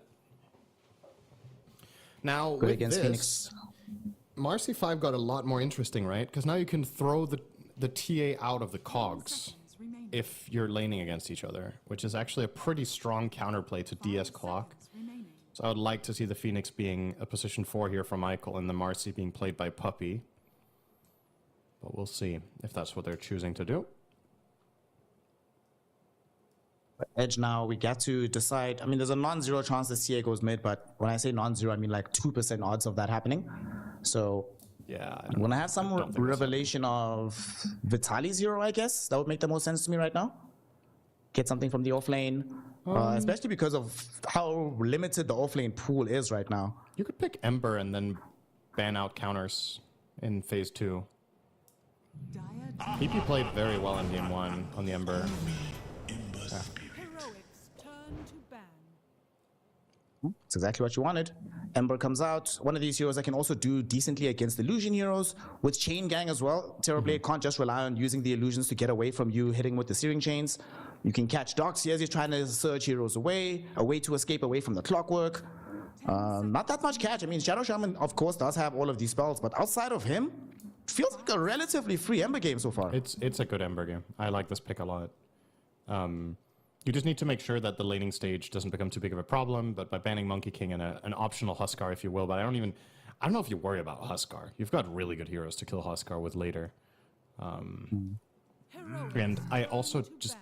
Now, Good with against this, Phoenix. Marcy 5 got a lot more interesting, right? Because now you can throw the TA out of the cogs. if you're laning against each other, which is actually a pretty strong counterplay to DS Clock. So I would like to see the Phoenix being a position 4 here for Michael and the Marcy being played by Puppy. But we'll see if that's what they're choosing to do. Edge now, we get to decide. I mean, there's a non-zero chance that CA goes mid, but when I say non-zero, I mean like 2% odds of that happening. So yeah, I'm gonna have some revelation of Vitaly's hero, I guess. That would make the most sense to me right now. Get something from the offlane, especially because of how limited the offlane pool is right now. You could pick Ember and then ban out counters in phase 2. PP played very well in game 1 on the Ember. Yeah. That's exactly what you wanted. Ember comes out. One of these heroes that can also do decently against illusion heroes. With Chain Gang as well, Terrorblade can't just rely on using the illusions to get away from you hitting with the Searing Chains. You can catch Doxy as you're trying to surge heroes away, a way to escape away from the clockwork. Not that much catch. I mean, Shadow Shaman, of course, does have all of these spells, but outside of him, feels like a relatively free Ember game so far. It's a good Ember game. I like this pick a lot. You just need to make sure that the laning stage doesn't become too big of a problem, but by banning Monkey King and an optional Huskar, if you will, but I don't know if you worry about Huskar. You've got really good heroes to kill Huskar with later. And I also just,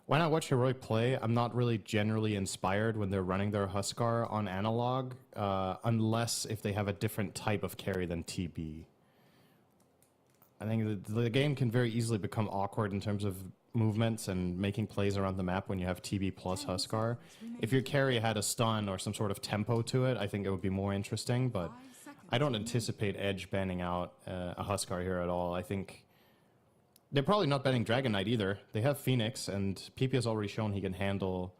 when I watch Heroic play, I'm not really generally inspired when they're running their Huskar on analog, unless if they have a different type of carry than TB. I think the game can very easily become awkward in terms of movements and making plays around the map when you have TB plus Huskar. If your carry had a stun or some sort of tempo to it, I think it would be more interesting, but I don't anticipate Edge banning out a Huskar here at all. I think they're probably not banning Dragon Knight either. They have Phoenix, and PP has already shown he can handle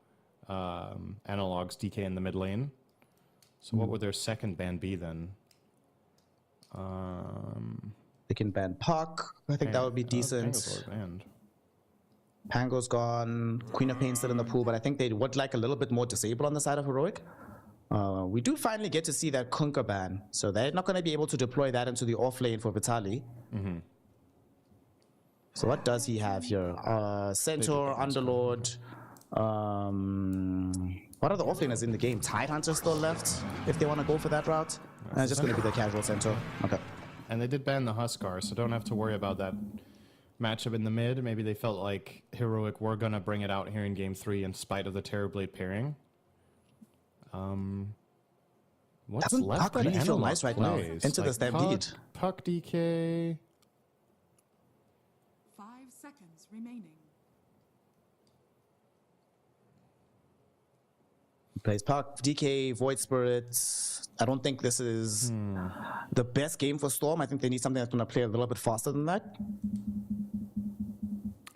Analog's DK in the mid lane. So what would their second ban be then? They can ban Puck. I think that would be decent. Pango's gone. Queen of Pain's still in the pool, but I think they would like a little bit more disable on the side of Heroic. We do finally get to see that Kunka ban, so they're not going to be able to deploy that into the off lane for Vitaly. So what does he have here? Centaur, Underlord. What are the offlaners in the game? Tidehunter still left, if they want to go for that route. It's just going to be the casual Centaur. Okay. And they did ban the Huskar, so don't have to worry about that matchup in the mid. Maybe they felt like Heroic were going to bring it out here in game 3 in spite of the Terrorblade pairing. What's Doesn't left Puck really feel nice right now? plays? Into the Stampede. Puck DK. 5 seconds remaining. Plays Puck, DK, Void Spirit. I don't think this is the best game for Storm. I think they need something that's going to play a little bit faster than that.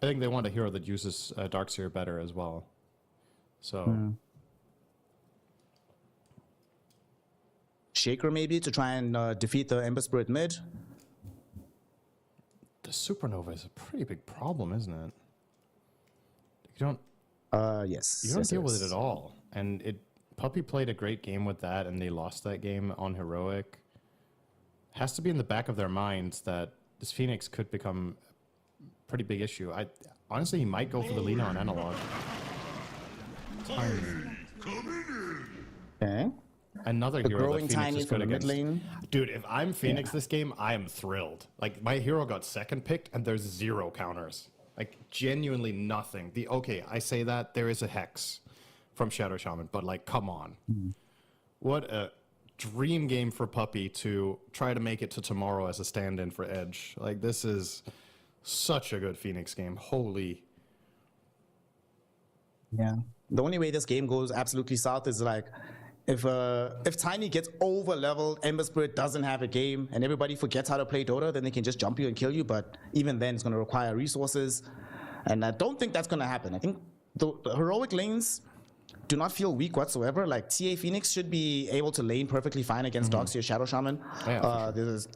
I think they want a hero that uses Darkseer better as well. So Shaker maybe to try and defeat the Ember Spirit mid. The Supernova is a pretty big problem, isn't it? You don't. Yes. You don't deal with it at all, and Puppy played a great game with that, and they lost that game on Heroic. Has to be in the back of their minds that this Phoenix could become a pretty big issue. Honestly, he might go for the lead on Analog. Okay. Another The hero growing that Phoenix Tiny is from good the mid against. lane. Dude, if I'm Phoenix this game, I am thrilled. Like, my hero got second picked, and there's 0 counters. Like, genuinely nothing. Okay, I say that, there is a Hex from Shadow Shaman, but, like, come on. What a dream game for Puppy to try to make it to tomorrow as a stand-in for Edge. Like, this is such a good Phoenix game. Holy. Yeah. The only way this game goes absolutely south is like if Tiny gets over leveled, Ember Spirit doesn't have a game, and everybody forgets how to play Dota, then they can just jump you and kill you. But even then, it's going to require resources, and I don't think that's going to happen. I think the Heroic lanes do not feel weak whatsoever. Like TA Phoenix should be able to lane perfectly fine against Doxy or Shadow Shaman. Yeah, There's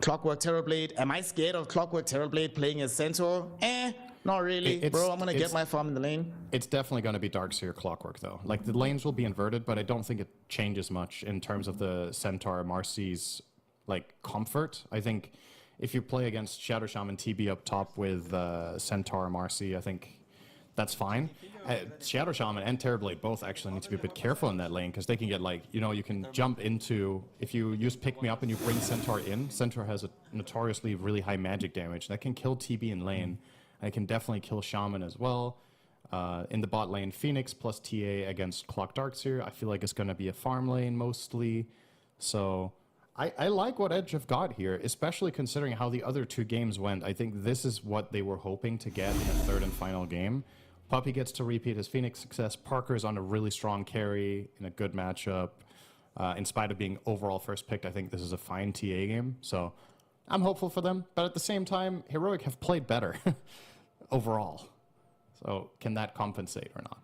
Clockwork Terrorblade. Am I scared of Clockwork Terrorblade playing as Centaur? Not really, bro. I'm gonna get my farm in the lane. It's definitely going to be Darkseer Clockwork, though. Like, the lanes will be inverted, but I don't think it changes much in terms of the Centaur Marcy's, like, comfort. I think if you play against Shadow Shaman TB up top with Centaur, Marcy, I think that's fine. Shadow Shaman and Terrorblade both actually need to be a bit careful in that lane because they can get like, you know, you can jump into, if you use Pick Me Up and you bring Centaur in, Centaur has a notoriously really high magic damage. That can kill TB in lane. And it can definitely kill Shaman as well. In the bot lane, Phoenix plus TA against Clock Darkseer, I feel like it's going to be a farm lane mostly. So I like what Edge have got here, especially considering how the other two games went. I think this is what they were hoping to get in the third and final game. Puppy gets to repeat his Phoenix success. Parker's on a really strong carry in a good matchup. In spite of being overall first picked, I think this is a fine TA game. So I'm hopeful for them. But at the same time, Heroic have played better overall. So can that compensate or not?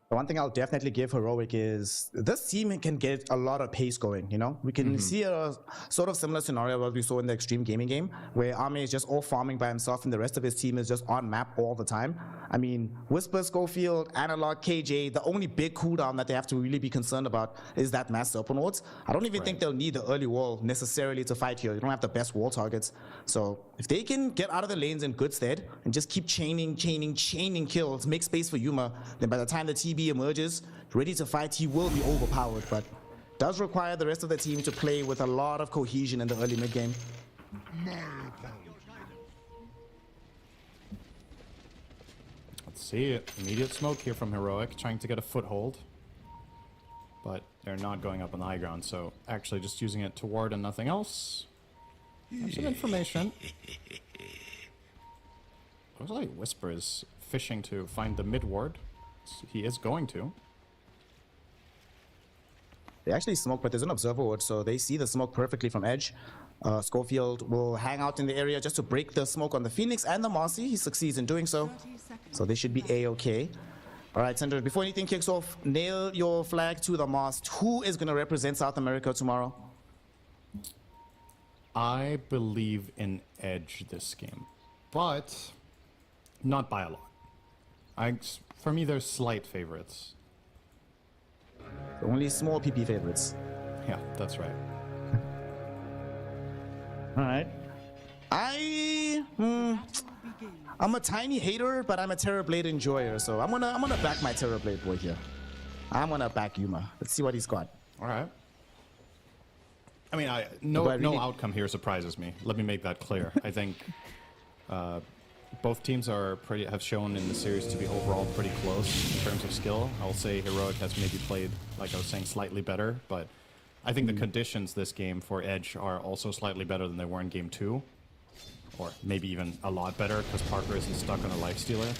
The one thing I'll definitely give Heroic is this team can get a lot of pace going, you know? We can see a sort of similar scenario what we saw in the Xtreme Gaming game, where Ame is just all farming by himself and the rest of his team is just on map all the time. I mean, Whisper, Schofield, Analog, KJ, the only big cooldown that they have to really be concerned about is that mass Serpenlords. I don't even think they'll need the early wall necessarily to fight here. You don't have the best wall targets. So if they can get out of the lanes in good stead and just keep chaining kills, make space for Yuma, then by the time the TB emerges, ready to fight, he will be overpowered, but does require the rest of the team to play with a lot of cohesion in the early mid game. Let's see it. Immediate smoke here from Heroic, trying to get a foothold. But they're not going up on the high ground, so actually just using it to ward and nothing else. Have some information. Looks like Whisper is fishing to find the mid ward. He is going to. They actually smoke, but there's an observer ward, so they see the smoke perfectly from Edge. Schofield will hang out in the area just to break the smoke on the Phoenix and the Marcy. He succeeds in doing so. So they should be A-okay. All right, Sandra, before anything kicks off, nail your flag to the mast. Who is going to represent South America tomorrow? I believe in Edge this game, but not by a lot. For me, they're slight favorites. Only small PP favorites. Yeah, that's right. All right. I'm a tiny hater, but I'm a Terrorblade enjoyer, so I'm gonna back my Terrorblade boy here. I'm gonna back Yuma. Let's see what he's got. All right. I mean, no outcome here surprises me. Let me make that clear. I think both teams have shown in the series to be overall pretty close in terms of skill. I'll say Heroic has maybe played, like I was saying, slightly better, but I think the conditions this game for Edge are also slightly better than they were in Game 2. Or maybe even a lot better, because Parker isn't stuck on a lifestealer.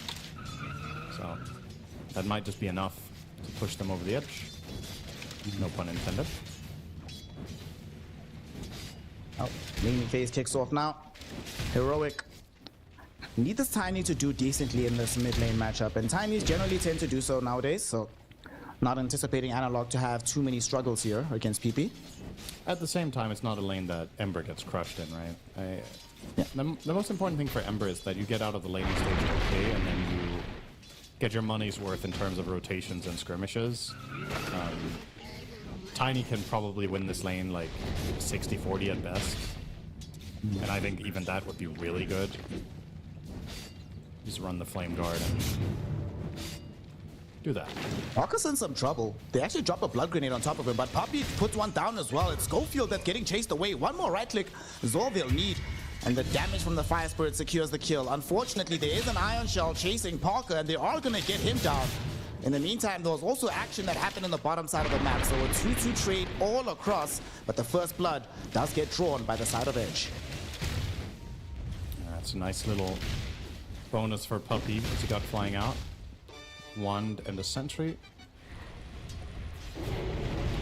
So that might just be enough to push them over the edge. No pun intended. Oh, laning phase kicks off now. Heroic need this Tiny to do decently in this mid lane matchup, and Tinys generally tend to do so nowadays, so not anticipating Analog to have too many struggles here against PP. At the same time, it's not a lane that Ember gets crushed in, right? The most important thing for Ember is that you get out of the laning stage okay, and then you get your money's worth in terms of rotations and skirmishes. Tiny can probably win this lane like 60-40 at best, and I think even that would be really good. Just run the Flame Guard and do that. Marcus in some trouble. They actually drop a blood grenade on top of him, but Poppy puts one down as well. It's Schofield that's getting chased away. One more right click is all they'll need. And the damage from the Fire Spirit secures the kill. Unfortunately, there is an Iron Shell chasing Parker, and they are going to get him down. In the meantime, there was also action that happened in the bottom side of the map, so a 2-2 trade all across, but the first blood does get drawn by the side of Edge. That's a nice little bonus for Puppy as he got flying out. Wand and a sentry.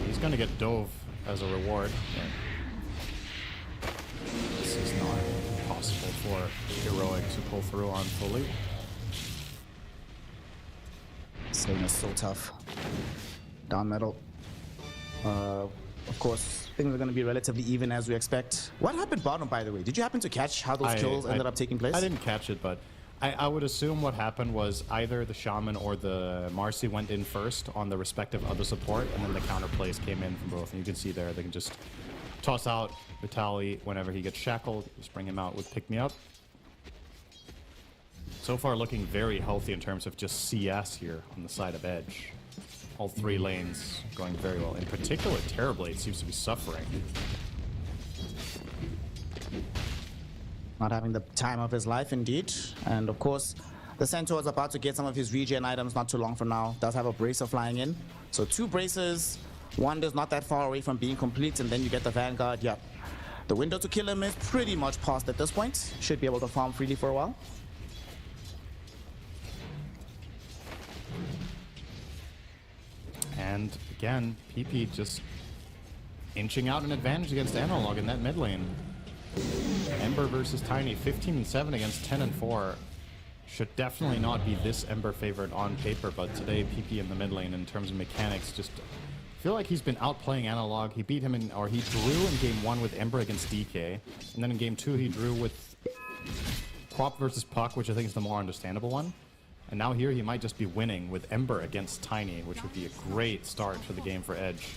He's going to get dove as a reward. This is not possible for Heroic to pull through on fully. This game is so tough. Down metal. Of course, things are going to be relatively even as we expect. What happened bottom, by the way? Did you happen to catch how those kills ended up taking place? I didn't catch it, but I would assume what happened was either the Shaman or the Marcy went in first on the respective other support, and then the counter plays came in from both. And you can see there, they can just toss out Vitaly whenever he gets shackled. Just bring him out with Pick Me Up. So far looking very healthy in terms of just CS here on the side of Edge. All 3 lanes going very well. In particular, Terrorblade seems to be suffering. Not having the time of his life, indeed. And of course, the Centaur is about to get some of his regen items not too long from now. Does have a bracer flying in. So 2 bracers. One is not that far away from being complete, and then you get the Vanguard. Yep. The window to kill him is pretty much past at this point. Should be able to farm freely for a while. And again, PP just inching out an advantage against Analog in that mid lane. Ember versus Tiny, 15-7 against 10-4. Should definitely not be this Ember favorite on paper, but today PP in the mid lane in terms of mechanics just feel like he's been outplaying Analog. He beat him in, or he drew in game 1 with Ember against DK, and then in game 2 he drew with Prop versus Puck, which I think is the more understandable one. And now here he might just be winning with Ember against Tiny, which would be a great start for the game for Edge.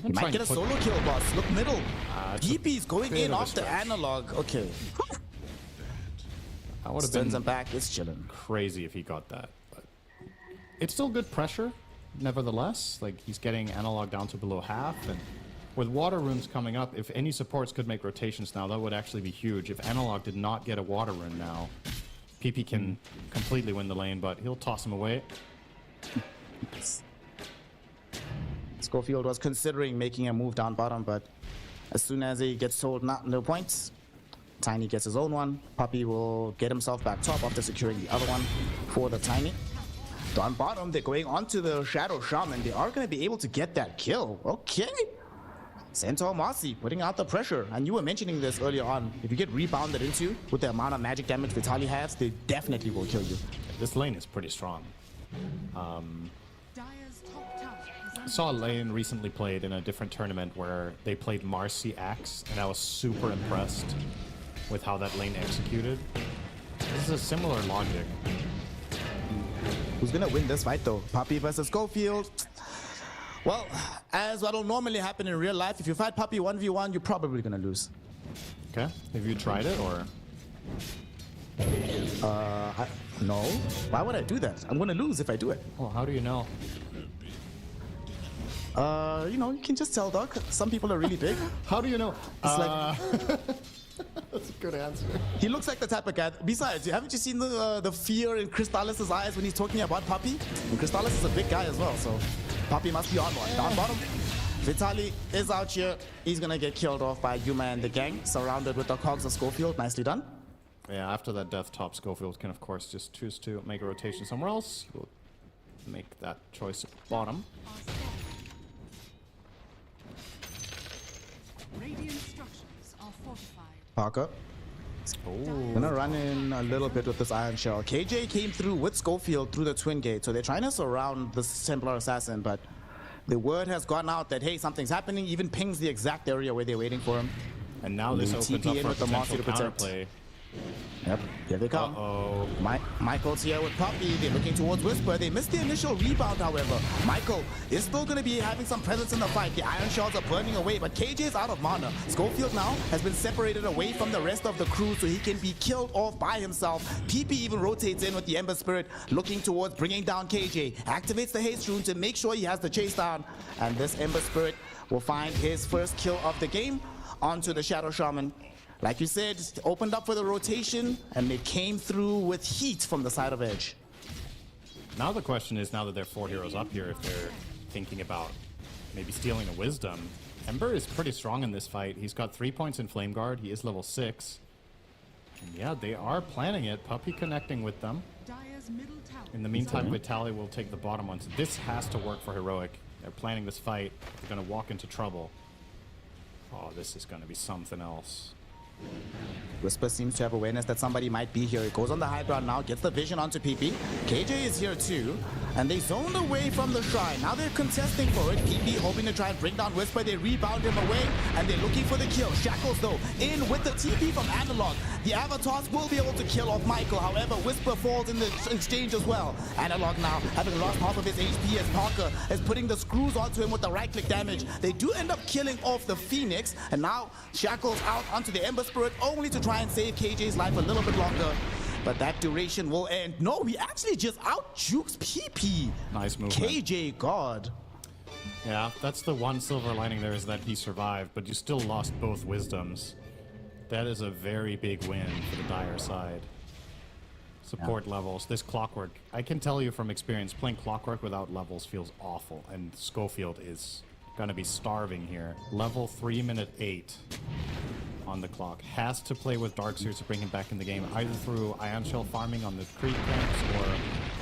He might get a solo kill, boss. Look middle. DP's going in off the Analog. Okay. I would have Stuns been him back. It's chilling. Crazy if he got that. But it's still good pressure, nevertheless. Like, he's getting Analog down to below half. And with Water Runes coming up, if any supports could make rotations now, that would actually be huge. If Analog did not get a Water Rune now, PP can completely win the lane, but he'll toss him away. Schofield was considering making a move down bottom, but as soon as he gets told no points, Tiny gets his own one. Puppy will get himself back top after securing the other one for the Tiny. Down bottom, they're going onto the Shadow Shaman. They are going to be able to get that kill. Okay. Centaur Marcy putting out the pressure. And you were mentioning this earlier on. If you get rebounded into with the amount of magic damage Vitaly has, they definitely will kill you. This lane is pretty strong. I saw a lane recently played in a different tournament where they played Marcy Axe, and I was super impressed with how that lane executed. This is a similar logic. Who's gonna win this fight though? Puppy versus Schofield? Well, as what'll normally happen in real life, if you fight Puppy 1v1, you're probably gonna lose. Okay, have you tried it or? No. Why would I do that? I'm gonna lose if I do it. Well, how do you know? You know, you can just tell, dog. Some people are really big. How do you know? It's like... That's a good answer. He looks like the type of guy. Besides, haven't you seen the fear in Crystallis' eyes when he's talking about Puppy? And Crystallis is a big guy as well, so Puppy must be on one. Down bottom, Vitaly is out here. He's gonna get killed off by Yuma and the gang, surrounded with the cogs of Schofield. Nicely done. Yeah, after that death top, Schofield can of course just choose to make a rotation somewhere else. He'll make that choice at the bottom. Radiant structures are fortified. Parker. Gonna run in a little bit with this Iron Shell. KJ came through with Schofield through the Twin Gate, so they're trying to surround this Templar Assassin, but the word has gone out that, hey, something's happening, even pings the exact area where they're waiting for him. And now this opens up for a potential counterplay. Yep, here they come. Uh-oh. Michael's here with Puppy. They're looking towards Whisper. They missed the initial rebound, however. Michael is still going to be having some presence in the fight. The Iron Shells are burning away, but KJ is out of mana. Schofield now has been separated away from the rest of the crew, so he can be killed off by himself. PP even rotates in with the Ember Spirit, looking towards bringing down KJ. Activates the Haste Rune to make sure he has the chase down. And this Ember Spirit will find his first kill of the game onto the Shadow Shaman. Like you said, opened up for the rotation, and they came through with heat from the side of Edge. Now the question is, now that there are 4 heroes up here, if they're thinking about maybe stealing a Wisdom. Ember is pretty strong in this fight. He's got 3 points in Flame Guard. He is level 6. And yeah, they are planning it. Puppy connecting with them. In the meantime, Vitaly will take the bottom one. So this has to work for Heroic. They're planning this fight. They're going to walk into trouble. Oh, this is going to be something else. Whisper seems to have awareness that somebody might be here. It goes on the high ground now, gets the vision onto PP. KJ is here too, and they zoned away from the shrine. Now they're contesting for it. PP hoping to try and bring down Whisper. They rebound him away, and they're looking for the kill. Shackles though, in with the TP from Analog. The Avatars will be able to kill off Michael. However, Whisper falls in the exchange as well. Analog now having lost half of his HP as Parker is putting the screws onto him with the right-click damage. They do end up killing off the Phoenix, and now Shackles out onto the Ember Spirit, only to try and save KJ's life a little bit longer. But that duration will end. No, he actually just out-jukes PP. Nice move. KJ, God. Yeah, that's the one silver lining there, is that he survived, but you still lost both wisdoms. That is a very big win for the Dire side. Support levels, this Clockwork. I can tell you from experience, playing Clockwork without levels feels awful, and Schofield is gonna be starving here. Level 3 minute 8 on the clock. Has to play with Darkseers to bring him back in the game, either through Ion Shell farming on the creep camps or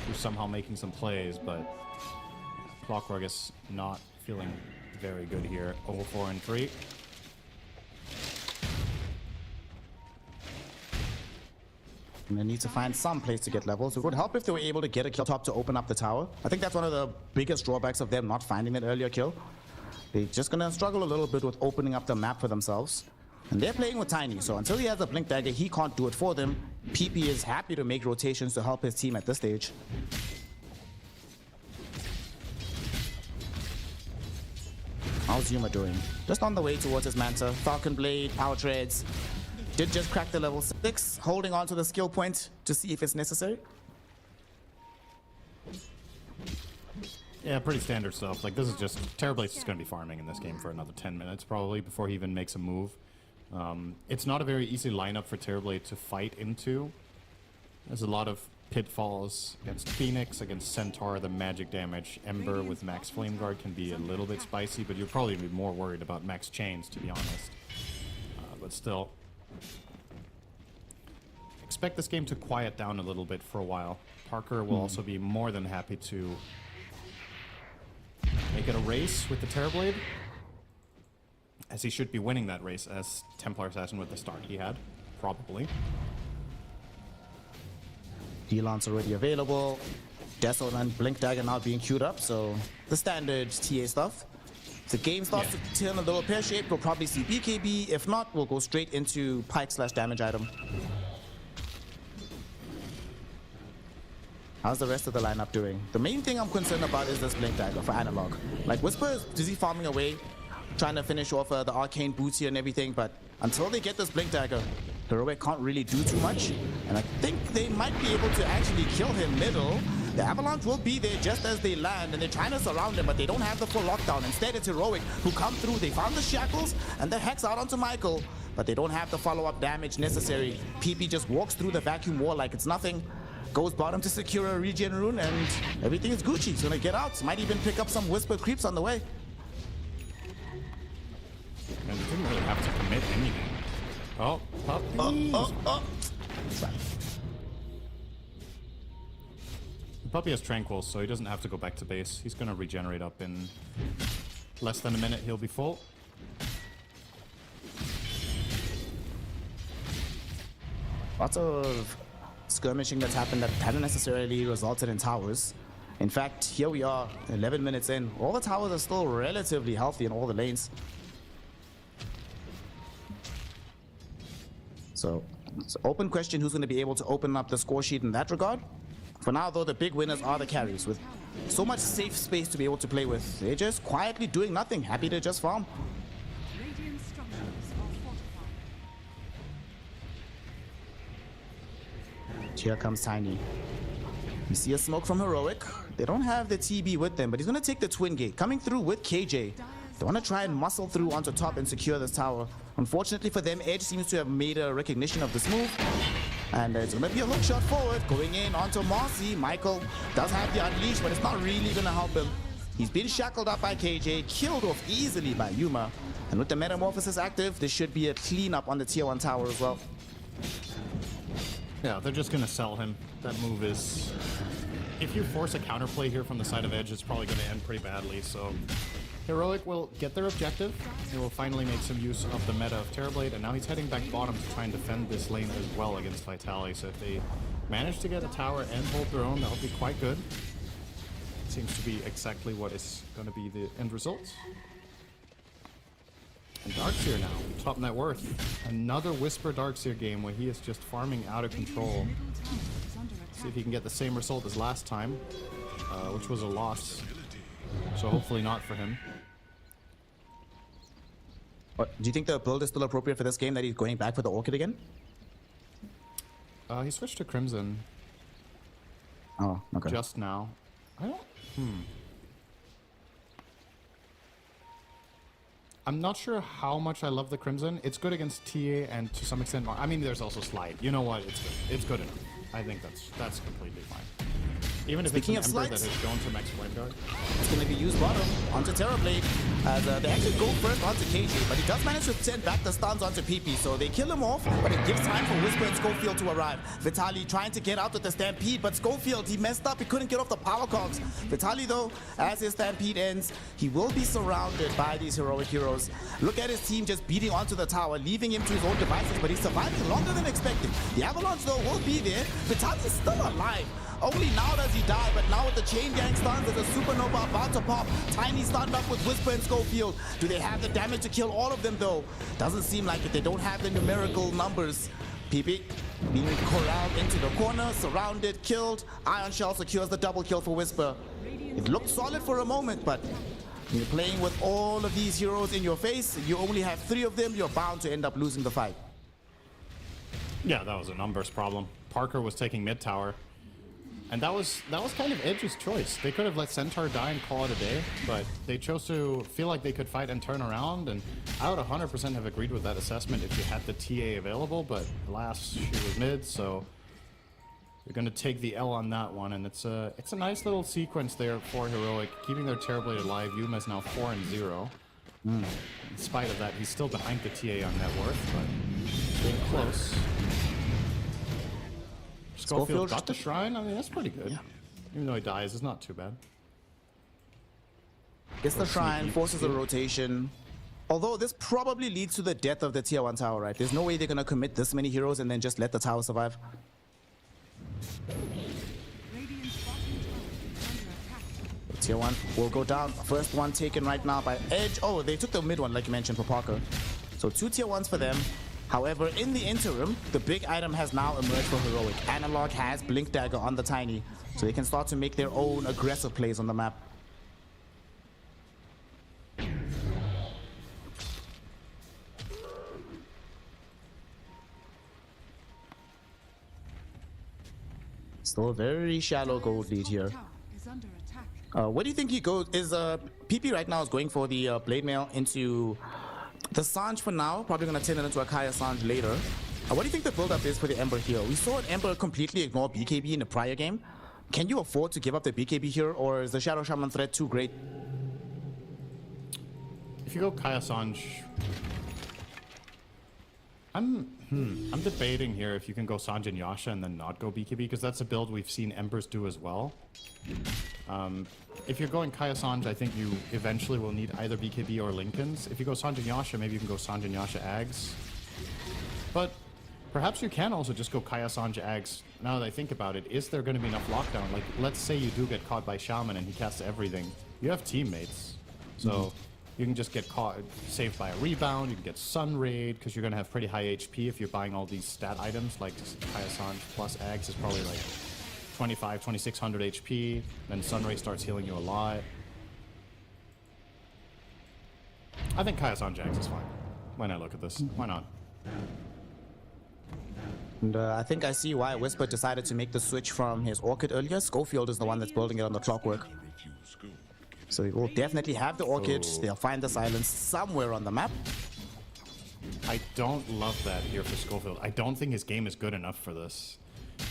through somehow making some plays, but Clockwork is not feeling very good here. 0-4 and 3. And they need to find some place to get levels. It would help if they were able to get a kill top to open up the tower. I think that's one of the biggest drawbacks of them not finding that earlier kill. They're just gonna struggle a little bit with opening up the map for themselves. And they're playing with Tiny, so until he has a Blink Dagger, he can't do it for them. PP is happy to make rotations to help his team at this stage. How's Yuma doing? Just on the way towards his Manta. Falcon Blade, Power Treads. Did just crack the level 6, holding on to the skill point to see if it's necessary. Yeah, pretty standard stuff. Like, this is just... Terrorblade is going to be farming in this game for another 10 minutes, probably, before he even makes a move. It's not a very easy lineup for Terrorblade to fight into. There's a lot of pitfalls against Phoenix, against Centaur, the magic damage. Ember with max Flame Guard can be a little bit spicy, but you'll probably be more worried about max Chains, to be honest. But still... Expect this game to quiet down a little bit for a while. Parker will also be more than happy to make it a race with the Terrorblade, as he should be winning that race as Templar Assassin with the start he had, probably. D-Lance already available. Deso and Blink Dagger now being queued up, so the standard TA stuff. The game starts to turn a little pear-shaped. We'll probably see BKB. If not, we'll go straight into Pike/damage item. How's the rest of the lineup doing? The main thing I'm concerned about is this Blink Dagger for Analog. Like, Whisper is busy farming away, trying to finish off the arcane boots here and everything, but until they get this Blink Dagger, Heroic can't really do too much, and I think they might be able to actually kill him middle. The Avalanche will be there just as they land, and they're trying to surround him, but they don't have the full lockdown. Instead, it's Heroic who come through. They found the shackles and the hex out onto Michael, but they don't have the follow-up damage necessary. PP just walks through the vacuum wall like it's nothing. Goes bottom to secure a regen rune, and everything is Gucci. He's gonna get out. Might even pick up some Whisper creeps on the way. And he didn't really have to commit anything. Oh, Puppy has Tranquil, so he doesn't have to go back to base. He's gonna regenerate up in less than a minute. He'll be full. Lots of skirmishing that's happened that hadn't necessarily resulted in towers. In fact, here we are, 11 minutes in. All the towers are still relatively healthy in all the lanes. So, it's an open question who's going to be able to open up the score sheet in that regard. For now, though, the big winners are the carries, with so much safe space to be able to play with. They're just quietly doing nothing, happy to just farm. Here comes Tiny. You see a smoke from Heroic. They don't have the TB with them, but he's going to take the Twin Gate. Coming through with KJ. They want to try and muscle through onto top and secure this tower. Unfortunately for them, Edge seems to have made a recognition of this move. And it's going to be a hook shot forward, going in onto Marcy. Michael does have the Unleash, but it's not really going to help him. He's been shackled up by KJ, killed off easily by Yuma. And with the Metamorphosis active, this should be a cleanup on the tier 1 tower as well. Yeah, they're just gonna sell him. That move is if you force a counterplay here from the side of Edge, it's probably going to end pretty badly. So Heroic will get their objective. He will finally make some use of the meta of Terrorblade, and now he's heading back bottom to try and defend this lane as well against Vitality. So if they manage to get a tower and hold their own, that'll be quite good. Seems to be exactly what is going to be the end result. And Darkseer now, top net worth. Another Whisper Darkseer game where he is just farming out of control. See if he can get the same result as last time, which was a loss. So hopefully not for him. Do you think the build is still appropriate for this game, that he's going back for the Orchid again? He switched to Crimson. Oh, okay. Just now. I don't... I'm not sure how much I love the Crimson. It's good against TA and to some extent... I mean, there's also Slide. You know what? It's good. It's good enough. I think that's completely fine. Even if Speaking it's of an Ember slides, that has gone to max flame guard. It's going to be used bottom onto Terrorblade, as they actually go first onto KJ, but he does manage to send back the stuns onto PP, so they kill him off, but it gives time for Whisper and Schofield to arrive. Vitali trying to get out with the Stampede, but Schofield, he messed up, he couldn't get off the power cogs. Vitali though, as his Stampede ends, he will be surrounded by these heroic heroes. Look at his team just beating onto the tower, leaving him to his own devices, but he's surviving longer than expected. The Avalanche though will be there. Vitali is still alive. Only now does he die, but now with the chain gang stuns, there's a supernova about to pop. Tiny stunned up with Whisper and Schofield. Do they have the damage to kill all of them though? Doesn't seem like it. They don't have the numerical numbers. PP being corralled into the corner, surrounded, killed. Ion Shell secures the double kill for Whisper. It looked solid for a moment, but when you're playing with all of these heroes in your face, you only have 3 of them, you're bound to end up losing the fight. Yeah, that was a numbers problem. Parker was taking mid tower. And that was kind of Edge's choice. They could have let Centaur die and call it a day, but they chose to feel like they could fight and turn around, and I would 100% have agreed with that assessment if you had the TA available, but alas, she was mid, so you're going to take the L on that one, and it's a nice little sequence there for Heroic, keeping their Terrorblade alive. Yuma is now 4-0. In spite of that, he's still behind the TA on net worth, but being close. Schofield got the shrine. I mean, that's pretty good. Yeah. Even though he dies, it's not too bad. Gets the shrine, forces a rotation. Although this probably leads to the death of the tier 1 tower, right? There's no way they're going to commit this many heroes and then just let the tower survive. Tier 1 will go down. First one taken right now by Edge. Oh, they took the mid one, like you mentioned, for Parker. So 2 tier 1s for them. However, in the interim, the big item has now emerged for Heroic. Analog has Blink Dagger on the Tiny, so they can start to make their own aggressive plays on the map. Still a very shallow gold lead here. What do you think he goes? Is PP right now is going for the Blade Mail into the Sange for now, probably going to turn it into a Kaya Sange later. What do you think the build-up is for the Ember here? We saw an Ember completely ignore BKB in the prior game. Can you afford to give up the BKB here, or is the Shadow Shaman threat too great? If you go Kaya Sange, I'm debating here if you can go Sange and Yasha and then not go BKB, because that's a build we've seen Embers do as well. If you're going Kaya Sange, I think you eventually will need either BKB or Lincolns. If you go Sange and Yasha, maybe you can go Sange and Yasha Ags. But perhaps you can also just go Kaya Sange Ags. Now that I think about it, is there going to be enough lockdown? Like, let's say you do get caught by Shaman and he casts everything. You have teammates. So you can just get caught, saved by a rebound. You can get Sun Raid, because you're going to have pretty high HP if you're buying all these stat items. Like Kaya Sange plus Ags is probably like 2600 HP, then Sunray starts healing you a lot. I think Kaya Sange Ags is fine when I look at this. Why not? And I think I see why Whisper decided to make the switch from his Orchid earlier. Schofield is the one that's building it on the clockwork. So he will definitely have the Orchid. They'll find the silence somewhere on the map. I don't love that here for Schofield. I don't think his game is good enough for this.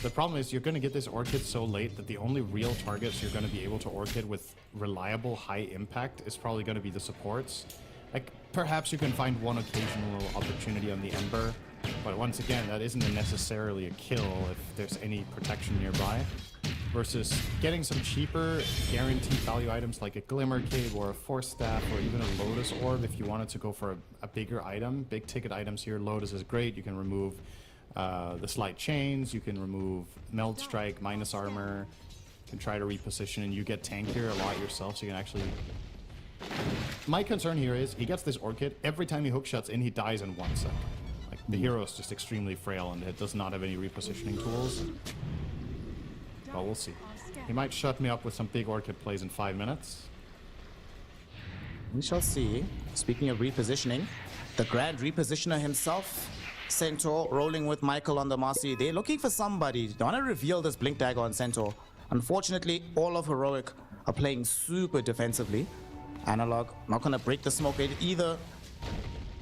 The problem is you're going to get this Orchid so late that the only real targets you're going to be able to Orchid with reliable high impact is probably going to be the supports. Like, perhaps you can find one occasional opportunity on the Ember But once again, that isn't necessarily a kill if there's any protection nearby. Versus getting some cheaper, guaranteed value items like a Glimmer Cape or a Force Staff or even a Lotus Orb if you wanted to go for a bigger item. Big ticket items here, Lotus is great. You can remove the Slight Chains, you can remove Meld Strike, minus armor, you can try to reposition, and you get tankier a lot yourself, so you can actually... My concern here is he gets this Orchid, every time he hookshots in, he dies in 1 second. Like, the hero is just extremely frail and it does not have any repositioning tools. But we'll see. He might shut me up with some big Orchid plays in 5 minutes. We shall see. Speaking of repositioning, the Grand Repositioner himself, Centaur, rolling with Michael on the Marcy. They're looking for somebody. They want to reveal this Blink Dagger on Centaur. Unfortunately, all of Heroic are playing super defensively. Analog, not going to break the smoke either.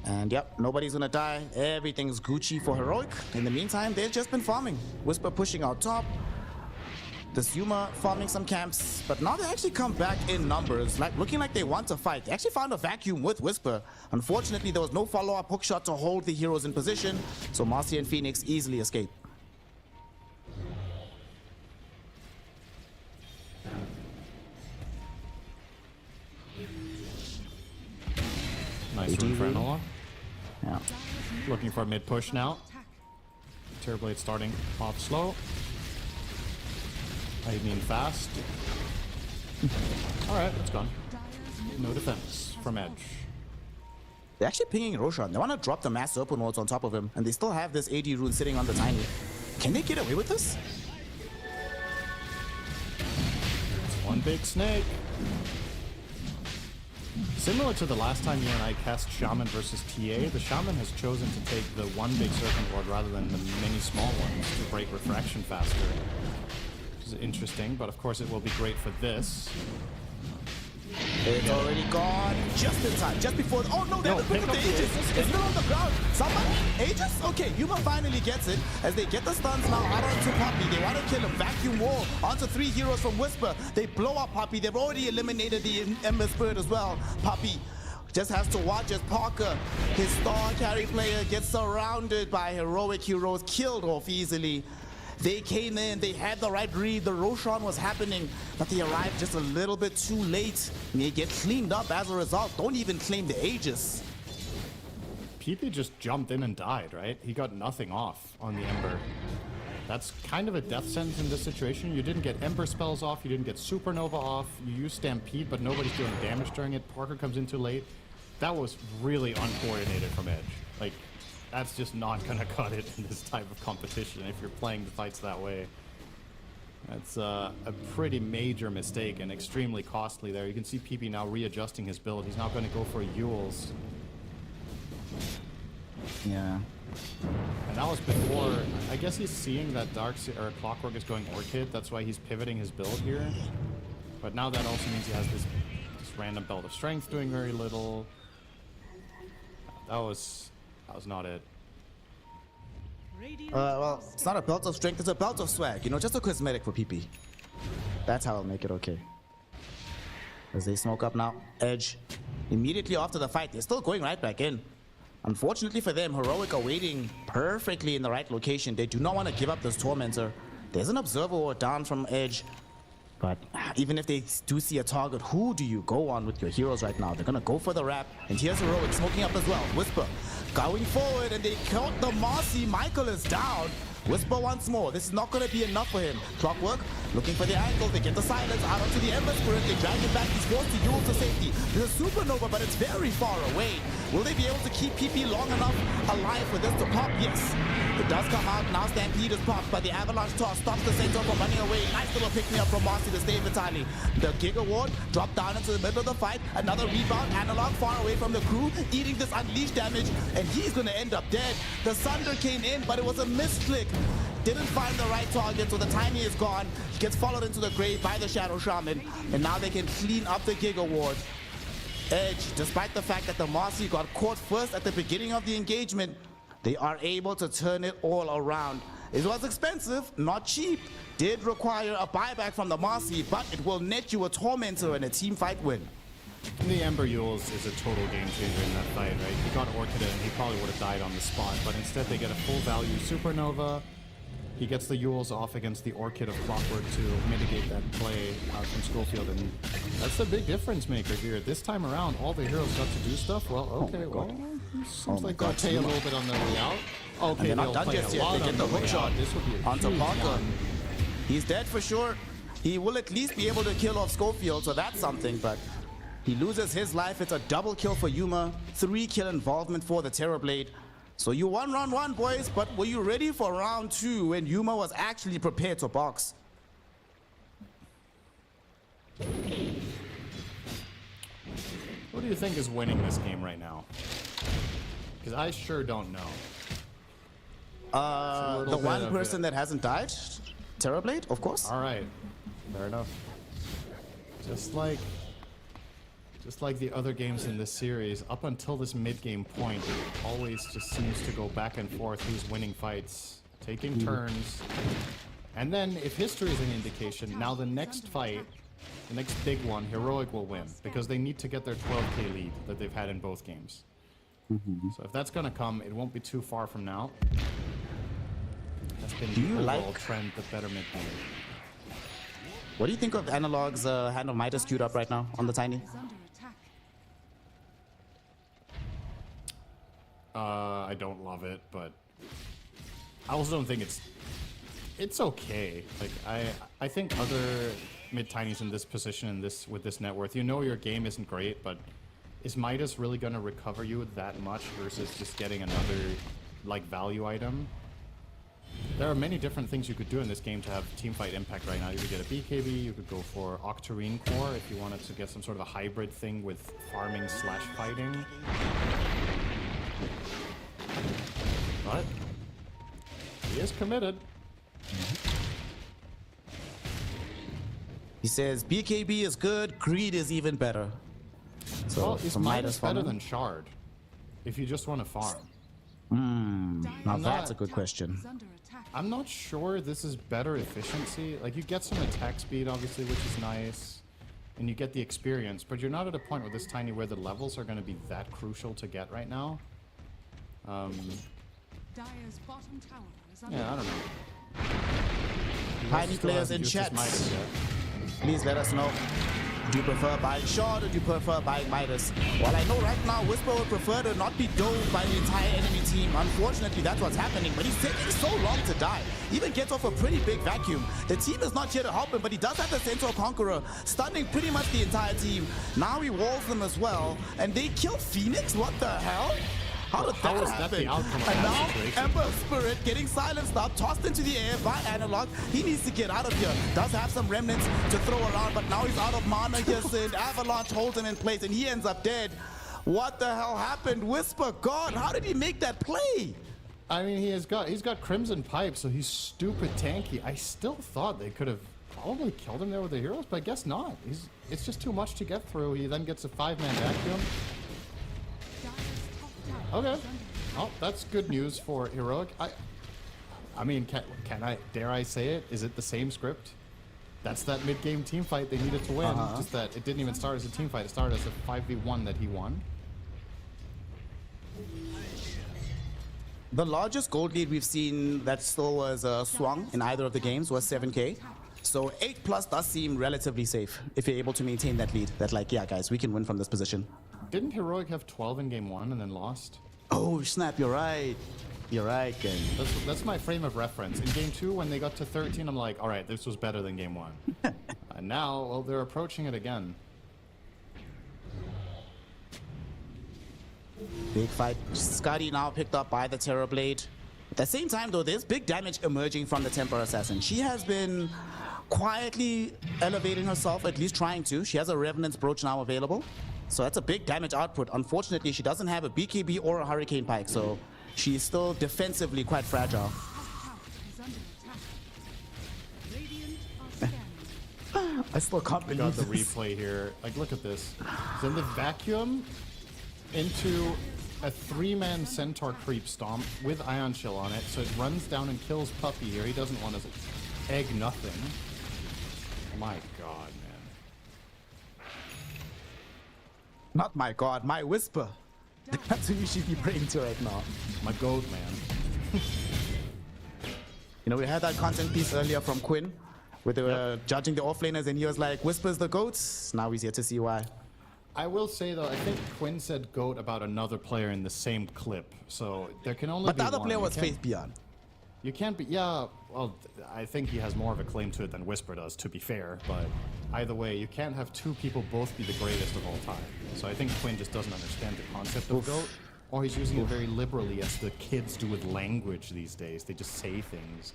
And yep, nobody's going to die. Everything's Gucci for Heroic. In the meantime, they've just been farming. Whisper pushing out top. The Zuma farming some camps, but now they actually come back in numbers, like looking like they want to fight. They actually found a vacuum with Whisper. Unfortunately, there was no follow-up hookshot to hold the heroes in position, so Marcy and Phoenix easily escape. Nice run for Analog. Yeah. Looking for a mid push now. Terrorblade starting off slow. I mean fast. Alright, it's gone. No defense from Edge. They're actually pinging Roshan. They want to drop the mass open worlds on top of him, and they still have this AD rune sitting on the Tiny. Can they get away with this? It's one big snake. Similar to the last time you and I cast Shaman versus TA, the Shaman has chosen to take the one big Serpent Ward rather than the many small ones to break refraction faster. Interesting, but of course it will be great for this. It's already gone just in time, just before. Oh no, they haven't picked up the Aegis. It's still on the ground. Somebody, Aegis? Okay, Yuma finally gets it as they get the stuns now out onto Poppy. They want to kill him. Vacuum wall onto 3 heroes from Whisper. They blow up Poppy. They've already eliminated the Ember Spirit as well. Poppy just has to watch as Parker, his star carry player, gets surrounded by heroic heroes, killed off easily. They came in, they had the right read, the Roshan was happening, but they arrived just a little bit too late. And they get cleaned up as a result, don't even claim the Aegis. PP just jumped in and died, right? He got nothing off on the Ember. That's kind of a death sentence in this situation. You didn't get Ember spells off, you didn't get Supernova off, you used Stampede, but nobody's doing damage during it. Parker comes in too late. That was really uncoordinated from Edge. Like, that's just not gonna cut it in this type of competition if you're playing the fights that way. That's a pretty major mistake and extremely costly there. You can see PP now readjusting his build. He's not gonna go for Yules. Yeah. And that was before, I guess he's seeing that Clockwork is going Orchid. That's why he's pivoting his build here. But now that also means he has this random Belt of Strength doing very little. That was not it. Well, it's not a Belt of Strength, it's a Belt of Swag. You know, just a cosmetic for PP. That's how I'll make it okay. As they smoke up now, Edge, immediately after the fight, they're still going right back in. Unfortunately for them, Heroic are waiting perfectly in the right location. They do not want to give up this Tormentor. There's an Observer Ward down from Edge. But even if they do see a target, who do you go on with your heroes right now? They're going to go for the wrap. And here's Heroic smoking up as well. Whisper going forward, and they caught the Marcy. Michael is down. Whisper once more. This is not going to be enough for him. Clockwork looking for the angle. They get the silence out onto the Ember Spirit. They drag it back. He's forced to use to safety. There's a Supernova, but it's very far away. Will they be able to keep PP long enough alive for this to pop? Yes. It does come out. Now Stampede is popped, but the Avalanche toss stops the Centaur from running away. Nice little pick-me-up from Marcy to stay entirely. The Giga Ward dropped down into the middle of the fight. Another rebound. Analog far away from the crew, eating this unleashed damage, and he's going to end up dead. The Sunder came in, but it was a misclick. Didn't find the right target, so the Tiny is gone. He gets followed into the grave by the Shadow Shaman, and now they can clean up the Giga Ward. Edge, despite the fact that the Marcy got caught first at the beginning of the engagement, they are able to turn it all around. It was expensive, not cheap. Did require a buyback from the Marcy, but it will net you a Tormentor and a team fight win. The Ember Yules is a total game changer in that fight, right? He got Orchid and he probably would have died on the spot, but instead they get a full value Supernova. He gets the Yules off against the Orchid of Clockwork to mitigate that play from Schofield, and that's the big difference maker here. This time around, all the heroes got to do stuff. Well, okay, seems like they'll pay a little bit on their way out. Okay, and they're not done just yet. They get the hook shot onto Parker. He's dead for sure. He will at least be able to kill off Schofield, so that's something, but he loses his life. It's a double kill for Yuma. 3-kill involvement for the Terrorblade. So you won round 1, boys, but were you ready for round 2 when Yuma was actually prepared to box? Who do you think is winning this game right now? Because I sure don't know. The one person that hasn't died? Terrorblade, of course. All right, fair enough. Just like the other games in this series, up until this mid-game point, it always just seems to go back and forth who's winning fights, taking turns. And then, if history is an indication, now the next fight, the next big one, Heroic will win, because they need to get their 12k lead that they've had in both games. So if that's going to come, it won't be too far from now. That's been the overall trend, the better mid-game. What do you think of Analog's Hand of Midas queued up right now on the Tiny? I don't love it, but I also don't think it's okay. Like I think other mid-tinies in this position and with this net worth, you know your game isn't great, but is Midas really gonna recover you that much versus just getting another like value item? There are many different things you could do in this game to have teamfight impact right now. You could get a BKB, you could go for Octarine Core if you wanted to get some sort of a hybrid thing with farming / fighting. But he is committed. He says BKB is good, Greed is even better. So well, is Midas better than Shard if you just want to farm? Now that's a good question. I'm not sure this is better efficiency. Like, you get some attack speed, obviously, which is nice, and you get the experience, but you're not at a point with this Tiny where the levels are going to be that crucial to get right now. Yeah, I don't know. Tiny players in chat, please let us know. Do you prefer buying Shard or do you prefer buying Midas? Well, I know right now Whisper would prefer to not be dove by the entire enemy team. Unfortunately, that's what's happening, but he's taking so long to die. Even gets off a pretty big vacuum. The team is not here to help him, but he does have the Centaur Conqueror, stunning pretty much the entire team. Now he walls them as well, and they kill Phoenix? What the hell? How did that happen? And now Ember Spirit getting silenced up, tossed into the air by Analog. He needs to get out of here. Does have some remnants to throw around, but now he's out of mana here, Sid. Avalanche holds him in place, and he ends up dead. What the hell happened? Whisper, God, how did he make that play? I mean, he's got Crimson Pipe, so he's stupid tanky. I still thought they could have probably killed him there with the heroes, but I guess not. It's just too much to get through. He then gets a 5-man vacuum. Okay. Oh, that's good news for Heroic. I mean, dare I say it? Is it the same script? That's that mid-game team fight they needed to win. Just that it didn't even start as a team fight. It started as a 5v1 that he won. The largest gold lead we've seen that still was swung in either of the games was 7k. So 8+ does seem relatively safe if you're able to maintain that lead. That like, yeah, guys, we can win from this position. Didn't Heroic have 12 in game 1 and then lost? Oh, snap, you're right. You're right, gang. That's my frame of reference. In game 2, when they got to 13, I'm like, all right, this was better than game 1. And now, well, they're approaching it again. Big fight. Scotty now picked up by the Terrorblade. At the same time, though, there's big damage emerging from the Temper Assassin. She has been quietly elevating herself, at least trying to. She has a Revenant's Brooch now available. So that's a big damage output. Unfortunately, she doesn't have a BKB or a Hurricane Pike, so she's still defensively quite fragile. I still can't believe got the replay here. Like, look at this. So in the vacuum into a 3-man Centaur creep stomp with Ion Chill on it, so it runs down and kills Puppy here. He doesn't want to egg nothing. My God, man. Not my god, my whisper. That's who you should be praying to right now. My goat, man. You know, we had that content piece earlier from Quinn, where they were judging the offlaners, and he was like, Whisper's the goats. Now he's here to see why. I will say though, I think Quinn said goat about another player in the same clip, so there can only be one. But the other player was Faith Beyond. You can't be, yeah, well, I think he has more of a claim to it than Whisper does, to be fair, but either way, you can't have two people both be the greatest of all time. So I think Quinn just doesn't understand the concept of GOAT, or he's using it very liberally as the kids do with language these days. They just say things.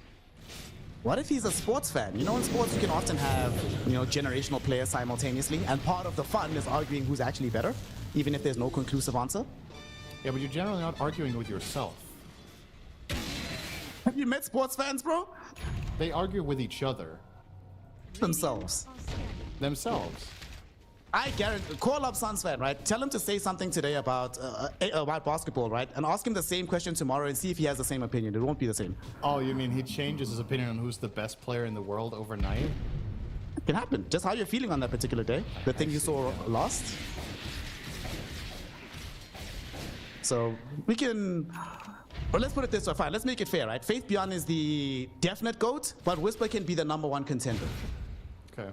What if he's a sports fan? You know, in sports you can often have, you know, generational players simultaneously, and part of the fun is arguing who's actually better, even if there's no conclusive answer. Yeah, but you're generally not arguing with yourself. Have you met sports fans, bro? They argue with each other. Themselves. Themselves. I guarantee. Call up Suns fan, right? Tell him to say something today about basketball, right? And ask him the same question tomorrow and see if he has the same opinion. It won't be the same. Oh, you mean he changes his opinion on who's the best player in the world overnight? It can happen. Just how you're feeling on that particular day. The thing you saw lost. So we can. Well, let's put it this way. Fine, let's make it fair, right? Faith Beyond is the definite GOAT, but Whisper can be the #1 contender. Okay.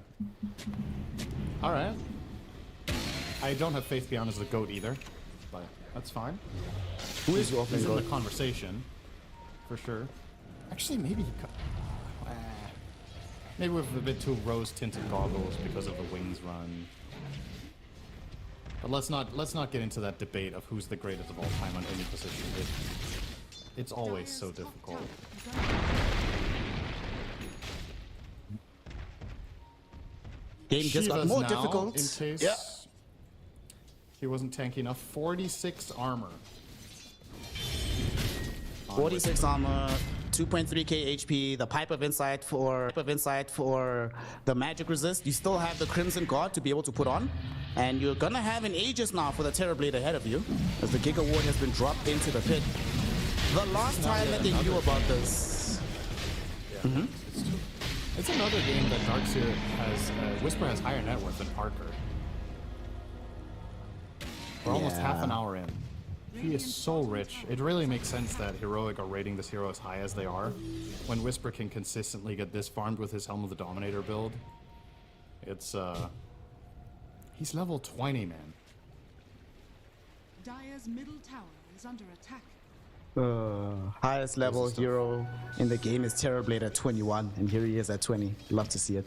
All right. I don't have Faith Beyond as the GOAT either, but that's fine. Who is your He's in the conversation, for sure. Actually, maybe he maybe with a bit too rose-tinted goggles because of the wings run. But let's not get into that debate of who's the greatest of all time on any position. It's always so difficult. Game just got more difficult. In case he wasn't tanky enough. 46 armor. 46 armor, 2.3k HP, the Pipe of Insight for the magic resist. You still have the Crimson Guard to be able to put on. And you're gonna have an Aegis now for the Terrorblade ahead of you, as the Giga Ward has been dropped into the pit. The last time that they knew about this. Yeah. It's another game that Darkseer has, Whisper has higher net worth than Parker. We're almost half an hour in. He is so rich. It really makes sense that Heroic are rating this hero as high as they are. When Whisper can consistently get this farmed with his Helm of the Dominator build. It's, he's level 20, man. Dire's middle tower is under attack. Highest level hero in the game is Terrorblade at 21, and here he is at 20. Love to see it.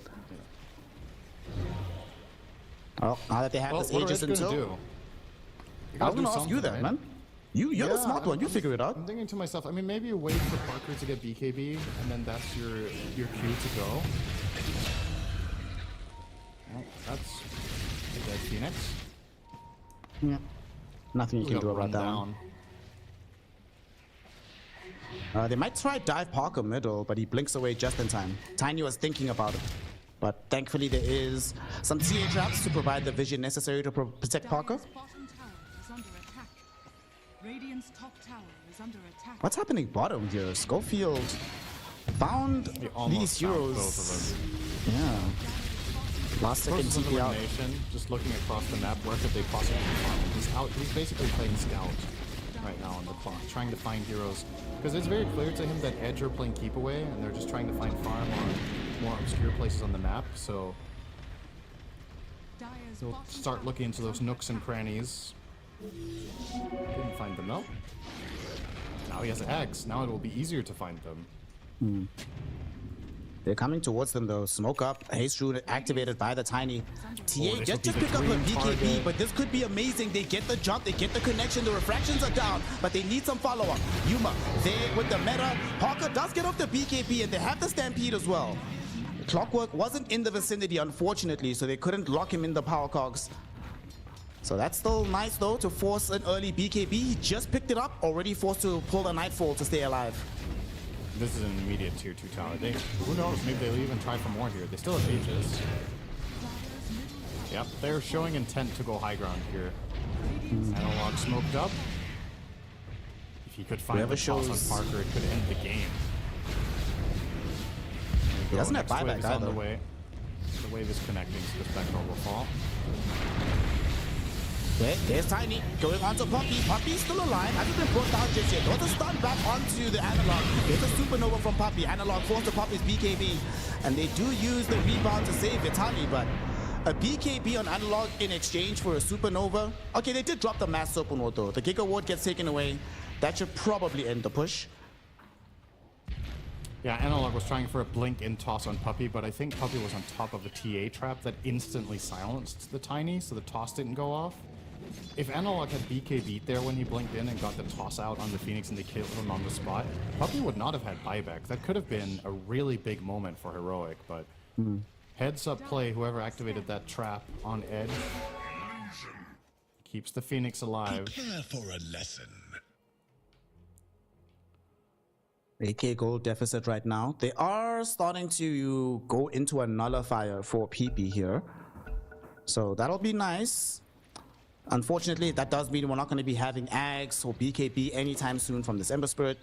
Oh, now that they have this Aegis until... I was gonna ask you that, man. You're the smart one. You figure it out. I'm thinking to myself, I mean, maybe you wait for Parker to get BKB, and then that's your cue to go. Well, that's a dead Phoenix. Yeah. Nothing you can do about that. They might try dive Parker middle, but he blinks away just in time. Tiny was thinking about it. But thankfully there is some TA traps to provide the vision necessary to protect Parker. Radiant's top tower is under attack. What's happening bottom here? Schofield found these heroes. Yeah. Last second TP out. Just looking across the map, where could they possibly farm? He's basically playing scout right now on the clock, trying to find heroes. Because it's very clear to him that Edge are playing keep away, and they're just trying to find farm on more obscure places on the map. So he'll start looking into those nooks and crannies. Didn't find them though. Now he has X. Now it will be easier to find them. They're coming towards them though. Smoke up. Haste Rune activated by the Tiny. TA just pick up a BKB, but this could be amazing. They get the jump, they get the connection, the refractions are down, but they need some follow-up. Yuma there with the meta. Parker does get off the BKB, and they have the Stampede as well. Clockwork wasn't in the vicinity, unfortunately, so they couldn't lock him in the power cogs. So that's still nice though to force an early BKB. He just picked it up, already forced to pull the Nightfall to stay alive. This is an immediate tier 2 tower. Who knows, maybe they'll even try for more here. They still have Aegis. Yep, they're showing intent to go high ground here. Analog smoked up. If he could find the toss on Parker, it could end the game. He doesn't have buyback either. The wave is connecting, so this back door will fall. Okay, there's Tiny going on to Poppy. Poppy's still alive. Hasn't been brought down just yet. DOTA stun back onto the Analog. There's a supernova from Poppy. Analog forced to Poppy's BKB. And they do use the rebound to save Vitali, but a BKB on Analog in exchange for a supernova. Okay, they did drop the mass supernova though. The Giga Ward gets taken away. That should probably end the push. Yeah, Analog was trying for a blink in toss on Puppy, but I think Puppy was on top of a TA trap that instantly silenced the Tiny, so the toss didn't go off. If Analog had BK beat there when he blinked in and got the toss out on the Phoenix and they killed him on the spot, Puppy would not have had buyback. That could have been a really big moment for Heroic, but heads up play, whoever activated that trap on Edge keeps the Phoenix alive. Prepare for a lesson. 8k gold deficit right now. They are starting to go into a nullifier for PP here. So that'll be nice. Unfortunately, that does mean we're not going to be having Ags or BKB anytime soon from this Ember Spirit.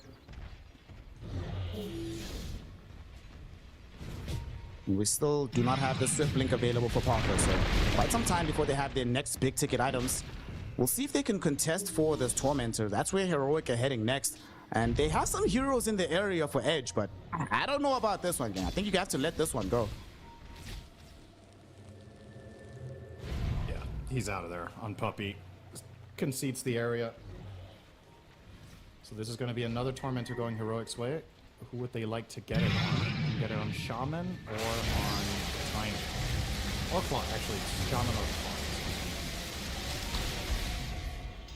We still do not have the Swift Blink available for Parker, so quite some time before they have their next big ticket items. We'll see if they can contest for this Tormentor. That's where Heroic are heading next. And they have some heroes in the area for Edge, but I don't know about this one. I think you have to let this one go. Yeah, he's out of there on Puppy. Concedes the area. So this is going to be another Tormentor going Heroic's way. Who would they like to get it on? Get it on Shaman or on Tiny? Or Clock, actually. Shaman or Clock.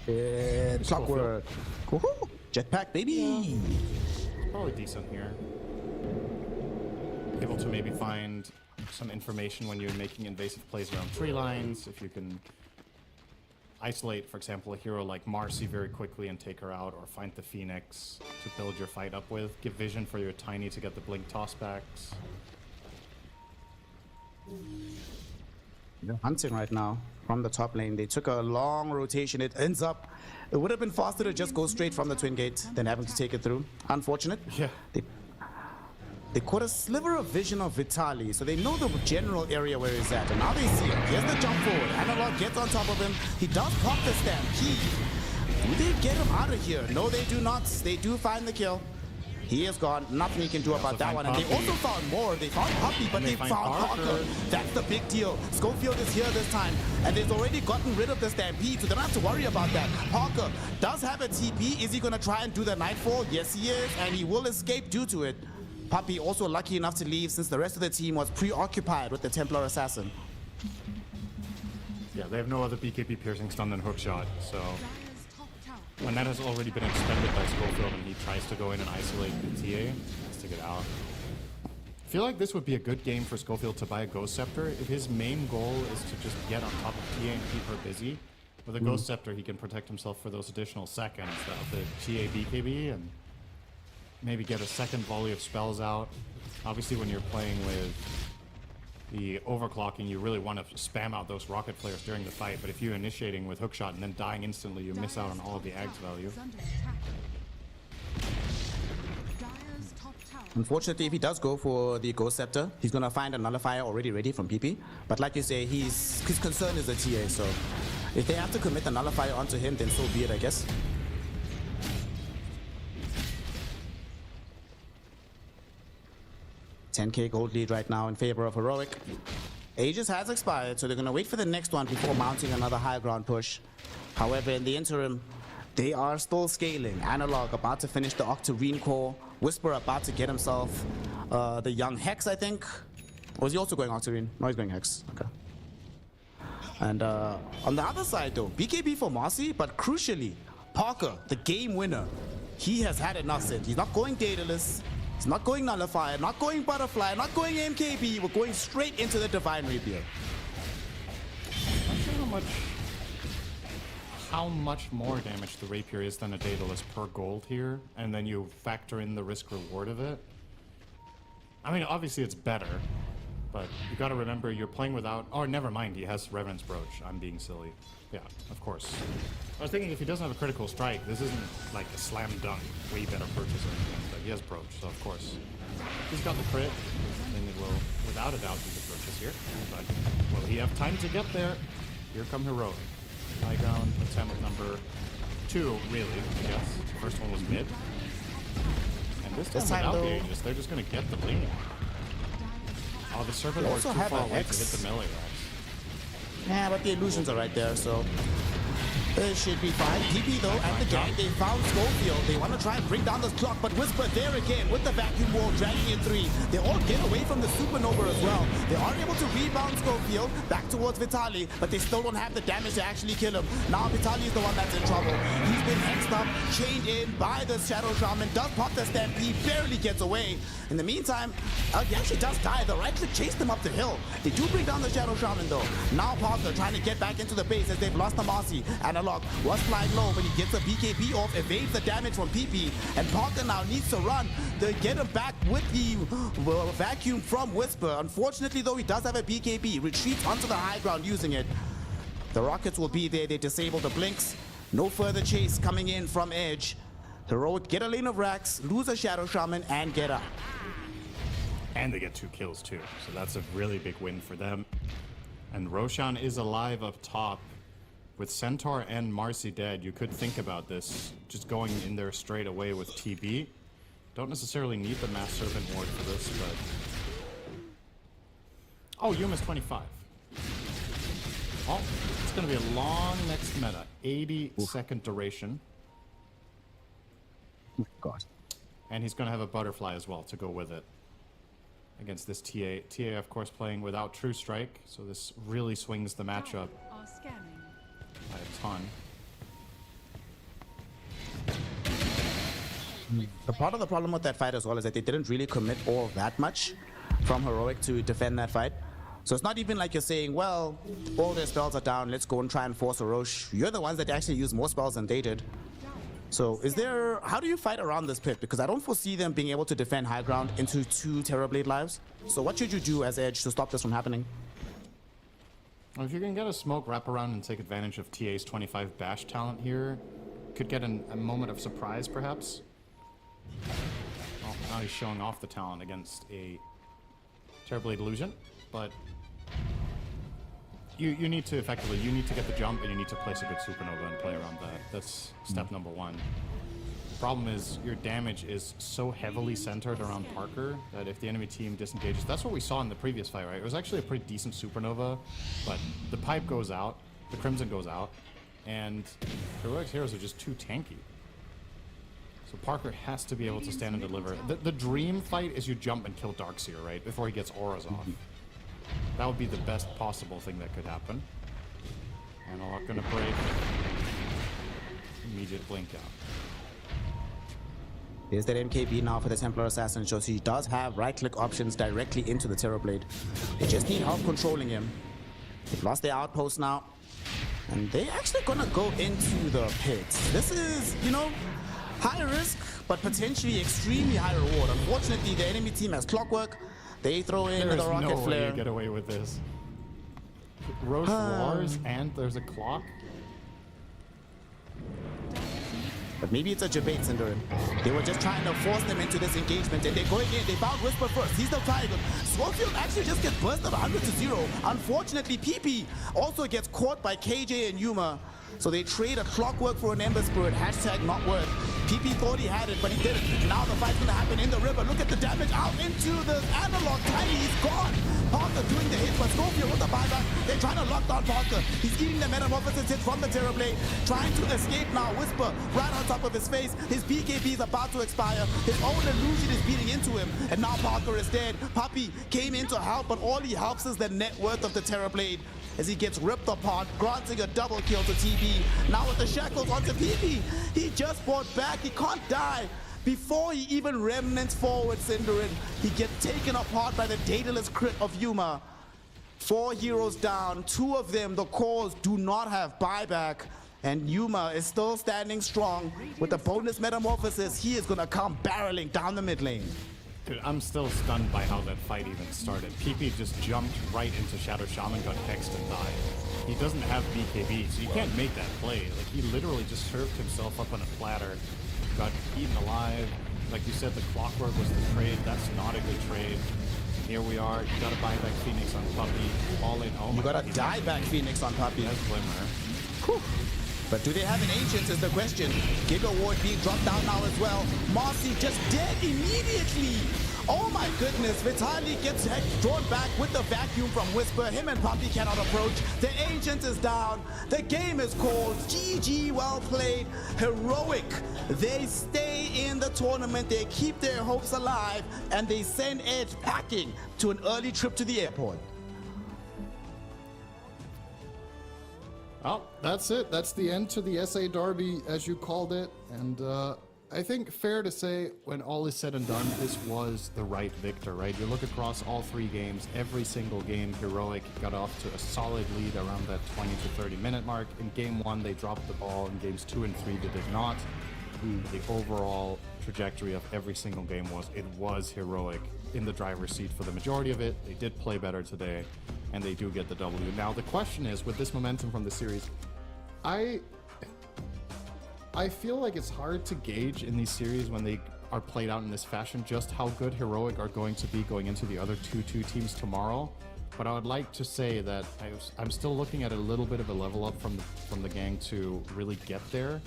It's Clockwork. Woohoo! Jetpack, baby! Yeah. It's probably decent here. Able to maybe find some information when you're making invasive plays around tree lines. If you can isolate, for example, a hero like Marcy very quickly and take her out, or find the Phoenix to build your fight up with. Give vision for your Tiny to get the blink tossbacks. They're hunting right now from the top lane. They took a long rotation. It ends up, it would have been faster to just go straight from the Twin Gate than having to take it through. Unfortunate. Yeah. They caught a sliver of vision of Vitali, so they know the general area where he's at. And now they see him. Here's the jump forward. Analog gets on top of him. He does pop the stampede. Do they get him out of here? No, they do not. They do find the kill. He is gone. Nothing he can do about that one. And they also found more. They found Puppy, but they found Parker. That's the big deal. Schofield is here this time, and they've already gotten rid of the Stampede, so they don't have to worry about that. Parker does have a TP. Is he going to try and do the Nightfall? Yes, he is, and he will escape due to it. Puppy also lucky enough to leave since the rest of the team was preoccupied with the Templar Assassin. Yeah, they have no other BKB piercing stun than Hookshot, so when that has already been expended by Schofield and he tries to go in and isolate the TA, he has to get out. I feel like this would be a good game for Schofield to buy a Ghost Scepter. If his main goal is to just get on top of TA and keep her busy, with a Ghost Scepter he can protect himself for those additional seconds of the TA BKB and maybe get a second volley of spells out. Obviously when you're playing with the overclocking, you really want to spam out those rocket flares during the fight, but if you're initiating with Hookshot and then dying instantly, you miss out on all of the Ags value. Unfortunately, if he does go for the Ghost Scepter, he's going to find a Nullifier already ready from PP. But like you say, his concern is the TA, so if they have to commit the Nullifier onto him, then so be it, I guess. $10k gold lead right now in favor of Heroic. Aegis has expired, so they're going to wait for the next one before mounting another high ground push. However, in the interim, they are still scaling. Analog about to finish the Octarine core. Whisper about to get himself the young Hex, I think. Or is he also going Octarine? No, he's going Hex. Okay. And on the other side, though, BKB for Marcy, but crucially, Parker, the game winner, he has had enough since. He's not going Daedalus. He's not going Nullifier, not going Butterfly, not going MKB. We're going straight into the Divine Rapier. I'm not sure how much more damage the Rapier is than a Daedalus per gold here, and then you factor in the risk-reward of it. I mean, obviously it's better, but you gotta remember you're playing without... Oh, never mind, he has Revenant's Brooch. I'm being silly. Yeah, of course. I was thinking if he doesn't have a critical strike, this isn't like a slam dunk, way better purchase or anything, but he has Brooch, so of course. He's got the crit, then it will, without a doubt, be the purchase here. But will he have time to get there? Here come Heroic. High ground attempt number 2, really, I guess. The first one was mid. And this time without the Aegis, they're just going to get the lane. Oh, the Serpent Lord's too far away to hit the melee rocks. Yeah, but the illusions are right there, so it should be fine. PP though at the gang, they found Schofield. They want to try and bring down this clock, but Whisper there again with the vacuum wall dragging in 3. They all get away from the supernova as well. They are able to rebound Schofield back towards Vitali, but they still don't have the damage to actually kill him. Now Vitali is the one that's in trouble. He's been hexed up, chained in by the Shadow Shaman, does pop the stampede, barely gets away. In the meantime, he actually does die. The right click chased him up the hill. They do bring down the Shadow Shaman though. Now Parker trying to get back into the base as they've lost the Marcy. Analog was flying low, but he gets a BKB off, evades the damage from PP, and Parker now needs to run to get him back with the vacuum from Whisper. Unfortunately though, he does have a BKB, retreats onto the high ground using it. The rockets will be there, they disable the blinks. No further chase coming in from Edge. Heroic get a lane of racks, lose a Shadow Shaman, and get up. And they get 2 kills too, so that's a really big win for them. And Roshan is alive up top. With Centaur and Marcy dead, you could think about this, just going in there straight away with TB. Don't necessarily need the Mass Serpent Ward for this, but... Oh, Yuma's 25. Oh, it's going to be a long next meta. 80-second duration. Oh, God. And he's going to have a Butterfly as well to go with it. Against this TA. TA, of course, playing without True Strike, so this really swings the matchup by a ton. The part of the problem with that fight as well is that they didn't really commit all that much from Heroic to defend that fight. So it's not even like you're saying, well, all their spells are down, let's go and try and force a Roche. You're the ones that actually use more spells than they did. So is there, how do you fight around this pit? Because I don't foresee them being able to defend high ground into 2 Terrorblade lives. So what should you do as Edge to stop this from happening? Well, if you can get a smoke wrap around and take advantage of TA's 25 bash talent here, could get a moment of surprise perhaps. Oh, now he's showing off the talent against a Terrorblade Illusion, but you need to effectively, you need to get the jump and you need to place a good supernova and play around that. That's step number 1. Problem is, your damage is so heavily centered around Parker that if the enemy team disengages, that's what we saw in the previous fight, right? It was actually a pretty decent supernova, but the pipe goes out, the Crimson goes out, and Heroic's heroes are just too tanky. So Parker has to be able to stand and deliver. The dream fight is you jump and kill Darkseer, right? Before he gets auras off. That would be the best possible thing that could happen. Analog gonna break. Immediate blink out. There's that MKB now for the Templar Assassin, so he does have right-click options directly into the Terrorblade. They just need help controlling him. They've lost their outpost now, and they're actually gonna go into the pits. This is, you know, high risk, but potentially extremely high reward. Unfortunately, the enemy team has Clockwork. They throw in the Rocket no way Flare. you get away with this. Roche Wars and there's a clock. But maybe it's a debate, Cinderin. They were just trying to force them into this engagement, and they're going in. They found Whisper first. He's the Tiger. Schofield actually just gets bursted 100-0. Unfortunately, PP also gets caught by KJ and Yuma. So they trade a Clockwork for an Ember Spirit. Hashtag not worth. PP thought he had it, but he didn't. Now the fight's gonna happen in the river. Look at the damage out into the Analog. Tiny, he's gone. Parker doing the hit, but Schofield with the buyback. They're trying to lock down Parker. He's eating the Metamorphosis hit from the Terrorblade. Trying to escape now. Whisper right on top of his face. His BKB is about to expire. His own illusion is beating into him. And now Parker is dead. Puppy came in to help, but all he helps is the net worth of the Terrorblade as he gets ripped apart, granting a double kill to TB. Now with the shackles onto PP, he just fought back. He can't die. Before he even remnants forward, Cinderin, he gets taken apart by the Daedalus crit of Yuma. 4 heroes down, 2 of them, the cores, do not have buyback. And Yuma is still standing strong. With the bonus Metamorphosis, he is gonna come barreling down the mid lane. Dude, I'm still stunned by how that fight even started. PP just jumped right into Shadow Shaman, got hexed and died. He doesn't have BKB, so you can't make that play. Like, he literally just served himself up on a platter, got eaten alive. Like you said, the Clockwork was the trade. That's not a good trade. Here we are. You got to buy back Phoenix on Puppey. All in. Oh You my got God, to he's die not- back Phoenix on Puppey. That's Glimmer. But do they have an Ancient is the question. Giga Ward being dropped down now as well. Marcy just dead immediately. Oh my goodness. Vitali gets drawn back with the vacuum from Whisper. Him and Poppy cannot approach. The Ancient is down. The game is called. GG, well played. Heroic. They stay in the tournament. They keep their hopes alive. And they send Edge packing to an early trip to the airport. Well, that's it. That's the end to the SA Derby, as you called it. And I think fair to say, when all is said and done, this was the right victor, right? You look across all 3 games, every single game, Heroic got off to a solid lead around that 20 to 30 minute mark. In game 1, they dropped the ball. In games 2 and 3, they did not. The overall trajectory of every single game was Heroic in the driver's seat for the majority of it. They did play better today, and they do get the W. Now, the question is, with this momentum from the series, I feel like it's hard to gauge in these series when they are played out in this fashion just how good Heroic are going to be going into the other 2-2 teams tomorrow. But I would like to say that I'm still looking at a little bit of a level up from the gang to really get there.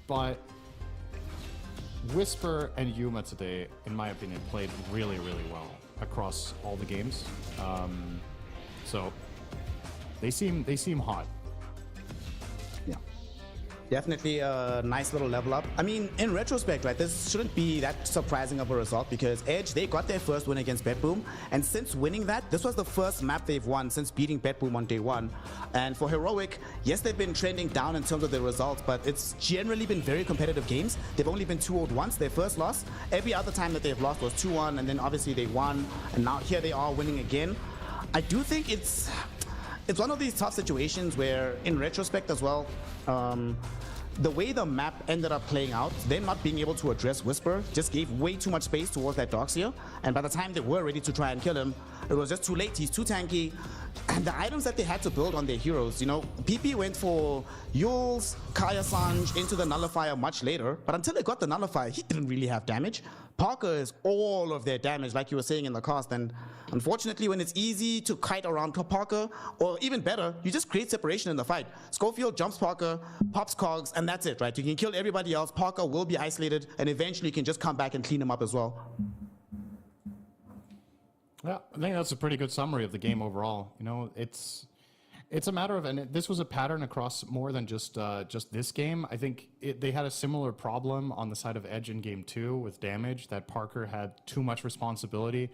But Whisper and Yuma today, in my opinion, played really, really well across all the games. So they seem hot. Yeah. Definitely a nice little level up. I mean, in retrospect, right, this shouldn't be that surprising of a result because Edge, they got their first win against BetBoom. And since winning that, this was the first map they've won since beating BetBoom on day 1. And for Heroic, yes, they've been trending down in terms of their results, but it's generally been very competitive games. They've only been 2-0 once, their first loss. Every other time that they've lost was 2-1, and then obviously they won. And now here they are winning again. I do think it's one of these tough situations where, in retrospect as well, the way the map ended up playing out, them not being able to address Whisper just gave way too much space towards that Darkseer. And by the time they were ready to try and kill him, it was just too late. He's too tanky. And the items that they had to build on their heroes, you know, PP went for Yules, Kaya Sanj into the Nullifier much later. But until they got the Nullifier, he didn't really have damage. Parker is all of their damage, like you were saying in the cast. And unfortunately, when it's easy to kite around Parker, or even better, you just create separation in the fight. Schofield jumps Parker, pops Cogs, and that's it, right? You can kill everybody else. Parker will be isolated, and eventually you can just come back and clean him up as well. Yeah, I think that's a pretty good summary of the game overall. You know, it's a matter of, and this was a pattern across more than just this game. I think they had a similar problem on the side of Edge in game 2 with damage, that Parker had too much responsibility.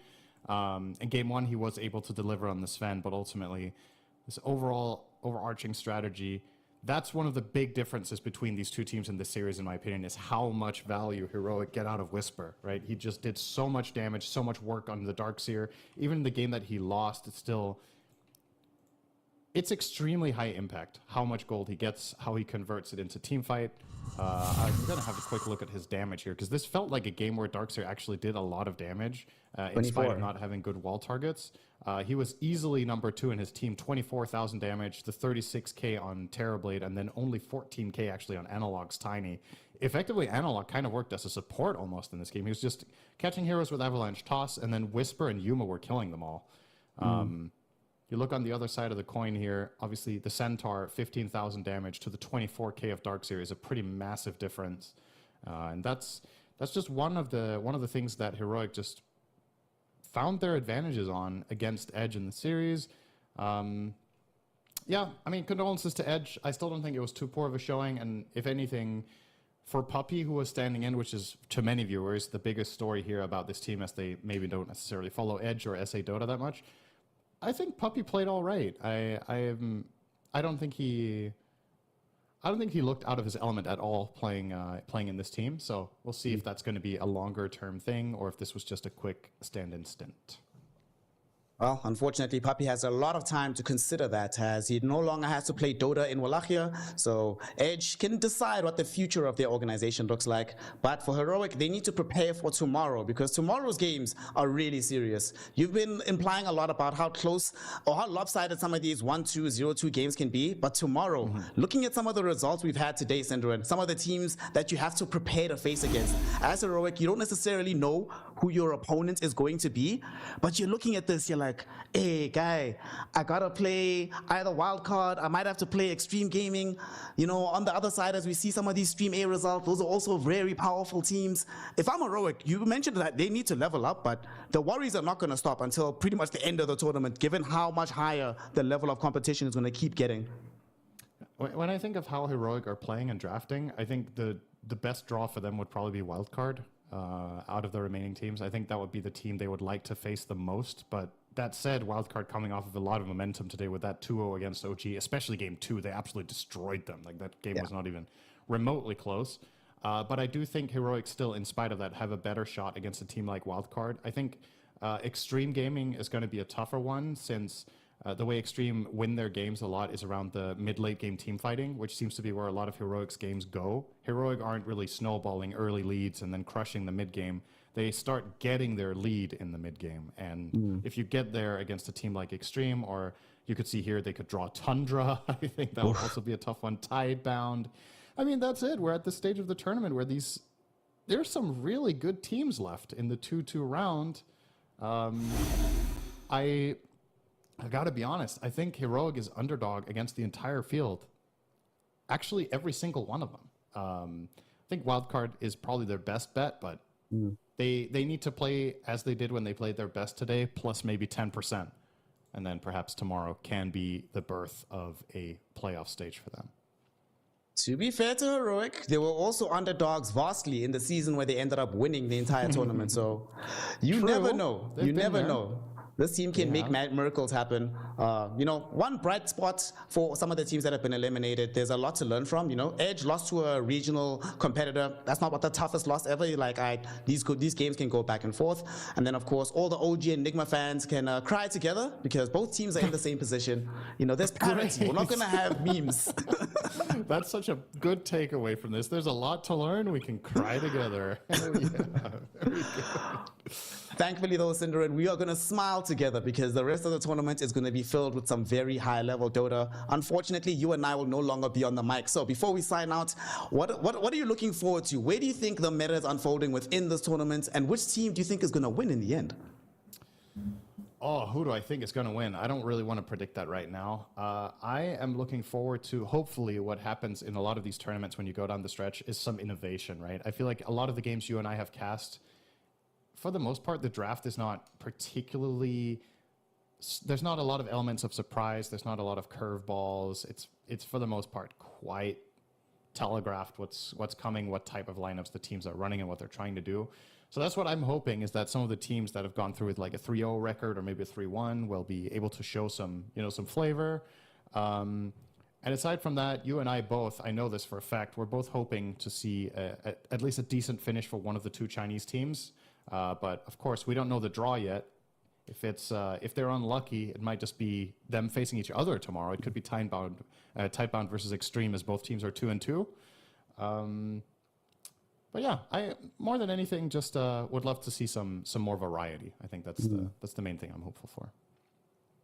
In game 1, he was able to deliver on the Sven, but ultimately, this overall overarching strategy, that's one of the big differences between these two teams in this series, in my opinion, is how much value Heroic get out of Whisper, right? He just did so much damage, so much work on the Darkseer. Even in the game that he lost, it's extremely high impact, how much gold he gets, how he converts it into team fight. I'm going to have a quick look at his damage here, because this felt like a game where Darkseer actually did a lot of damage, in spite of not having good wall targets. He was easily number 2 in his team, 24,000 damage, the 36k on Terrorblade, and then only 14k actually on Analog's Tiny. Effectively, Analog kind of worked as a support almost in this game. He was just catching heroes with Avalanche Toss, and then Whisper and Yuma were killing them all. You look on the other side of the coin here, obviously the Centaur, 15,000 damage to the 24k of Darkseer is a pretty massive difference. And that's just one of the things that Heroic just found their advantages on against Edge in the series. Yeah, I mean, condolences to Edge. I still don't think it was too poor of a showing, and if anything, for Puppey, who was standing in, which is to many viewers the biggest story here about this team, as they maybe don't necessarily follow Edge or SA Dota that much, I think Puppey played all right. I don't think he looked out of his element at all playing in this team. So we'll see if that's going to be a longer term thing or if this was just a quick stand-in stint. Well, unfortunately, Puppey has a lot of time to consider that, as he no longer has to play Dota in Wallachia, so Edge can decide what the future of their organization looks like. But for Heroic, they need to prepare for tomorrow, because tomorrow's games are really serious. You've been implying a lot about how close or how lopsided some of these 1-2, 0-2 games can be, but tomorrow, looking at some of the results we've had today, Synderen, some of the teams that you have to prepare to face against, as Heroic, you don't necessarily know who your opponent is going to be. But you're looking at this, you're like, hey, guy, I gotta play either Wildcard, I might have to play Xtreme Gaming. You know, on the other side, as we see some of these Stream A results, those are also very powerful teams. If I'm Heroic, you mentioned that they need to level up, but the worries are not gonna stop until pretty much the end of the tournament, given how much higher the level of competition is gonna keep getting. When I think of how Heroic are playing and drafting, I think the best draw for them would probably be Wildcard. Out of the remaining teams, I think that would be the team they would like to face the most. But that said, Wildcard coming off of a lot of momentum today with that 2-0 against OG, especially game 2, they absolutely destroyed them. Like, that game was not even remotely close. But I do think Heroic still, in spite of that, have a better shot against a team like Wildcard. I think Xtreme Gaming is going to be a tougher one, since the way Xtreme win their games a lot is around the mid-late game team fighting, which seems to be where a lot of Heroic's games go. Heroic aren't really snowballing early leads and then crushing the mid-game. They start getting their lead in the mid-game. And if you get there against a team like Xtreme, or you could see here they could draw Tundra, I think that would also be a tough one. Tidebound. I mean, that's it. We're at the stage of the tournament where there's some really good teams left in the 2-2 round. I gotta be honest, I think Heroic is underdog against the entire field. Actually, every single one of them. I think Wildcard is probably their best bet, but they need to play as they did when they played their best today, plus maybe 10%. And then perhaps tomorrow can be the birth of a playoff stage for them. To be fair to Heroic, they were also underdogs vastly in the season where they ended up winning the entire tournament. So you never know. You never know. This team can make miracles happen. You know, one bright spot for some of the teams that have been eliminated, there's a lot to learn from. You know, Edge lost to a regional competitor. That's not what the toughest loss ever. You're like, these games can go back and forth. And then, of course, all the OG and Nigma fans can cry together because both teams are in the same position. You know, there's parity. We're not going to have memes. That's such a good takeaway from this. There's a lot to learn. We can cry together. Thankfully, though, Cinderin, we are going to smile together because the rest of the tournament is going to be filled with some very high-level Dota. Unfortunately, you and I will no longer be on the mic. So before we sign out, what are you looking forward to? Where do you think the meta is unfolding within this tournament? And which team do you think is going to win in the end? Oh, who do I think is going to win? I don't really want to predict that right now. I am looking forward to, hopefully, what happens in a lot of these tournaments when you go down the stretch is some innovation, right? I feel like a lot of the games you and I have cast, for the most part, the draft is not particularly... There's not a lot of elements of surprise. There's not a lot of curveballs. It's for the most part quite telegraphed what's coming, what type of lineups the teams are running, and what they're trying to do. So that's what I'm hoping, is that some of the teams that have gone through with like a 3-0 record or maybe a 3-1 will be able to show some flavor. And aside from that, you and I both, I know this for a fact, we're both hoping to see at least a decent finish for one of the two Chinese teams. But of course, we don't know the draw yet. If they're unlucky, it might just be them facing each other tomorrow. It could be Tidebound versus Xtreme, as both teams are 2-2. But yeah, I more than anything just would love to see some more variety. I think that's the main thing I'm hopeful for.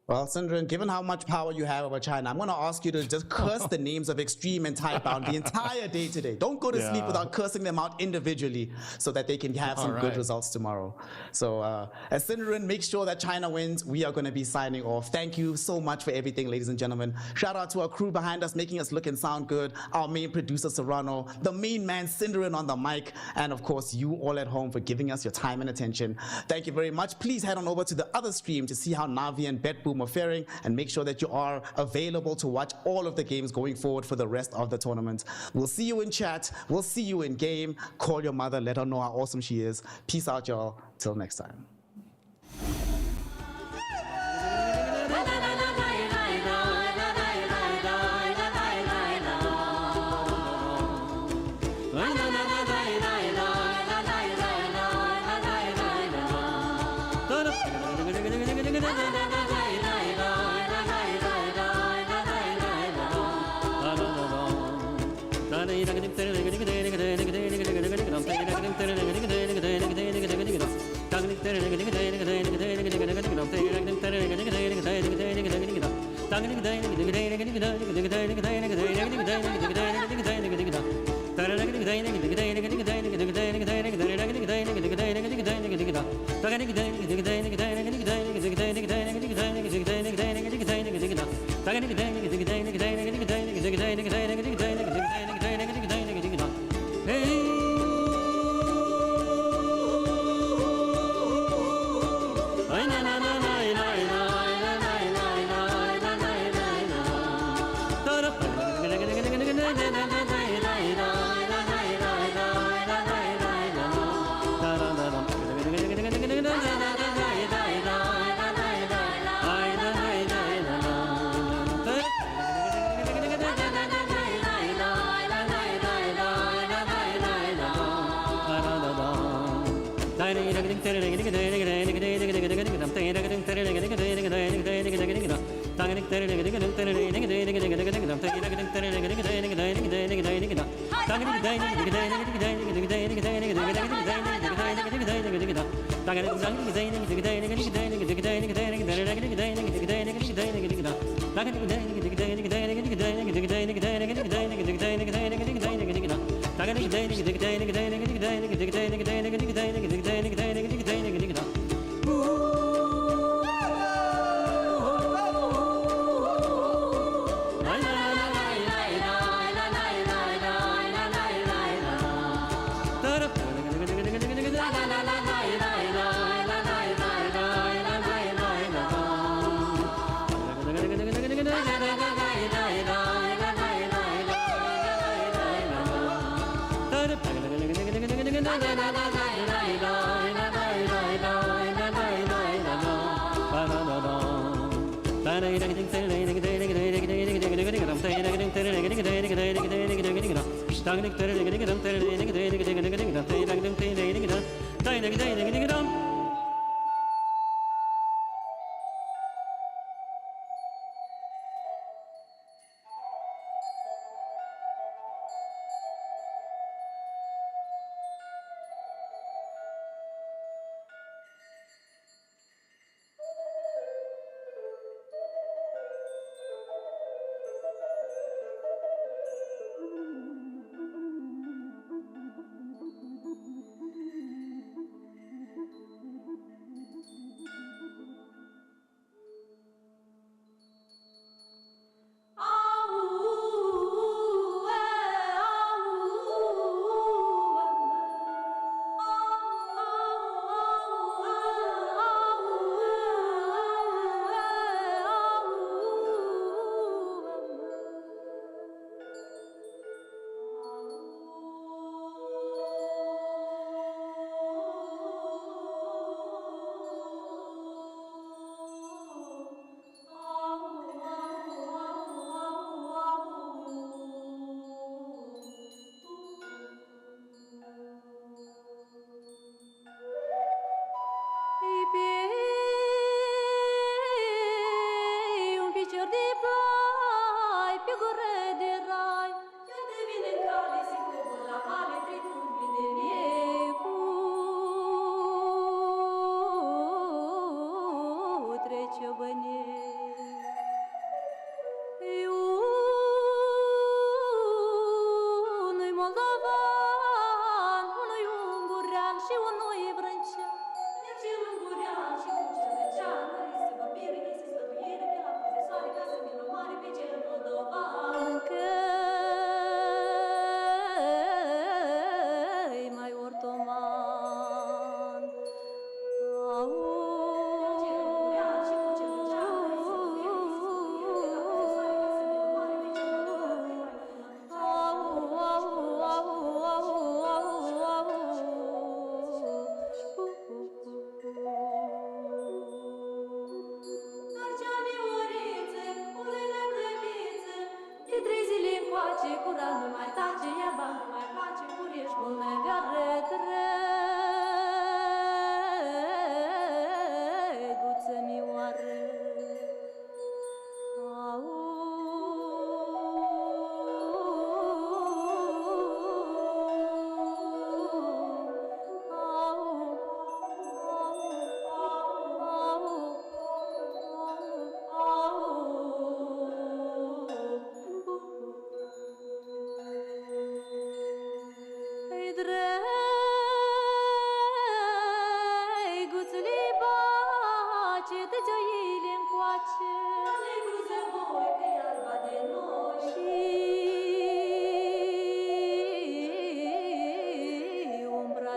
Well, Sindren, given how much power you have over China, I'm going to ask you to just curse the names of Xtreme and Tidebound the entire day today. Don't go to sleep without cursing them out individually so that they can have some good results tomorrow. So as Sindren makes sure that China wins, we are going to be signing off. Thank you so much for everything, ladies and gentlemen. Shout out to our crew behind us, making us look and sound good. Our main producer, Serrano, the main man, Sindren, on the mic, and of course, you all at home for giving us your time and attention. Thank you very much. Please head on over to the other stream to see how NAVI and BetBoom are faring, and make sure that you are available to watch all of the games going forward for the rest of the tournament. We'll see you in chat. We'll see you in game. Call your mother. Let her know how awesome she is. Peace out, y'all. Till next time. Da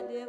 de